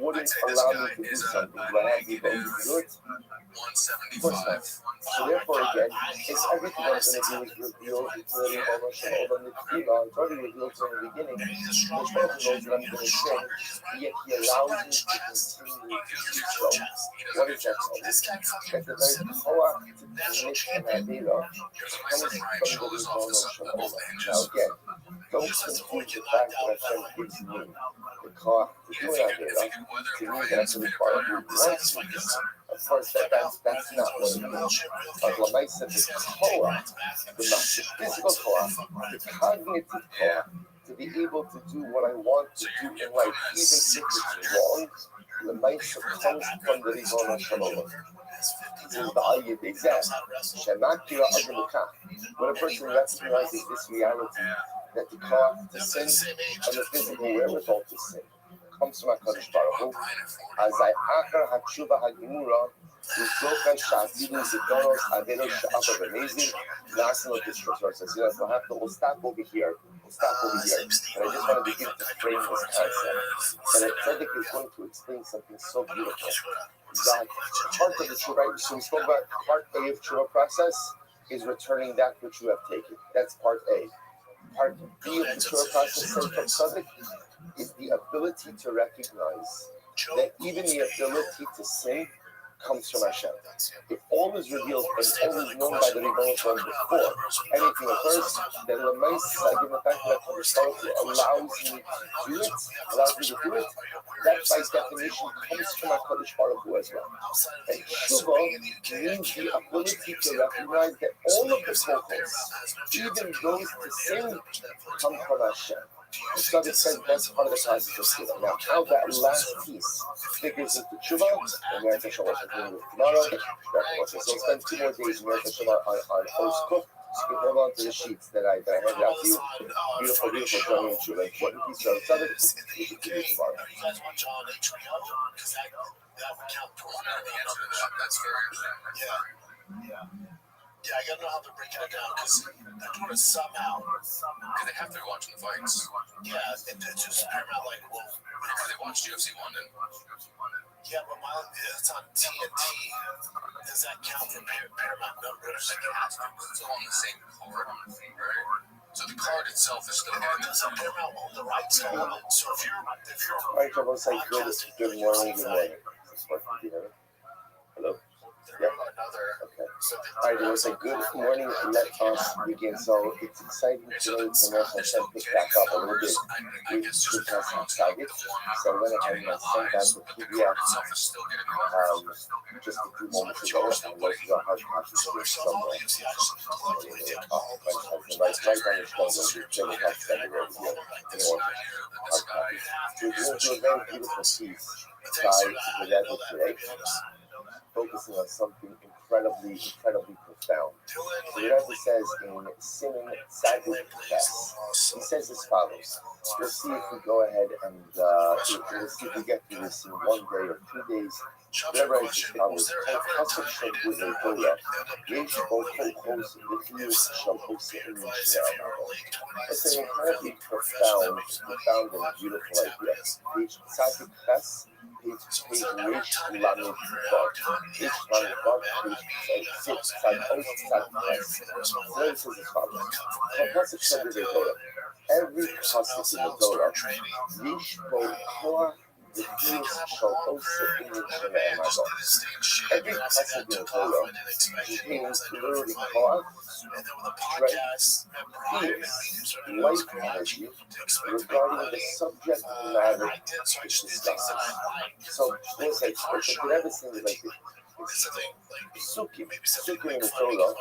wouldn't allow me to do something, do I have the ability to do it? Of course not. So therefore, again, it's everything I'm going to do is revealed to the Rebbeinu Shalom. It's already revealed from the beginning. HaKadosh Baruch Hu knows that I'm going to sin, yet He allows me to continue to do so. What is that called? That the very koach to commit an Avera comes from the Rebbeinu Shalom. Now again, don't confuse the fact that Hashem gives me the koach to do an avera, to me that's what the Baruch Hu wants me to do. Of course, that's not what it means. But Lamai said the koach, the physical koach, the cognitive koach, to be able to do what I want to do in life, even if it's wrong, Lamai comes from the Ribbono Shel Olam. This is the ayah exam. When a person recognizes this reality, that the koach to sin and the physical wherewithal to sin comes from HaKadosh Baruch Hu, as I achar hatshuva hagimura, uzoka sha'atilu zidonos adeno sha'apa b'mezid, nasan l'kishros. We'll stop over here. But I just want to begin to frame this concept. And a tzaddik is going to explain something so beautiful. That part of the tshuva, so we spoke about part A of tshuva process is returning that which you have taken. That's part A. Part B of the tshuva process from tzaddik is the ability to recognize that even the ability to sin comes from Hashem. If all is revealed and all is known by the Ribbono Shel Olam before anything occurs, then the fact that allows me to do it, that by definition comes from HaKadosh Baruch Hu as well. And Tshuva means the ability to recognize that all of the focus, even those to sin, come from Hashem. So it says that's part of the process of Tshuva. Now, how that last piece figures into Tshuva, and Meretz Hashem will continue with tomorrow. So we'll spend 2 more days in Meretz Hashem on first cook. So you can hold on to the sheets that I handed out to you. Beautiful, beautiful journey in Tshuva. Important piece of the Tzaddik. We can continue tomorrow.
You guys watch on HBO? Because that would count towards the answer to that. That's very interesting. Yeah, I gotta know how they're breaking it down because they're doing it somehow. Because they have to be watching the fights. Yeah, it's just Paramount, like, well, whenever they watch UFC 1 then. Yeah, but it's on TNT. Does that count for Paramount numbers? It has to. It's all on the same card, right? So the card itself is still there. Doesn't Paramount own the rights to it? So if you're
all right, everyone say good morning, good morning. Hello? Yeah. Okay. All right, we'll say good morning. Let us begin. So it's exciting today to know Hashem pick back up a little bit. So I went ahead and I sent out the PDF just a few moments ago. And those are hard copies here somewhere. Right on the shoulder, the table has that over here. Hard copies. We're going to do a very beautiful piece by the level today, focusing on something incredibly profound. So the Rebbe says in Siman Tzaddik Ches, he says as follows. We'll see if we go ahead and we'll see if we get through this in 1 day or 2 days. Whatever I just follows. Let's say incredibly profound and beautiful idea. Page Tzaddik Ches, page Reish Lamed Vav. Reish Lamed Vav, page 6, side post, side press. So this is as follows. Every pasuk in the Torah, Reish Bo Koah, the fields shall also in the Shema. Every pasuk in the Torah contains literally Koah, strength, fears, life energy regarding the subject matter which discusses. So we'll say, the Rebbe says like this. Psukim in the Torah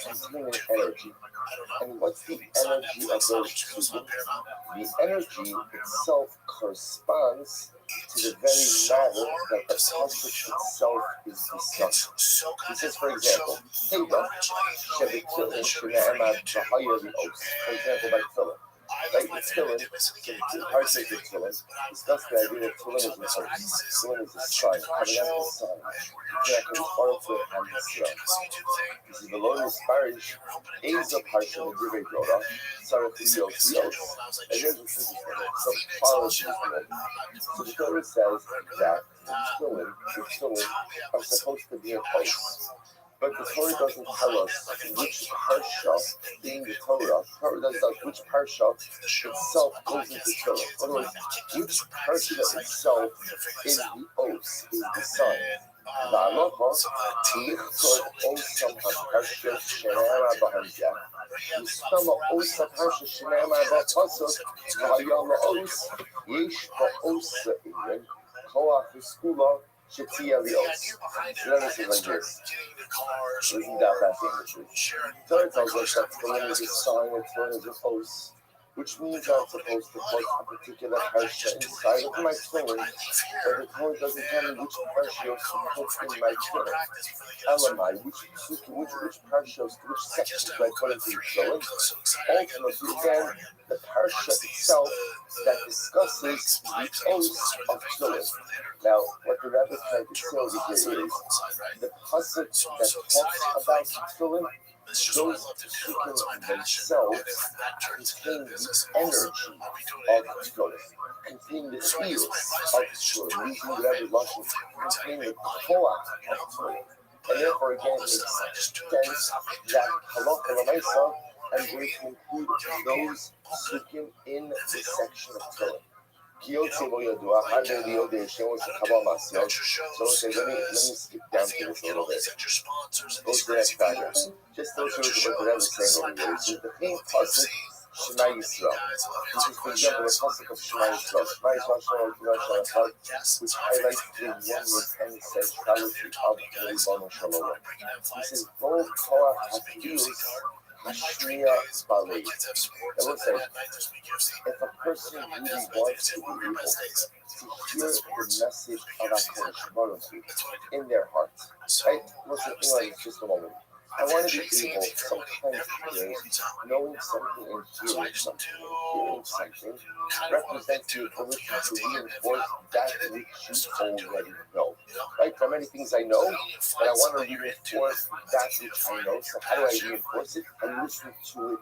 contain energy. And what's the energy of those psukim? The energy itself corresponds to the very matter that the pasuk itself is discussing. He says, for example, Teda shebetilin shene'emad b'hayah li'os. For example, by tefillin. Right, with tefillin, the hard side of tefillin, discuss the idea that tefillin is an oath. Tefillin is a sign, coming out of the sun. That comes part of it and Yisrael. This is the Lord is parish, A's of Harsha, the Divrei Torah, Sarah Theos, and here's the truth. So the Torah says that the tefillin are supposed to be an oath. But the Torah doesn't tell us which parsha in the Torah doesn't tell us which parsha itself goes into Torah. In other words, which parsha itself is the oath, is the sign. והלוכו לכתוב אוסם הפרשות שנאמר בהמשך. מסתם האוס הפרשה שנאמר בפסוק והיום האוס יש באוס העניין כוח וסגולה שתהיה לאוס. So let me say like this. Isn't that fascinating? Torah tells us that Tefillin is a sign and Tefillin is a host, which means I'm supposed to put a particular parsha inside of my Tefillin, but the Torah doesn't tell me which parsha you're supposed to put in my Tefillin. Elamai, which parshas, which sections do I put into the Tefillin? Ultimately, again, the parsha itself that discusses the oath of Tefillin. Now, what the Rebbe is trying to say over here is the pasuk that talks about Tefillin, those psukim themselves contain the energy of Tefillin, contain the ears of Tefillin, using the Rebbe's lashon, contain the koach of Tefillin. And therefore, again, it makes sense that halacha l'maisa, I'm going to include those psukim in the section of Tefillin. So let me skip down to this a little bit. Go to the next paragraph. Just those who are what the Rebbe is saying over here. This is the main pasuk Shema Yisrael. This is, for example, the pasuk of Shema Yisrael. Shema Yisrael, which highlights the oneness and centrality of the Ribbon Shalom. This is both Korach HaPius Hashmiya Balei. I will say, if a person really wants to be able to hear the message of HaKadosh Baruch Hu in their heart, right? Listen, just a moment. I want to be able sometimes to hear knowing something and hearing something. Hearing something represents the ability to reinforce that which you already know. Right? There are many things I know, but I want to reinforce that which I know. So how do I reinforce it? I listen to it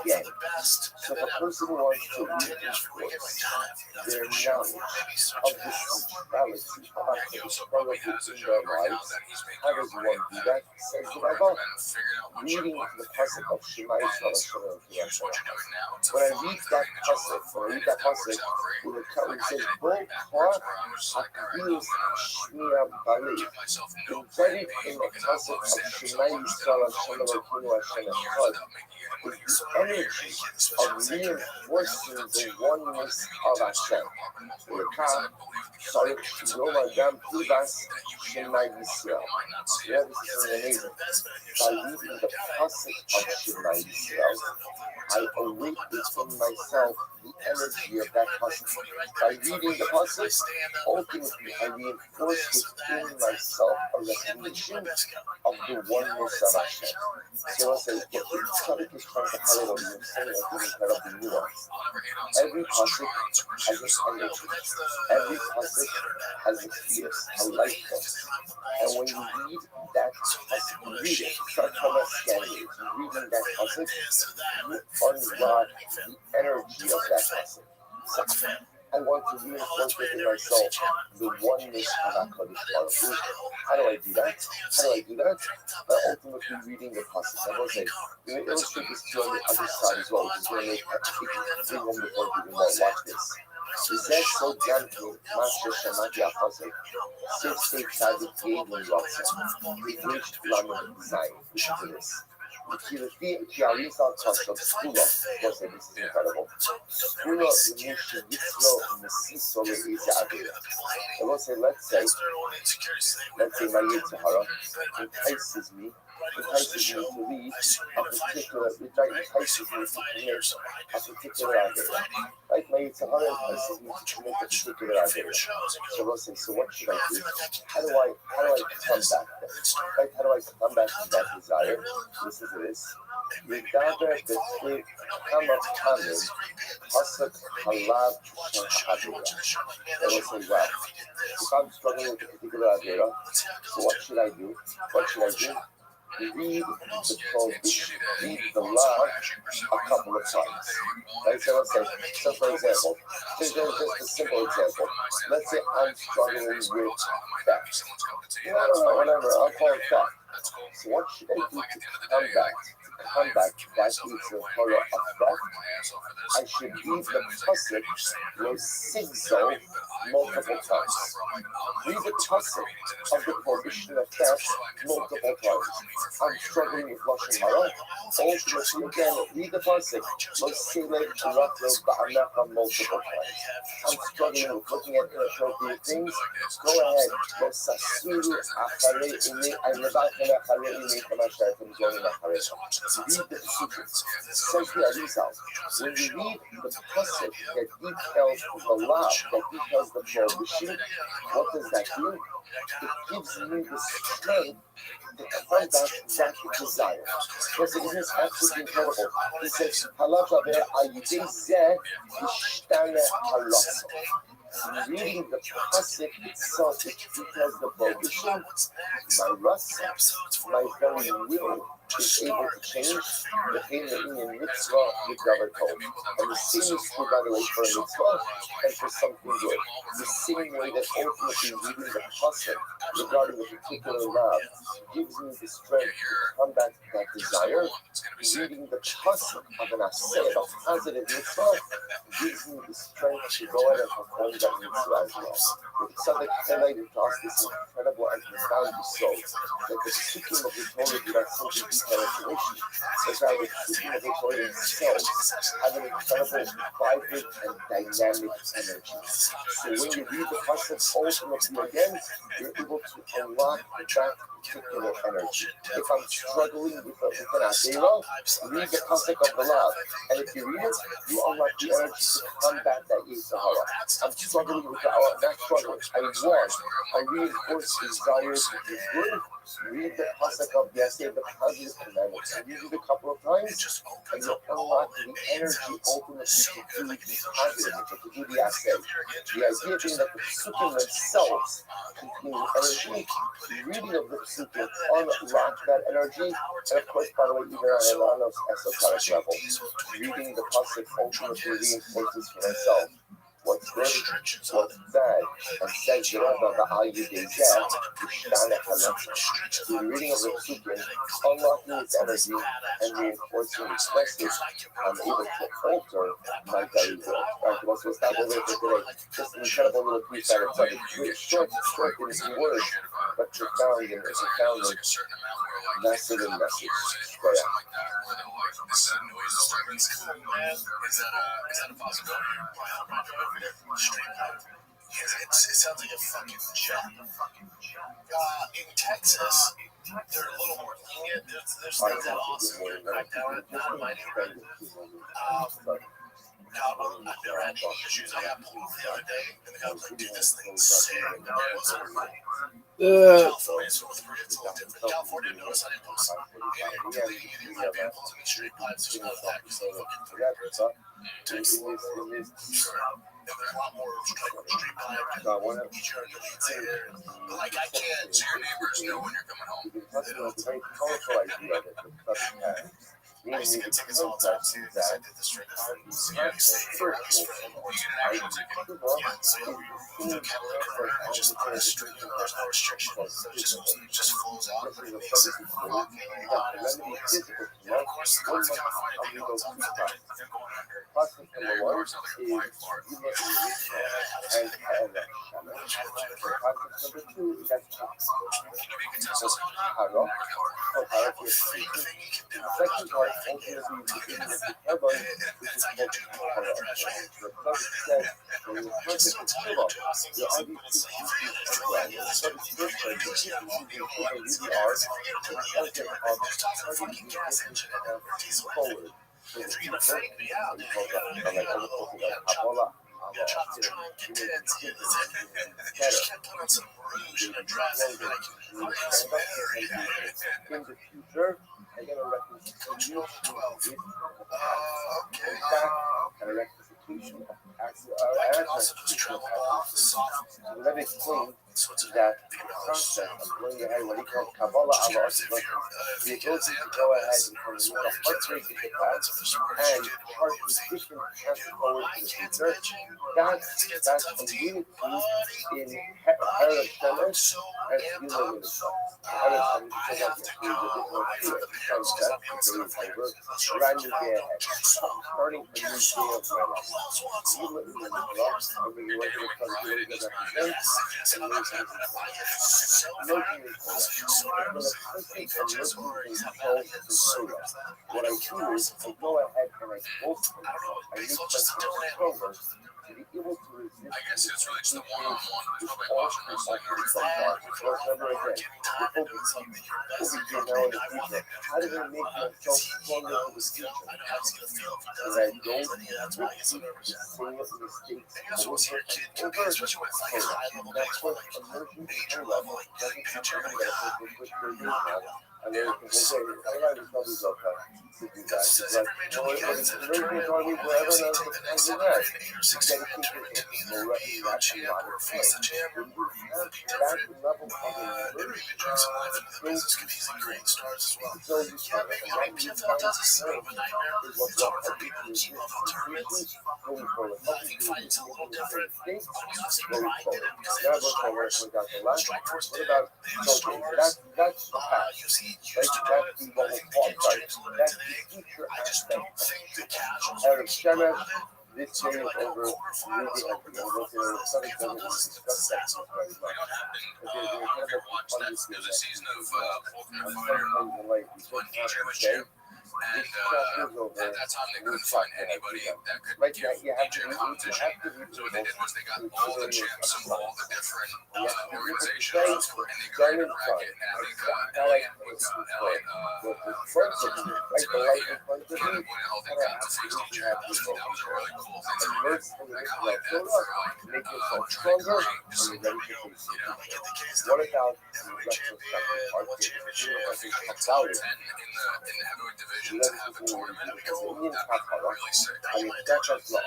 again. So if a person wants to reinforce their knowledge of the centrality of HaKadosh Baruch Hu in their lives, how does one do that? Says the Bible, reading the pasuk of Shema Yisrael. When I read that pasuk, it says, "Bo Korach HaPius Hashmiya Balei." Embedded in the pasuk of Shema Yisrael, Hashem Elokeinu Hashem Echad, is the energy of reinforcing the oneness of Hashem. Lekach Tzarich Sheyom Adam Pivas Shema Yisrael. Yeah, this is amazing. By reading the pasuk of Shema Yisrael, I awake within myself the energy of that pasuk. By reading the pasuk, ultimately I reinforce within myself a recognition of the oneness of Hashem. So I say, what the tzaddik is trying to highlight over here, saying is incredibly nuanced. Every pasuk has an energy. Every pasuk has a fierce, a life force. And when you read that pasuk, you read it, start from a scanning, reading that pasuk, you unlock the energy of that pasuk. So I want to reinforce within myself the oneness of HaKadosh Baruch Hu. How do I do that? By ultimately reading the pasuk. I will say, we will illustrate this to you on the other side as well, which is going to bring home the point even more. Watch this. וזה סוד גם מה ששמעתי החוזק, ספסי צדיק ידון רוצה, לפגש לנו זין, ושתרס. כי הריס על פסוק סגולה, this is incredible, סגולה למי שיצלו ומסיסו לאיזה עביר. I will say, let's say my Yetzer Hara entices me to read a particular, entices me to commit a particular idea. Like my Yetzer Hara entices me to commit a particular idea. So we'll say, so what should I do? How do I combat that? Right? How do I combat that desire? Listen to this. Yadaber b'tei kama panim pasuk halav shel ha'avira. I will say, wow, if I'm struggling with a particular idea, so what should I do? Read the prohibition, read the law a couple of times. Right? So let's say, for example, just a simple example. Let's say I'm struggling with theft. Whatever, I'll call it theft. So what should I do to combat combat that is the horror of death, I should read the pasuk lo sigzol multiple times. Read the pasuk of the prohibition of death multiple times. I'm struggling with lashon hara. Ultimately, again, read the pasuk lo silev rachlo ba'amecha multiple times. I'm struggling with looking at inappropriate things. Go ahead, lo sasuru acharei imi aynebachen acharei imi kamashaytim zonim acharei. Read the pasuk. Says the Arizal, when you read the pasuk that details the law, that details the prohibition, what does that do? It gives me the strength to combat that desire. Yes, it is absolutely incredible. He says, Halacha ve'ayidei zeh yishtane haratzon. Reading the pasuk itself, which details the prohibition, my ratzon, my very will, is able to change the Hainainian mitzvah with Davar Tov. And the same is true, by the way, for a mitzvah and for something good. The same way that ultimately reading the pasuk regarding a particular love gives me the strength to combat that desire, reading the pasuk of an aseh, of positive mitzvah, gives me the strength to go ahead and perform that mitzvah as well. The Tzaddik highlighted to us this incredible and profound result that the psukim of the Torah do not simply detail information, but rather the psukim of the Torah themselves have an incredible, vibrant, and dynamic energy. So when you read the pasuk ultimately again, you're able to unlock that particular energy. If I'm struggling with an Avera, read the pasuk of the law, and if you read it, you unlock the energy to combat that Yetzer Hara. I'm struggling with the not struggling. I won. I reinforce desires to do good. Read the pasuk of yesterday, the positive commandments. Read it a couple of times, and you unlock the energy ultimately to do the positive, to do the ascent. The idea being that the psukim themselves contain energy. The reading of the psukim unlock that energy, and of course, by the way, even on an esoteric level, reading the pasuk ultimately reinforces for myself what's good, what's bad, and says the Rebbe, the Ayudei Zeh, Ishtane Halacha. The reading of the psukim, unlocking its energy and reinforcing its message, I'm able to alter my daily will. Right, so we'll stop over here for today. Just an incredible little piece out of something. Short in its words, but profound in massive in message. So, yeah.
This noise disturbance is that a possibility? It sounds like a fucking jet. In Texas, they're a little more lenient. There's things that also crack down on my neighborhood. I've never had any issues. I got pulled off the other day, and the guy was like, dude, this thing's sick. California is North Korea, it's a little different. California, notice I didn't post either my vehicles in these straight pipes. There's no fact because they fucking threw it. Texas, there's a lot more street pipe. Each yard leads there. But like, I can't, so your neighbors know when you're coming home. They know it's very colorful idea that I used to get tickets all the time too because I did the straight pipe. So you stay here, I was for you get an actual ticket. Yeah, so the catalytic converter, I just put a straight, there's no restrictions. So it just flows out, but it makes it walking easy. And of course, the car's kind of funny. They know it's on the they're going under. And your car's on like a wide part.
Second part ultimately begins with heaven, which is called Hara. The first said, when you perfect with Shiva, the other two species as well. So it's different. The two species really are the content of turning the different forward. So the two versions we call that, like other people like Kabbalah,
You're trying to get to it. You just can't put on some rouge and a dress and be like, I'm going to better.
in the future, I'm going to reconcile you with and a rectification of
I can also just travel off the soft.
let it clean that process of going ahead, what he calls Kabbalah Allah, the ability to go ahead and from the heart rate to the past and chart position path forward to the future. That's a unity in Harab Shemesh and Yuma Mitzvah. Harab Shemesh is the additional sunset, brand new day ahead, starting a new day of my life. Yuma Mitzvah, over the way to the front door that represents, noting this, when a person is looking control the soda, what I do is I go ahead and I bolster, I make myself stronger to be able to resist.
I guess it's really just the one-on-one. Nobody
all
watching wrestling or
well, remember again, the focus on now in the future. How do I make myself stronger for the future? So that I don't repeat the same mistakes over and over. That's what emerging high level doesn't happen that I think we're good now. And then we can say, I don't know if it's okay to do that. But emerging economy, wherever another country has, dedicate your internal reputation on the plane. When you have that level of immersion, business can easily create stars as well. So you start maybe Jeff does a sort of a nightmare. It's hard for people to keep up alternatives. I think fighting's a little different. But we also grind in it because they have stars. Strike Force did. They have stars. That's the past.
UFC used to do it. I think the game's changed a little bit today. I just don't think the casuals
Harab Shemesh, this day
something
is
like a
over.
quarterfinals over the CFL doesn't discuss that. So we don't have been. I don't know if you ever watched that. There's a season of Ultimate Fighter on HBO Champ. And at that time, they couldn't find anybody that could give DJ competition. So what they did was they got all the champs of all the different organizations, and they created a bracket. And I think Elliot was the health and got the 60 champs. That was a really cool thing to do. I kind of like that for like trying to create just some video, you know.
What about
Heavyweight champion, world championship, I think top 10 in the heavyweight division. To have a tournament, that'd be really sick.
I mean, that's what so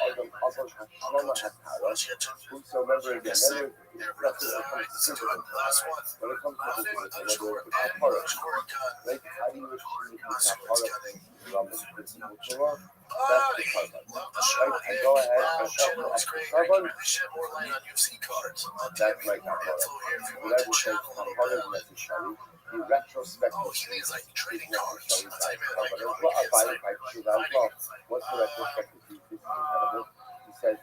remember again, then
Last one.
when it comes to this, how do you achieve that's the carbon. I go ahead and carbon. That's like that. What I would say carbon is necessary. The retrospective is like trading cards. What's the retrospective? This is incredible. He said,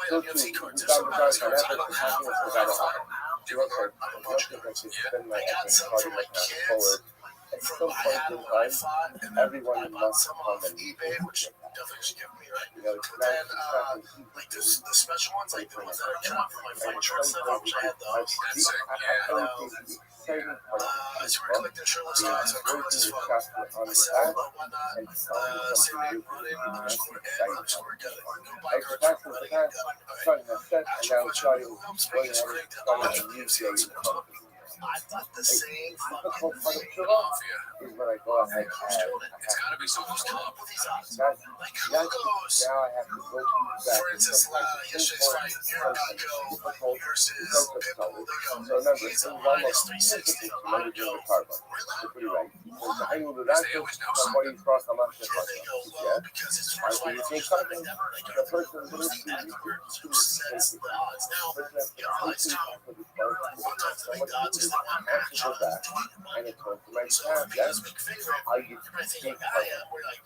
so too, you got the cards and effort to happiness without a heart. You work hard. I'm not going to spend my effort carding my path forward. At some point in time, everyone must come and meet me.
Definitely should give me, right?
You know, it's
But then, like the special ones, like the ones that are come out from my fight shirts stuff, I wish I had those. That's sick, yeah. As you were collecting shirtless guys, I cool as fuck. The cell, whatnot, saying running, underscore Ed, underscore got it. No bike cards, running, got it. Actual question, I'm speaking straight to all the UFC experts. I thought the same fucking thing off you.
Is when I go ahead and
It's gotta be someone's come up with these odds.
That's
Like who goes?
now I have to go back.
For instance, yesterday's fight, Aaron Gunko versus Pitbull. They go. He's a minus 360 on the go. Really?
I will do that.
They always know
Somebody cross the market.
Yeah, they go low because his first fight was like never. They go.
The person
Who's the expert who sets the odds? Now, you realize too, sometimes the big odds is the one match.
And it's going to make
So
sense.
because big favorite,
How you
everything like we're like,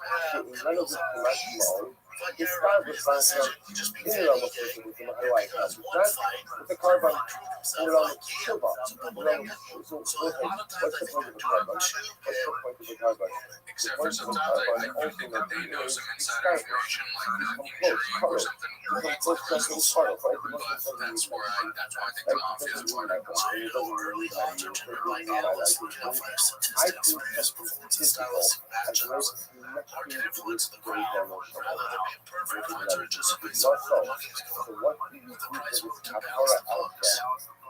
none of this collectible.
but
It's
you're
not
his
with
decision.
myself.
You just be
You know,
taking
with how do I
because
come?
one fight,
With the carbon,
prove himself
put it on
like you.
silver.
So
Put
people
it on,
don't
so
So a lot of times
what's
I
the
think
point of
they're
the
doing
carbon?
too
What's
good.
the point of the carbon?
Except for sometimes I do think that they know some inside information, like an injury or something leads to the results. But that's why I think the mafia is part of it.
So you don't really
Like analysts looking out for their statistics, previous performance and stylistic matchups. How can influence the crowd rather than being perfect fights or just based on where the money is going. With the price moved to balance the books.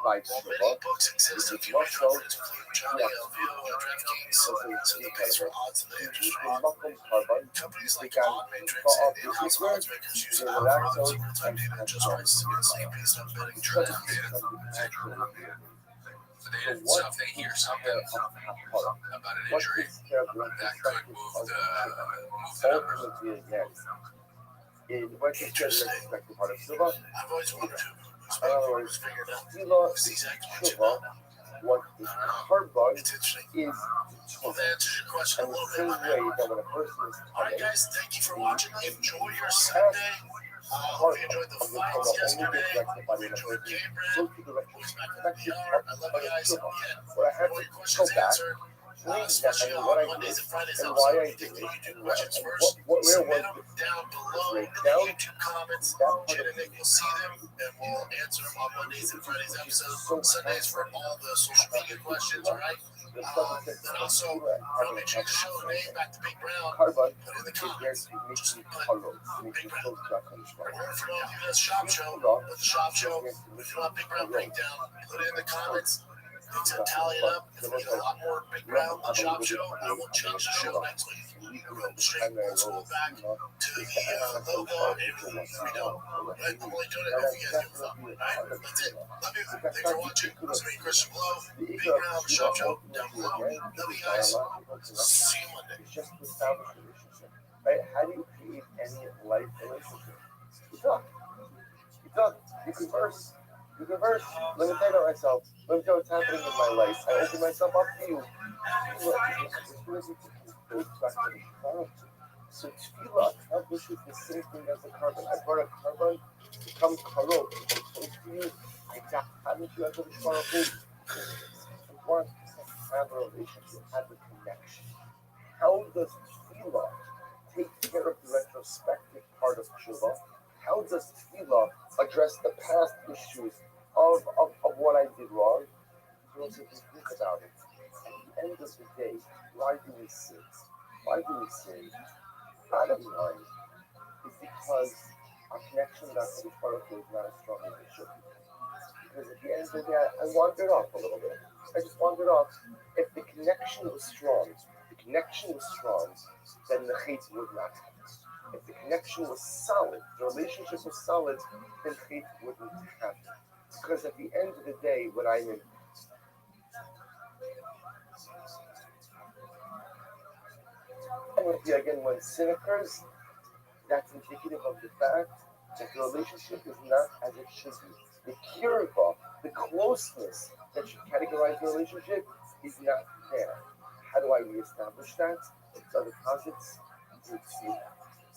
While many books exist, a few major outfits include Johnny LVO and DraftKings, so the base for odds in the industry. Companies like OddMatrix and in-house odds makers use an algorithm to real-time data just tries to get same based on betting trends.
sedated, so if they hear something about an injury, that could move the numbers.
In what you said, retrospective part of Shiva,
I've always wanted to.
in other words, Tefillah is Shiva, what is carbon is
Well, that answers your question a
and the
little
same
bit.
way that when a person is
All right,
coming,
guys, thank you for watching. Enjoy your Sunday. Hope you enjoyed the fights yesterday. Hope you enjoyed Gabriel.
so to the
Who's back in the
retrospective
VR.
part
I love
of
you guys.
Shiva.
Again,
What I had
all
to
your
go
questions
back,
answered. Especially
and
on
what I
Mondays
did,
and Fridays
and
episode.
why I
You
did
take the
it,
YouTube
and
questions
where
first.
was
Submit
the
them down below in the
breakdown.
YouTube comments.
That part
Jen
of
and Nick will see them, and we'll answer them on Mondays and Fridays episode. Sundays for all the social media questions, all right?
the stuff that
And also, if you want me to change the show name back to Big Brown,
carbon
put in the
is there
comments.
to make
Just
you
put
color, to make
Big
you
Brown.
feel stuck on the
Or
spot.
if you want to do this shop show, put the shop show. If you want Big Brown breakdown, put it in the comments. Need to tally it up. If we get a lot more Big Brown than shop show, I will change the show next week. We'll go straight old school back to the logo and everything we know. Right? I'm only doing it if you guys give a fuck. Alright? That's it. Love you. Thanks for watching. This is me, Christian Blow. Big Brown Shop Show down below. Love you guys. See you Monday.
It's just to establish a relationship, right? How do you create any life relationship? You talk. You talk. You converse. You converse. Let me tell you about myself. Let me tell you what's happening in my life. I open myself up to you. Look, as soon as you goes back to the carbon. So tefillah accomplishes the same thing as the carbon. I brought a carbon to come karot, to come close to you. I haven't you ever brought a boat? I want to have a relationship, have a connection. How does tefillah take care of the retrospective part of tshuva? How does tefillah address the past issues of what I did wrong? You also think about it. At the end of the day, why do we sin? Why do we sin? Bottom line is because our connection to the Baruch is not as strong as it should be. Because at the end of the day, I wandered off a little bit. I just wandered off. If the connection was strong, then the hate would not happen. If the connection was solid, the relationship was solid, then hate wouldn't happen. Because at the end of the day, when I'm in again, when sin occurs, that's indicative of the fact that the relationship is not as it should be. The kirva, the closeness that should categorize the relationship is not there. How do I reestablish that? It's other posits.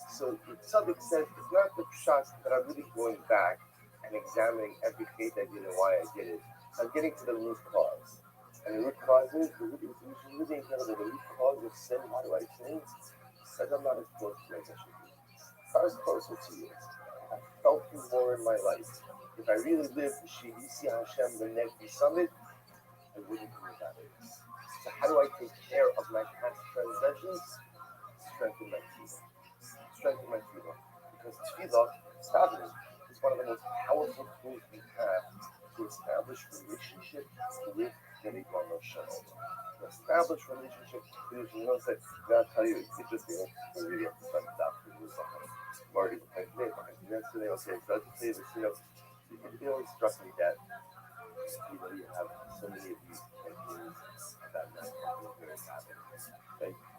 So the tzaddik says it's not the pshat that I'm really going back and examining every hate I did and why I did it. I'm getting to the root cause. And the root cause is really incredible. The root cause of sin, how do I change? Says I'm not as close to you as I should be. If I was closer to you, I felt you more in my life. If I really lived the Shivisi Hashem the Negvi Summit, I wouldn't be without it. So how do I take care of my past transgressions? Strengthen my tefillah. Strengthen my tefillah. Because tefillah, davening, is one of the most powerful tools we have to establish relationship with the Ribono Shel Olam. To establish relationship with the Ribono Shel Olam. I'll tell you, it's interesting. We really have to spend davening with someone. Marty, yesterday, okay, so I'll just say this, it really struck me that, you have so many of these campaigns that night, thank you.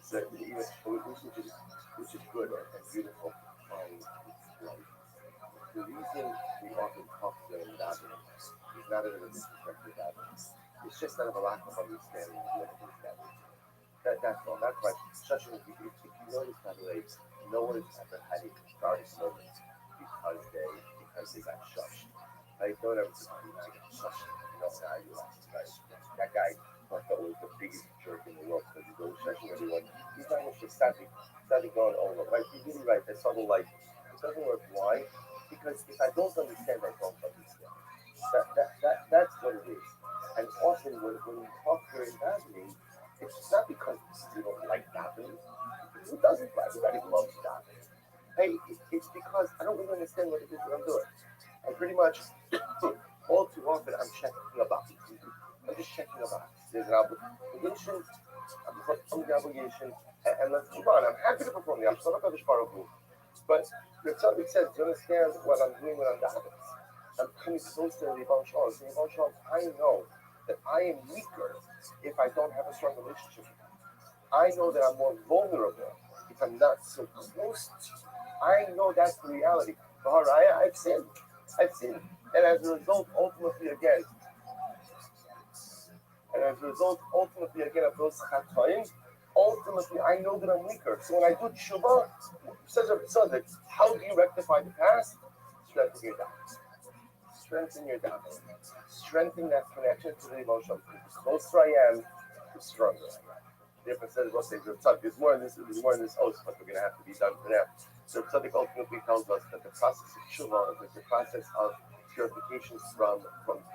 So, which is good and beautiful. The reason we often talk to them about it is not out of a disrespect of that. It's just out of a lack of understanding of what it is that we do. That's all. That's why, especially if you notice, by the way, no one has ever had a cathartic moment because they got shushed. Like, don't ever say, I got shushed. Now you lost, right? That guy thought that was the biggest jerk in the world because he's always shushing everyone. He's not much started going over, right? You're really right. That's sort of like, it doesn't work. Why? Because if I don't understand, I don't understand. That's what it is. And often when we talk during davening, it's not because we don't like davening. Who doesn't like? Everybody loves davening. Hey, it's because I don't really understand what it is that I'm doing. And pretty much, all too often, I'm checking a box. I'm just checking a box. There's an obligation, I'm performing the obligation, and let's move on. I'm happy to perform the obligation. But the tzaddik says, do you understand what I'm doing when I'm davening? I'm coming close to Ribbon Charles. Ribbon Charles, I know that I am weaker if I don't have a strong relationship with you. I know that I'm more vulnerable if I'm not so close to you. I know that's the reality. But I've sinned. I've sinned. And as a result, ultimately again, of those chatoim, ultimately I know that I'm weaker. So when I do tshuva, says Rabbi Tzaddik, how do you rectify the past? Strengthen your davening. Strengthen your davening. Strengthen that connection to the emotion. The closer I am, the stronger I am. Therefore, says Rabbi Tzaddik, there's more in this oath, but we're going to have to be done for now. So Tzaddik ultimately tells us that the process of tshuva is the process of purification from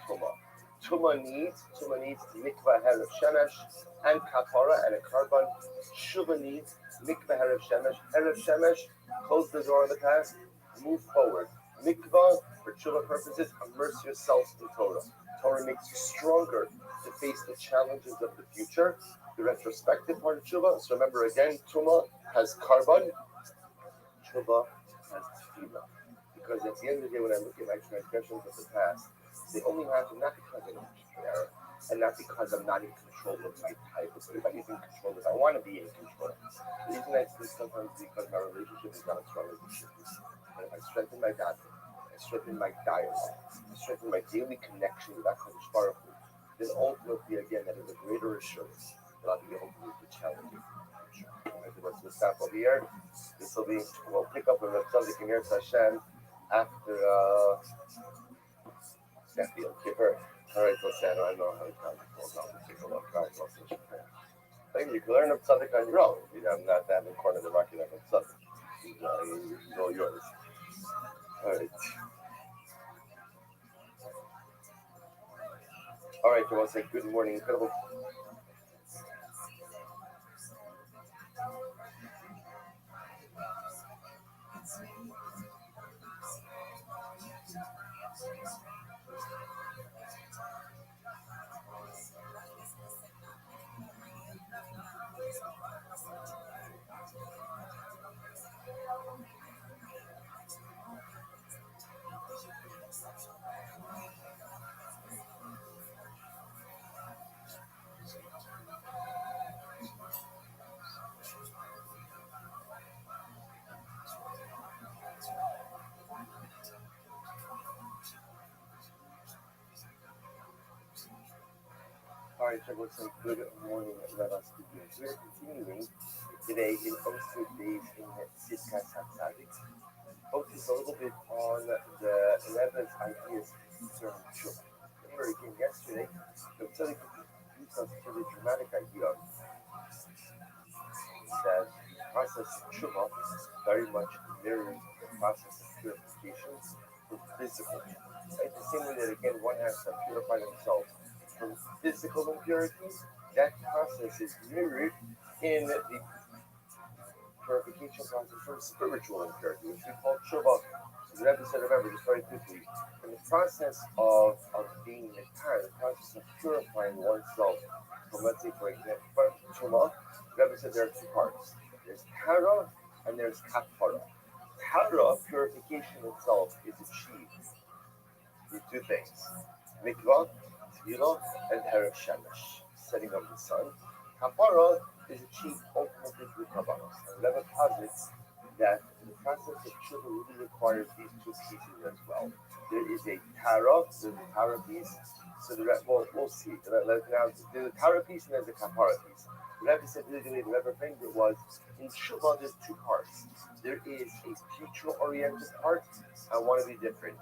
tumah. Tumah needs mikvah herav shemesh and kapara and a carbon. Tshuva needs mikvah herav shemesh. Herav shemesh, close the door in the past, move forward. Mikvah, for tshuva purposes, immerse yourself in Torah. Torah makes you stronger to face the challenges of the future. The retrospective part of tshuva. So remember again, tumah has carbon. Tshuva has tefillah. Because at the end of the day, when I look at my transgressions of the past, they only happen not because I'm in error, and not because I'm not in control of my type. But if I is in control, if I want to be in control. The reason I say sometimes is because my relationship is not as strong as it should be. And if I strengthen my davening, I strengthen my dialogue, I strengthen my daily connection with HaKadosh Baruch Hu, then ultimately, again, that is a greater assurance that I'll be able to meet the challenges. As the rest of the staff over here, this will be, we'll pick up with Rav King Hashem after Yom Kippur. All right, so Santa, I know how to count. Take a look, guys. I think you can learn of Tzaddik on your own. I'm not that in the corner of the market of Tzaddik. It's all yours. All right. All right, I want to say good morning, incredible. All right, everyone, say good morning. Let us begin. We're continuing today in Osir days in Sitkas HaTzadik. Focus a little bit on the 11 ideas concerning tshuva. Remember again yesterday, the Tzaddik introduced us to the dramatic idea that the process of tshuva very much mirrors the process of purification from physical. Right? The same way that again one has to purify themselves from physical impurities, that process is mirrored in the purification process from spiritual impurity, which we call tshuva. So the Rebbe said, remember, just very quickly, in the process of being nekar, the process of purifying oneself from, let's say, for example, tshuva, the Rebbe said there are two parts. There's tara and there's kapara. Tara, purification itself, is achieved through two things: mikvah, tefillah, and erev shemesh, setting of the sun. Kapara is achieved ultimately through kabbalah. And Rebbe posits that the process of tshuva really requires these two pieces as well. There is a tara, there's a tara piece. So we'll see. Now, there's a tara piece and there's a kapara piece. The Rebbe said the way the Rebbe framed it was, in tshuva there's two parts. There is a future-oriented part. I want to be different.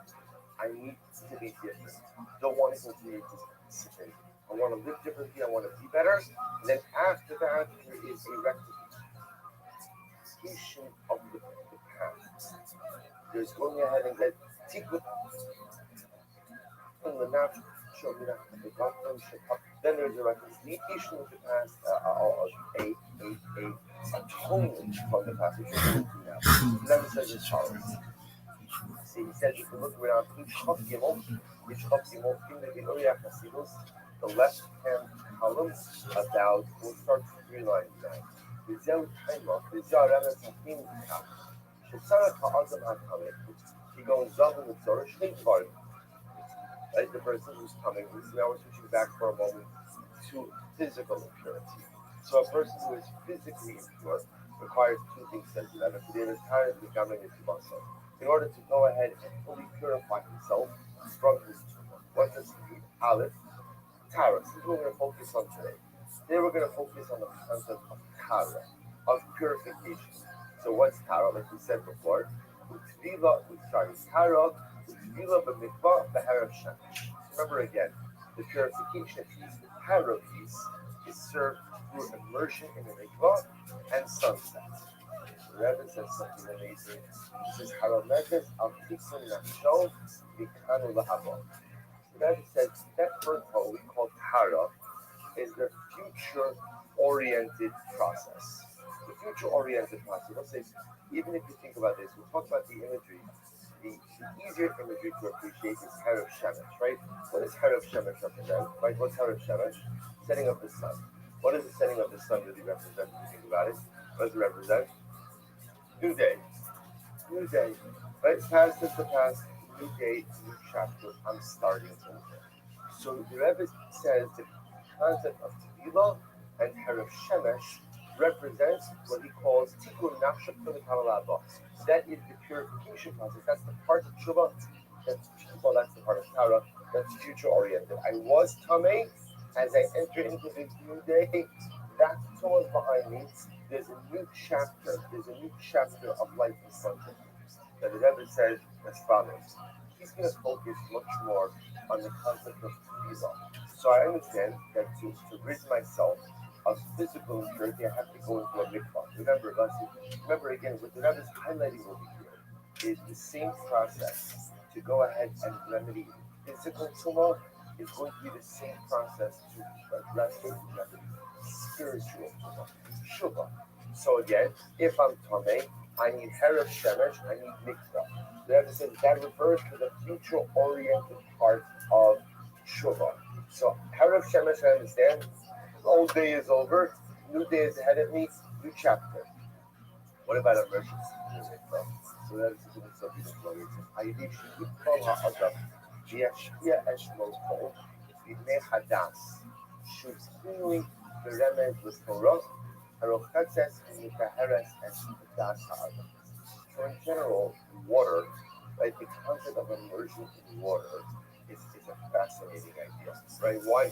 I need to be different. Don't want to continue to sit in. I want to live differently. I want to be better. And then after that, there is a rectification of the past. There's going ahead and get tikkun. Then there's a reconciliation of the past, a atonement from the past, which we're going to do now. Then it says as follows. See, he says, if you look around each Chav Gimel, the left hand column, about, we'll start from 3 lines down. He goes up in the Torah, Right? The person who's coming. Now we're switching back for a moment to physical impurity. So a person who is physically impure requires two things that in order to go ahead and fully purify himself from his tumor. What does he need? Aleph, Tara. This is what we're going to focus on today. Today we're going to focus on the concept of Tara, of purification. So what's Tara? Like we said before, Tara, remember again, the purification piece, the Tara piece, is served through immersion in the mikvah and sunset. The Rebbe says something amazing. He says, "Harametes al tikun nafsho mikanu lahavo." The Rebbe says that first what we call Tara is the future-oriented process. The future-oriented process. Let's say, even if you think about this, we'll talk about the imagery. The easier imagery to appreciate is Harav Shemesh, right? What does Harav Shemesh represent? Right? What's Harav Shemesh? Setting of the sun. What does the setting of the sun really represent? If you think about it, what does it represent? New day. New day. Right? Past is the past. New day, new chapter. I'm starting over. So the Rebbe says the concept of Tevilah and Harav Shemesh represents what he calls Tikkun Nafsha K'Halaba. That is the purification process. That's the part of Tshuva. That's the part of Tara. That's future oriented. I was Tameh. As I enter into this new day, that Torah is behind me. There's a new chapter. There's a new chapter of life in front of me. That the Rebbe says as follows. He's going to focus much more on the concept of Tevilah. So I understand that to rid myself of physical impurity, I have to go into a mikvah. Remember again, what the Rebbe is highlighting over here is the same process to go ahead and remedy physical tumah is going to be the same process to address and remedy spiritual tumah, shubha. So again, if I'm tameh, I need herav shemesh, I need mikvah. The Rebbe says that refers to the future-oriented part of shubha. So herav shemesh, I understand. Old day is over. New day is ahead of me. New chapter. What about emergency? So that is the subject of the It says, "Haydiv shikut kol ha'adam v'yashpia eshmolto v'nei hadas shuvzinu v'remez v'torot harochatzes v'mitaheres es ha'adam." So in general, water, right? The concept of immersion in water is a fascinating idea, right? Why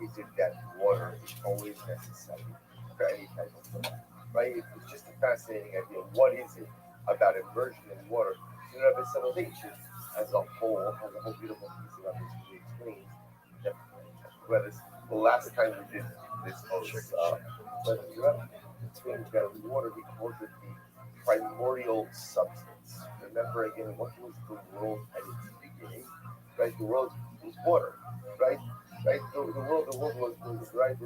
is it that water is always necessary for any type of thing, right? It's just a fascinating idea. What is it about immersion in water? You know, the civilization as a whole has a whole beautiful piece about this. We explained that whether it's the last time we did this whether Europe explains that water because of the primordial substance. Remember again, what was the world at its beginning? Right, the world was water. Right, right. The world was right.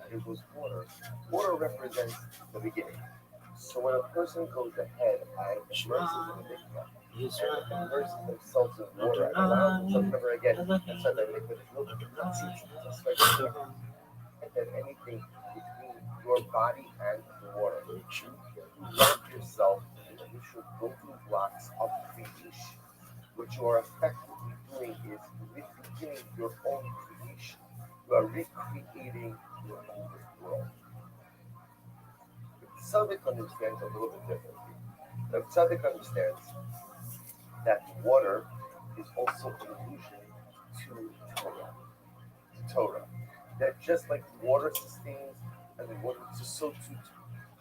It was water. Water represents the beginning. So when a person goes ahead and immerses in the mikvah and immerses themselves in water and allows themselves, remember again, I said that mikvah is no than anything between your body and the water. You wrap yourself in the initial building blocks of creation. What you are effectively doing is recreating your own creation. You are recreating your own world. The Tzaddik understands a little bit differently. The Tzaddik understands that water is also an allusion to Torah. That just like water sustains and the water so too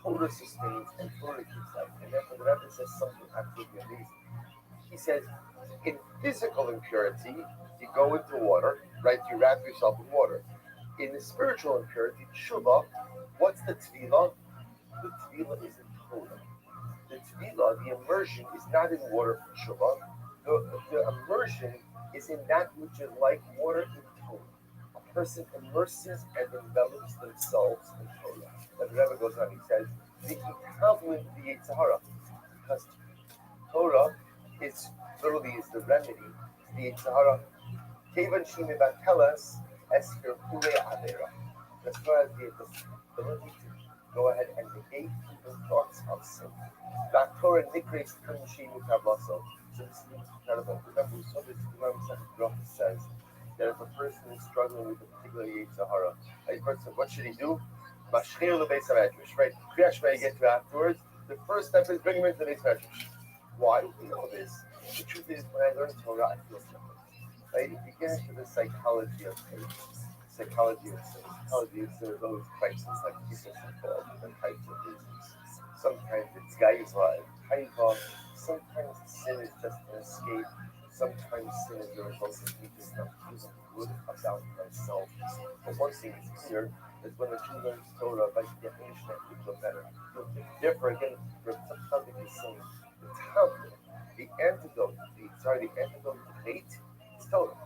Torah sustains and Torah gives life. And therefore the Rebbe says something absolutely amazing. He says, in physical impurity, you go into water, right? You wrap yourself in water. In the spiritual impurity, Shuvah, what's the Tevilah? The Tevilah is in Torah. The Tevilah, the immersion, is not in water for Shuvah. The immersion is in that which is like water in Torah. A person immerses and envelops themselves in Torah. And the Rebbe goes on, he says, the Yitzhara, because Torah is literally is the remedy to the Yitzhara. Kevan Shime Batelas Esker Kure Avera. As far as the ability to go ahead and negate the thoughts of sin. That Torah Nikres Kunshi Mukavaso. So this is incredible. Remember, we saw this Imam Sahib says that if a person is struggling with a particular Sahara, a person, what should he do? Mashchir lebeis hamedrash, right? Kriyash may get to afterwards. The first step is bring him into the beis hamedrash. Why? We know this. The truth is, when I learn Torah, I feel something. Right? If you get into the psychology of faith, psychology of sin, there's always crises, like people for all different types of reasons. Sometimes it's gaiva and taiva. Sometimes sin is just an escape. Sometimes sin is the result of me just not feeling good about myself. But one thing is clear is when the Jew learns Torah, by definition, you feel better. Therefore, again, something is saying the tablet, the antidote to hate is Torah.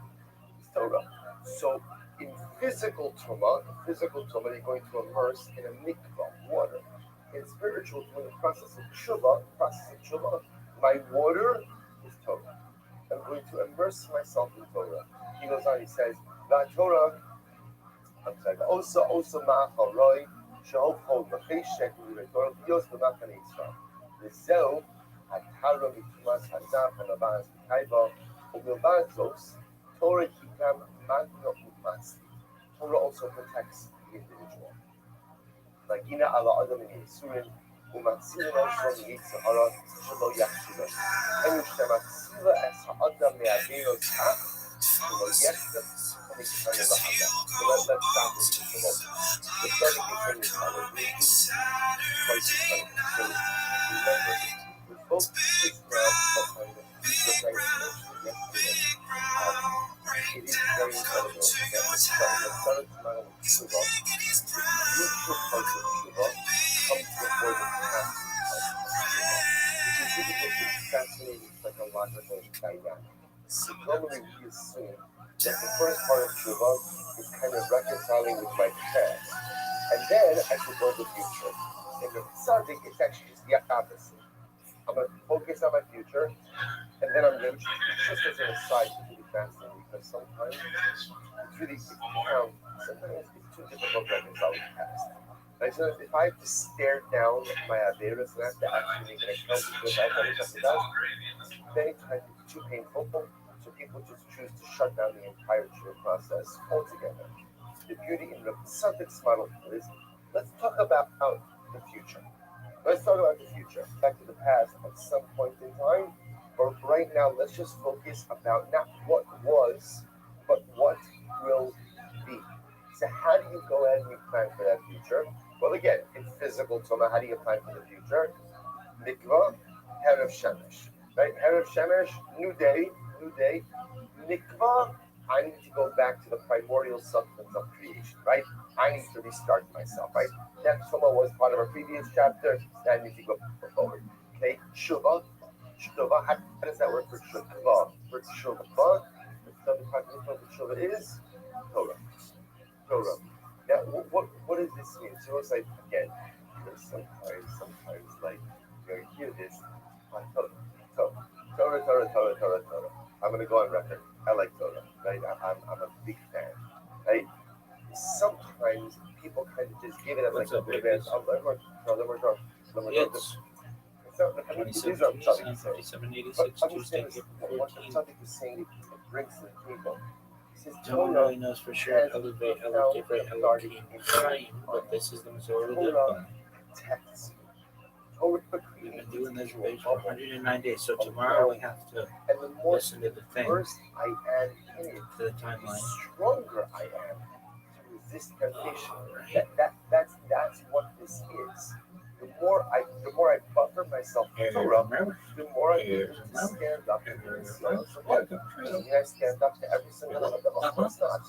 It's Torah. So in physical Torah, you're going to immerse in a mikvah, water. In spiritual Torah, the process of tshuva, my water is Torah. I'm going to immerse myself in Torah. He goes on, he says, La Torah, also ma'achal roi, she'ov chol v'cheshek v'torah v'yos v'machan Yisrael. V'zeu, hatara mitumas hazach hanabaz v'kaiva, u'milvad zos, Torah kikam magna u'mas. Torah also protects the individual. Magina ala adam in Yisurin, u'matzilin also mi'yitz hara, shelo yachshira. Enu shematzila es ha'adam me'aveiro tzach, shelo yachshira. Let's stop with the Shabbat. The starting thing is remember, we spoke this now on the future yesterday. It is very incredible that the start of Mount Shiva, the future part of Shiva, comes before the past part of Shiva, which is really just a fascinating psychological dynamic. So normally we assume that the first part of Shiva is kind of reconciling with my past, and then I should go to the future. In the Tzaddik, it's actually just the opposite. I'm going to focus on my future, and then I'm going to, just as an aside, it's really fascinating, because sometimes it's really, sometimes it's too difficult to reconcile with the past. Right? So if I have to stare down my Averis and I have to actually make an account because I've done something else, many times it's too painful, so people just choose to shut down the entire Jewish process altogether. The beauty in the subject's model is, let's talk about the future. Let's talk about the future, back to the past at some point in time, but right now, let's just focus about not what was, but what will be. So how do you go ahead and you plan for that future? Well, again, in physical Torah, how do you plan for the future? Mikvah, Erev Shemesh, right? Erev Shemesh, new day. Mikvah, I need to go back to the primordial substance of creation, right? I need to restart myself, right? That Torah was part of our previous chapter, and I need to go forward. Okay, Shuvah, how does that work for Shuvah? For Shuvah, the practice of Shuvah is Torah. Now, what does this mean? So it's like, again, sometimes, like, you hear this, Torah. I'm going to go on record. I like Torah, right? I'm a big fan, right? Sometimes people kind of just give it as like a big advance. Let me talk. These are Tzaddik Tuesday, what Tzaddik is saying, it brings to the table.
No one really knows for sure. Elevate, Chaim, but this is the majority of the We've been doing this page for 109 days, so tomorrow we have to listen to the thing, to the timeline.
The stronger I am to resist temptation. That's what this is. The more I buffer myself Torah, the more I begin to stand up to I stand up to every single one of them. Of course not.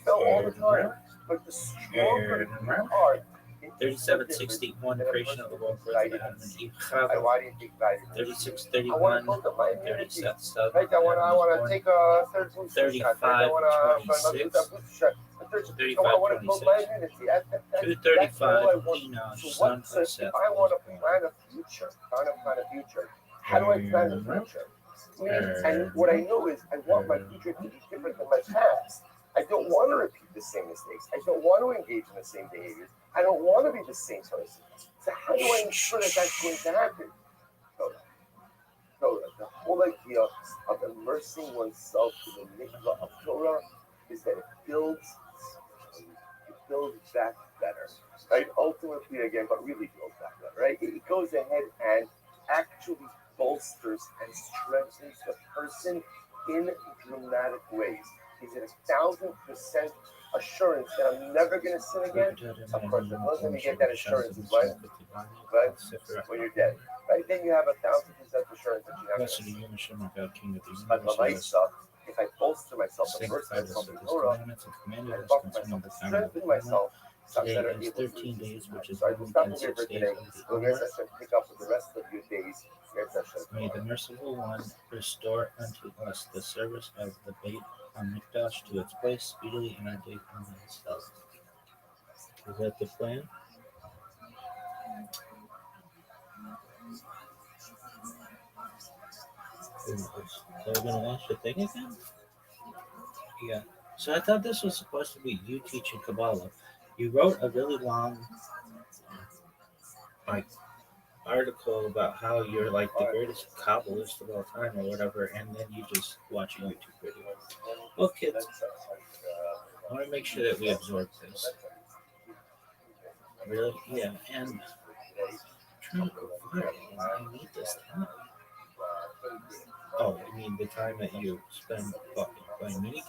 No, all the time. But the stronger you are,
3761 creation of the world for the Adam and Eve.
Why do you think that?
3631 37 stuff.
Right, I want to take a
35 26
I want to build my immunity.
235 Enoch, son
So
of Seth.
if I want to plan a future, how do I plan the future? And what I know is I want my future to be different than my past. I don't want to repeat the same mistakes. I don't want to engage in the same behaviors. I don't want to be the same person. So how do I ensure that that's going to happen? Torah. The whole idea of immersing oneself in the mikvah of Torah is that it builds back better, right? Ultimately, again, but really builds back better, right? It goes ahead and actually bolsters and strengthens the person in dramatic ways. Is it 1,000% assurance that I'm never going to sin again? Of course, the first time you get that assurance is when you're dead, right? Then you have 1,000% assurance that you're not going to sin. But Lamaisa, if I bolster myself, immerse myself in Torah, and talk to myself, and strengthen myself,
Today is 13 days, which is
so I will stop
1
here
6
for
days
today.
of the
So
Omer.
guys, I should pick up with the rest of your days.
May the merciful one restore unto us the service of the Beit HaMikdash to its place speedily in our days on himself. Is that the plan? So we're gonna launch the thing again? Yeah. So I thought this was supposed to be you teaching Kabbalah. You wrote a really long like article about how you're like the greatest Kabbalist of all time or whatever, and then you just watch a YouTube video. Well, kids, I want to make sure that we absorb this. Really? Yeah. And I'm trying to go viral. I need this time. Oh, I mean the time that you spend playing mini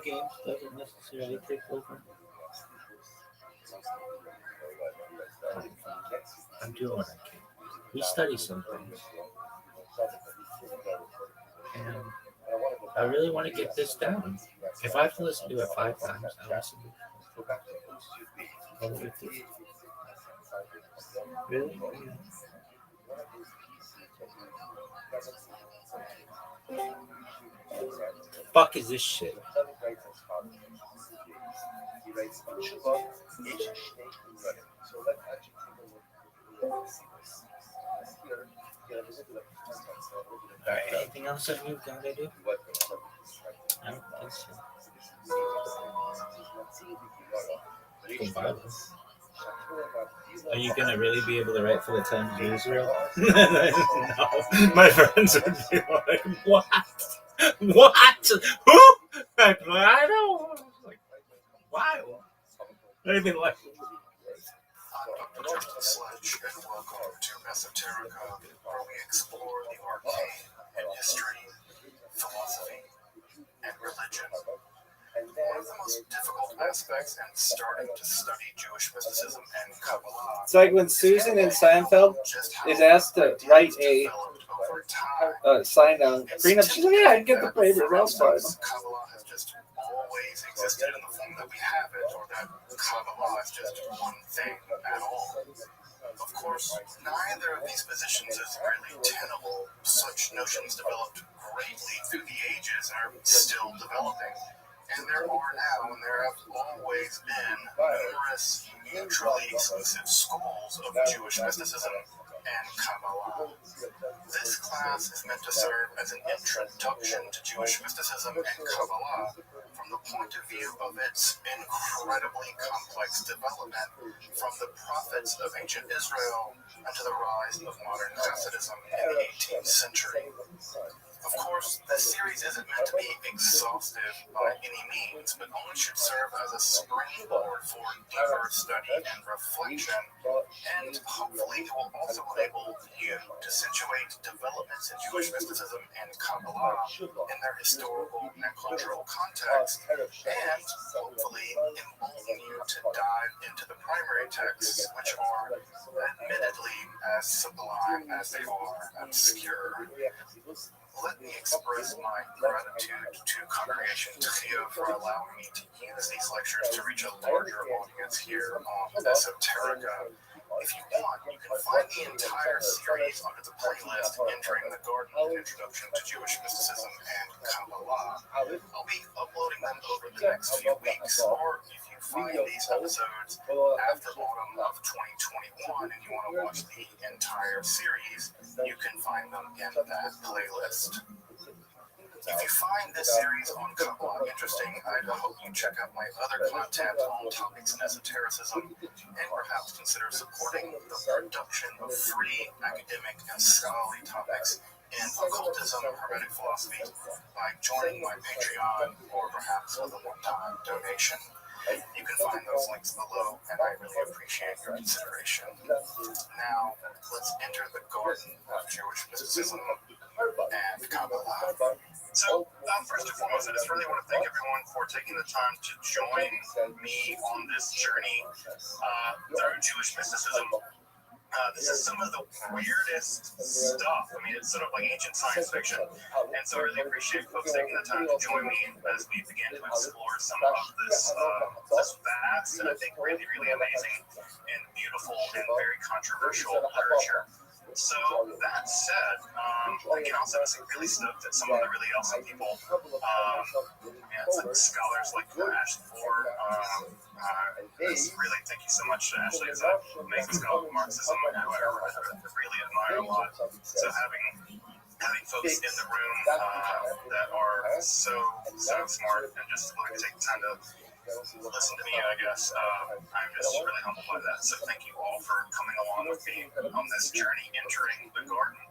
games doesn't necessarily take over. I'm doing what I can. We study some things. And I really want to get this down. If I have to listen to it 5 times, I'll listen to it. Really? Fuck is this shit? Alright, anything else that you've got to do? I don't think so. Go viral. Are you gonna really be able to write for the Times of Israel? No, my friends would be like, "What? What? Who?" I don't. Like, why? They'd be like,
I'm Dr. Justin Sledge, and welcome to Esoterica, where we explore the arcane and history, philosophy, and religion. One of the most difficult aspects in starting to study Jewish mysticism and Kabbalah.
It's like when Susan in Seinfeld is asked to write a sign down prenup. She's like, "Yeah, I'd get the papers. I'll sign them."
Kabbalah has just always existed in the form that we have it, or that Kabbalah is just one thing at all. Of course, neither of these positions is really tenable. Such notions developed greatly through the ages and are still developing. And there are now, and there have always been, numerous mutually exclusive schools of Jewish mysticism and Kabbalah. This class is meant to serve as an introduction to Jewish mysticism and Kabbalah from the point of view of its incredibly complex development from the prophets of ancient Israel and to the rise of modern Hasidism in the 18th century. Of course, this series isn't meant to be exhaustive by any means, but only should serve as a springboard for deeper study and reflection, and hopefully it will also enable you to situate developments in Jewish mysticism and Kabbalah in their historical and cultural context, and hopefully embolden you to dive into the primary texts, which are admittedly as sublime as they are obscure. Let me express my gratitude to Congregation Tchia for allowing me to use these lectures to reach a larger audience here on Esoterica. If you want, you can find the entire series under the playlist entering the Garden Introduction to Jewish Mysticism and Kabbalah. I'll be uploading them over the next few weeks, or if you find these episodes after autumn of 2021 and you want to watch the entire series, you can find them in that playlist.
If you find this series on Kabbalah interesting, I'd hope you check out my other content on topics in esotericism and perhaps consider supporting the production of free academic and scholarly topics in occultism, hermetic philosophy by joining my Patreon or perhaps with a one-time donation. You can find those links below, and I really appreciate your consideration. Now, let's enter the garden of Jewish mysticism and Kabbalah. So, first and foremost, I just really want to thank everyone for taking the time to join me on this journey through Jewish mysticism. This is some of the weirdest stuff. I mean, it's sort of like ancient science fiction. And so I really appreciate folks taking the time to join me as we begin to explore some of this vast and I think really, really amazing and beautiful and very controversial literature. So that said, again, also I'm really stoked that some of the really awesome people, some scholars like Ashley Ford, really thank you so much to Ashley. It's an amazing scholar of Marxism who I really admire a lot. So having folks in the room that are so smart and just want to take the time to listen to me, I guess. I'm just really humbled by that. So thank you all for coming along with me on this journey entering the garden.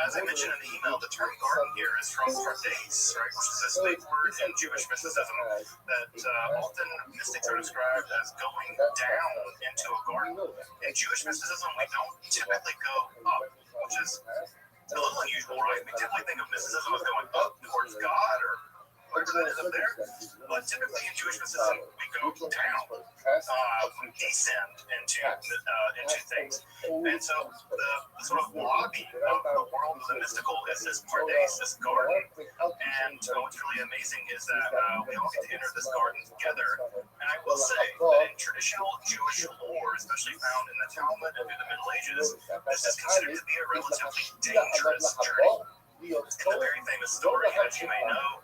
As I mentioned in the email, the term garden here is from pardes, right, which is this big word in Jewish mysticism that often mystics are described as going down into a garden. In Jewish mysticism, we don't typically go up, which is a little unusual, right? We typically think of mysticism as going up towards God or whatever that is up there. But typically in Jewish mysticism, we go down, descend into things. And so the sort of lobby of the world of the mystical is this pardes, this garden. And what's really amazing is that we all get to enter this garden together. And I will say that in traditional Jewish lore, especially found in the Talmud and through the Middle Ages, this is considered to be a relatively dangerous journey. In the very famous story, as you may know,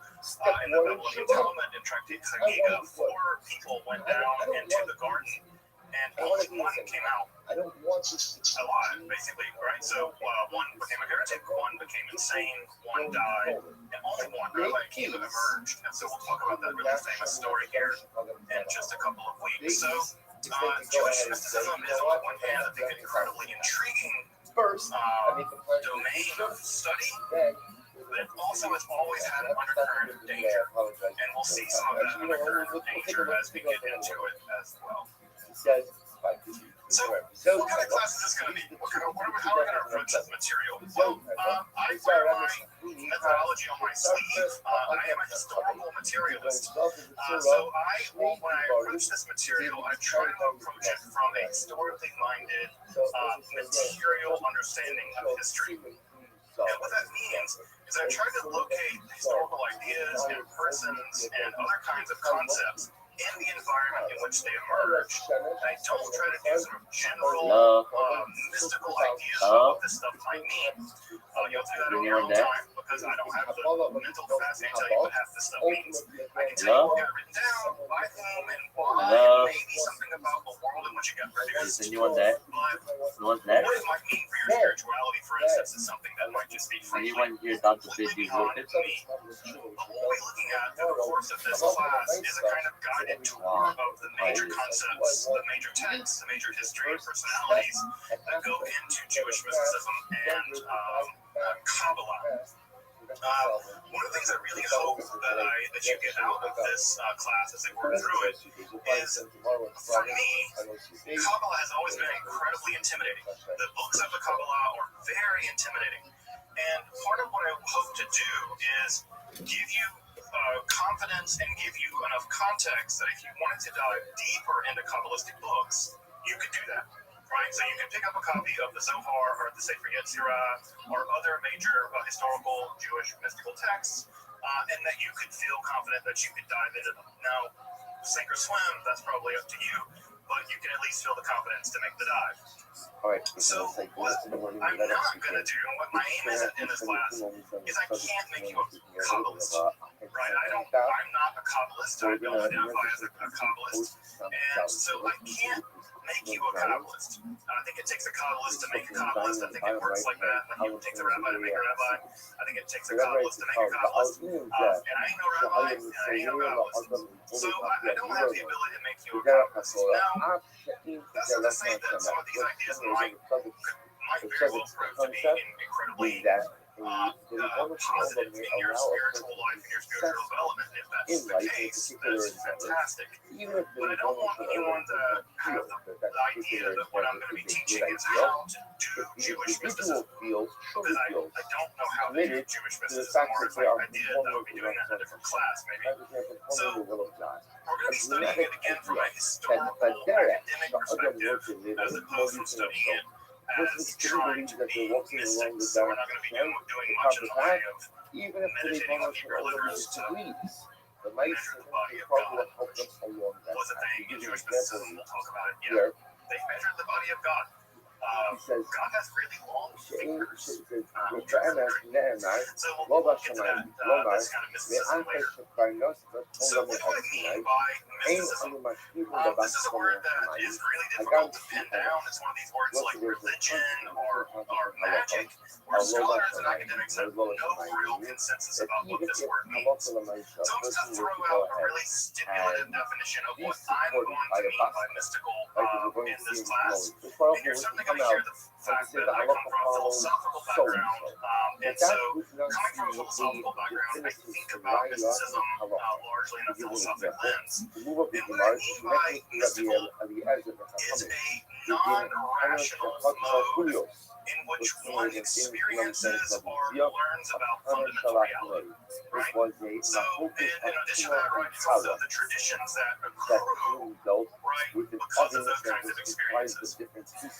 in the Babylonian Talmud in Tractate Chagiga, 4 people went down into the garden, and only one came out alive, basically, right? So one became a heretic, one became insane, one died, and only one, Rabbi Akiva, emerged. And so we'll talk about that really famous story here in just a couple of weeks. So Jewish mysticism is, on the one hand, I think, an incredibly intriguing domain of study, but it also has always had an undercurrent of danger, and we'll see some of that undercurrent of danger as we get into it as well. So what kind of class is this going to be? How are we going to approach this material? Well, I wear my methodology on my sleeve. I am a historical materialist. So when I approach this material, I try to approach it from a historically minded, material understanding of history. And what that means is I try to locate historical ideas and persons and other kinds of concepts in the environment in which they emerge. I don't try to do sort of general mystical ideas of what this stuff might mean. You'll do that in your own time because I don't have the mental capacity to tell you what half this stuff means. I can tell you what got written down, by whom, and why, and maybe something about the world in which it got produced. But what it might mean for your spirituality, for instance, is something that might just be free. Completely beyond me. But what we'll be looking at through the course of this class is a kind of guided tour of the major concepts, the major texts, the major history and personalities that go into Jewish mysticism and Kabbalah. One of the things I really hope that you get out of this class as they work through it is, for me, Kabbalah has always been incredibly intimidating. The books of the Kabbalah are very intimidating. And part of what I hope to do is give you confidence and give you enough context that if you wanted to dive deeper into Kabbalistic books, you could do that. Right? So you can pick up a copy of the Zohar or the Sefer Yetzirah or other major historical Jewish mystical texts, and that you could feel confident that you could dive into them. Now, sink or swim, that's probably up to you, but you can at least feel the confidence to make the dive. So what I'm not going to do, and what my aim is in this class, is I can't make you a Kabbalist, right?
I'm not a Kabbalist. I don't identify as a Kabbalist. And so I can't make you a Kabbalist. I think it takes a Kabbalist to make a Kabbalist. I think it works like that. Like you take a rabbi to make a rabbi. I think it takes a Kabbalist to make a Kabbalist. And I ain't no rabbi, and I ain't no Kabbalist. So I don't have the ability to make you a Kabbalist. Now, that's not to say that some of these ideas might very well prove to be incredibly positive in your spiritual life, in your spiritual development. If that's the case, that's fantastic. But I don't want anyone to have the idea that what I'm going to be teaching is how to do Jewish mysticism. Because I don't know how to do Jewish mysticism, or if I did, I would be doing that in a different class, maybe. So we're going to be studying it again from a historical, academic perspective, as opposed to studying it as trying to be mystic. So we're not going to be doing much in the way of meditating on Hebrew letters to measure the body of God, which was a thing in Jewish mysticism. We'll talk about it. Yeah, they measured the body of God. God has really long fingers. So we'll get to that. That's kind of mysticism later. So what do I mean by mysticism? This is a word that is really difficult to pin down. It's one of these words like religion or magic, where scholars and academics have no real consensus about what this word means. So I'm just going to throw out a really stipulative definition of what I'm going to mean by mystical in this class. And you're certainly going to hear the fact that I come from a philosophical background. And so, coming from a philosophical background, I think about mysticism largely in a philosophic lens. And what I mean by mystical is a non-rational mode in which one experiences or learns about fundamental reality. Right? So, in addition to that, right, it's also the traditions that accrue, right, because of those kinds of experiences.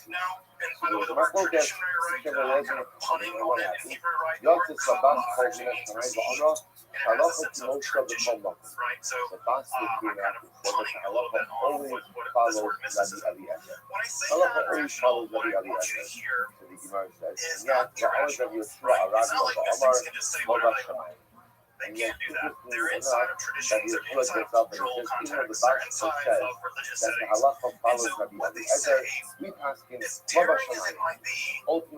Now, and by the way, the word tradition, right, kind of punning on it in Hebrew, right, the word Kabbalah actually means received, and it has a sense of tradition, right? So, I'm kind of punning a little bit on what this word mysticism. When I say non-rational, what I want you to hear is not irrational, right? It's not like mystics can just say whatever they want. They can't do that. They're inside of traditions, they're inside of cultural contexts, they're inside of religious settings. And so what they say, as daring as it might be,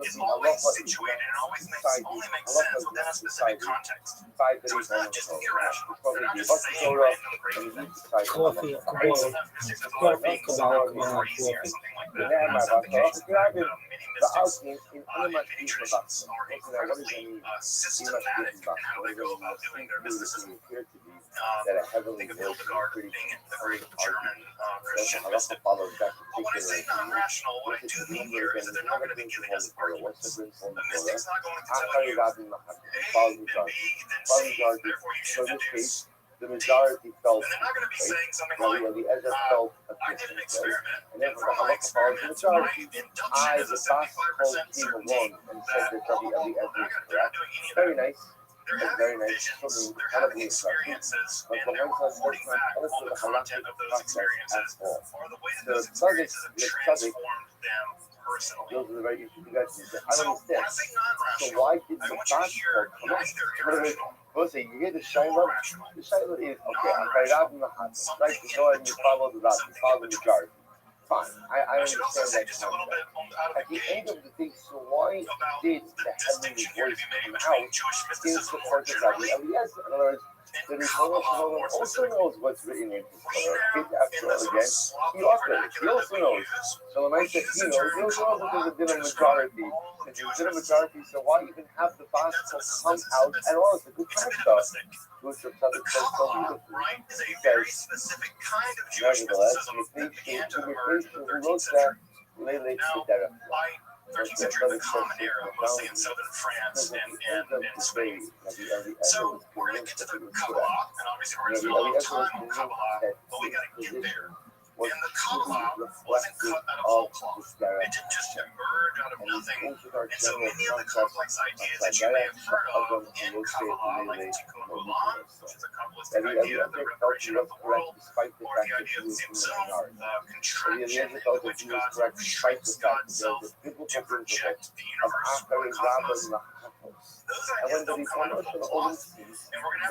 is always situated and only makes sense within a specific context. So it's not just irrational. They're not just saying random crazy things.
Coffee,
Right? Sometimes mystics are thought of being somehow crazy or something like that. That's not the case. In fact, many mystics in many traditions are incredibly systematic in how they go about doing their mysticism. Think of Hildegard being the great German Christian mystic. But when I say non-rational, what I do mean here is that they're not going to be giving us arguments. The mystic's not going to tell you A and B, then C, therefore you should deduce
the majority felt.
and they're not going to be saying something like, I did an experiment, and from my experiment, my induction is a 75% certainty that blah, blah, blah, blah. They're not doing any of that.
Very nice.
They're having visions, they're having experiences, and they're reporting back on the content of those experiences, or the way that those experiences have transformed them personally.
Those are the very interesting questions. I
So
don't
when I
understand.
say
So
non-rational,
why did
I
the
want you to hear
passport come out?
neither irrational
First thing, you hear the
nor
Shiloh.
rational.
The Shiloh is, okay, I'm
Non-rational.
in the hot.
Something
Right, you
in
go ahead and you
between.
follow the route. You
Something
follow
in
the
between.
majority. Fine. I
I should also say
understand that
just a little bit
concept.
out of
At
the
the
gate
end of the day, so why
about
did
the
the heavenly
distinction here to
voice
be made
come
between
out
Jewish
in
mysticism more
support of Rabbi
generally
Eliezer? In other words, the
and
Reformer
Kabbalah more
also
specifically.
knows what's written in his
We
Torah.
now,
Kid after
in
all
the sort of
again,
sloppy
he operates. He
vernacular that
also
we
knows.
use,
So the
we
man said
use
he
the
knows.
term
He also knows that
Kabbalah
there's a
to
dinner
describe
majority.
all of
There's
Jewish
a dinner
mysticism.
majority, so why even have the
And that's
gospel
a,
come out? And all it's a good
it's a
kind
bit of a
of stuff.
mistake.
Which the
The
says so
Kabbalah,
beautifully.
right, is a
He
very
says,
specific kind of Jewish
nevertheless,
mysticism
the
that began to
Ignatius
emerge in the
who
13th
wrote that
century.
Lele
Now,
Sidera.
by 13th century, the Common Era, mostly in southern France and Spain. So we're going to get to the Kabbalah, and obviously we're going to spend a lot of time on Kabbalah, but we got to get there. And the Kabbalah wasn't cut out of whole cloth. It didn't just emerge out of nothing. And so many of the complex ideas that you may have heard of in Kabbalah, like Tikkun Olam, which is a Kabbalistic idea, the reparation of the world, or the idea of Tzimtzum, the contraction in which God shrinks God's self to project the universe or the cosmos. Those ideas don't come out of whole cloth, and we're going to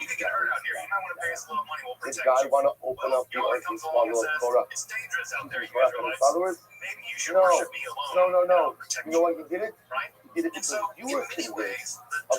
you could get hurt out here. You might want to pay us a little money. We'll
If
protect
God
you.
want to open up the
You know,
earth
he
and
comes along and
swallow
says,
Torah,
it's dangerous out there, you
Torah and
Israelites.
followers?
Maybe you should
No,
worship me alone.
no.
And I'll protect
You know why you did it?
right?
You did it
And
because
so,
you
in
were
many
convinced
ways,
of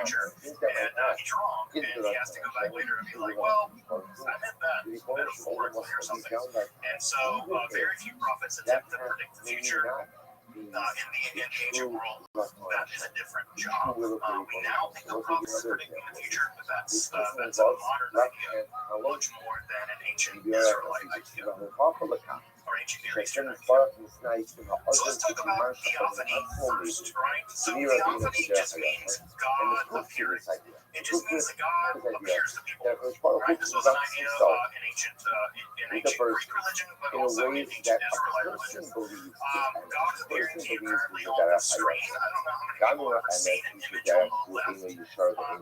future. And he's wrong. And he has to go back later and be like, well, I meant that metaphorically or something. And so very few prophets attempt to predict the future. In the ancient world, that is a different job. We now think of prophets predicting the future, but that's a modern idea, much more than an ancient Israelite idea.
our ancient Near
Because
Eastern
then
idea.
Barak is nice to the
So let's talk about theophany first, right? So theophany just means God appearing. It just means that God appears to people. Right? This was an idea in ancient Greek religion, but
in a
also in
way
ancient
that a
Israelite
person
religion.
believes.
God is appearing to you currently on the screen. I don't know how many people
Ganua
have ever seen an
and
image on the left.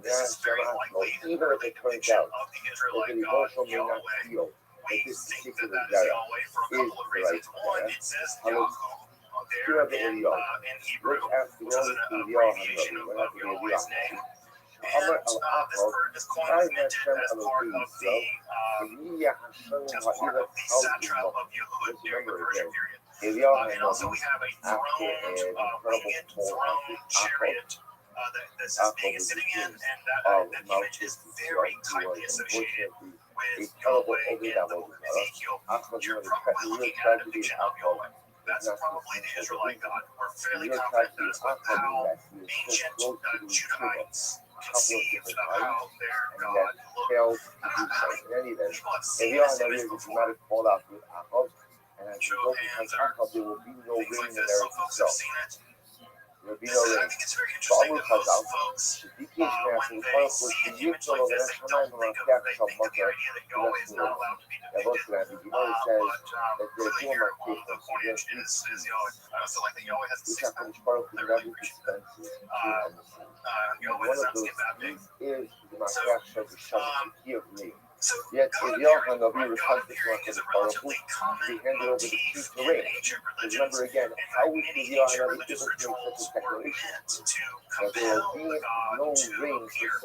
This is very likely an early depiction of the Israelite God Yahweh. We think that that is Yahweh for a couple of reasons. One, it says Yahweh there in Hebrew, which is an abbreviation of Yahweh's name. And this word is coined as minted as part of the satrap of Yehud during the Persian period. And also we have a winged throne chariot that says being is sitting in, and that image is very tightly associated with Yahweh in the book of Ezekiel. You're probably looking at a depiction of Yahweh. That's probably the Israelite God. We're fairly confident that's how ancient Judahites conceived of how their God looked. How many people have seen this image before? Show of hands or things like this. Some folks have seen it. I think it's very interesting that most folks, when they see an image like this, they think of the idea that Yahweh is not allowed to be depicted. But really here, the coinage is Yahweh. I also like that Yahweh has a six pack. I really appreciate that. Yahweh does not skip that big. So God appearing, right? God appearing is a relatively common motif in ancient religions. In fact, many ancient religious rituals were meant to compel the god to appear.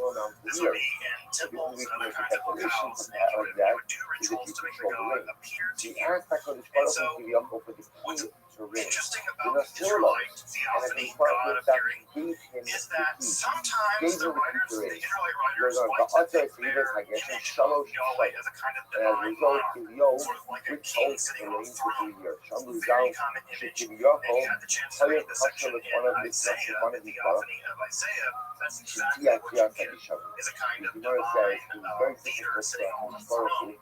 This would be in temples and other kinds of locales, and you would do rituals to make the god appear to you. And so, what's interesting about the Israelite theophany, God appearing, is that sometimes the writers, the Israelite writers, like to take their image of Yahweh as a kind of divine monarch, sort of like a king sitting on a throne. It's a very common image. And you had the chance to read the section in Isaiah, the theophany of Isaiah. That's exactly what you get, is a kind of divine leader sitting on a throne.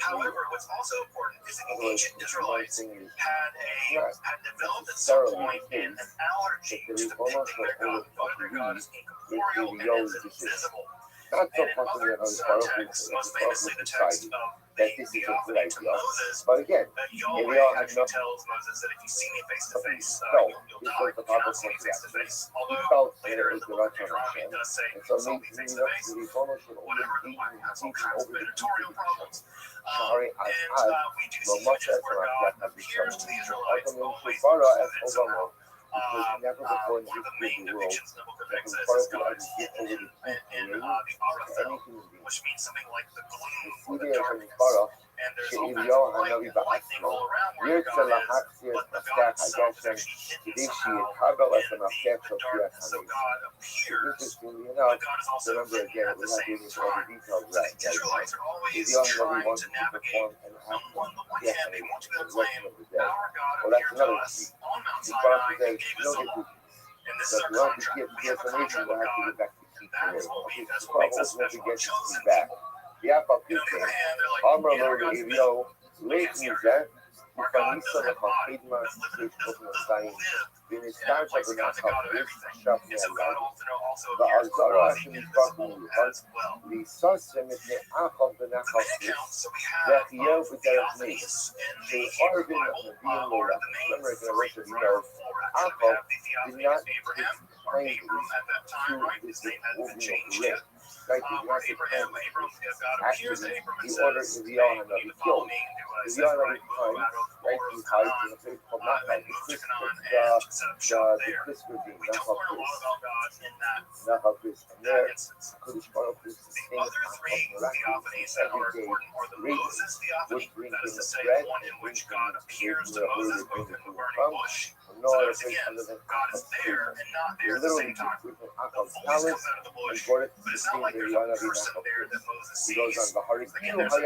However, what's also important is that the ancient Israelites had developed at some point an allergy to depicting their God. Their God is incorporeal and invisible. And in other texts, most famously the text of the theophany to Moses, Yahweh actually tells Moses that if you see me face to face, you'll die. You cannot see me face to face. Although later in the book of Deuteronomy it does say you can see me face to face. Whatever, the Bible has all kinds of editorial problems. And we do see images where God appears to the Israelites always included somehow. One of the main depictions in the book of Exodus is God is hidden in the Arathel, which means something like the gloom or the darkness. And there's all kinds of lightning all around where God is, but the God itself is actually hidden somehow in the darkness. So God appears, but God is also hidden at the same time. So the Israelites are always trying to navigate. On the one hand, they want to be able to claim our God appeared to us on Mount Sinai and gave us a law. And this is our contract. We have a contract with God, and that's what makes us special, chosen people. And on the other hand, they're like, in our God's middle, we can't see our God. Our God doesn't have a body, doesn't live. In that place, God's a God of everything. And so God also appears quasi-invisible as well. Many accounts, so we have theophanies in the Hebrew Bible, or the main three, or four actually. We have the theophany of Abraham, or Abram at that time, right? His name hadn't been changed yet. Where Abram, God appears to Abram and says, hey, you need to follow me and do what I say, right? Move out of Canaan, and move to Canaan and set up shop there. We don't learn a lot about God in that instance. The other three theophanies that are important are the Moses theophany, that is to say, the one in which God appears to Moses both in the burning bush. So notice again, God is there and not there at the same time. The voice comes out of the bush, but it's not like there's a person there that Moses sees. Again, there's a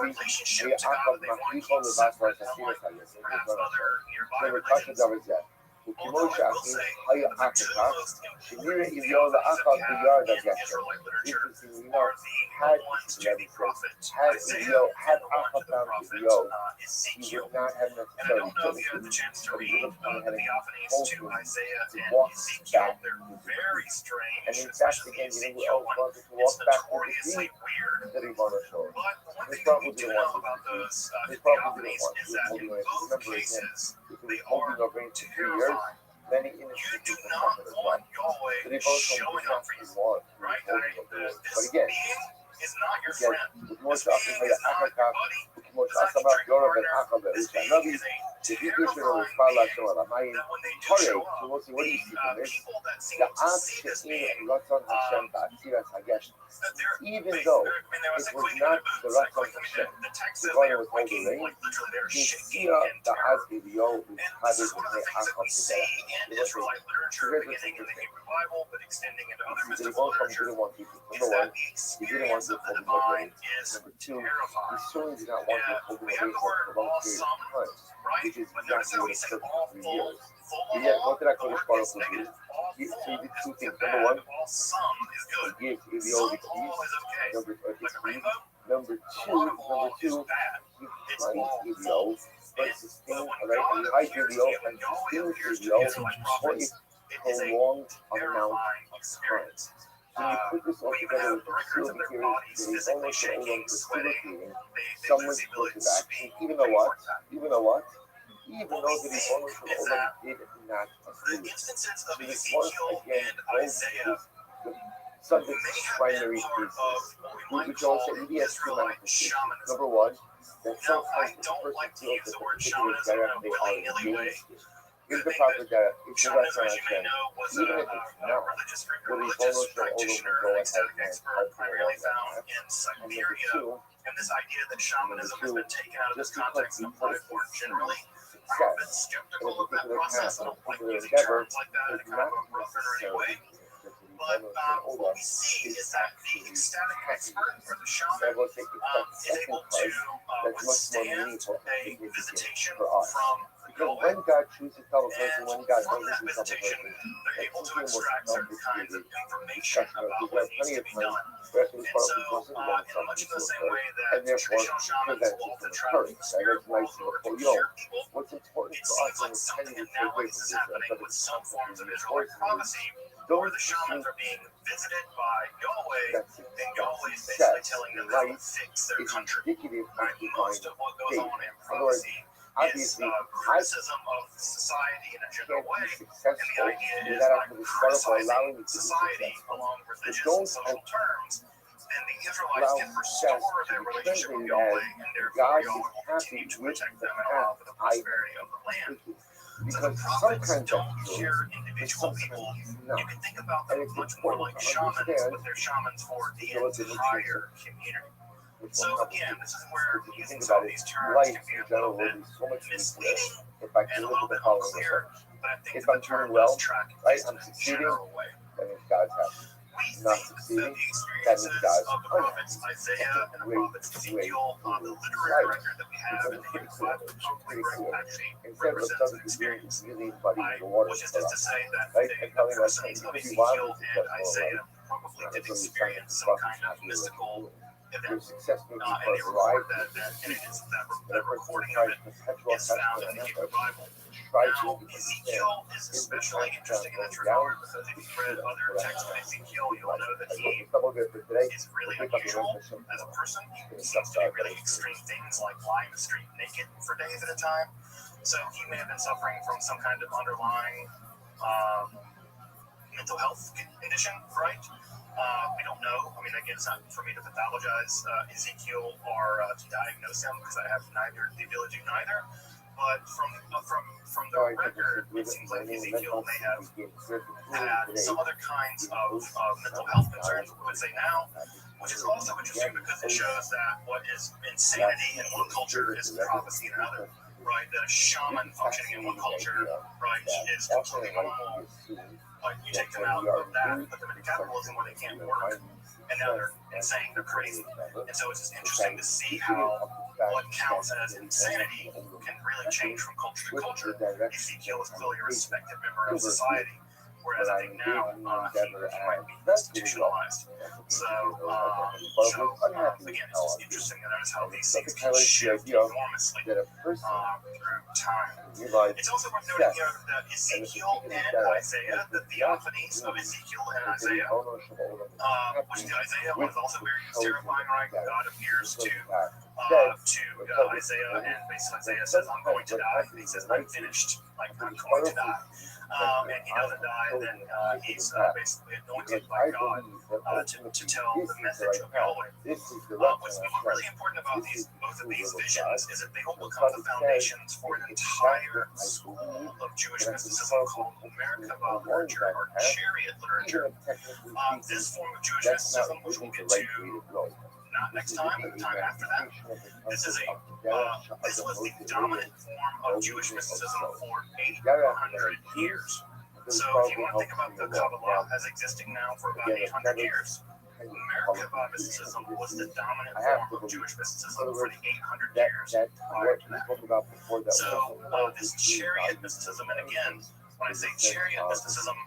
relationship to God that they want to keep separate, unlike perhaps other nearby religions.
וכמו שאחים היו אך כך, שנראה אליהו לאחר בירד הגשם. Had Ezekiel had Alpha found Ezekiel, he would not have necessarily killed him, but he would have probably had a told him to walk back with the tree. And in fact, again, you know, who else wanted to walk back with the tree? The Ribbon Shore. They probably didn't want this. They probably didn't want this. Remember again, if it was holding a rain for 3 years, many innocent people suffered as well. The Ribbon Shore did not want but again, וכמו שאחים היה אחר כך, וכמו שעשה יורם בן אחר ואיש הנביא, שדידו שלו נפל להשם על המים, הרי, כמו סימוני סיכומש, דעת שאין רצון השם בעצירת הגשם. Even though it was not the רצון השם, the God was holding rain, הציע דעת אליהו וחדש לפני אחר the Ribbon didn't want people. Number one, he didn't want to hold him away. Number two, he certainly did not want to hold him away for a long period of time, which is exactly what occurred for 3 years. But yet, what did I call this Baruch do? He did two things. Number one, he gave Eliyahu the keys. Number two, he hides Eliyahu and sustained, right? And he hides Eliyahu and sustains Eliyahu for a prolonged amount of time. When you put this all together with the facilitating, the ownership of facilitating someone's course of action, even though that the ownership of them did not agree. So this once again goes to the subject's primary thesis, which also EDS two manifestations. Number one, that sometimes the person feels that the particular direction they are engaged in is the proper data, it's the restaurant Hashem, even if it's not, will be vulnerable to all over go ahead and help you along that. And number two, just because the person sees success in a particular path, in a particular endeavor, does not necessarily what we see is that the ecstatic expert or the shaman is able to withstand a visitation from because when God chooses to tell a person, when God
from
doesn't
that
choose to tell a
visitation,
person,
they're able to
it's
extract certain kinds of information about what needs to be done.
and
So, in much of the same way that
therefore
traditional shamans
prevents
will
it
often
from
try to
occurring.
use
That
spirit
is nice
or
and
to
yo.
cure people,
What's important
it
for
seems
us
like
is
something
trying to
analogous is happening with some forms of Israelite prophecy, where the shamans are being visited by Yahweh, and Yahweh is basically telling them how to fix their country. Right? Most of what goes on in prophecy is criticism of society in a general way, and the idea is by criticizing society along religious and social terms, then the Israelites can restore their relationship with Yahweh, and therefore Yahweh will continue to protect them and allow for the prosperity of the land. So the prophets don't cure individual people. You can think about them much more like shamans, but they're shamans for the entire community. So again, this is where using some of these terms can be a little bit misleading and a little bit unclear, but I think the term does track at least in a general way.
That means God's happy.
We
Not
think that
succeeding,
the
that means
experiences
God's
of the prophets Isaiah and the prophets Ezekiel, the literary record that we have in the Hebrew Bible, actually represents an experience, which is just to say that the persons of Ezekiel and Isaiah probably did experience some kind of mystical event, and they record that, and it is that recording of it is found in the Hebrew Bible. Now, Ezekiel is especially interesting in this regard because if you've read other texts by Ezekiel, you'll know that he is really unusual as a person. He seems to do really extreme things like lying in the street naked for days at a time. So he may have been suffering from some kind of underlying mental health condition, right? We don't know. I mean, again, it's not for me to pathologize Ezekiel or to diagnose him because I have neither the ability to do neither. But from the record, it seems like Ezekiel may have had some other kinds of mental health concerns, we would say now, which is also interesting because it shows that what is insanity in one culture is prophecy in another. Right, that a shaman functioning in one culture, right, is completely normal. But you take them out of that, put them into capitalism where they can't work, and now they're insane, they're crazy. And so it's just interesting to see how what counts as insanity can really change from culture to culture. Ezekiel is clearly a respected member of society, whereas I think now he might be institutionalized. So again, it's just interesting to notice how these things can shift enormously through time. It's also worth noting here that Ezekiel and Isaiah, the theophanies of Ezekiel and Isaiah, which the Isaiah one is also very terrifying, right? God appears to Isaiah, and basically Isaiah says, "I'm going to die." And he says, "I'm finished. Like I'm going to die." And he doesn't die, and then he's basically anointed by God to tell the message of Yahweh. What's really important about both of these visions is that they will become the foundations for an entire school of Jewish mysticism called Merkava literature or chariot literature. This form of Jewish mysticism, which we'll get to not next time, but the time after that, this was the dominant form of Jewish mysticism for 800 years. So if you want to think about the Kabbalah as existing now for about 800 years, Merkava mysticism was the dominant form of Jewish mysticism for the 800 years prior to that. So this chariot mysticism, and again, when I say chariot mysticism,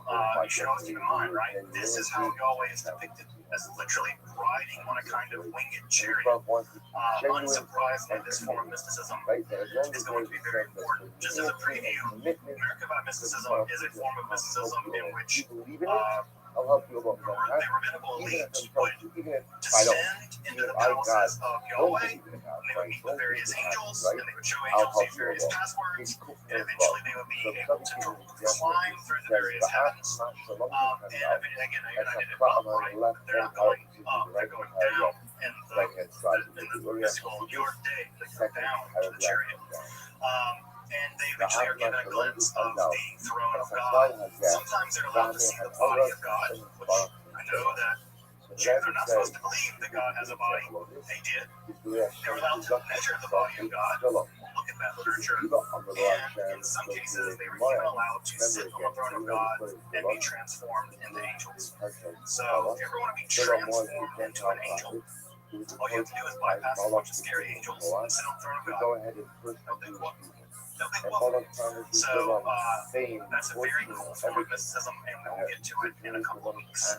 you should always keep in mind, right? This is how Yahweh is depicted, as literally riding on a kind of winged chariot. Unsurprisingly, this form of mysticism is going to be very important. Just as a preview, Merkava mysticism is a form of mysticism in which the rabbinical elite would descend into the palaces of Yahweh, and they would meet with various angels, and they would show angels these various passwords, and eventually they would be able to climb through the various heavens. And again, I did it up, right? They're not going up, they're going down in the mystical York day. They go down to the chariot. And they eventually are given a glimpse of the throne of God. Sometimes they're allowed to see the body of God, which I know that Jews are not supposed to believe that God has a body. They did. They were allowed to measure the body of God, look at that literature, and in some cases they were even allowed to sit on the throne of God and be transformed into angels. So if you ever want to be transformed into an angel, all you have to do is bypass a bunch of scary angels and sit on the throne of God. No big whoop. So that's a very cool form of mysticism, and we'll get to it in a couple of weeks.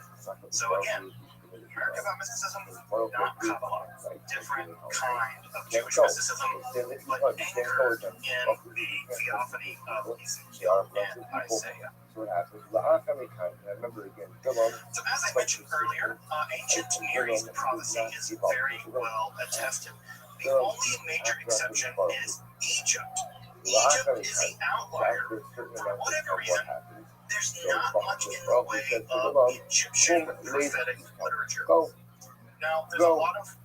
So again, Merkava mysticism, not Kabbalah, different kind of Jewish mysticism, but anchored in the theophany of Ezekiel and Isaiah. So as I mentioned earlier, ancient Near East prophecy is very well attested. The only major exception is Egypt. Egypt is the outlier. For whatever reason, there's not much in the way of Egyptian prophetic literature. Now, there's a lot of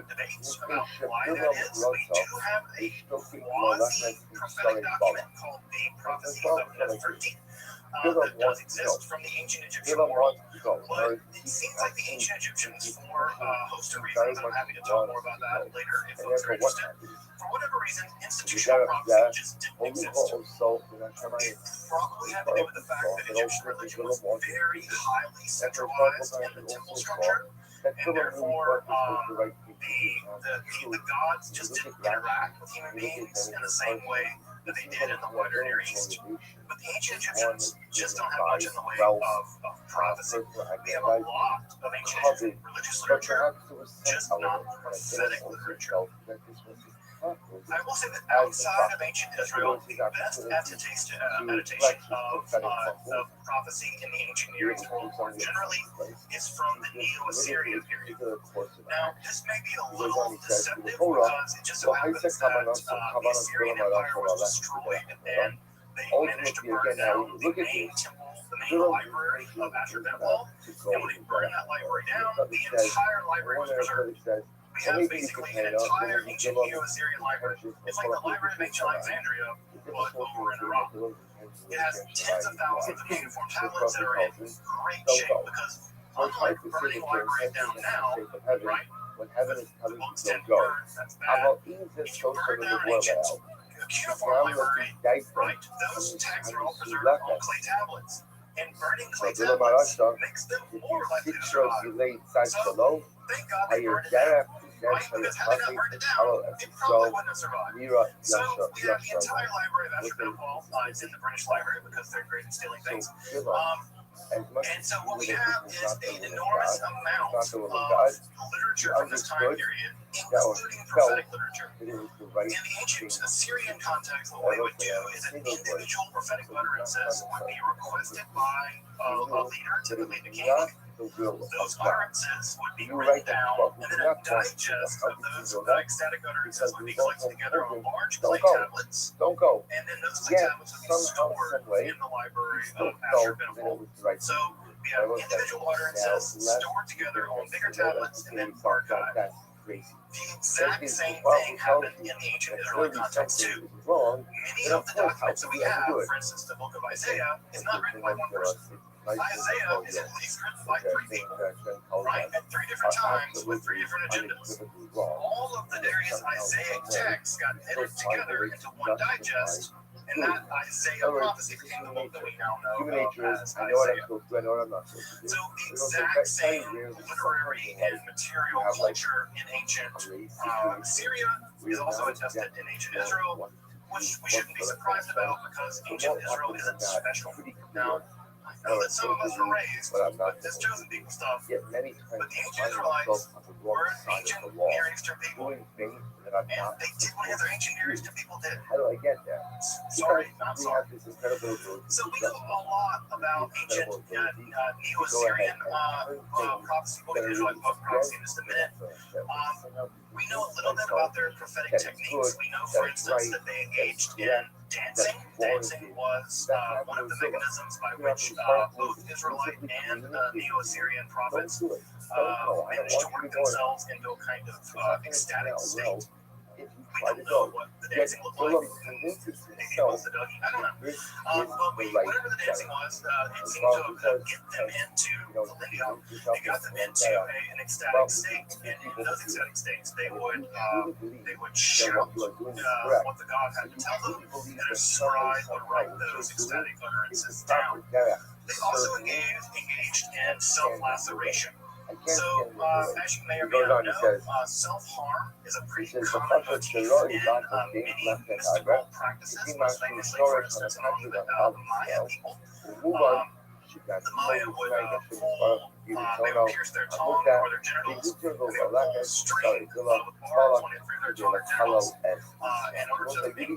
debates about why that is. We do have a quasi-prophetic document called the Prophecies of Nefertiti that does exist from the ancient Egyptian world, but it seems like the ancient Egyptians, for a host of reasons, and I'm happy to talk more about that later if folks are interested, for whatever reason, institutional prophecy just didn't exist. It probably had to do with the fact that Egyptian religion was very highly centralized in the temple structure, and therefore the gods just didn't interact with human beings in the same way that they did in the wider Near East. But the ancient Egyptians just don't have much in the way of prophecy. We have a lot of ancient Egyptian religious literature, just not prophetic literature. I will say that outside of ancient Israel, the best attestation of prophecy in the ancient Near East world generally is from the Neo-Assyrian period. Now, this may be a little deceptive because it just so happens that the Assyrian Empire was destroyed and they managed to burn down the main temple, the main library of Ashurbanipal. And when they burned that library down, the entire library was preserved. We have basically an entire ancient Neo-Assyrian library. It's like the Library of Ancient Alexandria, but over in Iraq. It has tens of thousands of uniform tablets that are in great shape because unlike burning libraries down now, right, the books tend to burn, that's bad. If you burn down an ancient cuneiform library, right, those texts are all preserved on clay tablets. And burning clay tablets makes them more likely to survive. So, thank God they burned it down. right? Because had they not burned it down, it probably wouldn't have survived. So we have the entire library of Ashford Hall. It's in the British Library because they're great at stealing things. And so what we have is an enormous amount of literature from this time period, including prophetic literature. In the ancient Assyrian context, what we would do is an individual prophetic utterances would be requested by a leader, typically the king. Those utterances would be written down, and then a digest of those ecstatic utterances would be collected together on large clay tablets.
Don't go.
And then those clay tablets would be stored in the library of Ashur Beneful. So we have individual utterances stored together on bigger tablets and then archived. The exact same thing happened in the ancient Israelite context too. Many of the documents that we have, for instance, the book of Isaiah, is not written by one person. Isaiah is at least written by three people, right? At three different times with three different agendas. All of the various Isaiah texts got edited together into one digest, and that Isaiah prophecy became the book that we now know as Isaiah. So the exact same literary and material culture in ancient Syria is also attested in ancient Israel, which we shouldn't be surprised about because ancient Israel isn't special. Now, I know that some of us were raised with this chosen people stuff, but the ancient Israelites were an ancient Near Eastern people, and they did whatever ancient Near Eastern people did.
How do I get there?
Sorry, not sorry. So we know a lot about ancient Neo-Assyrian prophecy. We'll get to Israelite book prophecy in just a minute. We know a little bit about their prophetic techniques. We know, for instance, that they engaged in dancing. Dancing was one of the mechanisms by which both Israelite and Neo-Assyrian prophets managed to work themselves into a kind of ecstatic state. We don't know what the dancing looked like. Maybe it was the Dougie. I don't know. But whatever the dancing was, it seemed to get them into Kalindia. It got them into an ecstatic state. And in those ecstatic states, they would shout what the God had to tell them, and a scribe would write those ecstatic utterances down. They also engaged in self-laceration. So, as you may or may not know, self-harm is a pretty common motif in many mystical practices, most famously, for instance, among the Maya people. The Maya would they would pierce their tongue or their genitals, and they would pull string of the barbs running through their tongue or genitals in order to make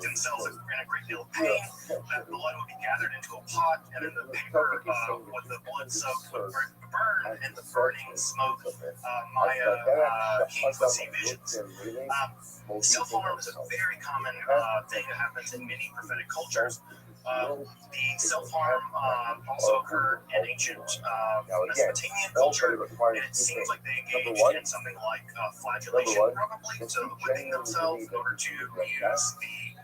themselves in a great deal of pain. That blood would be gathered into a pot, and then the paper with the blood soaked would burn in the burning smoke. Maya kings would see visions. Self-harm is a very common thing that happens in many prophetic cultures. The self-harm also occurred in ancient Mesopotamian culture, and it seems like they engaged in something like flagellation, probably, so whipping themselves in order to use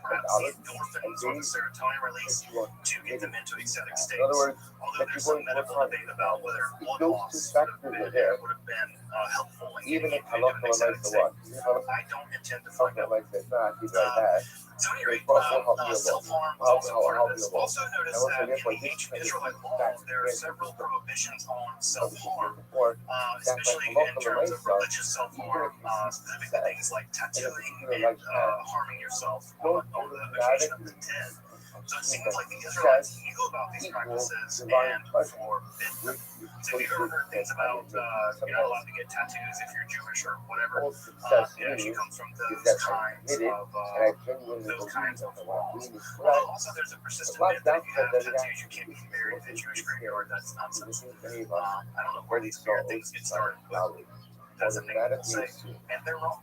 perhaps the endorphins or the serotonin release to get them into ecstatic states. Although there's some medical debate about whether blood loss would have been helpful in getting into an ecstatic state. I don't intend to find out. So at any rate, self-harm is also part of this. Also notice that in the ancient Israelite law, there are several prohibitions on self-harm, especially in terms of religious self-harm, specifically things like tattooing and harming yourself on the occasion of the dead. So it seems like the Israelites knew about these practices and forbid them. So if you ever heard things about you're not allowed to get tattoos if you're Jewish or whatever, it actually comes from those kinds of laws. Also, there's a persistent myth that if you have tattoos, you can't be buried in the Jewish graveyard. That's nonsense. I don't know where these weird things get started, but that's a thing people say, and they're wrong.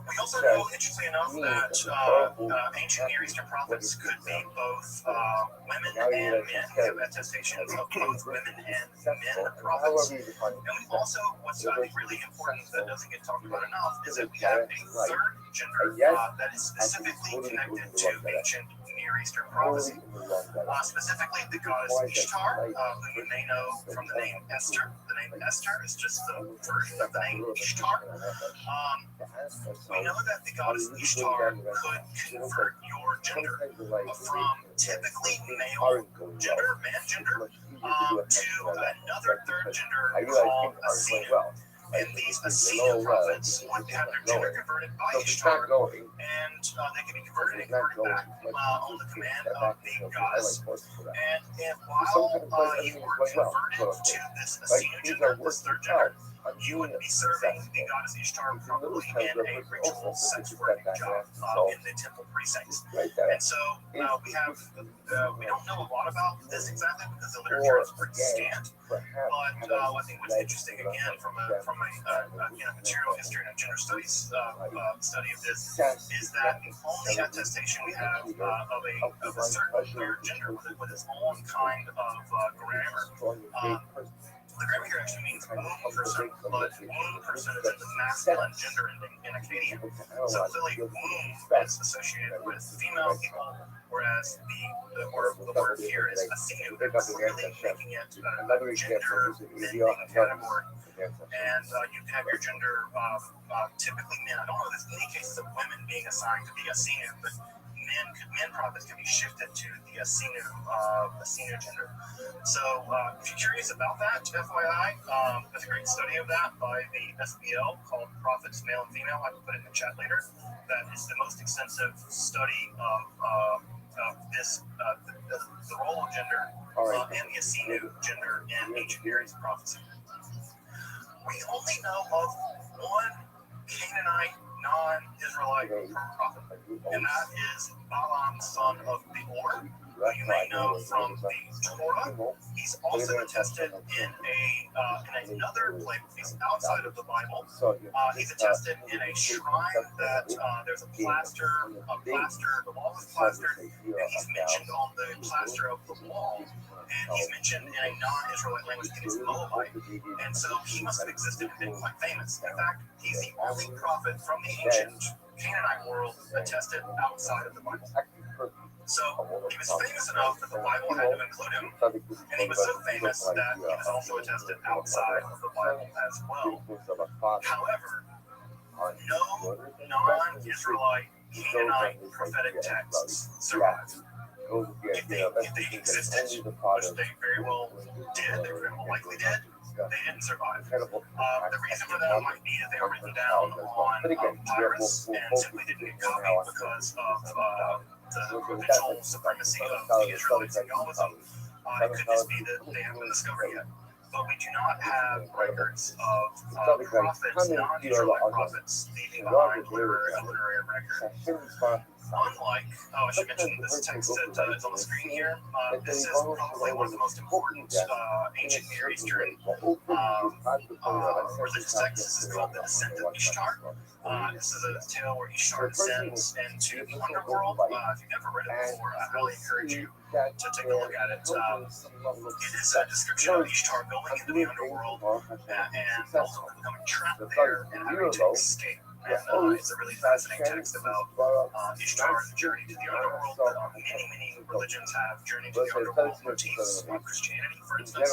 We also know, interestingly enough, that ancient Near Eastern prophets could be both women and men. We have attestations of both women and men prophets. And we also, what's I think really important that doesn't get talked about enough, is that we have a third gender that is specifically connected to ancient Near Eastern prophecy. Specifically, the goddess Ishtar, who you may know from the name Esther. The name Esther is just the version of the name Ishtar. We know that the goddess Ishtar could convert your
gender,
sometimes like
from typically male gender, man gender, to another third gender
I realize
called
things aren't going
Asinu.
well.
And these Asinu prophets would have their gender converted by
So if it's
Ishtar,
not going,
and they can be converted and
it's not
converted
going.
back on the command of the
I
goddess.
like forces for that.
And if
Sometimes
while
everything
you
is
were
going well,
converted
quote
to
unquote.
this
Like
Asinu
things
gender,
are
this third
working out.
gender,
I'm
you
doing
would be
it
serving the
successful.
goddess Ishtar
You can
probably
notice how
in a
the
ritual
also
sex
just
working
got
job
that so
in the temple precincts.
right there.
And so we have, we don't know a lot about this exactly because the literature is pretty scant. But I think what's interesting again from a material history and gender studies study of this is that the only attestation we have of a certain third gender with its own kind of grammar. The grammar here actually means womb person, but womb person is in the masculine gender in Akkadian. So clearly womb is associated with female people, whereas the word here is Asinu, clearly making it a gender bending category. And you have your gender typically men. I don't know if there's any cases of women being assigned to be Asinu, but men prophets can be shifted to the Asinu gender. So if you're curious about that, FYI, there's a great study of that by the SBL called Prophets Male and Female. I can put it in the chat later. That is the most extensive study of this the role of gender and the Asinu gender in ancient Near East prophecy. We only know of one Canaanite non-Israelite prophet, and that is Balaam, son of Beor, who you may know from the Torah. He's also attested in another place outside of the Bible. He's attested in a shrine that there's a plaster, the wall is plastered, and he's mentioned on the plaster of the wall. And he's mentioned in a non-Israelite language, and it's Moabite. And so he must have existed and been quite famous. In fact, he's the only prophet from the ancient Canaanite world attested outside of the Bible. So he was famous enough that the Bible had to include him, and he was so famous that he was also attested outside of the Bible as well. However, no non-Israelite Canaanite prophetic texts survive. If they existed, which they very well did, they very well likely did, they didn't survive. The reason for that might be that they were written down on papyrus and simply didn't get copied because of the provincial supremacy of the Israelites and Yahwism. It could just be that they haven't been discovered yet. But we do not have records of prophets, non-Israelite prophets, leaving behind literary record. Unlike, I should mention this text that is on the screen here. This is probably one of the most important ancient Near Eastern religious texts. This is called The Descent of Ishtar. This is a tale where Ishtar descends into the underworld. If you've never read it before, I highly encourage you to take a look at it. It is a description of Ishtar going into the underworld and ultimately becoming trapped there and having to escape. And it's a really fascinating text about Ishtar's journey to the underworld. Many religions have journey to the underworld motifs. Christianity, for instance,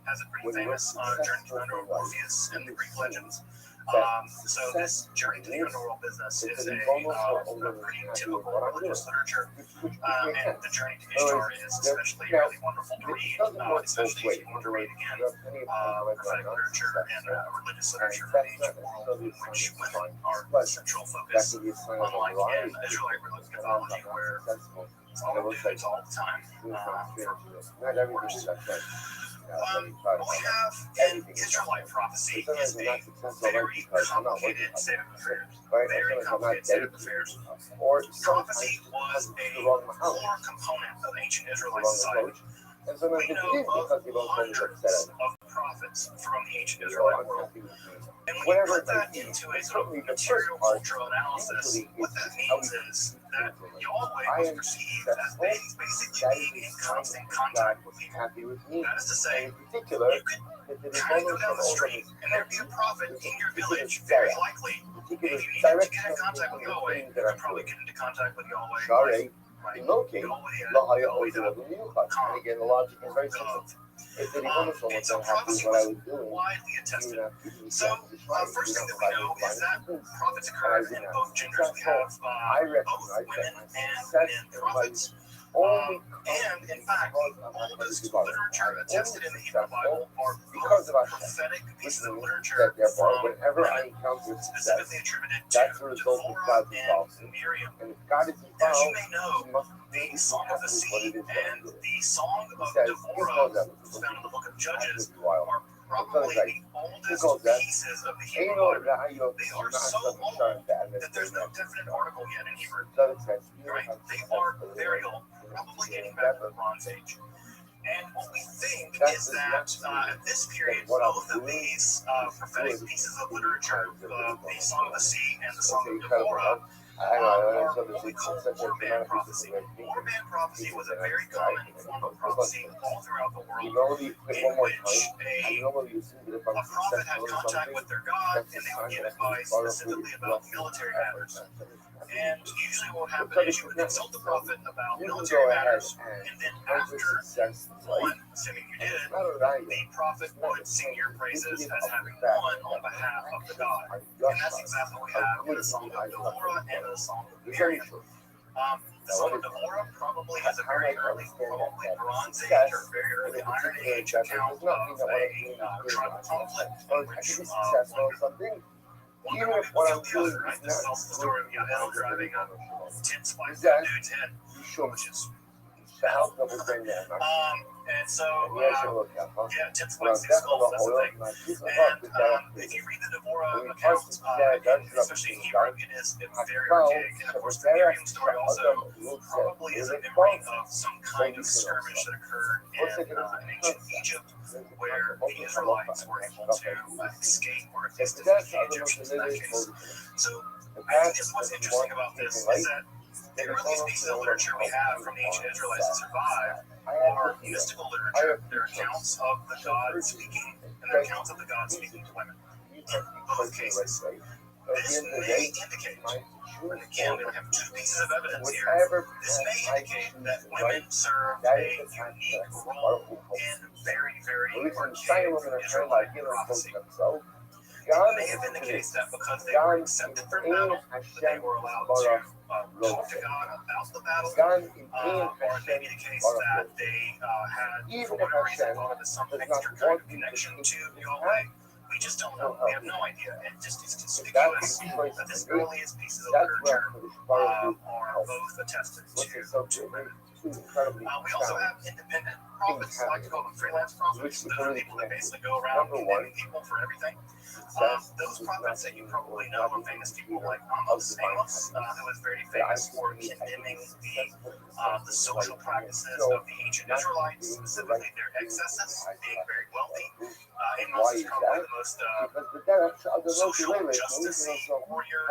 has a pretty famous journey to the underworld, Orpheus in the Greek legends. So this journey to the underworld business is a pretty typical religious literature, and the journey to Ishtar is especially really wonderful to read, especially if you want to read again prophetic literature and religious literature from the ancient world, in which women are the central focus, unlike in Israelite religious mythology where it's all dudes all the time. What we have in Israelite prophecy is a very complicated state of affairs. Very complicated state of affairs. Prophecy was a core component of ancient Israelite society. We know of hundreds of prophets from the ancient Israelite world. And when you put that into a sort of material cultural analysis, what that means is that Yahweh was perceived as basically being in constant contact with people. That is to say, you could kind of go down the street and there'd be a prophet in your village, very likely. If you needed to get in contact with Yahweh, you could probably get into contact with Yahweh
In no case, לא היה עוד דבר במיוחד. And again, the logic is very simple. If the bonus was not happy with what I was doing,
widely
you
attested.
would have to be
So, first thing that we know is that profits occur in both genders. We have
I
both
recognize
women
that
and
success
men
in
prophets.
only
And in fact, the oldest literature attested in the Hebrew Bible are
because of our
prophetic pieces of
that
literature
therefore,
from
whenever I
women,
encounter success,
specifically attributed
that's the
to
result of
Deborah
God's
and
involvement.
Miriam.
And if God is
As you
involved,
may know,
He must
the
be
Song of the
happy with what
Sea
it is that
and
I'm doing.
the Song
He
of
says,
Deborah, found in the book of Judges, are probably the oldest pieces of the Hebrew Bible. They are so old that there's no definite article yet in Hebrew. Right? They are very old, probably dating back to the Bronze Age. And what we think is that at this period, both of these prophetic pieces of literature, the Song of the Sea and the Song of Deborah, are what we call war-band prophecy. War-band prophecy was a very common form of prophecy all throughout the world, in which a prophet had contact with their God and they would give advice specifically about military matters. And usually what would happen is you would consult the prophet about military matters, and then after one, assuming you did, the prophet would sing your praises as having won on behalf of the God. And that's exactly what we have in the Song of Deborah and the Song of Miriam. The Song of Deborah probably has a very early, probably Bronze Age or very early Iron Age account of a tribal conflict in which one
Even
guy
if what I'm
killed the
doing
other, right?
is
This
not
tells the story of Yael driving a tin spike
Is
through a
that-
dude's head,
you show
which is
I'll double thing there.
and so yeah, tin
Well,
spikes through skulls. That's the thing.
my piece of
And
rock with that.
if you read the Deborah
We
account,
first said that
especially in Hebrew, it's very
Well,
archaic. And of course, the Miriam story also probably is a memory of some kind of skirmish that occurred in ancient Egypt, where the Israelites were able to escape or assist the Egyptians in that case. So I think what's interesting about this is that the earliest pieces of literature we have from the ancient Israelites that survive are mystical literature. They're accounts of the God speaking, and they're accounts of the God speaking to women. In both cases, this may indicate, and again, we don't have two pieces of evidence here, this may indicate that women served a unique role in very, very archaic Israelite prophecy. It may have been the case that because they were accepted for battle, that they were allowed to talk to God about the battle, or it may be the case that they had, for whatever reason, thought of as some extra kind of connection to Yahweh. We just don't know. We have no idea. It just is conspicuous that this earliest pieces of literature are both attested to women. We also have independent prophets, I like to call them freelance prophets. Those are people that basically go around condemning people for everything. Those prophets that you probably know are famous people like Amos, who was very famous for condemning the social practices of the ancient Israelites, specifically their excesses, being very wealthy. Amos is probably the most social justice warrior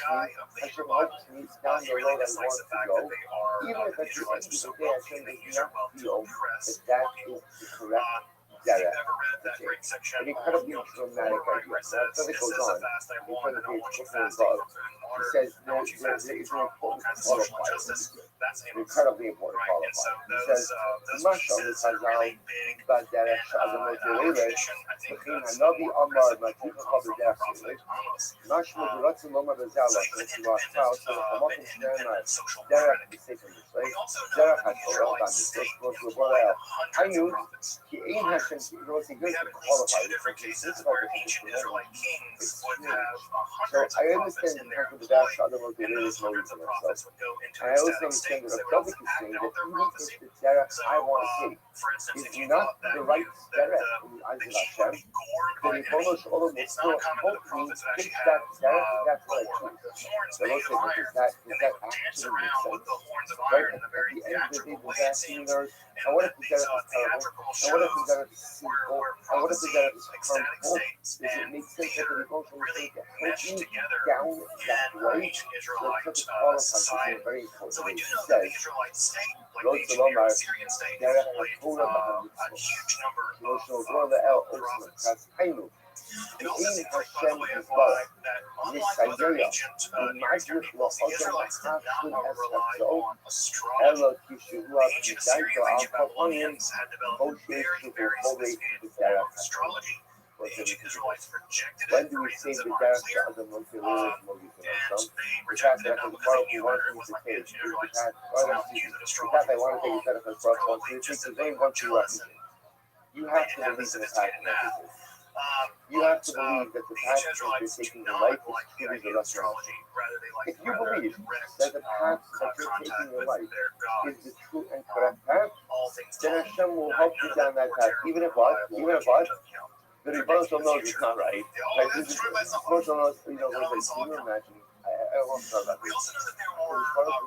guy of the Hebrew Bible. He really dislikes the fact that they are, that the Israelites are so wealthy and they use their wealth to oppress poor people. If you've ever read that great section on Yom Kippur, right, where it says, "This is a fast I want, and I want you fasting for food and water, I want you fasting from all kinds of social injustice," that's Amos.
Incredibly important
Right, and so those pieces are really big in our tradition. I think that's one of the reasons people come from the prophet Amos. So he was an independent social critic. We also know that the Israelite state employed hundreds of prophets. Hundreds. We have at least two different cases where ancient Israelite kings would have hundreds of prophets in their employ, and those hundreds of prophets would go into ecstatic states. They would also act out their prophecy. So, for instance, if you thought that the king would be gored by an enemy, it's not uncommon that the prophets would actually have gore, horns made of iron, and they would dance around with the horns of iron in a very theatrical way, it seems. And that these theatrical shows where prophecy, ecstatic states, and theater really meshed together in ancient Israelite society. So we do know that the Israelite state, like the ancient Assyrian state, employed a huge number of prophets.
It also
Ein
seems like, by the
Hashem
way,
is
FYI,
love.
that unlike other
Nisayera.
ancient Near Eastern peoples, the Israelites did not rely on astrology.
Ela Kishua
Ancient
Pidaito
Assyrians, ancient
Alpha
Babylonians had developed a very sophisticated form of astrology. The ancient Israelites rejected
When
it
do
for
we say
reasons that
the
aren't
death
clear,
of the Moshe
and they rejected it not because they knew better. It wasn't like the ancient Israelites somehow viewed that astrology was wrong. It's probably just that they were jealous and
you
they
have
didn't
to
have the
believe in the
sophisticated
path
math.
You have to
But
believe that the
the
path
ancient Israelites
that
do
taking your
not
life
like
is
the
truly
idea
the
of astrology. Rather, they like
If you
rather
believe
direct
that the path that you're
contact
taking your
with
life
their God.
is the true and correct path,
All things
then
taught.
Hashem will
None
help
of
you
that
down that
more
path.
terrible,
Even if what?
reliable,
Even if what? The
predicting
Rebbe
the
knows it's
future.
not right.
Oh,
Like,
that's destroyed by someone.
Moshe knows, you know,
None of
like,
us saw
can you
it coming.
imagine? I don't know about
We
this.
also know that there were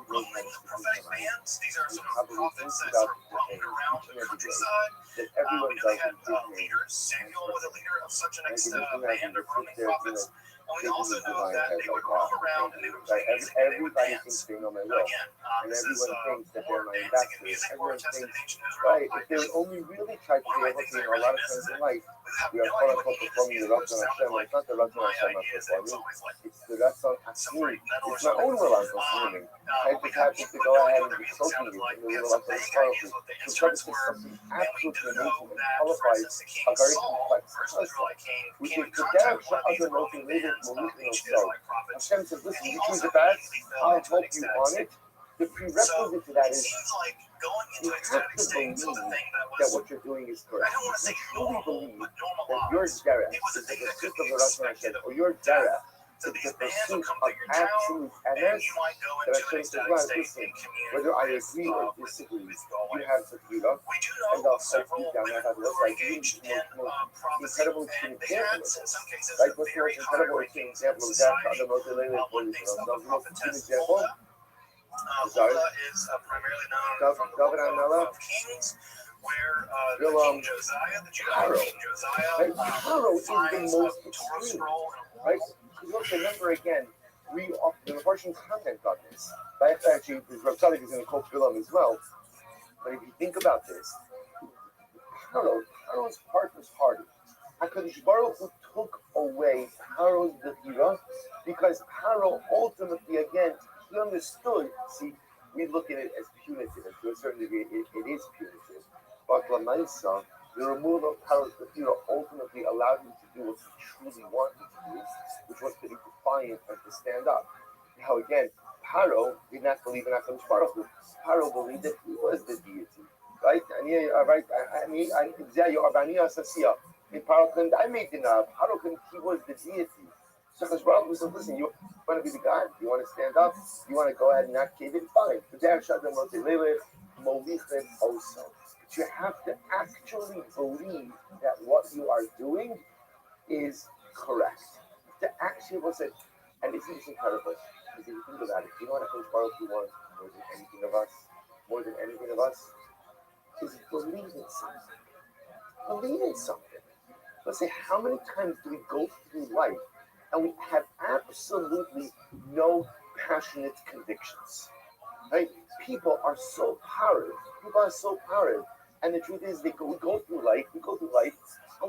roaming prophetic bands. These are sort of prophets that sort of roamed around the countryside.
That everyone
We know they
does
had leaders. Samuel was a leader of such an band of roaming
there,
prophets. And we also know that they would roam around and they would play music and they would
everybody
dance.
thinks they know my
Now
will.
again,
And
this is
everyone thinks that
more
they're my
dancing and
ambassadors.
music were
Everyone
attested in
thinks,
ancient Israel.
right,
I
if they
believe.
only really tried to
One of
be
my
able
things
to,
I
you know, a lot of
recognize
times
is
in
that
life,
we have
we are
no
quote
idea what
unquote
he
performing
music
the
which
Ratzon
sounded
Hashem.
like
It's not the Ratzon
my
Hashem I'm
ideas. It was
performing.
always like
It's the Ratzon
some
Hashem.
freak metal or
It's my
something.
own will I'm performing. I
We
just
have
happen to
no
go
idea
ahead
what
and
their
be
music
soaking
sounded
you
like.
in the
We have
little
some
Ratzon
vague
Hashem.
ideas what the
To
instruments
something
were.
something
And we do
absolutely
know
amazing and
that, for
qualified,
instance, the king
a very
Saul,
complex
first
process.
Israelite king,
Which
came
is
in
the
contact
derech
with one of these
other
roaming
motivated
bands of ancient
so.
Israelite prophets.
Hashem says,
And
listen,
he
you choose
also
the path,
immediately fell
I'll
into an
help you
ecstatic
on
state.
it. The
So
prerequisite to that
it
is
seems like going into
you have
ecstatic
to
states was a
believe
thing that
that
was,
what you're doing is
I
correct.
don't want to say
You truly
normal,
believe
but
that your
normalized.
derech
It was a
is the
thing that
pursuit
could
of
be
the Ratzon
expected
Hashem,
of
or your
death.
derech
So
is
these
the
bands
pursuit
would come
of
through your town,
absolute
and
emes.
you might go
That
into an
Hashem says,
ecstatic
right,
state
listen,
in community
whether I
with,
agree or
with
disagree,
Yahweh.
you have the freedom,
We do
and
know
I'll
of
help
several
you down
women
that path.
who
That's
were
like
engaged in prophecy,
incredible
and they
example
had,
of
in
this.
some cases,
Like, what's the
very
most incredible
high-ranking
example of that?
society.
The most related
One thinks of the
the most
prophetess
example. Sorry.
Huldah is primarily known from the
David
book of Kings, where the King Josiah, the Judean King Josiah, finds a Torah scroll in a
Right?
wall.
Because remember again, the Russian comment on this. That's actually, Rav Tzadok is going to quote Bilam as well. But if you think about this, Paro's heart was hardened. HaKadosh Baruch Hu took away Paro's Bechira because Paro ultimately, again, he understood. See, we look at it as punitive, and to a certain degree, it is punitive. But Lamaisa, the removal of Paro's Bechira ultimately allowed him to do what he truly wanted to do, which was to be defiant and to stand up. Now, again, Paro did not believe in HaKadosh Baruch Hu. Paro believed that he was the deity. Right? Right? In Paro couldn't I made the knob. Paro couldn't, he was the deity. So because Baruch Hu said, listen, you want to be the God? You want to stand up? You want to go ahead and not cave in? Fine. But you have to actually believe that what you are doing is correct. To actually was it, and this is incredible. Because if you think about it, you know what Coach Baruch Hu wants more than anything of us? More than anything of us? Is believe in something. Believe in something. Let's say, how many times do we go through life and we have absolutely no passionate convictions? Right? People are so paranoid. And the truth is, we go through life, and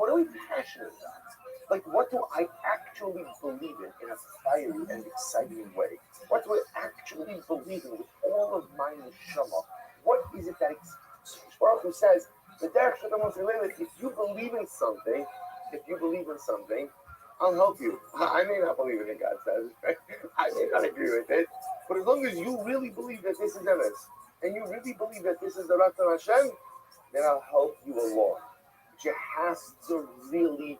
what are we passionate about? Like, what do I actually believe in a fiery and exciting way? What do I actually believe in with all of my neshama? What is it that Baruch Hu says, the derech shadamos related, if you believe in something, I'll help you. I may not believe in it, God says. Right? I may not agree with it. But as long as you really believe that this is emes, and you really believe that this is the Ratzon Hashem, then I'll help you along. But you have to really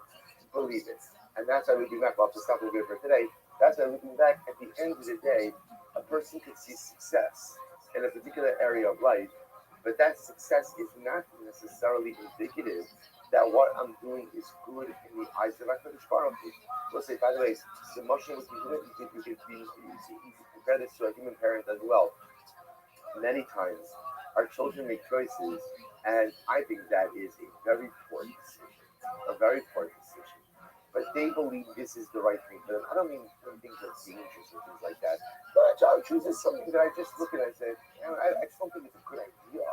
believe it. And that's why looking back, I'll have to stop a little bit for today. That's why looking back, at the end of the day, a person could see success in a particular area of life, but that success is not necessarily indicative that what I'm doing is good in the eyes of HaKadosh Baruch Hu. We'll say, by the way, the motion with you could compare this to a human parent as well. Many times, our children make choices, and I think that is a very poor decision. But they believe this is the right thing for them. I don't mean things are dangerous or things like that. But a child chooses something that I just look at and I say, I just don't think it's a good idea.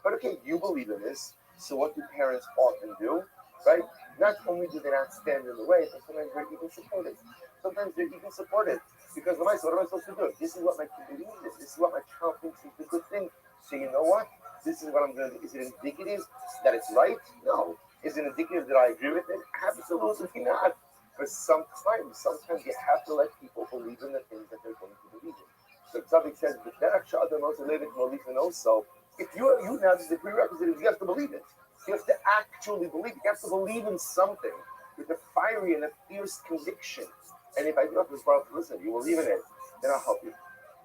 But okay, you believe in this, so what do parents often do? Right? Not only do they not stand in the way, but sometimes they're even supported. Sometimes they're even supported. Because what am I supposed to do? This is what my kid believes in. This is what my child thinks is the good thing. So you know what? This is what I'm going to do. Is it indicative that it's right? No. Is it indicative that I agree with it? Absolutely not. But sometimes you have to let people believe in the things that they're going to believe in. So if something says, if you now, the prerequisite is you have to believe it. You have to actually believe it. You have to believe in something with a fiery and a fierce conviction. And if I do have to listen, you believe in it, then I'll help you.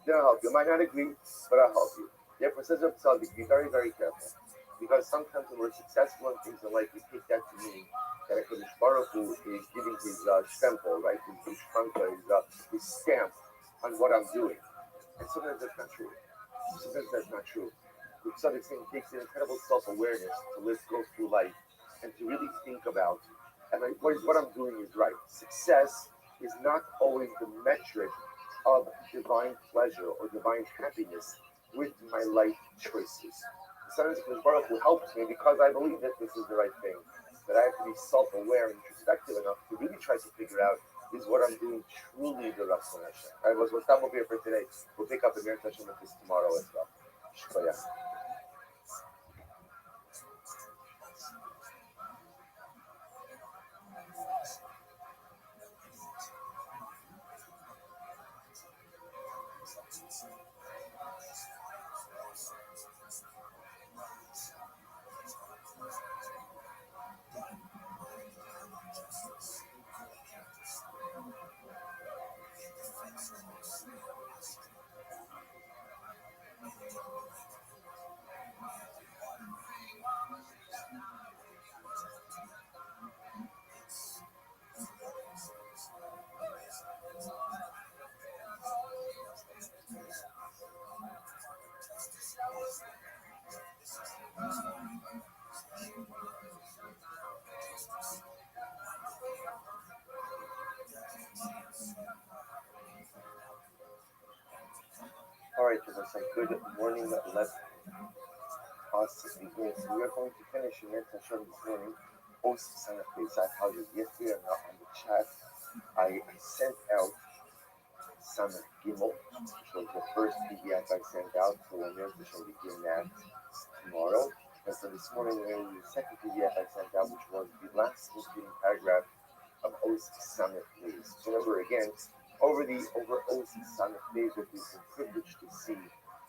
I might not agree, but I'll help you. Therefore, says Reb Tzaddik, be very, very careful. Because sometimes when we're successful in things in life, we take that to mean that HaKadosh Baruch Hu is giving his stempel, right? His stamp on what I'm doing. And sometimes that's not true. Reb Tzaddik saying takes an incredible self-awareness to go through life and to really think about, what I'm doing is right. Success is not always the metric of divine pleasure or divine happiness with my life choices. Sometimes the Baruch Hu helps me because I believe that this is the right thing. But I have to be self-aware and introspective enough to really try to figure out, is what I'm doing truly the Ratzon Hashem? All right, we'll stop over here for today. We'll pick up the Mir Hashem with this tomorrow as well. Shkoyach. All right, so good morning. Let us begin. So we are going to finish in Hashem this morning. I apologize. Yesterday on the chat, I sent out Samach Gimel, which was the first PDF I sent out. So we're going to begin that tomorrow. And so this morning we're going to do the second PDF I sent out, which was the last concluding paragraph of Os Samach Days. So remember again, over Os Samach Days, what we've been privileged to see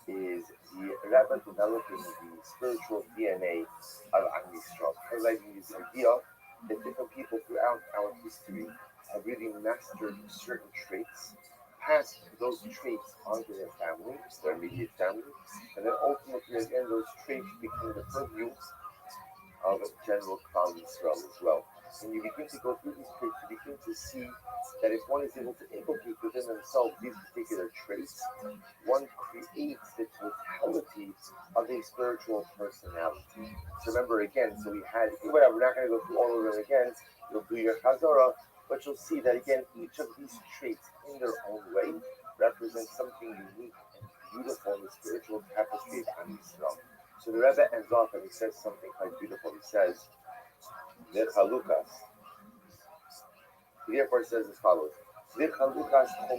is the Rebbe developing the spiritual DNA of Am Yisrael, highlighting this idea that different people throughout our history have really mastered certain traits, passed those traits onto their family, their immediate family, and then ultimately again those traits become the purview of general Klal Yisrael as well. And you begin to go through these traits, you begin to see that if one is able to inculcate within themselves these particular traits, one creates the totality of a spiritual personality. So remember again, so we had, whatever, we're not going to go through all of them again, you'll do your Chazorah, but you'll see that again, each of these traits in their own way represent something unique and beautiful in the spiritual tapestry of Am Yisrael. So the Rebbe ends off and he says something quite beautiful. He says, V'chalukas. He therefore says as follows: V'chalukas kol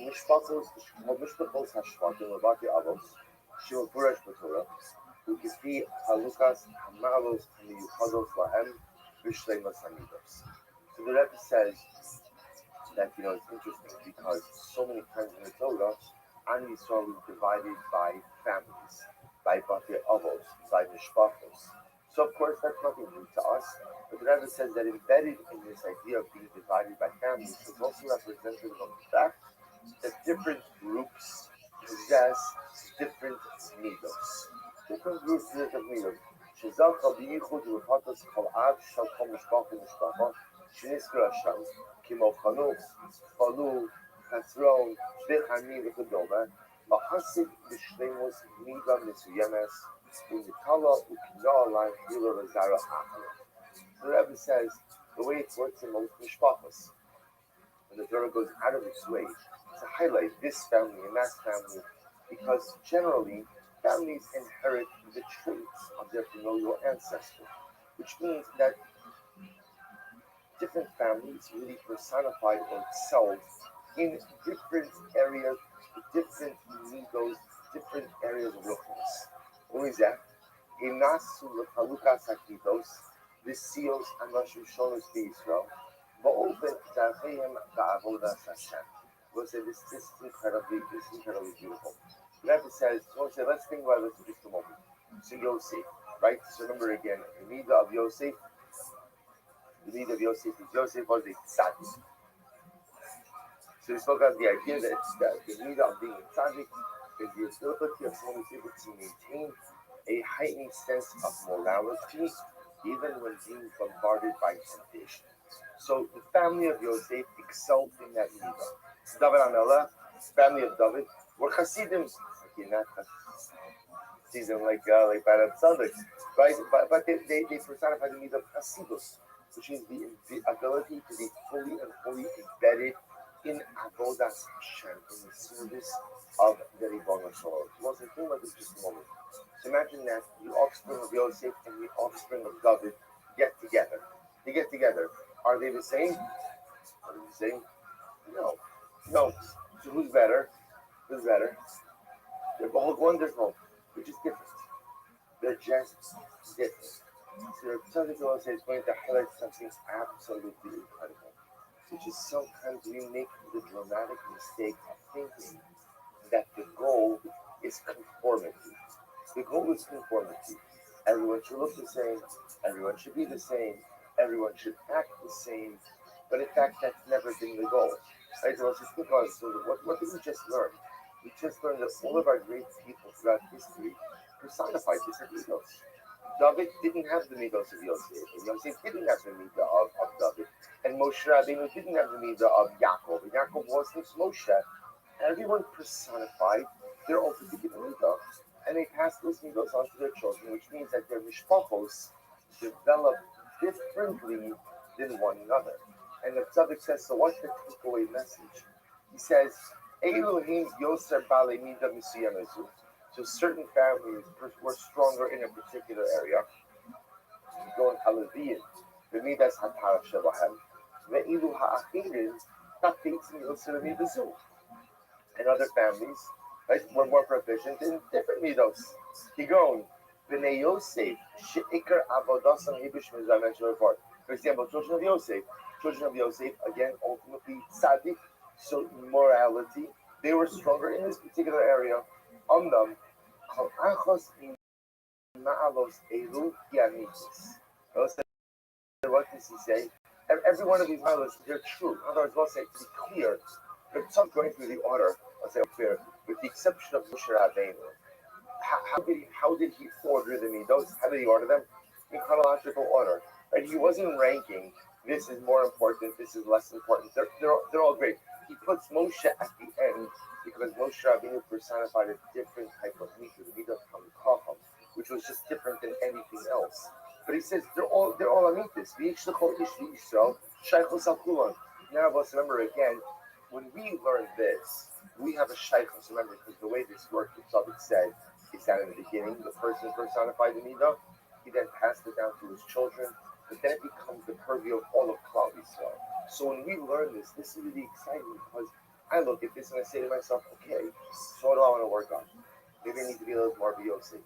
mishpachos hashvatim levati avos shemufurash b'Torah u'kifi chalukas hamalos hamiyuchados lahem v'shleimas hamidos. So the Rebbe says that it's interesting because so many times in the Torah, Am Yisrael is divided by families, by Bati Avos, by Mishpachos. So of course that's nothing new to us. But the Rebbe says that embedded in this idea of being divided by families is also representative of the fact that different groups possess different midos. Different groups possess different midos. שזכה בייחוד ובפרטוס כל אב של כל משפחה ומשפחה שנזכר השם כמו חנוך, חלול, חצרון, וחני וכדומה, מחזיק בשלמות מידה מסוימת ונטלה וקנה עליו גילו וזרע אחרת. The Rebbe says the way it works in most mishpachos, when the Torah goes out of its way to highlight this family and that family, because generally families inherit the traits of their familial ancestor, which means that different families really personified or excelled in different areas, different needs, different areas of willingness. What is that? Inasu Halukas Akitos, the seals and Shonos Israel, Ba'ofen Tafayim Ba'avoda Hashem. We'll say this is incredibly beautiful. The Rebbe says, we'll say, let's think about this for just a moment. So Yosef, right? So remember again, the need of Yosef is Yosef was a tzaddik. So we spoke about the idea that the need of being a tzaddik is the ability of someone who's able to maintain a heightened sense of morality even when being bombarded by temptation. So the family of Yosef excelled in that midah. David Amelech, family of David, were Hasidim. Okay, not Hasidim like Bad Tzaddik, right? But they personified the midah of Hasidus, which is the ability to be fully and fully embedded in Avodas Hashem, in the service of the Ribono Shel Olam. Well, think about this just a moment. So imagine that the offspring of Yosef and the offspring of David get together. They get together. Are they the same? Are they the same? No. No. So who's better? Who's better? They're both wonderful. They're just different. They're just different. So the Tzaddik Yosef is going to highlight something absolutely incredible, which is sometimes we make the dramatic mistake of thinking that the goal is conformity. The goal is conformity. Everyone should look the same. Everyone should be the same. Everyone should act the same. But in fact, that's never been the goal. Right? So let's just think about it. So what did we just learn? We just learned that all of our great people throughout history personified different midos. David didn't have the midos of Yosef. And Yosef didn't have the midah of David. And Moshe Rabbeinu didn't have the midah of Yaakov. And Yaakov wasn't Moshe. Everyone personified their own particular midah. And they passed those midos on to their children, which means that their mishpachos develop differently than one another. And the Tzaddik says, so what's the takeaway message? He says, Elohim Yoser Bale Mida Misiyamezu. So certain families were stronger in a particular area. Going Haleviyin, the Midas Hatara Shebahem, the Ilu Ha'achirin, Tafitzim Yoser Midazu. And other families, right, were more proficient in different midos. Kigon, Bnei Yosef, Sheikar Avodasan Hibish Mizah mentioned before. For example, children of Yosef, again, ultimately tzaddik, so morality, they were stronger in this particular area. Amnam, Kol Achos Ma'alos Elu Yanitis. What does he say? Every one of these ma'alos, they're true. In other words, we'll say, to be clear, but it's not going through the order, I'll say clear, with the exception of Moshe Rabbeinu. How did he order the midos? How did he order them? In chronological order. Right? He wasn't ranking, this is more important, this is less important. They're all great. He puts Moshe at the end because Moshe Rabbeinu personified a different type of midah, the midah of Hamkacham, which was just different than anything else. But he says they're all amitis. Now, let's remember again, when we learn this, we have a shaykhos. Remember, because the way this works, the Tzaddik said, is that in the beginning, the person personified the midah, he then passed it down to his children, but then it becomes the purview of all of Klal Yisrael. So when we learn this is really exciting because I look at this and I say to myself, okay, so what do I want to work on? Maybe I need to be a little more of a Yosef.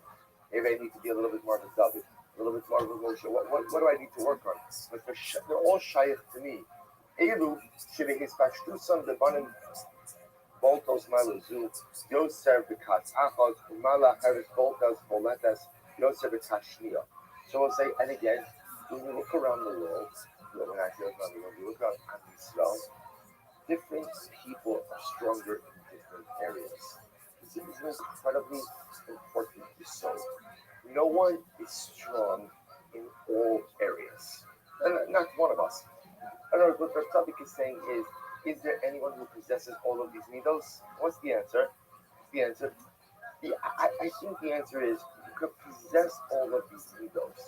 Maybe I need to be a little bit more of a David, a little bit more of a Moshe. What do I need to work on? But they're all shaykh to me. Elu, Shivihis Pashtusam, the Banim, Boltos Maluzu, Yosef Bekas Achot, Mala Harris Boltas, Boletas, Yosef Bekashnia. So we'll say, and again, when you look around the world, when I say around the world, you look around Israel, different people are stronger in different areas. This is incredibly important to so. No one is strong in all areas. And not one of us. I don't know what the topic is saying is there anyone who possesses all of these midos? What's the answer? I think the answer is you could possess all of these midos,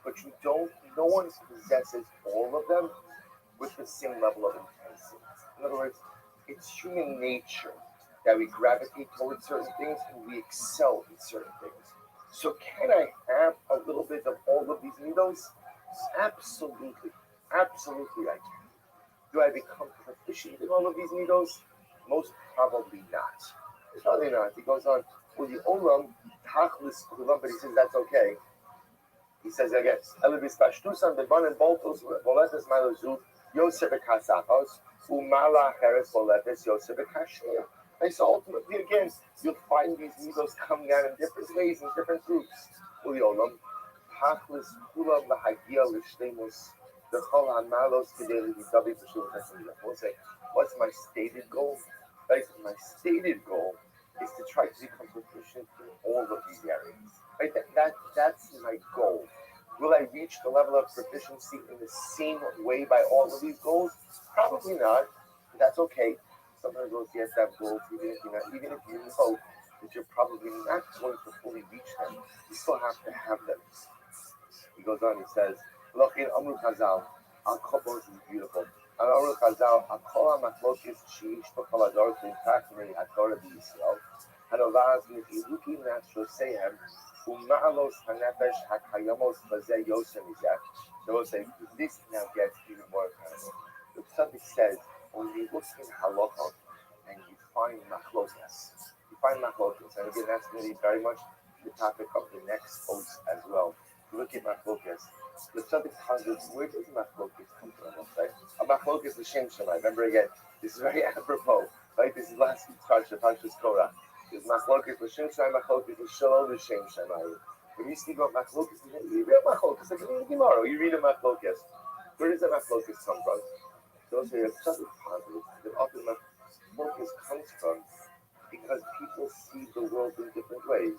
but no one possesses all of them with the same level of intensity. In other words, it's human nature that we gravitate towards certain things and we excel in certain things. So can I have a little bit of all of these midos? Absolutely. Absolutely I can. Do I become proficient in all of these midos? Most probably not. Probably not. He goes on, well, the olam tachlis kulam, but he says that's okay. He says again, Elibis Pashtusan, the Ban and Boltos, Voletas Malazu, Yosef Kasachos, Umala Heres Voletas, Yosef Kashia. And so ultimately, again, you'll find these midos coming out in different ways, in different groups. Uliolam, Tachlis Kulam Lahagia Lishtemus, the Chol Hamalos Kedeli Davi Pashul Hashem. We'll say, what's my stated goal? Right? My stated goal is to try to become proficient in all of these areas. Right? That's my goal. Will I reach the level of proficiency in the same way by all of these goals? Probably not. But that's okay. Sometimes we'll have to have goals, even if you know that you're probably not going to fully reach them. You still have to have them. He goes on. He says, "Look in Amru Chazal, Al Kobos is beautiful. Al Amru Chazal, Al Kol HaMachlokes Sheish B'Kol Hador T'Imtach Mei HaTorah B'Yisrael, Hanovaz Michilukim Nafshosehem." Umalos Hanefesh Hakayamos Bazeh Yosem Izeh. So we'll say this now gets even more powerful. The subject says when you look in halacha and you find machlokas, and again that's going to be very much the topic of the next post as well. You look at machlokas. The subject ponders where does machlokas come from? Right? A machlokas is Shem Shemai. Remember again, this is very apropos. Right? This is last week's Parshas Korah. Is machlokas l'shem shemai, machlokas l'shalom l'shem shemai. When you speak about machlokas, you read machlokas like in the Gemara. You read a machlokas. Where does that machlokas come from? Those are something positive. That often machlokas comes from because people see the world in different ways.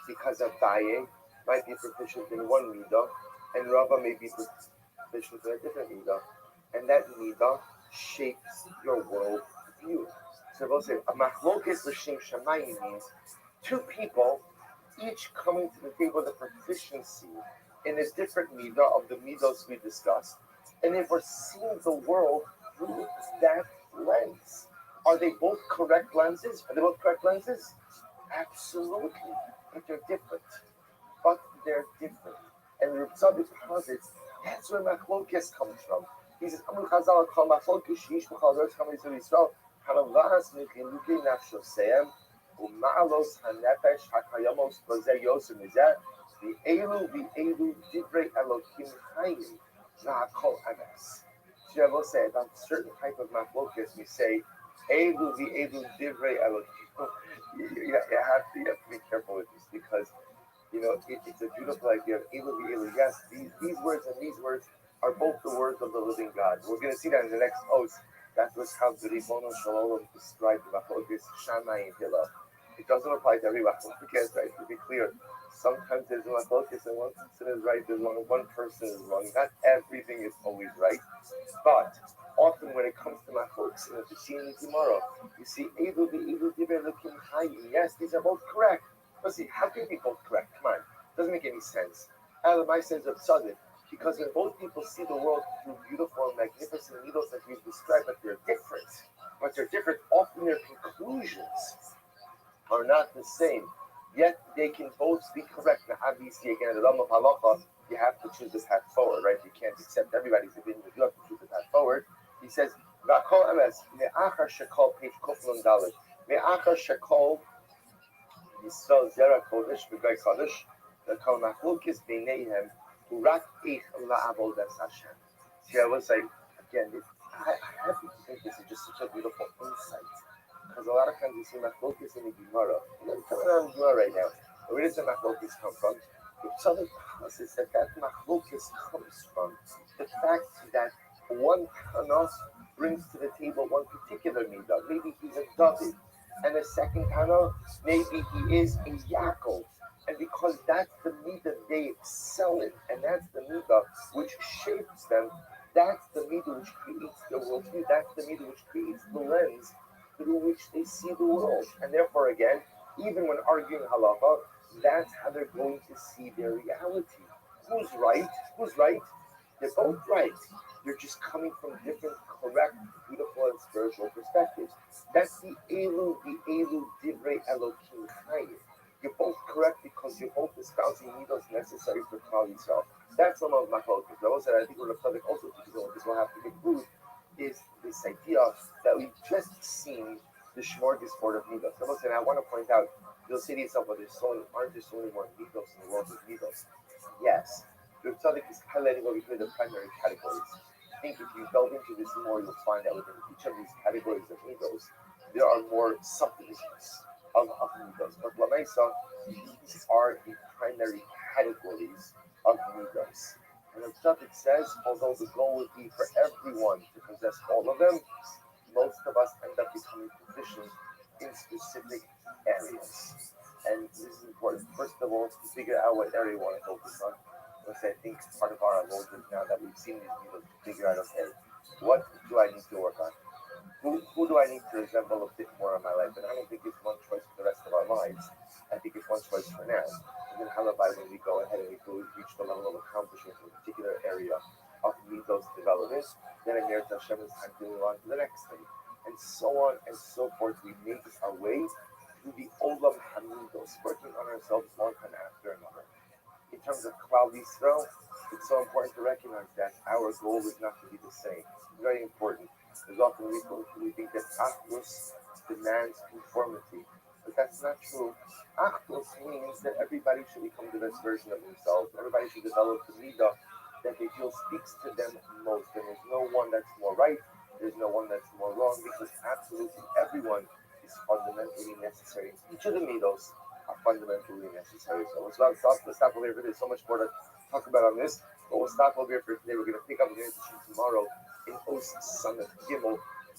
Because Abaye might be proficient in one midah, and Rava may be proficient in a different midah, and that midah shapes your world view. So we'll say a machlokas l'shem shamayim means two people each coming to the table with a proficiency in a different midah of the midos we discussed, and if we're seeing the world through that lens, are they both correct lenses? Are they both correct lenses? Absolutely, but they're different. And the Rebbe posits that's where machlokas comes from. He says, "Amru Chazal kol machlokas sheish b'chol hador t'cham Yisrael." Hanovas michilukim nafshosehem u'ma'alos hanefesh hakayamos b'zeh yosem mizeh v'elu divrei Elokim chayim v'hakol ames. So I will say about certain type of machlokas, we say elu divrei Elokim. You have to be careful with this because it's a beautiful idea of elu. Yes, these words and these words are both the words of the living God. We're going to see that in the next post. That was how the Ribono Shalom described the machlokas Shammai and Hillel. It doesn't apply to every machlokas, right? To be clear, sometimes there's a machlokas and one person is right, there's one person is wrong. Not everything is always right, but often when it comes to machlokas, if you see in the Gemara, you see Elu Divrei Elokim Chayim. Yes, these are both correct. But see, how can they be both correct? Come on, doesn't make any sense. Elamai says of sudden. Because when both people see the world through beautiful and magnificent midos that we've described, but they're different, often their conclusions are not the same. Yet they can both be correct. Now, obviously, again, the Rama Halacha, you have to choose the path forward, right? You can't accept everybody's opinion, but you have to choose the path forward. He says, V'akol emes, me'achar shekol, page Kuflun Dalet, me'achar shekol, Yisrael Zera Kodesh, V'gai Kodesh, the Kol Machlokes B'neihem, Urak Ich La'avodas Hashem. See, I will say, again, I have to think this is just such a beautiful insight. Because a lot of times you see machlokas in the Gemara. I'm coming on the Gemara right now. Where does the machlokas come from? The Tzaddik passes that machlokas comes from the fact that one Tana brings to the table one particular midah. Maybe he's a David. And the second Tana, maybe he is a Yaakov. And because that's the midah they excel in, and that's the midah which shapes them, that's the midah which creates the worldview, that's the midah which creates the lens through which they see the world. And therefore, again, even when arguing halacha, that's how they're going to see their reality. Who's right? They're both right. They're just coming from different, correct, beautiful, and spiritual perspectives. That's the elu divrei Elokim chayim. You're both correct because you're both espousing midos necessary for Klal Yisrael. That's some of my focus. But also, I think what the public also teaches on this will have to include is this idea that we've just seen the smorgasbord of midos. So listen, I want to point out, you'll say to yourself, well, aren't there so many more midos in the world of midos? Yes, the tzaddik is highlighting over here the primary categories. I think if you delve into this more, you'll find that within each of these categories of midos, there are more subdivisions of midos. But Lamaisa, these are the primary categories of midos. And the tzaddik says, although the goal would be for everyone to possess all of them, most of us end up becoming proficient in specific areas. And this is important. First of all, to figure out what area you want to focus on. Which I think part of our role is now that we've seen these videos to figure out, okay, what do I need to work on? Who do I need to resemble a bit more in my life? And I don't think it's one choice for the rest of our lives. I think it's one choice for now. And then however, when we go ahead and we reach the level of accomplishment in a particular area of midos development, then in there Hashem is time to move on to the next thing. And so on and so forth. We make our way through the Olam Hamidos, working on ourselves one time after another. In terms of Klal Yisrael, it's so important to recognize that our goal is not to be the same. It's very important. Because often we think that Achdus demands conformity, but that's not true. Achdus means that everybody should become the best version of themselves. Everybody should develop the midah that they feel speaks to them most. And there's no one that's more right, there's no one that's more wrong, because absolutely everyone is fundamentally necessary. Each of the midos are fundamentally necessary. So let's stop over here. There's so much more to talk about on this, but we'll stop over here for today. We're going to pick up again tomorrow in Os Summit Gimel.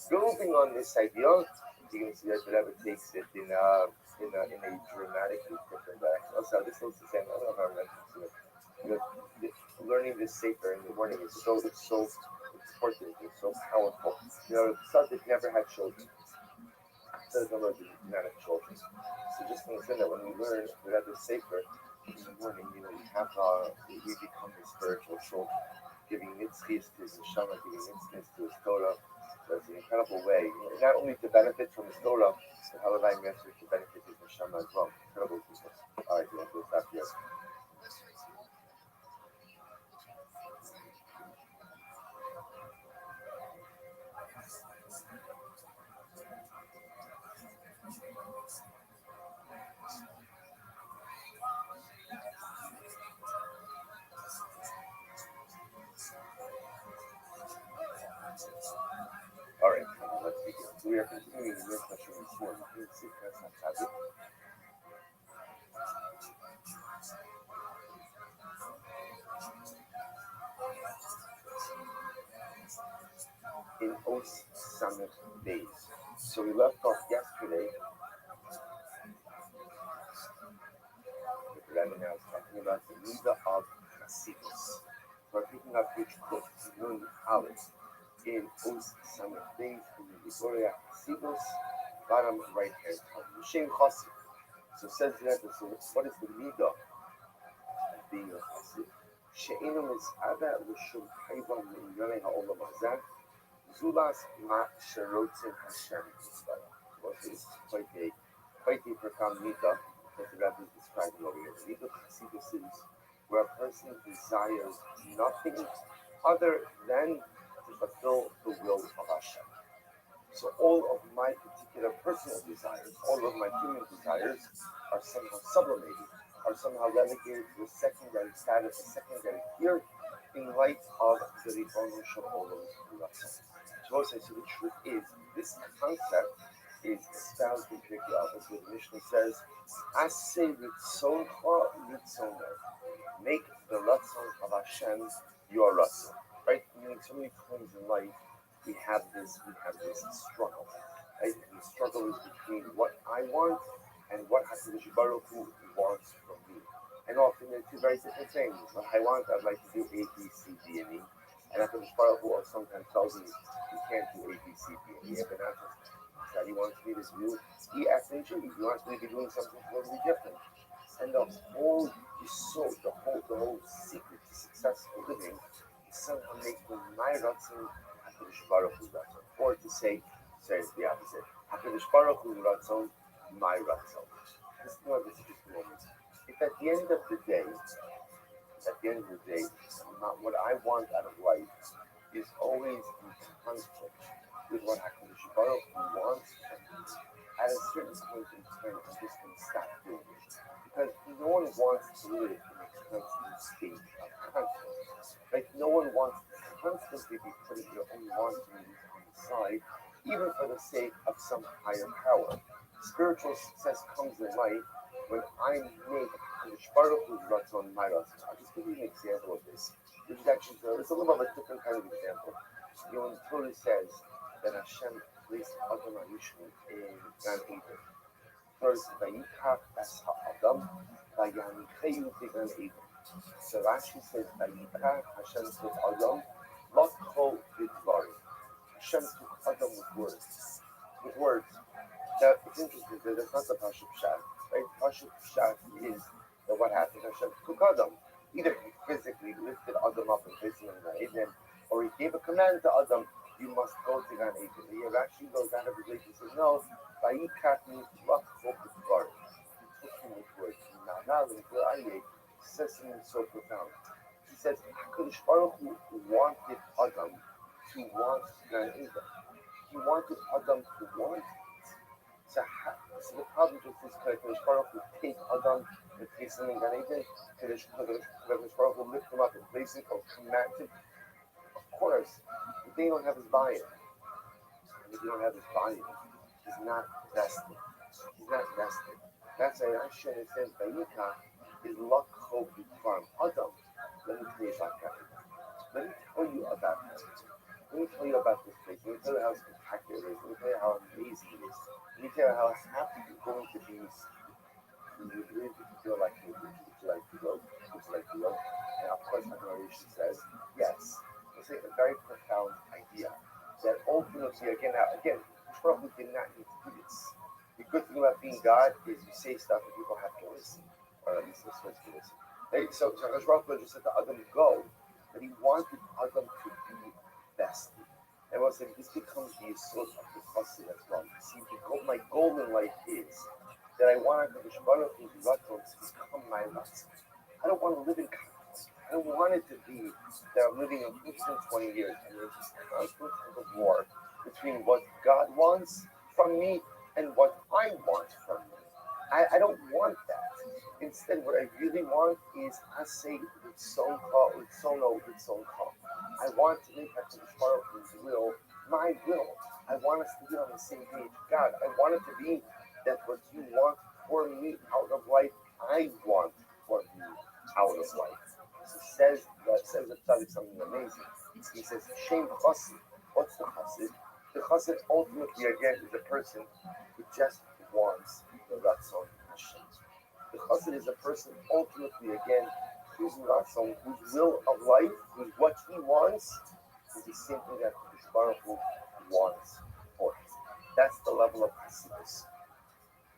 Building on this idea, you're going to see that the Rebbe takes it in a dramatically different direction. Also, this looks the same. I don't know if I mentioned it. Learning this safer in the morning is so important. It's so powerful. Tzaddik never had children. There's no did not have children. So just understand that when we learn that it's safer in the morning, we become the spiritual children, giving mitzvahs to his neshama, giving mitzvahs to his Torah. So it's an incredible way, not only to benefit from his Torah, but how the master to benefit his neshama as well. Incredible people. All right, we'll stop here. All right, let's begin. We are continuing the discussion this morning. In Os Summit days. So we left off yesterday. The Rebbe now is talking about the Midah of Hasidus. We're picking up which book, Nun Aleph, in Os Summit days in the Victoria Hasidus, bottom right hand corner. Shem Chassid. So says the Rebbe, so what is the Midah of being a Chassid? She'enu mitzada l'shum hayvan mi'yonei ha'olam hazeh. Zulas ma sherotzin Hashem yisrael. It's quite a profound midah that the Rebbe is describing over here. The midah of Chassidus is where a person desires nothing other than to fulfill the will of Hashem. So all of my particular personal desires, all of my human desires are somehow sublimated, are somehow relegated to a secondary status, a secondary tier, in light of the Ribono Shel Olam's Ratzon. So the truth is, this concept is espoused in Pirkei Avos, where the Mishnah says, "Aseh ritzoncha ritzono." Make the Ratzon of Hashem your Ratzon. Right? Meaning, so many times in life we have this struggle. Right? And the struggle is between what I want and what Hakadosh Baruch Hu wants from me. And often they're two very different things. What I want, I'd like to do A, B, C, D, and E. And Hakadosh Baruch Hu sometimes tells me you can't do A, B, C, D, and E. But not just that he wants me to do E, F, and G. He wants me to be doing something totally different. And the whole secret to successful living is somehow making my Ratzon Hakadosh Baruch Hu's Ratzon. Or to say the opposite. Hakadosh Baruch Hu's Ratzon, my Ratzon. This is just a moment. If at the end of the day, at the end of the day, what I want out of life is always in conflict with what HaKadosh Baruch Hu wants. At a certain point in time, I'm just going to stop doing it. Because no one wants to live in a constant state of conflict. Like, no one wants to constantly be putting your own wants and needs on the side, even for the sake of some higher power. Spiritual success comes in life when I make HaKadosh Baruch Hu's ratzon my ratzon. I'll just give you an example of this, which is actually it's a little bit of a different kind of example. You know, when the Torah says that Hashem placed Adam Rishon in Gan Eden. First, Vayikach es ha'adam, vayanicheyu began Eden. So Rashi says, Vayikach, Hashem took Adam, Lakho b'dvarim. Hashem took Adam with words. With words. Now, it's interesting that that's not the Pashut Pshat, right? Pashut Pshat is that what happened. Hashem took Adam. Either he physically lifted Adam up and placed him in Gan Eden, or he gave a command to Adam, you must go to Gan Eden. He actually goes out of his way and says, no, Vayikach means Lakho b'dvarim. He took him with words. Now, says something so profound. He says, HaKadosh Baruch Hu wanted Adam to want Gan Eden. He wanted Adam to want it. So the problem with this Kadosh Baruch Hu take Adam and place him in Gan Eden, Kadosh Baruch Hu lift him up and place him or command him. Of course, if they don't have his buy-in, and if you don't have his buy-in, he's not vested. He's not vested. That's why Hashem says, Vayikach is Lakho b'dvarim. Adam, let me tell you about Gan Eden. Let me tell you about that. Let me tell you about this place. Let me tell you how spectacular it is. Let me tell you how amazing it is. Let me tell you how happy you're going to be when you live, if you feel like you would you like to go? Would you like to go? And of course, my generation says, yes. It's a very profound idea that ultimately, again, Baruch Hu did not need to do this. The good thing about being God is you say stuff and people have to listen, or at least they're supposed to listen. Right? So Baruch Hu just said to Adam, go, but he wanted Adam to be vested. And once again, this becomes the source of the chassid as well. See, my goal in life is that I want HaKadosh Baruch Hu's ratzon to become my ratzon. I don't want to live in conflict. I don't want it to be that I'm living in 15, 20 years and there's this constant tug of war between what God wants from me and what I want from me. I don't want that. Instead, what I really want is Asay with Sonka, with Sono, with Sonka. I want to make HaKadosh Baruch Hu's will my will. I want us to be on the same page. God, I want it to be that what you want for me out of life, I want for me out of life. So says the Tzaddik something amazing. He says, Shem Chassid. What's the Chassid? The Chassid ultimately, again, is a person who just wants the Ratzon Hashem. The Chassid is a person ultimately, again, whose Ratzon, whose will of life, whose what he wants, is the same thing that Hakadosh Baruch Hu wants for him. That's the level of Chassidus.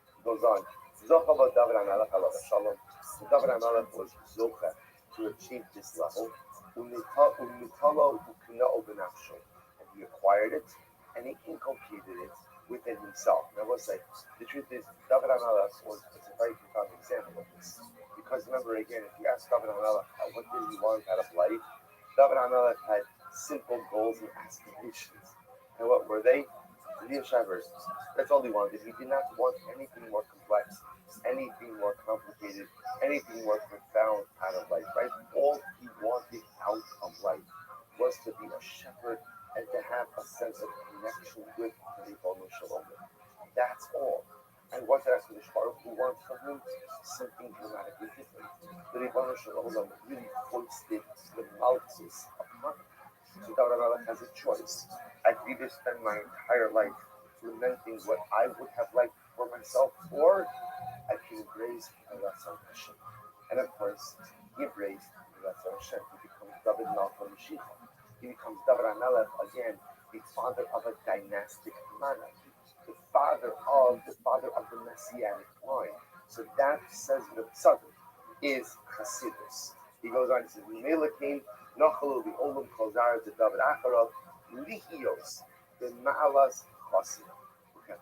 It goes on. Zocha David HaMelech Alav Shalom. So David HaMelech was Zocha to achieve this level. Umitalo Ukna'o B'nafsho. And he acquired it, and he inculcated it within himself. And I will say, the truth is, David HaMelech was a very profound example of this. Because remember, again, if you ask David HaMelech what did he want out of life, David HaMelech had simple goals and aspirations. And what were they? To be a shepherd. That's all he wanted. He did not want anything more complex, anything more complicated, anything more profound out of life, right? All he wanted out of life was to be a shepherd and to have a sense of connection with the Ribono Shel Olam. That's all. And what did HaKadosh Baruch Hu want from him? Something dramatically different. The Ribono Shel Olam really foisted the malchus upon him. So David HaMelech has a choice. I could either spend my entire life lamenting what I would have liked for myself, or I can embrace the Ratzon Hashem. And of course, he embraced the Ratzon Hashem. He becomes David Malchon Mashiach. He becomes David HaMelech, again, the father of a dynastic monarchy, the father of the Messianic line. So that, says the Tzaddik, is Chassidus. He goes on, he says, Melekim Nachalu the Olam Chazar to David Acharav Lihios the Ma'alas Chassid.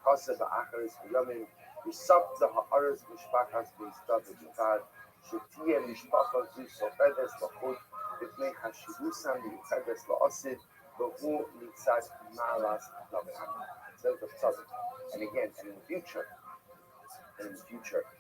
Chassid the Acharis Yamin Yisab the Ha'aris Mishpachas Beistav the Jihad שתהיה משפחה זו סופדת לחוד בפני השיבוסם מצד אסלאסיד והוא מצד מעלס דברה. And again, and in the future,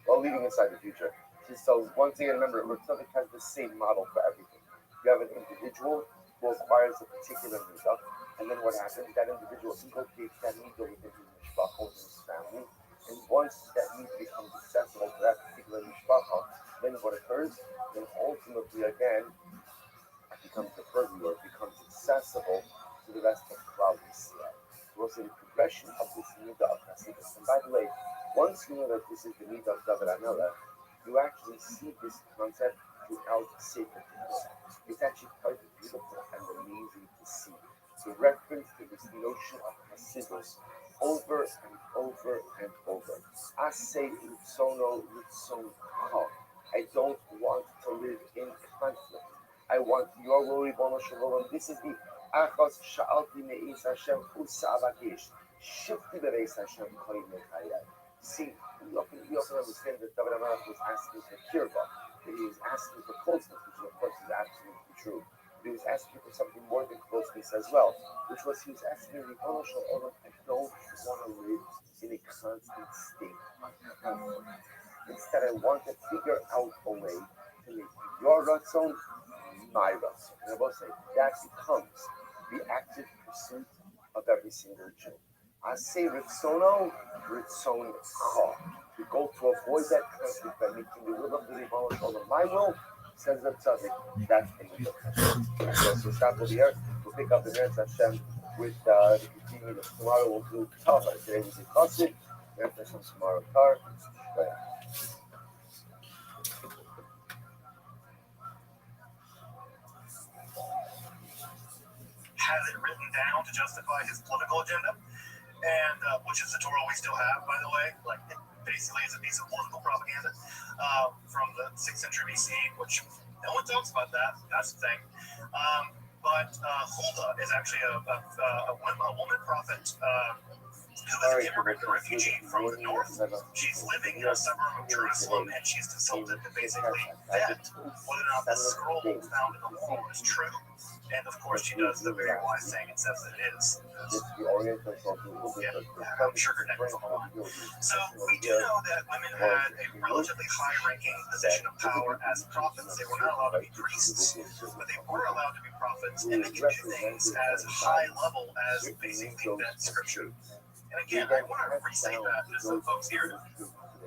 while leaving aside the future, so once again, remember, Ritzadik has the same model for everything. You have an individual who acquires a particular midah, and then what happens? That individual inculcates that midah within his mishpacha, within his family, and once that midah becomes accessible to that particular mishpacha, then what occurs? Then ultimately, again, it becomes the purview, or it becomes accessible to the rest of Klal Yisrael. We'll see the progression of this midah of Hasidus. And by the way, once you know that this is the midah of David HaMelech, you actually see this concept throughout Sefer Torah. It's actually quite beautiful and amazing to see the reference to this notion of Hasidus over and over and over. Asay Ritzono Ritzon Ka. I don't want to live in conflict. I want your will, Ribono Shalom. This is the Achos Sha'alti Me'is Hashem Usavakish. Shifti Be'ez Hashem Koyin Mechayai. See, you often understand that David HaMelech was asking for kirva, that he was asking for closeness, which of course is absolutely true. But he was asking for something more than closeness as well, which was he was asking Ribono Shalom, I don't want to live in a constant state of conflict. Instead, I want to figure out a way to make your ratzon my ratzon. And I will say that becomes the active pursuit of every single Jew. I say ritzono, ritzon cha. We go to avoid that conflict by making the will of the Ribono Shalom my will. Says the tzaddik. That's the need of Hashem. So stop over here. We'll pick up the Meretz Hashem with the continuing of tomorrow. We'll do Tava. Today we did Chassid. Meretz Hashem tomorrow. Tar.
Has it written down to justify his political agenda, and which is the Torah we still have, by the way. Like, it basically is a piece of political propaganda from the 6th century BC, which no one talks about that. That's the thing. But Huldah is actually a woman prophet who is an immigrant, a refugee from the north. She's living in a suburb of Jerusalem, and she's consulted to basically vet whether or not this scroll found in the wall is true. And of course, she does the very wise thing and says that it is. Yeah, I'm sure her neck is on the line. So we do know that women had a relatively high-ranking position of power as prophets. They were not allowed to be priests, but they were allowed to be prophets, and they could do things as high level as basically that scripture. And again, I want to re-say that to some folks here.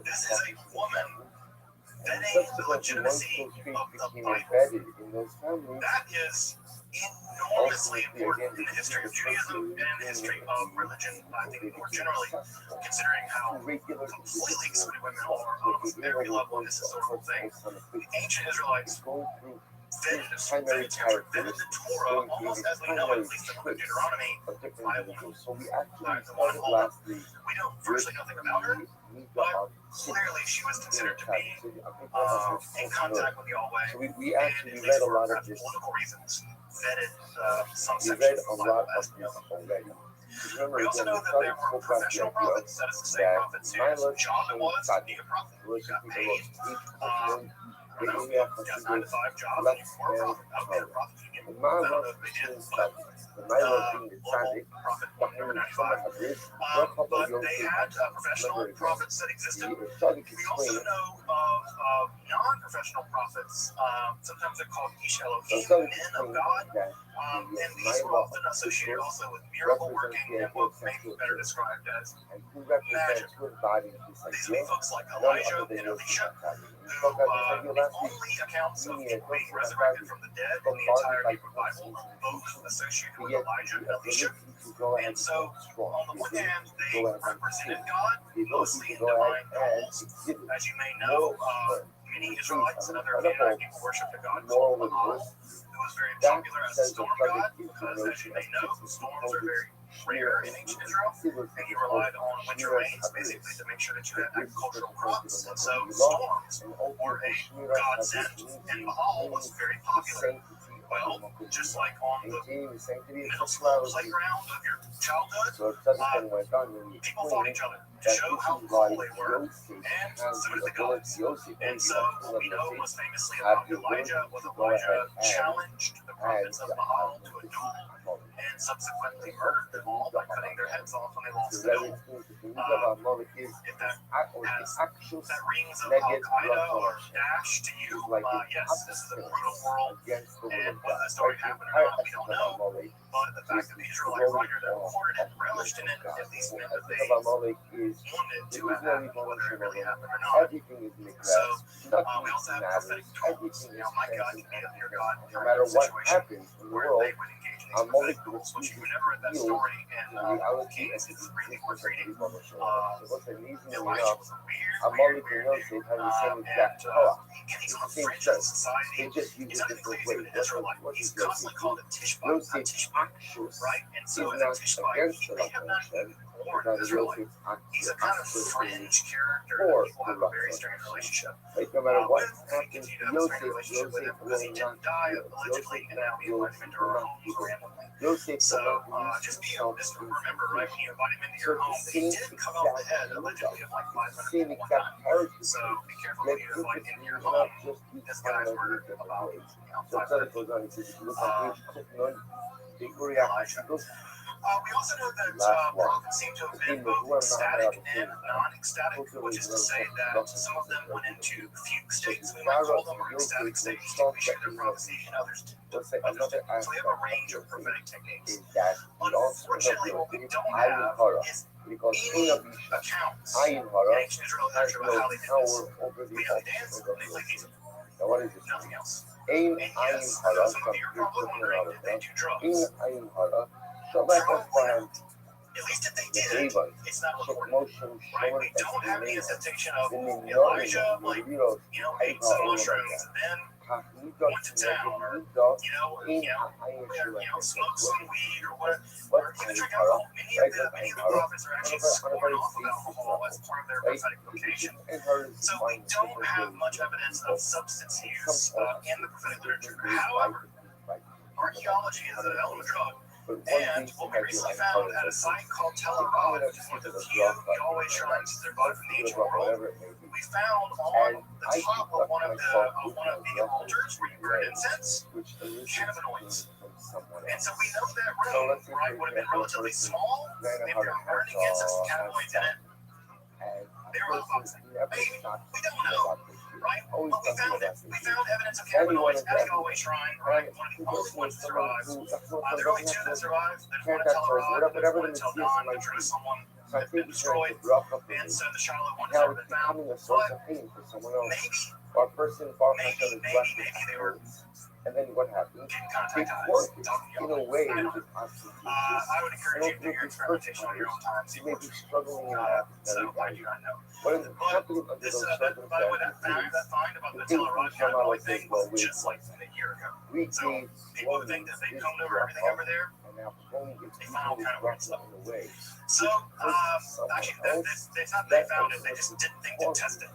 This is a woman vetting the legitimacy of the Bible. That is enormously important in the history of Judaism and in the history of religion, I think more generally, considering how completely excluded women are on almost every level in this historical thing. The ancient Israelites vetted the Torah almost as we know it, at least in the book of Deuteronomy, by a woman. We know virtually nothing about her, but clearly she was considered to be in contact with Yahweh, and at least for political reasons, vetted some sections of the Bible as we know them. We also know that there were professional prophets, that is to say, prophets whose job it was to be a prophet, who got paid. I don't know if you have a 9 to 5 job and you were a prophet. I don't know if a prophet you get. I don't know if they did, but local prophet number 95. But they had professional prophets that existed. We also know of non-professional prophets. Sometimes they're called Ish Elohim, men of God. And these were often associated also with miracle working and what may be better described as magic. These would be folks like Elijah and Elisha, who the only accounts of people being resurrected from the dead in the entire Hebrew Bible, both associated with Elijah and Elisha. And so, on the one hand, they represented God, mostly in divine roles. As you may know, many Israelites and other Canaanite people worshiped a god called Baal, who was very popular as a storm god, because as you may know, storms are very rare in ancient Israel, and he relied on winter rains basically to make sure that you had agricultural crops. And so storms were a godsend, and Baal was very popular. Well, just like on the middle school playground of your childhood, people fought each other
to show how cool they were, and so did the gods. And so we know most famously about Elijah when Elijah challenged the prophets of Baal to a duel, and subsequently murdered them all by cutting their heads off when they lost the duel. If that rings of Al-Qaeda or Daesh to you, yes, this is a brutal world, and whether the story happened or not, we don't know. But the fact that the Israelite writer that reported it relished in it at least meant that they wanted to have happened, whether it really happened or not. So we also have prophetic tools. My God can be of your God in a situation where they would engage in these prophetic tools, which you never read that story. And Kings is really worth reading. Elijah was a weird dude. And he's on the fringe of society. He's not even claimed to be an Israelite. He's constantly called a Tishbite, not Tishbite, right? And so as a Tishbite, he may have not been born an Israelite. He's a kind of fringe character that people have a very strange relationship with. We continue to have a strange relationship with him because he didn't die allegedly, and now we invite him into our homes randomly. So just be remember, right, when you invite him into your home, he did cut off the head allegedly of like 500 people one time. So be careful when you invite into your home. This guy's murdered about 500 people. We also know that prophets seem to have been both ecstatic and non-ecstatic, which is to say that some of them went into fugue states. We might call them ecstatic states to issue their prophecy, and others didn't. So we have a range of prophetic techniques. Unfortunately, what we don't have is any accounts in ancient Israel and Persia about how they did this. We know they danced and they played music. Nothing else. And yes, I know some of you are probably wondering, did they do drugs? At least if they did, it's not recorded, right? We don't have any attestation of Elijah, ate some mushrooms and then went to town, or smoked some weed, or even drink alcohol. Many of the prophets are actually sworn off of alcohol as part of their prophetic vocation. So we don't have much evidence of substance use in the prophetic literature. However, archaeology is an hell of a drug. And what we recently found at a site called Tel Arad, which is one of the few Yahweh shrines that are bought from the ancient world, we found on the top of one of the altars where you burn incense, cannabinoids. And so we know that room, right, would have been relatively small if they were burning incense with cannabinoids in it. They were unboxing. Maybe. We don't know. Right? But we found it. We found evidence of cannabinoids at a Yahweh shrine, right? One of the only ones that survived. There are only two that survived. There's one in Tel Arad, and there's one in Tel Dan. The Jerusalem one has been destroyed, and so the Shiloh one has never been found. But maybe they were getting contact eyes, talking Yahweh. I don't know. I would encourage you to do your experimentation on your own time. See what so I do not know. But this, by the way, that find about the Tel Arad cannabinoid thing was just like a year ago. So people who think that they combed over everything over there, they found all kind of weird stuff. So actually, it's not that they found it; they just didn't think to test it.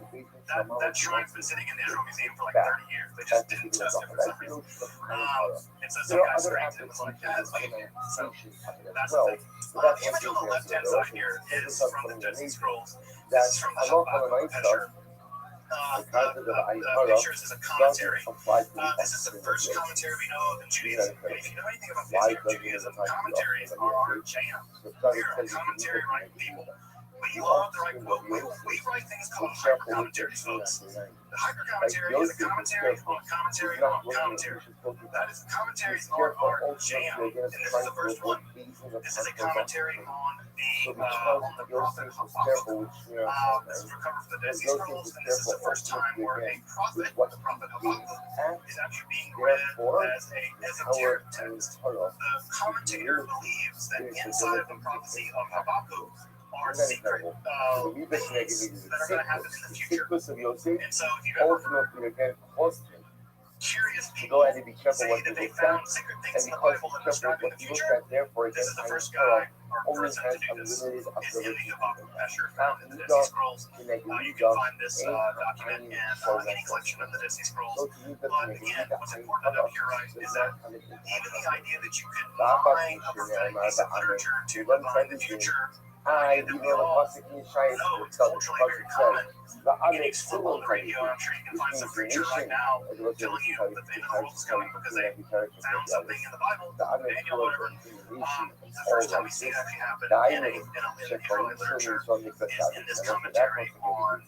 That shrine's been sitting in the Israel Museum for like 30 years. They just didn't test it for some reason. And so some guy scraped it and was like, "Yeah, it's like it." So that's the thing. The image on the left-hand side here is from the Dead Sea Scrolls. This is from the Shabbat picture. The pictures is a commentary. This is the first commentary we know of in Judaism. And if you know anything about the history of Judaism, commentaries are our jam. We're a commentary-writing people. We love to write book. We write things called hyper commentaries, folks. The hyper commentary is a commentary on commentary on commentary. That is commentary on our jam. And this is the first one. This is a commentary on the prophet Habakkuk. This is recovered from the Dead Sea Scrolls, and this is the first time where a prophet, the prophet Habakkuk, is actually being read as a esoteric text. The commentator believes that inside of the prophecy of Habakkuk are secret things that are going to happen in the future. And so if you've ever heard curious people say that they found secret things in the Bible that are described in the future, this is the first guy or person to do this. Is in the Habakkuk Asher found in the Dead Sea Scrolls. You can find this document in any collection of the Dead Sea Scrolls. But again, what's important to note here, right, is that even the idea that you could mine a prophetic piece of literature to divine the future
I even a fucking shine with the fucking said. The other civil
radio, I'm sure you can find some preacher right now telling you that the end of the world is coming because they found something in the Bible, Daniel, whatever. The first time we see it actually happen in early literature is in this commentary on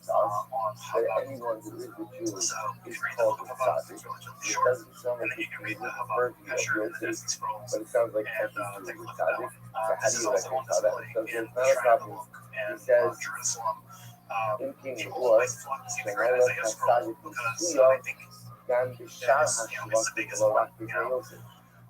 anyone who is a Jew
so you
is
can read the
called
book
a
of
tzaddik.
it's really
It
short,
doesn't sound
and
like
then you
it's
can read the
worthy of
Asher
your
and the Dead
faith,
Scrolls,
but it sounds like
and
something to
take
do
a
with
look at that
tzaddik.
one.
So how
This
do
is
you
also on
reconcile that?
display
Because
in
there's
the
not a
Shrine of the
problem.
Book
He
and
says,
Jerusalem.
in King
People
War,
always flock to see the
when
Grand
I left
Isaiah
my
scroll
tzaddik in
because
Shia,
I think
Dan
that
Bishar
it's, it's the biggest one,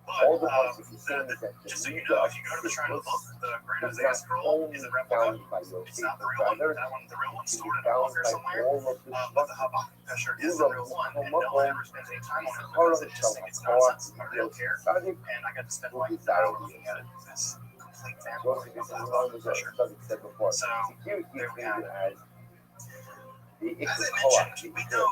But
all the ones that he says that
just so
the
you
leader
know,
of
if you go to the Shrine of the Book, the Grand
is
Isaiah
not
scroll
only
is a replica.
found by your
It's
faith,
not the
but
real one.
rather
That one, the real one's
it
stored
is
in a book
found
or
by
somewhere.
all of the
But the Habakkuk Asher is the real one, and no one ever spends any time on it because they just think it's nonsense. They don't care. And I got to spend like an hour looking at it. It's complete fanboy of the Habakkuk Asher. So there we have it. As I mentioned, we know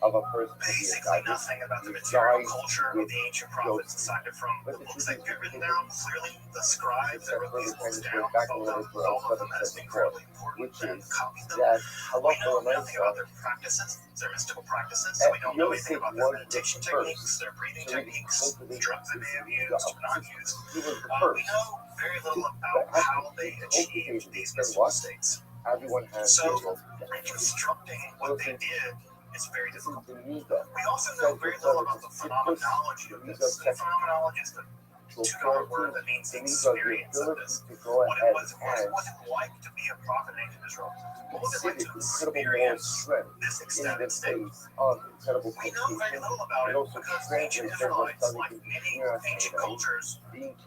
of a person
basically nothing about the material culture of the ancient prophets aside from the books that get written down. Clearly, the scribes that wrote these books down, both of them as incredibly important and copied them. We know nothing about their practices, their mystical practices, so we don't know anything about their meditation techniques, their breathing techniques, the drugs they may have used or not used. We know very little about how they achieved these mystical states.
Everyone has
So, reconstructing what they did is very difficult. We also know very little about the phenomenology of this. The phenomenology is the two-dollar word that means the experience of this. What it was like to be a prophet in ancient Israel. What was it like to experience this extended state? We know very little about it because ancient Israelites, like many ancient cultures,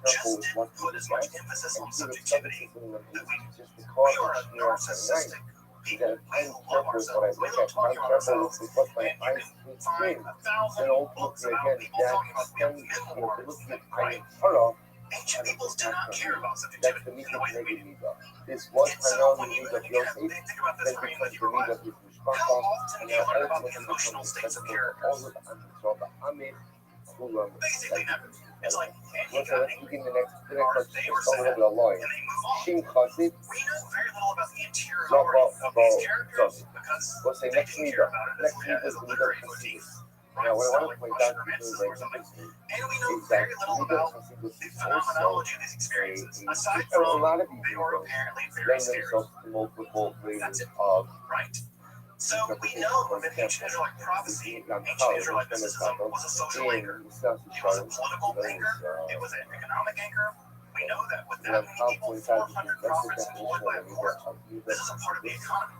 just didn't put as much emphasis on subjectivity that we do. We are a narcissistic people. We love ourselves. We love talking about ourselves. And you can find 1,000 books about people talking about memoirs, right? Ancient peoples did not care about subjectivity in the way that we do. And so when you think about this for you with your life, how often do you learn about the emotional states of characters? Basically never. It's like, and he got angry, or they were sad, and they move on. We know very little about the interiority of these characters because they didn't care about it as a literary motif. Right? So like Russian romanticism or something. And we know very little about the phenomenology of these experiences, aside from they were apparently very scary. That's it. Right? So we know that ancient Israelite prophecy, ancient Israelite mysticism was a social anchor. It was a political anchor. It was an economic anchor. We know that with that many people, 400 prophets employed by a court, this is a part of the economy.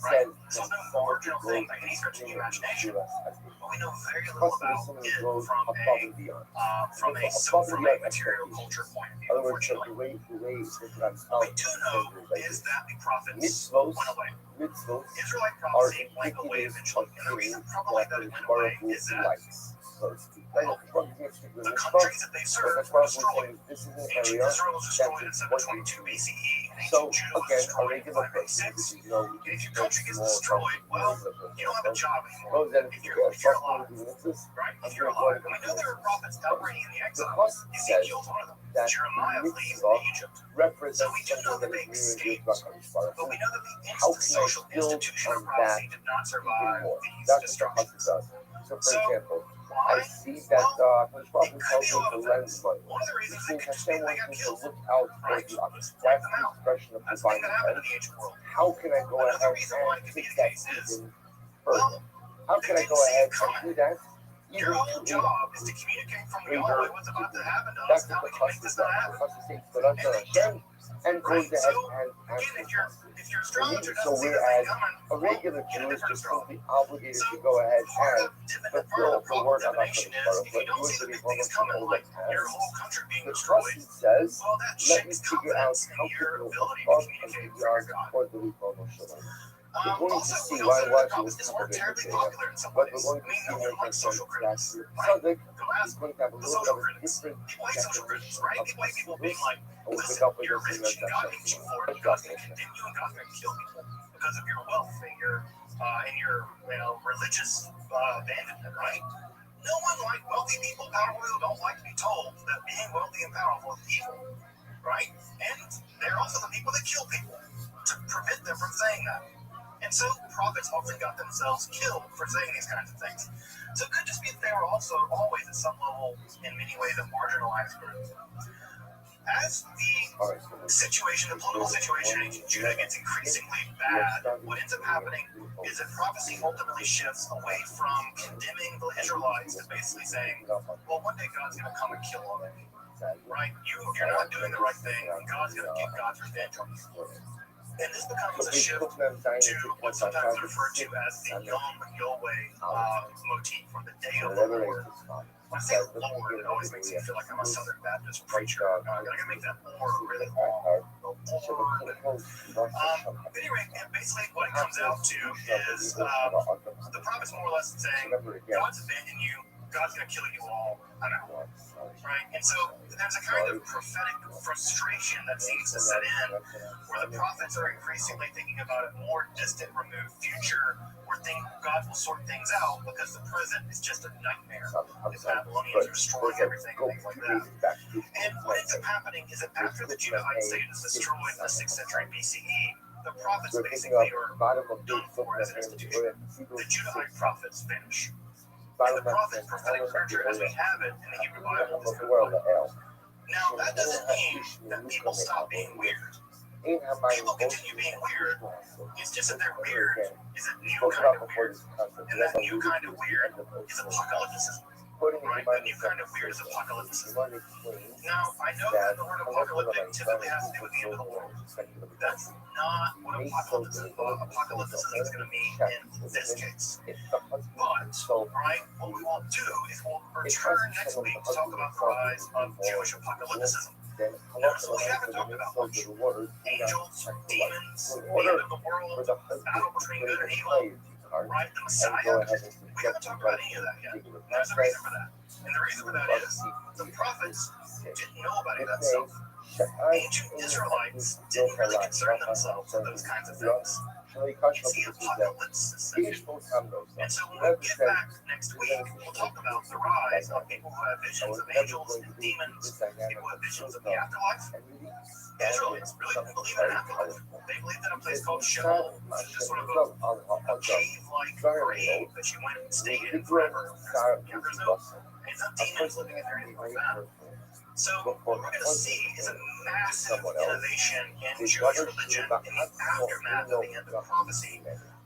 Right? So it's no marginal thing by any stretch of the imagination. But we know very little about it from a material culture point of view, unfortunately. What we do know is that the prophets went away. Israelite prophecy went away eventually. And the reason probably that it went away is that the countries that they served were destroyed. Ancient Israel was destroyed in 722 BCE, and ancient Judah was destroyed in 586. And if your country gets destroyed, well, you don't have a job anymore. If you're alive, right? If you're alive. And we know there were prophets operating in the exiles. Ezekiel's one of them. Jeremiah flees into Egypt. So we do know that they escaped. But we know that the social institution of prophecy did not survive these destructions.
So, for example, I see that because of the lens money. This means that someone needs to look out for the other. That's the expression of divine intent. How can I go ahead and take that even further? How can I go ahead and do that?
Your whole job is to communicate from Yahweh what's about to happen to us, how we can make this not happen.
And goes ahead and
again, if your astrologer
so
doesn't see
whereas
this coming,
a regular Jew is just simply obligated to go ahead and fulfill the word of
divination is if you don't see the big things coming, like your whole country being
the
destroyed,
trust says,
well, that
let me
shakes
figure out
confidence
how
in your
to go
ability to
above and
communicate with
beyond
your God.
for the Ribono Shalom. We're going to
Also,
see
we
why
know that the
Rashi was
prophets weren't terribly
complicated,
popular in some
but
ways.
we're going to
I mean,
see
no
where
one likes social critics, right?
Sadek
Go ask
is going to have a
the
little
social
bit of a
critics.
different
People hate social critics, right? People hate people being like,
and we'll pick
listen,
up with
you're
this in
rich and God hates you for it. God's going to condemn you and God's going to kill people because of your wealth and your religious abandonment, right? No one like wealthy people, powerful people don't like to be told that being wealthy and powerful is evil, right? And
They're also the people that kill people to prevent them from saying that. And so prophets often got themselves killed for saying these kinds of things. So it could just be that they were also always at some level, in many ways, a marginalized group. As the situation, the political situation in Judah gets increasingly bad, what ends up happening is that prophecy ultimately shifts away from condemning the Israelites to basically saying, well, one day God's going to come and kill all of you. Right? You're not doing the right thing, and God's going to get God's revenge on you. And this becomes a shift to what's sometimes referred to as the Yom Yahweh motif, or the Day of the Lord. When I say Lord, it always makes me feel like I'm a Southern Baptist preacher. I gotta make that Lord really long. Anyway, and basically what it comes out to is the prophet's more or less saying, God's abandoned you, God's gonna kill you all. I know. Right? And so there's a kind of prophetic frustration that seems to set in, where the prophets are increasingly thinking about a more distant, removed future where God will sort things out, because the present is just a nightmare. The Babylonians are destroying everything, things like that. And what ends up happening is that after the Judahite state is destroyed in the 6th century BCE, the prophets basically are done for as an institution. The Judahite prophets vanish. And the prophetic literature as we have it in the Hebrew Bible is compiled. Now, that doesn't mean that people stop being weird. People continue being weird. It's just that their weird is a new kind of weird. And that new kind of weird is apocalypticism. Right? That new kind of weird is apocalypticism. Now, I know that the word apocalyptic typically has to do with the end of the world. That's not what apocalypticism is going to mean in this case. But, right, what we will do is we'll return next week to talk about the rise of Jewish apocalypticism. Notice what we haven't talked about much. Angels, demons, the end of the world, battle between good and evil, right? The Messiah. We haven't talked about any of that yet. There's a reason for that. And the reason for that is the prophets didn't know about any of that stuff. Ancient Israelites didn't really concern themselves with those kinds of things. It's the apocalypse section. And so when we get back next week, we'll talk about the rise of people who have visions of angels and demons, people who have visions of the afterlife. Israelites really didn't believe in an afterlife. They believed in a place called Sheol, which is just sort of a cave-like grave that you went and stayed in forever. There's no demons living in there, anything like that. So what we're going to see is a massive innovation in Jewish religion in the aftermath of the end of prophecy,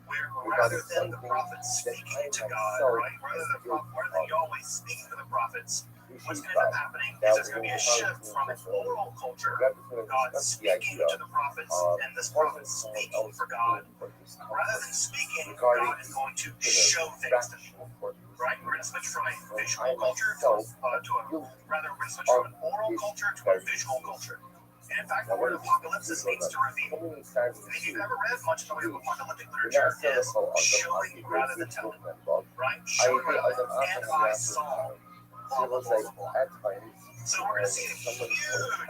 where rather than the prophets speaking to God, right, rather than Yahweh speaking to the prophets, what's going to end up happening is there's going to be a shift from an oral culture, God speaking to the prophets, and this prophet speaking for God. Rather than speaking, God is going to show things to people. Right? We're going to switch from a visual culture to we're going to switch from an oral culture to a visual culture. And in fact, the word apocalypsis means to reveal. And if you've ever read much in the way of apocalyptic literature, it is showing rather than telling. Right? Showing rather than, and I saw. So we're going to see a huge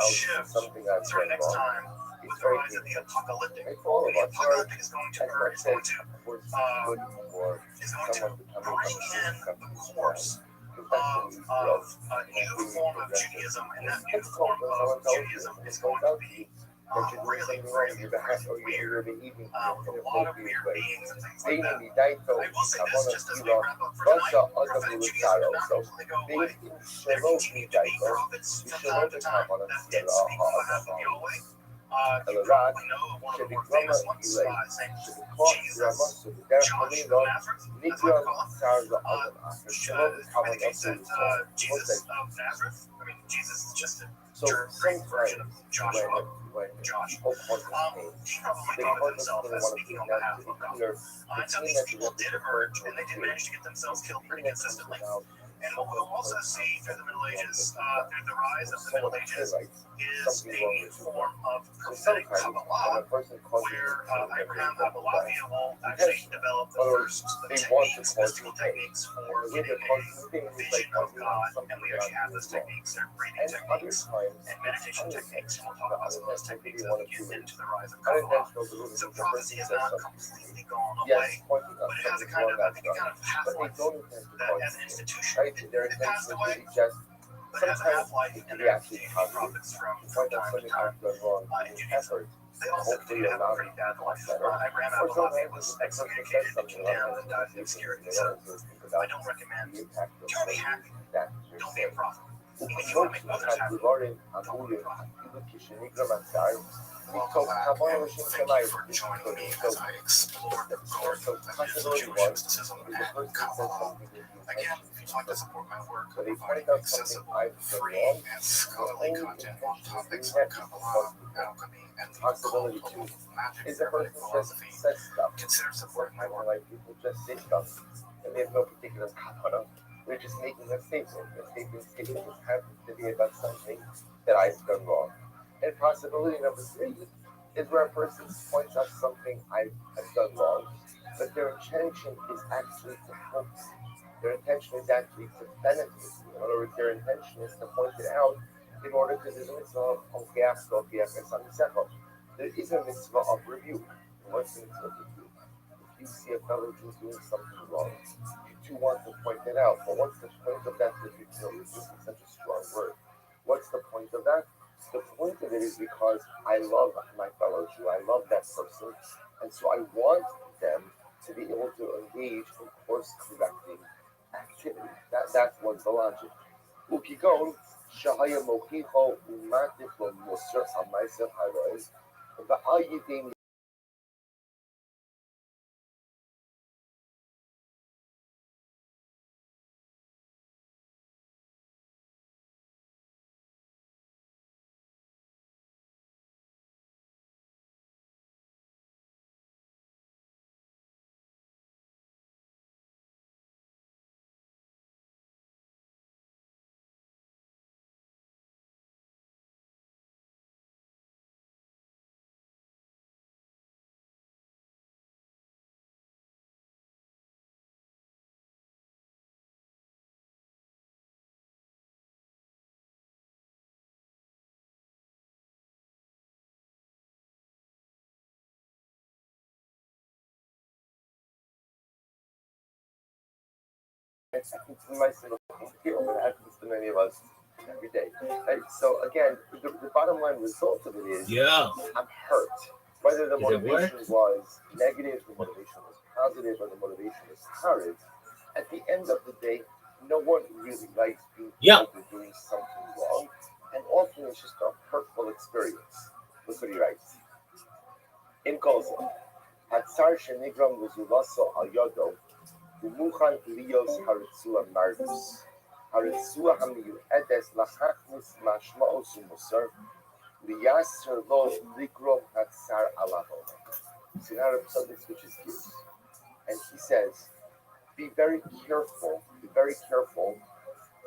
shift starting next time with the rise of the apocalyptic. The apocalyptic is going to bring in the course of a new form of Judaism, and that new form of Judaism is going to be really, really, really weird, with a lot of weird beings and things like that. I will say this just as we wrap up for tonight: prophetic Judaism did not completely go away. There continue to be prophets from time to time that did speak on behalf of Yahweh. You probably know of one of the more famous ones, Saint Jesus, Josh of Nazareth, that's what I call him. I think he said Jesus of Nazareth. I mean, Jesus is just a great version of Joshua. Josh. He probably thought of himself as speaking on behalf of God. And so these people did emerge, and they did manage to get themselves killed pretty consistently. And what we'll also see through the Middle Ages, through the rise of the Middle Ages, is a new form of prophetic Kabbalah, where Abraham Abulafia will actually develop the first techniques, mystical techniques for getting a vision of God. And we actually have those techniques. They're breathing techniques and meditation techniques. And we'll talk about some of those techniques as we get into the rise of Kabbalah. So prophecy has not completely gone away, but it has a kind of, I think, a kind of half-life that as an institution. It passed away,
sometimes it can be actually positive. To point out something I've done wrong in effort, hopefully allow me to become better. Or sometimes a person says something wrong and they don't think about the impact of that you're saying. ובחוק הדבורין אמורים אפילו כשנגרם הצער, מתוך כבוד ראשים שמיים. So possibility one is the person says something with the intention, but they point out something I've done wrong, the only intention is doing that. Possibility two is the person just says stuff. Sometimes like people just say stuff and they have no particular kapara. They're just making a statement. The statement just happens to be about something that I've done wrong. And possibility number three is where a person points out something I've done wrong, but their intention is actually to help me. Their intention is actually to benefit me. In other words, their intention is to point it out in order to do the mitzvah of there is a mitzvah of review. What's the mitzvah of review? If you see a fellow Jew doing something wrong, you too want to point it out. But what's the point of that review? Review is such a strong word. What's the point of that? The point of it is because I love my fellow Jew. I love that person. And so I want them to be able to engage in course correcting activity. That was the logic. וכגון שהיה מוכיחו ומטיף לו מוסר המעשר הרועי ועל ידי It happens to myself here, but it happens to many of us every day. And so again, the bottom line result of it is I'm hurt. Whether the motivation was negative, the motivation was positive, or the motivation was hard, at the end of the day, no one really likes being told they're doing something wrong. And often it's just a hurtful experience. Look what he writes. In Kolza, Hatzar Shenigram Vuzulaso Al Yodo, ומוכן להיות הרצוע מרדוס. הרצוע המיועדת להכניס משמעות ומוסר, ליאסר לו לגרום הצער עליו. So now Rabbi switches gears. And he says, be very careful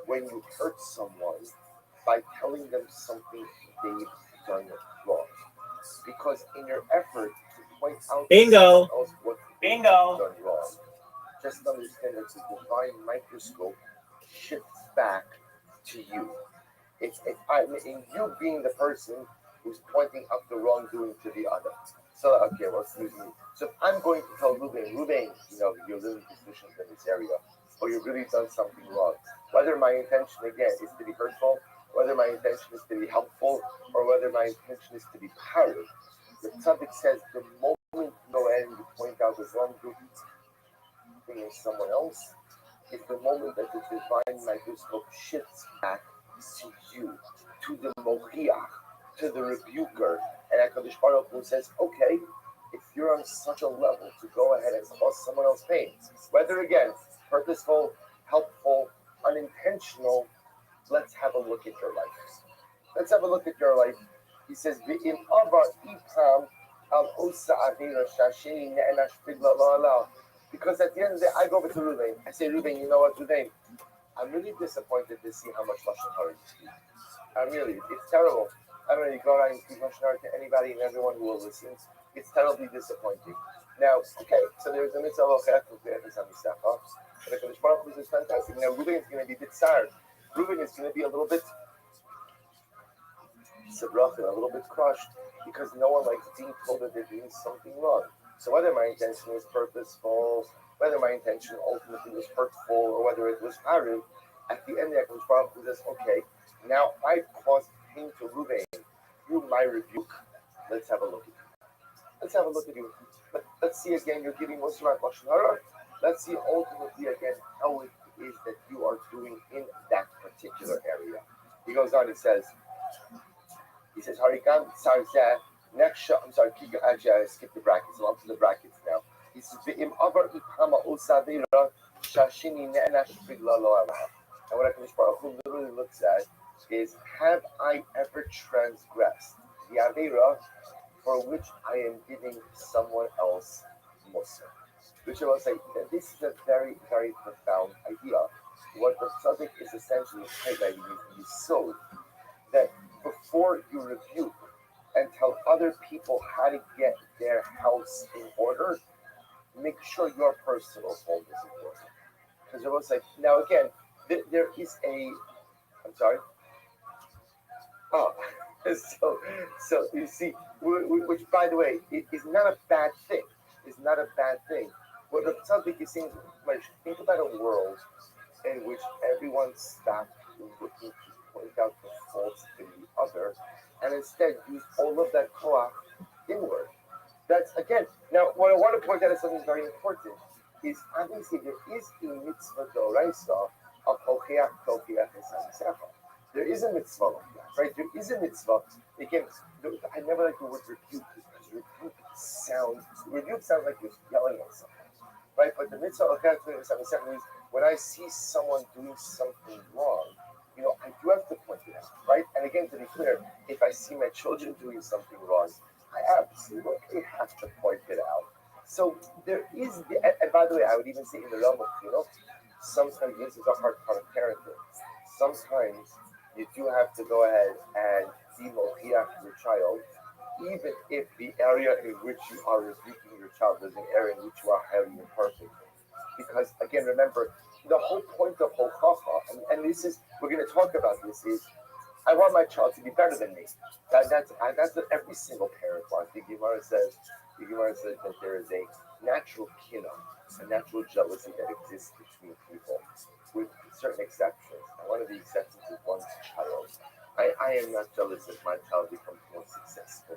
when you hurt someone by telling them something they've done wrong. Because in your effort to point out to someone else what they've done wrong, just understand that the divine microscope shifts back to you. It's in you being the person who's pointing out the wrongdoing to the other. So, okay, well, excuse me. So if I'm going to tell Ruben, you're really deficient in this area, or you've really done something wrong, whether my intention, again, is to be hurtful, whether my intention is to be helpful, or whether my intention is to be parried, the tzaddik says the moment you go ahead and you point out the wrongdoing in someone else, is the moment that the divine microscope shifts back to you, to the mochiach, to the rebuker, and HaKadosh Baruch Hu says, okay, if you're on such a level to go ahead and cause someone else pain, whether again purposeful, helpful, unintentional, let's have a look at your life. Let's have a look at your life. He says, "V'im ava ipam al osa avira shasheni ne'enash bigla la'ala." Because at the end of the day, I go over to Ruben. I say, Ruben, you know what, Ruben? I'm really disappointed to see how much Lashon Hara you speak. It's terrible. I don't really go around and speak Lashon Hara to anybody and everyone who will listen. It's terribly disappointing. Now, okay, so there's a mitzvah of Chef with the Amisafa. But the Kodesh Baruch Hu is fantastic. Now, Ruben is going to be a bit sad. Ruben is going to be a little bit sabrach, a little bit crushed, because no one likes being told that they're doing something wrong. So whether my intention was purposeful, whether my intention ultimately was hurtful, or whether it was harib, At the end, the Akadosh Baruch Hu says, okay, now I caused pain to Ruvain through my rebuke. Let's have a look at you. Let's have a look at you. Let's see again, you're giving Moshe Lashon Hara. Let's see ultimately again how it is that you are doing in that particular area. He goes on, he says, Harikam Sarzeh, next I'm sorry, actually I skipped the brackets, I'm up to the brackets now. He says, V'im avar ikama usaveira shashini ne'enash bigla lo alav. And what HaKadosh Baruch Hu literally looks at is, have I ever transgressed the Avera for which I am giving someone else Musa? Which I will say that this is a very, very profound idea. What the tzaddik is essentially highlighting is so that before you rebuke and tell other people how to get their house in order, make sure your personal home is in order. Because I will say, now again, there is a, I'm sorry? Oh, so you see, which by the way, is not a bad thing. It's not a bad thing. What the tzaddik is saying, like, think about a world in which everyone stopped looking to point out the faults in the other, and instead use all of that koach inward. That's again. Now, what I want to point out is something very important. Is obviously there is a mitzvah d'oraisa of hocheach tochiach esamisecha. There is a mitzvah like that, right? There is a mitzvah. Again, I never like the word rebuke because rebuke sounds like you're yelling at someone, right? But the mitzvah of hocheach tochiach esamisecha means when I see someone doing something wrong, I do have to point it out, right? And again, to be clear, if I see my children doing something wrong, I absolutely have to point it out. So there is, and by the way, I would even say in the realm of, sometimes this is a hard part of parenting. Sometimes you do have to go ahead and demochiach your child, even if the area in which you are rebuking your child is an area in which you are highly imperfect. Because again, remember, the whole point of hochacha, and this is, we're going to talk about this, is I want my child to be better than me. That's what every single parent wants. The Gemara says that there is a natural kinah, a natural jealousy that exists between people, with certain exceptions. And one of the exceptions is one's child. I am not jealous if my child becomes more successful.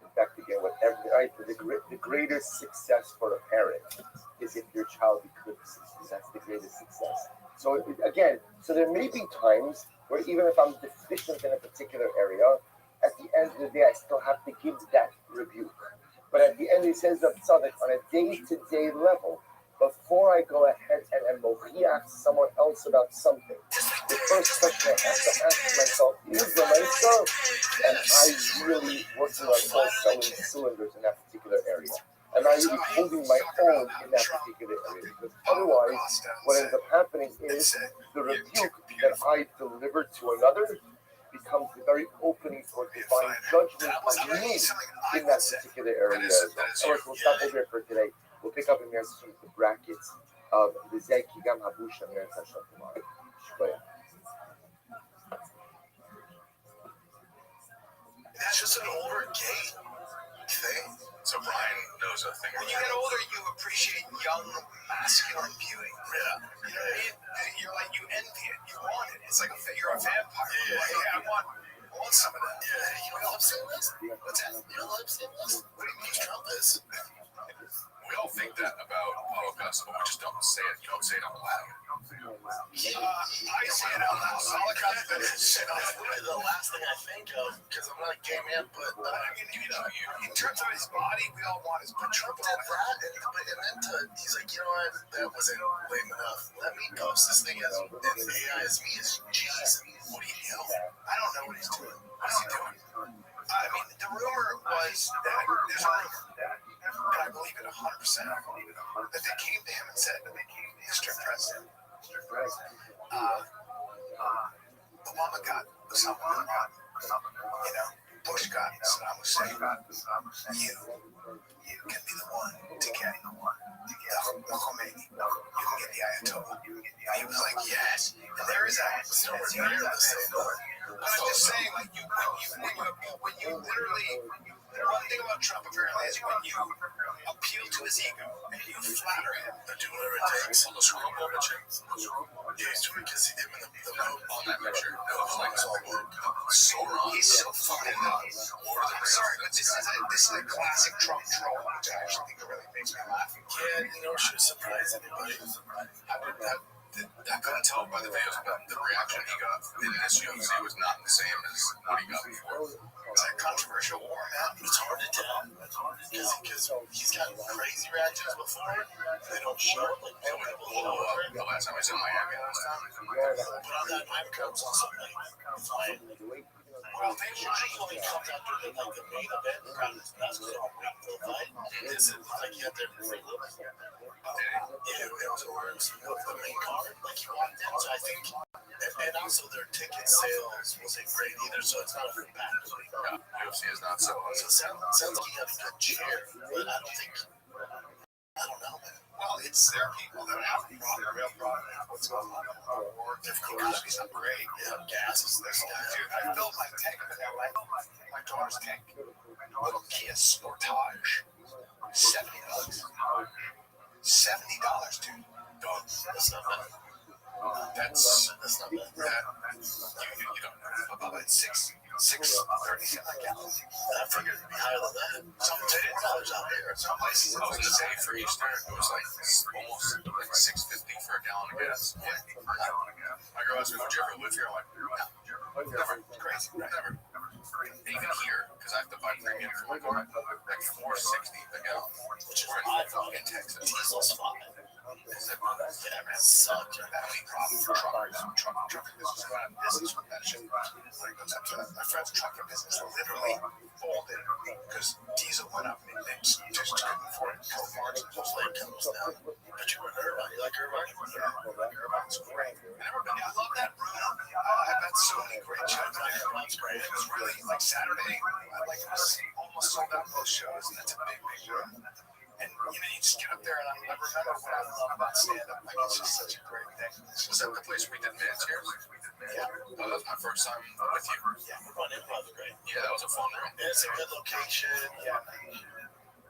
In fact, again, the greatest success for a parent is if your child eclipses. That's the greatest success. So again, there may be times where even if I'm deficient in a particular area, at the end of the day, I still have to give that rebuke. But at the end, he says that tzaddik on a day-to-day level, before I go ahead and mochiach someone else about something, the first question I have to ask myself is, am I really working on all seven cylinders in that particular area? Am I really holding my own in that particular area? Because otherwise, what ends up happening is the rebuke that I deliver to another becomes the very opening for divine judgment on me in that particular area as well. Of course, we'll stop over here for today. We'll pick up in there some of the brackets of the Zekigam Habusha Mir Tashat tomorrow.
That's just an older gay thing. So Brian knows a thing. When you get older, you appreciate young, masculine beauty. Yeah. You know what I mean? You're like, you envy it. You want it. It's like you're a vampire. Yeah. Like, hey, I want some of that. Yeah. You know lip sync? What's that? You know lip sync? What do you mean Trump is? We all think that about Holocaust, but we just don't say it. You don't say it out loud. I say it out loud. Holocaust is literally the last thing I think of because I'm not a gay man. But I mean, in terms of his body, we all want his. But Trump did that, and then he's like, you know what? That wasn't lame enough. Let me post this thing as AI as me as Jesus. What do you know? I don't know what he's doing. What is he doing? I mean, the rumor was that there's a rumor. And I believe it 100%. That they came to him and said, Mr. President, Obama got Osama bin Laden. Bush got Saddam Hussein. You can be the one to get the Khomeini. You can get the Ayatollah. And he was like, yes. And there is a story there to say no. But I'm just saying, like, when you literally, one thing about Trump apparently is when you appeal to his ego and you flatter him, do whatever it takes.
Yeah, he's doing it because him and the on that picture. It was like all woke. Sauron. He's so fucking sorry, this is a classic Trump troll, which I actually think it really makes me laugh. Yeah, you know, should surprise anybody. I couldn't tell by the videos, but the reaction he got in this UFC was not the same as what he got before. It's a controversial war, man. It's hard to tell. Because he's got crazy reactions before. They don't show like they would blow up. The last time I was in Miami last time. But on that time comes also like flying. Well, they usually comes after the main event. That's the fight. This is like you have their yeah, it was the main card. Like you want them, so I think. And also their ticket sales wasn't great either, so it's not a full package. UFC is not so. So it sounds like he had a good chair, but I don't think. I don't know, man. Well, it's their people that have a real problem with what's going on. Their economy's not great. Yeah, gas is this guy. Dude, I filled my tank with my daughter's tank. Little Kia Sportage. $70. $70, dude. Dog, that's not bad. That's not bad. You don't know about it. $6.30 a gallon. I figured it'd be higher than that. Some $10 out here. Some places. I was gonna say for Easter, it was like almost like $6.50 for a gallon of gas. Yeah. My girl asked me, "Would you ever live here?" I'm like, no, never. Crazy, never. Even here, because I have to buy premium for my car, like $4.60 a gallon. Which is in Texas. Diesel's fine. Yeah, man, such a bad problem for trucking business. Business with that shit. Like, my friend's trucking business literally folded because diesel went up and they just couldn't afford it. Margins just like comes down. But you were in Irvine. You like Irvine? Yeah, Irvine's great. I love that brand. I've had so many great shows. Irvine's great. It was really like Saturday. It was almost sold out both shows, and that's a big brand. And you just get up there, and I remember what I love about stand-up. Like, it's just such a great thing. Was that the place we did dance here? Yeah. That was my first time with you. Yeah, Run Improv was great. Yeah, that was a fun room. It's a good location. Yeah.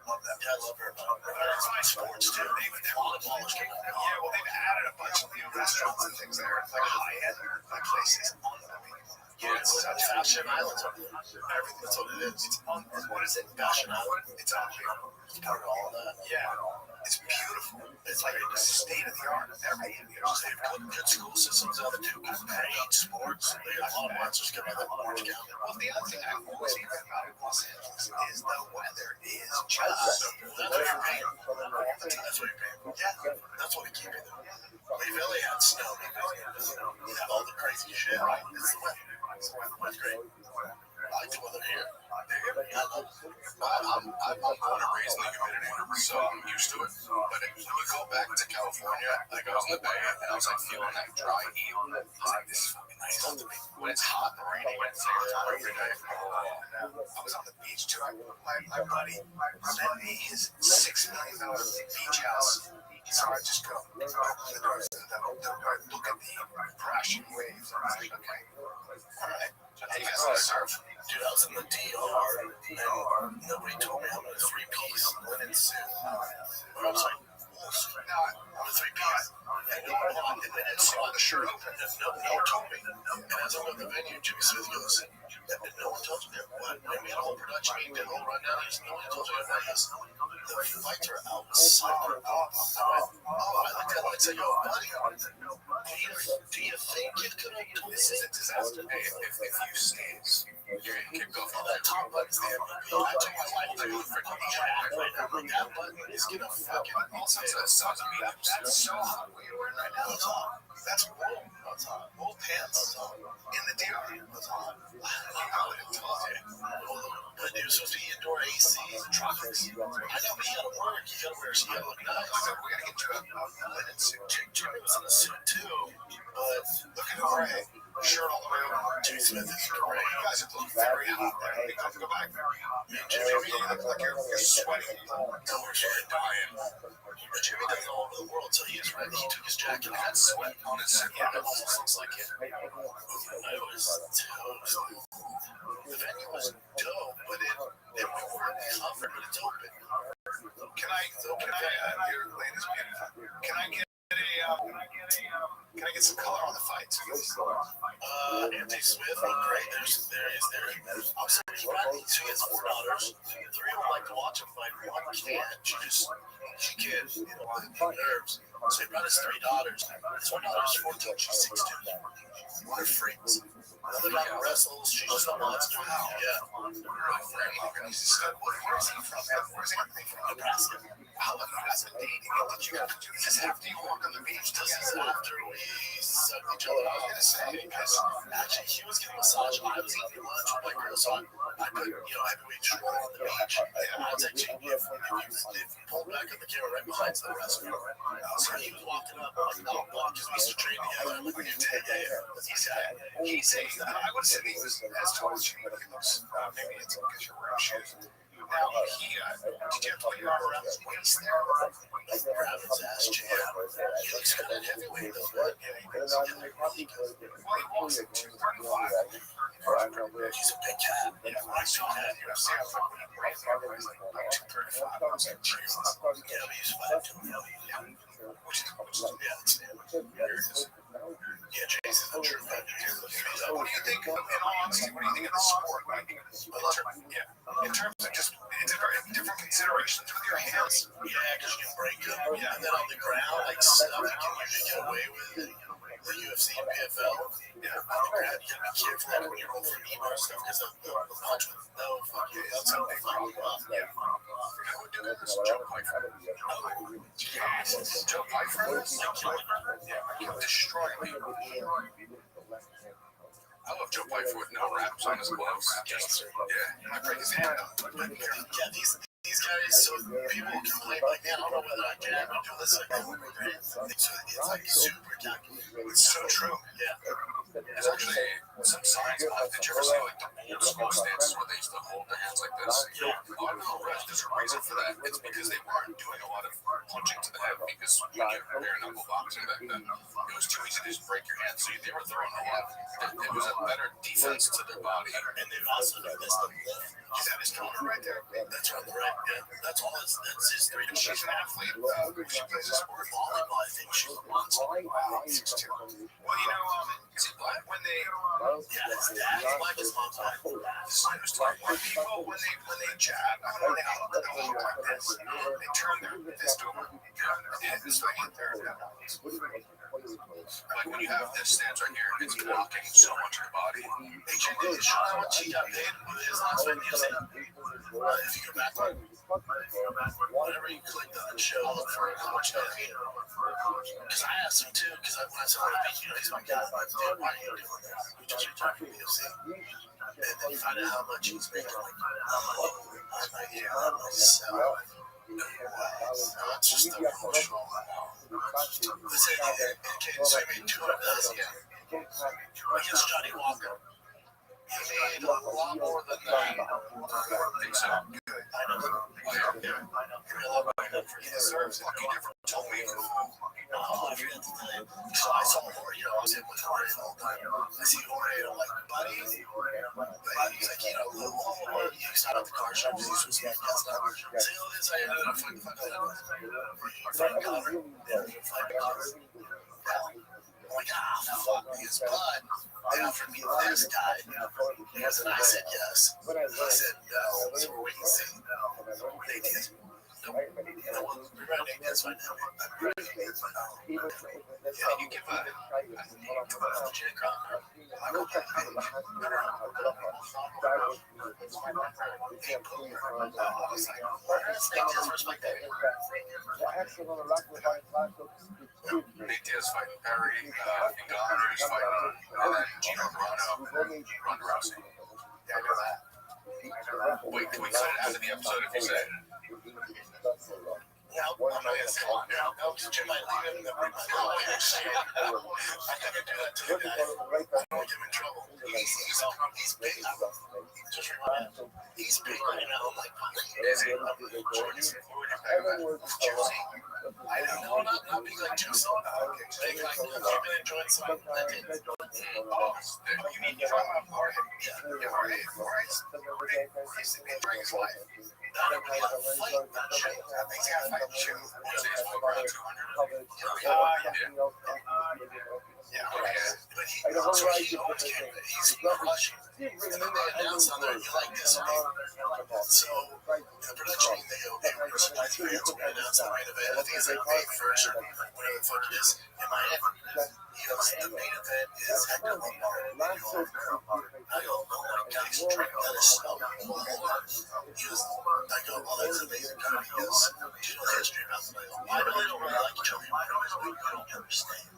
Love that. Yeah, I love her. It's my sports too. They've all demolished it. Yeah, well, they've added a bunch of new restaurants and things there. Like high-end. That place is unbelievable. Yeah, it's Fashion Island. Everything. That's what it is. It's what is it? Fashion Island. It's out here. It's part of all that. Yeah. It's beautiful. It's like a state of the art. Everything. They have good school systems out there too. Great sports. They got a lot of monsters coming out of Orange County. Well, the other thing I've always hated about Los Angeles is the weather is just. That's what you're paying. That's what you're paying. Yeah. That's what we keep it. We really had snow. We have all the crazy shit. Right. It's the weather. It's great. I like the weather here. I'm born and raised in the humidity, so I'm used to it. But when you go back to California, like I was in the Bay, and I was like feeling that dry heat. I was like, this is fucking nice to me. When it's hot and rainy, when it's every day. I was on the beach too. My buddy lent me his $6 million beach house. So I just go open the doors and look at the crashing waves. And I'm like, okay, all right. Hey, you guys want to surf? Dude, I was in the DR, and nobody told me I'm in a three-piece linen suit. But I was like, no, I'm a three-piece. And then saw the shirt open, and no one told me. And as I'm in the venue, Jimmy Smith goes, no one told me. What? We had a whole production meeting, did a whole rundown, and no one told me about this. The lights are outside. I looked at it and said, yo, buddy, do you think it could have done this? Is a disaster. Hey, if you sneeze, you're going to kick off all that top button's there. I told my wife to freaking jack right now. That button is going to fucking also that sounds medium. That's so hot. What you're wearing right now is hot. That's warm. That's hot. Old pants. That's hot. In the DR. That's hot. I wouldn't tell you. But it was supposed to be indoor AC, tropics. I know, but you gotta work. You gotta wear. You gotta look nice. We gotta get you a linen suit. Jimmy was in a suit too, but look at gray. Shirt all the way over. Jimmy Smith is gray. You guys are looking very hot there. Hey, go back. Me and Jimmy, you look like you're sweating. No, we're dying. But Jimmy does all over the world, so he is ready. He took his jacket and had sweat on his suit. Yeah, it almost looks like it. It was toast. The venue was dope, but we weren't covered, but it's open. Can I your latest beautiful? Can I get some color on the fights. Anthony Smith, great. There's upset his brother. He has 4 daughters. 3 of them like to watch him fight. 1 can't. She can't, nerves. So he brought his 3 daughters. His one daughter's 14. She's 6'2". They're freaks. Another daughter wrestles. She just wants to. Yeah. He's a stud. Where's he from? Where's he from? Nebraska. How long you guys been dating? What you got to do? Because after you walk on the beach, this is after we sucked each other. I was going to say, because actually, he was getting a massage. I was eating lunch with my girl, so I could, heavyweight stroll on the beach. And I was actually, if you pulled back on the camera right behind the wrestler. So he was walking up, like, no, because we used to train together. I'm like, what are you doing? He's I would say he was as tall as you. He looks, maybe it's because you're wearing shoes. Now, did you have to put your arm around his waist there? Grab his ass jam. He looks good at heavyweight, though, right? He's really good. Well, he walks at 235. He's a big cat. Yeah, when I saw him at UFC, I was like, he's like 235. I was like, Jesus. Yeah, but he's 5'2". Which is, there it is. Yeah, Jason's a true fan. What do you think, in all honesty, what do you think of the sport? In terms of just different considerations with your hands. Yeah, because you can break them. Yeah, and then on the ground, like stuff you can usually get away with. The UFC and PFL. Yeah, on the ground, you gotta be careful that when you're over emo and stuff, because the punch with no fucking, that's how they fall off. Yeah. Who would do this? Joe Pyfer. Jesus. Joe Pyfer? Yeah, he'll destroy me. I love Joe Pyfer with no wraps on his gloves. Yeah, I break his hand out. Yeah, these guys, so people complain like, man, I don't know whether I can do this. It's like super calculated. It's so true. Yeah. There's actually some signs of did you ever see like the old school stances where they used to hold their hands like this? Yeah. A lot of the refs, there's a reason for that. It's because they weren't doing a lot of punching to the head, because when you're bare knuckle boxing back then, it was too easy to just break your hand. So they were throwing a lot. It was a better defense to their body. And they also missed the lift. Is that his counter right there? That's on the right. Yeah. That's all. That's his 3. And she's an athlete. She plays a sport. Volleyball, I think. She's a monster. Wow. 6'2". Well, is it black when they? Yeah, it's that. Black is mom's black. Why people when they jab, when they hook like this, they turn their fist over. And this way hit their. Like when you have this stance right here, it's blocking so much of your body. AJ did show how much he got paid with his last fight. If you go back, whenever you click on the show, look for how much he got paid. Because I asked him too, because when I saw him, he's my guy. I'm like, dude, why are you doing this? We just talking to UFC. And then you find out how much he's making. Like, I'm like, yeah, I'm like, so. It's just emotional. Listen, so he made 200,000 against Johnny Walker. He made a lot more than that. I think so. I know. He made a lot more than he deserves. Lucky never told me who. I forget the name. So I saw Jorge, I was in with Jorge the whole time. I see Jorge, and I'm like, buddy. But he's like, he's not at the car show because he's supposed to be at the car show. Say all this, I ended up fighting Connor. I'm like, fuck me, his blood. They offered me this guy. Yes, and I said yes. I said no, so we're waiting to see. They did. Nope. That's fine. Yeah, you give a Jay Crocker. Nate Diaz fighting Perry. Ngannou is fighting Gino Ronda Rousey. Yeah, I know that. Wait, can we cut it out of the episode if you say? Yeah, I'm not going to say it now. No, because Jim might leave it and then bring my dog. I gotta do that to the guy. I don't want to get him in trouble. He's big. Just remind him. He's big right now. I'm like, is he? Jordan, who would you pick him at? Juicy? I don't know. Not big like Juicy. Big like you've been enjoying some. You need to try my Jorge. Yeah, Jorge's bring his life. Not everybody got to fight that shit. That makes you got to fight the shit. Yeah, okay. But he always came. He's Russian. And I announced on there, you like this one? So the production, they were surprised the fans when I announced the main event. I think it's like May 1st or whatever the fuck it is. In Miami. He goes, the main event is Hector Lombard. I go, oh my gosh, Trent, that is so cool. He goes, I go, oh, that's amazing. He goes, do you know the history about them? I go, I don't really like each other. You don't understand.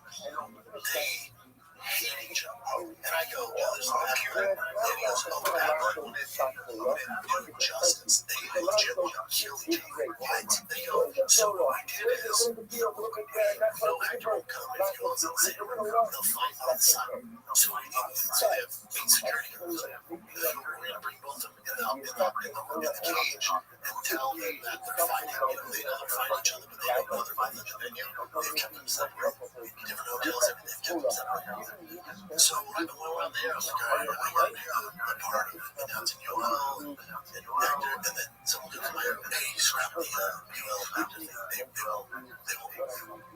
They hate each other. And I go, oh, there's no accurate. And he goes, oh, that one do justice. They legit want to kill each other. What? They go, so what I did is, no actor will come if he goes insane. They'll fight outside. So I have 8 security guards. We're going to bring both of them in the cage and tell them that they're fighting. You know, they know they're fighting each other, but they don't know they're fighting the venue. They've kept them separate. Different hotels, everything. They've kept them separate. So when I went around there, I was like, all right, I got to be a part of announcing Yoel and Hector. And then someone could come here, hey, scrap the Yoel and Hector thing. They will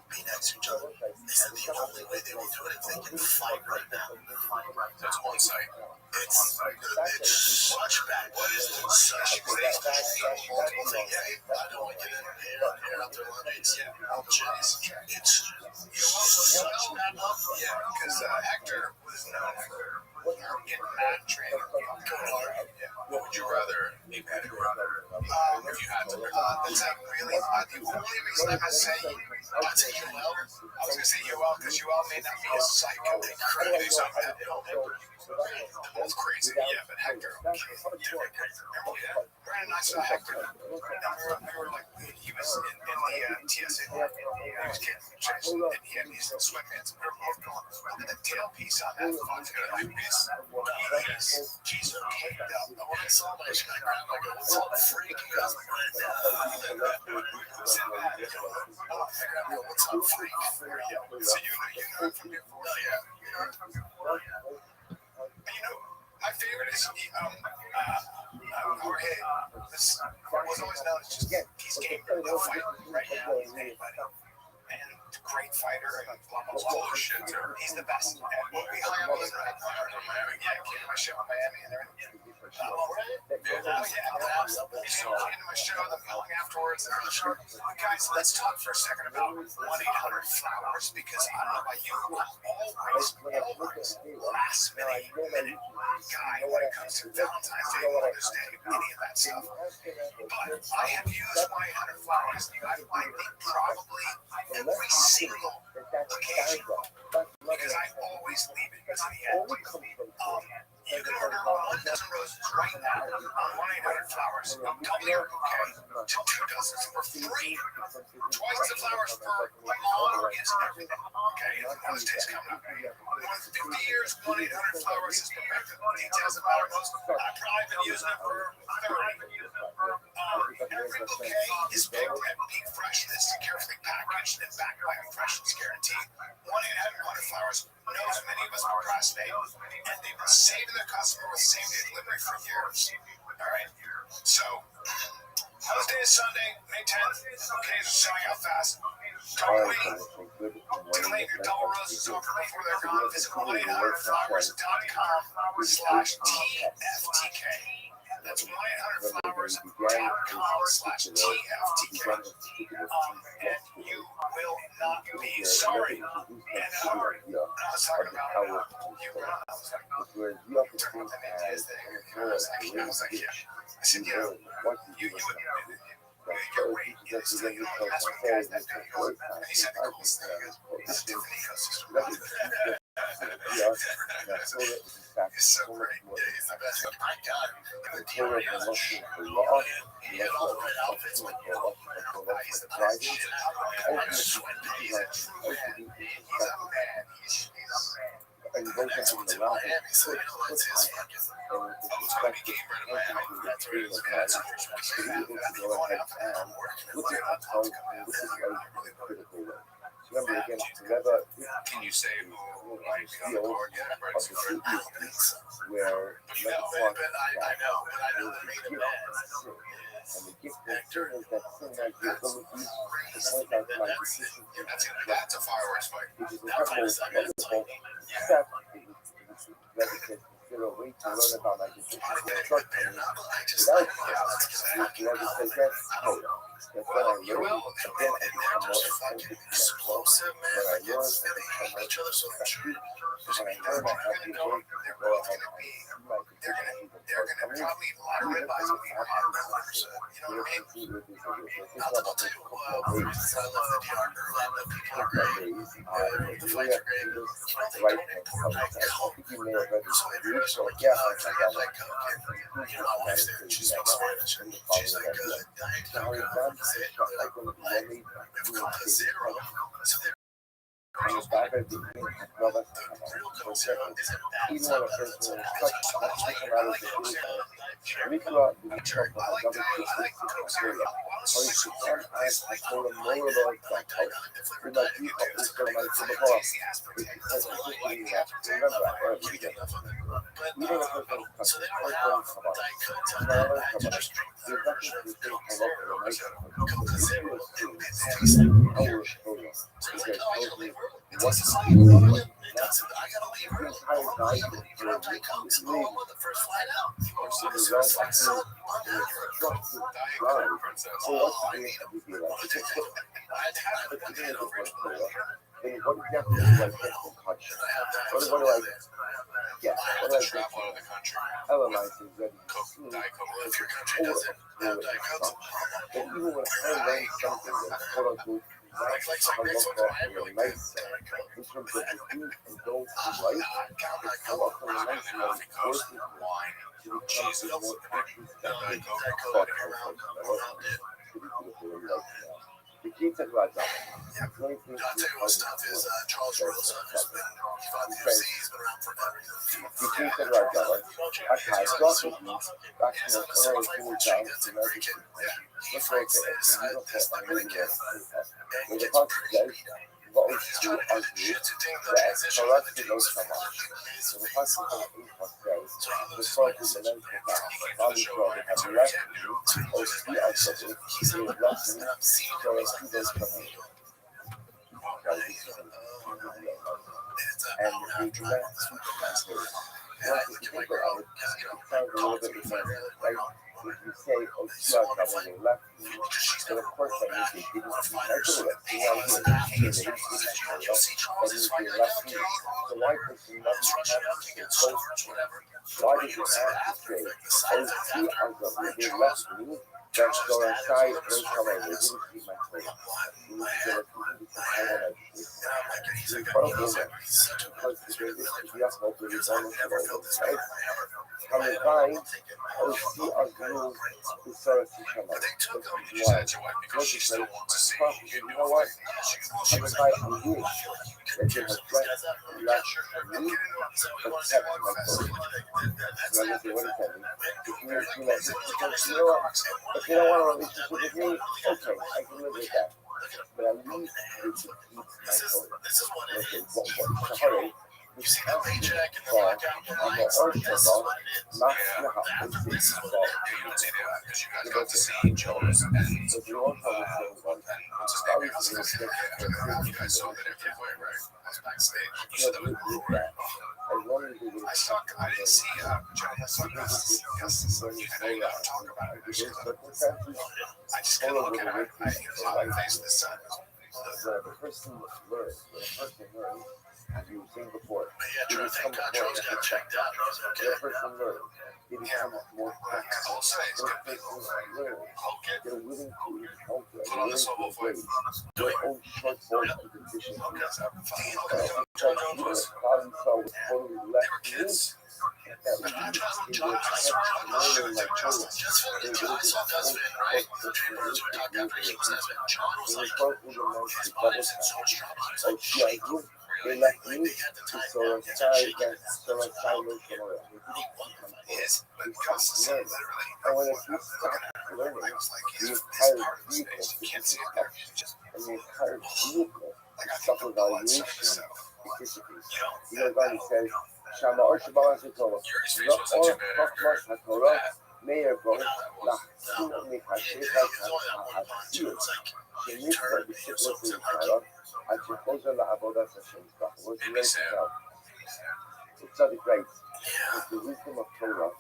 be next to each other. They said the only way they will do it is they can fight right now. That's one site. It's such bad. What is it? Such multiple things. Yeah, I don't want to get in here out there Mondays. Yeah, all the chase. It's such bad luck. Yeah, because Hector was known for getting mad training, going hard. Yeah. What would you rather? If you had to, that's like really the only reason I'm gonna say I'd say Yoel. I was gonna say Yoel because Yoel may not be a psycho crazy. They're both crazy, yeah, but Hector. Brandon and I saw Hector. And we were like, he was in the TSA. He was getting changed, and he had these sweatpants. We were both going, look at the tailpiece on that fox. He's taped up. When I saw my shit, I grabbed him. I go, what's up, freak? He goes, like, what's up, freak? So you know him from your voice? Oh, yeah. You know, my favorite is Jorge was always known as just he's game fighter right now. He's anybody. And great fighter and blah blah blah. Shit, he's the best. And when we hung out with him, yeah, came to my show in Miami and everything. He came to my show, then we hung afterwards. And guys, let's talk for a second about 1-800-Flowers because I don't know about you, I'm always last minute guy when it comes to Valentine's Day, Mother's Day, any of that stuff. But I have used 1-800-Flowers. I think probably every single occasion because I always leave it to the end. You can order 1 dozen roses right now on 1-800-Flowers. Double your bouquet to 2 dozens for free. Twice the flowers per mom is everything. Okay, Mother's Day's coming up. With 50 years, 1-800-Flowers is perfected. Details about our most. I've probably been using it for 30. Every bouquet is picked at peak freshness, carefully packaged and backed by a freshness guarantee. 1-800-Flowers knows many of us procrastinate, and they've been saving their customer with same-day delivery for years. All right, so Mother's Day is Sunday, May 10th. Bouquets are selling out fast. Don't wait to claim your double roses overnight before they're gone. Visit 1-800-Flowers.com/TFTK. That's 1-800-Flowers.com/TFTK. And you will not be sorry. And I was talking about you. I was talking about the India's thing. I was like, yeah. I said, you know, your rate is like, you don't mess with guys that big. And he said the coolest thing is, it's a different ecosystem. It's so great. Yeah, he's the best. My God. The deal he has a shit. He had all the right outfits, but you know, he's the best shit. He's a true man. He's a man. He's the next one's in Miami, so you know that's his fucking. It's going to be game right in Miami. That's where it is. That's the first one. Going out there, I'm working. I'm really can you say who might be on the board yet? I don't think so.
Where
I know, but I know the main event.
And the gift of sin is that sin has the ability to point out my deficiency,
That's a fireworks fight.
which is incredible, wonderful, except that it says consider a way to learn about my deficiency and shortcomings without sin. Levitt says that's hope. That when I learn, again I become more authentic to myself. When I learn, I become more effective. When I learn, I have the ability to go ahead and see my deficiencies and shortcomings.
Probably a lot of red lights will be on 100%. You know what I mean? Not to go to friends that I left the DR girl, I left the DR girl. The flights are great.
Right hand color. I think you may have read this review, so yeah, I got like
You know, my wife there, she speaks Spanish, and she's like, Diet Coke, is it? Coca Zero. So they're real Coke Zero isn't bad.
even when a person is touched, not taken out of the food, we throughout the church of another area. Or you should one I told him no Lord that house. We might be up this for my to the bar. We can set the thing that remember I heard you get. Even if it was
So they
I
don't
told
have
him
Diet Coke till
about
now.
it.
Just drink
There's nothing to think I love for the night.
Coca Zero.
Our program.
So
You
he's
guys
like, oh, I gotta
told me
leave early. It
what
takes us
to
like,
do.
it doesn't. I gotta leave early. You don't have Diet Coke, so I'm on the first flight out. Or so the first flight, son. I'm down here. Diet Coke, princess.
So
Oh,
what's
I
the
need them.
be like?
I had a potato fridge.
Then what exactly do I get from country?
I have that.
What do I get?
I
What
have
do I
to
get?
travel out of the country.
Elements is ready to
Coke,
see.
Diet Coke. If your country doesn't have Diet Coke,
And even when I learn something that's quote unquote nice, I look off really nice in terms of the do's and don'ts in life, it's so often a nice one forces me to become a more introspective thought process. The key to Raja.
I'll tell you what stuff is Charles Rosa. He's been around forever.
The key to Raja. I thought with me back in the early 2000s, let's go to a beautiful American where the concept says, what was too ugly, that corrupted those someone. So the concept of English says, the sort of the lens of that, body brother have left you, or see ugly, he was left me, so as to those someone. And we do that once you think about it, it sounds a little bit different, right? If you say, oh, see ugly, when they left me, then of course that means they didn't see ugly. You know, that means they left me. So why does he not have to say so? Why did you have to say, oh, see ugly, they left me? That's go outside, no summer, they didn't see my face. It's incredible because the greatest is the uphold of his own right? Coming by, oh, see our girls who saw us to come out. You know what? Coming by, I'm good. That they have fled, left me, but kept my soul. So I say, what does that mean? You know what? If you don't want a relationship with me, okay, I can live with that. But at least they should keep my soul. Okay, what? Sorry.
You see that paycheck and the
I'm
lockout
an
lines?
orphan,
This is what it is.
not your house.
This is what it is. You don't see that because you guys got to see Joe's and
But you also understand one thing.
what's his name? After that, you guys saw that everywhere, right? I was backstage. You said that was
that. As long as you
I suck. I didn't see Johnny has sunglasses. Yes, you know, talk about it. I just kind of look at it. I hear how I face this time.
the person learns, as you were saying before,
Yeah, Drew, thank God Joe's got checked out.
the person learns. They become more
I'll say it's
the
good.
person learns.
Okay.
They're willing to help you.
Put on the solo fight.
Their own shortfalls and deficiencies.
Okay.
Even if problem solving totally
They
left
were kids.
at least in their learning like children. They will be
Right? The trainers were talking after he was husband. John was like, his wives and so strong. He's
Oh,
like,
see, I do. They left me to sort of side that sort of sideways from where
his, but Gus
learn.
literally.
And when if you stop learning,
I was like,
the
his
entire
part of his
vehicle
face, you can't
is
see it there. It's just
and the entire vehicle
like I
is
think the blood
self-evaluation
cells.
efficiencies.
You
You know, God says, Shama or Shabbat Torah.
Yuri's face
Not
wasn't
all
too bad after
Torah, Mehrere nach it's not great. The wisdom of Torah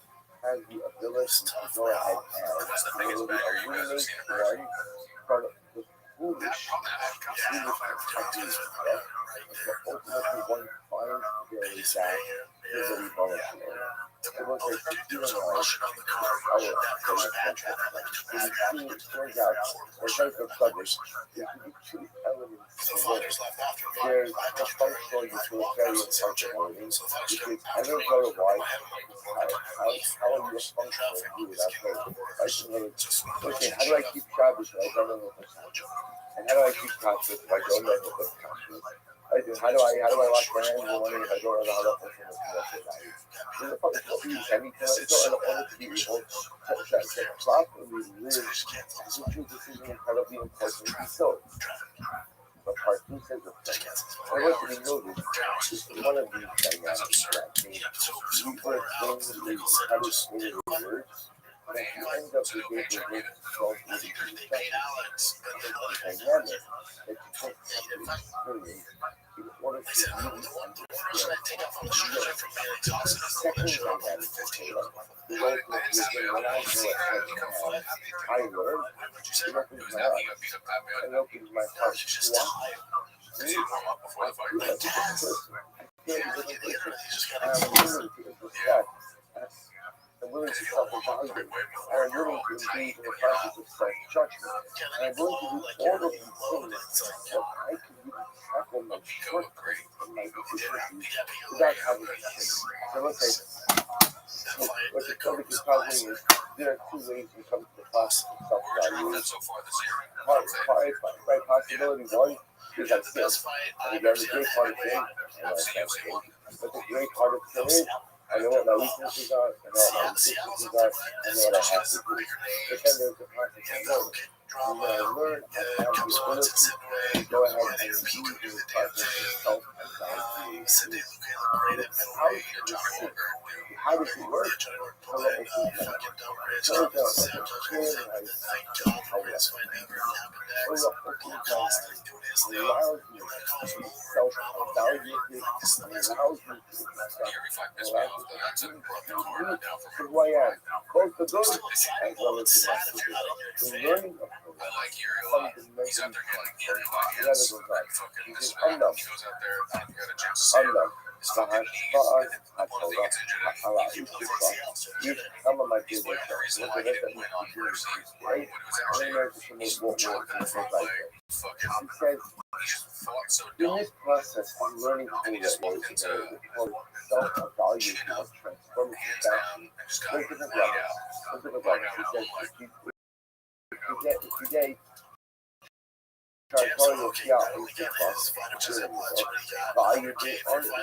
has the ability to go ahead and eliminate one from the foolish but ultimately one finds their way back to the revolutionary. It was a turns out, or type of subject, there can be two elements to work. There's the functional utilitarian functionality, which is I don't know why, how are you functional and do that? Okay, how do I keep Shabbos if I don't know what's happening? And how do I keep Kashrus if I don't know what's Kashrus? How do I wash my hands in the morning if I don't know how to function with the everything is not in order to be able to properly live, which is incredibly important. So, but part 2 says the thing. I want to be noticed is one of these dynamics that we first thing is how to explain the words. And at the end of the day, the words don't really do the dynamic that you just have to experience in order to really second dynamic the role of when I know I learn, it opens my eyes, and opens my heart to walk. I'm willing to I'm willing to self-evaluate, and I'm willing to engage in the process of self-judgment, and I'm willing to do all of these things so I can really tackle my shortcomings and my deficiencies without having to think. So let's say, what the COVID is causing is there are two ways we come to the process of self-evaluation. By possibility, one is that sin. And again, the great part of sin, I know it's not sin, but the great part of sin is I know what my weaknesses are, I know what my deficiencies are, I know what I have to do. But then there's the process of learning. And when I learn, I have the ability to go ahead and engage in the process of self-evaluation. How does it work? Torah opens my eyes. Torah opens allows me to be self-evaluated, allows me to who I am, both the good as well as the not. The learning of Torah fundamentally never goes on. It is unknown. Unknown. Some of my favorite shows. Look at it, right? It says, in this process of learning Torah, self-evaluation of transformative fashion, there's different levels. It says, if you get Torah